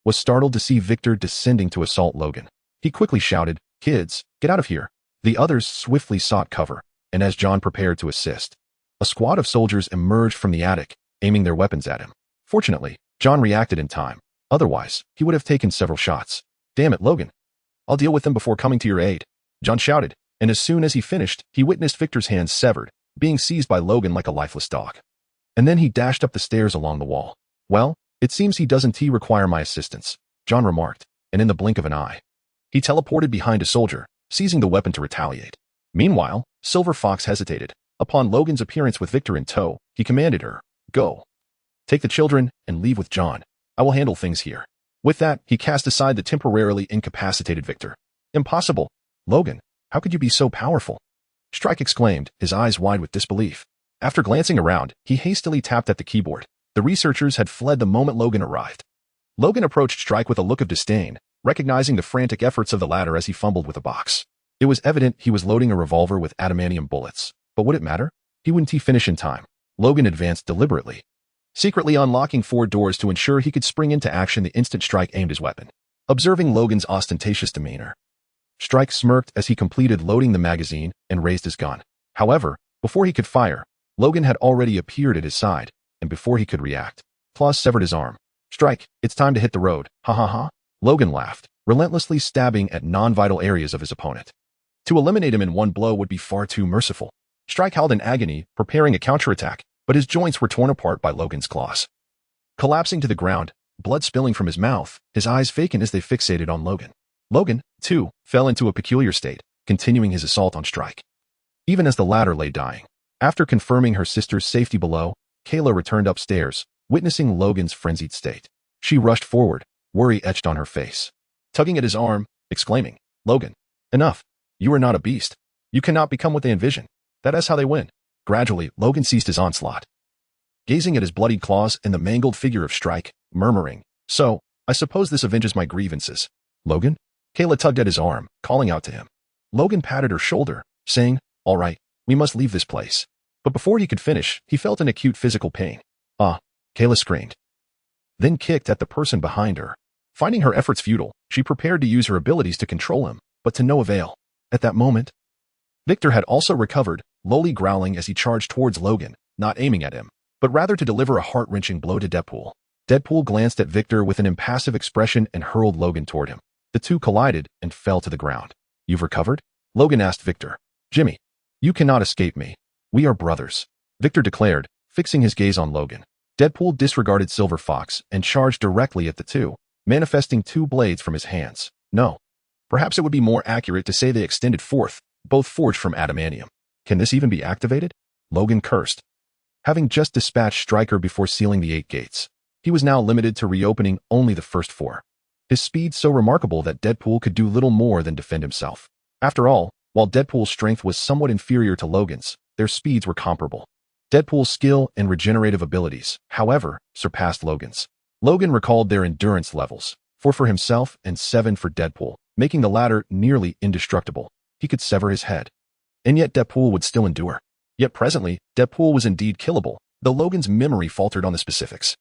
was startled to see Victor descending to assault Logan. He quickly shouted, "Kids, get out of here." The others swiftly sought cover, and as John prepared to assist, a squad of soldiers emerged from the attic, aiming their weapons at him. Fortunately, John reacted in time. Otherwise, he would have taken several shots. "Damn it, Logan. I'll deal with them before coming to your aid," John shouted, and as soon as he finished, he witnessed Victor's hands severed, being seized by Logan like a lifeless dog. And then he dashed up the stairs along the wall. "Well, it seems he doesn't require my assistance," John remarked, and in the blink of an eye, he teleported behind a soldier, seizing the weapon to retaliate. Meanwhile, Silver Fox hesitated. Upon Logan's appearance with Victor in tow, he commanded her, "Go. Take the children and leave with John. I will handle things here." With that, he cast aside the temporarily incapacitated Victor. "Impossible. Logan, how could you be so powerful?" Strick exclaimed, his eyes wide with disbelief. After glancing around, he hastily tapped at the keyboard. The researchers had fled the moment Logan arrived. Logan approached Strick with a look of disdain, recognizing the frantic efforts of the latter as he fumbled with a box. It was evident he was loading a revolver with adamantium bullets. But would it matter? He wouldn't finish in time. Logan advanced deliberately, secretly unlocking 4 doors to ensure he could spring into action the instant Strick aimed his weapon. Observing Logan's ostentatious demeanor, Strick smirked as he completed loading the magazine and raised his gun. However, before he could fire, Logan had already appeared at his side, and before he could react, claws severed his arm. "Strick, it's time to hit the road, ha ha ha." Logan laughed, relentlessly stabbing at non-vital areas of his opponent. To eliminate him in one blow would be far too merciful. Strick howled in agony, preparing a counterattack, but his joints were torn apart by Logan's claws. Collapsing to the ground, blood spilling from his mouth, his eyes vacant as they fixated on Logan. Logan, too, fell into a peculiar state, continuing his assault on Strick. Even as the latter lay dying. After confirming her sister's safety below, Kayla returned upstairs, witnessing Logan's frenzied state. She rushed forward, worry etched on her face, tugging at his arm, exclaiming, "Logan, enough. You are not a beast. You cannot become what they envision. That is how they win." Gradually, Logan ceased his onslaught, gazing at his bloodied claws and the mangled figure of Strick, murmuring, "So, I suppose this avenges my grievances." "Logan?" Kayla tugged at his arm, calling out to him. Logan patted her shoulder, saying, "All right, we must leave this place." But before he could finish, he felt an acute physical pain. "Ah," Kayla screamed, then kicked at the person behind her. Finding her efforts futile, she prepared to use her abilities to control him, but to no avail. At that moment, Victor had also recovered, lowly growling as he charged towards Logan, not aiming at him, but rather to deliver a heart-wrenching blow to Deadpool. Deadpool glanced at Victor with an impassive expression and hurled Logan toward him. The two collided and fell to the ground. "You've recovered?" Logan asked Victor. "Jimmy, you cannot escape me. We are brothers," Victor declared, fixing his gaze on Logan. Deadpool disregarded Silver Fox and charged directly at the two, manifesting two blades from his hands. No. Perhaps it would be more accurate to say they extended forth, both forged from adamantium. "Can this even be activated?" Logan cursed. Having just dispatched Stryker before sealing the 8 gates, he was now limited to reopening only the first 4. His speed so remarkable that Deadpool could do little more than defend himself. After all, while Deadpool's strength was somewhat inferior to Logan's, their speeds were comparable. Deadpool's skill and regenerative abilities, however, surpassed Logan's. Logan recalled their endurance levels, 4 for himself and 7 for Deadpool, making the latter nearly indestructible. He could sever his head. And yet Deadpool would still endure. Yet presently, Deadpool was indeed killable, though Logan's memory faltered on the specifics.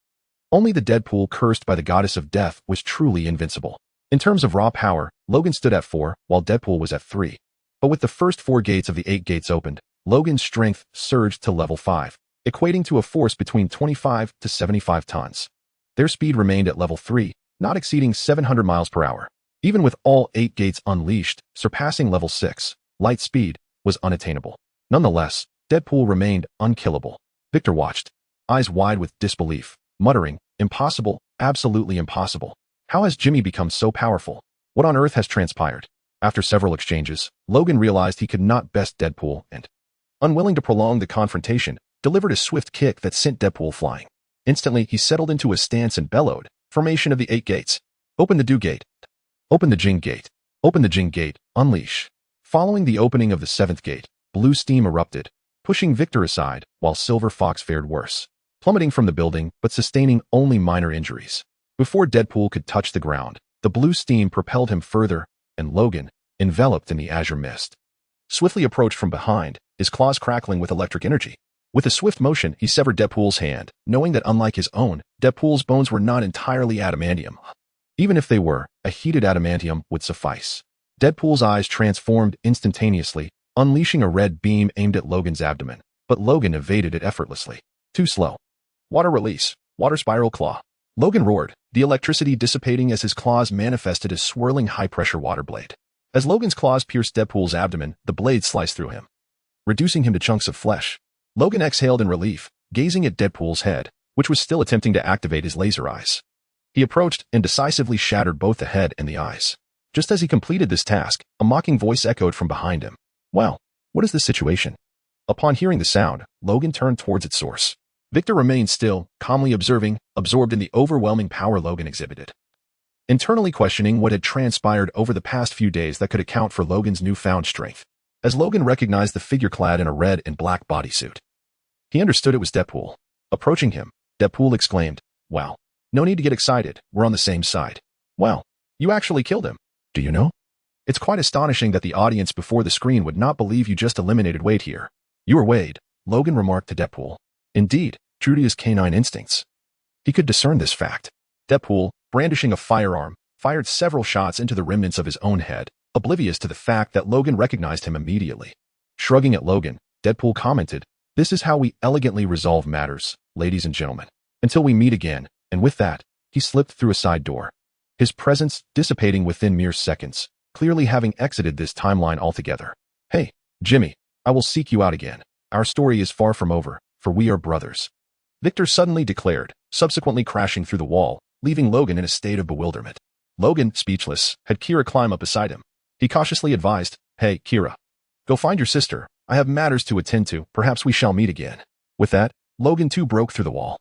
Only the Deadpool cursed by the goddess of death was truly invincible. In terms of raw power, Logan stood at 4, while Deadpool was at 3. But with the first 4 gates of the 8 gates opened, Logan's strength surged to level 5, equating to a force between 25 to 75 tons. Their speed remained at level 3, not exceeding 700 miles per hour. Even with all 8 gates unleashed, surpassing level 6, light speed was unattainable. Nonetheless, Deadpool remained unkillable. Victor watched, eyes wide with disbelief, muttering, "Impossible, absolutely impossible. How has Jimmy become so powerful? What on earth has transpired?" After several exchanges, Logan realized he could not best Deadpool and, unwilling to prolong the confrontation, delivered a swift kick that sent Deadpool flying. Instantly, he settled into a stance and bellowed, "Formation of the 8 gates. Open the Do gate. Open the Jing gate. Open the Jing gate. Unleash." Following the opening of the 7th gate, blue steam erupted, pushing Victor aside, while Silver Fox fared worse, plummeting from the building but sustaining only minor injuries. Before Deadpool could touch the ground, the blue steam propelled him further, and Logan, enveloped in the azure mist, swiftly approached from behind, his claws crackling with electric energy. With a swift motion, he severed Deadpool's hand, knowing that unlike his own, Deadpool's bones were not entirely adamantium. Even if they were, a heated adamantium would suffice. Deadpool's eyes transformed instantaneously, unleashing a red beam aimed at Logan's abdomen, but Logan evaded it effortlessly. Too slow. Water release. Water spiral claw. Logan roared, the electricity dissipating as his claws manifested as swirling high-pressure water blade. As Logan's claws pierced Deadpool's abdomen, the blade sliced through him, reducing him to chunks of flesh. Logan exhaled in relief, gazing at Deadpool's head, which was still attempting to activate his laser eyes. He approached and decisively shattered both the head and the eyes. Just as he completed this task, a mocking voice echoed from behind him. "Well, what is the situation?" Upon hearing the sound, Logan turned towards its source. Victor remained still, calmly observing, absorbed in the overwhelming power Logan exhibited. Internally questioning what had transpired over the past few days that could account for Logan's newfound strength. As Logan recognized the figure clad in a red and black bodysuit, he understood it was Deadpool. Approaching him, Deadpool exclaimed, "Wow, no need to get excited, we're on the same side." "Well, you actually killed him. Do you know? It's quite astonishing that the audience before the screen would not believe you just eliminated Wade here." "You were Wade," Logan remarked to Deadpool. Indeed, true to his canine instincts, he could discern this fact. Deadpool, brandishing a firearm, fired several shots into the remnants of his own head, oblivious to the fact that Logan recognized him immediately. Shrugging at Logan, Deadpool commented, "This is how we elegantly resolve matters, ladies and gentlemen. Until we meet again," and with that, he slipped through a side door, his presence dissipating within mere seconds, clearly having exited this timeline altogether. "Hey, Jimmy, I will seek you out again. Our story is far from over, for we are brothers," Victor suddenly declared, subsequently crashing through the wall, leaving Logan in a state of bewilderment. Logan, speechless, had Kira climb up beside him. He cautiously advised, "Hey, Kira, go find your sister. I have matters to attend to. Perhaps we shall meet again." With that, Logan too broke through the wall.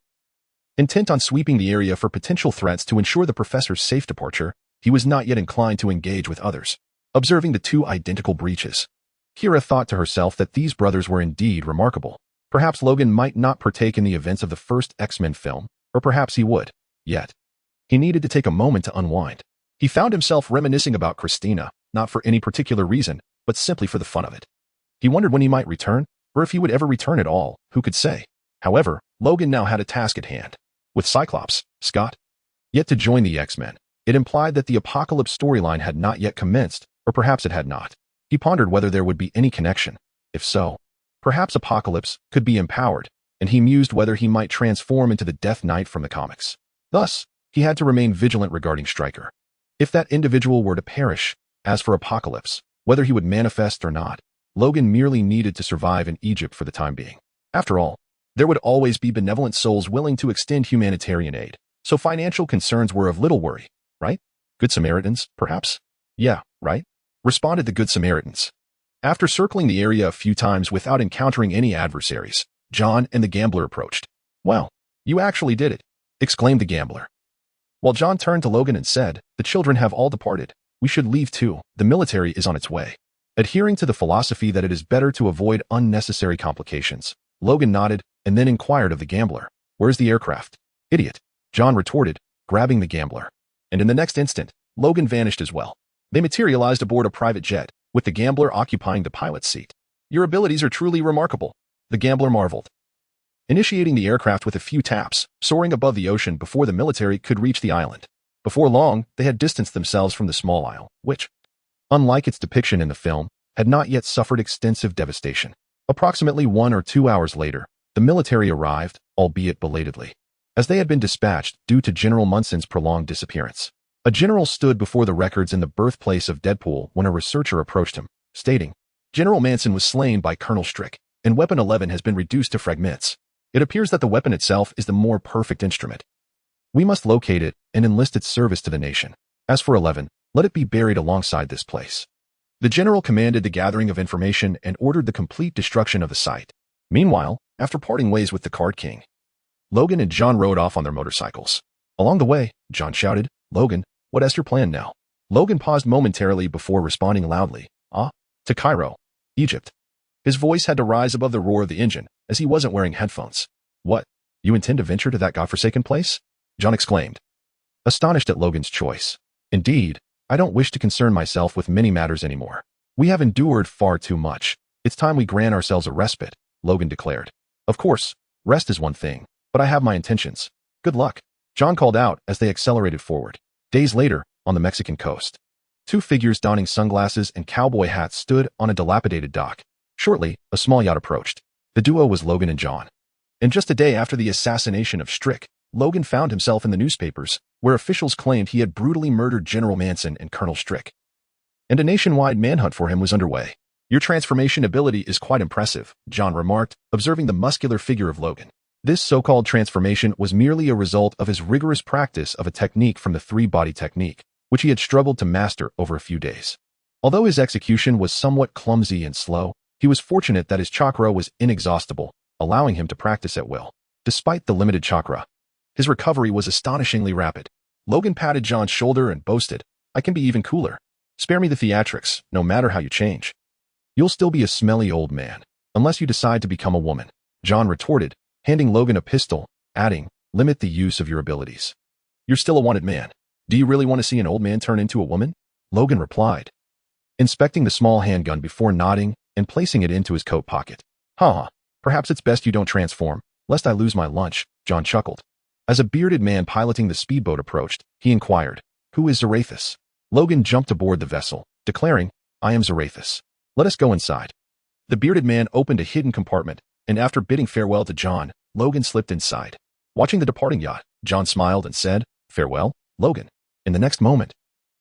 Intent on sweeping the area for potential threats to ensure the professor's safe departure, he was not yet inclined to engage with others. Observing the 2 identical breaches, Kira thought to herself that these brothers were indeed remarkable. Perhaps Logan might not partake in the events of the first X-Men film, or perhaps he would. Yet, he needed to take a moment to unwind. He found himself reminiscing about Christina, not for any particular reason, but simply for the fun of it. He wondered when he might return, or if he would ever return at all, who could say. However, Logan now had a task at hand. With Cyclops, Scott, yet to join the X-Men, it implied that the Apocalypse storyline had not yet commenced, or perhaps it had not. He pondered whether there would be any connection. If so, perhaps Apocalypse could be empowered, and he mused whether he might transform into the Death Knight from the comics. Thus, he had to remain vigilant regarding Stryker. If that individual were to perish, as for Apocalypse, whether he would manifest or not, Logan merely needed to survive in Egypt for the time being. After all, there would always be benevolent souls willing to extend humanitarian aid, so financial concerns were of little worry, right? Good Samaritans, perhaps? Yeah, right? Responded the Good Samaritans. After circling the area a few times without encountering any adversaries, John and the gambler approached. "Well, you actually did it," exclaimed the gambler. While John turned to Logan and said, "The children have all departed. We should leave too. The military is on its way." Adhering to the philosophy that it is better to avoid unnecessary complications, Logan nodded and then inquired of the gambler, "Where's the aircraft?" "Idiot," John retorted, grabbing the gambler. And in the next instant, Logan vanished as well. They materialized aboard a private jet, with the gambler occupying the pilot's seat. "Your abilities are truly remarkable," the gambler marveled. Initiating the aircraft with a few taps, soaring above the ocean before the military could reach the island. Before long, they had distanced themselves from the small isle, which, unlike its depiction in the film, had not yet suffered extensive devastation. Approximately 1 or 2 hours later, the military arrived, albeit belatedly, as they had been dispatched due to General Munson's prolonged disappearance. A general stood before the records in the birthplace of Deadpool when a researcher approached him, stating, "General Manson was slain by Colonel Strick, and Weapon 11 has been reduced to fragments. It appears that the weapon itself is the more perfect instrument. We must locate it and enlist its service to the nation. As for 11, let it be buried alongside this place." The general commanded the gathering of information and ordered the complete destruction of the site. Meanwhile, after parting ways with the Card King, Logan and John rode off on their motorcycles. Along the way, John shouted, "Logan, what is your plan now?" Logan paused momentarily before responding loudly, "To Cairo, Egypt." His voice had to rise above the roar of the engine, as he wasn't wearing headphones. "What? You intend to venture to that godforsaken place?" John exclaimed, astonished at Logan's choice. "Indeed, I don't wish to concern myself with many matters anymore. We have endured far too much. It's time we grant ourselves a respite," Logan declared. "Of course, rest is one thing, but I have my intentions. Good luck," John called out as they accelerated forward. Days later, on the Mexican coast, two figures donning sunglasses and cowboy hats stood on a dilapidated dock. Shortly, a small yacht approached. The duo was Logan and John. And just a day after the assassination of Strick, Logan found himself in the newspapers, where officials claimed he had brutally murdered General Manson and Colonel Strick. And a nationwide manhunt for him was underway. "Your transformation ability is quite impressive," John remarked, observing the muscular figure of Logan. This so-called transformation was merely a result of his rigorous practice of a technique from the three-body technique, which he had struggled to master over a few days. Although his execution was somewhat clumsy and slow, he was fortunate that his chakra was inexhaustible, allowing him to practice at will. Despite the limited chakra, his recovery was astonishingly rapid. Logan patted John's shoulder and boasted, "I can be even cooler. Spare me the theatrics, no matter how you change. You'll still be a smelly old man, unless you decide to become a woman," John retorted, handing Logan a pistol, adding, "Limit the use of your abilities. You're still a wanted man. Do you really want to see an old man turn into a woman?" Logan replied, inspecting the small handgun before nodding and placing it into his coat pocket. Perhaps it's best you don't transform, lest I lose my lunch," John chuckled. As a bearded man piloting the speedboat approached, he inquired, "Who is Zarathus?" Logan jumped aboard the vessel, declaring, "I am Zarathus. Let us go inside." The bearded man opened a hidden compartment, and after bidding farewell to John, Logan slipped inside. Watching the departing yacht, John smiled and said, "Farewell, Logan." In the next moment,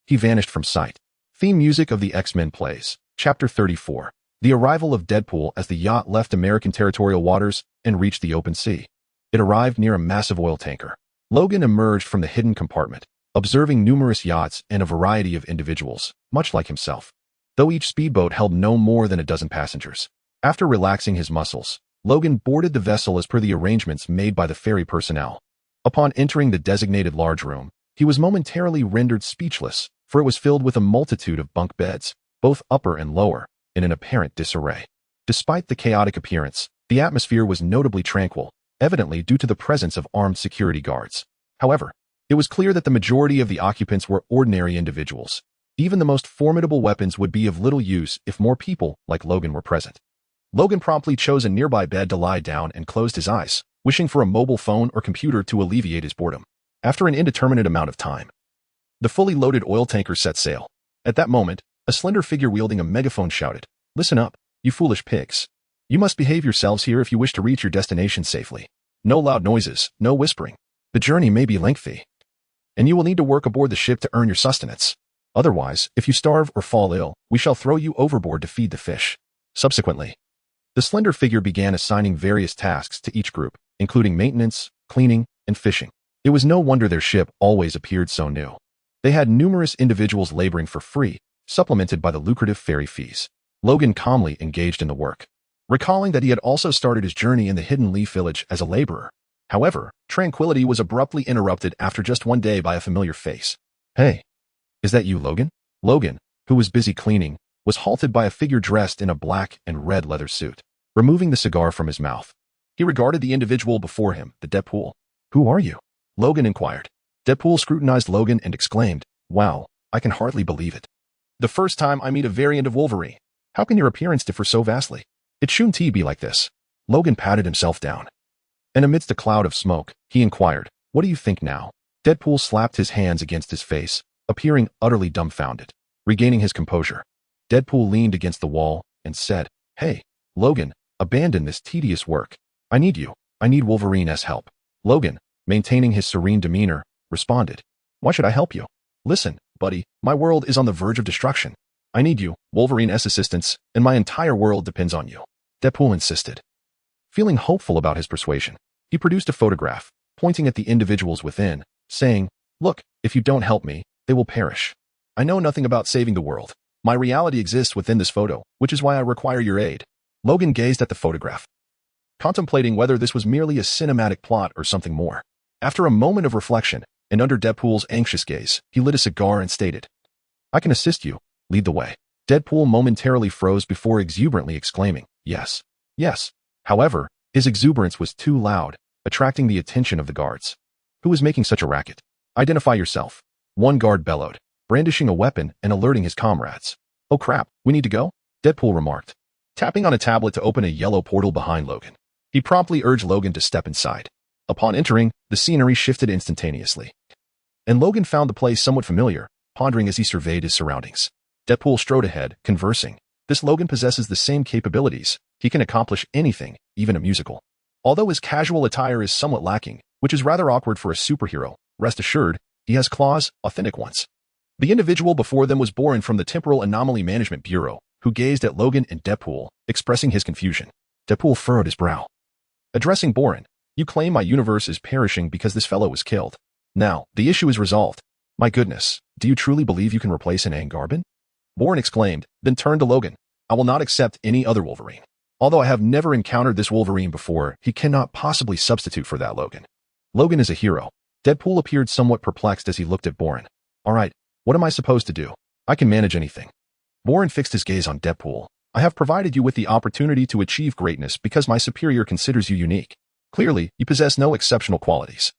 he vanished from sight. Theme music of the X-Men plays. Chapter 34. The arrival of Deadpool as the yacht left American territorial waters and reached the open sea. It arrived near a massive oil tanker. Logan emerged from the hidden compartment, observing numerous yachts and a variety of individuals, much like himself, though each speedboat held no more than a dozen passengers. After relaxing his muscles, Logan boarded the vessel as per the arrangements made by the ferry personnel. Upon entering the designated large room, he was momentarily rendered speechless, for it was filled with a multitude of bunk beds, both upper and lower, in an apparent disarray. Despite the chaotic appearance, the atmosphere was notably tranquil, evidently due to the presence of armed security guards. However, it was clear that the majority of the occupants were ordinary individuals. Even the most formidable weapons would be of little use if more people like Logan were present. Logan promptly chose a nearby bed to lie down and closed his eyes, wishing for a mobile phone or computer to alleviate his boredom. After an indeterminate amount of time, the fully loaded oil tanker set sail. At that moment, a slender figure wielding a megaphone shouted, "Listen up, you foolish pigs. You must behave yourselves here if you wish to reach your destination safely. No loud noises, no whispering. The journey may be lengthy, and you will need to work aboard the ship to earn your sustenance. Otherwise, if you starve or fall ill, we shall throw you overboard to feed the fish. Subsequently, the slender figure began assigning various tasks to each group, including maintenance, cleaning, and fishing. It was no wonder their ship always appeared so new. They had numerous individuals laboring for free, supplemented by the lucrative ferry fees. Logan calmly engaged in the work, recalling that he had also started his journey in the Hidden Leaf Village as a laborer. However, tranquility was abruptly interrupted after just one day by a familiar face. Hey, is that you, Logan? Logan, who was busy cleaning, was halted by a figure dressed in a black and red leather suit. Removing the cigar from his mouth, he regarded the individual before him, the Deadpool. Who are you? Logan inquired. Deadpool scrutinized Logan and exclaimed, Wow, I can hardly believe it. The first time I meet a variant of Wolverine. How can your appearance differ so vastly? It shouldn't be like this. Logan patted himself down. And amidst a cloud of smoke, he inquired, What do you think now? Deadpool slapped his hands against his face, appearing utterly dumbfounded. Regaining his composure, Deadpool leaned against the wall and said, Hey, Logan, abandon this tedious work. I need you. I need Wolverine's help. Logan, maintaining his serene demeanor, responded, Why should I help you? Listen, buddy, my world is on the verge of destruction. I need you, Wolverine's assistance, and my entire world depends on you. Deadpool insisted. Feeling hopeful about his persuasion, he produced a photograph, pointing at the individuals within, saying, Look, if you don't help me, they will perish. I know nothing about saving the world. My reality exists within this photo, which is why I require your aid. Logan gazed at the photograph, contemplating whether this was merely a cinematic plot or something more. After a moment of reflection, and under Deadpool's anxious gaze, he lit a cigar and stated, I can assist you. Lead the way. Deadpool momentarily froze before exuberantly exclaiming, Yes. Yes. However, his exuberance was too loud, attracting the attention of the guards. Who was making such a racket? Identify yourself. One guard bellowed, brandishing a weapon and alerting his comrades. Oh crap, we need to go? Deadpool remarked, tapping on a tablet to open a yellow portal behind Logan. He promptly urged Logan to step inside. Upon entering, the scenery shifted instantaneously, and Logan found the place somewhat familiar, pondering as he surveyed his surroundings. Deadpool strode ahead, conversing. This Logan possesses the same capabilities. He can accomplish anything, even a musical. Although his casual attire is somewhat lacking, which is rather awkward for a superhero, rest assured, he has claws, authentic ones. The individual before them was Borin from the Temporal Anomaly Management Bureau, who gazed at Logan and Deadpool, expressing his confusion. Deadpool furrowed his brow. Addressing Borin, You claim my universe is perishing because this fellow was killed. Now, the issue is resolved. My goodness, do you truly believe you can replace an Angarbin? Borin exclaimed, then turned to Logan. I will not accept any other Wolverine. Although I have never encountered this Wolverine before, he cannot possibly substitute for that Logan. Logan is a hero. Deadpool appeared somewhat perplexed as he looked at Borin. All right, what am I supposed to do? I can manage anything. Borin fixed his gaze on Deadpool. I have provided you with the opportunity to achieve greatness because my superior considers you unique. Clearly, you possess no exceptional qualities.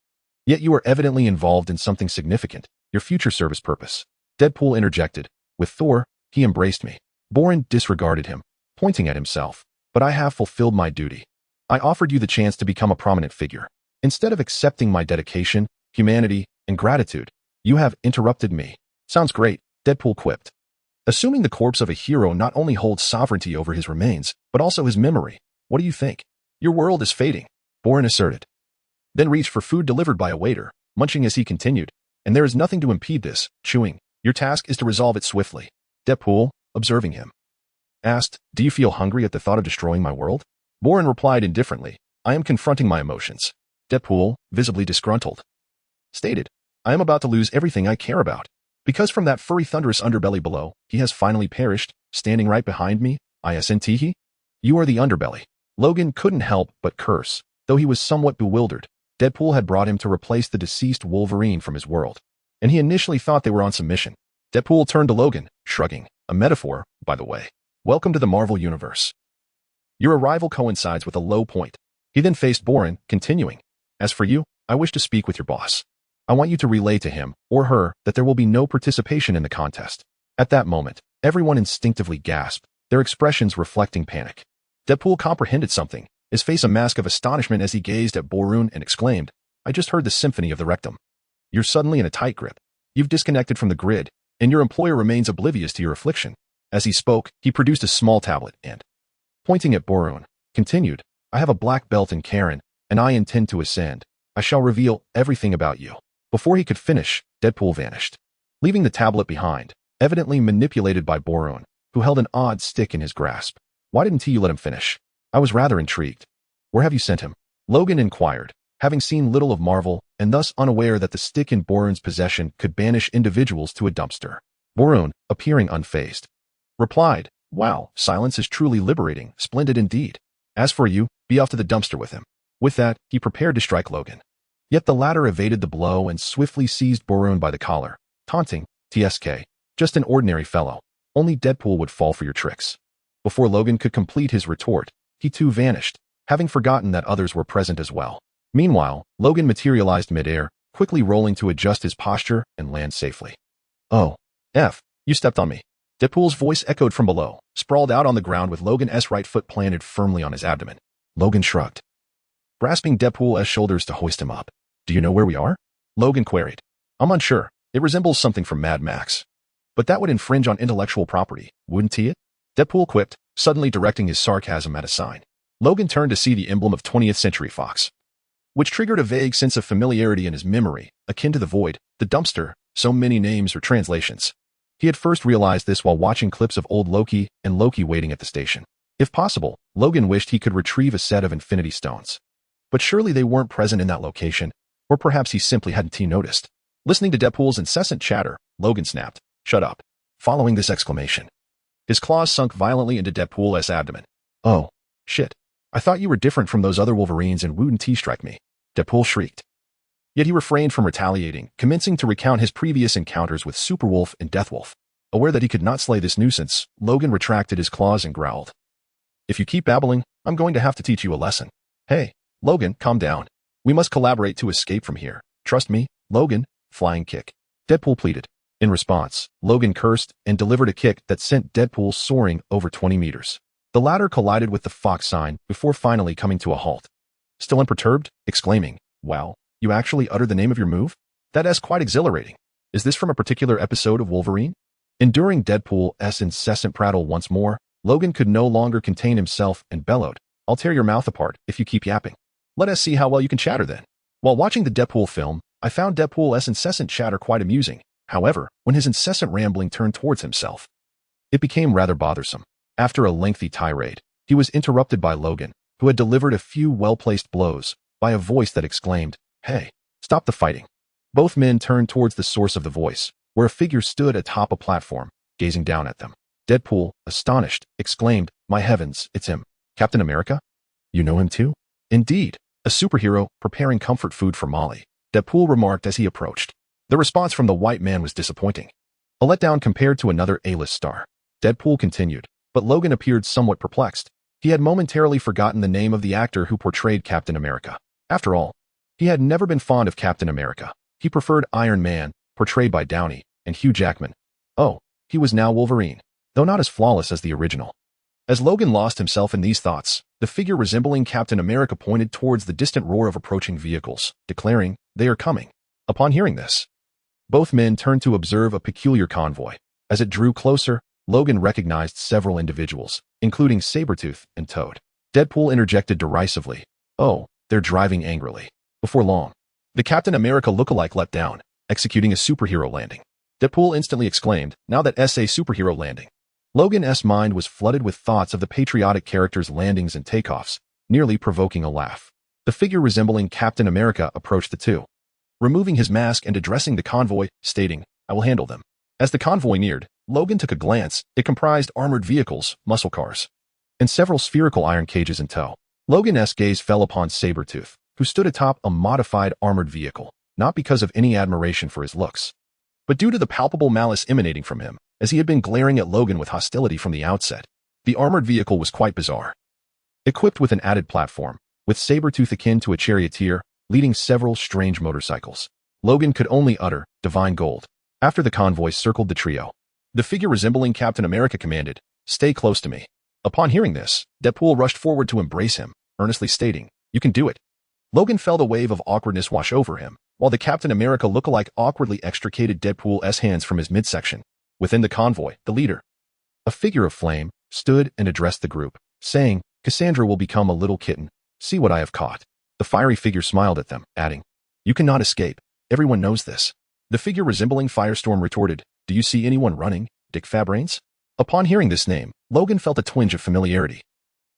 Yet you are evidently involved in something significant, your future service purpose. Deadpool interjected. With Thor, he embraced me. Borin disregarded him, pointing at himself. But I have fulfilled my duty. I offered you the chance to become a prominent figure. Instead of accepting my dedication, humanity, and gratitude, you have interrupted me. Sounds great, Deadpool quipped. Assuming the corpse of a hero not only holds sovereignty over his remains, but also his memory. What do you think? Your world is fading, Borin asserted. Then reached for food delivered by a waiter, munching as he continued. And there is nothing to impede this, chewing. Your task is to resolve it swiftly. Deadpool, observing him, asked, Do you feel hungry at the thought of destroying my world? Borin replied indifferently, I am confronting my emotions. Deadpool, visibly disgruntled, stated, I am about to lose everything I care about. Because from that furry thunderous underbelly below, he has finally perished, standing right behind me, ISNT. You are the underbelly. Logan couldn't help but curse, though he was somewhat bewildered. Deadpool had brought him to replace the deceased Wolverine from his world, and he initially thought they were on some mission. Deadpool turned to Logan, shrugging, a metaphor, by the way. Welcome to the Marvel Universe. Your arrival coincides with a low point. He then faced Borin, continuing, As for you, I wish to speak with your boss. I want you to relay to him, or her, that there will be no participation in the contest. At that moment, everyone instinctively gasped, their expressions reflecting panic. Deadpool comprehended something, his face a mask of astonishment as he gazed at Borin and exclaimed, I just heard the symphony of the rectum. You're suddenly in a tight grip. You've disconnected from the grid, and your employer remains oblivious to your affliction. As he spoke, he produced a small tablet and, pointing at Borin, Continued, I have a black belt in Karen, and I intend to ascend. I shall reveal everything about you. Before he could finish, Deadpool vanished, leaving the tablet behind, evidently manipulated by Boron, who held an odd stick in his grasp. Why didn't you let him finish? I was rather intrigued. Where have you sent him? Logan inquired, having seen little of Marvel and thus unaware that the stick in Boron's possession could banish individuals to a dumpster. Boron, appearing unfazed, replied, Wow, silence is truly liberating, splendid indeed. As for you, be off to the dumpster with him. With that, he prepared to strike Logan. Yet the latter evaded the blow and swiftly seized Boron by the collar, taunting, TSK, just an ordinary fellow. Only Deadpool would fall for your tricks. Before Logan could complete his retort, he too vanished, having forgotten that others were present as well. Meanwhile, Logan materialized midair, quickly rolling to adjust his posture and land safely. Oh, F, you stepped on me. Deadpool's voice echoed from below, sprawled out on the ground with Logan's right foot planted firmly on his abdomen. Logan shrugged, grasping Deadpool's shoulders to hoist him up. Do you know where we are? Logan queried. I'm unsure. It resembles something from Mad Max. But that would infringe on intellectual property, wouldn't it? Deadpool quipped, suddenly directing his sarcasm at a sign. Logan turned to see the emblem of 20th Century Fox, which triggered a vague sense of familiarity in his memory, akin to the void, the dumpster, so many names or translations. He had first realized this while watching clips of old Loki and Loki waiting at the station. If possible, Logan wished he could retrieve a set of Infinity Stones. But surely they weren't present in that location, or perhaps he simply hadn't noticed. Listening to Deadpool's incessant chatter, Logan snapped, Shut up. Following this exclamation, his claws sunk violently into Deadpool's abdomen. Oh, shit. I thought you were different from those other Wolverines and wouldn't strike me. Deadpool shrieked. Yet he refrained from retaliating, commencing to recount his previous encounters with Superwolf and Deathwolf. Aware that he could not slay this nuisance, Logan retracted his claws and growled. If you keep babbling, I'm going to have to teach you a lesson. Hey, Logan, calm down. We must collaborate to escape from here. Trust me, Logan. Flying kick. Deadpool pleaded. In response, Logan cursed and delivered a kick that sent Deadpool soaring over 20 meters. The latter collided with the Fox sign before finally coming to a halt. Still unperturbed, exclaiming, Wow, you actually uttered the name of your move? That's quite exhilarating. Is this from a particular episode of Wolverine? Enduring Deadpool's incessant prattle once more, Logan could no longer contain himself and bellowed, I'll tear your mouth apart if you keep yapping. Let us see how well you can chatter then. While watching the Deadpool film, I found Deadpool's incessant chatter quite amusing. However, when his incessant rambling turned towards himself, it became rather bothersome. After a lengthy tirade, he was interrupted by Logan, who had delivered a few well-placed blows, by a voice that exclaimed, Hey, stop the fighting. Both men turned towards the source of the voice, where a figure stood atop a platform, gazing down at them. Deadpool, astonished, exclaimed, My heavens, it's him. Captain America? You know him too? Indeed, a superhero preparing comfort food for Molly, Deadpool remarked as he approached. The response from the white man was disappointing. A letdown compared to another A-list star. Deadpool continued, but Logan appeared somewhat perplexed. He had momentarily forgotten the name of the actor who portrayed Captain America. After all, he had never been fond of Captain America. He preferred Iron Man, portrayed by Downey, and Hugh Jackman. Oh, he was now Wolverine, though not as flawless as the original. As Logan lost himself in these thoughts, the figure resembling Captain America pointed towards the distant roar of approaching vehicles, declaring, They are coming. Upon hearing this, both men turned to observe a peculiar convoy. As it drew closer, Logan recognized several individuals, including Sabretooth and Toad. Deadpool interjected derisively, Oh, they're driving angrily. Before long, the Captain America lookalike leapt down, executing a superhero landing. Deadpool instantly exclaimed, Now that S.A. superhero landing. Logan's mind was flooded with thoughts of the patriotic character's landings and takeoffs, nearly provoking a laugh. The figure resembling Captain America approached the two, removing his mask and addressing the convoy, stating, I will handle them. As the convoy neared, Logan took a glance. It comprised armored vehicles, muscle cars, and several spherical iron cages in tow. Logan's gaze fell upon Sabretooth, who stood atop a modified armored vehicle, not because of any admiration for his looks, but due to the palpable malice emanating from him, as he had been glaring at Logan with hostility from the outset. The armored vehicle was quite bizarre. Equipped with an added platform, with Sabretooth akin to a charioteer, leading several strange motorcycles. Logan could only utter, Divine Gold. After the convoy circled the trio, the figure resembling Captain America commanded, Stay close to me. Upon hearing this, Deadpool rushed forward to embrace him, earnestly stating, You can do it. Logan felt a wave of awkwardness wash over him, while the Captain America lookalike awkwardly extricated Deadpool's hands from his midsection. Within the convoy, the leader, a figure of flame, stood and addressed the group, saying, Cassandra will become a little kitten. See what I have caught. The fiery figure smiled at them, adding, "You cannot escape. Everyone knows this." The figure resembling Firestorm retorted, "Do you see anyone running, Dick Fabrains?" Upon hearing this name, Logan felt a twinge of familiarity,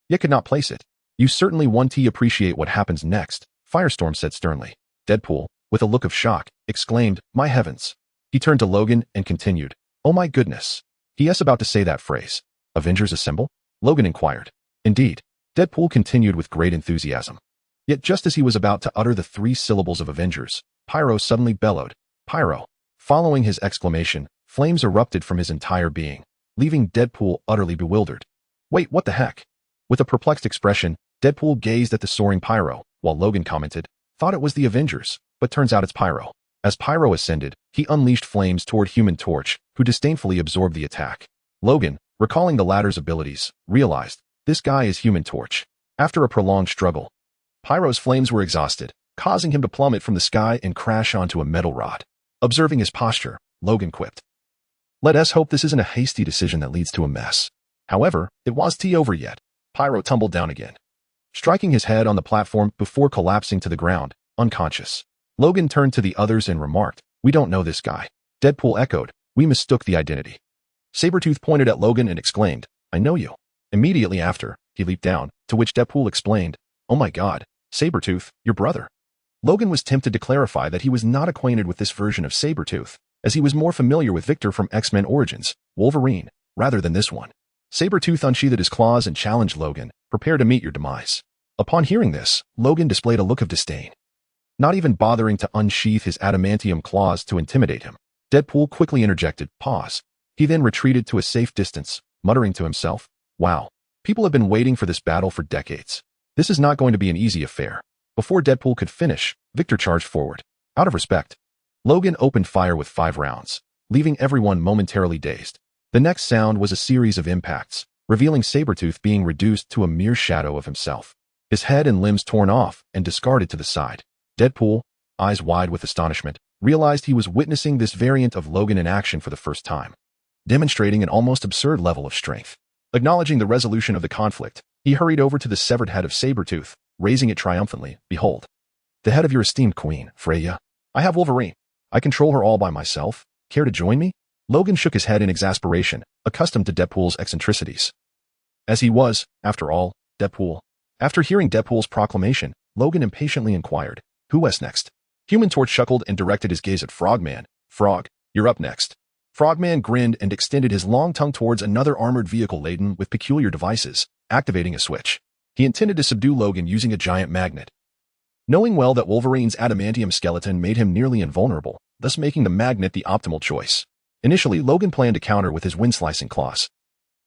yet could not place it. "You certainly want to appreciate what happens next," Firestorm said sternly. Deadpool, with a look of shock, exclaimed, "My heavens." He turned to Logan and continued, "Oh my goodness." He is about to say that phrase. "Avengers Assemble?" Logan inquired. "Indeed." Deadpool continued with great enthusiasm. Yet just as he was about to utter the 3 syllables of Avengers, Pyro suddenly bellowed, "Pyro!" Following his exclamation, flames erupted from his entire being, leaving Deadpool utterly bewildered. "Wait, what the heck?" With a perplexed expression, Deadpool gazed at the soaring Pyro, while Logan commented, "Thought it was the Avengers, but turns out it's Pyro." As Pyro ascended, he unleashed flames toward Human Torch, who disdainfully absorbed the attack. Logan, recalling the latter's abilities, realized, this guy is Human Torch. After a prolonged struggle, Pyro's flames were exhausted, causing him to plummet from the sky and crash onto a metal rod. Observing his posture, Logan quipped, "Let us hope this isn't a hasty decision that leads to a mess." However, it wasn't over yet. Pyro tumbled down again, striking his head on the platform before collapsing to the ground, unconscious. Logan turned to the others and remarked, "We don't know this guy." Deadpool echoed, "We mistook the identity." Sabretooth pointed at Logan and exclaimed, "I know you." Immediately after, he leaped down, to which Deadpool explained, "Oh my god, Sabretooth, your brother." Logan was tempted to clarify that he was not acquainted with this version of Sabretooth, as he was more familiar with Victor from X-Men Origins, Wolverine, rather than this one. Sabretooth unsheathed his claws and challenged Logan, "Prepare to meet your demise." Upon hearing this, Logan displayed a look of disdain, not even bothering to unsheath his adamantium claws to intimidate him. Deadpool quickly interjected, "Pause." He then retreated to a safe distance, muttering to himself, "Wow, people have been waiting for this battle for decades. This is not going to be an easy affair." Before Deadpool could finish, Victor charged forward. Out of respect, Logan opened fire with 5 rounds, leaving everyone momentarily dazed. The next sound was a series of impacts, revealing Sabretooth being reduced to a mere shadow of himself, his head and limbs torn off and discarded to the side. Deadpool, eyes wide with astonishment, realized he was witnessing this variant of Logan in action for the first time, demonstrating an almost absurd level of strength. Acknowledging the resolution of the conflict, he hurried over to the severed head of Sabretooth, raising it triumphantly. "Behold, the head of your esteemed queen, Freya. I have Wolverine. I control her all by myself. Care to join me?" Logan shook his head in exasperation, accustomed to Deadpool's eccentricities, as he was, after all, Deadpool. After hearing Deadpool's proclamation, Logan impatiently inquired, "Who is next?" Human Torch chuckled and directed his gaze at Frogman. "Frog, you're up next." Frogman grinned and extended his long tongue towards another armored vehicle laden with peculiar devices, activating a switch. He intended to subdue Logan using a giant magnet, knowing well that Wolverine's adamantium skeleton made him nearly invulnerable, thus making the magnet the optimal choice. Initially, Logan planned to counter with his wind-slicing claws,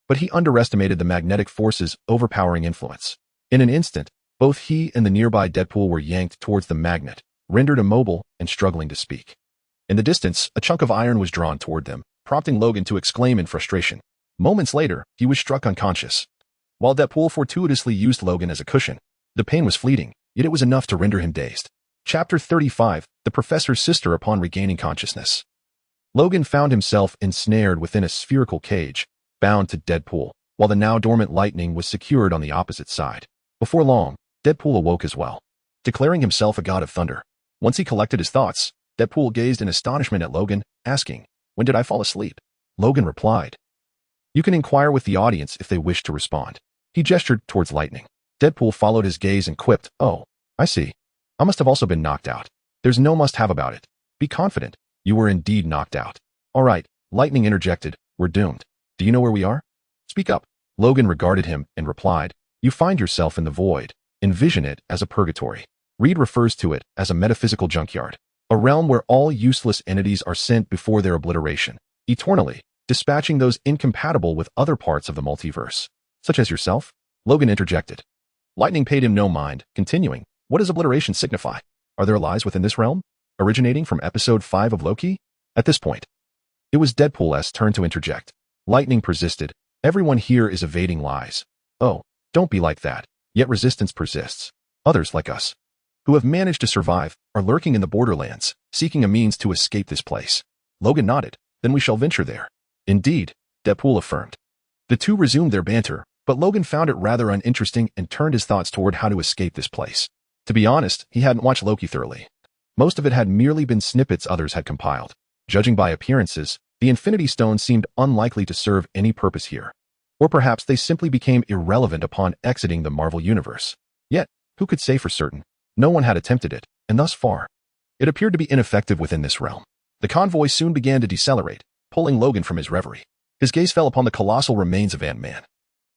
but he underestimated the magnetic force's overpowering influence. In an instant, both he and the nearby Deadpool were yanked towards the magnet, rendered immobile and struggling to speak. In the distance, a chunk of iron was drawn toward them, prompting Logan to exclaim in frustration. Moments later, he was struck unconscious, while Deadpool fortuitously used Logan as a cushion. The pain was fleeting, yet it was enough to render him dazed. Chapter 35, The Professor's Sister Upon Regaining Consciousness. Logan found himself ensnared within a spherical cage, bound to Deadpool, while the now dormant lightning was secured on the opposite side. Before long, Deadpool awoke as well, declaring himself a god of thunder. Once he collected his thoughts, Deadpool gazed in astonishment at Logan, asking, "When did I fall asleep?" Logan replied, "You can inquire with the audience if they wish to respond." He gestured towards lightning. Deadpool followed his gaze and quipped, "Oh, I see. I must have also been knocked out. There's no must-have about it. Be confident. You were indeed knocked out." "All right," Lightning interjected, "we're doomed. Do you know where we are? Speak up." Logan regarded him and replied, "You find yourself in the void. Envision it as a purgatory. Reed refers to it as a metaphysical junkyard, a realm where all useless entities are sent before their obliteration, eternally, dispatching those incompatible with other parts of the multiverse, such as yourself." Logan interjected. Lightning paid him no mind, continuing, "What does obliteration signify? Are there lies within this realm, originating from episode 5 of Loki?" At this point, it was Deadpool's turn to interject. Lightning persisted, "Everyone here is evading lies." "Oh, don't be like that. Yet resistance persists. Others like us, who have managed to survive, are lurking in the borderlands, seeking a means to escape this place." Logan nodded. "Then we shall venture there." "Indeed," Deadpool affirmed. The two resumed their banter, But Logan found it rather uninteresting and turned his thoughts toward how to escape this place. To be honest, he hadn't watched Loki thoroughly. Most of it had merely been snippets others had compiled. Judging by appearances, the Infinity Stones seemed unlikely to serve any purpose here. Or perhaps they simply became irrelevant upon exiting the Marvel Universe. Yet, who could say for certain? No one had attempted it, and thus far, it appeared to be ineffective within this realm. The convoy soon began to decelerate, pulling Logan from his reverie. His gaze fell upon the colossal remains of Ant-Man.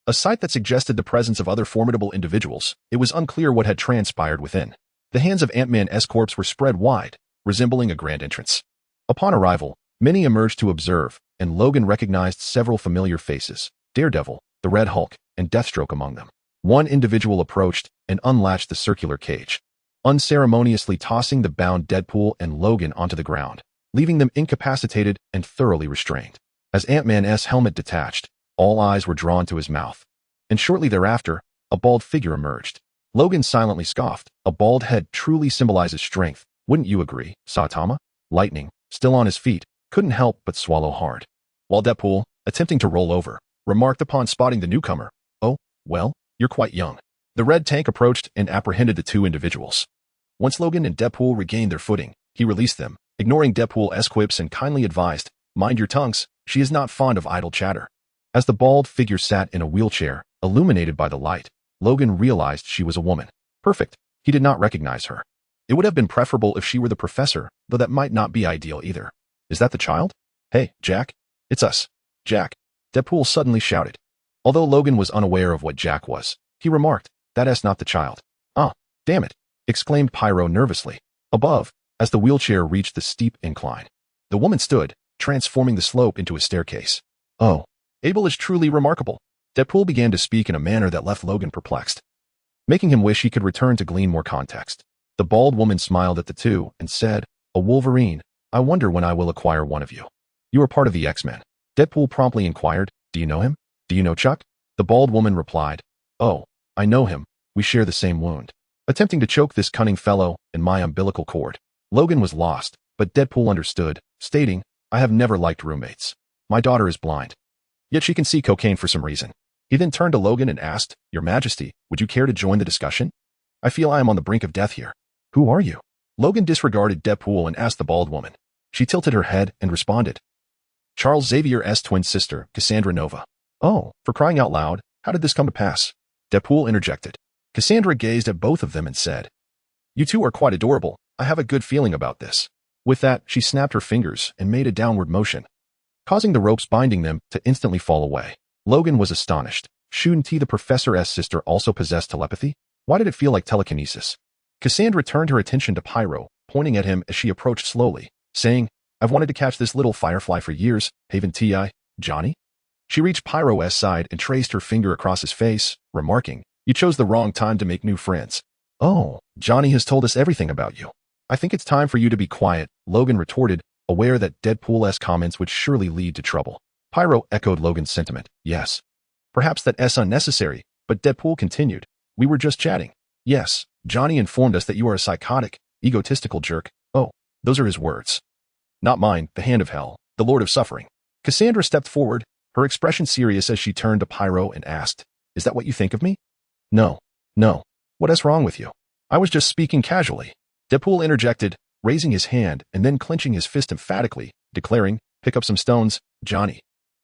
A sight that suggested the presence of other formidable individuals. It was unclear what had transpired within. The hands of Ant-Man's corpse were spread wide, resembling a grand entrance. Upon arrival, many emerged to observe, and Logan recognized several familiar faces, Daredevil, the Red Hulk, and Deathstroke among them. One individual approached and unlatched the circular cage, unceremoniously tossing the bound Deadpool and Logan onto the ground, leaving them incapacitated and thoroughly restrained. As Ant-Man's helmet detached, all eyes were drawn to his mouth, and shortly thereafter, a bald figure emerged. Logan silently scoffed. A bald head truly symbolizes strength, wouldn't you agree, Saitama? Lightning, still on his feet, couldn't help but swallow hard. While Deadpool, attempting to roll over, remarked upon spotting the newcomer, "Oh, well, you're quite young." The red tank approached and apprehended the two individuals. Once Logan and Deadpool regained their footing, he released them, ignoring Deadpool's quips and kindly advised, "Mind your tongues, she is not fond of idle chatter." As the bald figure sat in a wheelchair, illuminated by the light, Logan realized she was a woman. Perfect. He did not recognize her. It would have been preferable if she were the professor, though that might not be ideal either. "Is that the child?" "Hey, Jack. It's us. Jack," Deadpool suddenly shouted. Although Logan was unaware of what Jack was, he remarked, "That's not the child." "Ah, damn it," exclaimed Pyro nervously. Above, as the wheelchair reached the steep incline, the woman stood, transforming the slope into a staircase. "Oh, Abel is truly remarkable." Deadpool began to speak in a manner that left Logan perplexed, making him wish he could return to glean more context. The bald woman smiled at the two and said, "A Wolverine, I wonder when I will acquire one of you." "You are part of the X-Men." Deadpool promptly inquired, "Do you know him? Do you know Chuck?" The bald woman replied, "Oh, I know him, we share the same wound. Attempting to choke this cunning fellow in my umbilical cord." Logan was lost, but Deadpool understood, stating, "I have never liked roommates. My daughter is blind, yet she can see cocaine for some reason." He then turned to Logan and asked, "Your Majesty, would you care to join the discussion? I feel I am on the brink of death here." "Who are you?" Logan disregarded Deadpool and asked the bald woman. She tilted her head and responded, "Charles Xavier's twin sister, Cassandra Nova." "Oh, for crying out loud, how did this come to pass?" Deadpool interjected. Cassandra gazed at both of them and said, "You two are quite adorable. I have a good feeling about this." With that, she snapped her fingers and made a downward motion, causing the ropes binding them to instantly fall away. Logan was astonished. Shouldn't the professor's sister also possess telepathy? Why did it feel like telekinesis? Cassandra turned her attention to Pyro, pointing at him as she approached slowly, saying, "I've wanted to catch this little firefly for years, haven't I, Johnny?" She reached Pyro's side and traced her finger across his face, remarking, "You chose the wrong time to make new friends." "Oh, Johnny has told us everything about you. I think it's time for you to be quiet," Logan retorted, aware that Deadpool's comments would surely lead to trouble. Pyro echoed Logan's sentiment. "Yes. Perhaps that's unnecessary," but Deadpool continued, "We were just chatting. Yes, Johnny informed us that you are a psychotic, egotistical jerk." "Oh, those are his words. Not mine, the Hand of Hell, the Lord of Suffering." Cassandra stepped forward, her expression serious as she turned to Pyro and asked, "Is that what you think of me?" No. What is wrong with you?" "I was just speaking casually." Deadpool interjected, raising his hand and then clenching his fist emphatically, declaring, "Pick up some stones, Johnny.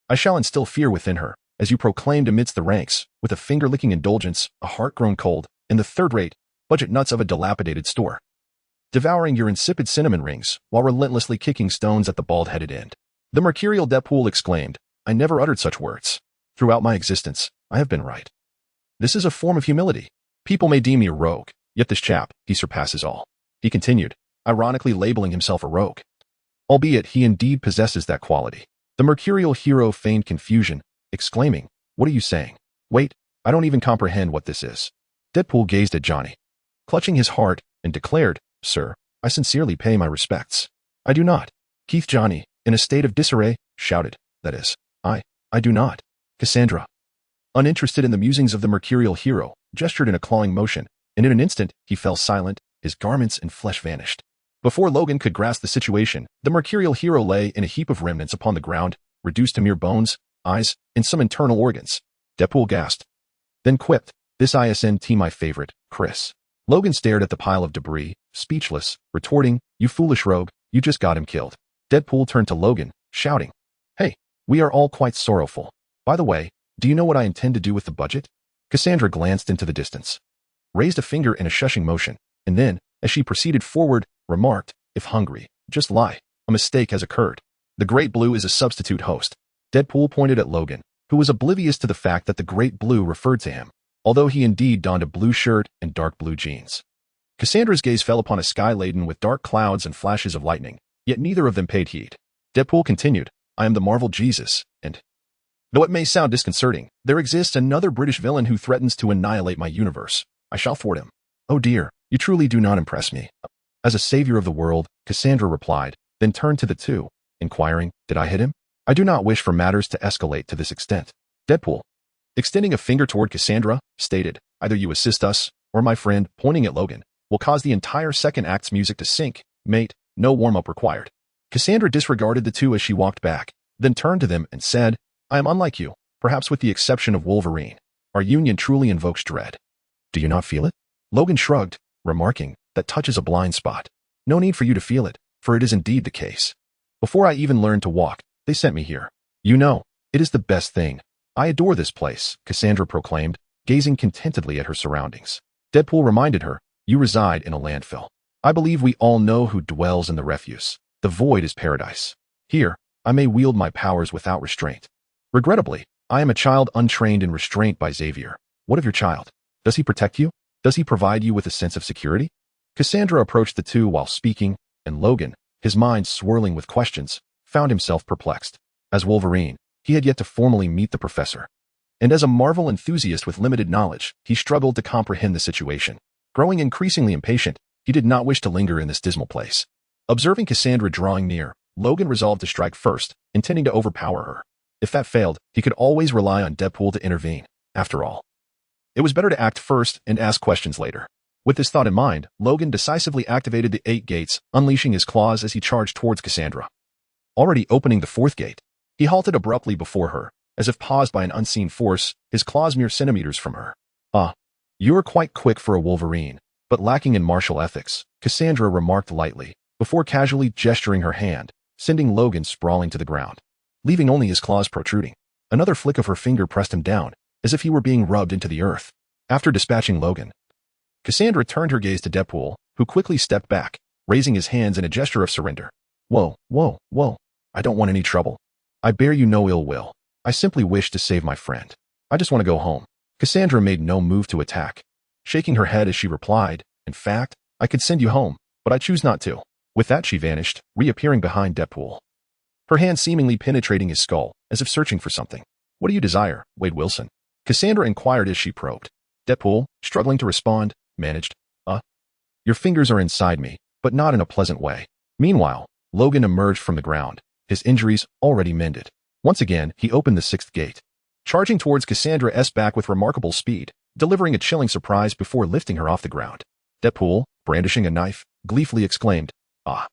I shall instill fear within her," as you proclaimed amidst the ranks, with a finger-licking indulgence, a heart grown cold, and the third-rate, budget nuts of a dilapidated store, devouring your insipid cinnamon rings while relentlessly kicking stones at the bald-headed end. The mercurial Deadpool exclaimed, "I never uttered such words. Throughout my existence, I have been right. This is a form of humility. People may deem me a rogue, yet this chap, he surpasses all." He continued, ironically labeling himself a rogue, albeit he indeed possesses that quality. The mercurial hero feigned confusion, exclaiming, "What are you saying? Wait, I don't even comprehend what this is." Deadpool gazed at Johnny, clutching his heart, and declared, "Sir, I sincerely pay my respects." "I do not." Keith Johnny, in a state of disarray, shouted, "That is, I do not." Cassandra, uninterested in the musings of the mercurial hero, gestured in a clawing motion, and in an instant he fell silent, his garments and flesh vanished. Before Logan could grasp the situation, the mercurial hero lay in a heap of remnants upon the ground, reduced to mere bones, eyes, and some internal organs. Deadpool gasped, then quipped, "This isn't my favorite, Chris." Logan stared at the pile of debris, speechless, retorting, "You foolish rogue, you just got him killed." Deadpool turned to Logan, shouting, "Hey, we are all quite sorrowful. By the way, do you know what I intend to do with the budget?" Cassandra glanced into the distance, raised a finger in a shushing motion, and then, as she proceeded forward, remarked, "If hungry, just lie. A mistake has occurred. The Great Blue is a substitute host." Deadpool pointed at Logan, who was oblivious to the fact that the Great Blue referred to him, although he indeed donned a blue shirt and dark blue jeans. Cassandra's gaze fell upon a sky laden with dark clouds and flashes of lightning, yet neither of them paid heed. Deadpool continued, "I am the Marvel Jesus, and though it may sound disconcerting, there exists another British villain who threatens to annihilate my universe. I shall thwart him." "Oh dear, you truly do not impress me." "As a savior of the world," Cassandra replied, then turned to the two, inquiring, "Did I hit him? I do not wish for matters to escalate to this extent." Deadpool, extending a finger toward Cassandra, stated, "Either you assist us, or my friend," pointing at Logan, "will cause the entire second act's music to sink. Mate, no warm-up required." Cassandra disregarded the two as she walked back, then turned to them and said, "I am unlike you, perhaps with the exception of Wolverine. Our union truly invokes dread. Do you not feel it?" Logan shrugged, remarking, "That touches a blind spot. No need for you to feel it, for it is indeed the case. Before I even learned to walk, they sent me here. You know, it is the best thing. I adore this place," Cassandra proclaimed, gazing contentedly at her surroundings. Deadpool reminded her, "You reside in a landfill. I believe we all know who dwells in the refuse. The void is paradise. Here, I may wield my powers without restraint. Regrettably, I am a child untrained in restraint by Xavier. What of your child? Does he protect you? Does he provide you with a sense of security?" Cassandra approached the two while speaking, and Logan, his mind swirling with questions, found himself perplexed. As Wolverine, he had yet to formally meet the professor. And as a Marvel enthusiast with limited knowledge, he struggled to comprehend the situation. Growing increasingly impatient, he did not wish to linger in this dismal place. Observing Cassandra drawing near, Logan resolved to strike first, intending to overpower her. If that failed, he could always rely on Deadpool to intervene. After all, it was better to act first and ask questions later. With this thought in mind, Logan decisively activated the 8 gates, unleashing his claws as he charged towards Cassandra. Already opening the 4th gate, he halted abruptly before her, as if paused by an unseen force, his claws mere centimeters from her. "Ah, you are quite quick for a Wolverine, but lacking in martial ethics," Cassandra remarked lightly, before casually gesturing her hand, sending Logan sprawling to the ground, leaving only his claws protruding. Another flick of her finger pressed him down, as if he were being rubbed into the earth. After dispatching Logan, Cassandra turned her gaze to Deadpool, who quickly stepped back, raising his hands in a gesture of surrender. Whoa, I don't want any trouble. I bear you no ill will. I simply wish to save my friend. I just want to go home." Cassandra made no move to attack, shaking her head as she replied, "In fact, I could send you home, but I choose not to." With that, she vanished, reappearing behind Deadpool, her hand seemingly penetrating his skull, as if searching for something. "What do you desire, Wade Wilson?" Cassandra inquired as she probed. Deadpool, struggling to respond, managed, Your fingers are inside me, but not in a pleasant way." Meanwhile, Logan emerged from the ground, his injuries already mended. Once again, he opened the 6th gate, charging towards Cassandra's back with remarkable speed, delivering a chilling surprise before lifting her off the ground. Deadpool, brandishing a knife, gleefully exclaimed, "Ah,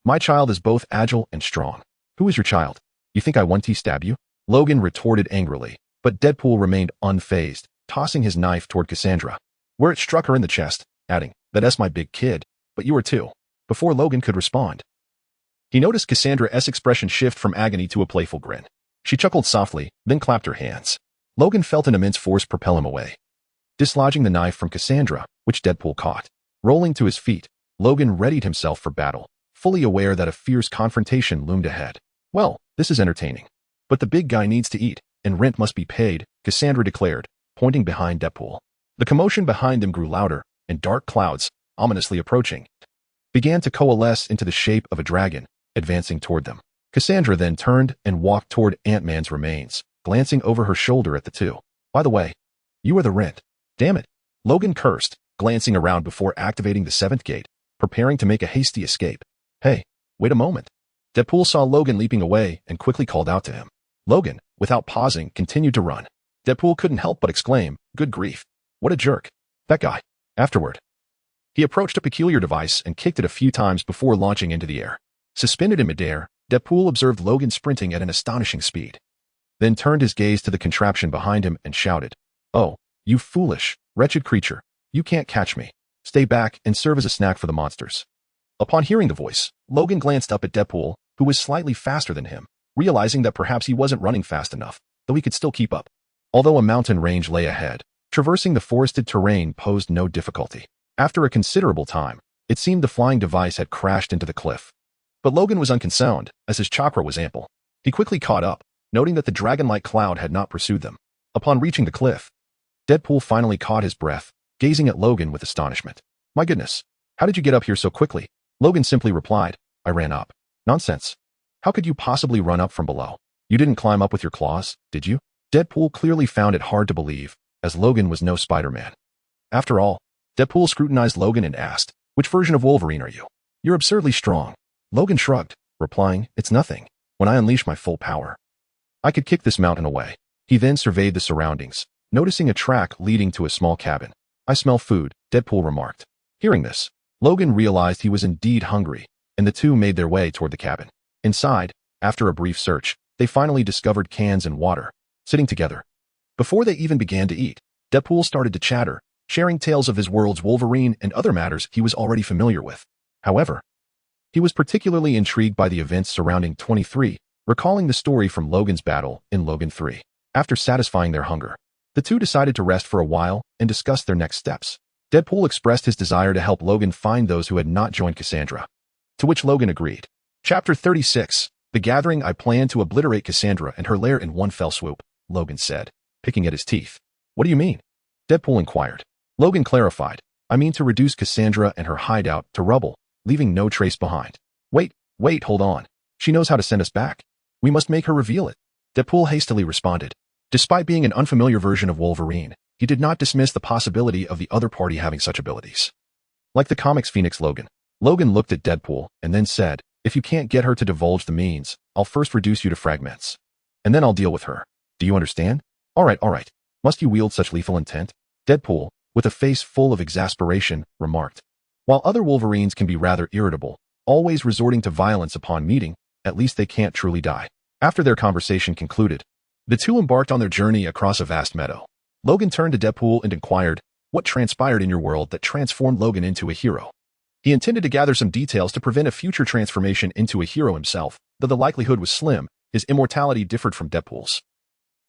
my child is both agile and strong." "Who is your child? You think I want to stab you?" Logan retorted angrily, but Deadpool remained unfazed, tossing his knife toward Cassandra, where it struck her in the chest, adding, "That's my big kid, but you are too." Before Logan could respond, he noticed Cassandra's expression shift from agony to a playful grin. She chuckled softly, then clapped her hands. Logan felt an immense force propel him away, dislodging the knife from Cassandra, which Deadpool caught. Rolling to his feet, Logan readied himself for battle, fully aware that a fierce confrontation loomed ahead. "Well, this is entertaining. But the big guy needs to eat, and rent must be paid," Cassandra declared, pointing behind Deadpool. The commotion behind them grew louder, and dark clouds, ominously approaching, began to coalesce into the shape of a dragon, advancing toward them. Cassandra then turned and walked toward Ant-Man's remains, glancing over her shoulder at the two. "By the way, you are the rent. Damn it," Logan cursed, glancing around before activating the 7th gate, preparing to make a hasty escape. "Hey, wait a moment." Deadpool saw Logan leaping away and quickly called out to him. Logan, without pausing, continued to run. Deadpool couldn't help but exclaim, "Good grief. What a jerk. That guy." Afterward, he approached a peculiar device and kicked it a few times before launching into the air. Suspended in midair, Deadpool observed Logan sprinting at an astonishing speed, then turned his gaze to the contraption behind him and shouted, "Oh, You foolish, wretched creature. You can't catch me. Stay back and serve as a snack for the monsters. Upon hearing the voice, Logan glanced up at Deadpool, who was slightly faster than him, realizing that perhaps he wasn't running fast enough, though he could still keep up. Although a mountain range lay ahead, traversing the forested terrain posed no difficulty. After a considerable time, it seemed the flying device had crashed into the cliff. But Logan was unconcerned, as his chakra was ample. He quickly caught up, noting that the dragon-like cloud had not pursued them. Upon reaching the cliff, Deadpool finally caught his breath, gazing at Logan with astonishment. My goodness, how did you get up here so quickly? Logan simply replied, I ran up. Nonsense. How could you possibly run up from below? You didn't climb up with your claws, did you? Deadpool clearly found it hard to believe, as Logan was no Spider-Man. After all, Deadpool scrutinized Logan and asked, which version of Wolverine are you? You're absurdly strong. Logan shrugged, replying, it's nothing. When I unleash my full power, I could kick this mountain away. He then surveyed the surroundings, noticing a track leading to a small cabin. I smell food, Deadpool remarked. Hearing this, Logan realized he was indeed hungry, and the two made their way toward the cabin. Inside, after a brief search, they finally discovered cans and water, sitting together. Before they even began to eat, Deadpool started to chatter, sharing tales of his world's Wolverine and other matters he was already familiar with. However, he was particularly intrigued by the events surrounding 23, recalling the story from Logan's battle in Logan 3. After satisfying their hunger, the two decided to rest for a while and discuss their next steps. Deadpool expressed his desire to help Logan find those who had not joined Cassandra, to which Logan agreed. Chapter 36, The Gathering. I plan to obliterate Cassandra and her lair in one fell swoop, Logan said, picking at his teeth. What do you mean? Deadpool inquired. Logan clarified. I mean to reduce Cassandra and her hideout to rubble, leaving no trace behind. Wait, hold on. She knows how to send us back. We must make her reveal it. Deadpool hastily responded. Despite being an unfamiliar version of Wolverine, he did not dismiss the possibility of the other party having such abilities. Like the comics Phoenix Logan, Logan looked at Deadpool and then said, if you can't get her to divulge the means, I'll first reduce you to fragments. And then I'll deal with her. Do you understand? All right. Must you wield such lethal intent? Deadpool, with a face full of exasperation, remarked. While other Wolverines can be rather irritable, always resorting to violence upon meeting, at least they can't truly die. After their conversation concluded, the two embarked on their journey across a vast meadow. Logan turned to Deadpool and inquired, what transpired in your world that transformed Logan into a hero? He intended to gather some details to prevent a future transformation into a hero himself, though the likelihood was slim. His immortality differed from Deadpool's.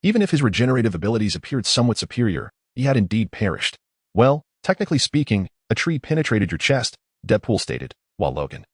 Even if his regenerative abilities appeared somewhat superior, he had indeed perished. Well, technically speaking, a tree penetrated your chest, Deadpool stated, while Logan,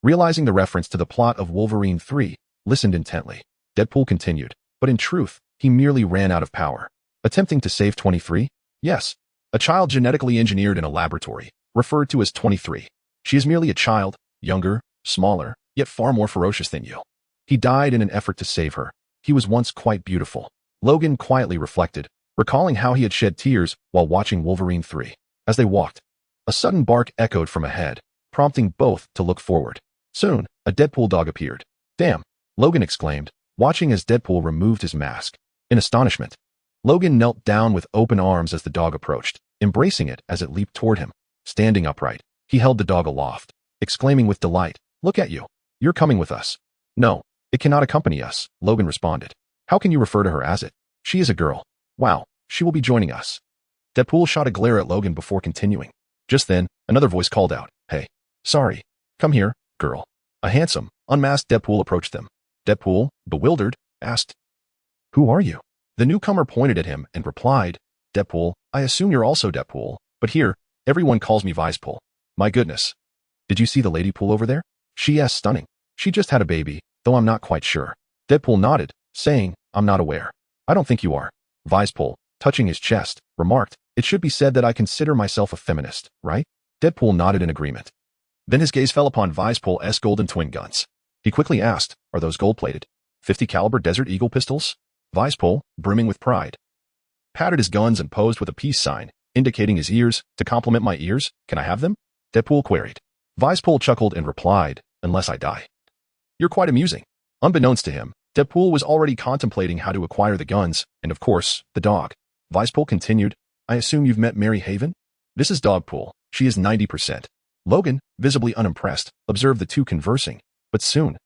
realizing the reference to the plot of Wolverine 3, listened intently. Deadpool continued, but in truth, he merely ran out of power. Attempting to save 23? Yes. A child genetically engineered in a laboratory, referred to as 23. She is merely a child, younger, smaller, yet far more ferocious than you. He died in an effort to save her. He was once quite beautiful. Logan quietly reflected, recalling how he had shed tears while watching Wolverine 3. As they walked, a sudden bark echoed from ahead, prompting both to look forward. Soon, a Deadpool dog appeared. Damn, Logan exclaimed, watching as Deadpool removed his mask. In astonishment, Logan knelt down with open arms as the dog approached, embracing it as it leaped toward him. Standing upright, he held the dog aloft, exclaiming with delight, look at you. You're coming with us. No, it cannot accompany us, Logan responded. How can you refer to her as it? She is a girl. Wow, she will be joining us. Deadpool shot a glare at Logan before continuing. Just then, another voice called out, hey, sorry. Come here, girl. A handsome, unmasked Deadpool approached them. Deadpool, bewildered, asked, who are you? The newcomer pointed at him and replied, Deadpool, I assume you're also Deadpool, but here, everyone calls me Vicepool. My goodness. Did you see the lady pool over there? She is stunning. She just had a baby, though I'm not quite sure. Deadpool nodded, saying, I'm not aware. I don't think you are. Vicepool, touching his chest, remarked, it should be said that I consider myself a feminist, right? Deadpool nodded in agreement. Then his gaze fell upon Vicepool's golden twin guns. He quickly asked, are those gold-plated? 50 caliber Desert Eagle pistols? Vicepool, brimming with pride, patted his guns and posed with a peace sign, indicating his ears. To compliment my ears, can I have them? Deadpool queried. Vicepool chuckled and replied, unless I die. You're quite amusing. Unbeknownst to him, Deadpool was already contemplating how to acquire the guns, and of course, the dog. Vicepool continued, I assume you've met Mary Haven? This is Dogpool. She is 90%. Logan, visibly unimpressed, observed the two conversing, but soon,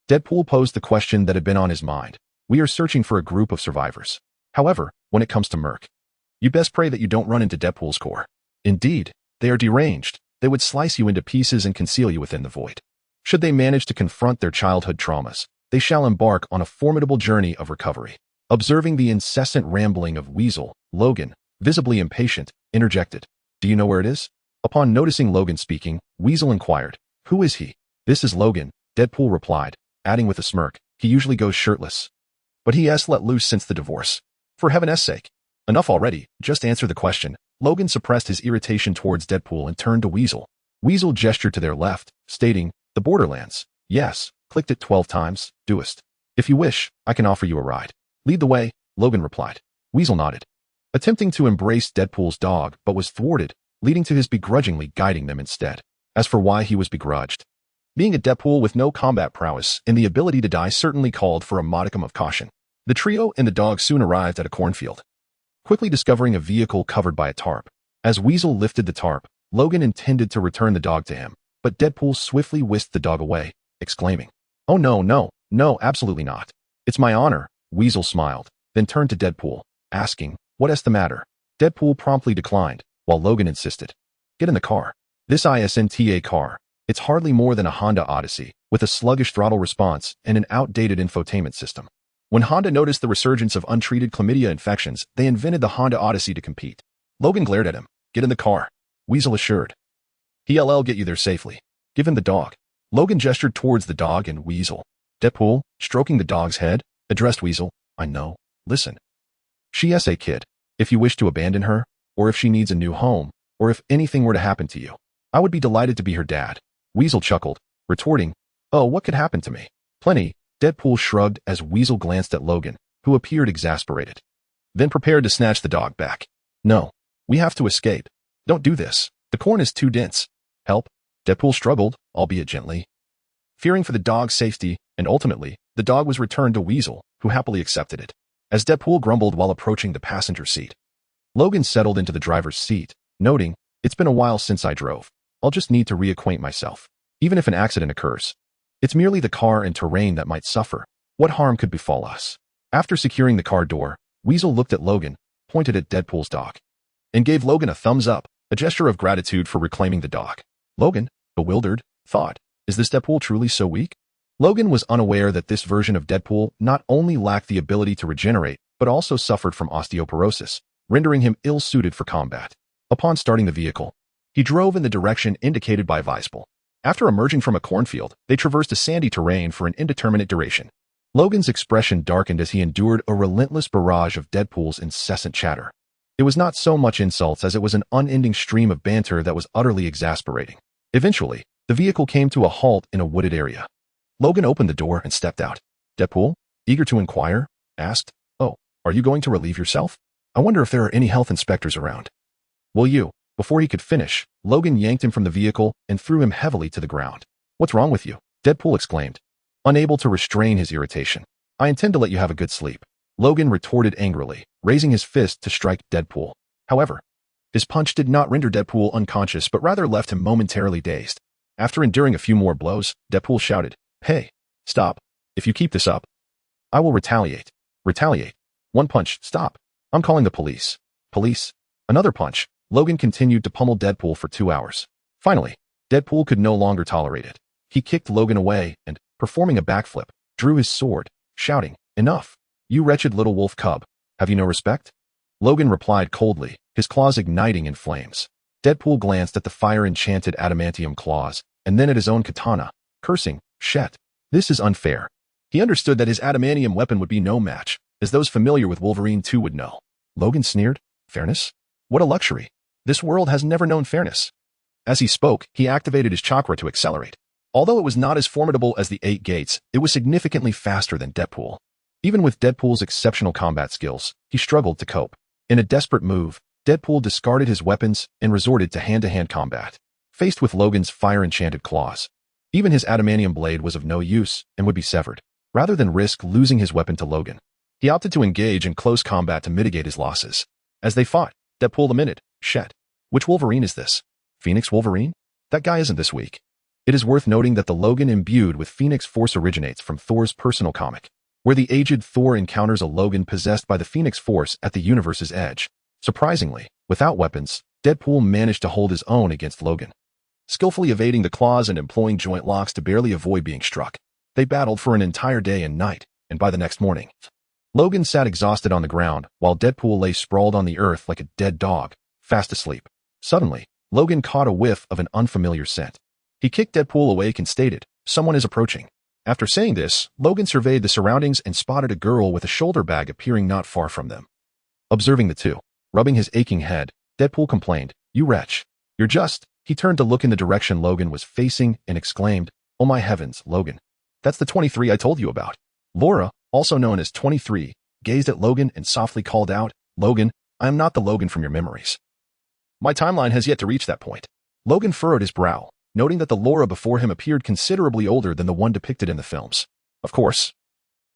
Deadpool posed the question that had been on his mind. We are searching for a group of survivors. However, when it comes to Merc, You best pray that you don't run into Deadpool's core. Indeed, they are deranged. They would slice you into pieces and conceal you within the void. Should they manage to confront their childhood traumas, they shall embark on a formidable journey of recovery. Observing the incessant rambling of Weasel, Logan, visibly impatient, interjected, "Do you know where it is?" Upon noticing Logan speaking, Weasel inquired, "Who is he?" "This is Logan," Deadpool replied, adding with a smirk, "He usually goes shirtless. But he has let loose since the divorce. For heaven's sake. Enough already, just answer the question." Logan suppressed his irritation towards Deadpool and turned to Weasel. Weasel gestured to their left, stating, "The Borderlands." "Yes, clicked it 12 times, doest. If you wish, I can offer you a ride." "Lead the way," Logan replied. Weasel nodded, attempting to embrace Deadpool's dog, but was thwarted, leading to his begrudgingly guiding them instead. As for why he was begrudged, being a Deadpool with no combat prowess and the ability to die certainly called for a modicum of caution. The trio and the dog soon arrived at a cornfield, quickly discovering a vehicle covered by a tarp. As Weasel lifted the tarp, Logan intended to return the dog to him, but Deadpool swiftly whisked the dog away, exclaiming, "Oh no, absolutely not. It's my honor." Weasel smiled, then turned to Deadpool, asking, "What is the matter?" Deadpool promptly declined, while Logan insisted, "Get in the car. This isn't car. It's hardly more than a Honda Odyssey, with a sluggish throttle response and an outdated infotainment system." When Honda noticed the resurgence of untreated chlamydia infections, they invented the Honda Odyssey to compete. Logan glared at him. "Get in the car," Weasel assured. "He'll get you there safely. Give him the dog." Logan gestured towards the dog and Weasel. Deadpool, stroking the dog's head, addressed Weasel, "I know. Listen. She's a kid. If you wish to abandon her, or if she needs a new home, or if anything were to happen to you, I would be delighted to be her dad." Weasel chuckled, retorting, "Oh, what could happen to me?" "Plenty." Deadpool shrugged as Weasel glanced at Logan, who appeared exasperated, then prepared to snatch the dog back. "No. We have to escape. Don't do this. The corn is too dense." "Help?" Deadpool struggled, albeit gently, fearing for the dog's safety, and ultimately, the dog was returned to Weasel, who happily accepted it. As Deadpool grumbled while approaching the passenger seat, Logan settled into the driver's seat, noting, "It's been a while since I drove. I'll just need to reacquaint myself. Even if an accident occurs, it's merely the car and terrain that might suffer. What harm could befall us?" After securing the car door, Weasel looked at Logan, pointed at Deadpool's dog, and gave Logan a thumbs up, a gesture of gratitude for reclaiming the dog. Logan, bewildered, thought, "Is this Deadpool truly so weak?" Logan was unaware that this version of Deadpool not only lacked the ability to regenerate, but also suffered from osteoporosis, rendering him ill-suited for combat. Upon starting the vehicle, he drove in the direction indicated by Weasel. After emerging from a cornfield, they traversed a sandy terrain for an indeterminate duration. Logan's expression darkened as he endured a relentless barrage of Deadpool's incessant chatter. It was not so much insults as it was an unending stream of banter that was utterly exasperating. Eventually, the vehicle came to a halt in a wooded area. Logan opened the door and stepped out. Deadpool, eager to inquire, asked, "Oh, are you going to relieve yourself? I wonder if there are any health inspectors around." "Will you?" Before he could finish, Logan yanked him from the vehicle and threw him heavily to the ground. "What's wrong with you?" Deadpool exclaimed, unable to restrain his irritation. "I intend to let you have a good sleep," Logan retorted angrily, raising his fist to strike Deadpool. However, his punch did not render Deadpool unconscious but rather left him momentarily dazed. After enduring a few more blows, Deadpool shouted, "Hey, stop. If you keep this up, I will retaliate." "Retaliate? One punch, stop. I'm calling the police." "Police?" Another punch. Logan continued to pummel Deadpool for 2 hours. Finally, Deadpool could no longer tolerate it. He kicked Logan away and, performing a backflip, drew his sword, shouting, "Enough! You wretched little wolf cub. Have you no respect?" Logan replied coldly, his claws igniting in flames. Deadpool glanced at the fire-enchanted adamantium claws, and then at his own katana, cursing, "Shet. This is unfair." He understood that his adamantium weapon would be no match, as those familiar with Wolverine 2 would know. Logan sneered, "Fairness? What a luxury. This world has never known fairness." As he spoke, he activated his chakra to accelerate. Although it was not as formidable as the 8 gates, it was significantly faster than Deadpool. Even with Deadpool's exceptional combat skills, he struggled to cope. In a desperate move, Deadpool discarded his weapons and resorted to hand-to-hand combat. Faced with Logan's fire-enchanted claws, even his adamantium blade was of no use and would be severed. Rather than risk losing his weapon to Logan, he opted to engage in close combat to mitigate his losses. As they fought, Deadpool lamented, "Shet. Which Wolverine is this? Phoenix Wolverine? That guy isn't this weak." It is worth noting that the Logan imbued with Phoenix Force originates from Thor's personal comic, where the aged Thor encounters a Logan possessed by the Phoenix Force at the universe's edge. Surprisingly, without weapons, Deadpool managed to hold his own against Logan, skillfully evading the claws and employing joint locks to barely avoid being struck. They battled for an entire day and night, and by the next morning, Logan sat exhausted on the ground, while Deadpool lay sprawled on the earth like a dead dog, fast asleep. Suddenly, Logan caught a whiff of an unfamiliar scent. He kicked Deadpool awake and stated, "Someone is approaching." After saying this, Logan surveyed the surroundings and spotted a girl with a shoulder bag appearing not far from them. Observing the two, rubbing his aching head, Deadpool complained, "You wretch. You're just..." He turned to look in the direction Logan was facing and exclaimed, "Oh my heavens, Logan. That's the 23 I told you about." Laura, also known as 23, gazed at Logan and softly called out, "Logan, I am not the Logan from your memories. My timeline has yet to reach that point." Logan furrowed his brow, noting that the Laura before him appeared considerably older than the one depicted in the films. Of course,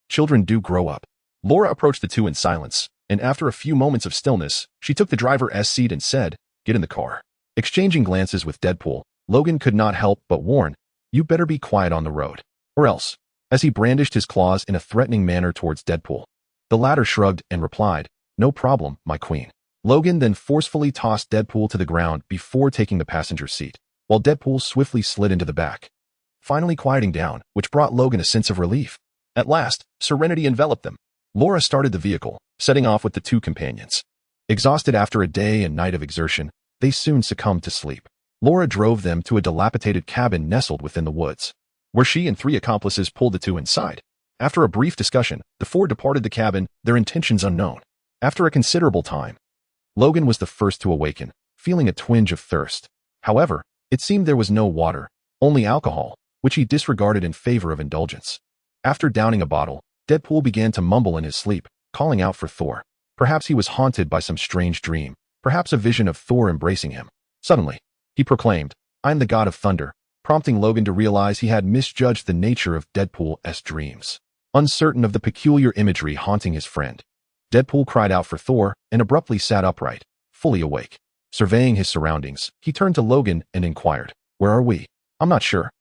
children do grow up. Laura approached the two in silence, and after a few moments of stillness, she took the driver's seat and said, "Get in the car." Exchanging glances with Deadpool, Logan could not help but warn, "You better be quiet on the road, or else," as he brandished his claws in a threatening manner towards Deadpool. The latter shrugged and replied, "No problem, my queen." Logan then forcefully tossed Deadpool to the ground before taking the passenger seat, while Deadpool swiftly slid into the back, finally quieting down, which brought Logan a sense of relief. At last, serenity enveloped them. Laura started the vehicle, setting off with the two companions. Exhausted after a day and night of exertion, they soon succumbed to sleep. Laura drove them to a dilapidated cabin nestled within the woods, where she and three accomplices pulled the two inside. After a brief discussion, the four departed the cabin, their intentions unknown. After a considerable time, Logan was the first to awaken, feeling a twinge of thirst. However, it seemed there was no water, only alcohol, which he disregarded in favor of indulgence. After downing a bottle, Deadpool began to mumble in his sleep, calling out for Thor. Perhaps he was haunted by some strange dream, perhaps a vision of Thor embracing him. Suddenly, he proclaimed, "I'm the god of thunder," prompting Logan to realize he had misjudged the nature of Deadpool's dreams. Uncertain of the peculiar imagery haunting his friend, Deadpool cried out for Thor and abruptly sat upright, fully awake. Surveying his surroundings, he turned to Logan and inquired, "Where are we?" "I'm not sure,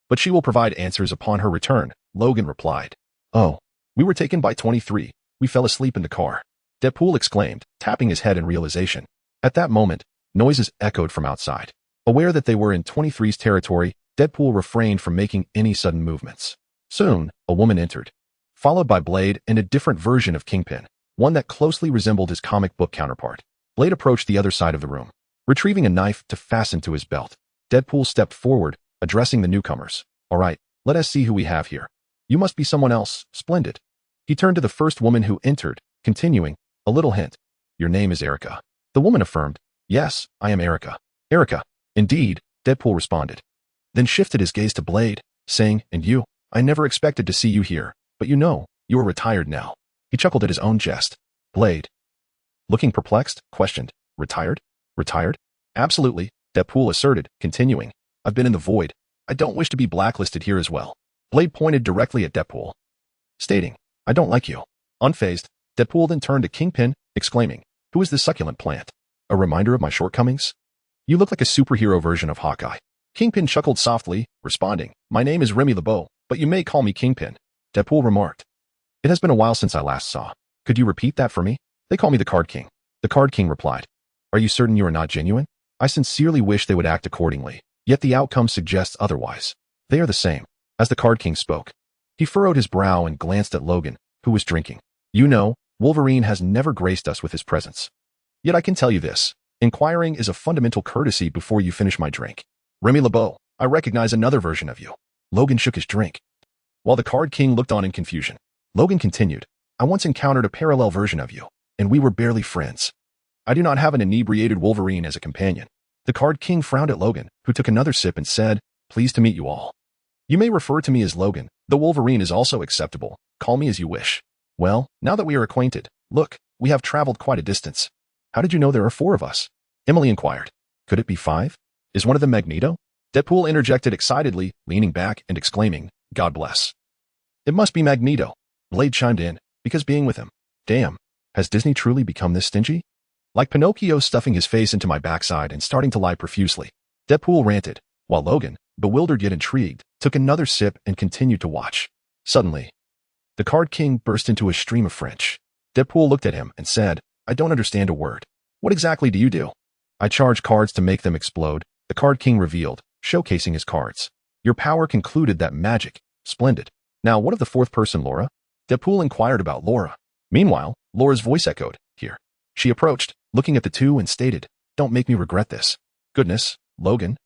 but she will provide answers upon her return," Logan replied. "Oh, we were taken by 23. We fell asleep in the car," Deadpool exclaimed, tapping his head in realization. At that moment, noises echoed from outside. Aware that they were in 23's territory, Deadpool refrained from making any sudden movements. Soon, a woman entered, followed by Blade and a different version of Kingpin, one that closely resembled his comic book counterpart. Blade approached the other side of the room, retrieving a knife to fasten to his belt. Deadpool stepped forward, addressing the newcomers. "All right, let us see who we have here. You must be someone else. Splendid." He turned to the first woman who entered, continuing, "A little hint. Your name is Erica." The woman affirmed, "Yes, I am Erica." "Erica, indeed," Deadpool responded, then shifted his gaze to Blade, saying, "And you? I never expected to see you here, but you are retired now." He chuckled at his own jest. Blade, looking perplexed, questioned, "Retired? Retired?" "Absolutely," Deadpool asserted, continuing, "I've been in the void. I don't wish to be blacklisted here as well." Blade pointed directly at Deadpool, stating, "I don't like you." Unfazed, Deadpool then turned to Kingpin, exclaiming, "Who is this succulent plant? A reminder of my shortcomings? You look like a superhero version of Hawkeye." Kingpin chuckled softly, responding, "My name is Remy LeBeau, but you may call me Kingpin." Deadpool remarked, "It has been a while since I last saw. Could you repeat that for me?" "They call me the Card King." The Card King replied, "Are you certain you are not genuine? I sincerely wish they would act accordingly, yet the outcome suggests otherwise. They are the same." As the Card King spoke, he furrowed his brow and glanced at Logan, who was drinking. "You know, Wolverine has never graced us with his presence. Yet I can tell you this, inquiring is a fundamental courtesy before you finish my drink. Remy LeBeau, I recognize another version of you." Logan shook his drink, while the Card King looked on in confusion. Logan continued, "I once encountered a parallel version of you, and we were barely friends. I do not have an inebriated Wolverine as a companion." The Card King frowned at Logan, who took another sip and said, "Pleased to meet you all. You may refer to me as Logan, though Wolverine is also acceptable. Call me as you wish." "Well, now that we are acquainted, look, we have traveled quite a distance. How did you know there are 4 of us?" Emily inquired. "Could it be 5? Is one of them Magneto?" Deadpool interjected excitedly, leaning back and exclaiming, "God bless. It must be Magneto." Blade chimed in, "Because being with him. Damn, has Disney truly become this stingy? Like Pinocchio stuffing his face into my backside and starting to lie profusely." Deadpool ranted, while Logan, bewildered yet intrigued, took another sip and continued to watch. Suddenly, the Card King burst into a stream of French. Deadpool looked at him and said, "I don't understand a word." What exactly do you do? I charge cards to make them explode, the Card King revealed, showcasing his cards. Your power concluded that magic. Splendid. Now what of the fourth person, Laura? Deadpool inquired about Laura. Meanwhile, Laura's voice echoed, here. She approached, looking at the two and stated, don't make me regret this. Goodness, Logan.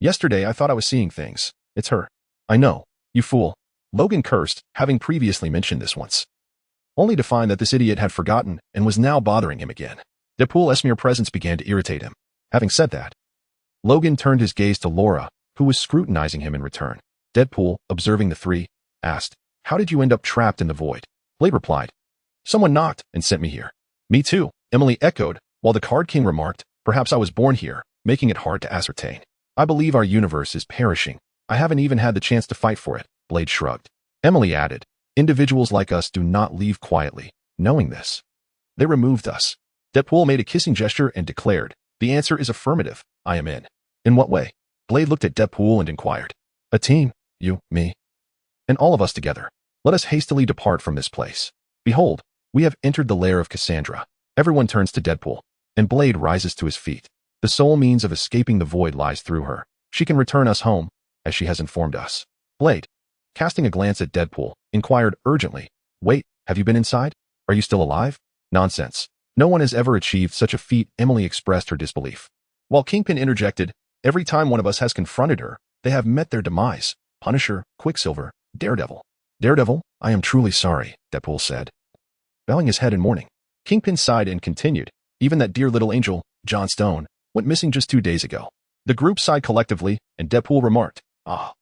Yesterday I thought I was seeing things. It's her. I know, you fool. Logan cursed, having previously mentioned this once. Only to find that this idiot had forgotten and was now bothering him again. Deadpool's mere presence began to irritate him. Having said that, Logan turned his gaze to Laura, who was scrutinizing him in return. Deadpool, observing the three, asked, how did you end up trapped in the void? Blade replied, someone knocked and sent me here. Me too, Emily echoed, while the Card King remarked, perhaps I was born here, making it hard to ascertain. I believe our universe is perishing. I haven't even had the chance to fight for it, Blade shrugged. Emily added, individuals like us do not leave quietly, knowing this. They removed us. Deadpool made a kissing gesture and declared, the answer is affirmative, I am in. In what way? Blade looked at Deadpool and inquired. A team, you, me, and all of us together. Let us hastily depart from this place. Behold, we have entered the lair of Cassandra. Everyone turns to Deadpool, and Blade rises to his feet. The sole means of escaping the void lies through her. She can return us home, as she has informed us. Blade, casting a glance at Deadpool, inquired urgently, wait, have you been inside? Are you still alive? Nonsense. No one has ever achieved such a feat. Emily expressed her disbelief. While Kingpin interjected, every time one of us has confronted her, they have met their demise. Punisher, Quicksilver, Daredevil. Daredevil, I am truly sorry, Deadpool said, bowing his head in mourning. Kingpin sighed and continued, even that dear little angel, John Stone, went missing just 2 days ago. The group sighed collectively, and Deadpool remarked, ah,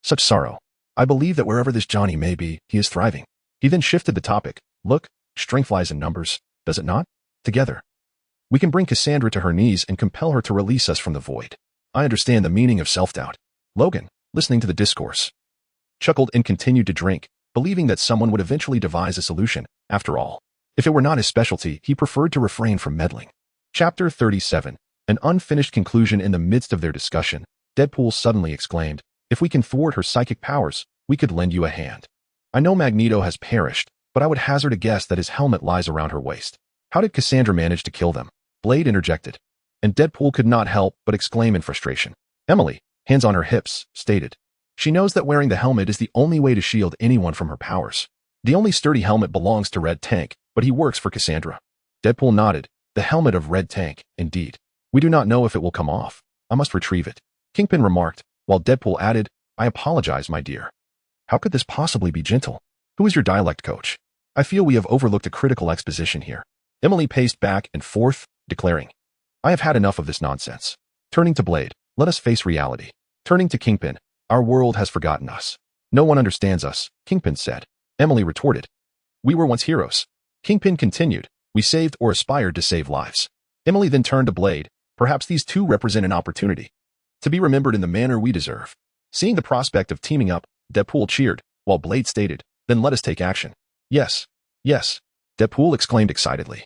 such sorrow. I believe that wherever this Johnny may be, he is thriving. He then shifted the topic. Look, strength lies in numbers, does it not? Together, we can bring Cassandra to her knees and compel her to release us from the void. I understand the meaning of self-doubt. Logan, listening to the discourse, chuckled and continued to drink, believing that someone would eventually devise a solution. After all, if it were not his specialty, he preferred to refrain from meddling. Chapter 37. An unfinished conclusion. In the midst of their discussion, Deadpool suddenly exclaimed, if we can thwart her psychic powers, we could lend you a hand. I know Magneto has perished, but I would hazard a guess that his helmet lies around her waist. How did Cassandra manage to kill them? Blade interjected, and Deadpool could not help but exclaim in frustration. Emily, hands on her hips, stated, she knows that wearing the helmet is the only way to shield anyone from her powers. The only sturdy helmet belongs to Red Tank, but he works for Cassandra. Deadpool nodded. The helmet of Red Tank, indeed. We do not know if it will come off. I must retrieve it. Kingpin remarked, while Deadpool added, I apologize, my dear. How could this possibly be gentle? Who is your dialect coach? I feel we have overlooked a critical exposition here. Emily paced back and forth, declaring, I have had enough of this nonsense. Turning to Blade, let us face reality. Turning to Kingpin, our world has forgotten us. No one understands us, Kingpin said. Emily retorted, we were once heroes. Kingpin continued, we saved or aspired to save lives. Emily then turned to Blade, perhaps these two represent an opportunity to be remembered in the manner we deserve. Seeing the prospect of teaming up, Deadpool cheered, while Blade stated, then let us take action. Yes, yes, Deadpool exclaimed excitedly.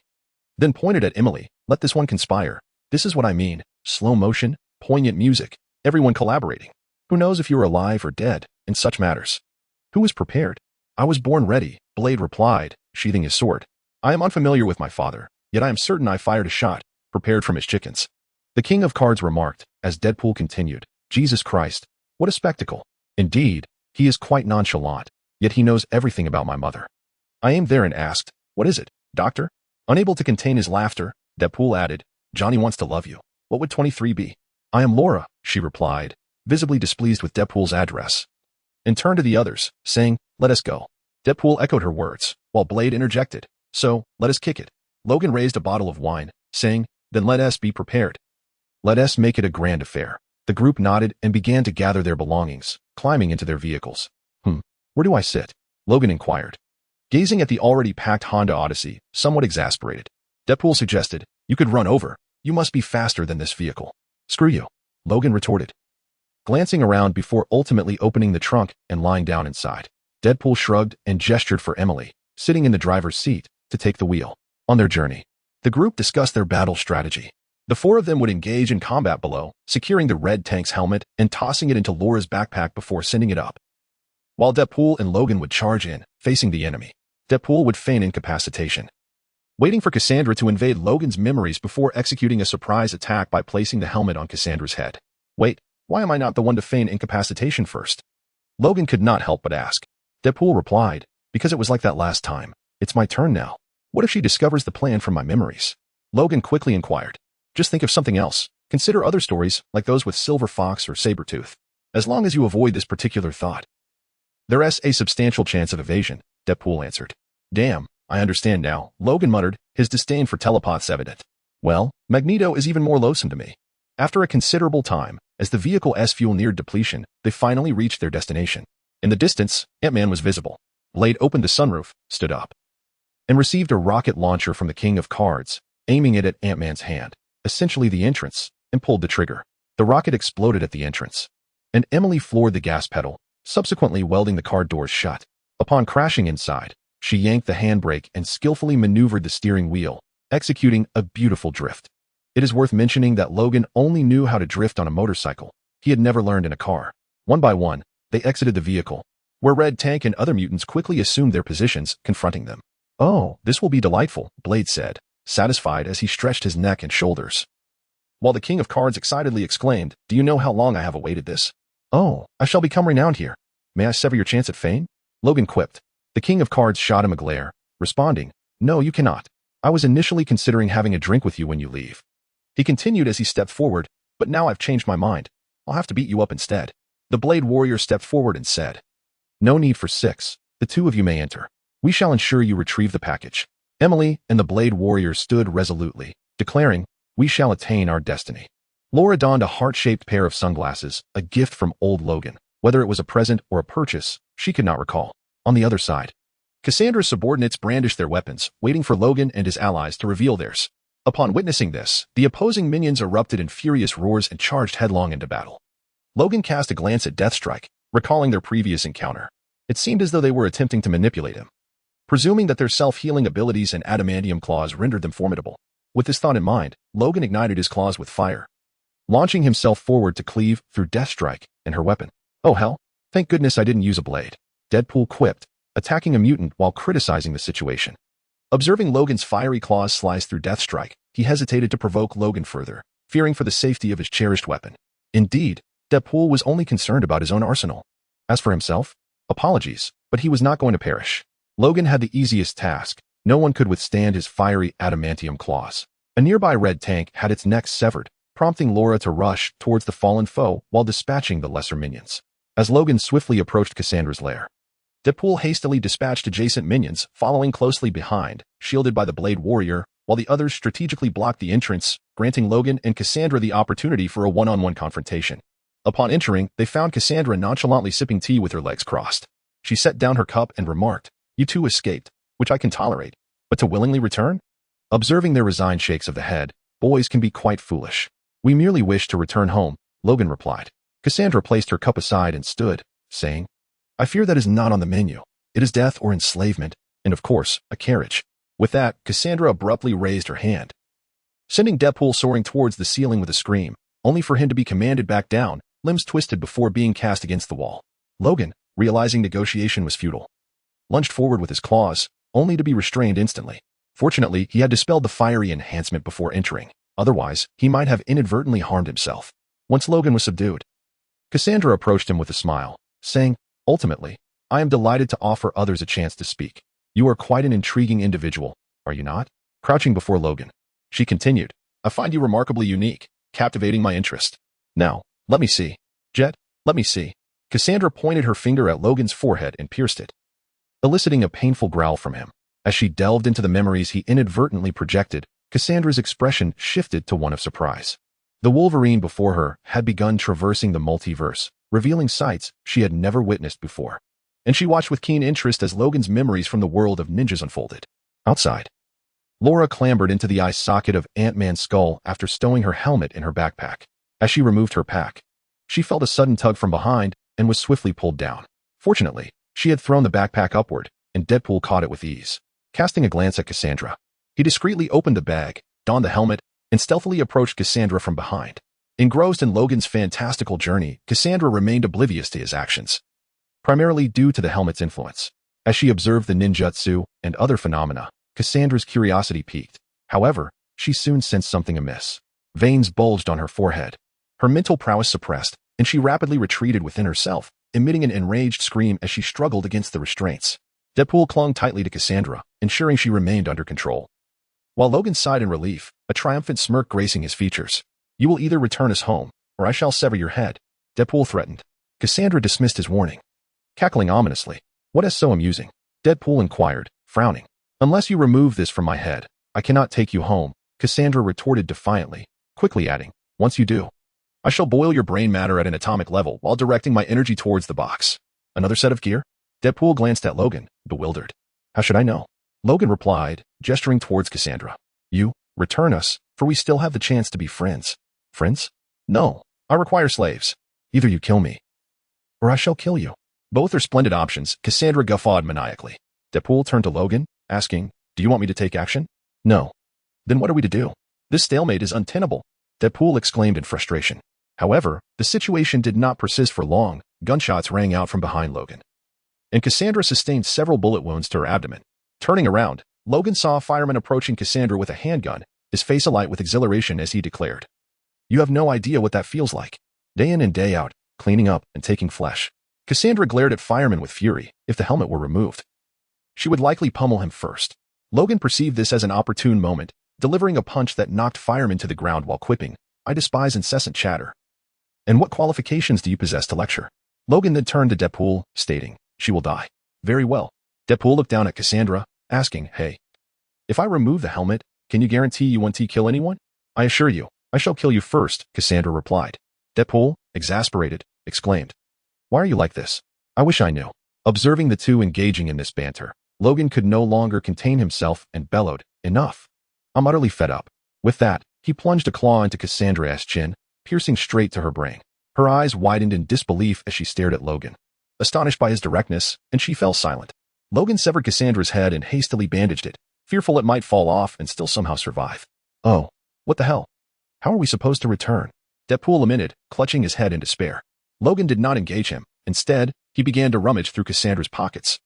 Then pointed at Emily, let this one conspire. This is what I mean, slow motion, poignant music, everyone collaborating. Who knows if you are alive or dead, in such matters? Who is prepared? I was born ready, Blade replied, sheathing his sword. I am unfamiliar with my father, yet I am certain I fired a shot, prepared from his chickens. The King of Cards remarked, as Deadpool continued, Jesus Christ, what a spectacle. Indeed, he is quite nonchalant, yet he knows everything about my mother. I aimed there and asked, what is it, doctor? Unable to contain his laughter, Deadpool added, Johnny wants to love you. What would 23 be? I am Laura, she replied, visibly displeased with Deadpool's address, and turned to the others, saying, let us go. Deadpool echoed her words, while Blade interjected, so, let us kick it. Logan raised a bottle of wine, saying, then let us be prepared. Let us make it a grand affair. The group nodded and began to gather their belongings, climbing into their vehicles. Where do I sit? Logan inquired, gazing at the already packed Honda Odyssey, somewhat exasperated. Deadpool suggested, you could run over. You must be faster than this vehicle. Screw you, Logan retorted, glancing around before ultimately opening the trunk and lying down inside. Deadpool shrugged and gestured for Emily, sitting in the driver's seat, to take the wheel. On their journey, the group discussed their battle strategy. The four of them would engage in combat below, securing the Red Tank's helmet and tossing it into Laura's backpack before sending it up. While Deadpool and Logan would charge in, facing the enemy. Deadpool would feign incapacitation, waiting for Cassandra to invade Logan's memories before executing a surprise attack by placing the helmet on Cassandra's head. Wait, why am I not the one to feign incapacitation first? Logan could not help but ask. Deadpool replied, because it was like that last time. It's my turn now. What if she discovers the plan from my memories? Logan quickly inquired. Just think of something else. Consider other stories, like those with Silver Fox or Sabretooth. As long as you avoid this particular thought. There's a substantial chance of evasion, Deadpool answered. Damn, I understand now, Logan muttered, his disdain for telepaths evident. Well, Magneto is even more loathsome to me. After a considerable time, as the vehicle's fuel neared depletion, they finally reached their destination. In the distance, Ant-Man was visible. Blade opened the sunroof, stood up, and received a rocket launcher from the King of Cards, aiming it at Ant-Man's hand, essentially the entrance, and pulled the trigger. The rocket exploded at the entrance, and Emily floored the gas pedal, subsequently welding the car doors shut. Upon crashing inside, she yanked the handbrake and skillfully maneuvered the steering wheel, executing a beautiful drift. It is worth mentioning that Logan only knew how to drift on a motorcycle. He had never learned in a car. One by one, they exited the vehicle, where Red Tank and other mutants quickly assumed their positions, confronting them. Oh, this will be delightful, Blade said, satisfied as he stretched his neck and shoulders. While the King of Cards excitedly exclaimed, do you know how long I have awaited this? Oh, I shall become renowned here. May I sever your chance at fame? Logan quipped. The King of Cards shot him a glare, responding, no, you cannot. I was initially considering having a drink with you when you leave. He continued as he stepped forward, but now I've changed my mind. I'll have to beat you up instead. The Blade Warrior stepped forward and said, no need for 6. The 2 of you may enter. We shall ensure you retrieve the package. Emily and the Blade Warrior stood resolutely, declaring, we shall attain our destiny. Laura donned a heart-shaped pair of sunglasses, a gift from old Logan. Whether it was a present or a purchase, she could not recall. On the other side, Cassandra's subordinates brandished their weapons, waiting for Logan and his allies to reveal theirs. Upon witnessing this, the opposing minions erupted in furious roars and charged headlong into battle. Logan cast a glance at Deathstrike, recalling their previous encounter. It seemed as though they were attempting to manipulate him, presuming that their self-healing abilities and adamantium claws rendered them formidable. With this thought in mind, Logan ignited his claws with fire, launching himself forward to cleave through Deathstrike and her weapon. Oh hell, thank goodness I didn't use a blade, Deadpool quipped, attacking a mutant while criticizing the situation. Observing Logan's fiery claws slice through Deathstrike, he hesitated to provoke Logan further, fearing for the safety of his cherished weapon. Indeed, Deadpool was only concerned about his own arsenal. As for himself, apologies, but he was not going to perish. Logan had the easiest task. No one could withstand his fiery adamantium claws. A nearby Red Tank had its neck severed, prompting Laura to rush towards the fallen foe while dispatching the lesser minions. As Logan swiftly approached Cassandra's lair, Deadpool hastily dispatched adjacent minions, following closely behind, shielded by the Blade Warrior, while the others strategically blocked the entrance, granting Logan and Cassandra the opportunity for a one-on-one confrontation. Upon entering, they found Cassandra nonchalantly sipping tea with her legs crossed. She set down her cup and remarked, you two escaped, which I can tolerate, but to willingly return? Observing their resigned shakes of the head, boys can be quite foolish. We merely wish to return home, Logan replied. Cassandra placed her cup aside and stood, saying, I fear that is not on the menu. It is death or enslavement, and of course, a carriage. With that, Cassandra abruptly raised her hand, sending Deadpool soaring towards the ceiling with a scream, only for him to be commanded back down, limbs twisted before being cast against the wall. Logan, realizing negotiation was futile, lunged forward with his claws, only to be restrained instantly. Fortunately, he had dispelled the fiery enhancement before entering. Otherwise, he might have inadvertently harmed himself. Once Logan was subdued, Cassandra approached him with a smile, saying, ultimately, I am delighted to offer others a chance to speak. You are quite an intriguing individual, are you not? Crouching before Logan, she continued, I find you remarkably unique, captivating my interest. Now, let me see. Jet, let me see. Cassandra pointed her finger at Logan's forehead and pierced it, eliciting a painful growl from him. As she delved into the memories he inadvertently projected, Cassandra's expression shifted to one of surprise. The Wolverine before her had begun traversing the multiverse, revealing sights she had never witnessed before. And she watched with keen interest as Logan's memories from the world of ninjas unfolded. Outside, Laura clambered into the eye socket of Ant-Man's skull after stowing her helmet in her backpack. As she removed her pack, she felt a sudden tug from behind and was swiftly pulled down. Fortunately, she had thrown the backpack upward, and Deadpool caught it with ease. Casting a glance at Cassandra, he discreetly opened the bag, donned the helmet, and stealthily approached Cassandra from behind. Engrossed in Logan's fantastical journey, Cassandra remained oblivious to his actions, primarily due to the helmet's influence. As she observed the ninjutsu and other phenomena, Cassandra's curiosity piqued. However, she soon sensed something amiss. Veins bulged on her forehead. Her mental prowess suppressed, and she rapidly retreated within herself, emitting an enraged scream as she struggled against the restraints. Deadpool clung tightly to Cassandra, ensuring she remained under control. While Logan sighed in relief, a triumphant smirk gracing his features. "You will either return us home, or I shall sever your head," Deadpool threatened. Cassandra dismissed his warning, cackling ominously. "What is so amusing?" Deadpool inquired, frowning. "Unless you remove this from my head, I cannot take you home," Cassandra retorted defiantly, quickly adding, "Once you do, I shall boil your brain matter at an atomic level while directing my energy towards the box." "Another set of gear?" Deadpool glanced at Logan, bewildered. "How should I know?" Logan replied, gesturing towards Cassandra. "You, return us, for we still have the chance to be friends." "Friends? No, I require slaves. Either you kill me, or I shall kill you." "Both are splendid options," Cassandra guffawed maniacally. Deadpool turned to Logan, asking, "Do you want me to take action?" "No." "Then what are we to do? This stalemate is untenable," Deadpool exclaimed in frustration. However, the situation did not persist for long. Gunshots rang out from behind Logan, and Cassandra sustained several bullet wounds to her abdomen. Turning around, Logan saw a fireman approaching Cassandra with a handgun, his face alight with exhilaration as he declared, "You have no idea what that feels like. Day in and day out, cleaning up and taking flesh." Cassandra glared at fireman with fury. If the helmet were removed, she would likely pummel him first. Logan perceived this as an opportune moment, delivering a punch that knocked fireman to the ground while quipping, "I despise incessant chatter. And what qualifications do you possess to lecture?" Logan then turned to Deadpool, stating, "She will die." "Very well." Deadpool looked down at Cassandra, asking, "Hey, if I remove the helmet, can you guarantee you won't kill anyone?" "I assure you, I shall kill you first," Cassandra replied. Deadpool, exasperated, exclaimed, "Why are you like this? I wish I knew." Observing the two engaging in this banter, Logan could no longer contain himself and bellowed, "Enough. I'm utterly fed up." With that, he plunged a claw into Cassandra's chin, piercing straight to her brain. Her eyes widened in disbelief as she stared at Logan, astonished by his directness, and she fell silent. Logan severed Cassandra's head and hastily bandaged it, fearful it might fall off and still somehow survive. "Oh, what the hell? How are we supposed to return?" Deadpool lamented, clutching his head in despair. Logan did not engage him. Instead, he began to rummage through Cassandra's pockets,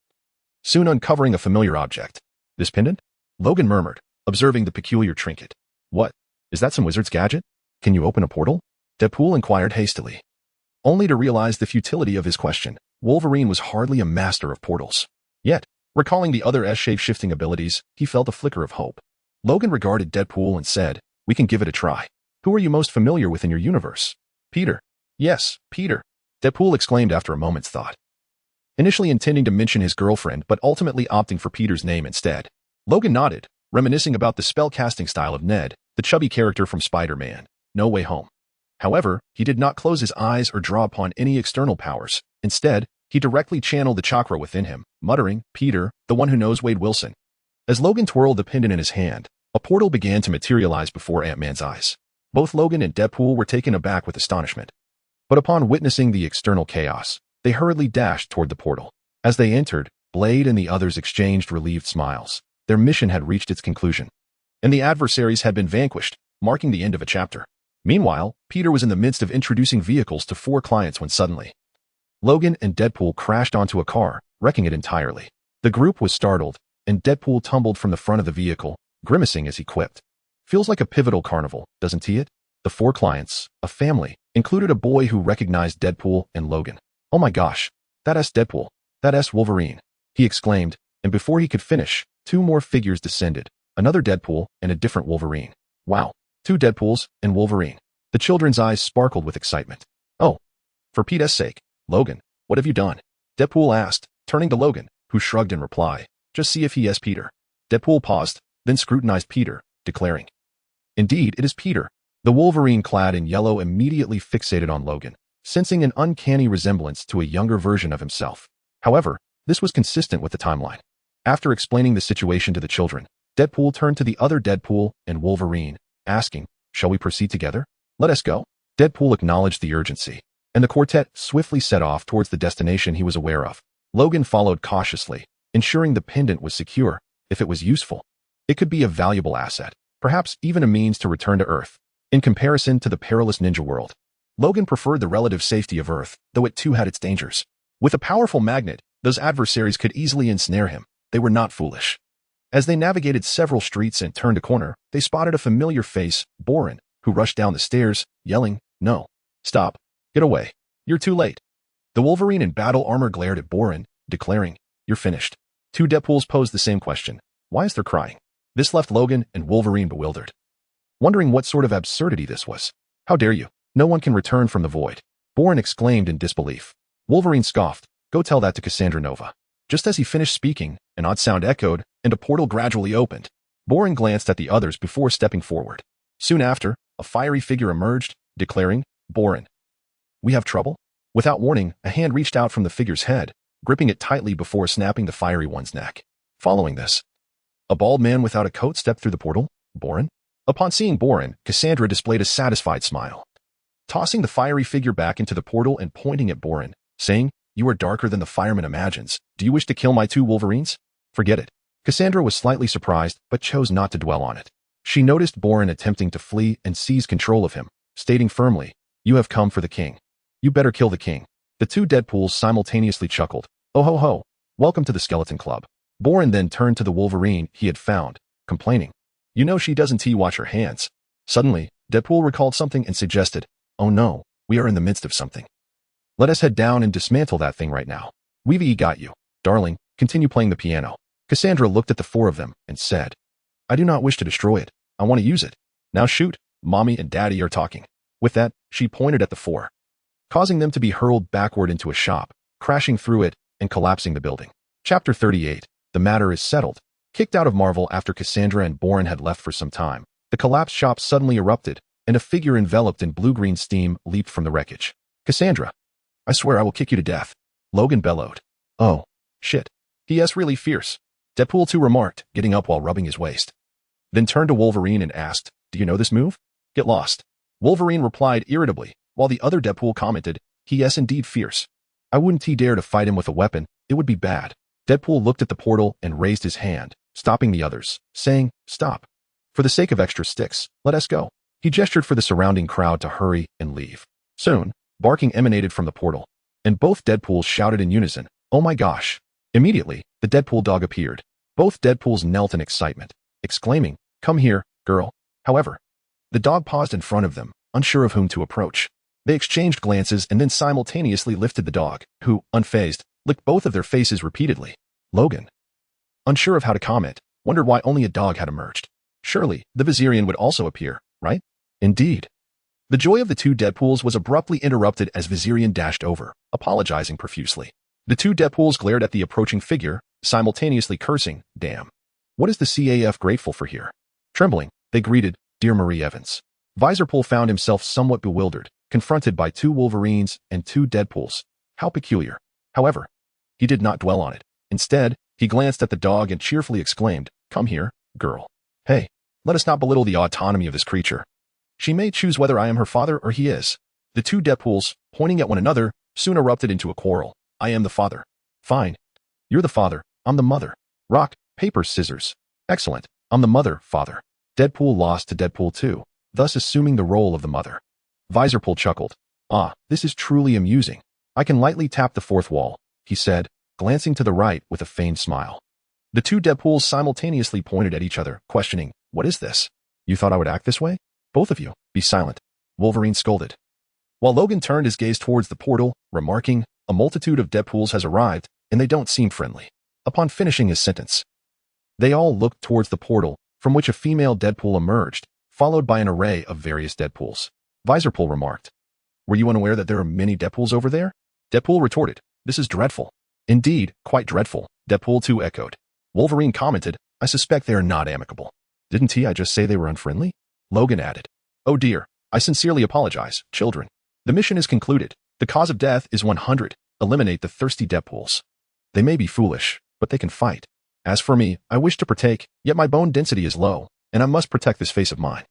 soon uncovering a familiar object. "This pendant?" Logan murmured, observing the peculiar trinket. "What? Is that some wizard's gadget? Can you open a portal?" Deadpool inquired hastily, only to realize the futility of his question. Wolverine was hardly a master of portals. Yet, recalling the other shape-shifting abilities, he felt a flicker of hope. Logan regarded Deadpool and said, "We can give it a try. Who are you most familiar with in your universe?" "Peter." "Yes, Peter," Deadpool exclaimed after a moment's thought, initially intending to mention his girlfriend but ultimately opting for Peter's name instead. Logan nodded, reminiscing about the spell-casting style of Ned, the chubby character from Spider-Man: No Way Home. However, he did not close his eyes or draw upon any external powers. Instead, he directly channeled the chakra within him, muttering, "Peter, the one who knows Wade Wilson." As Logan twirled the pendant in his hand, a portal began to materialize before Ant-Man's eyes. Both Logan and Deadpool were taken aback with astonishment. But upon witnessing the external chaos, they hurriedly dashed toward the portal. As they entered, Blade and the others exchanged relieved smiles. Their mission had reached its conclusion, and the adversaries had been vanquished, marking the end of a chapter. Meanwhile, Peter was in the midst of introducing vehicles to 4 clients when suddenly, Logan and Deadpool crashed onto a car, wrecking it entirely. The group was startled, and Deadpool tumbled from the front of the vehicle, grimacing as he quipped, "Feels like a pivotal carnival, doesn't he it?" The 4 clients, a family, included a boy who recognized Deadpool and Logan. "Oh my gosh, that's Deadpool, that's Wolverine," he exclaimed, and before he could finish, 2 more figures descended, another Deadpool and a different Wolverine. "Wow, 2 Deadpools and Wolverine." The children's eyes sparkled with excitement. "Oh, for Pete's sake, Logan, what have you done?" Deadpool asked, turning to Logan, who shrugged in reply, "Just see if he is Peter." Deadpool paused, then scrutinized Peter, declaring, "Indeed, it is Peter." The Wolverine clad in yellow immediately fixated on Logan, sensing an uncanny resemblance to a younger version of himself. However, this was consistent with the timeline. After explaining the situation to the children, Deadpool turned to the other Deadpool and Wolverine, asking, "Shall we proceed together?" "Let us go." Deadpool acknowledged the urgency, and the quartet swiftly set off towards the destination he was aware of. Logan followed cautiously, ensuring the pendant was secure. If it was useful, it could be a valuable asset, perhaps even a means to return to Earth. In comparison to the perilous ninja world, Logan preferred the relative safety of Earth, though it too had its dangers. With a powerful magnet, those adversaries could easily ensnare him. They were not foolish. As they navigated several streets and turned a corner, they spotted a familiar face, Borin, who rushed down the stairs, yelling, "No. Stop. Get away. You're too late." The Wolverine in battle armor glared at Borin, declaring, "You're finished." Two Deadpools posed the same question. Why is there crying? This left Logan and Wolverine bewildered, wondering what sort of absurdity this was. "How dare you? No one can return from the void," Borin exclaimed in disbelief. Wolverine scoffed, "Go tell that to Cassandra Nova." Just as he finished speaking, an odd sound echoed, and a portal gradually opened. Borin glanced at the others before stepping forward. Soon after, a fiery figure emerged, declaring, "Borin, we have trouble?" Without warning, a hand reached out from the figure's head, gripping it tightly before snapping the fiery one's neck. Following this, a bald man without a coat stepped through the portal. "Borin?" Upon seeing Borin, Cassandra displayed a satisfied smile, tossing the fiery figure back into the portal and pointing at Borin, saying, "You are darker than the fireman imagines. Do you wish to kill my two Wolverines?" "Forget it." Cassandra was slightly surprised, but chose not to dwell on it. She noticed Borin attempting to flee and seize control of him, stating firmly, "You have come for the king. You better kill the king." The two Deadpools simultaneously chuckled. "Oh ho ho, welcome to the Skeleton Club." Borin then turned to the Wolverine he had found, complaining, "You know she doesn't wash her hands." Suddenly, Deadpool recalled something and suggested, "Oh no, we are in the midst of something. Let us head down and dismantle that thing right now." "We've got you. Darling, continue playing the piano." Cassandra looked at the four of them and said, "I do not wish to destroy it. I want to use it. Now shoot, Mommy and Daddy are talking." With that, she pointed at the four, causing them to be hurled backward into a shop, crashing through it and collapsing the building. Chapter 38. The matter is settled. Kicked out of Marvel after Cassandra and Borin had left for some time, the collapsed shop suddenly erupted, and a figure enveloped in blue-green steam leaped from the wreckage. "Cassandra, I swear I will kick you to death," Logan bellowed. "Oh, shit. He is really fierce," Deadpool 2 remarked, getting up while rubbing his waist. Then turned to Wolverine and asked, "Do you know this move?" "Get lost." Wolverine replied irritably, while the other Deadpool commented, "He is indeed fierce. I wouldn't dare to fight him with a weapon. It would be bad." Deadpool looked at the portal and raised his hand, stopping the others, saying, "Stop. For the sake of extra sticks, let us go." He gestured for the surrounding crowd to hurry and leave. Soon, barking emanated from the portal, and both Deadpools shouted in unison, "Oh my gosh." Immediately, the Deadpool dog appeared. Both Deadpools knelt in excitement, exclaiming, "Come here, girl." However, the dog paused in front of them, unsure of whom to approach. They exchanged glances and then simultaneously lifted the dog, who, unfazed, licked both of their faces repeatedly. Logan, unsure of how to comment, wondered why only a dog had emerged. Surely, the Viserion would also appear, right? Indeed. The joy of the two Deadpools was abruptly interrupted as Viserion dashed over, apologizing profusely. The two Deadpools glared at the approaching figure, simultaneously cursing, "Damn. What is the CAF grateful for here?" Trembling, they greeted, "Dear Marie Evans." Visorpool found himself somewhat bewildered, confronted by two Wolverines and two Deadpools. How peculiar. However, he did not dwell on it. Instead, he glanced at the dog and cheerfully exclaimed, "Come here, girl. Hey, let us not belittle the autonomy of this creature. She may choose whether I am her father or he is." The two Deadpools, pointing at one another, soon erupted into a quarrel. "I am the father." "Fine. You're the father. I'm the mother." "Rock, paper, scissors." "Excellent. I'm the mother, father." Deadpool lost to Deadpool 2, thus assuming the role of the mother. Visorpool chuckled. "Ah, this is truly amusing. I can lightly tap the fourth wall," he said, glancing to the right with a feigned smile. The two Deadpools simultaneously pointed at each other, questioning, "What is this? You thought I would act this way? Both of you, be silent," Wolverine scolded. While Logan turned his gaze towards the portal, remarking, "A multitude of Deadpools has arrived, and they don't seem friendly." Upon finishing his sentence, they all looked towards the portal, from which a female Deadpool emerged, followed by an array of various Deadpools. Visorpool remarked, "Were you unaware that there are many Deadpools over there?" Deadpool retorted, "This is dreadful." "Indeed, quite dreadful," Deadpool 2 echoed. Wolverine commented, "I suspect they are not amicable." "Didn't I just say they were unfriendly?" Logan added, "Oh dear, I sincerely apologize, children. The mission is concluded. The cause of death is 100. Eliminate the thirsty Deadpools. They may be foolish, but they can fight. As for me, I wish to partake, yet my bone density is low, and I must protect this face of mine."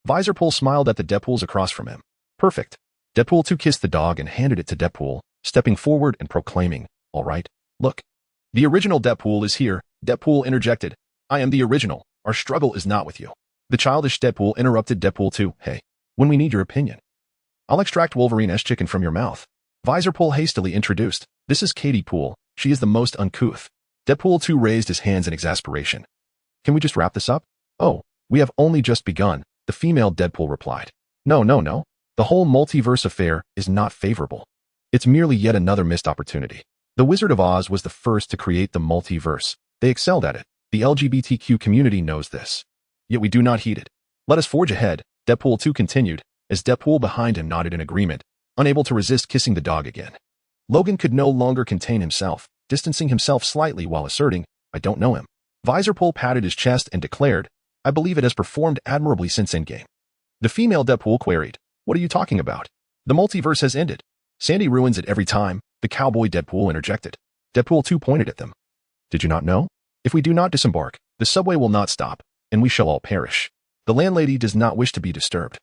Visorpool smiled at the Deadpools across from him. "Perfect." Deadpool 2 kissed the dog and handed it to Deadpool, stepping forward and proclaiming, "All right, look. The original Deadpool is here." Deadpool interjected, "I am the original. Our struggle is not with you." The childish Deadpool interrupted Deadpool 2, "Hey, when we need your opinion, I'll extract Wolverine's chicken from your mouth." Visorpool hastily introduced, "This is Katie Pool. She is the most uncouth." Deadpool 2 raised his hands in exasperation. Can we just wrap this up? Oh, we have only just begun, the female Deadpool replied. No, no, no. The whole multiverse affair is not favorable. It's merely yet another missed opportunity. The Wizard of Oz was the first to create the multiverse. They excelled at it. The LGBTQ community knows this. Yet we do not heed it. Let us forge ahead, Deadpool 2 continued, as Deadpool behind him nodded in agreement, unable to resist kissing the dog again. Logan could no longer contain himself, distancing himself slightly while asserting, I don't know him. Visorpole patted his chest and declared, I believe it has performed admirably since Endgame. The female Deadpool queried, what are you talking about? The multiverse has ended. Sandy ruins it every time, the cowboy Deadpool interjected. Deadpool 2 pointed at them. Did you not know? If we do not disembark, the subway will not stop, and we shall all perish. The landlady does not wish to be disturbed.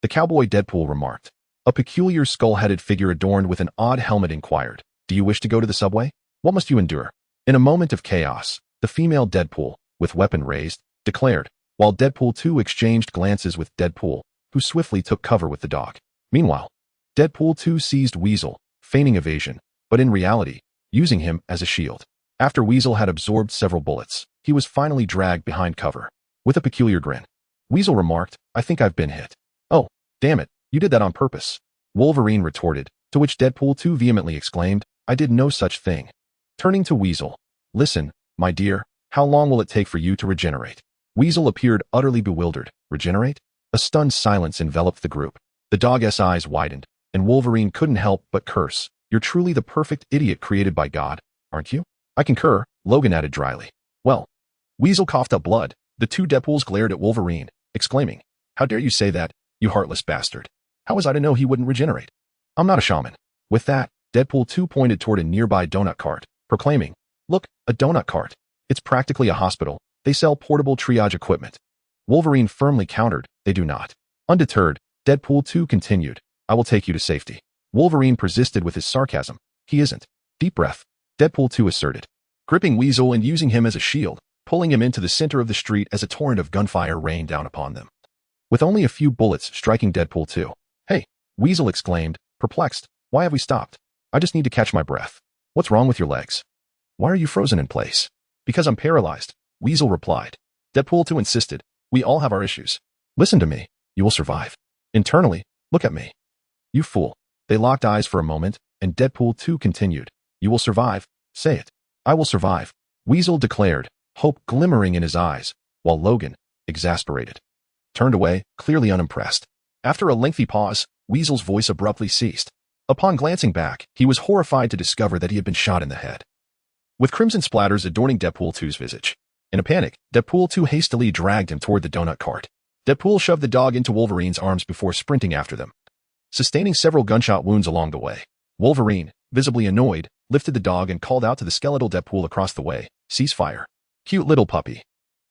The cowboy Deadpool remarked. A peculiar skull-headed figure adorned with an odd helmet inquired, do you wish to go to the subway? What must you endure? In a moment of chaos, the female Deadpool, with weapon raised, declared, while Deadpool 2 exchanged glances with Deadpool, who swiftly took cover with the dog. Meanwhile, Deadpool 2 seized Weasel, feigning evasion, but in reality, using him as a shield. After Weasel had absorbed several bullets, he was finally dragged behind cover. With a peculiar grin, Weasel remarked, I think I've been hit. Oh, damn it, you did that on purpose. Wolverine retorted, to which Deadpool 2 vehemently exclaimed, I did no such thing. Turning to Weasel, listen, my dear, how long will it take for you to regenerate? Weasel appeared utterly bewildered. Regenerate? A stunned silence enveloped the group. The dog's eyes widened, and Wolverine couldn't help but curse. You're truly the perfect idiot created by God, aren't you? I concur, Logan added dryly. Well, Weasel coughed up blood. The two Deadpools glared at Wolverine, exclaiming, how dare you say that, you heartless bastard? How was I to know he wouldn't regenerate? I'm not a shaman. With that, Deadpool 2 pointed toward a nearby donut cart, proclaiming, look, a donut cart. It's practically a hospital. They sell portable triage equipment. Wolverine firmly countered, they do not. Undeterred, Deadpool 2 continued, I will take you to safety. Wolverine persisted with his sarcasm. He isn't. Deep breath. Deadpool 2 asserted, gripping Weasel and using him as a shield, pulling him into the center of the street as a torrent of gunfire rained down upon them. With only a few bullets striking Deadpool 2. Hey, Weasel exclaimed, perplexed, why have we stopped? I just need to catch my breath. What's wrong with your legs? Why are you frozen in place? Because I'm paralyzed, Weasel replied. Deadpool 2 insisted, we all have our issues. Listen to me, you will survive. Internally, look at me. You fool. They locked eyes for a moment, and Deadpool 2 continued, you will survive, say it. I will survive, Weasel declared, hope glimmering in his eyes, while Logan, exasperated, turned away, clearly unimpressed. After a lengthy pause, Weasel's voice abruptly ceased. Upon glancing back, he was horrified to discover that he had been shot in the head, with crimson splatters adorning Deadpool 2's visage. In a panic, Deadpool 2 hastily dragged him toward the donut cart. Deadpool shoved the dog into Wolverine's arms before sprinting after them, sustaining several gunshot wounds along the way. Wolverine, visibly annoyed, lifted the dog and called out to the skeletal Deadpool across the way, cease fire. Cute little puppy.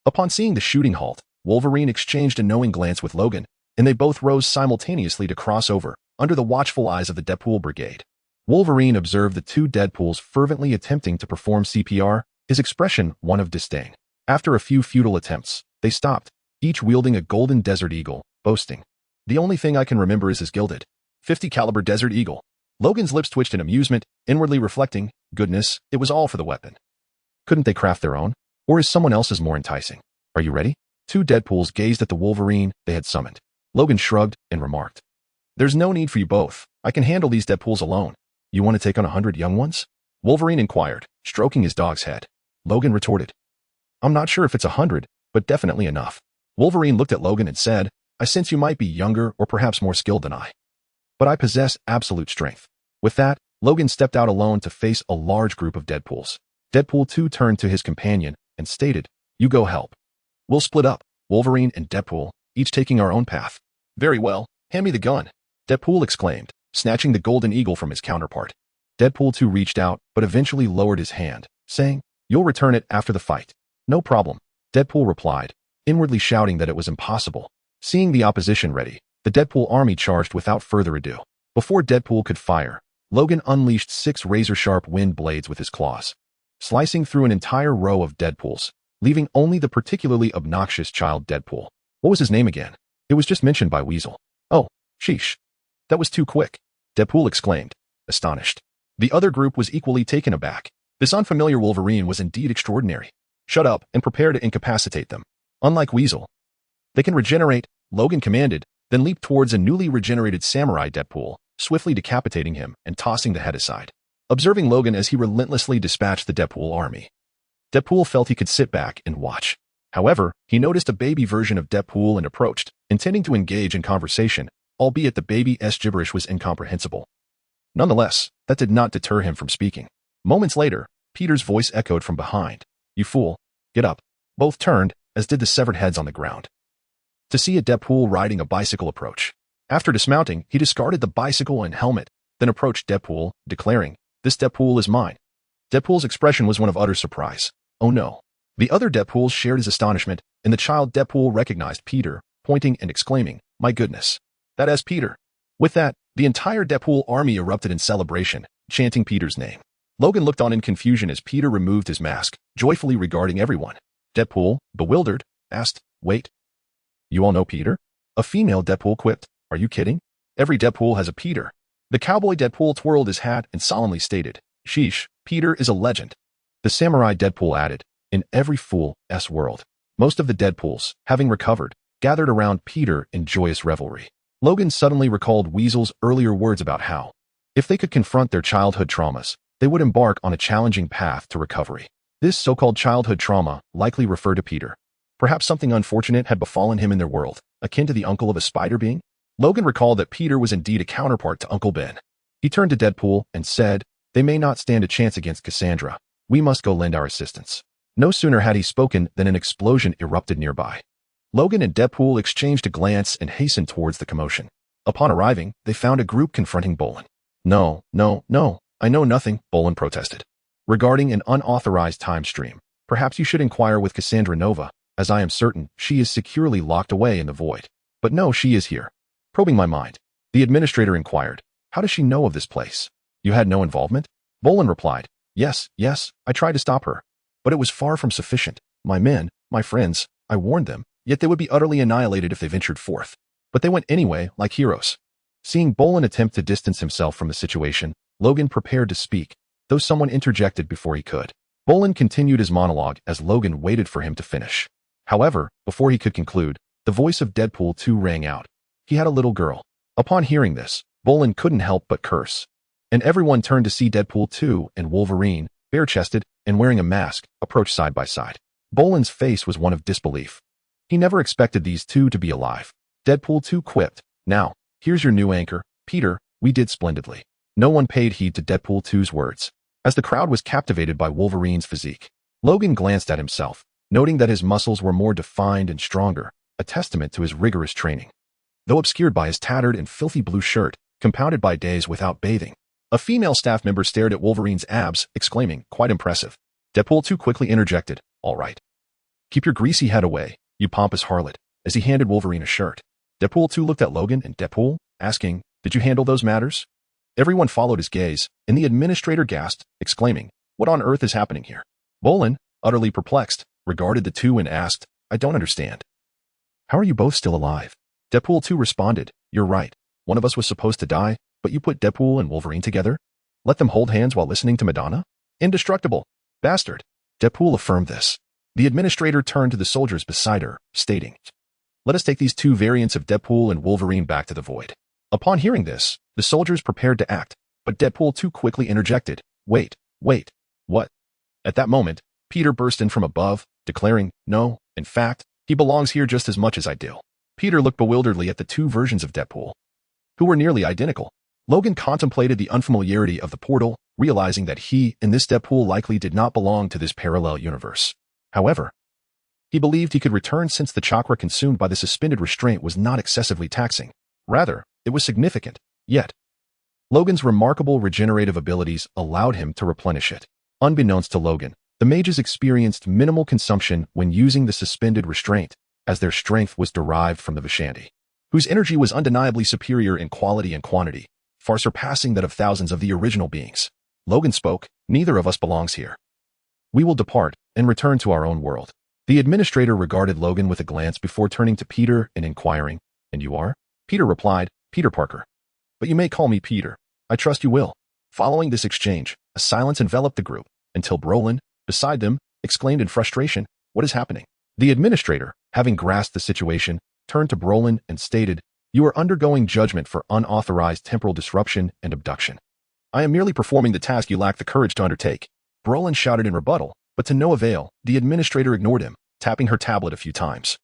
Upon seeing the shooting halt, Wolverine exchanged a knowing glance with Logan, and they both rose simultaneously to cross over, under the watchful eyes of the Deadpool Brigade. Wolverine observed the two Deadpools fervently attempting to perform CPR, his expression one of disdain. After a few futile attempts, they stopped, each wielding a golden Desert Eagle, boasting, the only thing I can remember is his gilded .50 caliber Desert Eagle. Logan's lips twitched in amusement, inwardly reflecting, goodness, it was all for the weapon. Couldn't they craft their own? Or is someone else's more enticing? Are you ready? Two Deadpools gazed at the Wolverine they had summoned. Logan shrugged and remarked, there's no need for you both. I can handle these Deadpools alone. You want to take on 100 young ones? Wolverine inquired, stroking his dog's head. Logan retorted, I'm not sure if it's 100, but definitely enough. Wolverine looked at Logan and said, I sense you might be younger or perhaps more skilled than I. But I possess absolute strength. With that, Logan stepped out alone to face a large group of Deadpools. Deadpool 2 turned to his companion and stated, you go help. We'll split up, Wolverine and Deadpool, each taking our own path. Very well, hand me the gun, Deadpool exclaimed, snatching the golden eagle from his counterpart. Deadpool 2 reached out, but eventually lowered his hand, saying, you'll return it after the fight. No problem, Deadpool replied, inwardly shouting that it was impossible. Seeing the opposition ready, the Deadpool army charged without further ado. Before Deadpool could fire, Logan unleashed 6 razor-sharp wind blades with his claws, slicing through an entire row of Deadpools, leaving only the particularly obnoxious child Deadpool. What was his name again? It was just mentioned by Weasel. Oh, sheesh. That was too quick, Deadpool exclaimed, astonished. The other group was equally taken aback. This unfamiliar Wolverine was indeed extraordinary. Shut up and prepare to incapacitate them. Unlike Weasel, they can regenerate, Logan commanded, then leaped towards a newly regenerated samurai Deadpool, swiftly decapitating him and tossing the head aside. Observing Logan as he relentlessly dispatched the Deadpool army, Deadpool felt he could sit back and watch. However, he noticed a baby version of Deadpool and approached, intending to engage in conversation, albeit the baby's gibberish was incomprehensible. Nonetheless, that did not deter him from speaking. Moments later, Peter's voice echoed from behind. You fool, get up. Both turned, as did the severed heads on the ground, to see a Deadpool riding a bicycle approach. After dismounting, he discarded the bicycle and helmet, then approached Deadpool, declaring, This Deadpool is mine. Deadpool's expression was one of utter surprise. Oh no. The other Deadpools shared his astonishment, and the child Deadpool recognized Peter, pointing and exclaiming, My goodness. That is Peter. With that, the entire Deadpool army erupted in celebration, chanting Peter's name. Logan looked on in confusion as Peter removed his mask, joyfully regarding everyone. Deadpool, bewildered, asked, Wait. You all know Peter? A female Deadpool quipped, Are you kidding? Every Deadpool has a Peter. The cowboy Deadpool twirled his hat and solemnly stated, Sheesh, Peter is a legend. The samurai Deadpool added, In every fool's world. Most of the Deadpools, having recovered, gathered around Peter in joyous revelry. Logan suddenly recalled Weasel's earlier words about how, if they could confront their childhood traumas, they would embark on a challenging path to recovery. This so-called childhood trauma likely referred to Peter. Perhaps something unfortunate had befallen him in their world, akin to the uncle of a spider being? Logan recalled that Peter was indeed a counterpart to Uncle Ben. He turned to Deadpool and said, They may not stand a chance against Cassandra. We must go lend our assistance. No sooner had he spoken than an explosion erupted nearby. Logan and Deadpool exchanged a glance and hastened towards the commotion. Upon arriving, they found a group confronting Bolin. No, I know nothing, Bolin protested. Regarding an unauthorized time stream, perhaps you should inquire with Cassandra Nova, as I am certain she is securely locked away in the void. But no, she is here. Probing my mind, the administrator inquired, How does she know of this place? You had no involvement? Bolin replied, Yes, I tried to stop her. But it was far from sufficient. My men, my friends, I warned them, yet they would be utterly annihilated if they ventured forth. But they went anyway, like heroes. Seeing Bolin attempt to distance himself from the situation, Logan prepared to speak, though someone interjected before he could. Bolin continued his monologue as Logan waited for him to finish. However, before he could conclude, the voice of Deadpool 2 rang out. He had a little girl. Upon hearing this, Bolin couldn't help but curse. And everyone turned to see Deadpool 2 and Wolverine, bare-chested and wearing a mask, approach side by side. Bolin's face was one of disbelief. He never expected these two to be alive. Deadpool 2 quipped, Now, here's your new anchor, Peter, we did splendidly. No one paid heed to Deadpool 2's words, as the crowd was captivated by Wolverine's physique. Logan glanced at himself, noting that his muscles were more defined and stronger, a testament to his rigorous training. Though obscured by his tattered and filthy blue shirt, compounded by days without bathing, a female staff member stared at Wolverine's abs, exclaiming, Quite impressive. Deadpool 2 quickly interjected, All right. Keep your greasy head away, you pompous harlot, as he handed Wolverine a shirt. Deadpool 2 looked at Logan and Deadpool, asking, Did you handle those matters? Everyone followed his gaze, and the administrator gasped, exclaiming, What on earth is happening here? Bolin, utterly perplexed, regarded the two and asked, I don't understand. How are you both still alive? Deadpool 2 responded, You're right. One of us was supposed to die, but you put Deadpool and Wolverine together? Let them hold hands while listening to Madonna? Indestructible. Bastard. Deadpool affirmed this. The administrator turned to the soldiers beside her, stating, Let us take these two variants of Deadpool and Wolverine back to the void. Upon hearing this, the soldiers prepared to act, but Deadpool 2 quickly interjected, Wait, what? At that moment, Peter burst in from above, declaring, No, in fact, he belongs here just as much as I do. Peter looked bewilderedly at the two versions of Deadpool, who were nearly identical. Logan contemplated the unfamiliarity of the portal, realizing that he and this Deadpool likely did not belong to this parallel universe. However, he believed he could return since the chakra consumed by the suspended restraint was not excessively taxing. Rather, it was significant, yet Logan's remarkable regenerative abilities allowed him to replenish it. Unbeknownst to Logan, the mages experienced minimal consumption when using the suspended restraint, as their strength was derived from the Vishandi, whose energy was undeniably superior in quality and quantity, far surpassing that of thousands of the original beings. Logan spoke, Neither of us belongs here. We will depart and return to our own world. The administrator regarded Logan with a glance before turning to Peter and inquiring, And you are? Peter replied, Peter Parker. But you may call me Peter. I trust you will. Following this exchange, a silence enveloped the group, until Brolin, beside them, exclaimed in frustration. What is happening? The administrator, having grasped the situation, turned to Brolin and stated, you are undergoing judgment for unauthorized temporal disruption and abduction. I am merely performing the task you lack the courage to undertake. Brolin shouted in rebuttal, but to no avail. The administrator ignored him, tapping her tablet a few times,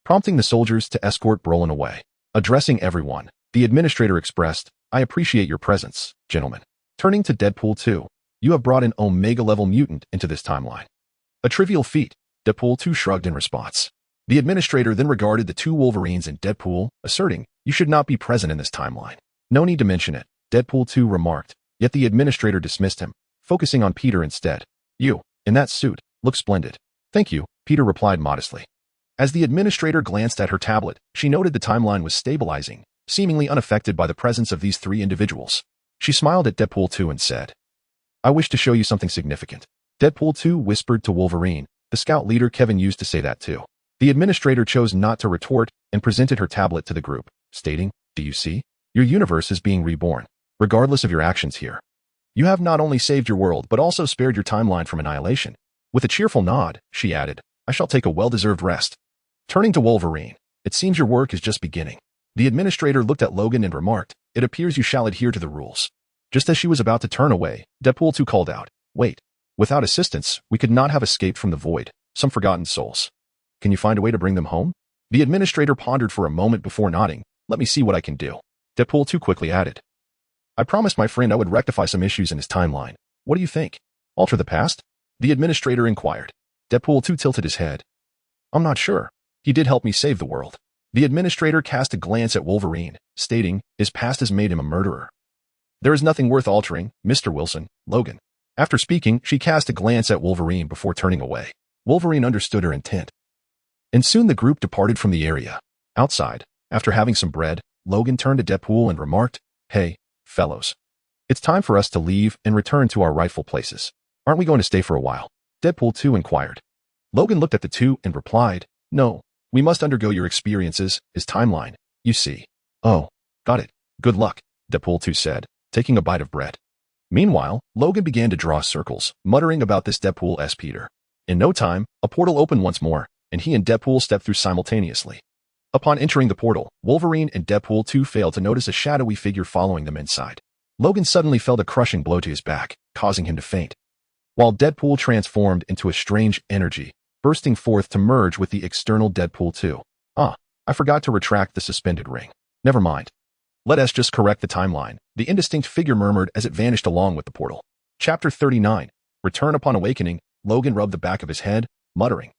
prompting the soldiers to escort Brolin away. Addressing everyone, the administrator expressed, I appreciate your presence, gentlemen. Turning to Deadpool 2, you have brought an Omega-level mutant into this timeline. A trivial feat, Deadpool 2 shrugged in response. The administrator then regarded the two Wolverines and Deadpool, asserting, you should not be present in this timeline. No need to mention it, Deadpool 2 remarked, yet the administrator dismissed him, focusing on Peter instead. You, in that suit, look splendid. Thank you, Peter replied modestly. As the administrator glanced at her tablet, she noted the timeline was stabilizing, seemingly unaffected by the presence of these three individuals. She smiled at Deadpool 2 and said, I wish to show you something significant. Deadpool 2 whispered to Wolverine. The scout leader Kevin used to say that too. The administrator chose not to retort and presented her tablet to the group, stating, do you see? Your universe is being reborn, regardless of your actions here. You have not only saved your world but also spared your timeline from annihilation. With a cheerful nod, she added, I shall take a well-deserved rest. Turning to Wolverine, it seems your work is just beginning. The administrator looked at Logan and remarked, it appears you shall adhere to the rules. Just as she was about to turn away, Deadpool 2 called out, wait. Without assistance, we could not have escaped from the void, some forgotten souls. Can you find a way to bring them home? The administrator pondered for a moment before nodding, let me see what I can do. Deadpool 2 quickly added, I promised my friend I would rectify some issues in his timeline. What do you think? Alter the past? The administrator inquired. Deadpool 2 tilted his head. I'm not sure. He did help me save the world. The administrator cast a glance at Wolverine, stating, his past has made him a murderer. There is nothing worth altering, Mr. Wilson, Logan. After speaking, she cast a glance at Wolverine before turning away. Wolverine understood her intent. And soon the group departed from the area. Outside, after having some bread, Logan turned to Deadpool and remarked, hey, fellows. It's time for us to leave and return to our rightful places. Aren't we going to stay for a while? Deadpool 2 inquired. Logan looked at the two and replied, no, we must undergo your experiences, his timeline, you see. Oh, got it. Good luck, Deadpool 2 said, taking a bite of bread. Meanwhile, Logan began to draw circles, muttering about this Deadpool-s Peter. In no time, a portal opened once more, and he and Deadpool stepped through simultaneously. Upon entering the portal, Wolverine and Deadpool 2 failed to notice a shadowy figure following them inside. Logan suddenly felt a crushing blow to his back, causing him to faint, while Deadpool transformed into a strange energy, bursting forth to merge with the external Deadpool 2. I forgot to retract the suspended ring. Never mind. Let us just correct the timeline, the indistinct figure murmured as it vanished along with the portal. Chapter 39. Return upon awakening, Logan rubbed the back of his head, muttering,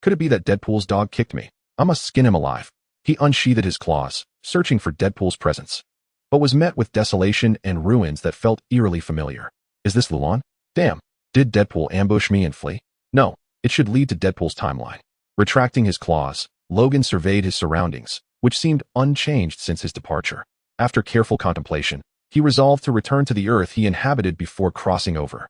could it be that Deadpool's dog kicked me? I must skin him alive. He unsheathed his claws, searching for Deadpool's presence, but was met with desolation and ruins that felt eerily familiar. Is this Lulan? Damn, did Deadpool ambush me and flee? No, it should lead to Deadpool's timeline. Retracting his claws, Logan surveyed his surroundings, which seemed unchanged since his departure. After careful contemplation, he resolved to return to the earth he inhabited before crossing over.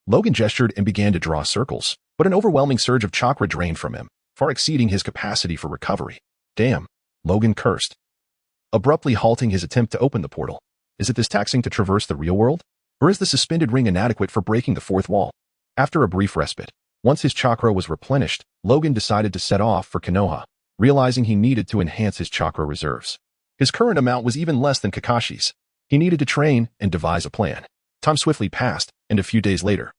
Logan gestured and began to draw circles, but an overwhelming surge of chakra drained from him, far exceeding his capacity for recovery. Damn, Logan cursed, abruptly halting his attempt to open the portal. Is it this taxing to traverse the real world? Or is the suspended ring inadequate for breaking the fourth wall? After a brief respite, once his chakra was replenished, Logan decided to set off for Konoha, realizing he needed to enhance his chakra reserves. His current amount was even less than Kakashi's. He needed to train and devise a plan. Time swiftly passed, and a few days later,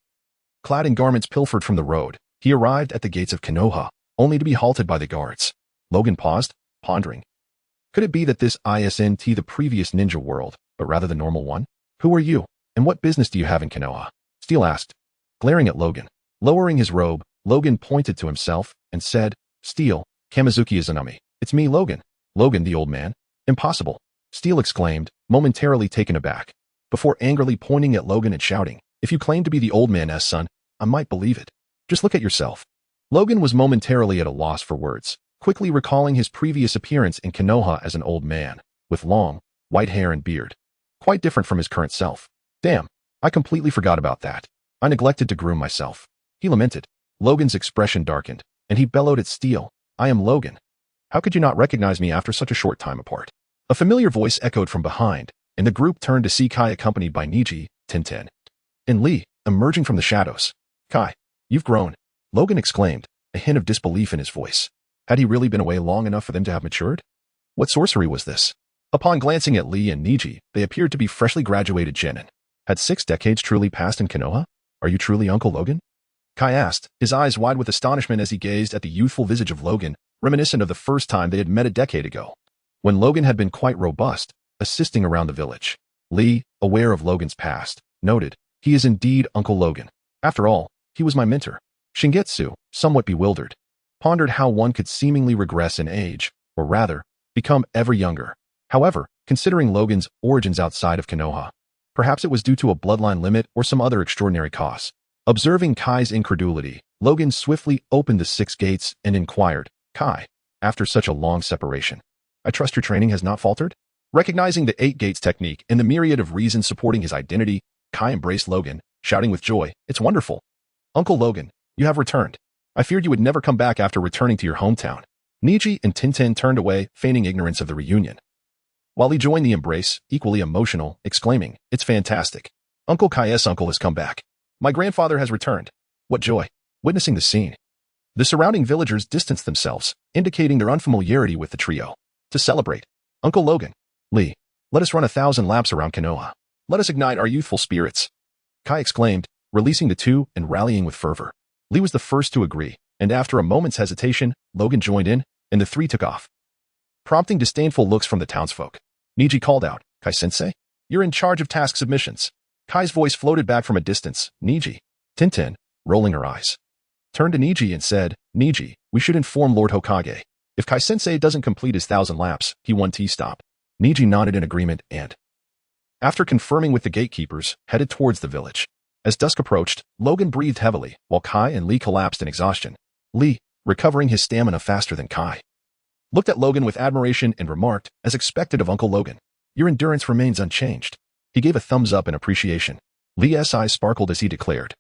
clad in garments pilfered from the road, he arrived at the gates of Konoha, only to be halted by the guards. Logan paused, pondering. Could it be that this isn't the previous ninja world, but rather the normal one? Who are you, and what business do you have in Konoha? Steel asked, glaring at Logan. Lowering his robe, Logan pointed to himself and said, Steel, Kamizuki Izanami. It's me, Logan. Logan, the old man. Impossible, Steel exclaimed, momentarily taken aback, before angrily pointing at Logan and shouting, if you claim to be the old man's son, I might believe it. Just look at yourself. Logan was momentarily at a loss for words, quickly recalling his previous appearance in Konoha as an old man, with long, white hair and beard, quite different from his current self. Damn, I completely forgot about that. I neglected to groom myself. He lamented. Logan's expression darkened, and he bellowed at Steel, I am Logan. How could you not recognize me after such a short time apart? A familiar voice echoed from behind, and the group turned to see Kai accompanied by Niji, Tintin, and Lee, emerging from the shadows. Kai, you've grown. Logan exclaimed, a hint of disbelief in his voice. Had he really been away long enough for them to have matured? What sorcery was this? Upon glancing at Lee and Niji, they appeared to be freshly graduated genin. Had 6 decades truly passed in Konoha? Are you truly Uncle Logan? Kai asked, his eyes wide with astonishment as he gazed at the youthful visage of Logan, reminiscent of the first time they had met a decade ago, when Logan had been quite robust, assisting around the village. Lee, aware of Logan's past, noted, he is indeed Uncle Logan. After all, he was my mentor. Shingetsu, somewhat bewildered, pondered how one could seemingly regress in age, or rather, become ever younger. However, considering Logan's origins outside of Konoha, perhaps it was due to a bloodline limit or some other extraordinary cause. Observing Kai's incredulity, Logan swiftly opened the 6 gates and inquired, Kai, after such a long separation, I trust your training has not faltered? Recognizing the 8 gates technique and the myriad of reasons supporting his identity, Kai embraced Logan, shouting with joy, it's wonderful. Uncle Logan, you have returned. I feared you would never come back after returning to your hometown. Niji and Tintin turned away, feigning ignorance of the reunion, while he joined the embrace, equally emotional, exclaiming, it's fantastic. Uncle Kai's uncle has come back. My grandfather has returned. What joy. Witnessing the scene, the surrounding villagers distanced themselves, indicating their unfamiliarity with the trio. To celebrate, Uncle Logan, Lee, let us run 1,000 laps around Konoha. Let us ignite our youthful spirits. Kai exclaimed, releasing the 2 and rallying with fervor. Lee was the first to agree, and after a moment's hesitation, Logan joined in, and the 3 took off, prompting disdainful looks from the townsfolk. Niji called out, Kai-sensei, you're in charge of task submissions. Kai's voice floated back from a distance, Niji. Tintin, rolling her eyes, turned to Niji and said, Niji, we should inform Lord Hokage. If Kai-sensei doesn't complete his 1,000 laps, he won't stop. Niji nodded in agreement and, after confirming with the gatekeepers, headed towards the village. As dusk approached, Logan breathed heavily, while Kai and Lee collapsed in exhaustion. Lee, recovering his stamina faster than Kai, looked at Logan with admiration and remarked, as expected of Uncle Logan, your endurance remains unchanged. He gave a thumbs up in appreciation. Lee's eyes sparkled as he declared,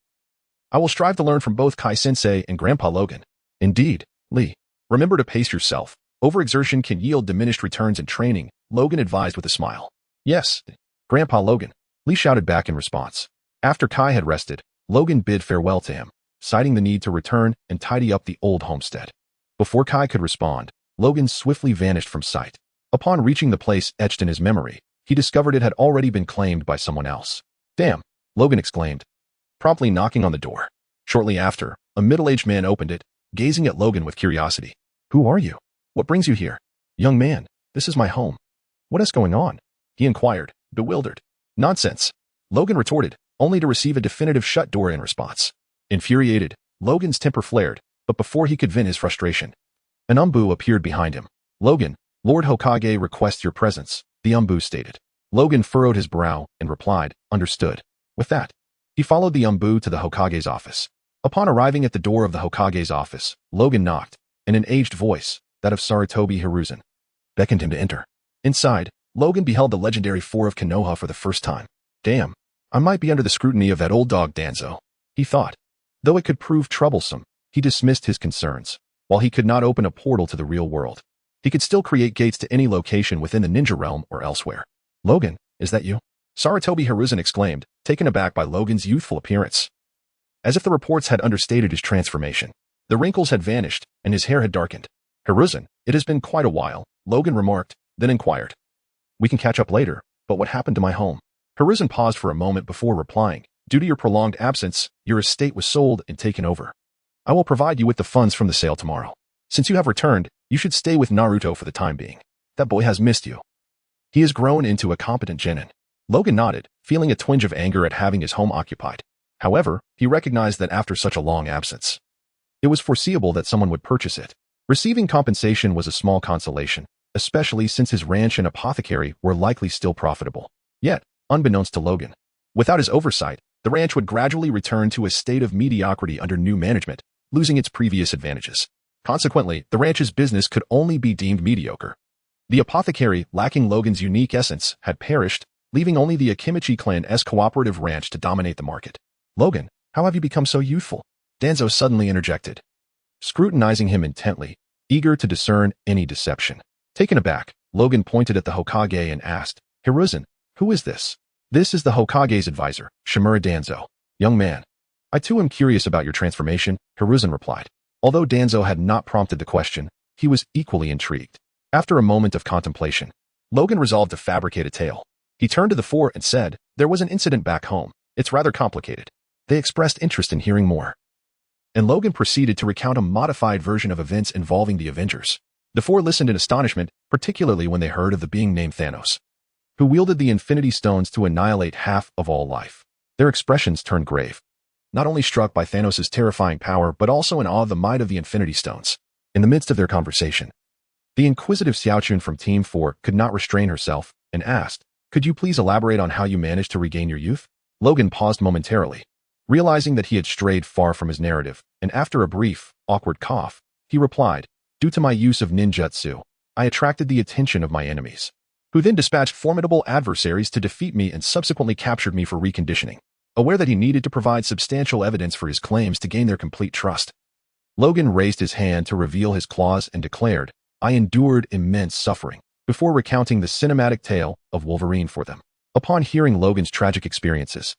I will strive to learn from both Kai-sensei and Grandpa Logan. Indeed, Lee. Remember to pace yourself. Overexertion can yield diminished returns in training, Logan advised with a smile. Yes, Grandpa Logan, Lee shouted back in response. After Kai had rested, Logan bid farewell to him, citing the need to return and tidy up the old homestead. Before Kai could respond, Logan swiftly vanished from sight. Upon reaching the place etched in his memory, he discovered it had already been claimed by someone else. Damn, Logan exclaimed, promptly knocking on the door. Shortly after, a middle-aged man opened it, gazing at Logan with curiosity. Who are you? What brings you here? Young man, this is my home. What is going on? He inquired, bewildered. Nonsense, Logan retorted, only to receive a definitive shut door in response. Infuriated, Logan's temper flared, but before he could vent his frustration, an umbu appeared behind him. Logan, Lord Hokage requests your presence, the umbu stated. Logan furrowed his brow and replied, understood. With that, he followed the umbu to the Hokage's office. Upon arriving at the door of the Hokage's office, Logan knocked, and an aged voice, that of Sarutobi Hiruzen, beckoned him to enter. Inside, Logan beheld the legendary 4 of Konoha for the first time. Damn, I might be under the scrutiny of that old dog Danzo, he thought. Though it could prove troublesome, he dismissed his concerns. While he could not open a portal to the real world, he could still create gates to any location within the ninja realm or elsewhere. Logan, is that you? Sarutobi Hiruzen exclaimed, taken aback by Logan's youthful appearance. As if the reports had understated his transformation. The wrinkles had vanished, and his hair had darkened. Hiruzen, it has been quite a while, Logan remarked, then inquired. We can catch up later, but what happened to my home? Hiruzen paused for a moment before replying. Due to your prolonged absence, your estate was sold and taken over. I will provide you with the funds from the sale tomorrow. Since you have returned, you should stay with Naruto for the time being. That boy has missed you. He has grown into a competent genin. Logan nodded, feeling a twinge of anger at having his home occupied. However, he recognized that after such a long absence, it was foreseeable that someone would purchase it. Receiving compensation was a small consolation, especially since his ranch and apothecary were likely still profitable. Yet, unbeknownst to Logan, without his oversight, the ranch would gradually return to a state of mediocrity under new management, losing its previous advantages. Consequently, the ranch's business could only be deemed mediocre. The apothecary, lacking Logan's unique essence, had perished, leaving only the Akimichi clan's cooperative ranch to dominate the market. Logan, how have you become so youthful? Danzo suddenly interjected, scrutinizing him intently, eager to discern any deception. Taken aback, Logan pointed at the Hokage and asked, Hiruzen, who is this? This is the Hokage's advisor, Shimura Danzo. Young man, I too am curious about your transformation, Hiruzen replied. Although Danzo had not prompted the question, he was equally intrigued. After a moment of contemplation, Logan resolved to fabricate a tale. He turned to the four and said, "There was an incident back home. It's rather complicated." They expressed interest in hearing more, and Logan proceeded to recount a modified version of events involving the Avengers. The four listened in astonishment, particularly when they heard of the being named Thanos, who wielded the Infinity Stones to annihilate half of all life. Their expressions turned grave, not only struck by Thanos' terrifying power but also in awe of the might of the Infinity Stones. In the midst of their conversation, the inquisitive Xiaochun from Team 4 could not restrain herself and asked, "Could you please elaborate on how you managed to regain your youth?" Logan paused momentarily, realizing that he had strayed far from his narrative, and after a brief, awkward cough, he replied, "Due to my use of ninjutsu, I attracted the attention of my enemies, who then dispatched formidable adversaries to defeat me and subsequently captured me for reconditioning." Aware that he needed to provide substantial evidence for his claims to gain their complete trust, Logan raised his hand to reveal his claws and declared, "I endured immense suffering," before recounting the cinematic tale of Wolverine for them. Upon hearing Logan's tragic experiences,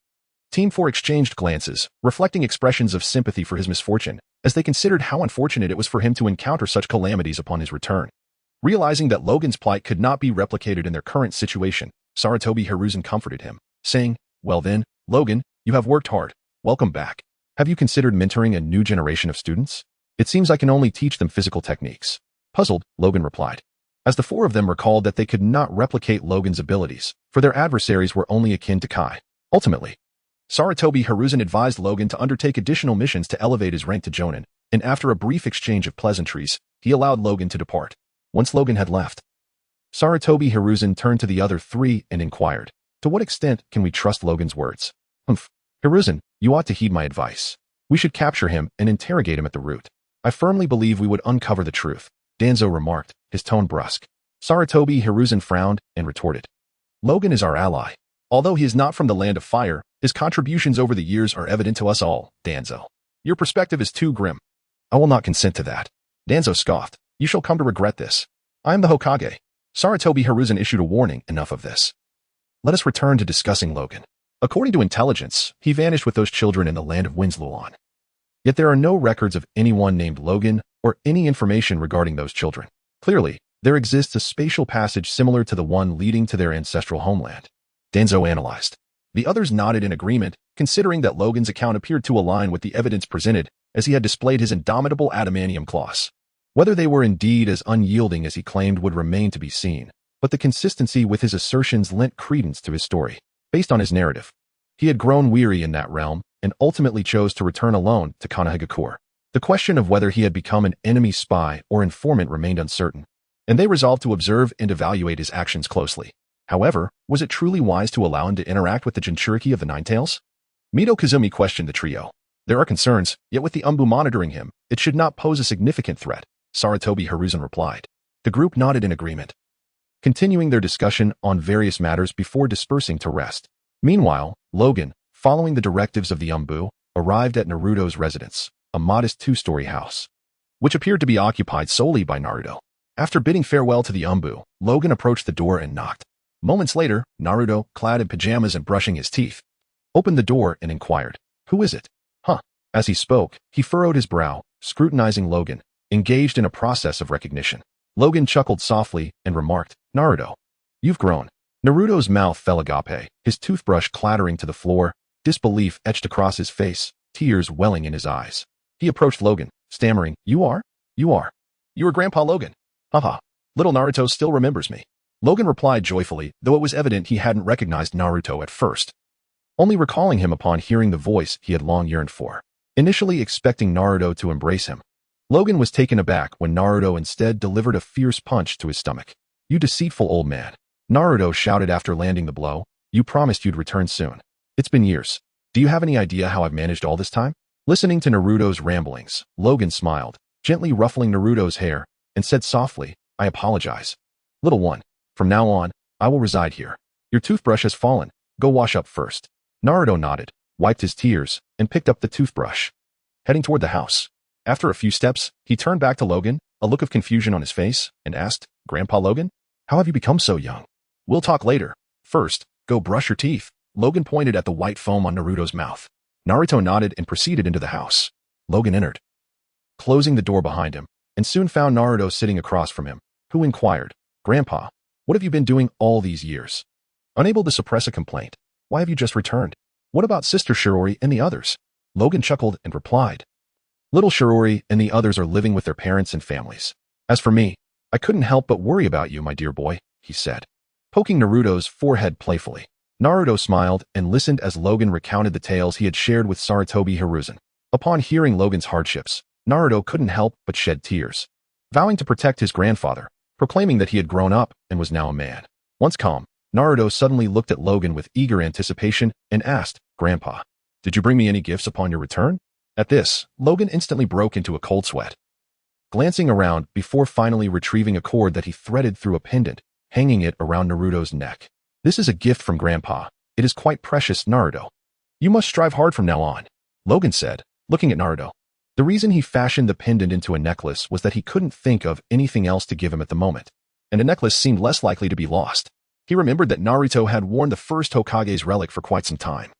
Team 4 exchanged glances, reflecting expressions of sympathy for his misfortune, as they considered how unfortunate it was for him to encounter such calamities upon his return. Realizing that Logan's plight could not be replicated in their current situation, Sarutobi Hiruzen comforted him, saying, "Well then, Logan, you have worked hard. Welcome back. Have you considered mentoring a new generation of students? It seems I can only teach them physical techniques." Puzzled, Logan replied, as the four of them recalled that they could not replicate Logan's abilities, for their adversaries were only akin to Kai. Ultimately, Sarutobi Hiruzen advised Logan to undertake additional missions to elevate his rank to Jonin, and after a brief exchange of pleasantries, he allowed Logan to depart. Once Logan had left, Sarutobi Hiruzen turned to the other three and inquired, "To what extent can we trust Logan's words?" Hiruzen, you ought to heed my advice. We should capture him and interrogate him at the root. I firmly believe we would uncover the truth," Danzo remarked, his tone brusque. Sarutobi Hiruzen frowned and retorted, "Logan is our ally. Although he is not from the land of fire, his contributions over the years are evident to us all, Danzo. Your perspective is too grim." "I will not consent to that." Danzo scoffed, "You shall come to regret this. I am the Hokage." Sarutobi Hiruzen issued a warning, "Enough of this. Let us return to discussing Logan. According to intelligence, he vanished with those children in the land of Winsluon. Yet there are no records of anyone named Logan or any information regarding those children. Clearly, there exists a spatial passage similar to the one leading to their ancestral homeland." Danzo analyzed. The others nodded in agreement, considering that Logan's account appeared to align with the evidence presented, as he had displayed his indomitable adamantium claws. Whether they were indeed as unyielding as he claimed would remain to be seen, but the consistency with his assertions lent credence to his story. Based on his narrative, he had grown weary in that realm and ultimately chose to return alone to Konohagakure. The question of whether he had become an enemy spy or informant remained uncertain, and they resolved to observe and evaluate his actions closely. However, was it truly wise to allow him to interact with the Jinchuriki of the Ninetales? Mito Kazumi questioned the trio. "There are concerns, yet with the Umbu monitoring him, it should not pose a significant threat," Sarutobi Hiruzen replied. The group nodded in agreement, continuing their discussion on various matters before dispersing to rest. Meanwhile, Logan, following the directives of the Umbu, arrived at Naruto's residence, a modest two-story house, which appeared to be occupied solely by Naruto. After bidding farewell to the Umbu, Logan approached the door and knocked. Moments later, Naruto, clad in pajamas and brushing his teeth, opened the door and inquired, "Who is it?" "Huh." As he spoke, he furrowed his brow, scrutinizing Logan, engaged in a process of recognition. Logan chuckled softly and remarked, "Naruto, you've grown." Naruto's mouth fell agape, his toothbrush clattering to the floor, disbelief etched across his face, tears welling in his eyes. He approached Logan, stammering, You are Grandpa Logan. Haha, little Naruto still remembers me." Logan replied joyfully, though it was evident he hadn't recognized Naruto at first, only recalling him upon hearing the voice he had long yearned for. Initially expecting Naruto to embrace him, Logan was taken aback when Naruto instead delivered a fierce punch to his stomach. "You deceitful old man," Naruto shouted after landing the blow. "You promised you'd return soon. It's been years. Do you have any idea how I've managed all this time?" Listening to Naruto's ramblings, Logan smiled, gently ruffling Naruto's hair, and said softly, "I apologize. Little one, from now on, I will reside here. Your toothbrush has fallen. Go wash up first." Naruto nodded, wiped his tears, and picked up the toothbrush, heading toward the house. After a few steps, he turned back to Logan, a look of confusion on his face, and asked, "Grandpa Logan, how have you become so young?" "We'll talk later. First, go brush your teeth." Logan pointed at the white foam on Naruto's mouth. Naruto nodded and proceeded into the house. Logan entered, closing the door behind him, and soon found Naruto sitting across from him, who inquired, "Grandpa, what have you been doing all these years?" Unable to suppress a complaint, "Why have you just returned? What about Sister Shirori and the others?" Logan chuckled and replied, "Little Shirori and the others are living with their parents and families. As for me, I couldn't help but worry about you, my dear boy," he said, poking Naruto's forehead playfully. Naruto smiled and listened as Logan recounted the tales he had shared with Sarutobi Hiruzen. Upon hearing Logan's hardships, Naruto couldn't help but shed tears, vowing to protect his grandfather, proclaiming that he had grown up and was now a man. Once calm, Naruto suddenly looked at Logan with eager anticipation and asked, "Grandpa, did you bring me any gifts upon your return?" At this, Logan instantly broke into a cold sweat, glancing around before finally retrieving a cord that he threaded through a pendant, hanging it around Naruto's neck. "This is a gift from Grandpa. It is quite precious, Naruto. You must strive hard from now on," Logan said, looking at Naruto. The reason he fashioned the pendant into a necklace was that he couldn't think of anything else to give him at the moment, and a necklace seemed less likely to be lost. He remembered that Naruto had worn the first Hokage's relic for quite some time.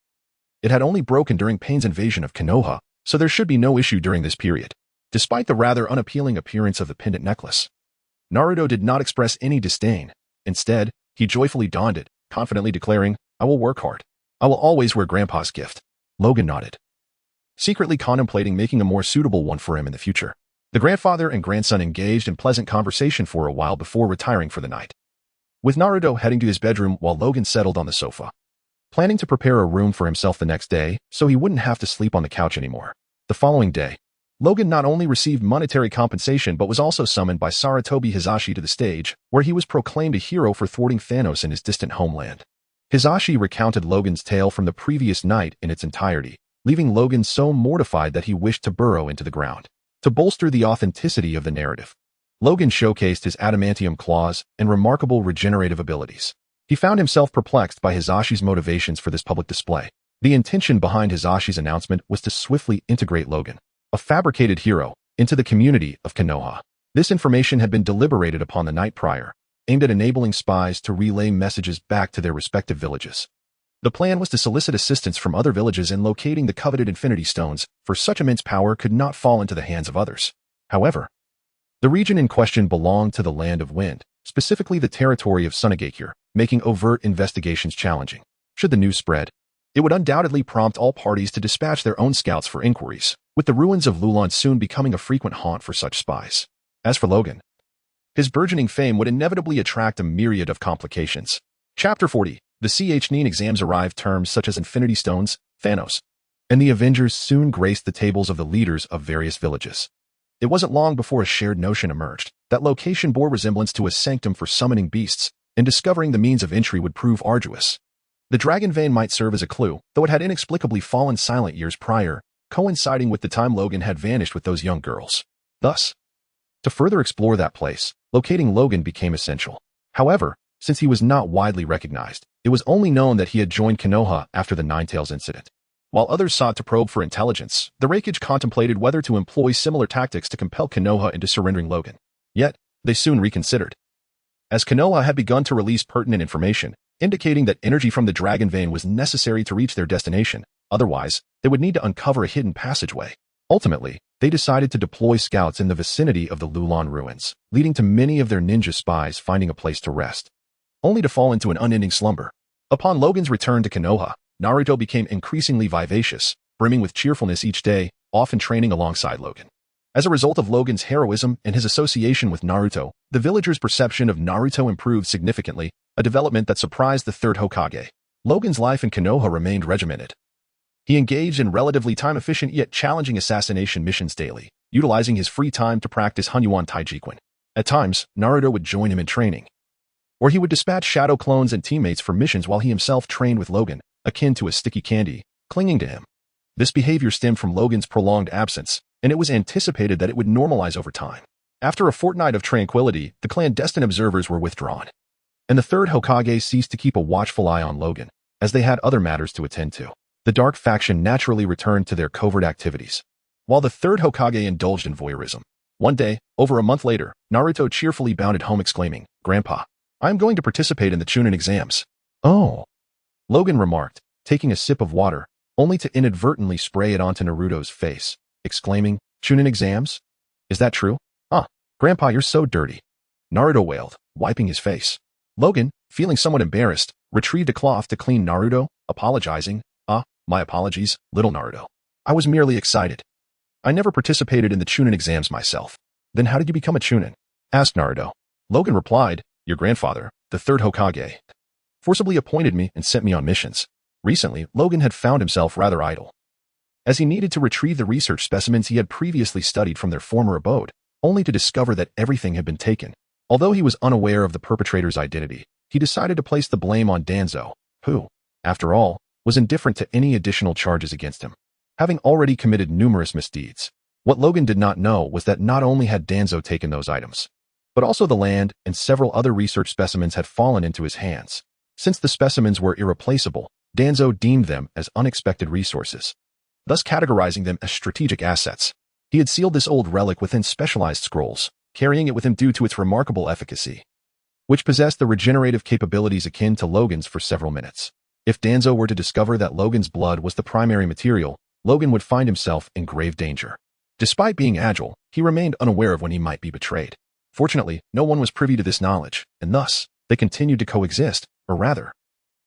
It had only broken during Pain's invasion of Konoha, so there should be no issue during this period. Despite the rather unappealing appearance of the pendant necklace, Naruto did not express any disdain. Instead, he joyfully donned it, confidently declaring, "I will work hard. I will always wear Grandpa's gift." Logan nodded, secretly contemplating making a more suitable one for him in the future. The grandfather and grandson engaged in pleasant conversation for a while before retiring for the night, with Naruto heading to his bedroom while Logan settled on the sofa, planning to prepare a room for himself the next day so he wouldn't have to sleep on the couch anymore. The following day, Logan not only received monetary compensation but was also summoned by Sarutobi Hisashi to the stage, where he was proclaimed a hero for thwarting Thanos in his distant homeland. Hisashi recounted Logan's tale from the previous night in its entirety, leaving Logan so mortified that he wished to burrow into the ground. To bolster the authenticity of the narrative, Logan showcased his adamantium claws and remarkable regenerative abilities. He found himself perplexed by Hisashi's motivations for this public display. The intention behind Hisashi's announcement was to swiftly integrate Logan, a fabricated hero, into the community of Konoha. This information had been deliberated upon the night prior, aimed at enabling spies to relay messages back to their respective villages. The plan was to solicit assistance from other villages in locating the coveted Infinity Stones, for such immense power could not fall into the hands of others. However, the region in question belonged to the Land of Wind, specifically the territory of Sunagakure, making overt investigations challenging. Should the news spread, it would undoubtedly prompt all parties to dispatch their own scouts for inquiries, with the ruins of Lulan soon becoming a frequent haunt for such spies. As for Logan, his burgeoning fame would inevitably attract a myriad of complications. Chapter 40. The CHNEN exams arrived. Terms such as Infinity Stones, Thanos, and the Avengers soon graced the tables of the leaders of various villages. It wasn't long before a shared notion emerged. That location bore resemblance to a sanctum for summoning beasts, and discovering the means of entry would prove arduous. The Dragon Vein might serve as a clue, though it had inexplicably fallen silent years prior, coinciding with the time Logan had vanished with those young girls. Thus, to further explore that place, locating Logan became essential. However, since he was not widely recognized, it was only known that he had joined Konoha after the Ninetales incident. While others sought to probe for intelligence, the Raikage contemplated whether to employ similar tactics to compel Konoha into surrendering Logan. Yet, they soon reconsidered, as Konoha had begun to release pertinent information, indicating that energy from the Dragon Vein was necessary to reach their destination. Otherwise, they would need to uncover a hidden passageway. Ultimately, they decided to deploy scouts in the vicinity of the Lulan ruins, leading to many of their ninja spies finding a place to rest, only to fall into an unending slumber. Upon Logan's return to Konoha, Naruto became increasingly vivacious, brimming with cheerfulness each day, often training alongside Logan. As a result of Logan's heroism and his association with Naruto, the villagers' perception of Naruto improved significantly, a development that surprised the Third Hokage. Logan's life in Konoha remained regimented. He engaged in relatively time-efficient yet challenging assassination missions daily, utilizing his free time to practice Hunyuan Taijikwan. At times, Naruto would join him in training, or he would dispatch shadow clones and teammates for missions while he himself trained with Logan, akin to a sticky candy, clinging to him. This behavior stemmed from Logan's prolonged absence, and it was anticipated that it would normalize over time. After a fortnight of tranquility, the clandestine observers were withdrawn, and the Third Hokage ceased to keep a watchful eye on Logan, as they had other matters to attend to. The Dark Faction naturally returned to their covert activities, while the Third Hokage indulged in voyeurism. One day, over a month later, Naruto cheerfully bounded home exclaiming, "Grandpa, I am going to participate in the Chunin exams." "Oh," Logan remarked, taking a sip of water, only to inadvertently spray it onto Naruto's face, exclaiming, "Chunin exams? Is that true? Huh, Grandpa, you're so dirty." Naruto wailed, wiping his face. Logan, feeling somewhat embarrassed, retrieved a cloth to clean Naruto, apologizing, my apologies, little Naruto. I was merely excited. I never participated in the Chunin exams myself." "Then how did you become a Chunin?" asked Naruto. Logan replied, "Your grandfather, the third Hokage, forcibly appointed me and sent me on missions." Recently, Logan had found himself rather idle, as he needed to retrieve the research specimens he had previously studied from their former abode, only to discover that everything had been taken. Although he was unaware of the perpetrator's identity, he decided to place the blame on Danzo, who, after all, was indifferent to any additional charges against him, having already committed numerous misdeeds. What Logan did not know was that not only had Danzo taken those items, but also the land and several other research specimens had fallen into his hands. Since the specimens were irreplaceable, Danzo deemed them as unexpected resources, thus categorizing them as strategic assets. He had sealed this old relic within specialized scrolls, carrying it with him due to its remarkable efficacy, which possessed the regenerative capabilities akin to Logan's for several minutes. If Danzo were to discover that Logan's blood was the primary material, Logan would find himself in grave danger. Despite being agile, he remained unaware of when he might be betrayed. Fortunately, no one was privy to this knowledge, and thus, they continued to coexist, or rather,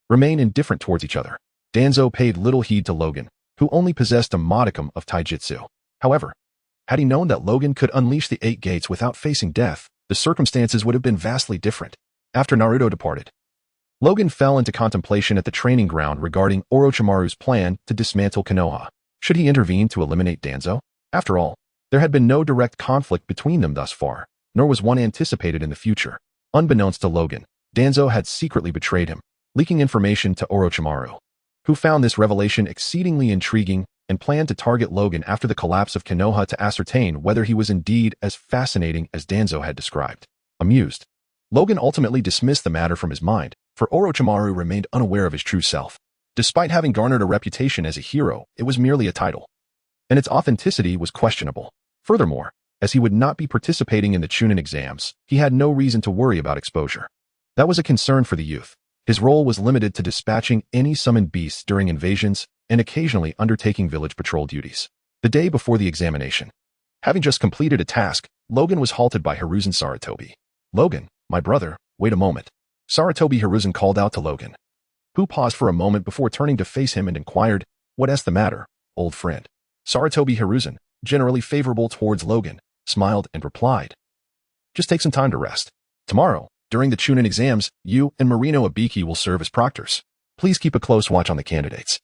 remain indifferent towards each other. Danzo paid little heed to Logan, who only possessed a modicum of taijutsu. However, had he known that Logan could unleash the 8 gates without facing death, the circumstances would have been vastly different. After Naruto departed, Logan fell into contemplation at the training ground regarding Orochimaru's plan to dismantle Konoha. Should he intervene to eliminate Danzo? After all, there had been no direct conflict between them thus far, nor was one anticipated in the future. Unbeknownst to Logan, Danzo had secretly betrayed him, leaking information to Orochimaru, who found this revelation exceedingly intriguing and planned to target Logan after the collapse of Konoha to ascertain whether he was indeed as fascinating as Danzo had described. Amused, Logan ultimately dismissed the matter from his mind, for Orochimaru remained unaware of his true self. Despite having garnered a reputation as a hero, it was merely a title, and its authenticity was questionable. Furthermore, as he would not be participating in the Chunin exams, he had no reason to worry about exposure. That was a concern for the youth. His role was limited to dispatching any summoned beasts during invasions and occasionally undertaking village patrol duties. The day before the examination, having just completed a task, Logan was halted by Hiruzen Sarutobi. "Logan, my brother, wait a moment." Sarutobi Hiruzen called out to Logan, who paused for a moment before turning to face him and inquired, "What's the matter, old friend?" Sarutobi Hiruzen, generally favorable towards Logan, smiled and replied, "Just take some time to rest. Tomorrow, during the Chunin exams, you and Marino Ibiki will serve as proctors. Please keep a close watch on the candidates.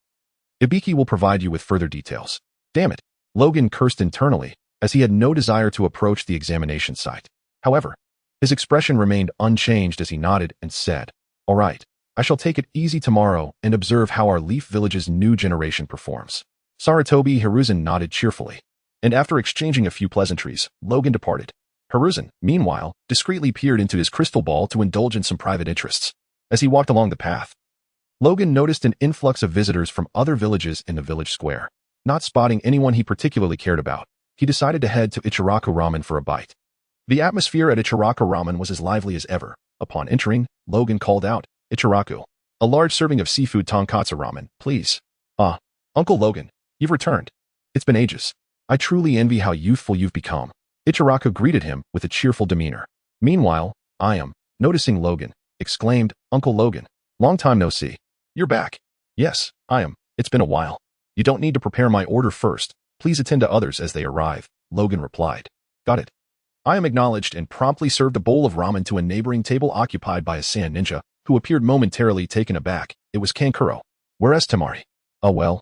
Ibiki will provide you with further details." Damn it, Logan cursed internally, as he had no desire to approach the examination site. However, his expression remained unchanged as he nodded and said, "All right, I shall take it easy tomorrow and observe how our Leaf Village's new generation performs." Sarutobi Hiruzen nodded cheerfully, and after exchanging a few pleasantries, Logan departed. Hiruzen, meanwhile, discreetly peered into his crystal ball to indulge in some private interests. As he walked along the path, Logan noticed an influx of visitors from other villages in the village square. Not spotting anyone he particularly cared about, he decided to head to Ichiraku Ramen for a bite. The atmosphere at Ichiraku Ramen was as lively as ever. Upon entering, Logan called out, "Ichiraku, a large serving of seafood tonkatsu ramen, please." "Ah, Uncle Logan, you've returned. It's been ages. I truly envy how youthful you've become." Ichiraku greeted him with a cheerful demeanor. Meanwhile, noticing Logan, exclaimed, "Uncle Logan, long time no see. You're back." "Yes, it's been a while. You don't need to prepare my order first. Please attend to others as they arrive," Logan replied. "Got it." Acknowledged and promptly served a bowl of ramen to a neighboring table occupied by a sand ninja, who appeared momentarily taken aback. It was Kankuro. "Whereas Tamari?" "Oh well.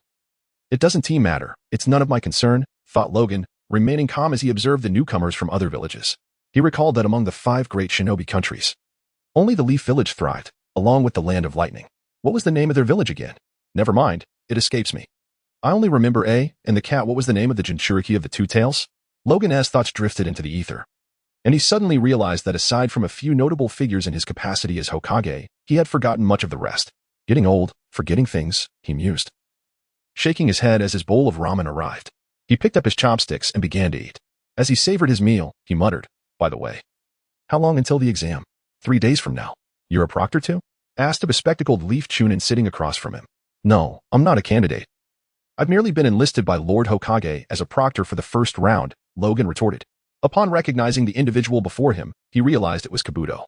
It doesn't matter. It's none of my concern," thought Logan, remaining calm as he observed the newcomers from other villages. He recalled that among the 5 great shinobi countries, only the Leaf Village thrived, along with the Land of Lightning. What was the name of their village again? Never mind, it escapes me. I only remember and the cat. What was the name of the Jinchuriki of the Two Tails? Logan's thoughts drifted into the ether, and he suddenly realized that aside from a few notable figures in his capacity as Hokage, he had forgotten much of the rest. Getting old, forgetting things, he mused, shaking his head as his bowl of ramen arrived. He picked up his chopsticks and began to eat. As he savored his meal, he muttered, "By the way, how long until the exam?" 3 days from now. "You're a proctor too?" asked a bespectacled Leaf Chunin sitting across from him. "No, I'm not a candidate. I've merely been enlisted by Lord Hokage as a proctor for the first round, Logan retorted. Upon recognizing the individual before him, he realized it was Kabuto,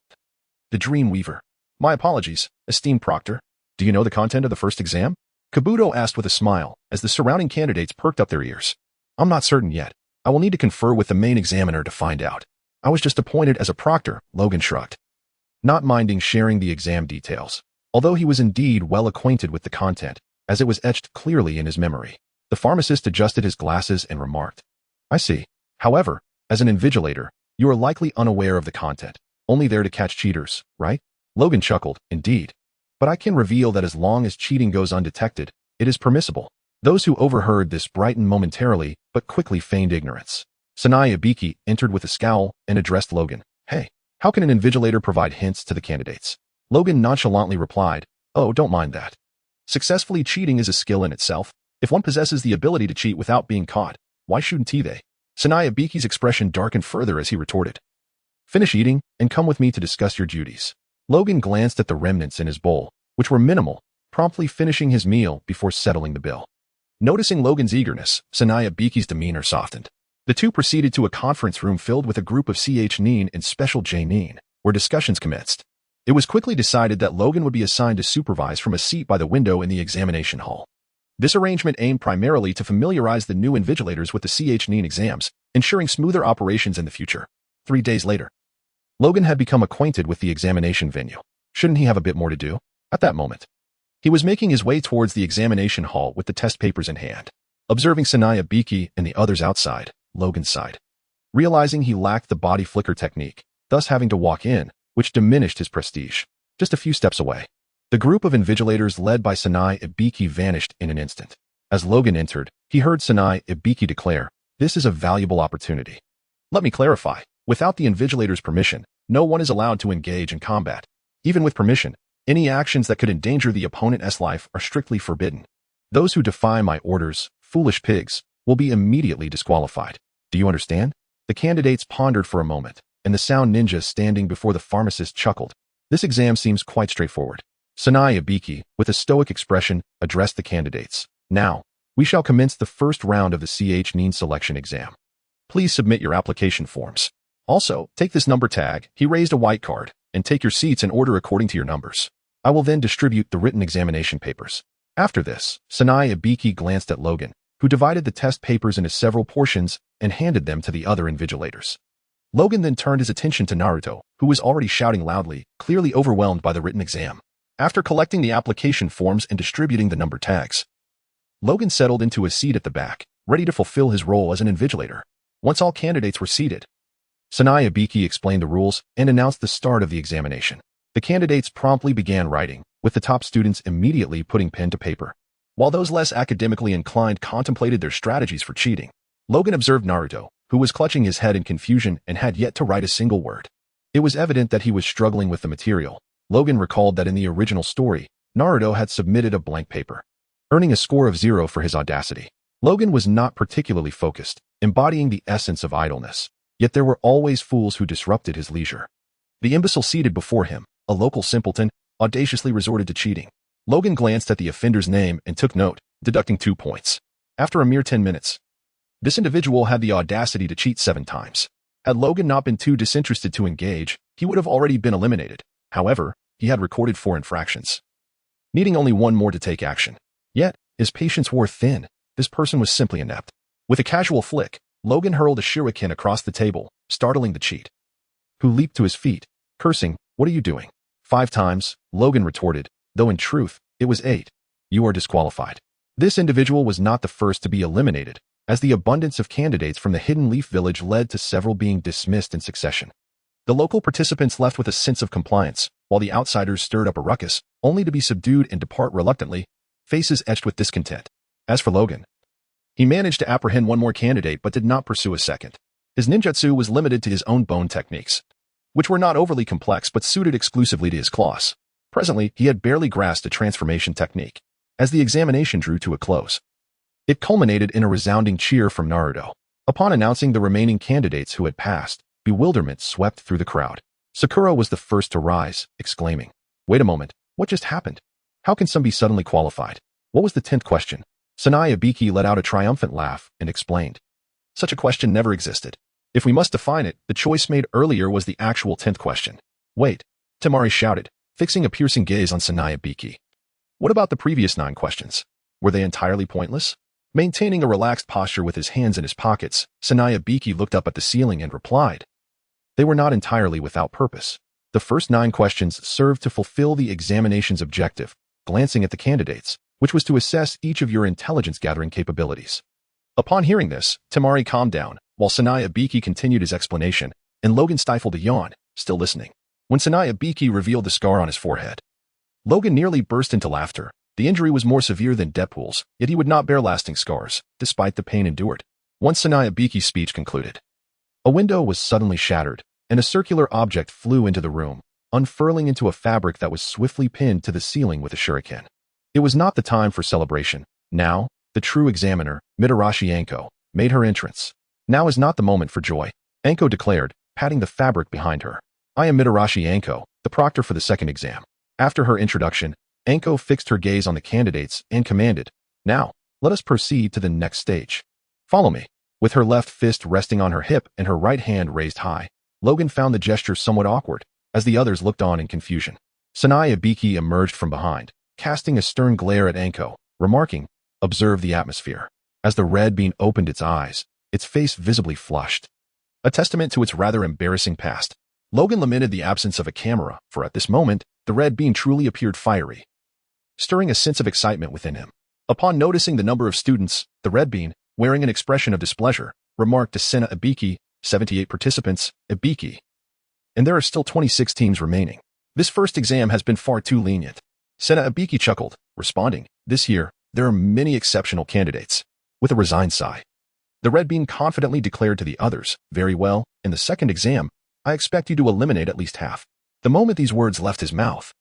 the Dream Weaver. My apologies, esteemed proctor. Do you know the content of the first exam? Kabuto asked with a smile, as the surrounding candidates perked up their ears. I'm not certain yet. I will need to confer with the main examiner to find out. I was just appointed as a proctor, Logan shrugged, not minding sharing the exam details. Although he was indeed well acquainted with the content, as it was etched clearly in his memory. The pharmacist adjusted his glasses and remarked, I see. However, as an invigilator, you are likely unaware of the content, only there to catch cheaters, right? Logan chuckled, indeed. But I can reveal that as long as cheating goes undetected, it is permissible. Those who overheard this brightened momentarily, but quickly feigned ignorance. Sanai Ibiki entered with a scowl and addressed Logan. Hey, how can an invigilator provide hints to the candidates? Logan nonchalantly replied, oh, don't mind that. Successfully cheating is a skill in itself. If one possesses the ability to cheat without being caught, why shouldn't they? Sanai Ibiki's expression darkened further as he retorted. Finish eating and come with me to discuss your duties. Logan glanced at the remnants in his bowl, which were minimal, promptly finishing his meal before settling the bill. Noticing Logan's eagerness, Sanai Ibiki's demeanor softened. The two proceeded to a conference room filled with a group of CH Neen and Special J Neen, where discussions commenced. It was quickly decided that Logan would be assigned to supervise from a seat by the window in the examination hall. This arrangement aimed primarily to familiarize the new invigilators with the CH Neen exams, ensuring smoother operations in the future. 3 days later, Logan had become acquainted with the examination venue. Shouldn't he have a bit more to do? At that moment, he was making his way towards the examination hall with the test papers in hand. Observing Sanai Ibiki and the others outside, Logan sighed, realizing he lacked the body flicker technique, thus having to walk in, which diminished his prestige. Just a few steps away, the group of invigilators led by Sanai Ibiki vanished in an instant. As Logan entered, he heard Sanai Ibiki declare, this is a valuable opportunity. Let me clarify, without the invigilator's permission, no one is allowed to engage in combat. Even with permission, any actions that could endanger the opponent's life are strictly forbidden. Those who defy my orders, foolish pigs, will be immediately disqualified. Do you understand? The candidates pondered for a moment, and the sound ninja standing before the pharmacist chuckled. This exam seems quite straightforward. Sanai Ibiki, with a stoic expression, addressed the candidates. Now, we shall commence the first round of the CH Neen selection exam. Please submit your application forms. Also, take this number tag, he raised a white card, and take your seats in order according to your numbers. I will then distribute the written examination papers. After this, Sanai Ibiki glanced at Logan, who divided the test papers into several portions and handed them to the other invigilators. Logan then turned his attention to Naruto, who was already shouting loudly, clearly overwhelmed by the written exam. After collecting the application forms and distributing the number tags, Logan settled into a seat at the back, ready to fulfill his role as an invigilator. Once all candidates were seated, Sanai Ibiki explained the rules and announced the start of the examination. The candidates promptly began writing, with the top students immediately putting pen to paper, while those less academically inclined contemplated their strategies for cheating. Logan observed Naruto, who was clutching his head in confusion and had yet to write a single word. It was evident that he was struggling with the material. Logan recalled that in the original story, Naruto had submitted a blank paper, earning a score of 0 for his audacity. Logan was not particularly focused, embodying the essence of idleness, yet there were always fools who disrupted his leisure. The imbecile seated before him, a local simpleton, audaciously resorted to cheating. Logan glanced at the offender's name and took note, deducting 2 points. After a mere 10 minutes, this individual had the audacity to cheat 7 times. Had Logan not been too disinterested to engage, he would have already been eliminated. However, he had recorded 4 infractions, needing only 1 more to take action. Yet, his patience wore thin. This person was simply inept. With a casual flick, Logan hurled a shuriken across the table, startling the cheat, who leaped to his feet, cursing, "What are you doing?" 5 times, Logan retorted, though in truth, it was 8. "You are disqualified." This individual was not the first to be eliminated, as the abundance of candidates from the Hidden Leaf Village led to several being dismissed in succession. The local participants left with a sense of compliance, while the outsiders stirred up a ruckus, only to be subdued and depart reluctantly, faces etched with discontent. As for Logan, he managed to apprehend 1 more candidate but did not pursue a second. His ninjutsu was limited to his own bone techniques, which were not overly complex but suited exclusively to his claws. Presently, he had barely grasped a transformation technique. As the examination drew to a close, it culminated in a resounding cheer from Naruto. Upon announcing the remaining candidates who had passed, bewilderment swept through the crowd. Sakura was the first to rise, exclaiming, "Wait a moment, what just happened? How can some be suddenly qualified? What was the 10th question?" Sanaya Biki let out a triumphant laugh and explained. Such a question never existed. If we must define it, the choice made earlier was the actual 10th question. Wait, Temari shouted, fixing a piercing gaze on Sanaya Biki. What about the previous 9 questions? Were they entirely pointless? Maintaining a relaxed posture with his hands in his pockets, Sanaya Biki looked up at the ceiling and replied. They were not entirely without purpose. The first 9 questions served to fulfill the examination's objective, glancing at the candidates, which was to assess each of your intelligence-gathering capabilities. Upon hearing this, Temari calmed down, while Sanaya Biki continued his explanation, and Logan stifled a yawn, still listening. When Sanaya Biki revealed the scar on his forehead, Logan nearly burst into laughter. The injury was more severe than Deadpool's, yet he would not bear lasting scars, despite the pain endured. Once Sanaya Biki's speech concluded, a window was suddenly shattered, and a circular object flew into the room, unfurling into a fabric that was swiftly pinned to the ceiling with a shuriken. It was not the time for celebration. Now, the true examiner, Mitarashi Anko, made her entrance. Now is not the moment for joy, Anko declared, patting the fabric behind her. I am Mitarashi Anko, the proctor for the second exam. After her introduction, Anko fixed her gaze on the candidates and commanded, now, let us proceed to the next stage. Follow me. With her left fist resting on her hip and her right hand raised high, Logan found the gesture somewhat awkward, as the others looked on in confusion. Sanaya Biki emerged from behind, casting a stern glare at Anko, remarking, observe the atmosphere. As the red bean opened its eyes, its face visibly flushed. A testament to its rather embarrassing past. Logan lamented the absence of a camera, for at this moment, the red bean truly appeared fiery, stirring a sense of excitement within him. Upon noticing the number of students, the red bean, wearing an expression of displeasure, remarked to Sena Ibiki, 78 participants, Ibiki. And there are still 26 teams remaining. This first exam has been far too lenient. Sena Ibiki chuckled, responding, this year, there are many exceptional candidates. With a resigned sigh, the red bean confidently declared to the others, very well, in the second exam, I expect you to eliminate at least half. The moment these words left his mouth,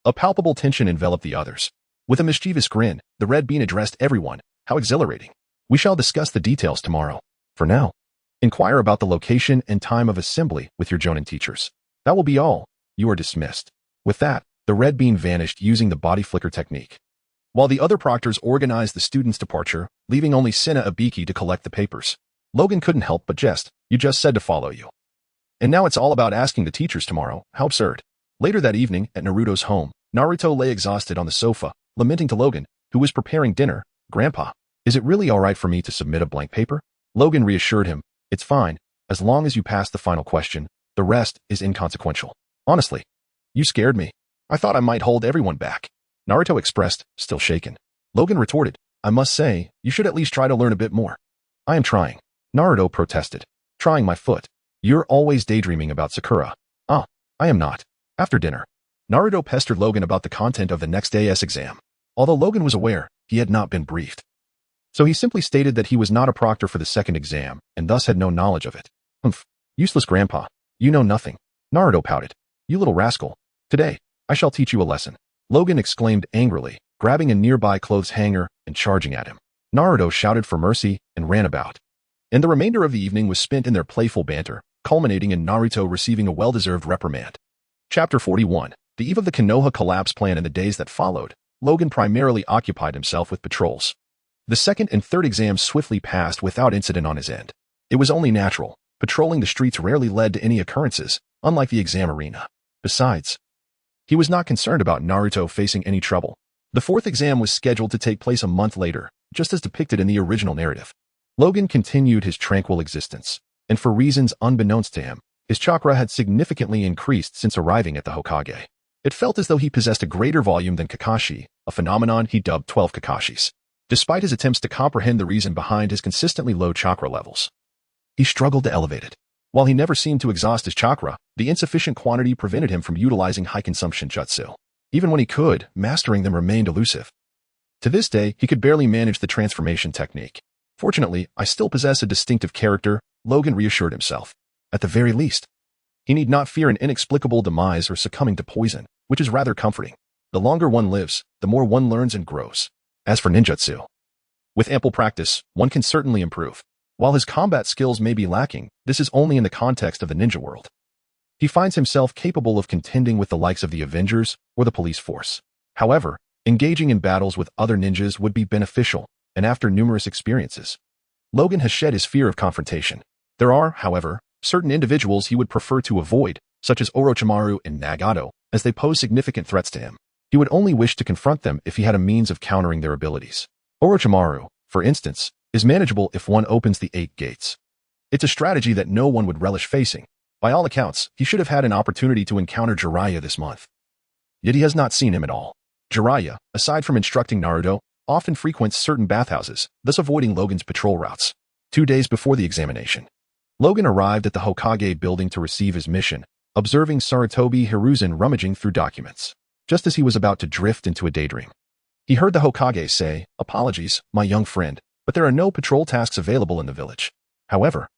a palpable tension enveloped the others. With a mischievous grin, the red bean addressed everyone, how exhilarating. We shall discuss the details tomorrow. For now, inquire about the location and time of assembly with your Jonin teachers. That will be all. You are dismissed. With that, the red bean vanished using the body flicker technique. While the other proctors organized the students' departure, leaving only Sena Ibiki to collect the papers. Logan couldn't help but jest, you just said to follow you. And now it's all about asking the teachers tomorrow, how absurd. Later that evening, at Naruto's home, Naruto lay exhausted on the sofa, lamenting to Logan, who was preparing dinner, Grandpa, is it really alright for me to submit a blank paper? Logan reassured him, it's fine, as long as you pass the final question, the rest is inconsequential. Honestly, you scared me. I thought I might hold everyone back. Naruto expressed, still shaken. Logan retorted, I must say, you should at least try to learn a bit more. I am trying. Naruto protested. Trying my foot. You're always daydreaming about Sakura. Ah, I am not. After dinner, Naruto pestered Logan about the content of the next day's exam. Although Logan was aware, he had not been briefed. So he simply stated that he was not a proctor for the second exam, and thus had no knowledge of it. Humph. Useless Grandpa. You know nothing. Naruto pouted. You little rascal. Today, I shall teach you a lesson. Logan exclaimed angrily, grabbing a nearby clothes hanger and charging at him. Naruto shouted for mercy and ran about. And the remainder of the evening was spent in their playful banter, culminating in Naruto receiving a well-deserved reprimand. Chapter 41. The eve of the Konoha collapse plan and the days that followed, Logan primarily occupied himself with patrols. The second and third exams swiftly passed without incident on his end. It was only natural. Patrolling the streets rarely led to any occurrences, unlike the exam arena. Besides, he was not concerned about Naruto facing any trouble. The fourth exam was scheduled to take place a month later, just as depicted in the original narrative. Logan continued his tranquil existence, and for reasons unbeknownst to him, his chakra had significantly increased since arriving at the Hokage. It felt as though he possessed a greater volume than Kakashi, a phenomenon he dubbed 12 Kakashis. Despite his attempts to comprehend the reason behind his consistently low chakra levels, he struggled to elevate it. While he never seemed to exhaust his chakra, the insufficient quantity prevented him from utilizing high-consumption jutsu. Even when he could, mastering them remained elusive. To this day, he could barely manage the transformation technique. Fortunately, I still possess a distinctive character, Logan reassured himself. At the very least, he need not fear an inexplicable demise or succumbing to poison, which is rather comforting. The longer one lives, the more one learns and grows. As for ninjutsu, with ample practice, one can certainly improve. While his combat skills may be lacking, this is only in the context of the ninja world. He finds himself capable of contending with the likes of the Avengers or the police force. However, engaging in battles with other ninjas would be beneficial, and after numerous experiences, Logan has shed his fear of confrontation. There are, however, certain individuals he would prefer to avoid, such as Orochimaru and Nagato, as they pose significant threats to him. He would only wish to confront them if he had a means of countering their abilities. Orochimaru, for instance, is manageable if one opens the 8 gates. It's a strategy that no one would relish facing. By all accounts, he should have had an opportunity to encounter Jiraiya this month. Yet he has not seen him at all. Jiraiya, aside from instructing Naruto, often frequents certain bathhouses, thus avoiding Logan's patrol routes. 2 days before the examination, Logan arrived at the Hokage building to receive his mission, observing Sarutobi Hiruzen rummaging through documents. Just as he was about to drift into a daydream, he heard the Hokage say, "Apologies, my young friend, but there are no patrol tasks available in the village. However,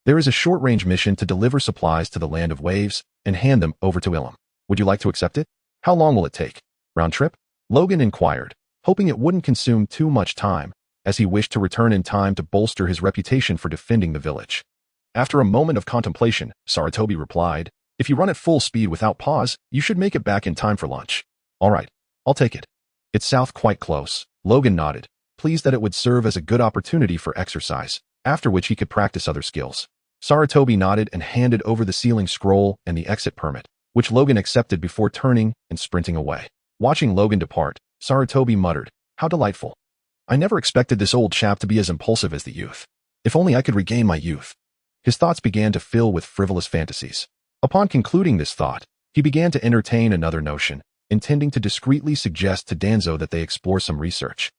there is a short-range mission to deliver supplies to the Land of Waves and hand them over to Ilum. Would you like to accept it? How long will it take? Round trip?" Logan inquired, hoping it wouldn't consume too much time, as he wished to return in time to bolster his reputation for defending the village. After a moment of contemplation, Sarutobi replied, "If you run at full speed without pause, you should make it back in time for lunch." "All right, I'll take it. It's south quite close." Logan nodded, pleased that it would serve as a good opportunity for exercise, after which he could practice other skills. Sarutobi nodded and handed over the sealing scroll and the exit permit, which Logan accepted before turning and sprinting away. Watching Logan depart, Sarutobi muttered, "How delightful. I never expected this old chap to be as impulsive as the youth. If only I could regain my youth." His thoughts began to fill with frivolous fantasies. Upon concluding this thought, he began to entertain another notion, intending to discreetly suggest to Danzo that they explore some research.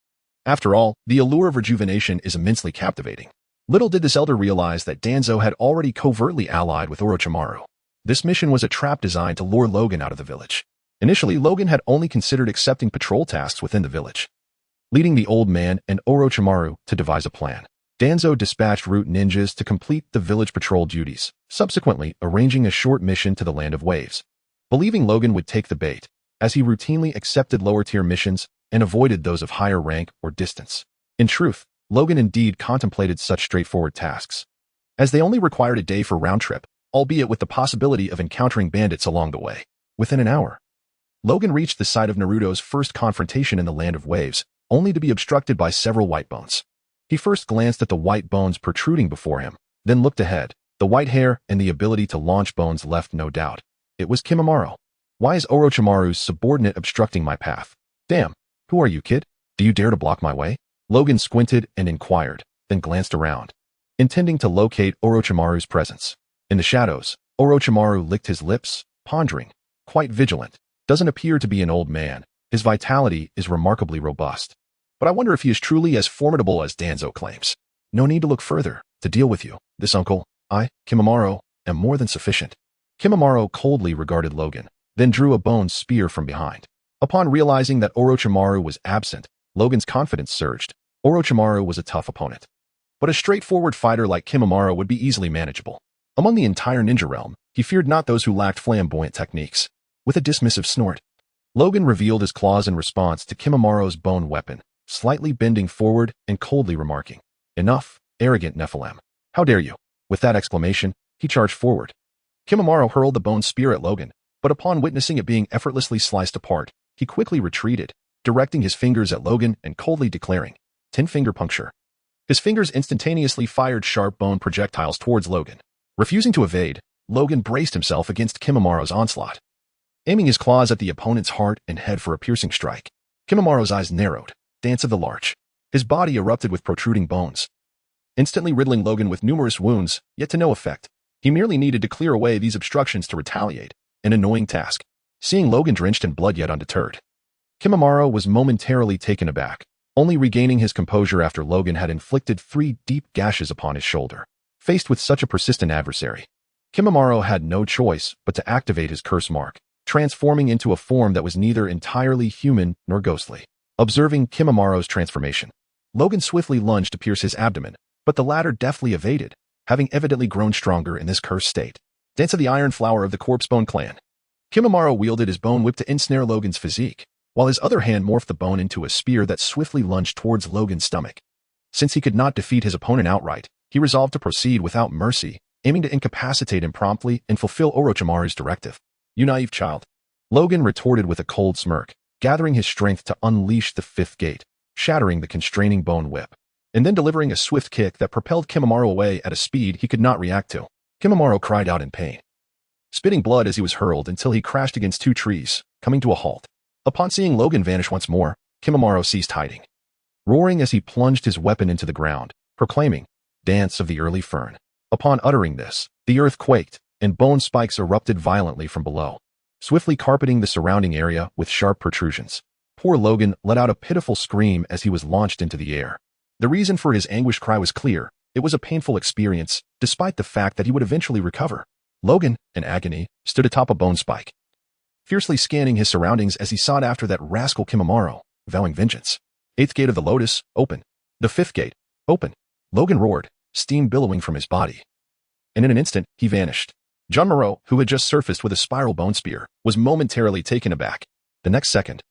After all, the allure of rejuvenation is immensely captivating. Little did this elder realize that Danzo had already covertly allied with Orochimaru. This mission was a trap designed to lure Logan out of the village. Initially, Logan had only considered accepting patrol tasks within the village, leading the old man and Orochimaru to devise a plan. Danzo dispatched root ninjas to complete the village patrol duties, subsequently arranging a short mission to the Land of Waves, believing Logan would take the bait, as he routinely accepted lower-tier missions and avoided those of higher rank or distance. In truth, Logan indeed contemplated such straightforward tasks, as they only required a day for round trip, albeit with the possibility of encountering bandits along the way. Within an hour, Logan reached the site of Naruto's first confrontation in the Land of Waves, only to be obstructed by several white bones. He first glanced at the white bones protruding before him, then looked ahead. The white hair and the ability to launch bones left no doubt. It was Kimimaro. "Why is Orochimaru's subordinate obstructing my path? Damn, who are you, kid? Do you dare to block my way?" Logan squinted and inquired, then glanced around, intending to locate Orochimaru's presence. In the shadows, Orochimaru licked his lips, pondering, quite vigilant. Doesn't appear to be an old man. His vitality is remarkably robust. But I wonder if he is truly as formidable as Danzo claims. No need to look further. To deal with you, this uncle, I, Kimimaro, am more than sufficient. Kimimaro coldly regarded Logan, then drew a bone spear from behind. Upon realizing that Orochimaru was absent, Logan's confidence surged. Orochimaru was a tough opponent, but a straightforward fighter like Kimimaro would be easily manageable. Among the entire ninja realm, he feared not those who lacked flamboyant techniques. With a dismissive snort, Logan revealed his claws in response to Kimimaro's bone weapon, slightly bending forward and coldly remarking, "Enough, arrogant Nephilim. How dare you?" With that exclamation, he charged forward. Kimimaro hurled the bone spear at Logan, but upon witnessing it being effortlessly sliced apart, he quickly retreated, directing his fingers at Logan and coldly declaring, "10-finger puncture." His fingers instantaneously fired sharp bone projectiles towards Logan. Refusing to evade, Logan braced himself against Kimimaro's onslaught, aiming his claws at the opponent's heart and head for a piercing strike. Kimimaro's eyes narrowed. Dance of the Larch. His body erupted with protruding bones, instantly riddling Logan with numerous wounds, yet to no effect. He merely needed to clear away these obstructions to retaliate, an annoying task. Seeing Logan drenched in blood yet undeterred, Kimimaro was momentarily taken aback, only regaining his composure after Logan had inflicted 3 deep gashes upon his shoulder. Faced with such a persistent adversary, Kimimaro had no choice but to activate his curse mark, transforming into a form that was neither entirely human nor ghostly. Observing Kimimaro's transformation, Logan swiftly lunged to pierce his abdomen, but the latter deftly evaded, having evidently grown stronger in this cursed state. Dance of the Iron Flower of the Corpsebone Clan. Kimimaro wielded his bone whip to ensnare Logan's physique, while his other hand morphed the bone into a spear that swiftly lunged towards Logan's stomach. Since he could not defeat his opponent outright, he resolved to proceed without mercy, aiming to incapacitate him promptly and fulfill Orochimaru's directive. "You naive child," Logan retorted with a cold smirk, gathering his strength to unleash the 5th gate. shattering the constraining bone whip, and then delivering a swift kick that propelled Kimimaro away at a speed he could not react to. Kimimaro cried out in pain, spitting blood as he was hurled until he crashed against two trees, coming to a halt. Upon seeing Logan vanish once more, Kimimaro ceased hiding, roaring as he plunged his weapon into the ground, proclaiming, "Dance of the early fern." Upon uttering this, the earth quaked, and bone spikes erupted violently from below, swiftly carpeting the surrounding area with sharp protrusions. Poor Logan let out a pitiful scream as he was launched into the air. The reason for his anguished cry was clear. It was a painful experience, despite the fact that he would eventually recover. Logan, in agony, stood atop a bone spike, fiercely scanning his surroundings as he sought after that rascal Kimimaro, vowing vengeance. Eighth gate of the Lotus, open. The fifth gate, open. Logan roared, steam billowing from his body. And in an instant, he vanished. Junmaro, who had just surfaced with a spiral bone spear, was momentarily taken aback. The next second,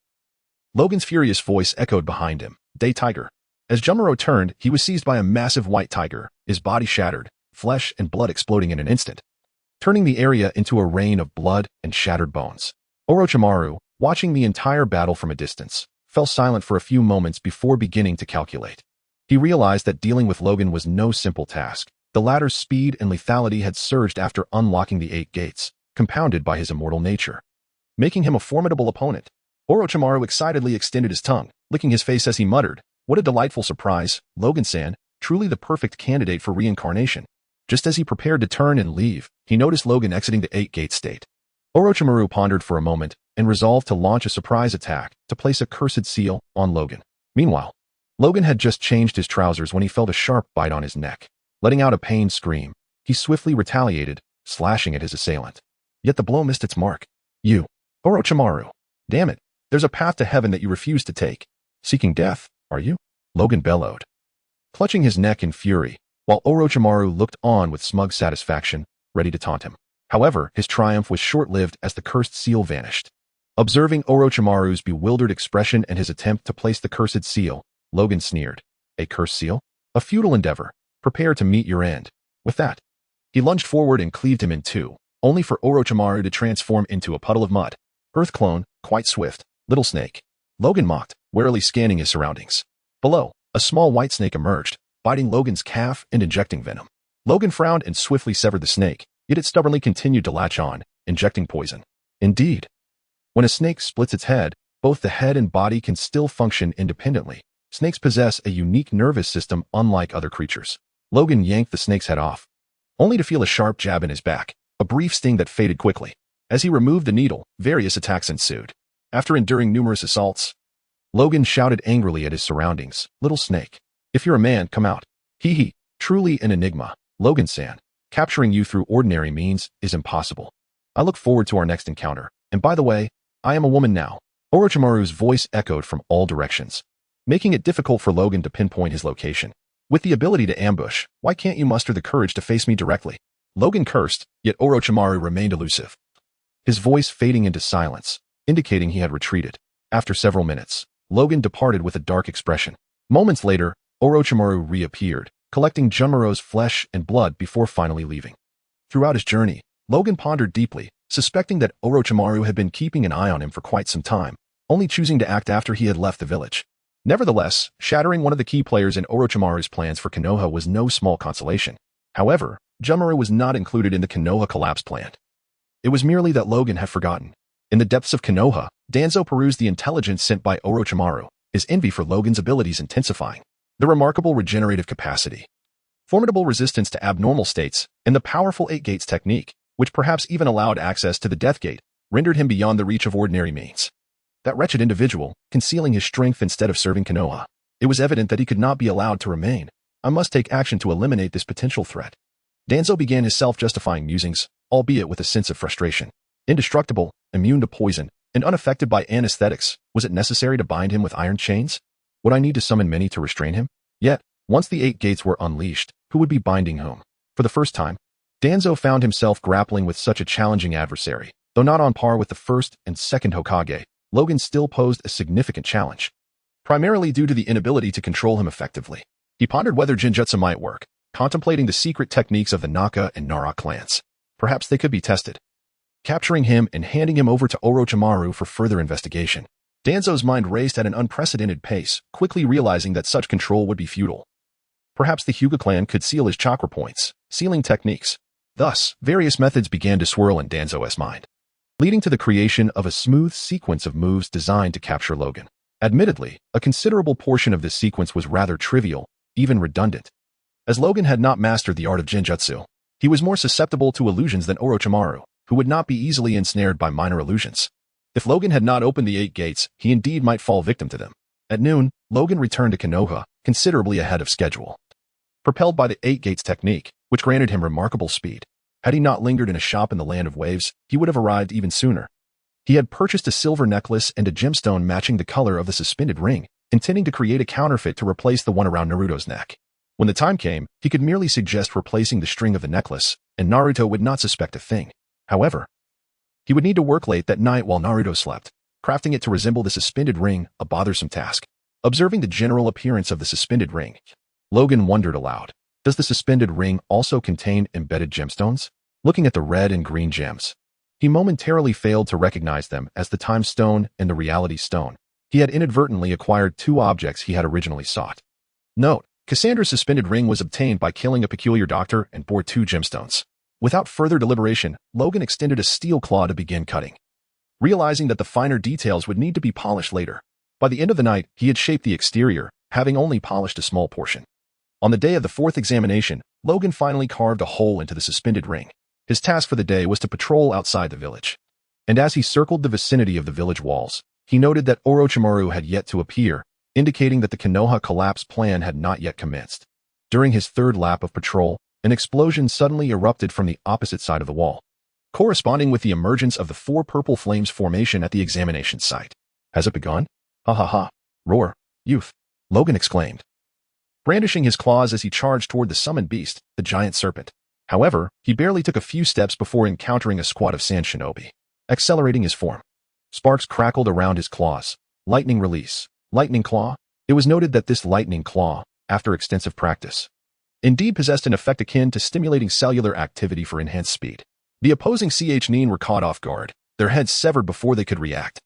Logan's furious voice echoed behind him, "Day Tiger." As Junmaro turned, he was seized by a massive white tiger, his body shattered, flesh and blood exploding in an instant, turning the area into a rain of blood and shattered bones. Orochimaru, watching the entire battle from a distance, fell silent for a few moments before beginning to calculate. He realized that dealing with Logan was no simple task. The latter's speed and lethality had surged after unlocking the 8 gates, compounded by his immortal nature, making him a formidable opponent. Orochimaru excitedly extended his tongue, licking his face as he muttered, "What a delightful surprise, Logan-san, truly the perfect candidate for reincarnation." Just as he prepared to turn and leave, he noticed Logan exiting the 8-gate state. Orochimaru pondered for a moment and resolved to launch a surprise attack to place a cursed seal on Logan. Meanwhile, Logan had just changed his trousers when he felt a sharp bite on his neck. Letting out a pained scream, he swiftly retaliated, slashing at his assailant. Yet the blow missed its mark. "You, Orochimaru. Damn it, there's a path to heaven that you refuse to take. Seeking death, are you?" Logan bellowed, clutching his neck in fury, while Orochimaru looked on with smug satisfaction, ready to taunt him. However, his triumph was short-lived as the cursed seal vanished. Observing Orochimaru's bewildered expression and his attempt to place the cursed seal, Logan sneered. "A cursed seal? A futile endeavor. Prepare to meet your end." With that, he lunged forward and cleaved him in two, only for Orochimaru to transform into a puddle of mud. "Earth clone, quite swift, little snake," Logan mocked, warily scanning his surroundings. Below, a small white snake emerged, biting Logan's calf and injecting venom. Logan frowned and swiftly severed the snake, yet it stubbornly continued to latch on, injecting poison. Indeed, when a snake splits its head, both the head and body can still function independently. Snakes possess a unique nervous system unlike other creatures. Logan yanked the snake's head off, only to feel a sharp jab in his back, a brief sting that faded quickly. As he removed the needle, various attacks ensued. After enduring numerous assaults, Logan shouted angrily at his surroundings, "Little snake, if you're a man, come out." Hee, truly an enigma, Logan-san. Capturing you through ordinary means is impossible. I look forward to our next encounter. And by the way, I am a woman now. Orochimaru's voice echoed from all directions, making it difficult for Logan to pinpoint his location. "With the ability to ambush, why can't you muster the courage to face me directly?" Logan cursed, yet Orochimaru remained elusive, his voice fading into silence, indicating he had retreated. After several minutes, Logan departed with a dark expression. Moments later, Orochimaru reappeared, collecting Junmaro's flesh and blood before finally leaving. Throughout his journey, Logan pondered deeply, suspecting that Orochimaru had been keeping an eye on him for quite some time, only choosing to act after he had left the village. Nevertheless, shattering one of the key players in Orochimaru's plans for Konoha was no small consolation. However, Junmaru was not included in the Konoha collapse plan. It was merely that Logan had forgotten. In the depths of Konoha, Danzo perused the intelligence sent by Orochimaru, his envy for Logan's abilities intensifying. The remarkable regenerative capacity, formidable resistance to abnormal states, and the powerful 8 gates technique, which perhaps even allowed access to the Death Gate, rendered him beyond the reach of ordinary means. That wretched individual, concealing his strength instead of serving Konoha. It was evident that he could not be allowed to remain. I must take action to eliminate this potential threat. Danzo began his self-justifying musings, albeit with a sense of frustration. Indestructible, immune to poison, and unaffected by anesthetics, was it necessary to bind him with iron chains? Would I need to summon many to restrain him? Yet, once the 8 gates were unleashed, who would be binding whom? For the first time, Danzo found himself grappling with such a challenging adversary. Though not on par with the first and second Hokage, Logan still posed a significant challenge, primarily due to the inability to control him effectively. He pondered whether Genjutsu might work, contemplating the secret techniques of the Naka and Nara clans. Perhaps they could be tested. Capturing him and handing him over to Orochimaru for further investigation. Danzo's mind raced at an unprecedented pace, quickly realizing that such control would be futile. Perhaps the Hyuga clan could seal his chakra points, sealing techniques. Thus, various methods began to swirl in Danzo's mind, leading to the creation of a smooth sequence of moves designed to capture Logan. Admittedly, a considerable portion of this sequence was rather trivial, even redundant. As Logan had not mastered the art of Genjutsu, he was more susceptible to illusions than Orochimaru, who would not be easily ensnared by minor illusions. If Logan had not opened the 8 gates, he indeed might fall victim to them. At noon, Logan returned to Konoha, considerably ahead of schedule. Propelled by the 8 gates technique, which granted him remarkable speed. Had he not lingered in a shop in the Land of Waves, he would have arrived even sooner. He had purchased a silver necklace and a gemstone matching the color of the suspended ring, intending to create a counterfeit to replace the one around Naruto's neck. When the time came, he could merely suggest replacing the string of the necklace, and Naruto would not suspect a thing. However, he would need to work late that night while Naruto slept, crafting it to resemble the suspended ring, a bothersome task. Observing the general appearance of the suspended ring, Logan wondered aloud, does the suspended ring also contain embedded gemstones? Looking at the red and green gems, he momentarily failed to recognize them as the Time Stone and the Reality Stone. He had inadvertently acquired 2 objects he had originally sought. Note, Cassandra's suspended ring was obtained by killing a peculiar doctor and bore 2 gemstones. Without further deliberation, Logan extended a steel claw to begin cutting, realizing that the finer details would need to be polished later. By the end of the night, he had shaped the exterior, having only polished a small portion. On the day of the 4th examination, Logan finally carved a hole into the suspended ring. His task for the day was to patrol outside the village. And as he circled the vicinity of the village walls, he noted that Orochimaru had yet to appear, indicating that the Konoha collapse plan had not yet commenced. During his 3rd lap of patrol, an explosion suddenly erupted from the opposite side of the wall, corresponding with the emergence of the 4 purple flames formation at the examination site. Has it begun? Ha ha ha. Roar, youth, Logan exclaimed, brandishing his claws as he charged toward the summoned beast, the giant serpent. However, he barely took a few steps before encountering a squad of sand shinobi, accelerating his form. Sparks crackled around his claws. Lightning release. Lightning claw. It was noted that this lightning claw, after extensive practice, indeed possessed an effect akin to stimulating cellular activity for enhanced speed. The opposing Ch-Nin were caught off guard, their heads severed before they could react.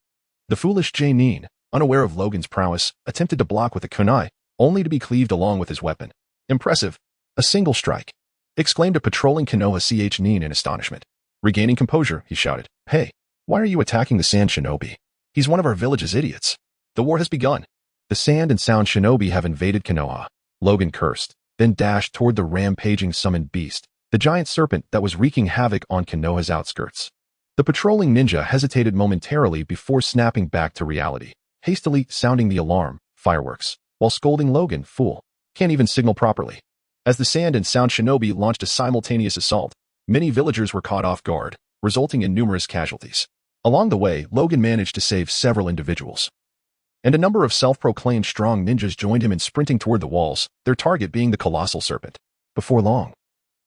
The foolish J-Nin, unaware of Logan's prowess, attempted to block with a kunai, only to be cleaved along with his weapon. Impressive. A single strike, exclaimed a patrolling Konoha Ch-Nin in astonishment. Regaining composure, he shouted, "Hey, why are you attacking the Sand Shinobi? He's one of our village's idiots. The war has begun. The Sand and Sound Shinobi have invaded Konoha." Logan cursed, then dashed toward the rampaging summoned beast, the giant serpent that was wreaking havoc on Konoha's outskirts. The patrolling ninja hesitated momentarily before snapping back to reality, hastily sounding the alarm, fireworks, while scolding Logan, "Fool, can't even signal properly." As the Sand and Sound Shinobi launched a simultaneous assault, many villagers were caught off guard, resulting in numerous casualties. Along the way, Logan managed to save several individuals, and a number of self-proclaimed strong ninjas joined him in sprinting toward the walls, their target being the colossal serpent. Before long,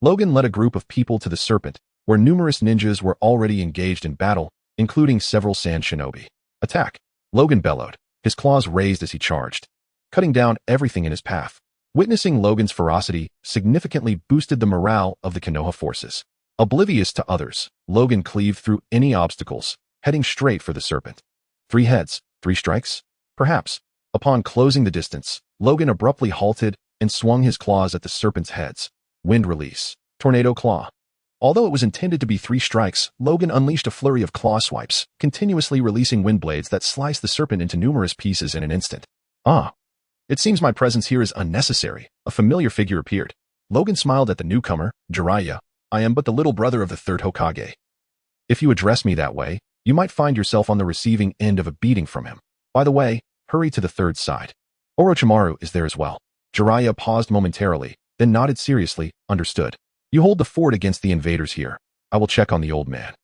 Logan led a group of people to the serpent, where numerous ninjas were already engaged in battle, including several Sand Shinobi. "Attack!" Logan bellowed, his claws raised as he charged, cutting down everything in his path. Witnessing Logan's ferocity significantly boosted the morale of the Konoha forces. Oblivious to others, Logan cleaved through any obstacles, heading straight for the serpent. 3 heads, 3 strikes? Perhaps. Upon closing the distance, Logan abruptly halted and swung his claws at the serpent's heads. Wind release. Tornado claw. Although it was intended to be 3 strikes, Logan unleashed a flurry of claw swipes, continuously releasing wind blades that sliced the serpent into numerous pieces in an instant. "Ah. It seems my presence here is unnecessary." A familiar figure appeared. Logan smiled at the newcomer, Jiraiya. "I am but the little brother of the Third Hokage. If you address me that way, you might find yourself on the receiving end of a beating from him. By the way, hurry to the third side. Orochimaru is there as well." Jiraiya paused momentarily, then nodded seriously. "Understood. You hold the fort against the invaders here. I will check on the old man."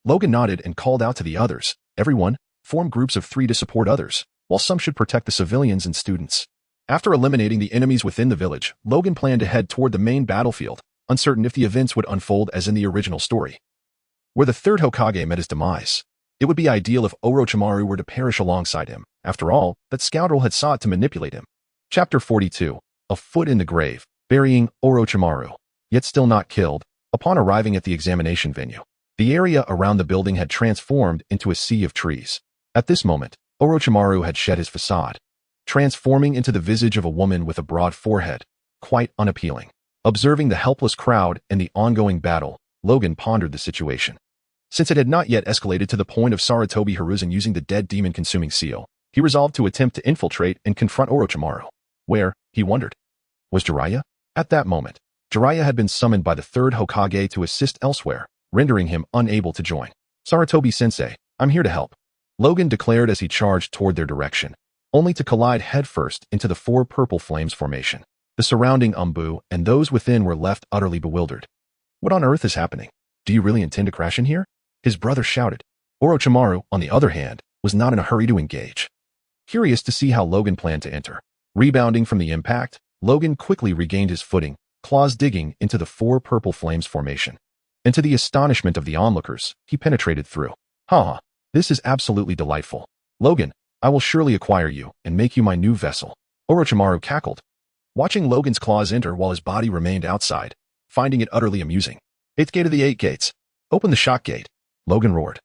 Logan nodded and called out to the others. "Everyone, form groups of 3 to support others, while some should protect the civilians and students." After eliminating the enemies within the village, Logan planned to head toward the main battlefield, uncertain if the events would unfold as in the original story, where the Third Hokage met his demise. It would be ideal if Orochimaru were to perish alongside him. After all, that scoundrel had sought to manipulate him. Chapter 42. A foot in the grave, burying Orochimaru. Yet still not killed. Upon arriving at the examination venue, the area around the building had transformed into a sea of trees. At this moment, Orochimaru had shed his facade, transforming into the visage of a woman with a broad forehead, quite unappealing. Observing the helpless crowd and the ongoing battle, Logan pondered the situation. Since it had not yet escalated to the point of Sarutobi Hiruzen using the dead demon-consuming seal, he resolved to attempt to infiltrate and confront Orochimaru. Where, he wondered, was Jiraiya? At that moment, Jiraiya had been summoned by the Third Hokage to assist elsewhere, rendering him unable to join. Sarutobi-sensei, I'm here to help, Logan declared as he charged toward their direction, only to collide headfirst into the four purple flames formation. The surrounding Umbu and those within were left utterly bewildered. What on earth is happening? Do you really intend to crash in here? His brother shouted. Orochimaru, on the other hand, was not in a hurry to engage. Curious to see how Logan planned to enter. Rebounding from the impact, Logan quickly regained his footing, claws digging into the four purple flames formation. And to the astonishment of the onlookers, he penetrated through. This is absolutely delightful. Logan, I will surely acquire you and make you my new vessel. Orochimaru cackled, watching Logan's claws enter while his body remained outside, finding it utterly amusing. Eighth gate of the 8 gates. Open the shock gate, Logan roared,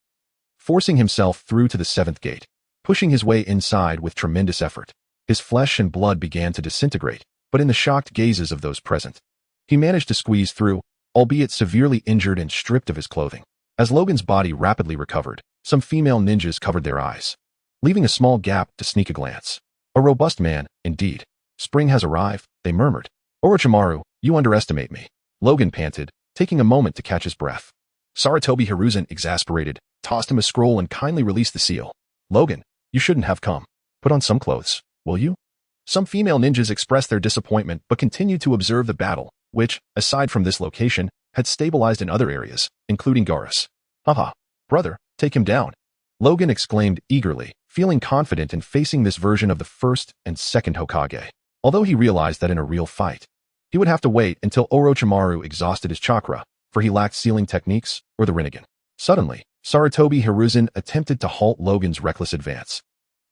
forcing himself through to the 7th gate, pushing his way inside with tremendous effort. His flesh and blood began to disintegrate, but in the shocked gazes of those present, he managed to squeeze through, albeit severely injured and stripped of his clothing. As Logan's body rapidly recovered, some female ninjas covered their eyes, leaving a small gap to sneak a glance. A robust man, indeed. Spring has arrived, they murmured. Orochimaru, you underestimate me, Logan panted, taking a moment to catch his breath. Sarutobi Hiruzen, exasperated, tossed him a scroll and kindly released the seal. Logan, you shouldn't have come. Put on some clothes, will you? Some female ninjas expressed their disappointment but continued to observe the battle, which, aside from this location, had stabilized in other areas, including Garas. Brother, take him down, Logan exclaimed eagerly, feeling confident in facing this version of the first and second Hokage. Although he realized that in a real fight, he would have to wait until Orochimaru exhausted his chakra, for he lacked sealing techniques or the Rinnegan. Suddenly, Sarutobi Hiruzen attempted to halt Logan's reckless advance.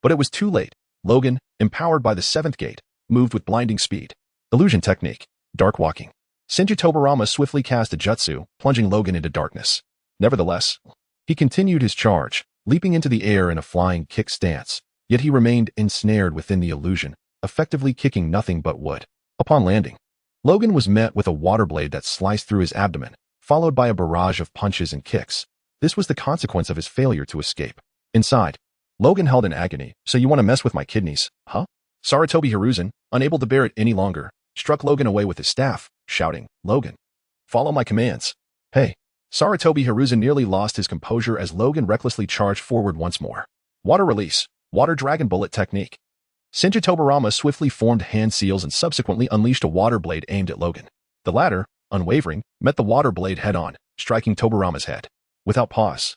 But it was too late. Logan, empowered by the 7th gate, moved with blinding speed. Illusion technique, dark walking. Senju Tobirama swiftly cast a jutsu, plunging Logan into darkness. Nevertheless, he continued his charge, leaping into the air in a flying kick stance, yet he remained ensnared within the illusion, effectively kicking nothing but wood. Upon landing, Logan was met with a water blade that sliced through his abdomen, followed by a barrage of punches and kicks. This was the consequence of his failure to escape. Inside, Logan held in agony. So you want to mess with my kidneys, huh? Sarutobi Hiruzen, unable to bear it any longer, struck Logan away with his staff, shouting, Logan, follow my commands. Hey. Sarutobi Hiruzen nearly lost his composure as Logan recklessly charged forward once more. Water release, water dragon bullet technique. Senju Tobirama swiftly formed hand seals and subsequently unleashed a water blade aimed at Logan. The latter, unwavering, met the water blade head-on, striking Tobirama's head. Without pause,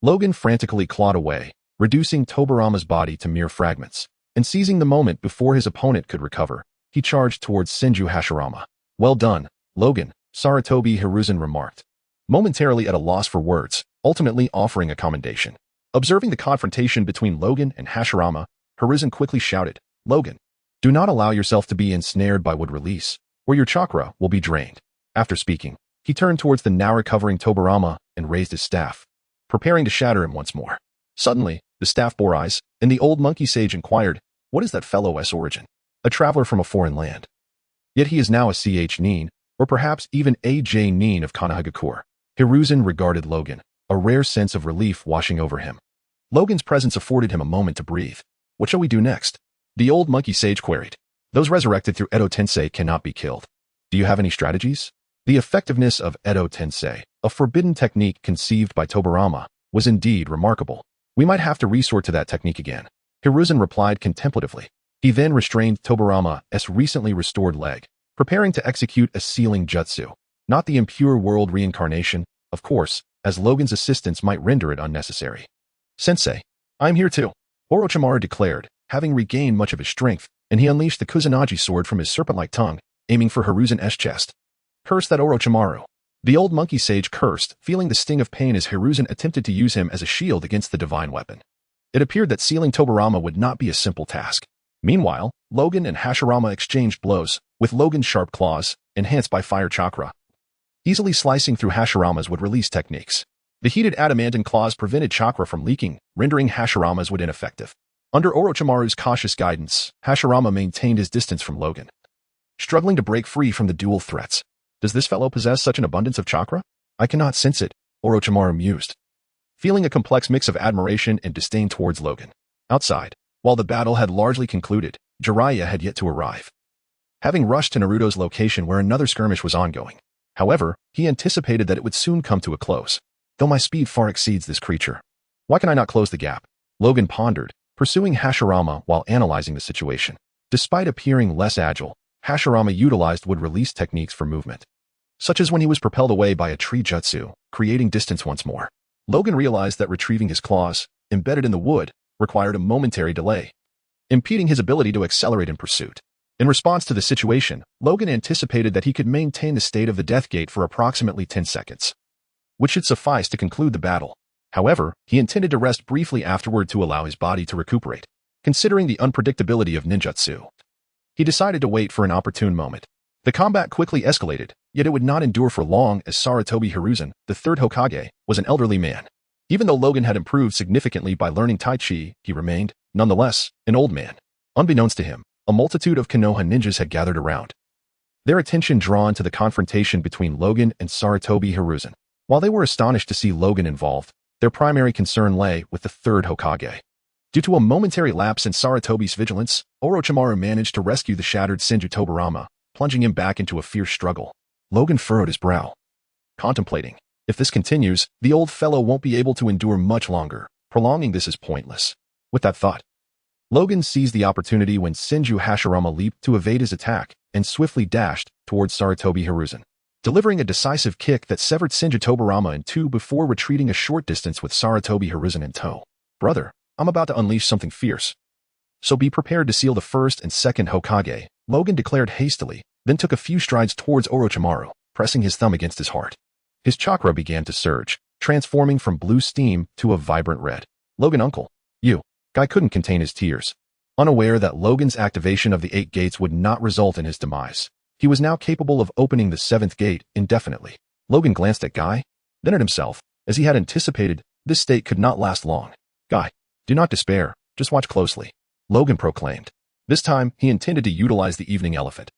Logan frantically clawed away, reducing Tobirama's body to mere fragments, and seizing the moment before his opponent could recover, he charged towards Senju Hashirama. Well done, Logan, Sarutobi Hiruzen remarked, momentarily at a loss for words, ultimately offering a commendation. Observing the confrontation between Logan and Hashirama, Hiruzen quickly shouted, Logan, do not allow yourself to be ensnared by wood release, or your chakra will be drained. After speaking, he turned towards the now recovering Tobirama and raised his staff, preparing to shatter him once more. Suddenly, the staff bore eyes, and the old monkey sage inquired, what is that fellow's origin? A traveler from a foreign land. Yet he is now a CH Nin, or perhaps even AJ Nin of Konohagakure. Hiruzen regarded Logan, a rare sense of relief washing over him. Logan's presence afforded him a moment to breathe. What shall we do next? The old monkey sage queried. Those resurrected through Edo Tensei cannot be killed. Do you have any strategies? The effectiveness of Edo Tensei, a forbidden technique conceived by Tobirama, was indeed remarkable. We might have to resort to that technique again. Hiruzen replied contemplatively. He then restrained Tobirama's recently restored leg, preparing to execute a sealing jutsu. Not the impure world reincarnation, of course, as Logan's assistance might render it unnecessary. Sensei, I'm here too, Orochimaru declared, having regained much of his strength, and he unleashed the Kusanagi sword from his serpent-like tongue, aiming for Hiruzen's chest. Curse that Orochimaru. The old monkey sage cursed, feeling the sting of pain as Hiruzen attempted to use him as a shield against the divine weapon. It appeared that sealing Tobirama would not be a simple task. Meanwhile, Logan and Hashirama exchanged blows, with Logan's sharp claws, enhanced by fire chakra, easily slicing through Hashirama's wood release techniques. The heated adamantine claws prevented chakra from leaking, rendering Hashirama's wood ineffective. Under Orochimaru's cautious guidance, Hashirama maintained his distance from Logan, struggling to break free from the dual threats. Does this fellow possess such an abundance of chakra? I cannot sense it, Orochimaru mused, feeling a complex mix of admiration and disdain towards Logan. Outside, while the battle had largely concluded, Jiraiya had yet to arrive, having rushed to Naruto's location where another skirmish was ongoing. However, he anticipated that it would soon come to a close. Though my speed far exceeds this creature, why can I not close the gap? Logan pondered, pursuing Hashirama while analyzing the situation. Despite appearing less agile, Hashirama utilized wood-release techniques for movement, such as when he was propelled away by a tree jutsu, creating distance once more. Logan realized that retrieving his claws, embedded in the wood, required a momentary delay, impeding his ability to accelerate in pursuit. In response to the situation, Logan anticipated that he could maintain the state of the Death Gate for approximately 10 seconds, which should suffice to conclude the battle. However, he intended to rest briefly afterward to allow his body to recuperate. Considering the unpredictability of ninjutsu, he decided to wait for an opportune moment. The combat quickly escalated, yet it would not endure for long as Sarutobi Hiruzen, the third Hokage, was an elderly man. Even though Logan had improved significantly by learning Tai Chi, he remained, nonetheless, an old man. Unbeknownst to him, a multitude of Konoha ninjas had gathered around, their attention drawn to the confrontation between Logan and Sarutobi Hiruzen. While they were astonished to see Logan involved, their primary concern lay with the third Hokage. Due to a momentary lapse in Sarutobi's vigilance, Orochimaru managed to rescue the shattered Senju Tobirama, plunging him back into a fierce struggle. Logan furrowed his brow, contemplating. If this continues, the old fellow won't be able to endure much longer. Prolonging this is pointless. With that thought, Logan seized the opportunity when Senju Hashirama leaped to evade his attack and swiftly dashed towards Sarutobi Hiruzen, delivering a decisive kick that severed Senju Tobirama in two before retreating a short distance with Sarutobi Hiruzen in tow. Brother, I'm about to unleash something fierce, so be prepared to seal the first and second Hokage, Logan declared hastily, then took a few strides towards Orochimaru, pressing his thumb against his heart. His chakra began to surge, transforming from blue steam to a vibrant red. Logan, uncle, you. Guy couldn't contain his tears, unaware that Logan's activation of the 8 gates would not result in his demise. He was now capable of opening the 7th gate indefinitely. Logan glanced at Guy, then at himself. As he had anticipated, this state could not last long. Guy, do not despair, just watch closely, Logan proclaimed. This time, he intended to utilize the evening elephant,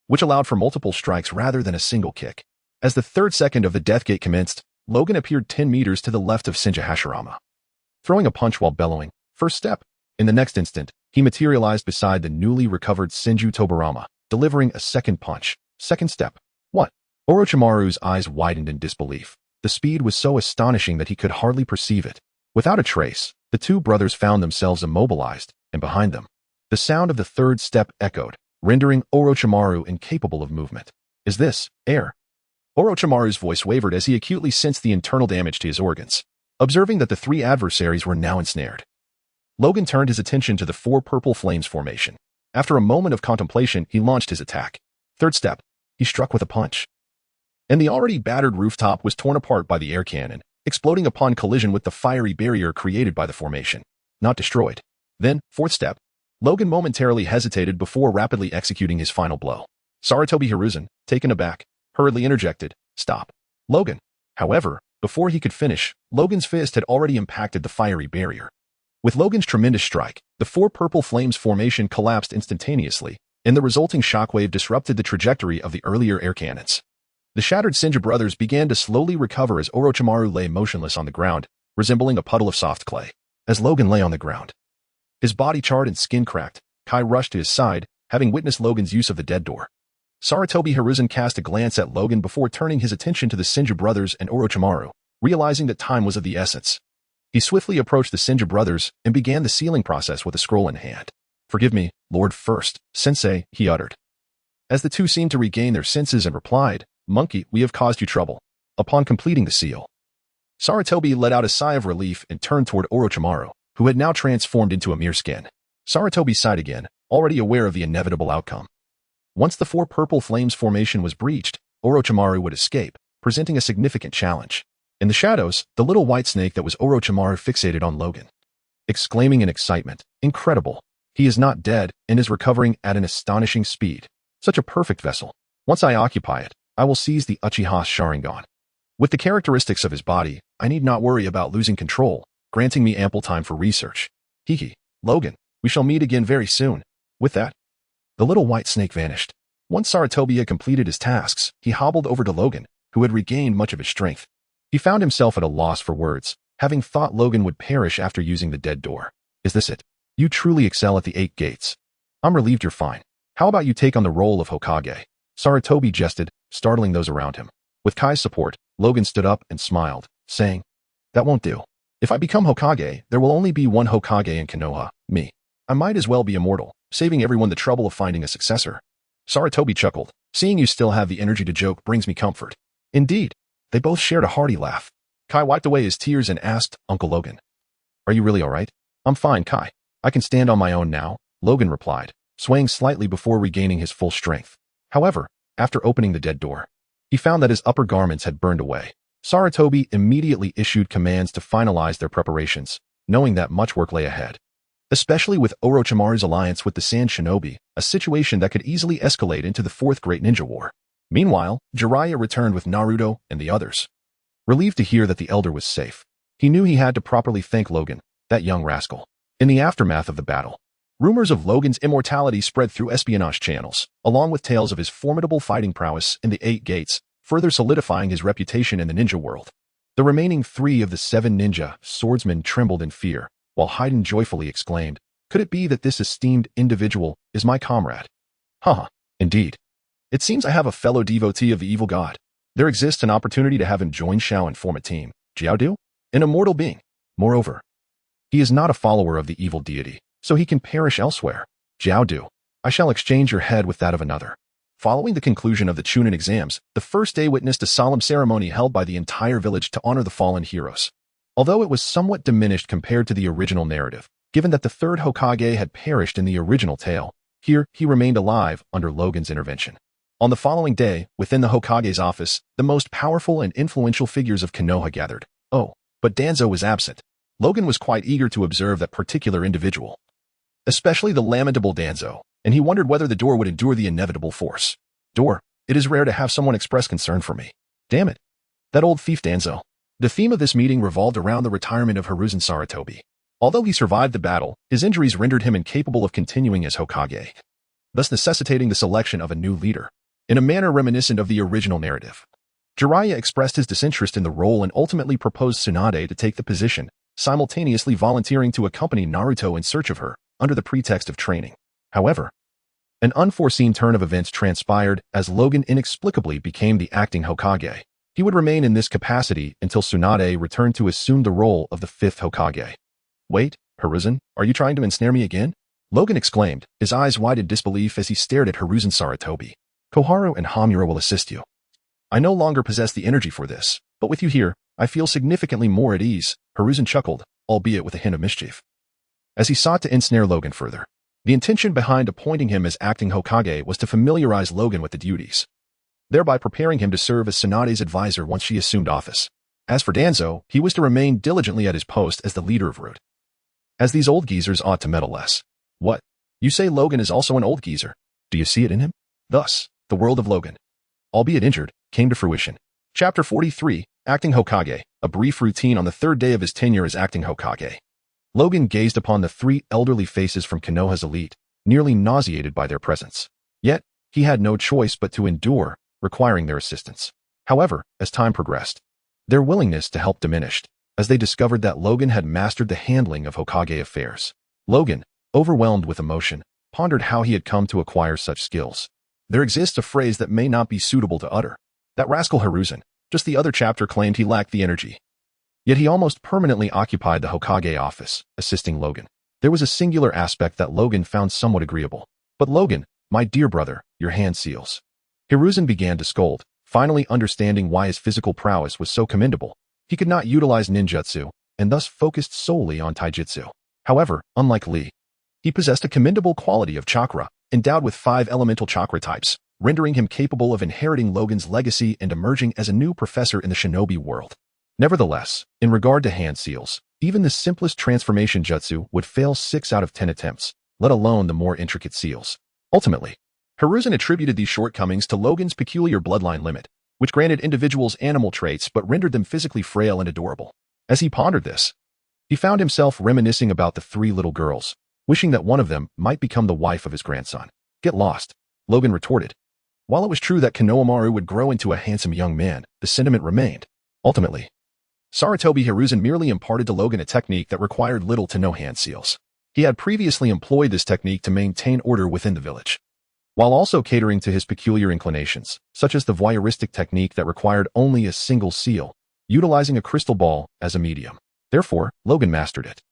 which allowed for multiple strikes rather than a single kick. As the 3rd second of the Death Gate commenced, Logan appeared 10 meters to the left of Senju Hashirama, throwing a punch while bellowing, "First step!" In the next instant, he materialized beside the newly recovered Senju Tobirama, delivering a second punch. Second step. What? Orochimaru's eyes widened in disbelief. The speed was so astonishing that he could hardly perceive it. Without a trace, the two brothers found themselves immobilized, and behind them, the sound of the 3rd step echoed, rendering Orochimaru incapable of movement. Is this air? Orochimaru's voice wavered as he acutely sensed the internal damage to his organs. Observing that the 3 adversaries were now ensnared, Logan turned his attention to the 4 purple flames formation. After a moment of contemplation, he launched his attack. 3rd step. He struck with a punch, and the already battered rooftop was torn apart by the air cannon, exploding upon collision with the fiery barrier created by the formation. Not destroyed. Then, 4th step. Logan momentarily hesitated before rapidly executing his final blow. Sarutobi Hiruzen, taken aback, hurriedly interjected, "Stop, Logan." However, before he could finish, Logan's fist had already impacted the fiery barrier. With Logan's tremendous strike, the 4 purple flames formation collapsed instantaneously, and the resulting shockwave disrupted the trajectory of the earlier air cannons. The shattered Senju brothers began to slowly recover as Orochimaru lay motionless on the ground, resembling a puddle of soft clay. As Logan lay on the ground, his body charred and skin cracked, Kai rushed to his side, having witnessed Logan's use of the dead door. Sarutobi Hiruzen cast a glance at Logan before turning his attention to the Senju brothers and Orochimaru, realizing that time was of the essence. He swiftly approached the Senju brothers and began the sealing process with a scroll in hand. "Forgive me, Lord First, Sensei," he uttered. As the two seemed to regain their senses and replied, "Monkey, we have caused you trouble." Upon completing the seal, Sarutobi let out a sigh of relief and turned toward Orochimaru, who had now transformed into a mere skin. Sarutobi sighed again, already aware of the inevitable outcome. Once the 4 purple flames formation was breached, Orochimaru would escape, presenting a significant challenge. In the shadows, the little white snake that was Orochimaru fixated on Logan, exclaiming in excitement, "Incredible! He is not dead and is recovering at an astonishing speed. Such a perfect vessel. Once I occupy it, I will seize the Uchiha Sharingan. With the characteristics of his body, I need not worry about losing control, granting me ample time for research." Hee. Logan, we shall meet again very soon. With that, the little white snake vanished. Once Sarutobi had completed his tasks, he hobbled over to Logan, who had regained much of his strength. He found himself at a loss for words, having thought Logan would perish after using the dead door. Is this it? You truly excel at the 8 gates. I'm relieved you're fine. How about you take on the role of Hokage? Sarutobi jested, startling those around him. With Kai's support, Logan stood up and smiled, saying, That won't do. If I become Hokage, there will only be one Hokage in Konoha, me. I might as well be immortal, saving everyone the trouble of finding a successor. Sarutobi chuckled. Seeing you still have the energy to joke brings me comfort. Indeed. They both shared a hearty laugh. Kai wiped away his tears and asked Uncle Logan, Are you really all right? I'm fine, Kai. I can stand on my own now, Logan replied, swaying slightly before regaining his full strength. However, after opening the dead door, he found that his upper garments had burned away. Sarutobi immediately issued commands to finalize their preparations, knowing that much work lay ahead. Especially with Orochimaru's alliance with the Sand Shinobi, a situation that could easily escalate into the Fourth Great Ninja War. Meanwhile, Jiraiya returned with Naruto and the others. Relieved to hear that the elder was safe, he knew he had to properly thank Logan, that young rascal. In the aftermath of the battle, rumors of Logan's immortality spread through espionage channels, along with tales of his formidable fighting prowess in the 8 gates, further solidifying his reputation in the ninja world. The remaining 3 of the 7 ninja swordsmen trembled in fear, while Haiden joyfully exclaimed, Could it be that this esteemed individual is my comrade? Indeed. It seems I have a fellow devotee of the evil god. There exists an opportunity to have him join Shao and form a team. Jiaodu? An immortal being. Moreover, he is not a follower of the evil deity, so he can perish elsewhere. Jiaodu, I shall exchange your head with that of another. Following the conclusion of the Chunin exams, the first day witnessed a solemn ceremony held by the entire village to honor the fallen heroes. Although it was somewhat diminished compared to the original narrative, given that the 3rd Hokage had perished in the original tale, here he remained alive under Logan's intervention. On the following day, within the Hokage's office, the most powerful and influential figures of Konoha gathered. Oh, but Danzo was absent. Logan was quite eager to observe that particular individual, especially the lamentable Danzo, and he wondered whether the door would endure the inevitable force. Door, it is rare to have someone express concern for me. Damn it. That old thief Danzo. The theme of this meeting revolved around the retirement of Hiruzen Sarutobi. Although he survived the battle, his injuries rendered him incapable of continuing as Hokage, thus necessitating the selection of a new leader. In a manner reminiscent of the original narrative, Jiraiya expressed his disinterest in the role and ultimately proposed Tsunade to take the position, simultaneously volunteering to accompany Naruto in search of her, under the pretext of training. However, an unforeseen turn of events transpired as Logan inexplicably became the acting Hokage. He would remain in this capacity until Tsunade returned to assume the role of the 5th Hokage. Wait, Hiruzen, are you trying to ensnare me again? Logan exclaimed, his eyes wide in disbelief as he stared at Hiruzen Sarutobi. Koharu and Hamura will assist you. I no longer possess the energy for this, but with you here, I feel significantly more at ease, Hiruzen chuckled, albeit with a hint of mischief. As he sought to ensnare Logan further, the intention behind appointing him as acting Hokage was to familiarize Logan with the duties, thereby preparing him to serve as Tsunade's advisor once she assumed office. As for Danzo, he was to remain diligently at his post as the leader of Root. As these old geezers ought to meddle less. What? You say Logan is also an old geezer? Do you see it in him? Thus, the world of Logan, albeit injured, came to fruition. Chapter 43, Acting Hokage, a brief routine on the 3rd day of his tenure as acting Hokage. Logan gazed upon the 3 elderly faces from Konoha's elite, nearly nauseated by their presence. Yet, he had no choice but to endure, requiring their assistance. However, as time progressed, their willingness to help diminished, as they discovered that Logan had mastered the handling of Hokage affairs. Logan, overwhelmed with emotion, pondered how he had come to acquire such skills. There exists a phrase that may not be suitable to utter. That rascal Hiruzen, just the other chapter claimed he lacked the energy. Yet he almost permanently occupied the Hokage office, assisting Logan. There was a singular aspect that Logan found somewhat agreeable. But Logan, my dear brother, your hand seals. Hiruzen began to scold, finally understanding why his physical prowess was so commendable. He could not utilize ninjutsu, and thus focused solely on taijutsu. However, unlike Lee, he possessed a commendable quality of chakra, endowed with 5 elemental chakra types, rendering him capable of inheriting Logan's legacy and emerging as a new professor in the shinobi world. Nevertheless, in regard to hand seals, even the simplest transformation jutsu would fail 6 out of 10 attempts, let alone the more intricate seals. Ultimately, Hiruzen attributed these shortcomings to Logan's peculiar bloodline limit, which granted individuals animal traits but rendered them physically frail and adorable. As he pondered this, he found himself reminiscing about the 3 little girls, wishing that one of them might become the wife of his grandson. Get lost, Logan retorted. While it was true that Konohamaru would grow into a handsome young man, the sentiment remained. Ultimately, Sarutobi Hiruzen merely imparted to Logan a technique that required little to no hand seals. He had previously employed this technique to maintain order within the village, while also catering to his peculiar inclinations, such as the voyeuristic technique that required only a single seal, utilizing a crystal ball as a medium. Therefore, Logan mastered it.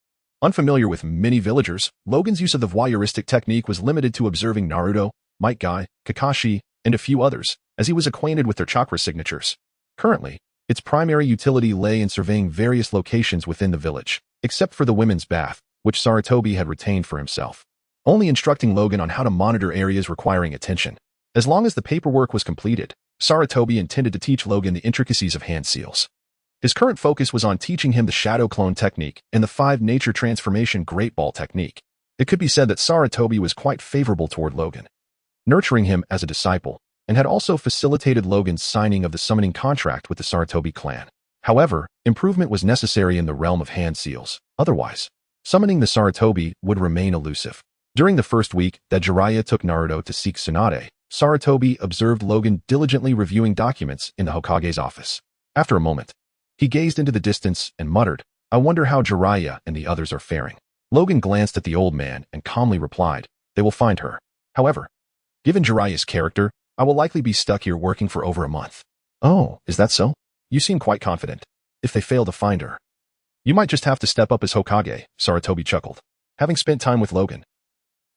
Unfamiliar with many villagers, Logan's use of the voyeuristic technique was limited to observing Naruto, Might Guy, Kakashi, and a few others, as he was acquainted with their chakra signatures. Currently, its primary utility lay in surveying various locations within the village, except for the women's bath, which Sarutobi had retained for himself, only instructing Logan on how to monitor areas requiring attention. As long as the paperwork was completed, Sarutobi intended to teach Logan the intricacies of hand seals. His current focus was on teaching him the Shadow Clone technique and the 5 Nature Transformation Great Ball technique. It could be said that Sarutobi was quite favorable toward Logan, nurturing him as a disciple, and had also facilitated Logan's signing of the summoning contract with the Sarutobi clan. However, improvement was necessary in the realm of hand seals. Otherwise, summoning the Sarutobi would remain elusive. During the first week that Jiraiya took Naruto to seek Tsunade, Sarutobi observed Logan diligently reviewing documents in the Hokage's office. After a moment, he gazed into the distance and muttered, "I wonder how Jiraiya and the others are faring." Logan glanced at the old man and calmly replied, "They will find her. However, given Jiraiya's character, I will likely be stuck here working for over a month." "Oh, is that so? You seem quite confident. If they fail to find her, you might just have to step up as Hokage," Sarutobi chuckled. Having spent time with Logan,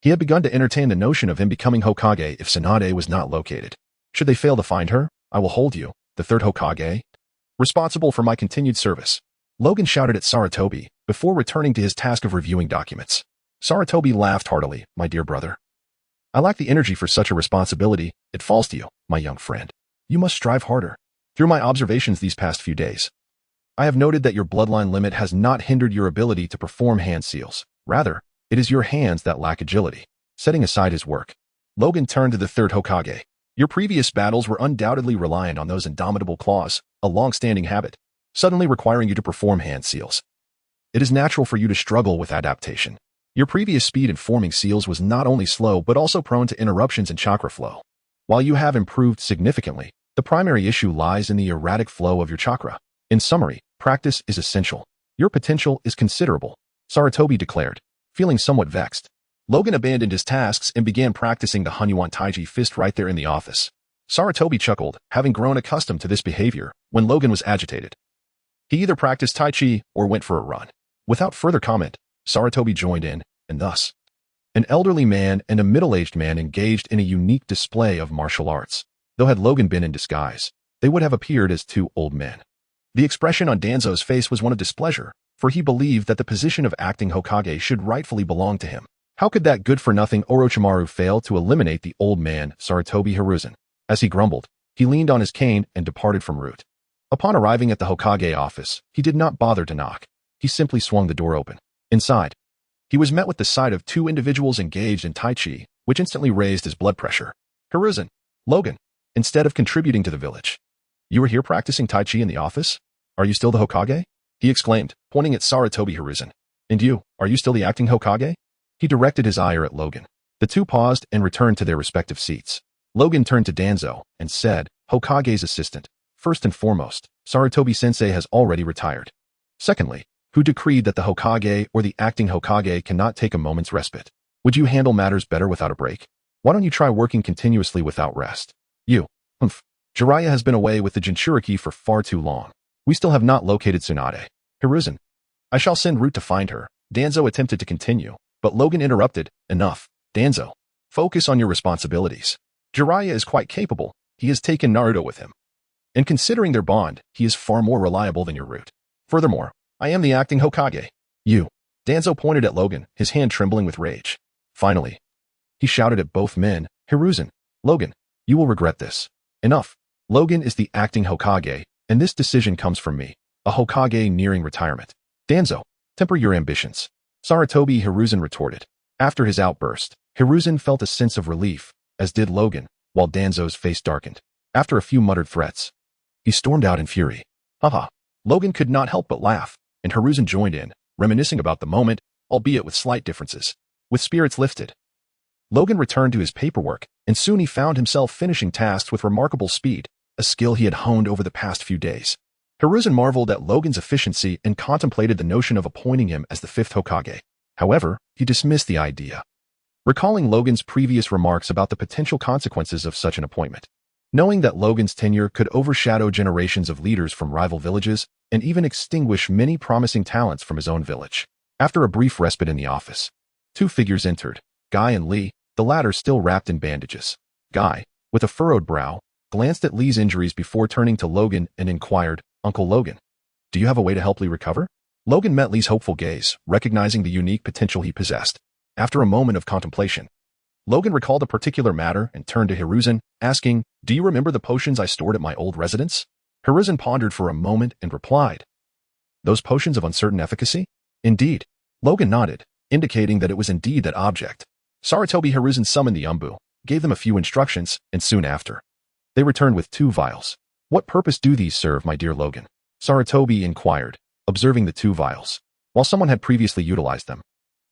he had begun to entertain the notion of him becoming Hokage if Tsunade was not located. "Should they fail to find her, I will hold you, the third Hokage, responsible for my continued service." Logan shouted at Sarutobi before returning to his task of reviewing documents. Sarutobi laughed heartily, "My dear brother, I lack the energy for such a responsibility. It falls to you, my young friend. You must strive harder. Through my observations these past few days, I have noted that your bloodline limit has not hindered your ability to perform hand seals. Rather, it is your hands that lack agility." Setting aside his work, Logan turned to the third Hokage. "Your previous battles were undoubtedly reliant on those indomitable claws, a long-standing habit, suddenly requiring you to perform hand seals. It is natural for you to struggle with adaptation. Your previous speed in forming seals was not only slow but also prone to interruptions in chakra flow. While you have improved significantly, the primary issue lies in the erratic flow of your chakra. In summary, practice is essential. Your potential is considerable," Sarutobi declared, feeling somewhat vexed. Logan abandoned his tasks and began practicing the Hunyuan Taiji fist right there in the office. Sarutobi chuckled, having grown accustomed to this behavior when Logan was agitated. He either practiced Tai Chi or went for a run. Without further comment, Sarutobi joined in, and thus, an elderly man and a middle-aged man engaged in a unique display of martial arts. Though had Logan been in disguise, they would have appeared as two old men. The expression on Danzo's face was one of displeasure, for he believed that the position of acting Hokage should rightfully belong to him. How could that good-for-nothing Orochimaru fail to eliminate the old man, Sarutobi Hiruzen? As he grumbled, he leaned on his cane and departed from route. Upon arriving at the Hokage office, he did not bother to knock. He simply swung the door open. Inside, he was met with the sight of two individuals engaged in Tai Chi, which instantly raised his blood pressure. "Hiruzen, Logan, instead of contributing to the village, you were here practicing Tai Chi in the office? Are you still the Hokage?" he exclaimed, pointing at Sarutobi Hiruzen. "And you, are you still the acting Hokage?" He directed his ire at Logan. The two paused and returned to their respective seats. Logan turned to Danzo and said, "Hokage's assistant. First and foremost, Sarutobi-sensei has already retired. Secondly, who decreed that the Hokage or the acting Hokage cannot take a moment's respite? Would you handle matters better without a break? Why don't you try working continuously without rest? You, Jiraiya has been away with the Jinchuriki for far too long. We still have not located Tsunade. Hiruzen, I shall send route to find her." Danzo attempted to continue, but Logan interrupted. "Enough, Danzo. Focus on your responsibilities. Jiraiya is quite capable. He has taken Naruto with him. And considering their bond, he is far more reliable than your root. Furthermore, I am the acting Hokage. You." Danzo pointed at Logan, his hand trembling with rage. Finally, he shouted at both men, "Hiruzen, Logan, you will regret this. Enough. Logan is the acting Hokage, and this decision comes from me, a Hokage nearing retirement. Danzo, temper your ambitions." Sarutobi Hiruzen retorted. After his outburst, Hiruzen felt a sense of relief, as did Logan, while Danzo's face darkened. After a few muttered threats, he stormed out in fury. Haha. Logan could not help but laugh, and Hiruzen joined in, reminiscing about the moment, albeit with slight differences. with spirits lifted. Logan returned to his paperwork, and soon he found himself finishing tasks with remarkable speed, a skill he had honed over the past few days. Hiruzen marveled at Logan's efficiency and contemplated the notion of appointing him as the fifth Hokage. However, he dismissed the idea, recalling Logan's previous remarks about the potential consequences of such an appointment. Knowing that Logan's tenure could overshadow generations of leaders from rival villages and even extinguish many promising talents from his own village. After a brief respite in the office, two figures entered, Guy and Lee, the latter still wrapped in bandages. Guy, with a furrowed brow, glanced at Lee's injuries before turning to Logan and inquired, "Uncle Logan, do you have a way to help Lee recover?" Logan met Lee's hopeful gaze, recognizing the unique potential he possessed. After a moment of contemplation, Logan recalled a particular matter and turned to Hiruzen, asking, "Do you remember the potions I stored at my old residence?" Hiruzen pondered for a moment and replied, "Those potions of uncertain efficacy?" "Indeed." Logan nodded, indicating that it was indeed that object. Sarutobi Hiruzen summoned the Umbu, gave them a few instructions, and soon after, they returned with 2 vials. "What purpose do these serve, my dear Logan?" Sarutobi inquired, observing the 2 vials. While someone had previously utilized them,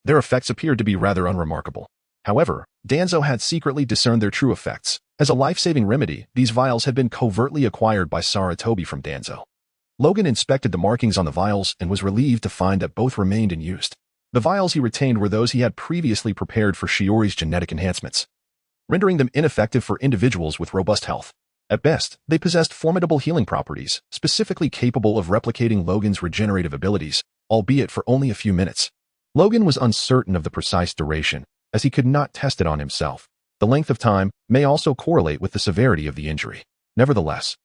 their effects appeared to be rather unremarkable. However, Danzo had secretly discerned their true effects. As a life-saving remedy, these vials had been covertly acquired by Sarutobi from Danzo. Logan inspected the markings on the vials and was relieved to find that both remained in use. The vials he retained were those he had previously prepared for Shiori's genetic enhancements, rendering them ineffective for individuals with robust health. At best, they possessed formidable healing properties, specifically capable of replicating Logan's regenerative abilities, albeit for only a few minutes. Logan was uncertain of the precise duration, as he could not test it on himself. The length of time may also correlate with the severity of the injury. Nevertheless,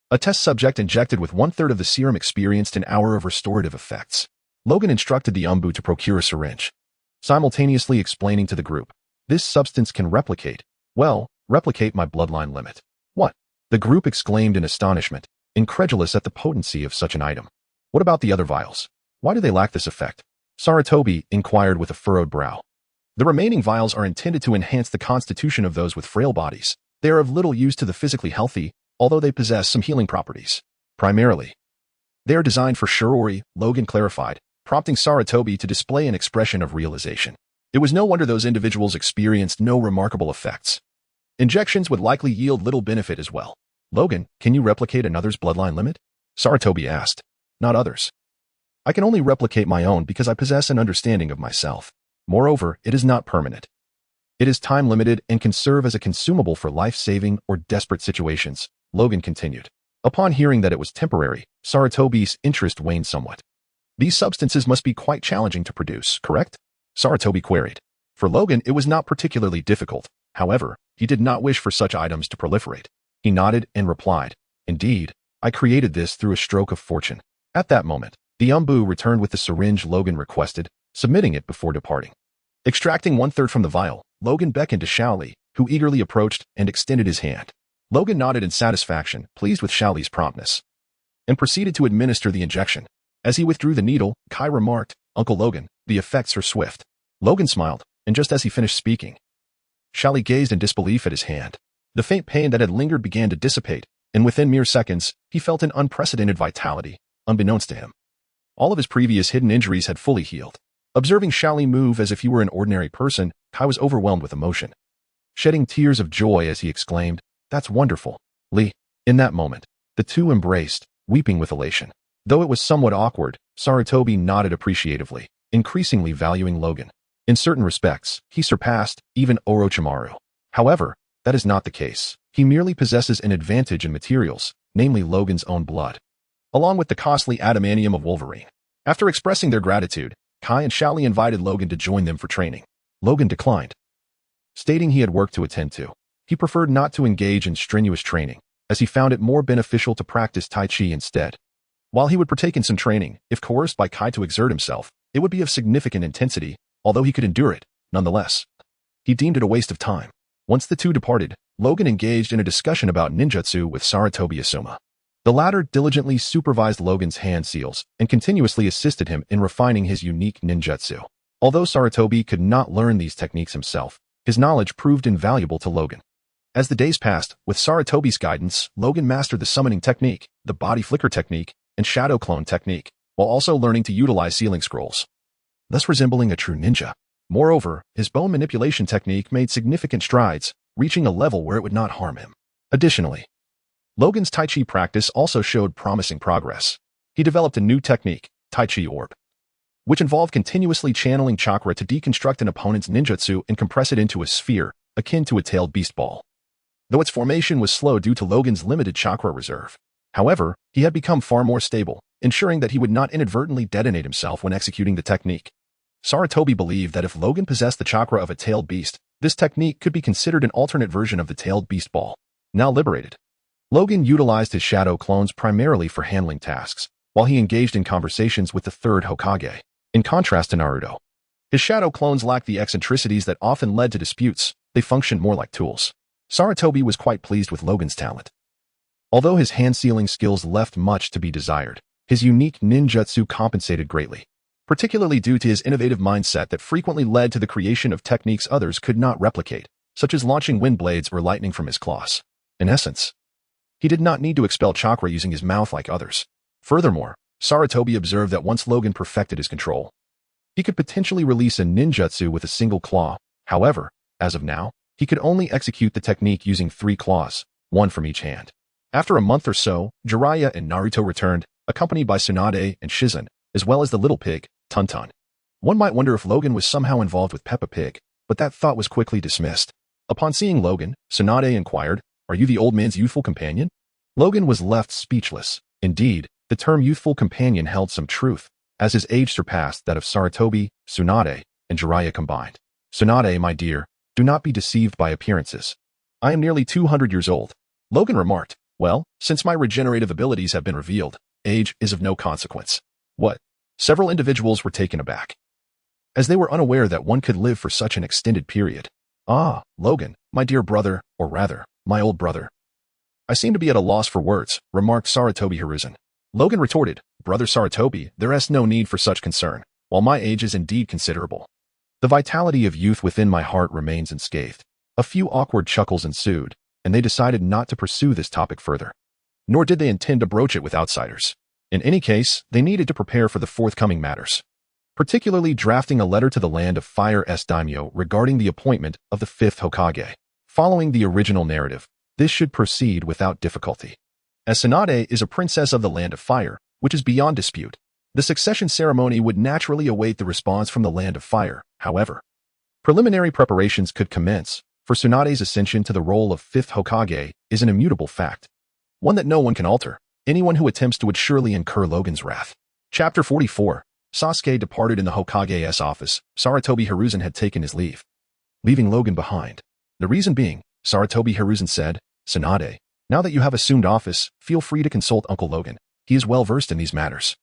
a test subject injected with 1/3 of the serum experienced an hour of restorative effects. Logan instructed the Umbu to procure a syringe, simultaneously explaining to the group, "This substance can replicate my bloodline limit." "What?" the group exclaimed in astonishment, incredulous at the potency of such an item. "What about the other vials? Why do they lack this effect?" Sarutobi inquired with a furrowed brow. "The remaining vials are intended to enhance the constitution of those with frail bodies. They are of little use to the physically healthy, although they possess some healing properties. Primarily, they are designed for Shiori," Logan clarified, prompting Sarutobi to display an expression of realization. It was no wonder those individuals experienced no remarkable effects. Injections would likely yield little benefit as well. "Logan, can you replicate another's bloodline limit?" Sarutobi asked. "Not others. I can only replicate my own because I possess an understanding of myself. Moreover, it is not permanent. It is time-limited and can serve as a consumable for life-saving or desperate situations," Logan continued. Upon hearing that it was temporary, Sarutobi's interest waned somewhat. "These substances must be quite challenging to produce, correct?" Sarutobi queried. For Logan, it was not particularly difficult. However, he did not wish for such items to proliferate. He nodded and replied, "Indeed, I created this through a stroke of fortune." At that moment, the Umbu returned with the syringe Logan requested, submitting it before departing. Extracting 1/3 from the vial, Logan beckoned to Xiaoli, who eagerly approached and extended his hand. Logan nodded in satisfaction, pleased with Xiaoli's promptness, and proceeded to administer the injection. As he withdrew the needle, Kai remarked, "Uncle Logan, the effects are swift." Logan smiled, and just as he finished speaking, Xiaoli gazed in disbelief at his hand. The faint pain that had lingered began to dissipate, and within mere seconds, he felt an unprecedented vitality, unbeknownst to him. All of his previous hidden injuries had fully healed. Observing Xiaoli move as if he were an ordinary person, Kai was overwhelmed with emotion, shedding tears of joy as he exclaimed, "That's wonderful, Lee." In that moment, the two embraced, weeping with elation. Though it was somewhat awkward, Sarutobi nodded appreciatively, increasingly valuing Logan. In certain respects, he surpassed even Orochimaru. However, that is not the case. He merely possesses an advantage in materials, namely Logan's own blood, along with the costly adamantium of Wolverine. After expressing their gratitude, Kai and Xiaoli invited Logan to join them for training. Logan declined, stating he had work to attend to. He preferred not to engage in strenuous training, as he found it more beneficial to practice Tai Chi instead. While he would partake in some training, if coerced by Kai to exert himself, it would be of significant intensity, although he could endure it, nonetheless. He deemed it a waste of time. Once the two departed, Logan engaged in a discussion about ninjutsu with Sarutobi Asuma. The latter diligently supervised Logan's hand seals and continuously assisted him in refining his unique ninjutsu. Although Sarutobi could not learn these techniques himself, his knowledge proved invaluable to Logan. As the days passed, with Sarutobi's guidance, Logan mastered the summoning technique, the body flicker technique, and shadow clone technique, while also learning to utilize sealing scrolls, thus resembling a true ninja. Moreover, his bone manipulation technique made significant strides, reaching a level where it would not harm him. Additionally, Logan's Tai Chi practice also showed promising progress. He developed a new technique, Tai Chi Orb, which involved continuously channeling chakra to deconstruct an opponent's ninjutsu and compress it into a sphere, akin to a tailed beast ball. Though its formation was slow due to Logan's limited chakra reserve. However, he had become far more stable, ensuring that he would not inadvertently detonate himself when executing the technique. Sarutobi believed that if Logan possessed the chakra of a tailed beast, this technique could be considered an alternate version of the tailed beast ball. Now liberated, Logan utilized his shadow clones primarily for handling tasks, while he engaged in conversations with the third Hokage. In contrast to Naruto, his shadow clones lacked the eccentricities that often led to disputes. They functioned more like tools. Sarutobi was quite pleased with Logan's talent. Although his hand-sealing skills left much to be desired, his unique ninjutsu compensated greatly, particularly due to his innovative mindset that frequently led to the creation of techniques others could not replicate, such as launching wind blades or lightning from his claws. In essence, he did not need to expel chakra using his mouth like others. Furthermore, Sarutobi observed that once Logan perfected his control, he could potentially release a ninjutsu with a single claw. However, as of now, he could only execute the technique using 3 claws, one from each hand. After a month or so, Jiraiya and Naruto returned, accompanied by Tsunade and Shizen, as well as the little pig, Tuntun. One might wonder if Logan was somehow involved with Peppa Pig, but that thought was quickly dismissed. Upon seeing Logan, Tsunade inquired, "Are you the old man's youthful companion?" Logan was left speechless. Indeed, the term youthful companion held some truth, as his age surpassed that of Sarutobi, Tsunade, and Jiraiya combined. "Tsunade, my dear, do not be deceived by appearances. I am nearly 200 years old." Logan remarked, "Well, since my regenerative abilities have been revealed, age is of no consequence." What? Several individuals were taken aback, as they were unaware that one could live for such an extended period. "Ah, Logan, my dear brother, or rather, my old brother. I seem to be at a loss for words," remarked Sarutobi Hiruzen. Logan retorted, "Brother Sarutobi, there is no need for such concern, while my age is indeed considerable. The vitality of youth within my heart remains unscathed." A few awkward chuckles ensued, and they decided not to pursue this topic further. Nor did they intend to broach it with outsiders. In any case, they needed to prepare for the forthcoming matters, particularly drafting a letter to the Land of Fire's daimyo regarding the appointment of the fifth Hokage. Following the original narrative, this should proceed without difficulty. As Tsunade is a princess of the Land of Fire, which is beyond dispute, the succession ceremony would naturally await the response from the Land of Fire. However, preliminary preparations could commence, for Tsunade's ascension to the role of fifth Hokage is an immutable fact, one that no one can alter. Anyone who attempts to would surely incur Logan's wrath. Chapter 44. Sasuke departed in the Hokage's office. Sarutobi Hiruzen had taken his leave, leaving Logan behind. The reason being, Sarutobi Hiruzen said, "Tsunade, now that you have assumed office, feel free to consult Uncle Logan. He is well versed in these matters."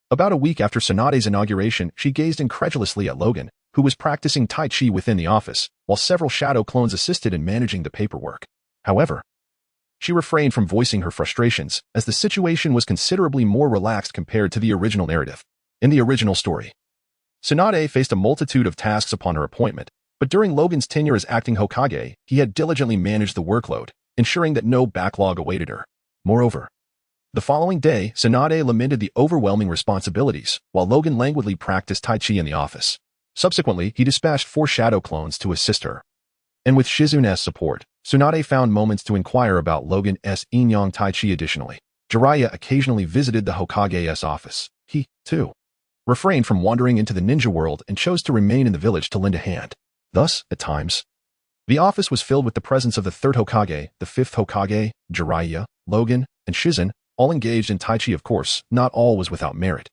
About a week after Tsunade's inauguration, she gazed incredulously at Logan, who was practicing Tai Chi within the office, while several shadow clones assisted in managing the paperwork. However, she refrained from voicing her frustrations, as the situation was considerably more relaxed compared to the original narrative. In the original story, Tsunade faced a multitude of tasks upon her appointment, but during Logan's tenure as acting Hokage, he had diligently managed the workload, ensuring that no backlog awaited her. Moreover, the following day, Tsunade lamented the overwhelming responsibilities, while Logan languidly practiced Tai Chi in the office. Subsequently, he dispatched 4 shadow clones to assist her. And with Shizune's support, Tsunade found moments to inquire about Logan's Inyang Tai Chi. Additionally, Jiraiya occasionally visited the Hokage's office. He, too, refrained from wandering into the ninja world and chose to remain in the village to lend a hand. Thus, at times, the office was filled with the presence of the third Hokage, the fifth Hokage, Jiraiya, Logan, and Shizen, all engaged in Tai Chi. Of course, not all was without merit.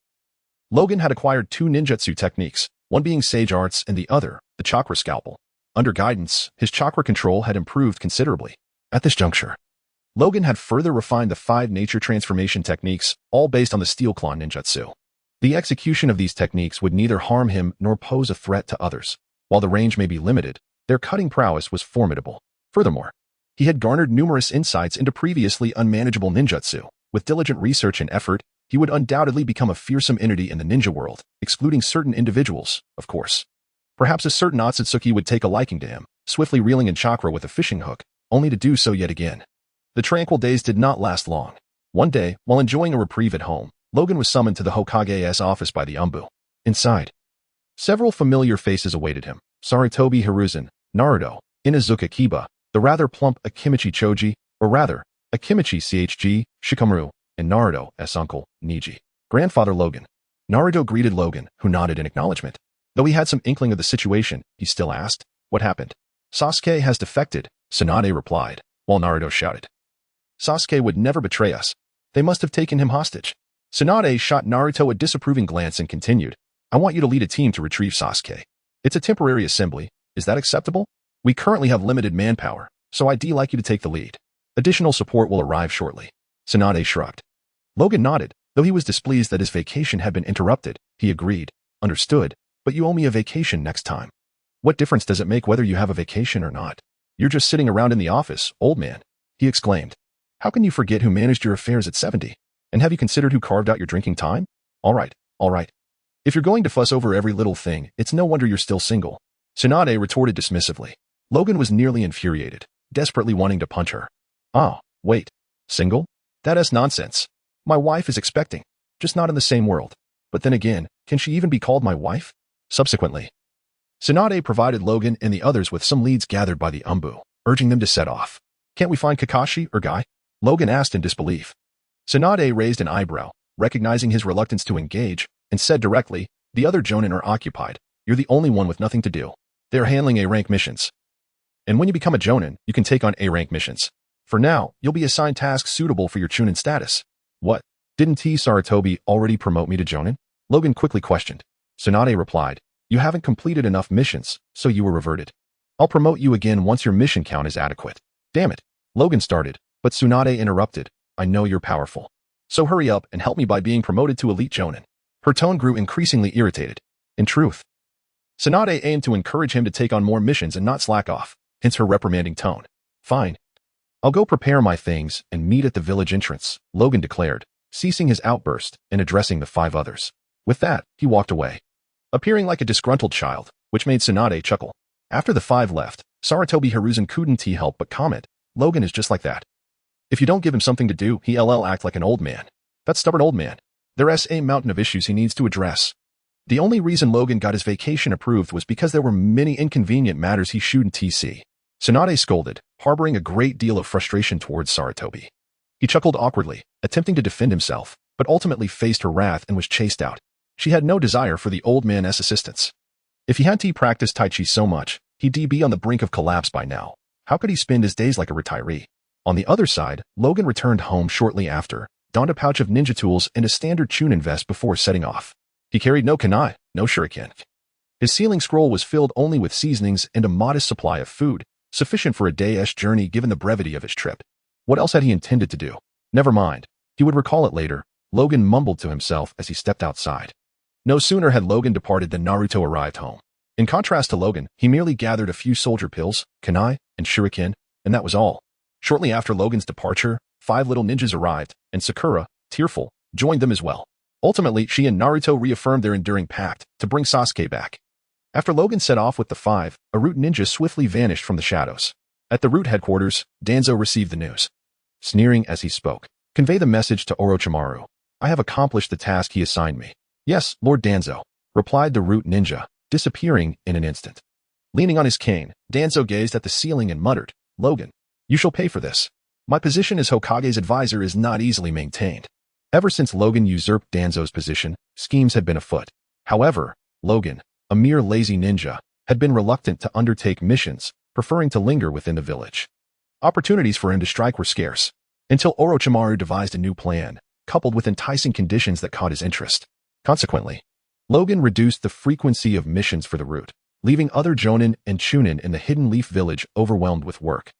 Logan had acquired 2 ninjutsu techniques, one being Sage Arts and the other, the Chakra Scalpel. Under guidance, his chakra control had improved considerably. At this juncture, Logan had further refined the 5 nature transformation techniques, all based on the Steel Claw ninjutsu. The execution of these techniques would neither harm him nor pose a threat to others. While the range may be limited, their cutting prowess was formidable. Furthermore, he had garnered numerous insights into previously unmanageable ninjutsu. With diligent research and effort, he would undoubtedly become a fearsome entity in the ninja world, excluding certain individuals, of course. Perhaps a certain Otsutsuki would take a liking to him, swiftly reeling in chakra with a fishing hook, only to do so yet again. The tranquil days did not last long. One day, while enjoying a reprieve at home, Logan was summoned to the Hokage's office by the Umbu. Inside, several familiar faces awaited him. Sarutobi Hiruzen, Naruto, Inazuka Kiba, the rather plump Akimichi Choji, or rather, Akimichi CHG, Shikamaru, and Naruto's uncle, Niji. Grandfather Logan. Naruto greeted Logan, who nodded in acknowledgement. Though he had some inkling of the situation, he still asked, "What happened?" "Sasuke has defected," Tsunade replied, while Naruto shouted, "Sasuke would never betray us. They must have taken him hostage." Tsunade shot Naruto a disapproving glance and continued, "I want you to lead a team to retrieve Sasuke. It's a temporary assembly. Is that acceptable? We currently have limited manpower, so I'd like you to take the lead. Additional support will arrive shortly." Tsunade shrugged. Logan nodded. Though he was displeased that his vacation had been interrupted, he agreed, "Understood, but you owe me a vacation next time." "What difference does it make whether you have a vacation or not? You're just sitting around in the office, old man," he exclaimed. "How can you forget who managed your affairs at 70? And have you considered who carved out your drinking time? All right. If you're going to fuss over every little thing, it's no wonder you're still single." Tsunade retorted dismissively. Logan was nearly infuriated, desperately wanting to punch her. "Oh, wait. Single? That's nonsense. My wife is expecting, just not in the same world. But then again, can she even be called my wife?" Subsequently, Tsunade provided Logan and the others with some leads gathered by the Umbu, urging them to set off. "Can't we find Kakashi or Guy?" Logan asked in disbelief. Tsunade raised an eyebrow, recognizing his reluctance to engage, and said directly, "The other Jonin are occupied. You're the only one with nothing to do. They're handling A-rank missions. And when you become a Jonin, you can take on A-rank missions. For now, you'll be assigned tasks suitable for your Chunin status." "What? Didn't Sarutobi already promote me to Jonin?" Logan quickly questioned. Tsunade replied, "You haven't completed enough missions, so you were reverted. I'll promote you again once your mission count is adequate." "Damn it," Logan started, but Tsunade interrupted, "I know you're powerful. So hurry up and help me by being promoted to Elite Jonin." Her tone grew increasingly irritated. In truth, Tsunade aimed to encourage him to take on more missions and not slack off, hence her reprimanding tone. "Fine. I'll go prepare my things and meet at the village entrance," Logan declared, ceasing his outburst and addressing the 5 others. With that, he walked away, appearing like a disgruntled child, which made Tsunade chuckle. After the 5 left, Sarutobi Hiruzen couldn't help but comment, "Logan is just like that. If you don't give him something to do, he'll act like an old man. That stubborn old man. There's a mountain of issues he needs to address." The only reason Logan got his vacation approved was because there were many inconvenient matters he shouldn't see. Tsunade scolded, harboring a great deal of frustration towards Sarutobi. He chuckled awkwardly, attempting to defend himself, but ultimately faced her wrath and was chased out. She had no desire for the old man's assistance. If he hadn't practiced Tai Chi so much, he'd be on the brink of collapse by now. How could he spend his days like a retiree? On the other side, Logan returned home shortly after, donned a pouch of ninja tools and a standard Chunin vest before setting off. He carried no kunai, no shuriken. His sealing scroll was filled only with seasonings and a modest supply of food, sufficient for a day's journey given the brevity of his trip. What else had he intended to do? Never mind. He would recall it later, Logan mumbled to himself as he stepped outside. No sooner had Logan departed than Naruto arrived home. In contrast to Logan, he merely gathered a few soldier pills, kunai, and shuriken, and that was all. Shortly after Logan's departure, 5 little ninjas arrived, and Sakura, tearful, joined them as well. Ultimately, she and Naruto reaffirmed their enduring pact to bring Sasuke back. After Logan set off with the 5, a root ninja swiftly vanished from the shadows. At the root headquarters, Danzo received the news. Sneering as he spoke, "Convey the message to Orochimaru. I have accomplished the task he assigned me." "Yes, Lord Danzo," replied the root ninja, disappearing in an instant. Leaning on his cane, Danzo gazed at the ceiling and muttered, "Logan, you shall pay for this. My position as Hokage's advisor is not easily maintained." Ever since Logan usurped Danzo's position, schemes had been afoot. However, Logan, a mere lazy ninja, had been reluctant to undertake missions, preferring to linger within the village. Opportunities for him to strike were scarce, until Orochimaru devised a new plan, coupled with enticing conditions that caught his interest. Consequently, Logan reduced the frequency of missions for the route, leaving other Jonin and Chunin in the Hidden Leaf village overwhelmed with work,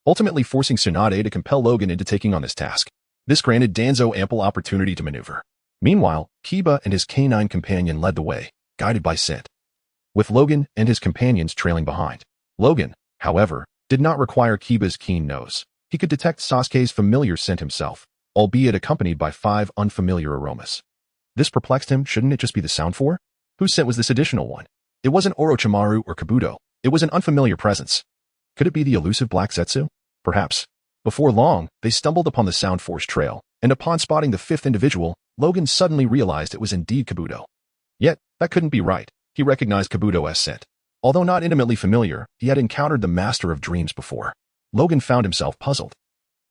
ultimately forcing Tsunade to compel Logan into taking on this task. This granted Danzo ample opportunity to maneuver. Meanwhile, Kiba and his canine companion led the way, guided by scent, with Logan and his companions trailing behind. Logan, however, did not require Kiba's keen nose. He could detect Sasuke's familiar scent himself, albeit accompanied by 5 unfamiliar aromas. This perplexed him. Shouldn't it just be the sound for? Whose scent was this additional one? It wasn't Orochimaru or Kabuto. It was an unfamiliar presence. Could it be the elusive Black Zetsu? Perhaps. Before long, they stumbled upon the Sound Force trail, and upon spotting the 5th individual, Logan suddenly realized it was indeed Kabuto. Yet, that couldn't be right. He recognized Kabuto's scent. Although not intimately familiar, he had encountered the Master of Dreams before. Logan found himself puzzled.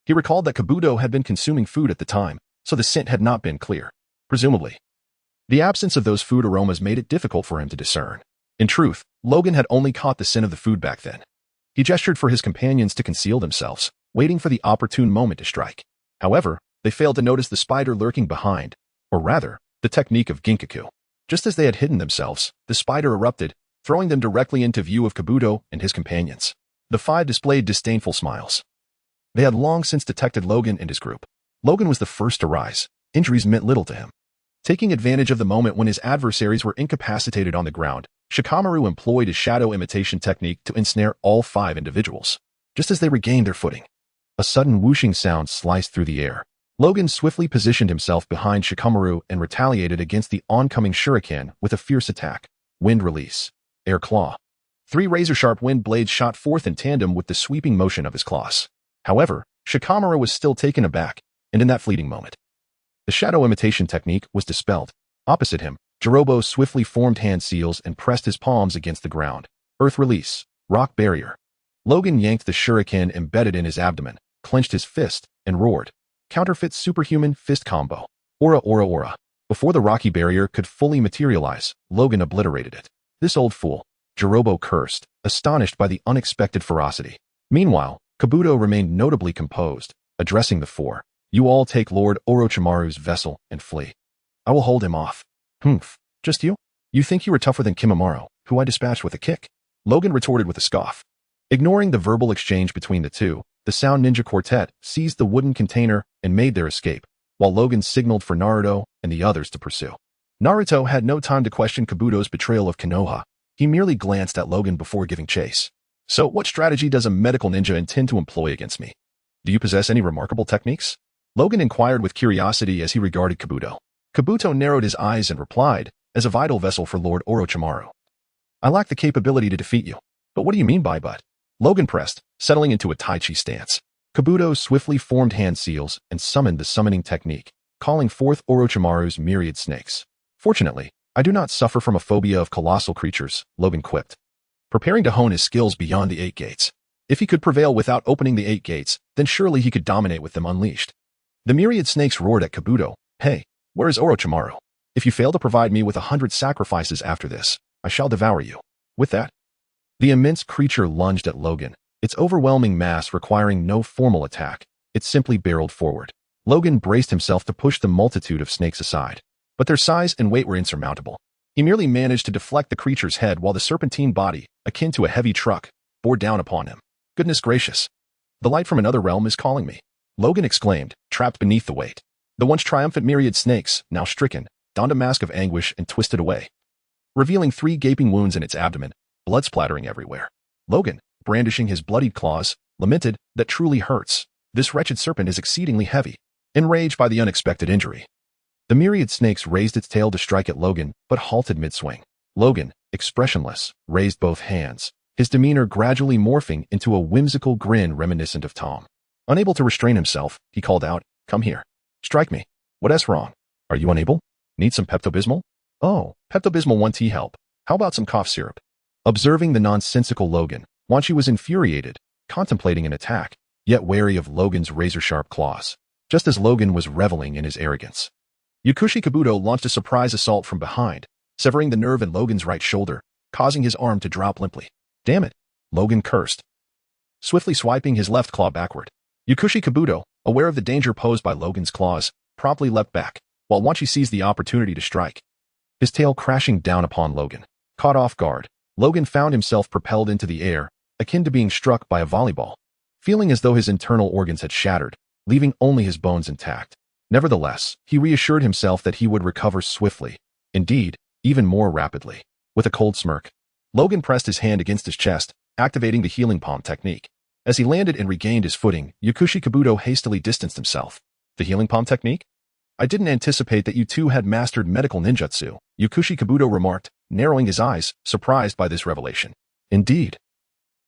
He recalled that Kabuto had been consuming food at the time, so the scent had not been clear. Presumably, the absence of those food aromas made it difficult for him to discern. In truth, Logan had only caught the scent of the food back then. He gestured for his companions to conceal themselves, waiting for the opportune moment to strike. However, they failed to notice the spider lurking behind, or rather, the technique of Ginkaku. Just as they had hidden themselves, the spider erupted, throwing them directly into view of Kabuto and his companions. The five displayed disdainful smiles. They had long since detected Logan and his group. Logan was the first to rise. Injuries meant little to him. Taking advantage of the moment when his adversaries were incapacitated on the ground, Shikamaru employed his shadow imitation technique to ensnare all five individuals. Just as they regained their footing, a sudden whooshing sound sliced through the air. Logan swiftly positioned himself behind Shikamaru and retaliated against the oncoming shuriken with a fierce attack. Wind release. Air claw. 3 razor-sharp wind blades shot forth in tandem with the sweeping motion of his claws. However, Shikamaru was still taken aback, and in that fleeting moment, the shadow imitation technique was dispelled. Opposite him, Jirobo swiftly formed hand seals and pressed his palms against the ground. Earth release. Rock barrier. Logan yanked the shuriken embedded in his abdomen, clenched his fist, and roared. Counterfeit superhuman fist combo. Aura, aura, aura. Before the rocky barrier could fully materialize, Logan obliterated it. This old fool. Jirobo cursed, astonished by the unexpected ferocity. Meanwhile, Kabuto remained notably composed, addressing the four. You all take Lord Orochimaru's vessel and flee. I will hold him off. Humph. Just you? You think you were tougher than Kimimaro, who I dispatched with a kick? Logan retorted with a scoff. Ignoring the verbal exchange between the two, the Sound Ninja Quartet seized the wooden container and made their escape, while Logan signaled for Naruto and the others to pursue. Naruto had no time to question Kabuto's betrayal of Konoha. He merely glanced at Logan before giving chase. So what strategy does a medical ninja intend to employ against me? Do you possess any remarkable techniques? Logan inquired with curiosity as he regarded Kabuto. Kabuto narrowed his eyes and replied, as a vital vessel for Lord Orochimaru. I lack the capability to defeat you. But what do you mean by but? Logan pressed, settling into a Tai Chi stance. Kabuto swiftly formed hand seals and summoned the summoning technique, calling forth Orochimaru's myriad snakes. Fortunately, I do not suffer from a phobia of colossal creatures, Logan quipped, preparing to hone his skills beyond the 8 gates. If he could prevail without opening the 8 gates, then surely he could dominate with them unleashed. The myriad snakes roared at Kabuto. Hey, where is Orochimaru? If you fail to provide me with 100 sacrifices after this, I shall devour you. With that, the immense creature lunged at Logan, its overwhelming mass requiring no formal attack. It simply barreled forward. Logan braced himself to push the multitude of snakes aside, but their size and weight were insurmountable. He merely managed to deflect the creature's head while the serpentine body, akin to a heavy truck, bore down upon him. Goodness gracious. The light from another realm is calling me. Logan exclaimed, trapped beneath the weight. The once triumphant myriad snakes, now stricken, donned a mask of anguish and twisted away, revealing 3 gaping wounds in its abdomen, blood splattering everywhere. Logan, brandishing his bloodied claws, lamented, that truly hurts. This wretched serpent is exceedingly heavy. Enraged by the unexpected injury, the myriad snakes raised its tail to strike at Logan, but halted mid-swing. Logan, expressionless, raised both hands, his demeanor gradually morphing into a whimsical grin reminiscent of Tom. Unable to restrain himself, he called out, Come here. Strike me. What's wrong? Are you unable? Need some Pepto-Bismol? Oh, Pepto-Bismol 1T help. How about some cough syrup? Observing the nonsensical Logan, Wanchi was infuriated, contemplating an attack, yet wary of Logan's razor-sharp claws. Just as Logan was reveling in his arrogance, Yakushi Kabuto launched a surprise assault from behind, severing the nerve in Logan's right shoulder, causing his arm to drop limply. Damn it, Logan cursed, swiftly swiping his left claw backward. Yakushi Kabuto, aware of the danger posed by Logan's claws, promptly leapt back, while Wanchi seized the opportunity to strike, his tail crashing down upon Logan. Caught off guard, Logan found himself propelled into the air, akin to being struck by a volleyball, feeling as though his internal organs had shattered, leaving only his bones intact. Nevertheless, he reassured himself that he would recover swiftly, indeed, even more rapidly. With a cold smirk, Logan pressed his hand against his chest, activating the healing palm technique. As he landed and regained his footing, Yakushi Kabuto hastily distanced himself. The healing palm technique? I didn't anticipate that you two had mastered medical ninjutsu, Yakushi Kabuto remarked, narrowing his eyes, surprised by this revelation. Indeed.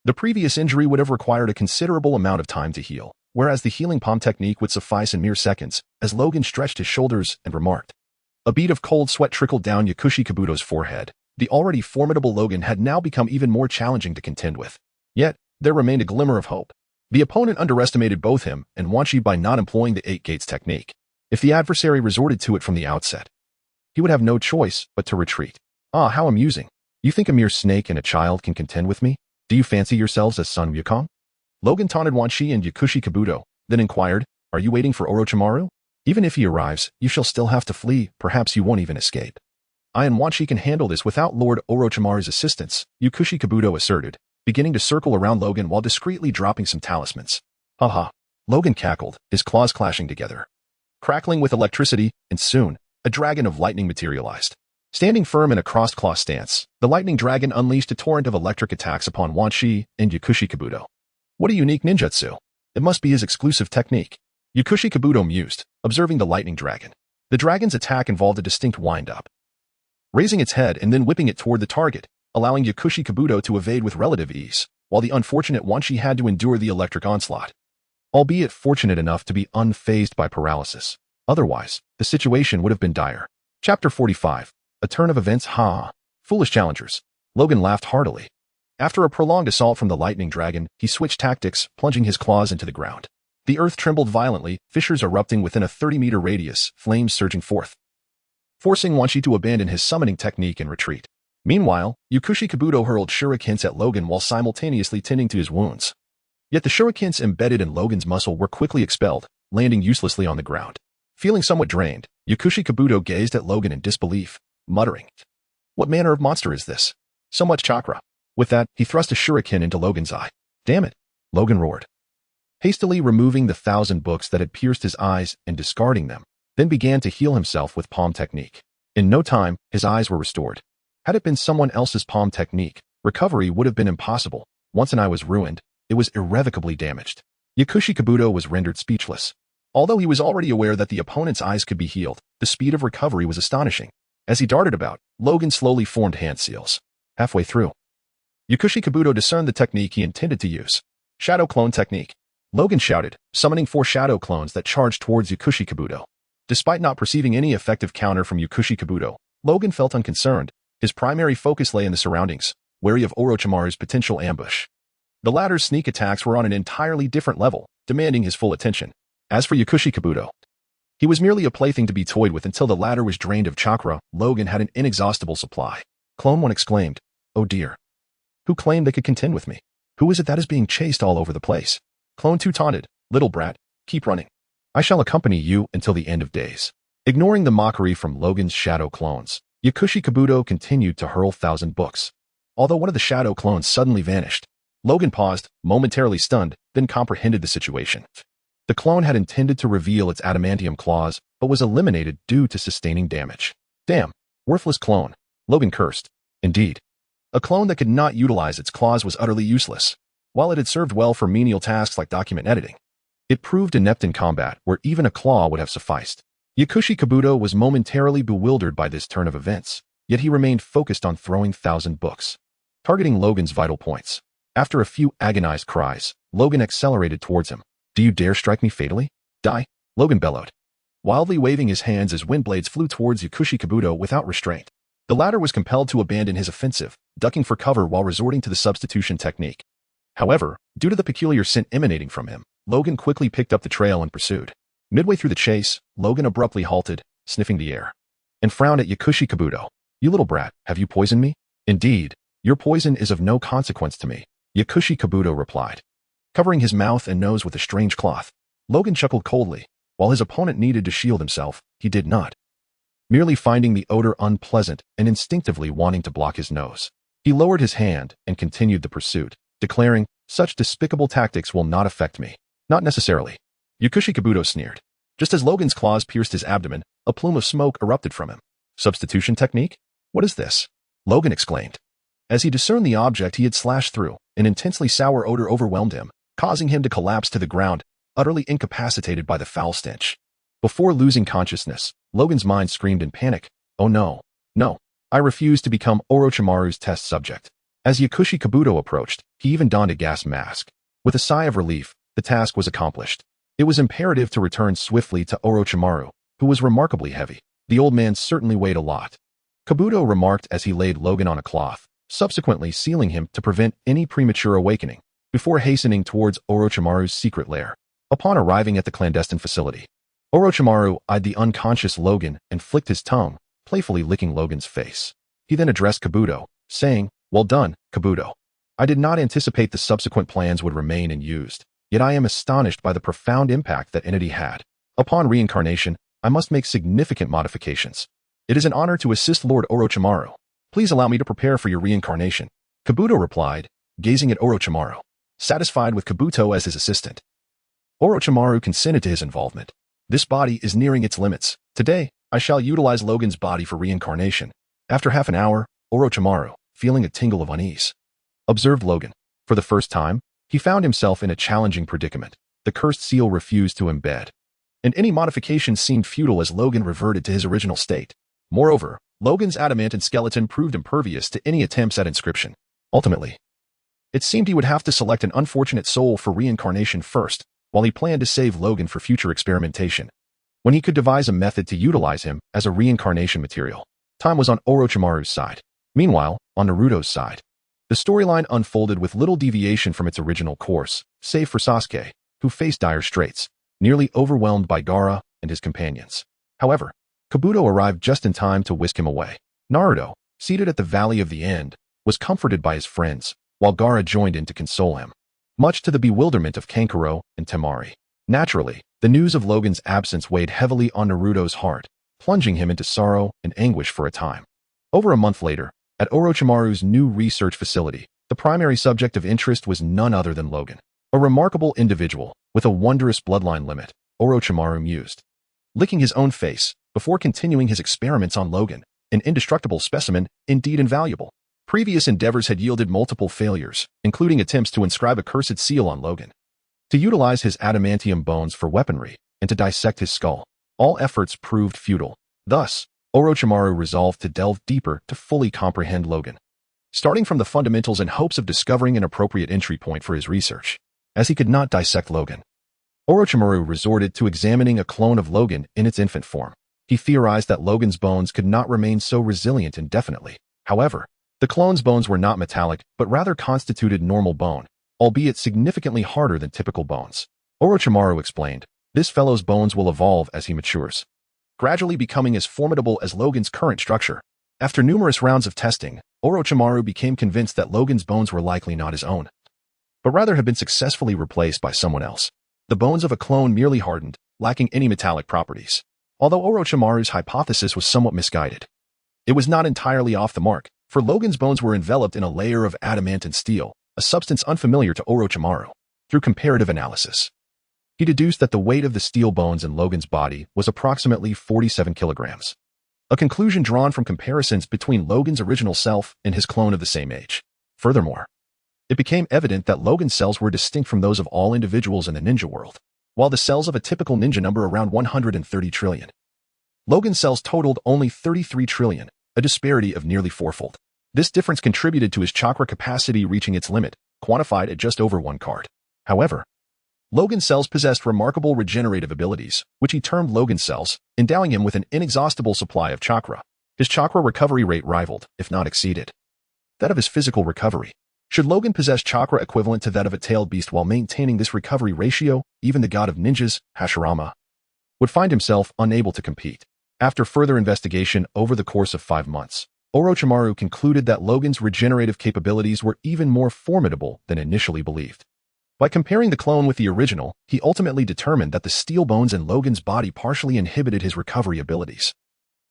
The previous injury would have required a considerable amount of time to heal, whereas the healing palm technique would suffice in mere seconds, as Logan stretched his shoulders and remarked. A bead of cold sweat trickled down Yakushi Kabuto's forehead. The already formidable Logan had now become even more challenging to contend with. Yet, there remained a glimmer of hope. The opponent underestimated both him and Quan Chi by not employing the Eight Gates technique. If the adversary resorted to it from the outset, he would have no choice but to retreat. Ah, how amusing. You think a mere snake and a child can contend with me? Do you fancy yourselves as Sun Wukong? Logan taunted Quan Chi and Yakushi Kabuto, then inquired, are you waiting for Orochimaru? Even if he arrives, you shall still have to flee, perhaps you won't even escape. I and Quan Chi can handle this without Lord Orochimaru's assistance, Yakushi Kabuto asserted, beginning to circle around Logan while discreetly dropping some talismans. Haha. Logan cackled, his claws clashing together. Crackling with electricity, and soon, a dragon of lightning materialized. Standing firm in a crossed claw stance, the lightning dragon unleashed a torrent of electric attacks upon Quan Chi and Yakushi Kabuto. What a unique ninjutsu. It must be his exclusive technique. Yakushi Kabuto mused, observing the lightning dragon. The dragon's attack involved a distinct wind-up, raising its head and then whipping it toward the target, allowing Yakushi Kabuto to evade with relative ease, while the unfortunate Quan Chi had to endure the electric onslaught. Albeit fortunate enough to be unfazed by paralysis. Otherwise, the situation would have been dire. Chapter 45. A turn of events. Ha! Foolish challengers. Logan laughed heartily. After a prolonged assault from the lightning dragon, he switched tactics, plunging his claws into the ground. The earth trembled violently, fissures erupting within a 30-meter radius, flames surging forth, forcing Quan Chi to abandon his summoning technique and retreat. Meanwhile, Yakushi Kabuto hurled shurikens at Logan while simultaneously tending to his wounds. Yet the shurikens embedded in Logan's muscle were quickly expelled, landing uselessly on the ground. Feeling somewhat drained, Yakushi Kabuto gazed at Logan in disbelief, muttering, "What manner of monster is this? So much chakra." With that, he thrust a shuriken into Logan's eye. "Damn it!" Logan roared, hastily removing the 1,000 books that had pierced his eyes and discarding them, then began to heal himself with palm technique. In no time, his eyes were restored. Had it been someone else's palm technique, recovery would have been impossible. Once an eye was ruined, it was irrevocably damaged. Yakushi Kabuto was rendered speechless. Although he was already aware that the opponent's eyes could be healed, the speed of recovery was astonishing. As he darted about, Logan slowly formed hand seals. Halfway through, Yakushi Kabuto discerned the technique he intended to use. Shadow Clone Technique. Logan shouted, summoning 4 shadow clones that charged towards Yakushi Kabuto. Despite not perceiving any effective counter from Yakushi Kabuto, Logan felt unconcerned. His primary focus lay in the surroundings, wary of Orochimaru's potential ambush. The latter's sneak attacks were on an entirely different level, demanding his full attention. As for Yakushi Kabuto, he was merely a plaything to be toyed with until the latter was drained of chakra. Logan had an inexhaustible supply. Clone 1 exclaimed, "Oh dear. Who claimed they could contend with me? Who is it that is being chased all over the place?" Clone 2 taunted, "Little brat, keep running. I shall accompany you until the end of days." Ignoring the mockery from Logan's shadow clones, Yakushi Kabuto continued to hurl 1,000 books. Although one of the shadow clones suddenly vanished, Logan paused, momentarily stunned, then comprehended the situation. The clone had intended to reveal its adamantium claws, but was eliminated due to sustaining damage. Damn, worthless clone. Logan cursed. Indeed, a clone that could not utilize its claws was utterly useless. While it had served well for menial tasks like document editing, it proved inept in combat where even a claw would have sufficed. Yakushi Kabuto was momentarily bewildered by this turn of events, yet he remained focused on throwing 1,000 books, targeting Logan's vital points. After a few agonized cries, Logan accelerated towards him. "Do you dare strike me fatally? Die!" Logan bellowed, wildly waving his hands as wind blades flew towards Yakushi Kabuto without restraint. The latter was compelled to abandon his offensive, ducking for cover while resorting to the substitution technique. However, due to the peculiar scent emanating from him, Logan quickly picked up the trail and pursued. Midway through the chase, Logan abruptly halted, sniffing the air, and frowned at Yakushi Kabuto. "You little brat, have you poisoned me?" "Indeed, your poison is of no consequence to me," Yakushi Kabuto replied, covering his mouth and nose with a strange cloth. Logan chuckled coldly. While his opponent needed to shield himself, he did not, merely finding the odor unpleasant and instinctively wanting to block his nose. He lowered his hand and continued the pursuit, declaring, "Such despicable tactics will not affect me." "Not necessarily," Yakushi Kabuto sneered. Just as Logan's claws pierced his abdomen, a plume of smoke erupted from him. "Substitution technique? What is this?" Logan exclaimed. As he discerned the object he had slashed through, an intensely sour odor overwhelmed him, causing him to collapse to the ground, utterly incapacitated by the foul stench. Before losing consciousness, Logan's mind screamed in panic, "Oh no, no, I refuse to become Orochimaru's test subject." As Yakushi Kabuto approached, he even donned a gas mask. With a sigh of relief, the task was accomplished. It was imperative to return swiftly to Orochimaru, who was remarkably heavy. The old man certainly weighed a lot. Kabuto remarked as he laid Logan on a cloth, subsequently sealing him to prevent any premature awakening, before hastening towards Orochimaru's secret lair. Upon arriving at the clandestine facility, Orochimaru eyed the unconscious Logan and flicked his tongue, playfully licking Logan's face. He then addressed Kabuto, saying, "Well done, Kabuto. I did not anticipate the subsequent plans would remain unused, yet I am astonished by the profound impact that entity had. Upon reincarnation, I must make significant modifications. It is an honor to assist Lord Orochimaru. Please allow me to prepare for your reincarnation." Kabuto replied, gazing at Orochimaru, satisfied with Kabuto as his assistant. Orochimaru consented to his involvement. "This body is nearing its limits. Today, I shall utilize Logan's body for reincarnation." After half an hour, Orochimaru, feeling a tingle of unease, observed Logan. For the first time, he found himself in a challenging predicament. The cursed seal refused to embed, and any modification seemed futile as Logan reverted to his original state. Moreover, Logan's adamant and skeleton proved impervious to any attempts at inscription. Ultimately, it seemed he would have to select an unfortunate soul for reincarnation first, while he planned to save Logan for future experimentation, when he could devise a method to utilize him as a reincarnation material. Time was on Orochimaru's side. Meanwhile, on Naruto's side, the storyline unfolded with little deviation from its original course, save for Sasuke, who faced dire straits, nearly overwhelmed by Gaara and his companions. However, Kabuto arrived just in time to whisk him away. Naruto, seated at the Valley of the End, was comforted by his friends, while Gaara joined in to console him, much to the bewilderment of Kankuro and Temari. Naturally, the news of Logan's absence weighed heavily on Naruto's heart, plunging him into sorrow and anguish for a time. Over a month later, at Orochimaru's new research facility, the primary subject of interest was none other than Logan. A remarkable individual, with a wondrous bloodline limit, Orochimaru mused, licking his own face, before continuing his experiments on Logan, an indestructible specimen, indeed invaluable. Previous endeavors had yielded multiple failures, including attempts to inscribe a cursed seal on Logan, to utilize his adamantium bones for weaponry, and to dissect his skull. All efforts proved futile. Thus, Orochimaru resolved to delve deeper to fully comprehend Logan, starting from the fundamentals in hopes of discovering an appropriate entry point for his research. As he could not dissect Logan, Orochimaru resorted to examining a clone of Logan in its infant form. He theorized that Logan's bones could not remain so resilient indefinitely. However, the clone's bones were not metallic, but rather constituted normal bone, albeit significantly harder than typical bones. Orochimaru explained, "This fellow's bones will evolve as he matures, gradually becoming as formidable as Logan's current structure." After numerous rounds of testing, Orochimaru became convinced that Logan's bones were likely not his own, but rather had been successfully replaced by someone else. The bones of a clone merely hardened, lacking any metallic properties. Although Orochimaru's hypothesis was somewhat misguided, it was not entirely off the mark, for Logan's bones were enveloped in a layer of adamant and steel, a substance unfamiliar to Orochimaru. Through comparative analysis, he deduced that the weight of the steel bones in Logan's body was approximately 47 kilograms, a conclusion drawn from comparisons between Logan's original self and his clone of the same age. Furthermore, it became evident that Logan's cells were distinct from those of all individuals in the ninja world. While the cells of a typical ninja number around 130 trillion, Logan's cells totaled only 33 trillion, a disparity of nearly fourfold. This difference contributed to his chakra capacity reaching its limit, quantified at just over 1 card. However, Logan's cells possessed remarkable regenerative abilities, which he termed Logan cells, endowing him with an inexhaustible supply of chakra. His chakra recovery rate rivaled, if not exceeded, that of his physical recovery. Should Logan possess chakra equivalent to that of a tailed beast while maintaining this recovery ratio, even the god of ninjas, Hashirama, would find himself unable to compete. After further investigation over the course of 5 months, Orochimaru concluded that Logan's regenerative capabilities were even more formidable than initially believed. By comparing the clone with the original, he ultimately determined that the steel bones in Logan's body partially inhibited his recovery abilities,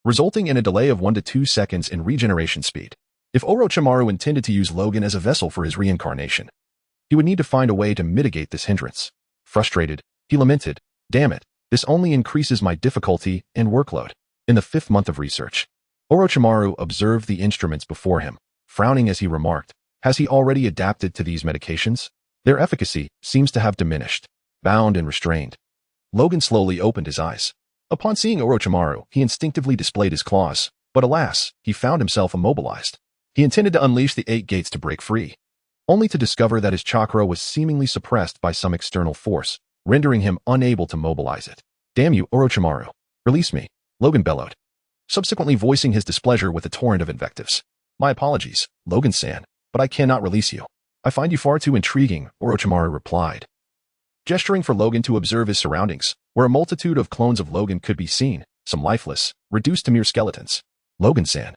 resulting in a delay of 1 to 2 seconds in regeneration speed. If Orochimaru intended to use Logan as a vessel for his reincarnation, he would need to find a way to mitigate this hindrance. Frustrated, he lamented, "Damn it, this only increases my difficulty and workload." In the 5th month of research, Orochimaru observed the instruments before him, frowning as he remarked, "Has he already adapted to these medications? Their efficacy seems to have diminished." Bound and restrained, Logan slowly opened his eyes. Upon seeing Orochimaru, he instinctively displayed his claws, but alas, he found himself immobilized. He intended to unleash the 8 gates to break free, only to discover that his chakra was seemingly suppressed by some external force, rendering him unable to mobilize it. "Damn you, Orochimaru. Release me," Logan bellowed, subsequently voicing his displeasure with a torrent of invectives. My apologies, Logan-san, but I cannot release you. I find you far too intriguing, Orochimaru replied, gesturing for Logan to observe his surroundings, where a multitude of clones of Logan could be seen, some lifeless, reduced to mere skeletons. Logan-san,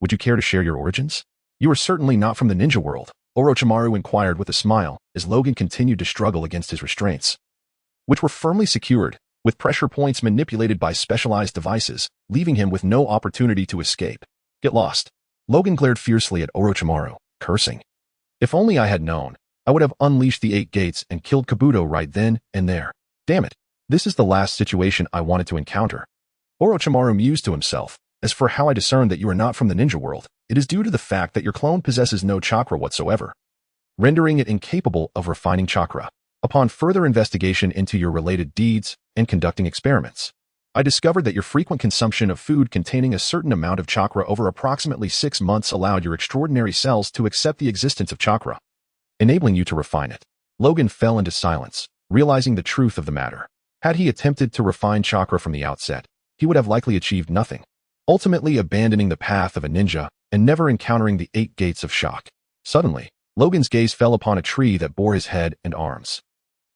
would you care to share your origins? You are certainly not from the ninja world, Orochimaru inquired with a smile as Logan continued to struggle against his restraints, which were firmly secured, with pressure points manipulated by specialized devices, leaving him with no opportunity to escape. Get lost. Logan glared fiercely at Orochimaru, cursing. If only I had known, I would have unleashed the 8 gates and killed Kabuto right then and there. Damn it, this is the last situation I wanted to encounter. Orochimaru mused to himself. As for how I discerned that you are not from the ninja world, it is due to the fact that your clone possesses no chakra whatsoever, rendering it incapable of refining chakra. Upon further investigation into your related deeds and conducting experiments, I discovered that your frequent consumption of food containing a certain amount of chakra over approximately 6 months allowed your extraordinary cells to accept the existence of chakra, enabling you to refine it. Logan fell into silence, realizing the truth of the matter. Had he attempted to refine chakra from the outset, he would have likely achieved nothing, ultimately abandoning the path of a ninja and never encountering the 8 gates of shock. Suddenly, Logan's gaze fell upon a tree that bore his head and arms.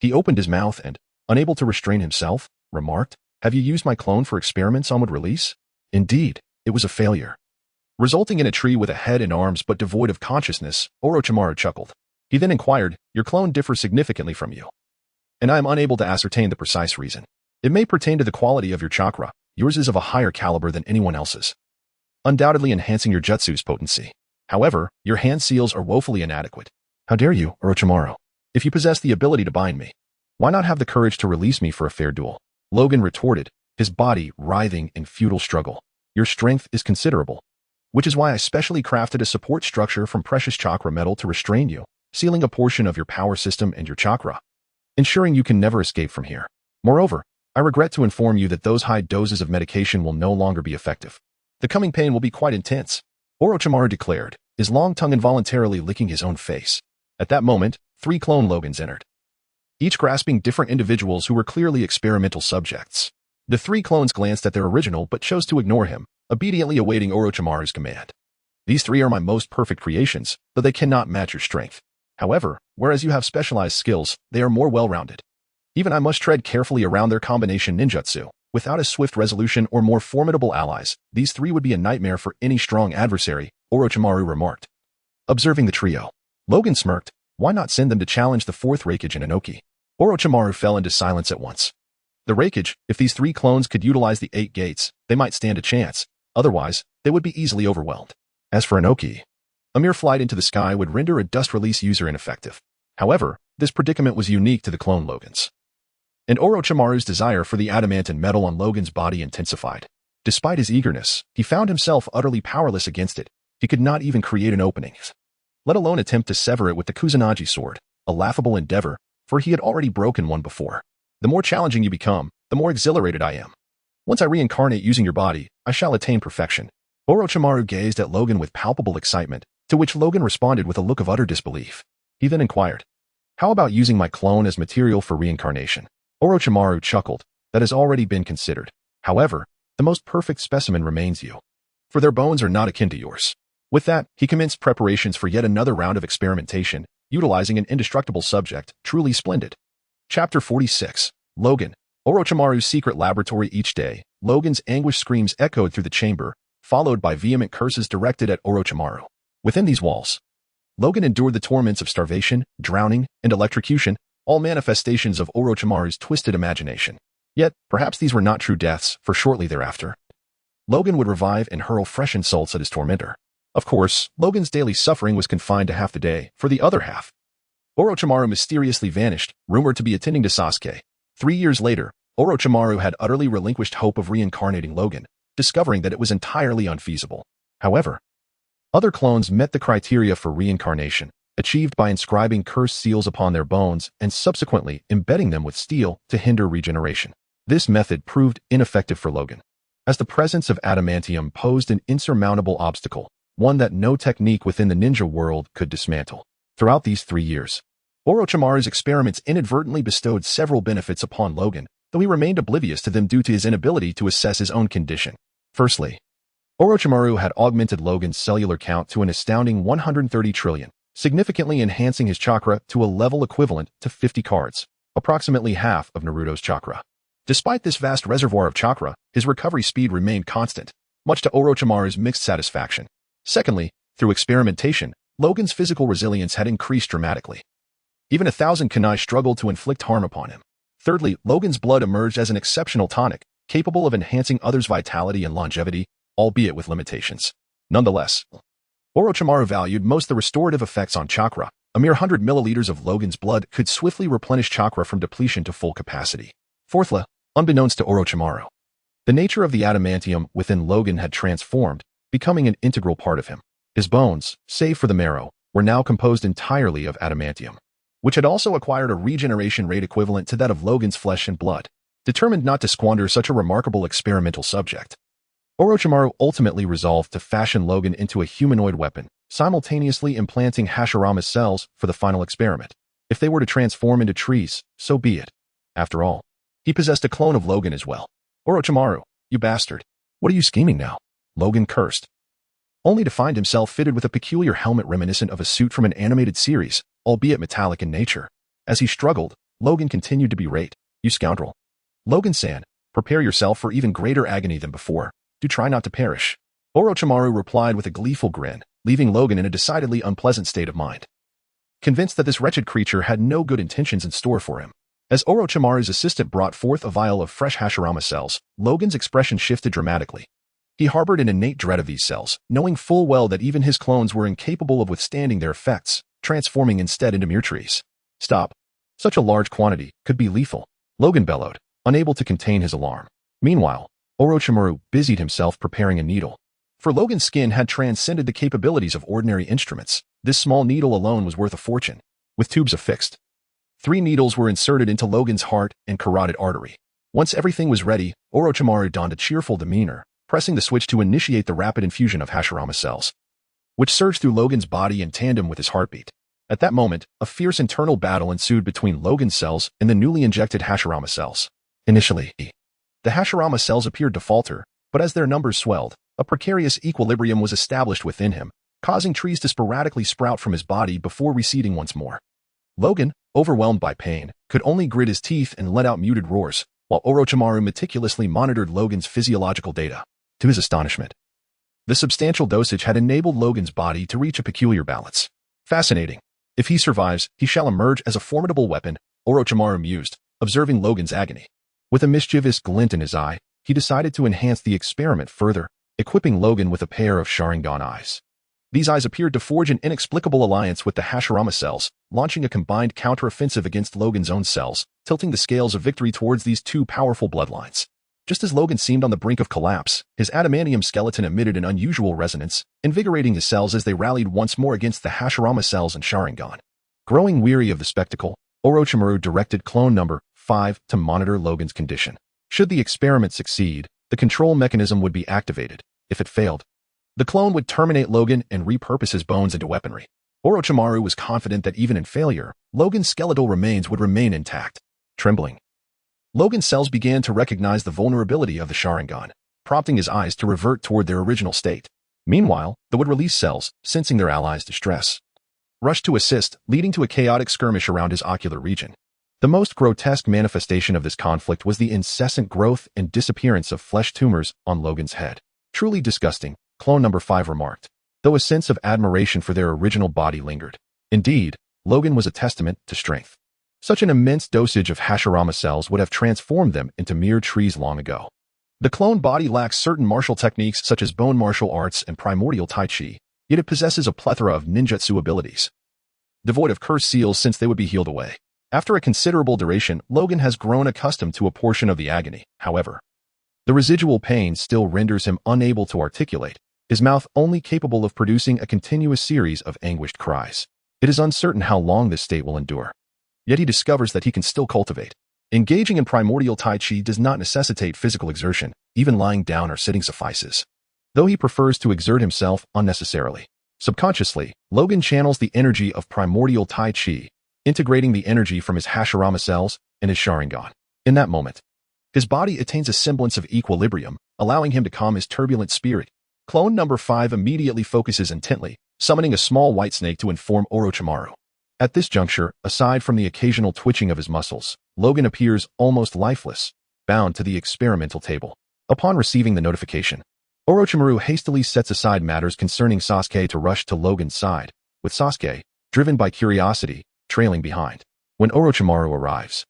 He opened his mouth and, unable to restrain himself, remarked, "Have you used my clone for experiments on would release?" Indeed, it was a failure. Resulting in a tree with a head and arms but devoid of consciousness, Orochimaru chuckled. He then inquired, "Your clone differs significantly from you, and I am unable to ascertain the precise reason. It may pertain to the quality of your chakra. Yours is of a higher caliber than anyone else's, undoubtedly enhancing your jutsu's potency. However, your hand seals are woefully inadequate. How dare you, Orochimaru? If you possess the ability to bind me, why not have the courage to release me for a fair duel?" Logan retorted, his body writhing in futile struggle. "Your strength is considerable, which is why I specially crafted a support structure from precious chakra metal to restrain you, sealing a portion of your power system and your chakra, ensuring you can never escape from here. Moreover, I regret to inform you that those high doses of medication will no longer be effective. The coming pain will be quite intense," Orochimaru declared, his long tongue involuntarily licking his own face. At that moment, 3 clone Logans entered, each grasping different individuals who were clearly experimental subjects. The 3 clones glanced at their original but chose to ignore him, obediently awaiting Orochimaru's command. "These 3 are my most perfect creations, though they cannot match your strength. However, whereas you have specialized skills, they are more well-rounded. Even I must tread carefully around their combination ninjutsu. Without a swift resolution or more formidable allies, these 3 would be a nightmare for any strong adversary," Orochimaru remarked. Observing the trio, Logan smirked. Why not send them to challenge the 4th Hokage in Inoki? Orochimaru fell into silence at once. The Hokage, if these 3 clones could utilize the 8 gates, they might stand a chance. Otherwise, they would be easily overwhelmed. As for Inoki, a mere flight into the sky would render a dust release user ineffective. However, this predicament was unique to the clone Logans, and Orochimaru's desire for the adamant metal on Logan's body intensified. Despite his eagerness, he found himself utterly powerless against it. He could not even create an opening, let alone attempt to sever it with the Kusanagi sword, a laughable endeavor, for he had already broken one before. The more challenging you become, the more exhilarated I am. Once I reincarnate using your body, I shall attain perfection. Orochimaru gazed at Logan with palpable excitement, to which Logan responded with a look of utter disbelief. He then inquired, "How about using my clone as material for reincarnation?" Orochimaru chuckled. "That has already been considered. However, the most perfect specimen remains you, for their bones are not akin to yours." With that, he commenced preparations for yet another round of experimentation, utilizing an indestructible subject, truly splendid. Chapter 46. Logan. Orochimaru's secret laboratory. Each day, Logan's anguished screams echoed through the chamber, followed by vehement curses directed at Orochimaru. Within these walls, Logan endured the torments of starvation, drowning, and electrocution, all manifestations of Orochimaru's twisted imagination. Yet, perhaps these were not true deaths, for shortly thereafter, Logan would revive and hurl fresh insults at his tormentor. Of course, Logan's daily suffering was confined to half the day. For the other half, Orochimaru mysteriously vanished, rumored to be attending to Sasuke. 3 years later, Orochimaru had utterly relinquished hope of reincarnating Logan, discovering that it was entirely unfeasible. However, other clones met the criteria for reincarnation, achieved by inscribing cursed seals upon their bones and subsequently embedding them with steel to hinder regeneration. This method proved ineffective for Logan, as the presence of adamantium posed an insurmountable obstacle, one that no technique within the ninja world could dismantle. Throughout these 3 years, Orochimaru's experiments inadvertently bestowed several benefits upon Logan, though he remained oblivious to them due to his inability to assess his own condition. Firstly, Orochimaru had augmented Logan's cellular count to an astounding 130 trillion, significantly enhancing his chakra to a level equivalent to 50 cards, approximately half of Naruto's chakra. Despite this vast reservoir of chakra, his recovery speed remained constant, much to Orochimaru's mixed satisfaction. Secondly, through experimentation, Logan's physical resilience had increased dramatically. Even 1,000 kunai struggled to inflict harm upon him. Thirdly, Logan's blood emerged as an exceptional tonic, capable of enhancing others' vitality and longevity, albeit with limitations. Nonetheless, Orochimaru valued most the restorative effects on chakra. A mere 100 milliliters of Logan's blood could swiftly replenish chakra from depletion to full capacity. Fourthly, unbeknownst to Orochimaru, the nature of the adamantium within Logan had transformed, becoming an integral part of him. His bones, save for the marrow, were now composed entirely of adamantium, which had also acquired a regeneration rate equivalent to that of Logan's flesh and blood. Determined not to squander such a remarkable experimental subject, Orochimaru ultimately resolved to fashion Logan into a humanoid weapon, simultaneously implanting Hashirama's cells for the final experiment. If they were to transform into trees, so be it. After all, he possessed a clone of Logan as well. Orochimaru, you bastard. What are you scheming now? Logan cursed, only to find himself fitted with a peculiar helmet reminiscent of a suit from an animated series, albeit metallic in nature. As he struggled, Logan continued to berate. You scoundrel. Logan-san, prepare yourself for even greater agony than before. Do try not to perish. Orochimaru replied with a gleeful grin, leaving Logan in a decidedly unpleasant state of mind. Convinced that this wretched creature had no good intentions in store for him. As Orochimaru's assistant brought forth a vial of fresh Hashirama cells, Logan's expression shifted dramatically. He harbored an innate dread of these cells, knowing full well that even his clones were incapable of withstanding their effects, transforming instead into mere trees. Stop. Such a large quantity could be lethal, Logan bellowed, unable to contain his alarm. Meanwhile, Orochimaru busied himself preparing a needle. For Logan's skin had transcended the capabilities of ordinary instruments. This small needle alone was worth a fortune. With tubes affixed, 3 needles were inserted into Logan's heart and carotid artery. Once everything was ready, Orochimaru donned a cheerful demeanor, pressing the switch to initiate the rapid infusion of Hashirama cells, which surged through Logan's body in tandem with his heartbeat. At that moment, a fierce internal battle ensued between Logan's cells and the newly injected Hashirama cells. Initially, the Hashirama cells appeared to falter, but as their numbers swelled, a precarious equilibrium was established within him, causing trees to sporadically sprout from his body before receding once more. Logan, overwhelmed by pain, could only grit his teeth and let out muted roars, while Orochimaru meticulously monitored Logan's physiological data. To his astonishment, the substantial dosage had enabled Logan's body to reach a peculiar balance. Fascinating. If he survives, he shall emerge as a formidable weapon, Orochimaru mused, observing Logan's agony. With a mischievous glint in his eye, he decided to enhance the experiment further, equipping Logan with a pair of Sharingan eyes. These eyes appeared to forge an inexplicable alliance with the Hashirama cells, launching a combined counteroffensive against Logan's own cells, tilting the scales of victory towards these two powerful bloodlines. Just as Logan seemed on the brink of collapse, his adamantium skeleton emitted an unusual resonance, invigorating his cells as they rallied once more against the Hashirama cells and Sharingan. Growing weary of the spectacle, Orochimaru directed clone number 5 to monitor Logan's condition. Should the experiment succeed, the control mechanism would be activated. If it failed, the clone would terminate Logan and repurpose his bones into weaponry. Orochimaru was confident that even in failure, Logan's skeletal remains would remain intact. Trembling, Logan's cells began to recognize the vulnerability of the Sharingan, prompting his eyes to revert toward their original state. Meanwhile, the would-release cells, sensing their allies' distress, rushed to assist, leading to a chaotic skirmish around his ocular region. The most grotesque manifestation of this conflict was the incessant growth and disappearance of flesh tumors on Logan's head. Truly disgusting, clone number 5 remarked, though a sense of admiration for their original body lingered. Indeed, Logan was a testament to strength. Such an immense dosage of Hashirama cells would have transformed them into mere trees long ago. The clone body lacks certain martial techniques such as bone martial arts and primordial tai chi, yet it possesses a plethora of ninjutsu abilities, devoid of curse seals since they would be healed away. After a considerable duration, Logan has grown accustomed to a portion of the agony. However, the residual pain still renders him unable to articulate, his mouth only capable of producing a continuous series of anguished cries. It is uncertain how long this state will endure. Yet he discovers that he can still cultivate. Engaging in primordial tai chi does not necessitate physical exertion, even lying down or sitting suffices, though he prefers to exert himself unnecessarily. Subconsciously, Logan channels the energy of primordial tai chi, integrating the energy from his Hashirama cells and his Sharingan. In that moment, his body attains a semblance of equilibrium, allowing him to calm his turbulent spirit. Clone number 5 immediately focuses intently, summoning a small white snake to inform Orochimaru. At this juncture, aside from the occasional twitching of his muscles, Logan appears almost lifeless, bound to the experimental table. Upon receiving the notification, Orochimaru hastily sets aside matters concerning Sasuke to rush to Logan's side, with Sasuke, driven by curiosity, trailing behind. When Orochimaru arrives,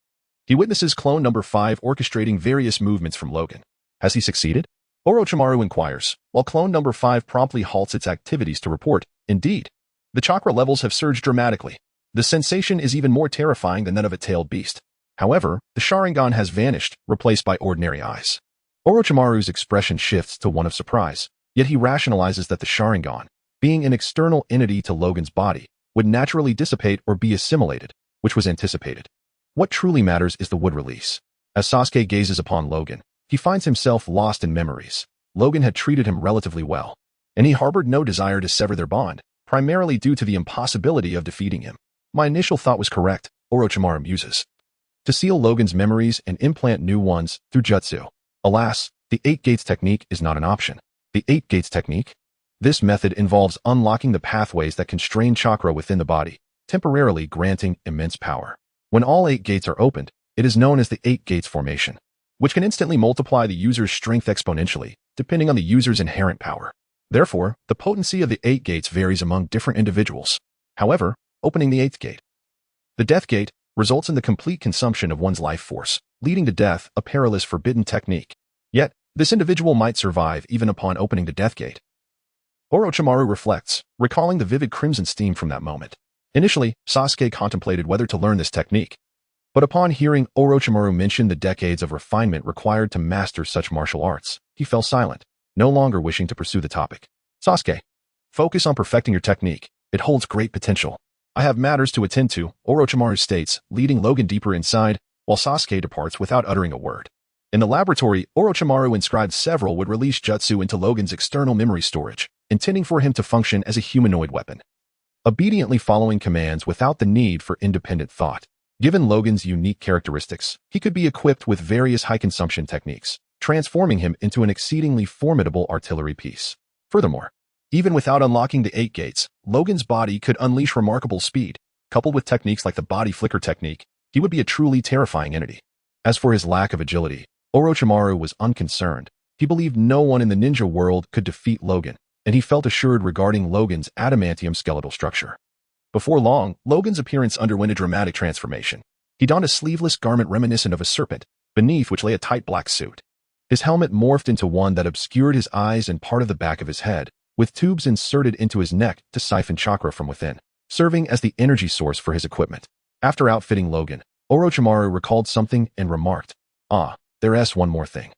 he witnesses clone number 5 orchestrating various movements from Logan. Has he succeeded? Orochimaru inquires, while clone number 5 promptly halts its activities to report. Indeed, the chakra levels have surged dramatically. The sensation is even more terrifying than that of a tailed beast. However, the Sharingan has vanished, replaced by ordinary eyes. Orochimaru's expression shifts to one of surprise, yet he rationalizes that the Sharingan, being an external entity to Logan's body, would naturally dissipate or be assimilated, which was anticipated. What truly matters is the wood release. As Sasuke gazes upon Logan, he finds himself lost in memories. Logan had treated him relatively well, and he harbored no desire to sever their bond, primarily due to the impossibility of defeating him. My initial thought was correct, Orochimaru muses. To seal Logan's memories and implant new ones through jutsu. Alas, the 8 Gates technique is not an option. The 8 Gates technique? This method involves unlocking the pathways that constrain chakra within the body, temporarily granting immense power. When all 8 gates are opened, it is known as the 8 Gates formation, which can instantly multiply the user's strength exponentially, depending on the user's inherent power. Therefore, the potency of the 8 gates varies among different individuals. However, opening the 8th gate, the Death Gate, results in the complete consumption of one's life force, leading to death, a perilous forbidden technique. Yet, this individual might survive even upon opening the Death Gate. Orochimaru reflects, recalling the vivid crimson steam from that moment. Initially, Sasuke contemplated whether to learn this technique. But upon hearing Orochimaru mention the decades of refinement required to master such martial arts, he fell silent, no longer wishing to pursue the topic. Sasuke, focus on perfecting your technique. It holds great potential. I have matters to attend to, Orochimaru states, leading Logan deeper inside, while Sasuke departs without uttering a word. In the laboratory, Orochimaru inscribed several would-release jutsu into Logan's external memory storage, intending for him to function as a humanoid weapon, obediently following commands without the need for independent thought. Given Logan's unique characteristics, he could be equipped with various high-consumption techniques, transforming him into an exceedingly formidable artillery piece. Furthermore, even without unlocking the 8 gates, Logan's body could unleash remarkable speed. Coupled with techniques like the body flicker technique, he would be a truly terrifying entity. As for his lack of agility, Orochimaru was unconcerned. He believed no one in the ninja world could defeat Logan, and he felt assured regarding Logan's adamantium skeletal structure. Before long, Logan's appearance underwent a dramatic transformation. He donned a sleeveless garment reminiscent of a serpent, beneath which lay a tight black suit. His helmet morphed into one that obscured his eyes and part of the back of his head, with tubes inserted into his neck to siphon chakra from within, serving as the energy source for his equipment. After outfitting Logan, Orochimaru recalled something and remarked, there's one more thing.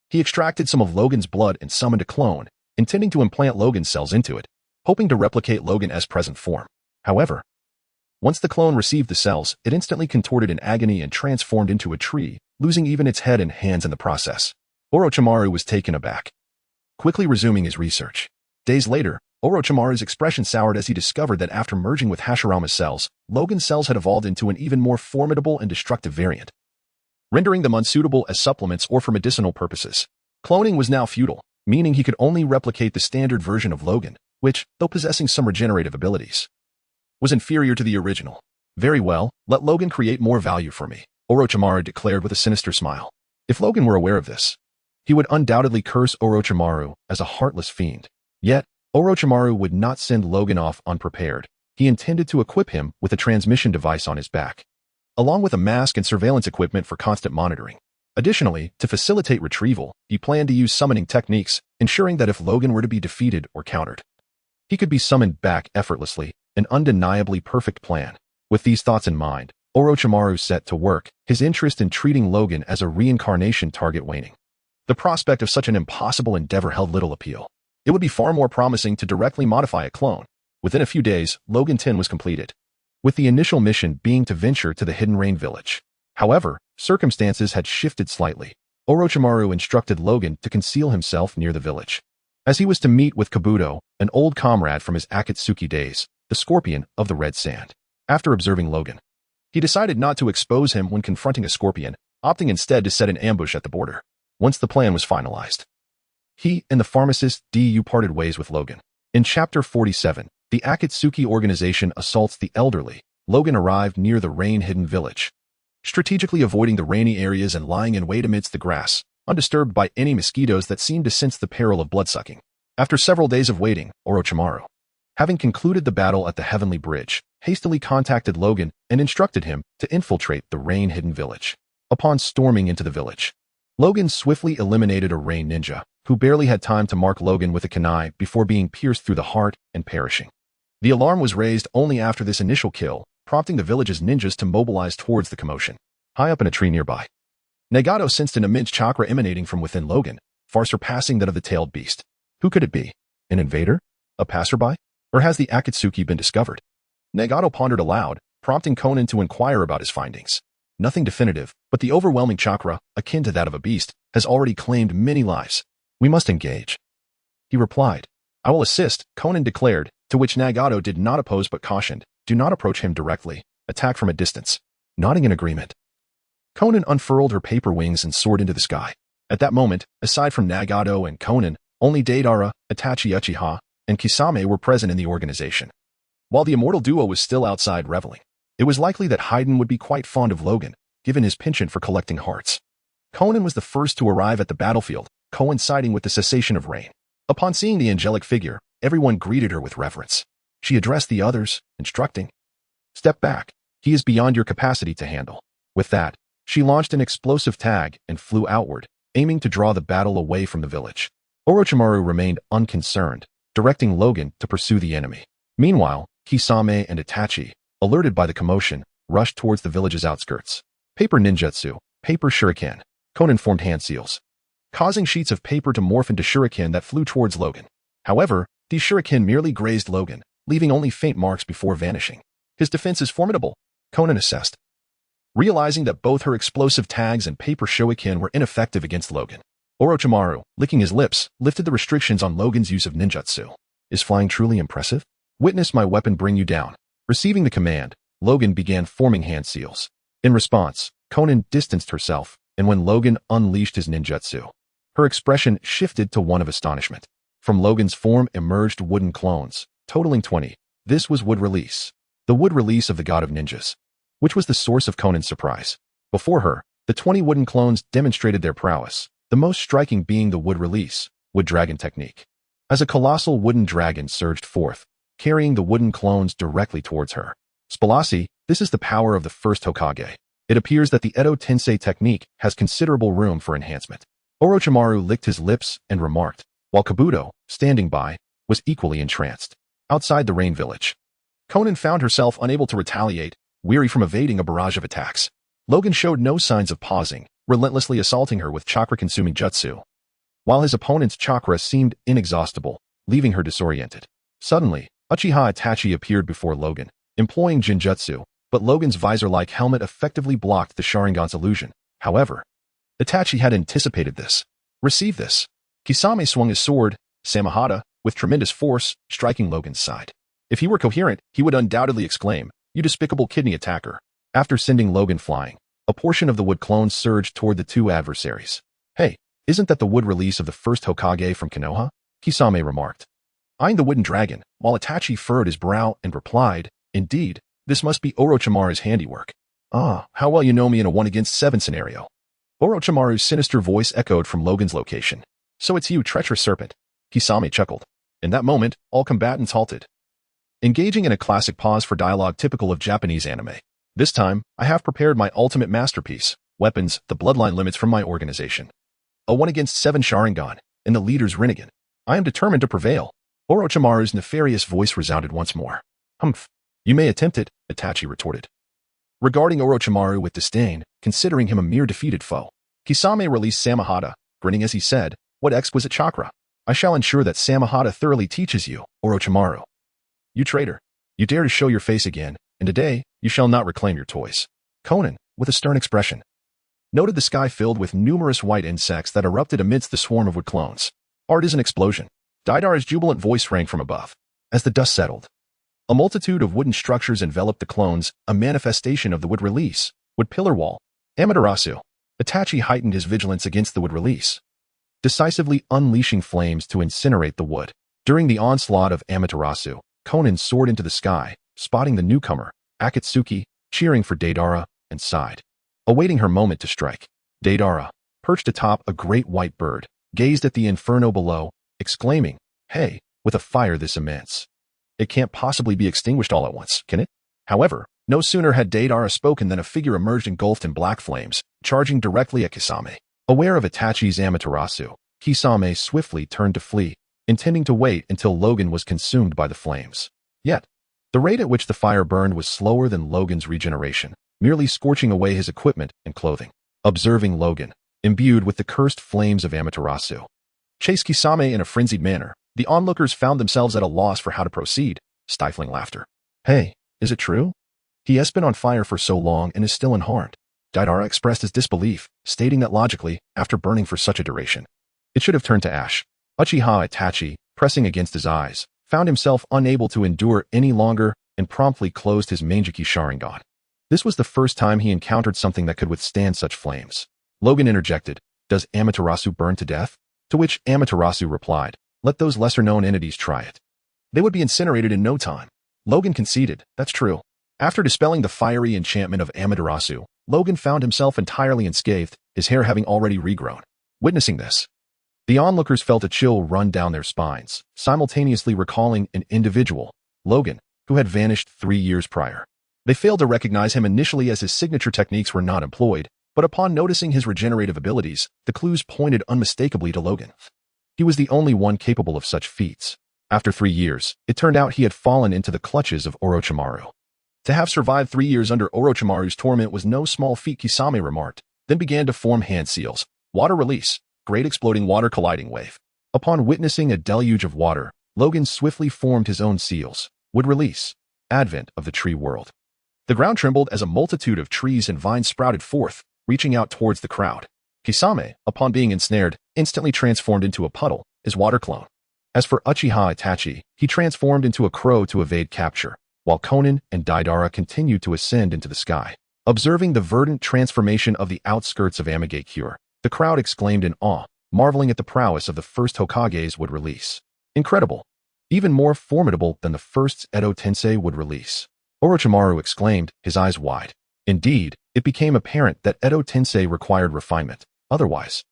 He extracted some of Logan's blood and summoned a clone, intending to implant Logan's cells into it, hoping to replicate Logan as present form. However, once the clone received the cells, it instantly contorted in agony and transformed into a tree, losing even its head and hands in the process. Orochimaru was taken aback, quickly resuming his research. Days later, Orochimaru's expression soured as he discovered that after merging with Hashirama's cells, Logan's cells had evolved into an even more formidable and destructive variant, rendering them unsuitable as supplements or for medicinal purposes. Cloning was now futile, meaning he could only replicate the standard version of Logan, which, though possessing some regenerative abilities, was inferior to the original. Very well, let Logan create more value for me, Orochimaru declared with a sinister smile. If Logan were aware of this, he would undoubtedly curse Orochimaru as a heartless fiend. Yet, Orochimaru would not send Logan off unprepared. He intended to equip him with a transmission device on his back, along with a mask and surveillance equipment for constant monitoring. Additionally, to facilitate retrieval, he planned to use summoning techniques, ensuring that if Logan were to be defeated or countered, he could be summoned back effortlessly, an undeniably perfect plan. With these thoughts in mind, Orochimaru set to work, his interest in treating Logan as a reincarnation target waning. The prospect of such an impossible endeavor held little appeal. It would be far more promising to directly modify a clone. Within a few days, Logan 10 was completed, with the initial mission being to venture to the Hidden Rain village. However, circumstances had shifted slightly. Orochimaru instructed Logan to conceal himself near the village, as he was to meet with Kabuto, an old comrade from his Akatsuki days, the scorpion of the Red Sand. After observing Logan, he decided not to expose him when confronting a scorpion, opting instead to set an ambush at the border. Once the plan was finalized, He and the pharmacist Du parted ways with Logan. In Chapter 47, the Akatsuki organization assaults the elderly. Logan arrived near the rain-hidden village, strategically avoiding the rainy areas and lying in wait amidst the grass, undisturbed by any mosquitoes that seemed to sense the peril of bloodsucking. After several days of waiting, Orochimaru, having concluded the battle at the Heavenly Bridge, hastily contacted Logan and instructed him to infiltrate the rain-hidden village. Upon storming into the village, Logan swiftly eliminated a rain ninja, who barely had time to mark Logan with a kunai before being pierced through the heart and perishing. The alarm was raised only after this initial kill, prompting the village's ninjas to mobilize towards the commotion. High up in a tree nearby, Nagato sensed an immense chakra emanating from within Logan, far surpassing that of the tailed beast. Who could it be? An invader? A passerby? Or has the Akatsuki been discovered? Nagato pondered aloud, prompting Conan to inquire about his findings. Nothing definitive, but the overwhelming chakra, akin to that of a beast, has already claimed many lives. We must engage. He replied. I will assist, Conan declared, to which Nagato did not oppose but cautioned. Do not approach him directly. Attack from a distance. Nodding in agreement, Conan unfurled her paper wings and soared into the sky. At that moment, aside from Nagato and Conan, only Deidara, Itachi Uchiha, and Kisame were present in the organization. While the immortal duo was still outside reveling, it was likely that Haydn would be quite fond of Logan, given his penchant for collecting hearts. Conan was the first to arrive at the battlefield, coinciding with the cessation of rain. Upon seeing the angelic figure, everyone greeted her with reverence. She addressed the others, instructing, Step back. He is beyond your capacity to handle. With that, she launched an explosive tag and flew outward, aiming to draw the battle away from the village. Orochimaru remained unconcerned, directing Logan to pursue the enemy. Meanwhile, Kisame and Itachi, alerted by the commotion, rushed towards the village's outskirts. Paper ninjutsu, paper shuriken. Conan formed hand seals, causing sheets of paper to morph into shuriken that flew towards Logan. However, these shuriken merely grazed Logan, leaving only faint marks before vanishing. His defense is formidable, Conan assessed, realizing that both her explosive tags and paper shuriken were ineffective against Logan. Orochimaru, licking his lips, lifted the restrictions on Logan's use of ninjutsu. Is flying truly impressive? Witness my weapon bring you down. Receiving the command, Logan began forming hand seals. In response, Conan distanced herself, and when Logan unleashed his ninjutsu, her expression shifted to one of astonishment. From Logan's form emerged wooden clones, totaling 20. This was Wood Release, the Wood Release of the God of Ninjas, which was the source of Conan's surprise. Before her, the 20 wooden clones demonstrated their prowess, the most striking being the Wood Release, Wood Dragon technique. As a colossal wooden dragon surged forth, carrying the wooden clones directly towards her. Spalasi, this is the power of the First Hokage. It appears that the Edo Tensei technique has considerable room for enhancement. Orochimaru licked his lips and remarked, while Kabuto, standing by, was equally entranced. Outside the rain village, Conan found herself unable to retaliate, weary from evading a barrage of attacks. Logan showed no signs of pausing, relentlessly assaulting her with chakra-consuming jutsu, while his opponent's chakra seemed inexhaustible, leaving her disoriented. Suddenly, Uchiha Itachi appeared before Logan, employing Jinjutsu, but Logan's visor-like helmet effectively blocked the Sharingan's illusion. However, Itachi had anticipated this. Receive this. Kisame swung his sword, Samahata, with tremendous force, striking Logan's side. If he were coherent, he would undoubtedly exclaim, "You despicable kidney attacker." After sending Logan flying, a portion of the wood clones surged toward the two adversaries. Hey, isn't that the wood release of the first Hokage from Konoha? Kisame remarked, eyeing the wooden dragon, while Itachi furrowed his brow and replied, Indeed, this must be Orochimaru's handiwork. Ah, how well you know me in a 1-against-7 scenario. Orochimaru's sinister voice echoed from Logan's location. So it's you, treacherous serpent. Kisame chuckled. In that moment, all combatants halted, engaging in a classic pause for dialogue typical of Japanese anime. This time, I have prepared my ultimate masterpiece, weapons, the bloodline limits from my organization. A 1-against-7 Sharingan, and the leader's Rinnegan. I am determined to prevail. Orochimaru's nefarious voice resounded once more. Humph. You may attempt it, Itachi retorted, regarding Orochimaru with disdain, considering him a mere defeated foe. Kisame released Samahata, grinning as he said, What exquisite chakra. I shall ensure that Samahata thoroughly teaches you, Orochimaru. You traitor. You dare to show your face again, and today, you shall not reclaim your toys. Conan, with a stern expression, noted the sky filled with numerous white insects that erupted amidst the swarm of wood clones. Art is an explosion. Deidara's jubilant voice rang from above. As the dust settled, a multitude of wooden structures enveloped the clones, a manifestation of the wood release, wood pillar wall. Amaterasu. Itachi heightened his vigilance against the wood release, decisively unleashing flames to incinerate the wood. During the onslaught of Amaterasu, Konan soared into the sky, spotting the newcomer, Akatsuki, cheering for Deidara, and sighed, awaiting her moment to strike. Deidara, perched atop a great white bird, gazed at the inferno below, exclaiming, "Hey, with a fire this immense, it can't possibly be extinguished all at once, can it?" However, no sooner had Deidara spoken than a figure emerged engulfed in black flames, charging directly at Kisame. Aware of Itachi's Amaterasu, Kisame swiftly turned to flee, intending to wait until Logan was consumed by the flames. Yet, the rate at which the fire burned was slower than Logan's regeneration, merely scorching away his equipment and clothing. Observing Logan, imbued with the cursed flames of Amaterasu, chase Kisame in a frenzied manner, the onlookers found themselves at a loss for how to proceed, stifling laughter. "Hey, is it true? He has been on fire for so long and is still unharmed." Deidara expressed his disbelief, stating that logically, after burning for such a duration, it should have turned to ash. Uchiha Itachi, pressing against his eyes, found himself unable to endure any longer and promptly closed his Manjiki Sharingan. This was the first time he encountered something that could withstand such flames. Logan interjected, "Does Amaterasu burn to death?" To which Amaterasu replied, "Let those lesser-known entities try it. They would be incinerated in no time." Logan conceded, "That's true." After dispelling the fiery enchantment of Amaterasu, Logan found himself entirely unscathed, his hair having already regrown. Witnessing this, the onlookers felt a chill run down their spines, simultaneously recalling an individual, Logan, who had vanished 3 years prior. They failed to recognize him initially as his signature techniques were not employed, but upon noticing his regenerative abilities, the clues pointed unmistakably to Logan. He was the only one capable of such feats. After 3 years, it turned out he had fallen into the clutches of Orochimaru. To have survived 3 years under Orochimaru's torment was no small feat, Kisame remarked, then began to form hand seals. Water release, great exploding water colliding wave. Upon witnessing a deluge of water, Logan swiftly formed his own seals. Would release, advent of the tree world. The ground trembled as a multitude of trees and vines sprouted forth, reaching out towards the crowd. Kisame, upon being ensnared, instantly transformed into a puddle, his water clone. As for Uchiha Itachi, he transformed into a crow to evade capture, while Konan and Deidara continued to ascend into the sky. Observing the verdant transformation of the outskirts of Amagakure, the crowd exclaimed in awe, marveling at the prowess of the first Hokage's would release. Incredible! Even more formidable than the first Edo Tensei would release. Orochimaru exclaimed, his eyes wide. Indeed, it became apparent that Edo Tensei required refinement. Otherwise,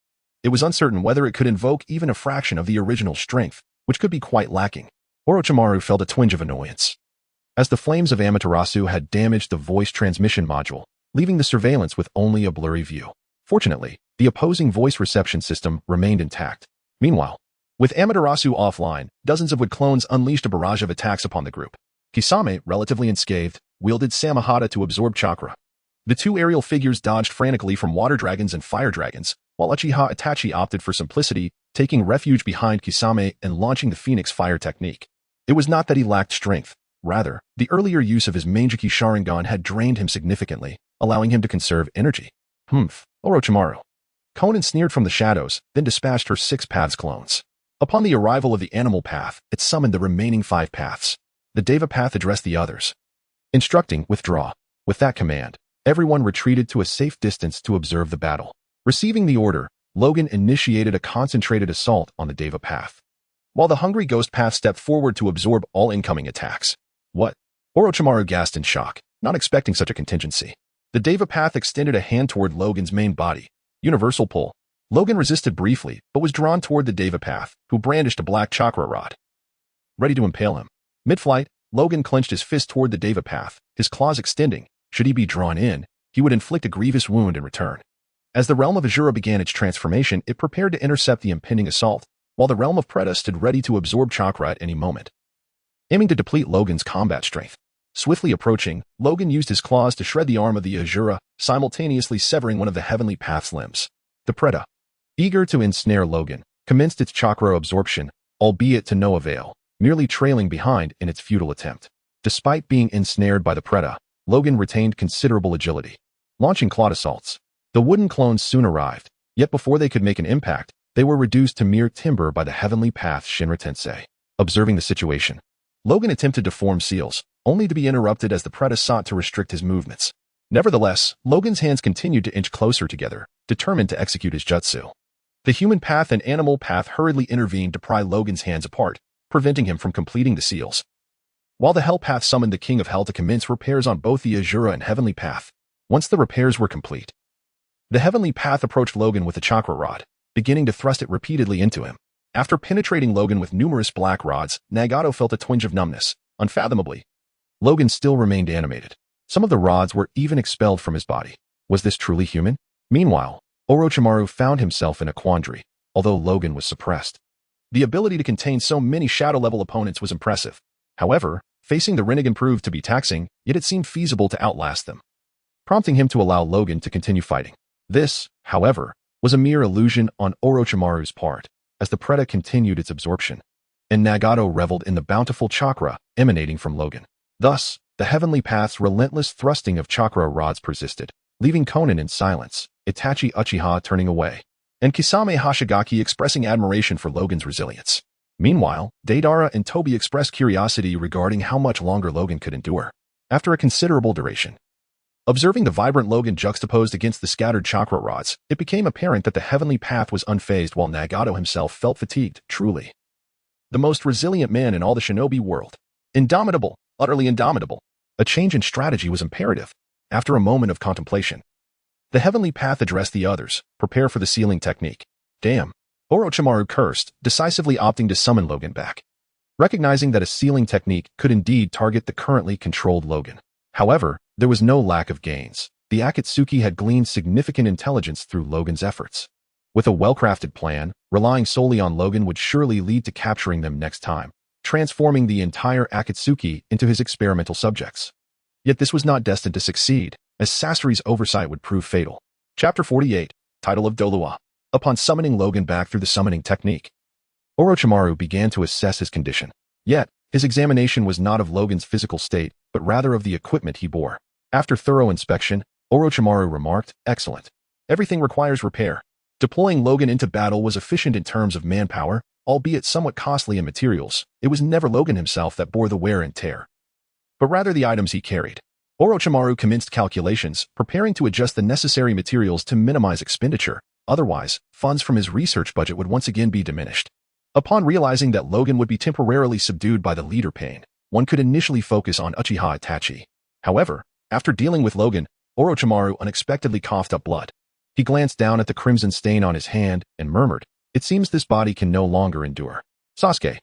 it was uncertain whether it could invoke even a fraction of the original strength, which could be quite lacking. Orochimaru felt a twinge of annoyance, as the flames of Amaterasu had damaged the voice transmission module, leaving the surveillance with only a blurry view. Fortunately, the opposing voice reception system remained intact. Meanwhile, with Amaterasu offline, dozens of wood clones unleashed a barrage of attacks upon the group. Kisame, relatively unscathed, wielded Samahata to absorb chakra. The two aerial figures dodged frantically from water dragons and fire dragons, while Uchiha Itachi opted for simplicity, taking refuge behind Kisame and launching the Phoenix Fire technique. It was not that he lacked strength. Rather, the earlier use of his Manjiki Sharingan had drained him significantly, allowing him to conserve energy. Orochimaru. Konan sneered from the shadows, then dispatched her 6 paths clones. Upon the arrival of the animal path, it summoned the remaining 5 paths. The Deva path addressed the others, instructing, withdraw. With that command, everyone retreated to a safe distance to observe the battle. Receiving the order, Logan initiated a concentrated assault on the Deva path, while the Hungry Ghost path stepped forward to absorb all incoming attacks. What? Orochimaru gasped in shock, not expecting such a contingency. The Deva path extended a hand toward Logan's main body. Universal pull. Logan resisted briefly, but was drawn toward the Deva path, who brandished a black chakra rod, ready to impale him. Mid-flight, Logan clenched his fist toward the Deva path, his claws extending. Should he be drawn in, he would inflict a grievous wound in return. As the realm of Azura began its transformation, it prepared to intercept the impending assault, while the realm of Preta stood ready to absorb chakra at any moment, aiming to deplete Logan's combat strength. Swiftly approaching, Logan used his claws to shred the arm of the Azura, simultaneously severing one of the heavenly path's limbs. The Preta, eager to ensnare Logan, commenced its chakra absorption, albeit to no avail, merely trailing behind in its futile attempt. Despite being ensnared by the Preta, Logan retained considerable agility, launching clawed assaults. The wooden clones soon arrived, yet before they could make an impact, they were reduced to mere timber by the heavenly path Shinra Tensei. Observing the situation, Logan attempted to form seals, only to be interrupted as the Preta sought to restrict his movements. Nevertheless, Logan's hands continued to inch closer together, determined to execute his jutsu. The human path and animal path hurriedly intervened to pry Logan's hands apart, preventing him from completing the seals. While the Hell Path summoned the King of Hell to commence repairs on both the Azura and Heavenly Path. Once the repairs were complete, the Heavenly Path approached Logan with a chakra rod, beginning to thrust it repeatedly into him. After penetrating Logan with numerous black rods, Nagato felt a twinge of numbness. Unfathomably, Logan still remained animated. Some of the rods were even expelled from his body. Was this truly human? Meanwhile, Orochimaru found himself in a quandary, although Logan was suppressed. The ability to contain so many shadow-level opponents was impressive. However, facing the Rinnegan proved to be taxing, yet it seemed feasible to outlast them, prompting him to allow Logan to continue fighting. This, however, was a mere illusion on Orochimaru's part, as the Preda continued its absorption, and Nagato reveled in the bountiful chakra emanating from Logan. Thus, the Heavenly Path's relentless thrusting of chakra rods persisted, leaving Konan in silence, Itachi Uchiha turning away, and Kisame Hashigaki expressing admiration for Logan's resilience. Meanwhile, Deidara and Tobi expressed curiosity regarding how much longer Logan could endure. After a considerable duration, observing the vibrant Logan juxtaposed against the scattered chakra rods, it became apparent that the Heavenly Path was unfazed while Nagato himself felt fatigued. Truly the most resilient man in all the shinobi world. Indomitable, utterly indomitable. A change in strategy was imperative. After a moment of contemplation, the Heavenly Path addressed the others. Prepare for the sealing technique. Damn. Orochimaru cursed, decisively opting to summon Logan back, recognizing that a sealing technique could indeed target the currently controlled Logan. However, there was no lack of gains. The Akatsuki had gleaned significant intelligence through Logan's efforts. With a well-crafted plan, relying solely on Logan would surely lead to capturing them next time, transforming the entire Akatsuki into his experimental subjects. Yet this was not destined to succeed, as Sasori's oversight would prove fatal. Chapter 48, Title of Dolua. Upon summoning Logan back through the summoning technique, Orochimaru began to assess his condition. Yet, his examination was not of Logan's physical state, but rather of the equipment he bore. After thorough inspection, Orochimaru remarked, "Excellent. Everything requires repair." Deploying Logan into battle was efficient in terms of manpower, albeit somewhat costly in materials. It was never Logan himself that bore the wear and tear, but rather the items he carried. Orochimaru commenced calculations, preparing to adjust the necessary materials to minimize expenditure. Otherwise, funds from his research budget would once again be diminished. Upon realizing that Logan would be temporarily subdued by the leader pain, one could initially focus on Uchiha Itachi. However, after dealing with Logan, Orochimaru unexpectedly coughed up blood. He glanced down at the crimson stain on his hand and murmured, "It seems this body can no longer endure. Sasuke,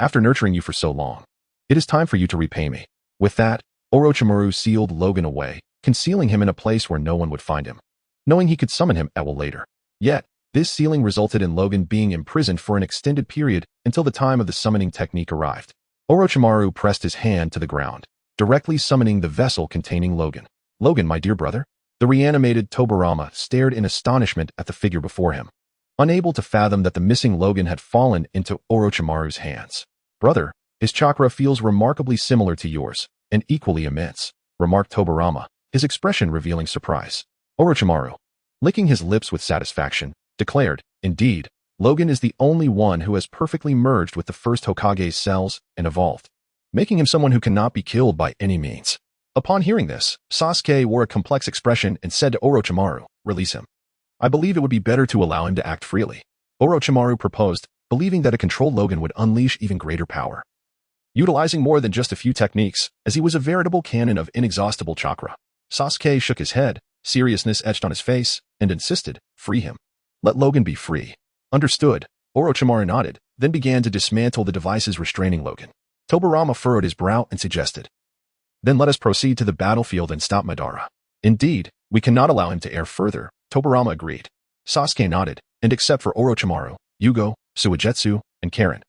after nurturing you for so long, it is time for you to repay me." With that, Orochimaru sealed Logan away, concealing him in a place where no one would find him, knowing he could summon him at will later. Yet, this sealing resulted in Logan being imprisoned for an extended period until the time of the summoning technique arrived. Orochimaru pressed his hand to the ground, directly summoning the vessel containing Logan. "Logan, my dear brother?" The reanimated Tobirama stared in astonishment at the figure before him, unable to fathom that the missing Logan had fallen into Orochimaru's hands. "Brother, his chakra feels remarkably similar to yours, and equally immense," remarked Tobirama, his expression revealing surprise. Orochimaru, licking his lips with satisfaction, declared, "Indeed, Logan is the only one who has perfectly merged with the First Hokage's cells and evolved, making him someone who cannot be killed by any means." Upon hearing this, Sasuke wore a complex expression and said to Orochimaru, "Release him. I believe it would be better to allow him to act freely." Orochimaru proposed, believing that a controlled Logan would unleash even greater power, utilizing more than just a few techniques, as he was a veritable cannon of inexhaustible chakra. Sasuke shook his head, seriousness etched on his face, and insisted, "Free him. Let Logan be free." "Understood." Orochimaru nodded, then began to dismantle the devices restraining Logan. Tobirama furrowed his brow and suggested, "Then let us proceed to the battlefield and stop Madara." "Indeed, we cannot allow him to err further," Tobirama agreed. Sasuke nodded, and except for Orochimaru, Yugo, Suigetsu, and Karen,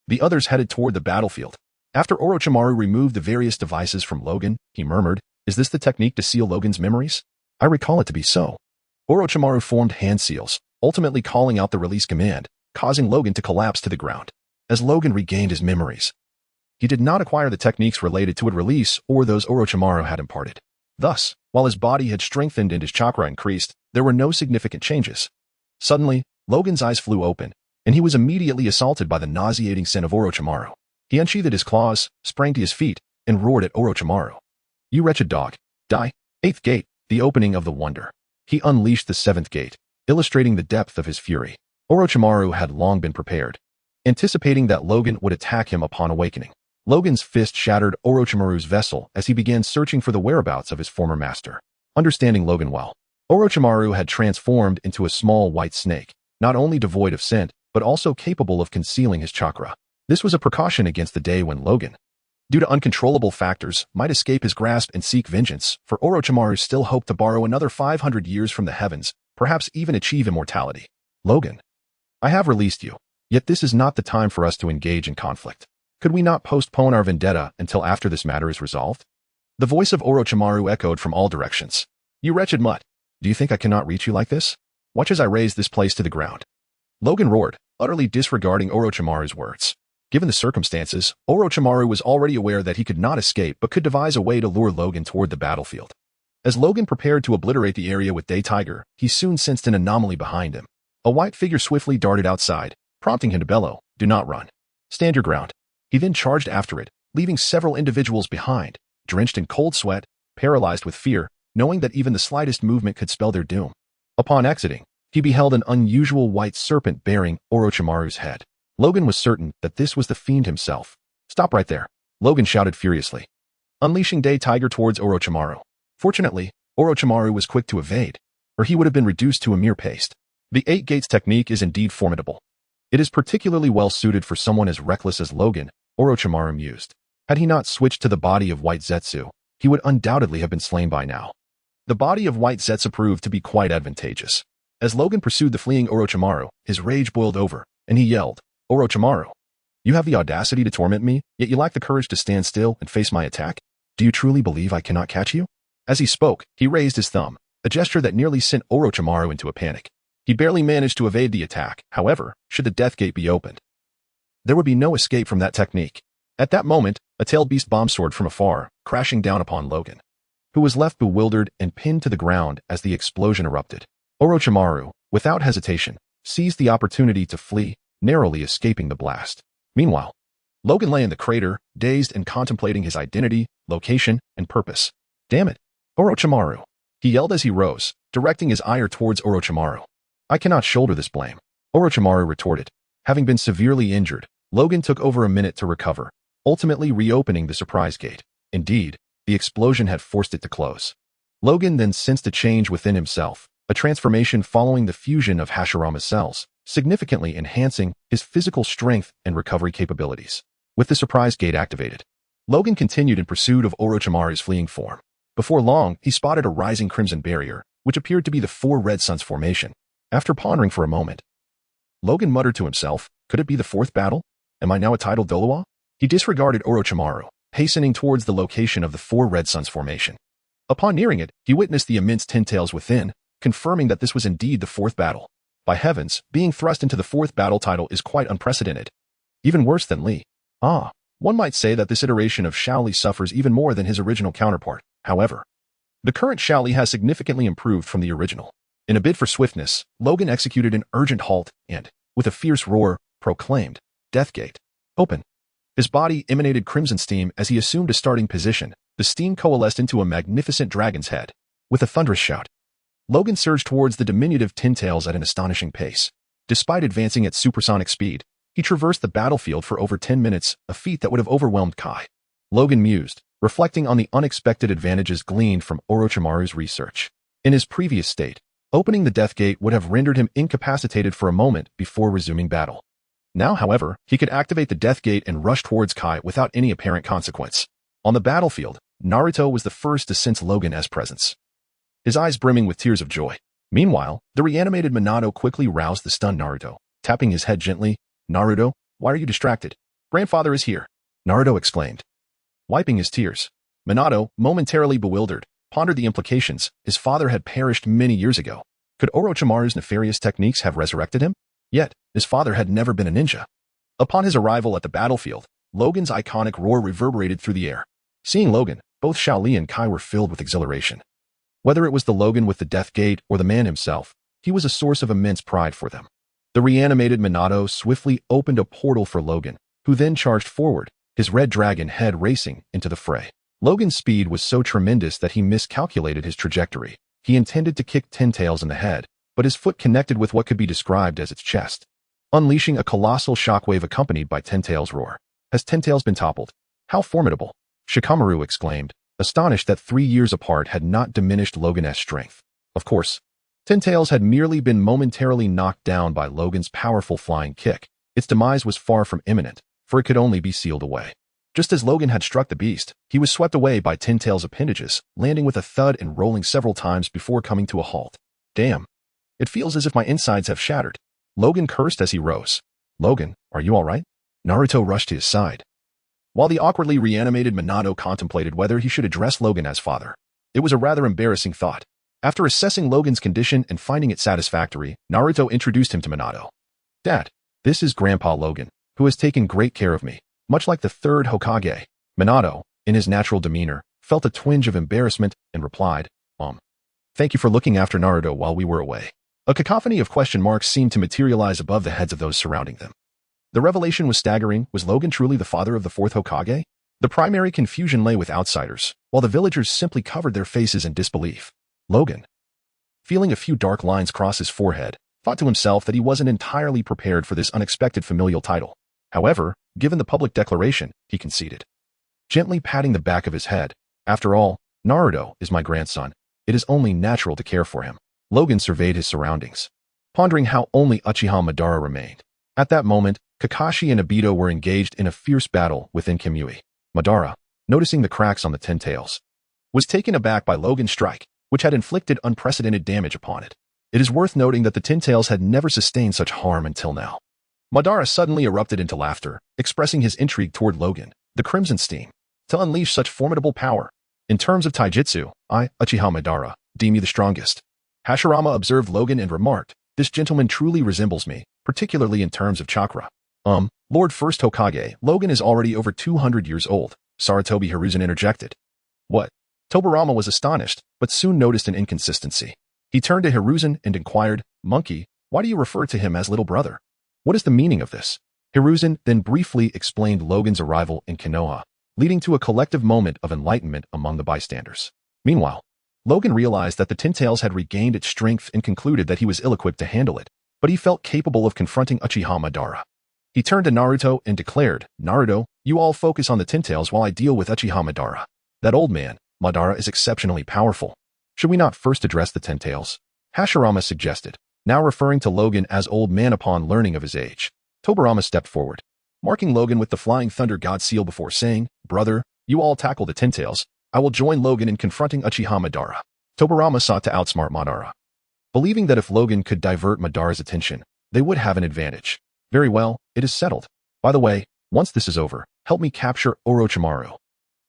the others headed toward the battlefield. After Orochimaru removed the various devices from Logan, he murmured, "Is this the technique to seal Logan's memories?" "I recall it to be so." Orochimaru formed hand seals, ultimately calling out the release command, causing Logan to collapse to the ground. As Logan regained his memories, he did not acquire the techniques related to its release or those Orochimaru had imparted. Thus, while his body had strengthened and his chakra increased, there were no significant changes. Suddenly, Logan's eyes flew open, and he was immediately assaulted by the nauseating scent of Orochimaru. He unsheathed his claws, sprang to his feet, and roared at Orochimaru, "You wretched dog, die!" Eighth gate, the opening of the wonder. He unleashed the seventh gate, illustrating the depth of his fury. Orochimaru had long been prepared, anticipating that Logan would attack him upon awakening. Logan's fist shattered Orochimaru's vessel as he began searching for the whereabouts of his former master. Understanding Logan well, Orochimaru had transformed into a small white snake, not only devoid of scent, but also capable of concealing his chakra. This was a precaution against the day when Logan, due to uncontrollable factors, might escape his grasp and seek vengeance, for Orochimaru still hoped to borrow another 500 years from the heavens, perhaps even achieve immortality. Logan, I have released you, yet this is not the time for us to engage in conflict. Could we not postpone our vendetta until after this matter is resolved? The voice of Orochimaru echoed from all directions. You wretched mutt, do you think I cannot reach you like this? Watch as I raise this place to the ground. Logan roared, utterly disregarding Orochimaru's words. Given the circumstances, Orochimaru was already aware that he could not escape but could devise a way to lure Logan toward the battlefield. As Logan prepared to obliterate the area with Day Tiger, he soon sensed an anomaly behind him. A white figure swiftly darted outside, prompting him to bellow, "Do not run. Stand your ground." He then charged after it, leaving several individuals behind, drenched in cold sweat, paralyzed with fear, knowing that even the slightest movement could spell their doom. Upon exiting, he beheld an unusual white serpent bearing Orochimaru's head. Logan was certain that this was the fiend himself. "Stop right there," Logan shouted furiously, unleashing Day Tiger towards Orochimaru. Fortunately, Orochimaru was quick to evade, or he would have been reduced to a mere paste. The Eight Gates technique is indeed formidable. It is particularly well suited for someone as reckless as Logan, Orochimaru mused. Had he not switched to the body of White Zetsu, he would undoubtedly have been slain by now. The body of White Zetsu proved to be quite advantageous. As Logan pursued the fleeing Orochimaru, his rage boiled over, and he yelled, "Orochimaru, you have the audacity to torment me, yet you lack the courage to stand still and face my attack? Do you truly believe I cannot catch you?" As he spoke, he raised his thumb, a gesture that nearly sent Orochimaru into a panic. He barely managed to evade the attack, however, should the Death Gate be opened. There would be no escape from that technique. At that moment, a tailed beast bombsword from afar, crashing down upon Logan, who was left bewildered and pinned to the ground as the explosion erupted. Orochimaru, without hesitation, seized the opportunity to flee, narrowly escaping the blast. Meanwhile, Logan lay in the crater, dazed and contemplating his identity, location, and purpose. "Damn it, Orochimaru," he yelled as he rose, directing his ire towards Orochimaru. "I cannot shoulder this blame," Orochimaru retorted. Having been severely injured, Logan took over a minute to recover, ultimately reopening the surprise gate. Indeed, the explosion had forced it to close. Logan then sensed a change within himself, a transformation following the fusion of Hashirama's cells, significantly enhancing his physical strength and recovery capabilities. With the surprise gate activated, Logan continued in pursuit of Orochimaru's fleeing form. Before long, he spotted a rising crimson barrier, which appeared to be the Four Red Suns formation. After pondering for a moment, Logan muttered to himself, "Could it be the fourth battle? Am I now a tidal Doloa?" He disregarded Orochimaru, hastening towards the location of the Four Red Suns formation. Upon nearing it, he witnessed the immense tintails within, confirming that this was indeed the fourth battle. By heavens, being thrust into the fourth battle title is quite unprecedented. Even worse than Li. One might say that this iteration of Shao Li suffers even more than his original counterpart. However, the current Shao Li has significantly improved from the original. In a bid for swiftness, Logan executed an urgent halt and, with a fierce roar, proclaimed, "Death Gate, open." His body emanated crimson steam as he assumed a starting position. The steam coalesced into a magnificent dragon's head. With a thunderous shout, Logan surged towards the diminutive tintails at an astonishing pace. Despite advancing at supersonic speed, he traversed the battlefield for over 10 minutes, a feat that would have overwhelmed Kai. Logan mused, reflecting on the unexpected advantages gleaned from Orochimaru's research. In his previous state, opening the Death Gate would have rendered him incapacitated for a moment before resuming battle. Now, however, he could activate the Death Gate and rush towards Kai without any apparent consequence. On the battlefield, Naruto was the first to sense Logan's presence, his eyes brimming with tears of joy. Meanwhile, the reanimated Minato quickly roused the stunned Naruto, tapping his head gently. "Naruto, why are you distracted? Grandfather is here," Naruto exclaimed, wiping his tears. Minato, momentarily bewildered, pondered the implications. His father had perished many years ago. Could Orochimaru's nefarious techniques have resurrected him? Yet, his father had never been a ninja. Upon his arrival at the battlefield, Logan's iconic roar reverberated through the air. Seeing Logan, both Shao Li and Kai were filled with exhilaration. Whether it was the Logan with the Death Gate or the man himself, he was a source of immense pride for them. The reanimated Minato swiftly opened a portal for Logan, who then charged forward, his red dragon head racing into the fray. Logan's speed was so tremendous that he miscalculated his trajectory. He intended to kick Tintails in the head, but his foot connected with what could be described as its chest, unleashing a colossal shockwave accompanied by Ten Tails' roar. Has Ten Tails been toppled? How formidable! Shikamaru exclaimed, astonished that 3 years apart had not diminished Logan's strength. Of course, Ten Tails had merely been momentarily knocked down by Logan's powerful flying kick. Its demise was far from imminent, for it could only be sealed away. Just as Logan had struck the beast, he was swept away by Ten Tails' appendages, landing with a thud and rolling several times before coming to a halt. Damn. It feels as if my insides have shattered. Logan cursed as he rose. Logan, are you all right? Naruto rushed to his side. While the awkwardly reanimated Minato contemplated whether he should address Logan as father, it was a rather embarrassing thought. After assessing Logan's condition and finding it satisfactory, Naruto introduced him to Minato. Dad, this is Grandpa Logan, who has taken great care of me, much like the third Hokage. Minato, in his natural demeanor, felt a twinge of embarrassment and replied, Thank you for looking after Naruto while we were away. A cacophony of question marks seemed to materialize above the heads of those surrounding them. The revelation was staggering. Was Logan truly the father of the Fourth Hokage? The primary confusion lay with outsiders, while the villagers simply covered their faces in disbelief. Logan, feeling a few dark lines cross his forehead, thought to himself that he wasn't entirely prepared for this unexpected familial title. However, given the public declaration, he conceded, gently patting the back of his head. After all, Naruto is my grandson. It is only natural to care for him. Logan surveyed his surroundings, pondering how only Uchiha Madara remained. At that moment, Kakashi and Obito were engaged in a fierce battle within Kamui. Madara, noticing the cracks on the Ten Tails, was taken aback by Logan's strike, which had inflicted unprecedented damage upon it. It is worth noting that the Ten Tails had never sustained such harm until now. Madara suddenly erupted into laughter, expressing his intrigue toward Logan, the Crimson Steam, to unleash such formidable power. In terms of taijutsu, I, Uchiha Madara, deem you the strongest. Hashirama observed Logan and remarked, this gentleman truly resembles me, particularly in terms of chakra. Lord First Hokage, Logan is already over 200 years old, Sarutobi Hiruzen interjected. What? Tobirama was astonished, but soon noticed an inconsistency. He turned to Hiruzen and inquired, Monkey, why do you refer to him as little brother? What is the meaning of this? Hiruzen then briefly explained Logan's arrival in Konoha, leading to a collective moment of enlightenment among the bystanders. Meanwhile, Logan realized that the Ten Tails had regained its strength and concluded that he was ill-equipped to handle it, but he felt capable of confronting Uchiha Madara. He turned to Naruto and declared, Naruto, you all focus on the Ten Tails while I deal with Uchiha Madara. That old man, Madara, is exceptionally powerful. Should we not first address the Ten Tails? Hashirama suggested, now referring to Logan as old man upon learning of his age. Tobirama stepped forward, marking Logan with the Flying Thunder God seal before saying, Brother, you all tackle the Ten Tails. I will join Logan in confronting Uchiha Madara. Tobirama sought to outsmart Madara, believing that if Logan could divert Madara's attention, they would have an advantage. Very well, it is settled. By the way, once this is over, help me capture Orochimaru.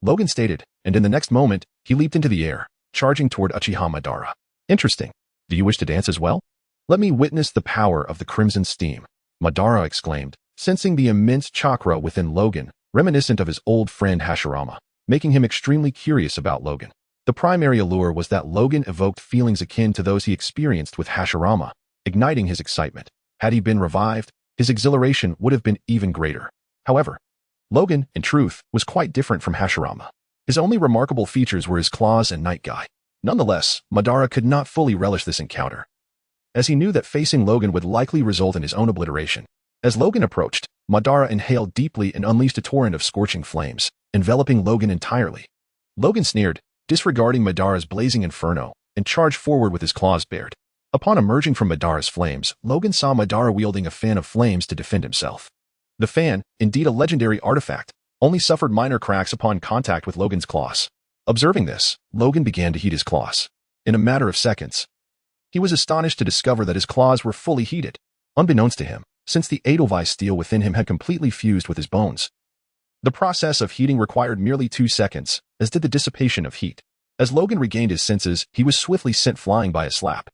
Logan stated, and in the next moment, he leaped into the air, charging toward Uchiha Madara. Interesting. Do you wish to dance as well? Let me witness the power of the Crimson Steam, Madara exclaimed, sensing the immense chakra within Logan, reminiscent of his old friend Hashirama, making him extremely curious about Logan. The primary allure was that Logan evoked feelings akin to those he experienced with Hashirama, igniting his excitement. Had he been revived, his exhilaration would have been even greater. However, Logan, in truth, was quite different from Hashirama. His only remarkable features were his claws and night guy. Nonetheless, Madara could not fully relish this encounter, as he knew that facing Logan would likely result in his own obliteration. As Logan approached, Madara inhaled deeply and unleashed a torrent of scorching flames, enveloping Logan entirely. Logan sneered, disregarding Madara's blazing inferno, and charged forward with his claws bared. Upon emerging from Madara's flames, Logan saw Madara wielding a fan of flames to defend himself. The fan, indeed a legendary artifact, only suffered minor cracks upon contact with Logan's claws. Observing this, Logan began to heat his claws. In a matter of seconds, he was astonished to discover that his claws were fully heated. Unbeknownst to him, since the Edelweiss steel within him had completely fused with his bones. The process of heating required merely 2 seconds, as did the dissipation of heat. As Logan regained his senses, he was swiftly sent flying by a slap.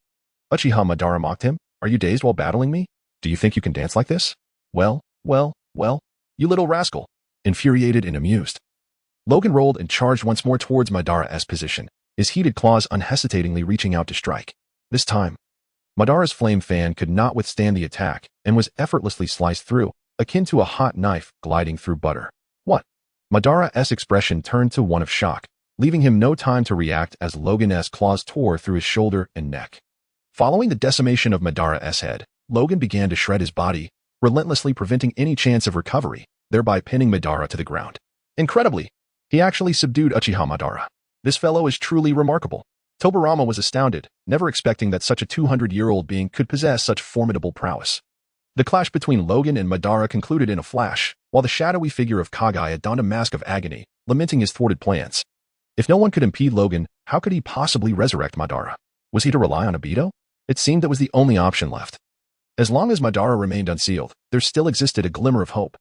Uchiha Madara mocked him, Are you dazed while battling me? Do you think you can dance like this? Well, you little rascal. Infuriated and amused, Logan rolled and charged once more towards Madara's position, his heated claws unhesitatingly reaching out to strike. This time, Madara's flame fan could not withstand the attack and was effortlessly sliced through, akin to a hot knife gliding through butter. What? Madara's expression turned to one of shock, leaving him no time to react as Logan's claws tore through his shoulder and neck. Following the decimation of Madara's head, Logan began to shred his body, relentlessly preventing any chance of recovery, thereby pinning Madara to the ground. Incredibly, he actually subdued Uchiha Madara. This fellow is truly remarkable. Tobirama was astounded, never expecting that such a 200-year-old being could possess such formidable prowess. The clash between Logan and Madara concluded in a flash, while the shadowy figure of Kage donned a mask of agony, lamenting his thwarted plans. If no one could impede Logan, how could he possibly resurrect Madara? Was he to rely on Obito? It seemed that was the only option left. As long as Madara remained unsealed, there still existed a glimmer of hope.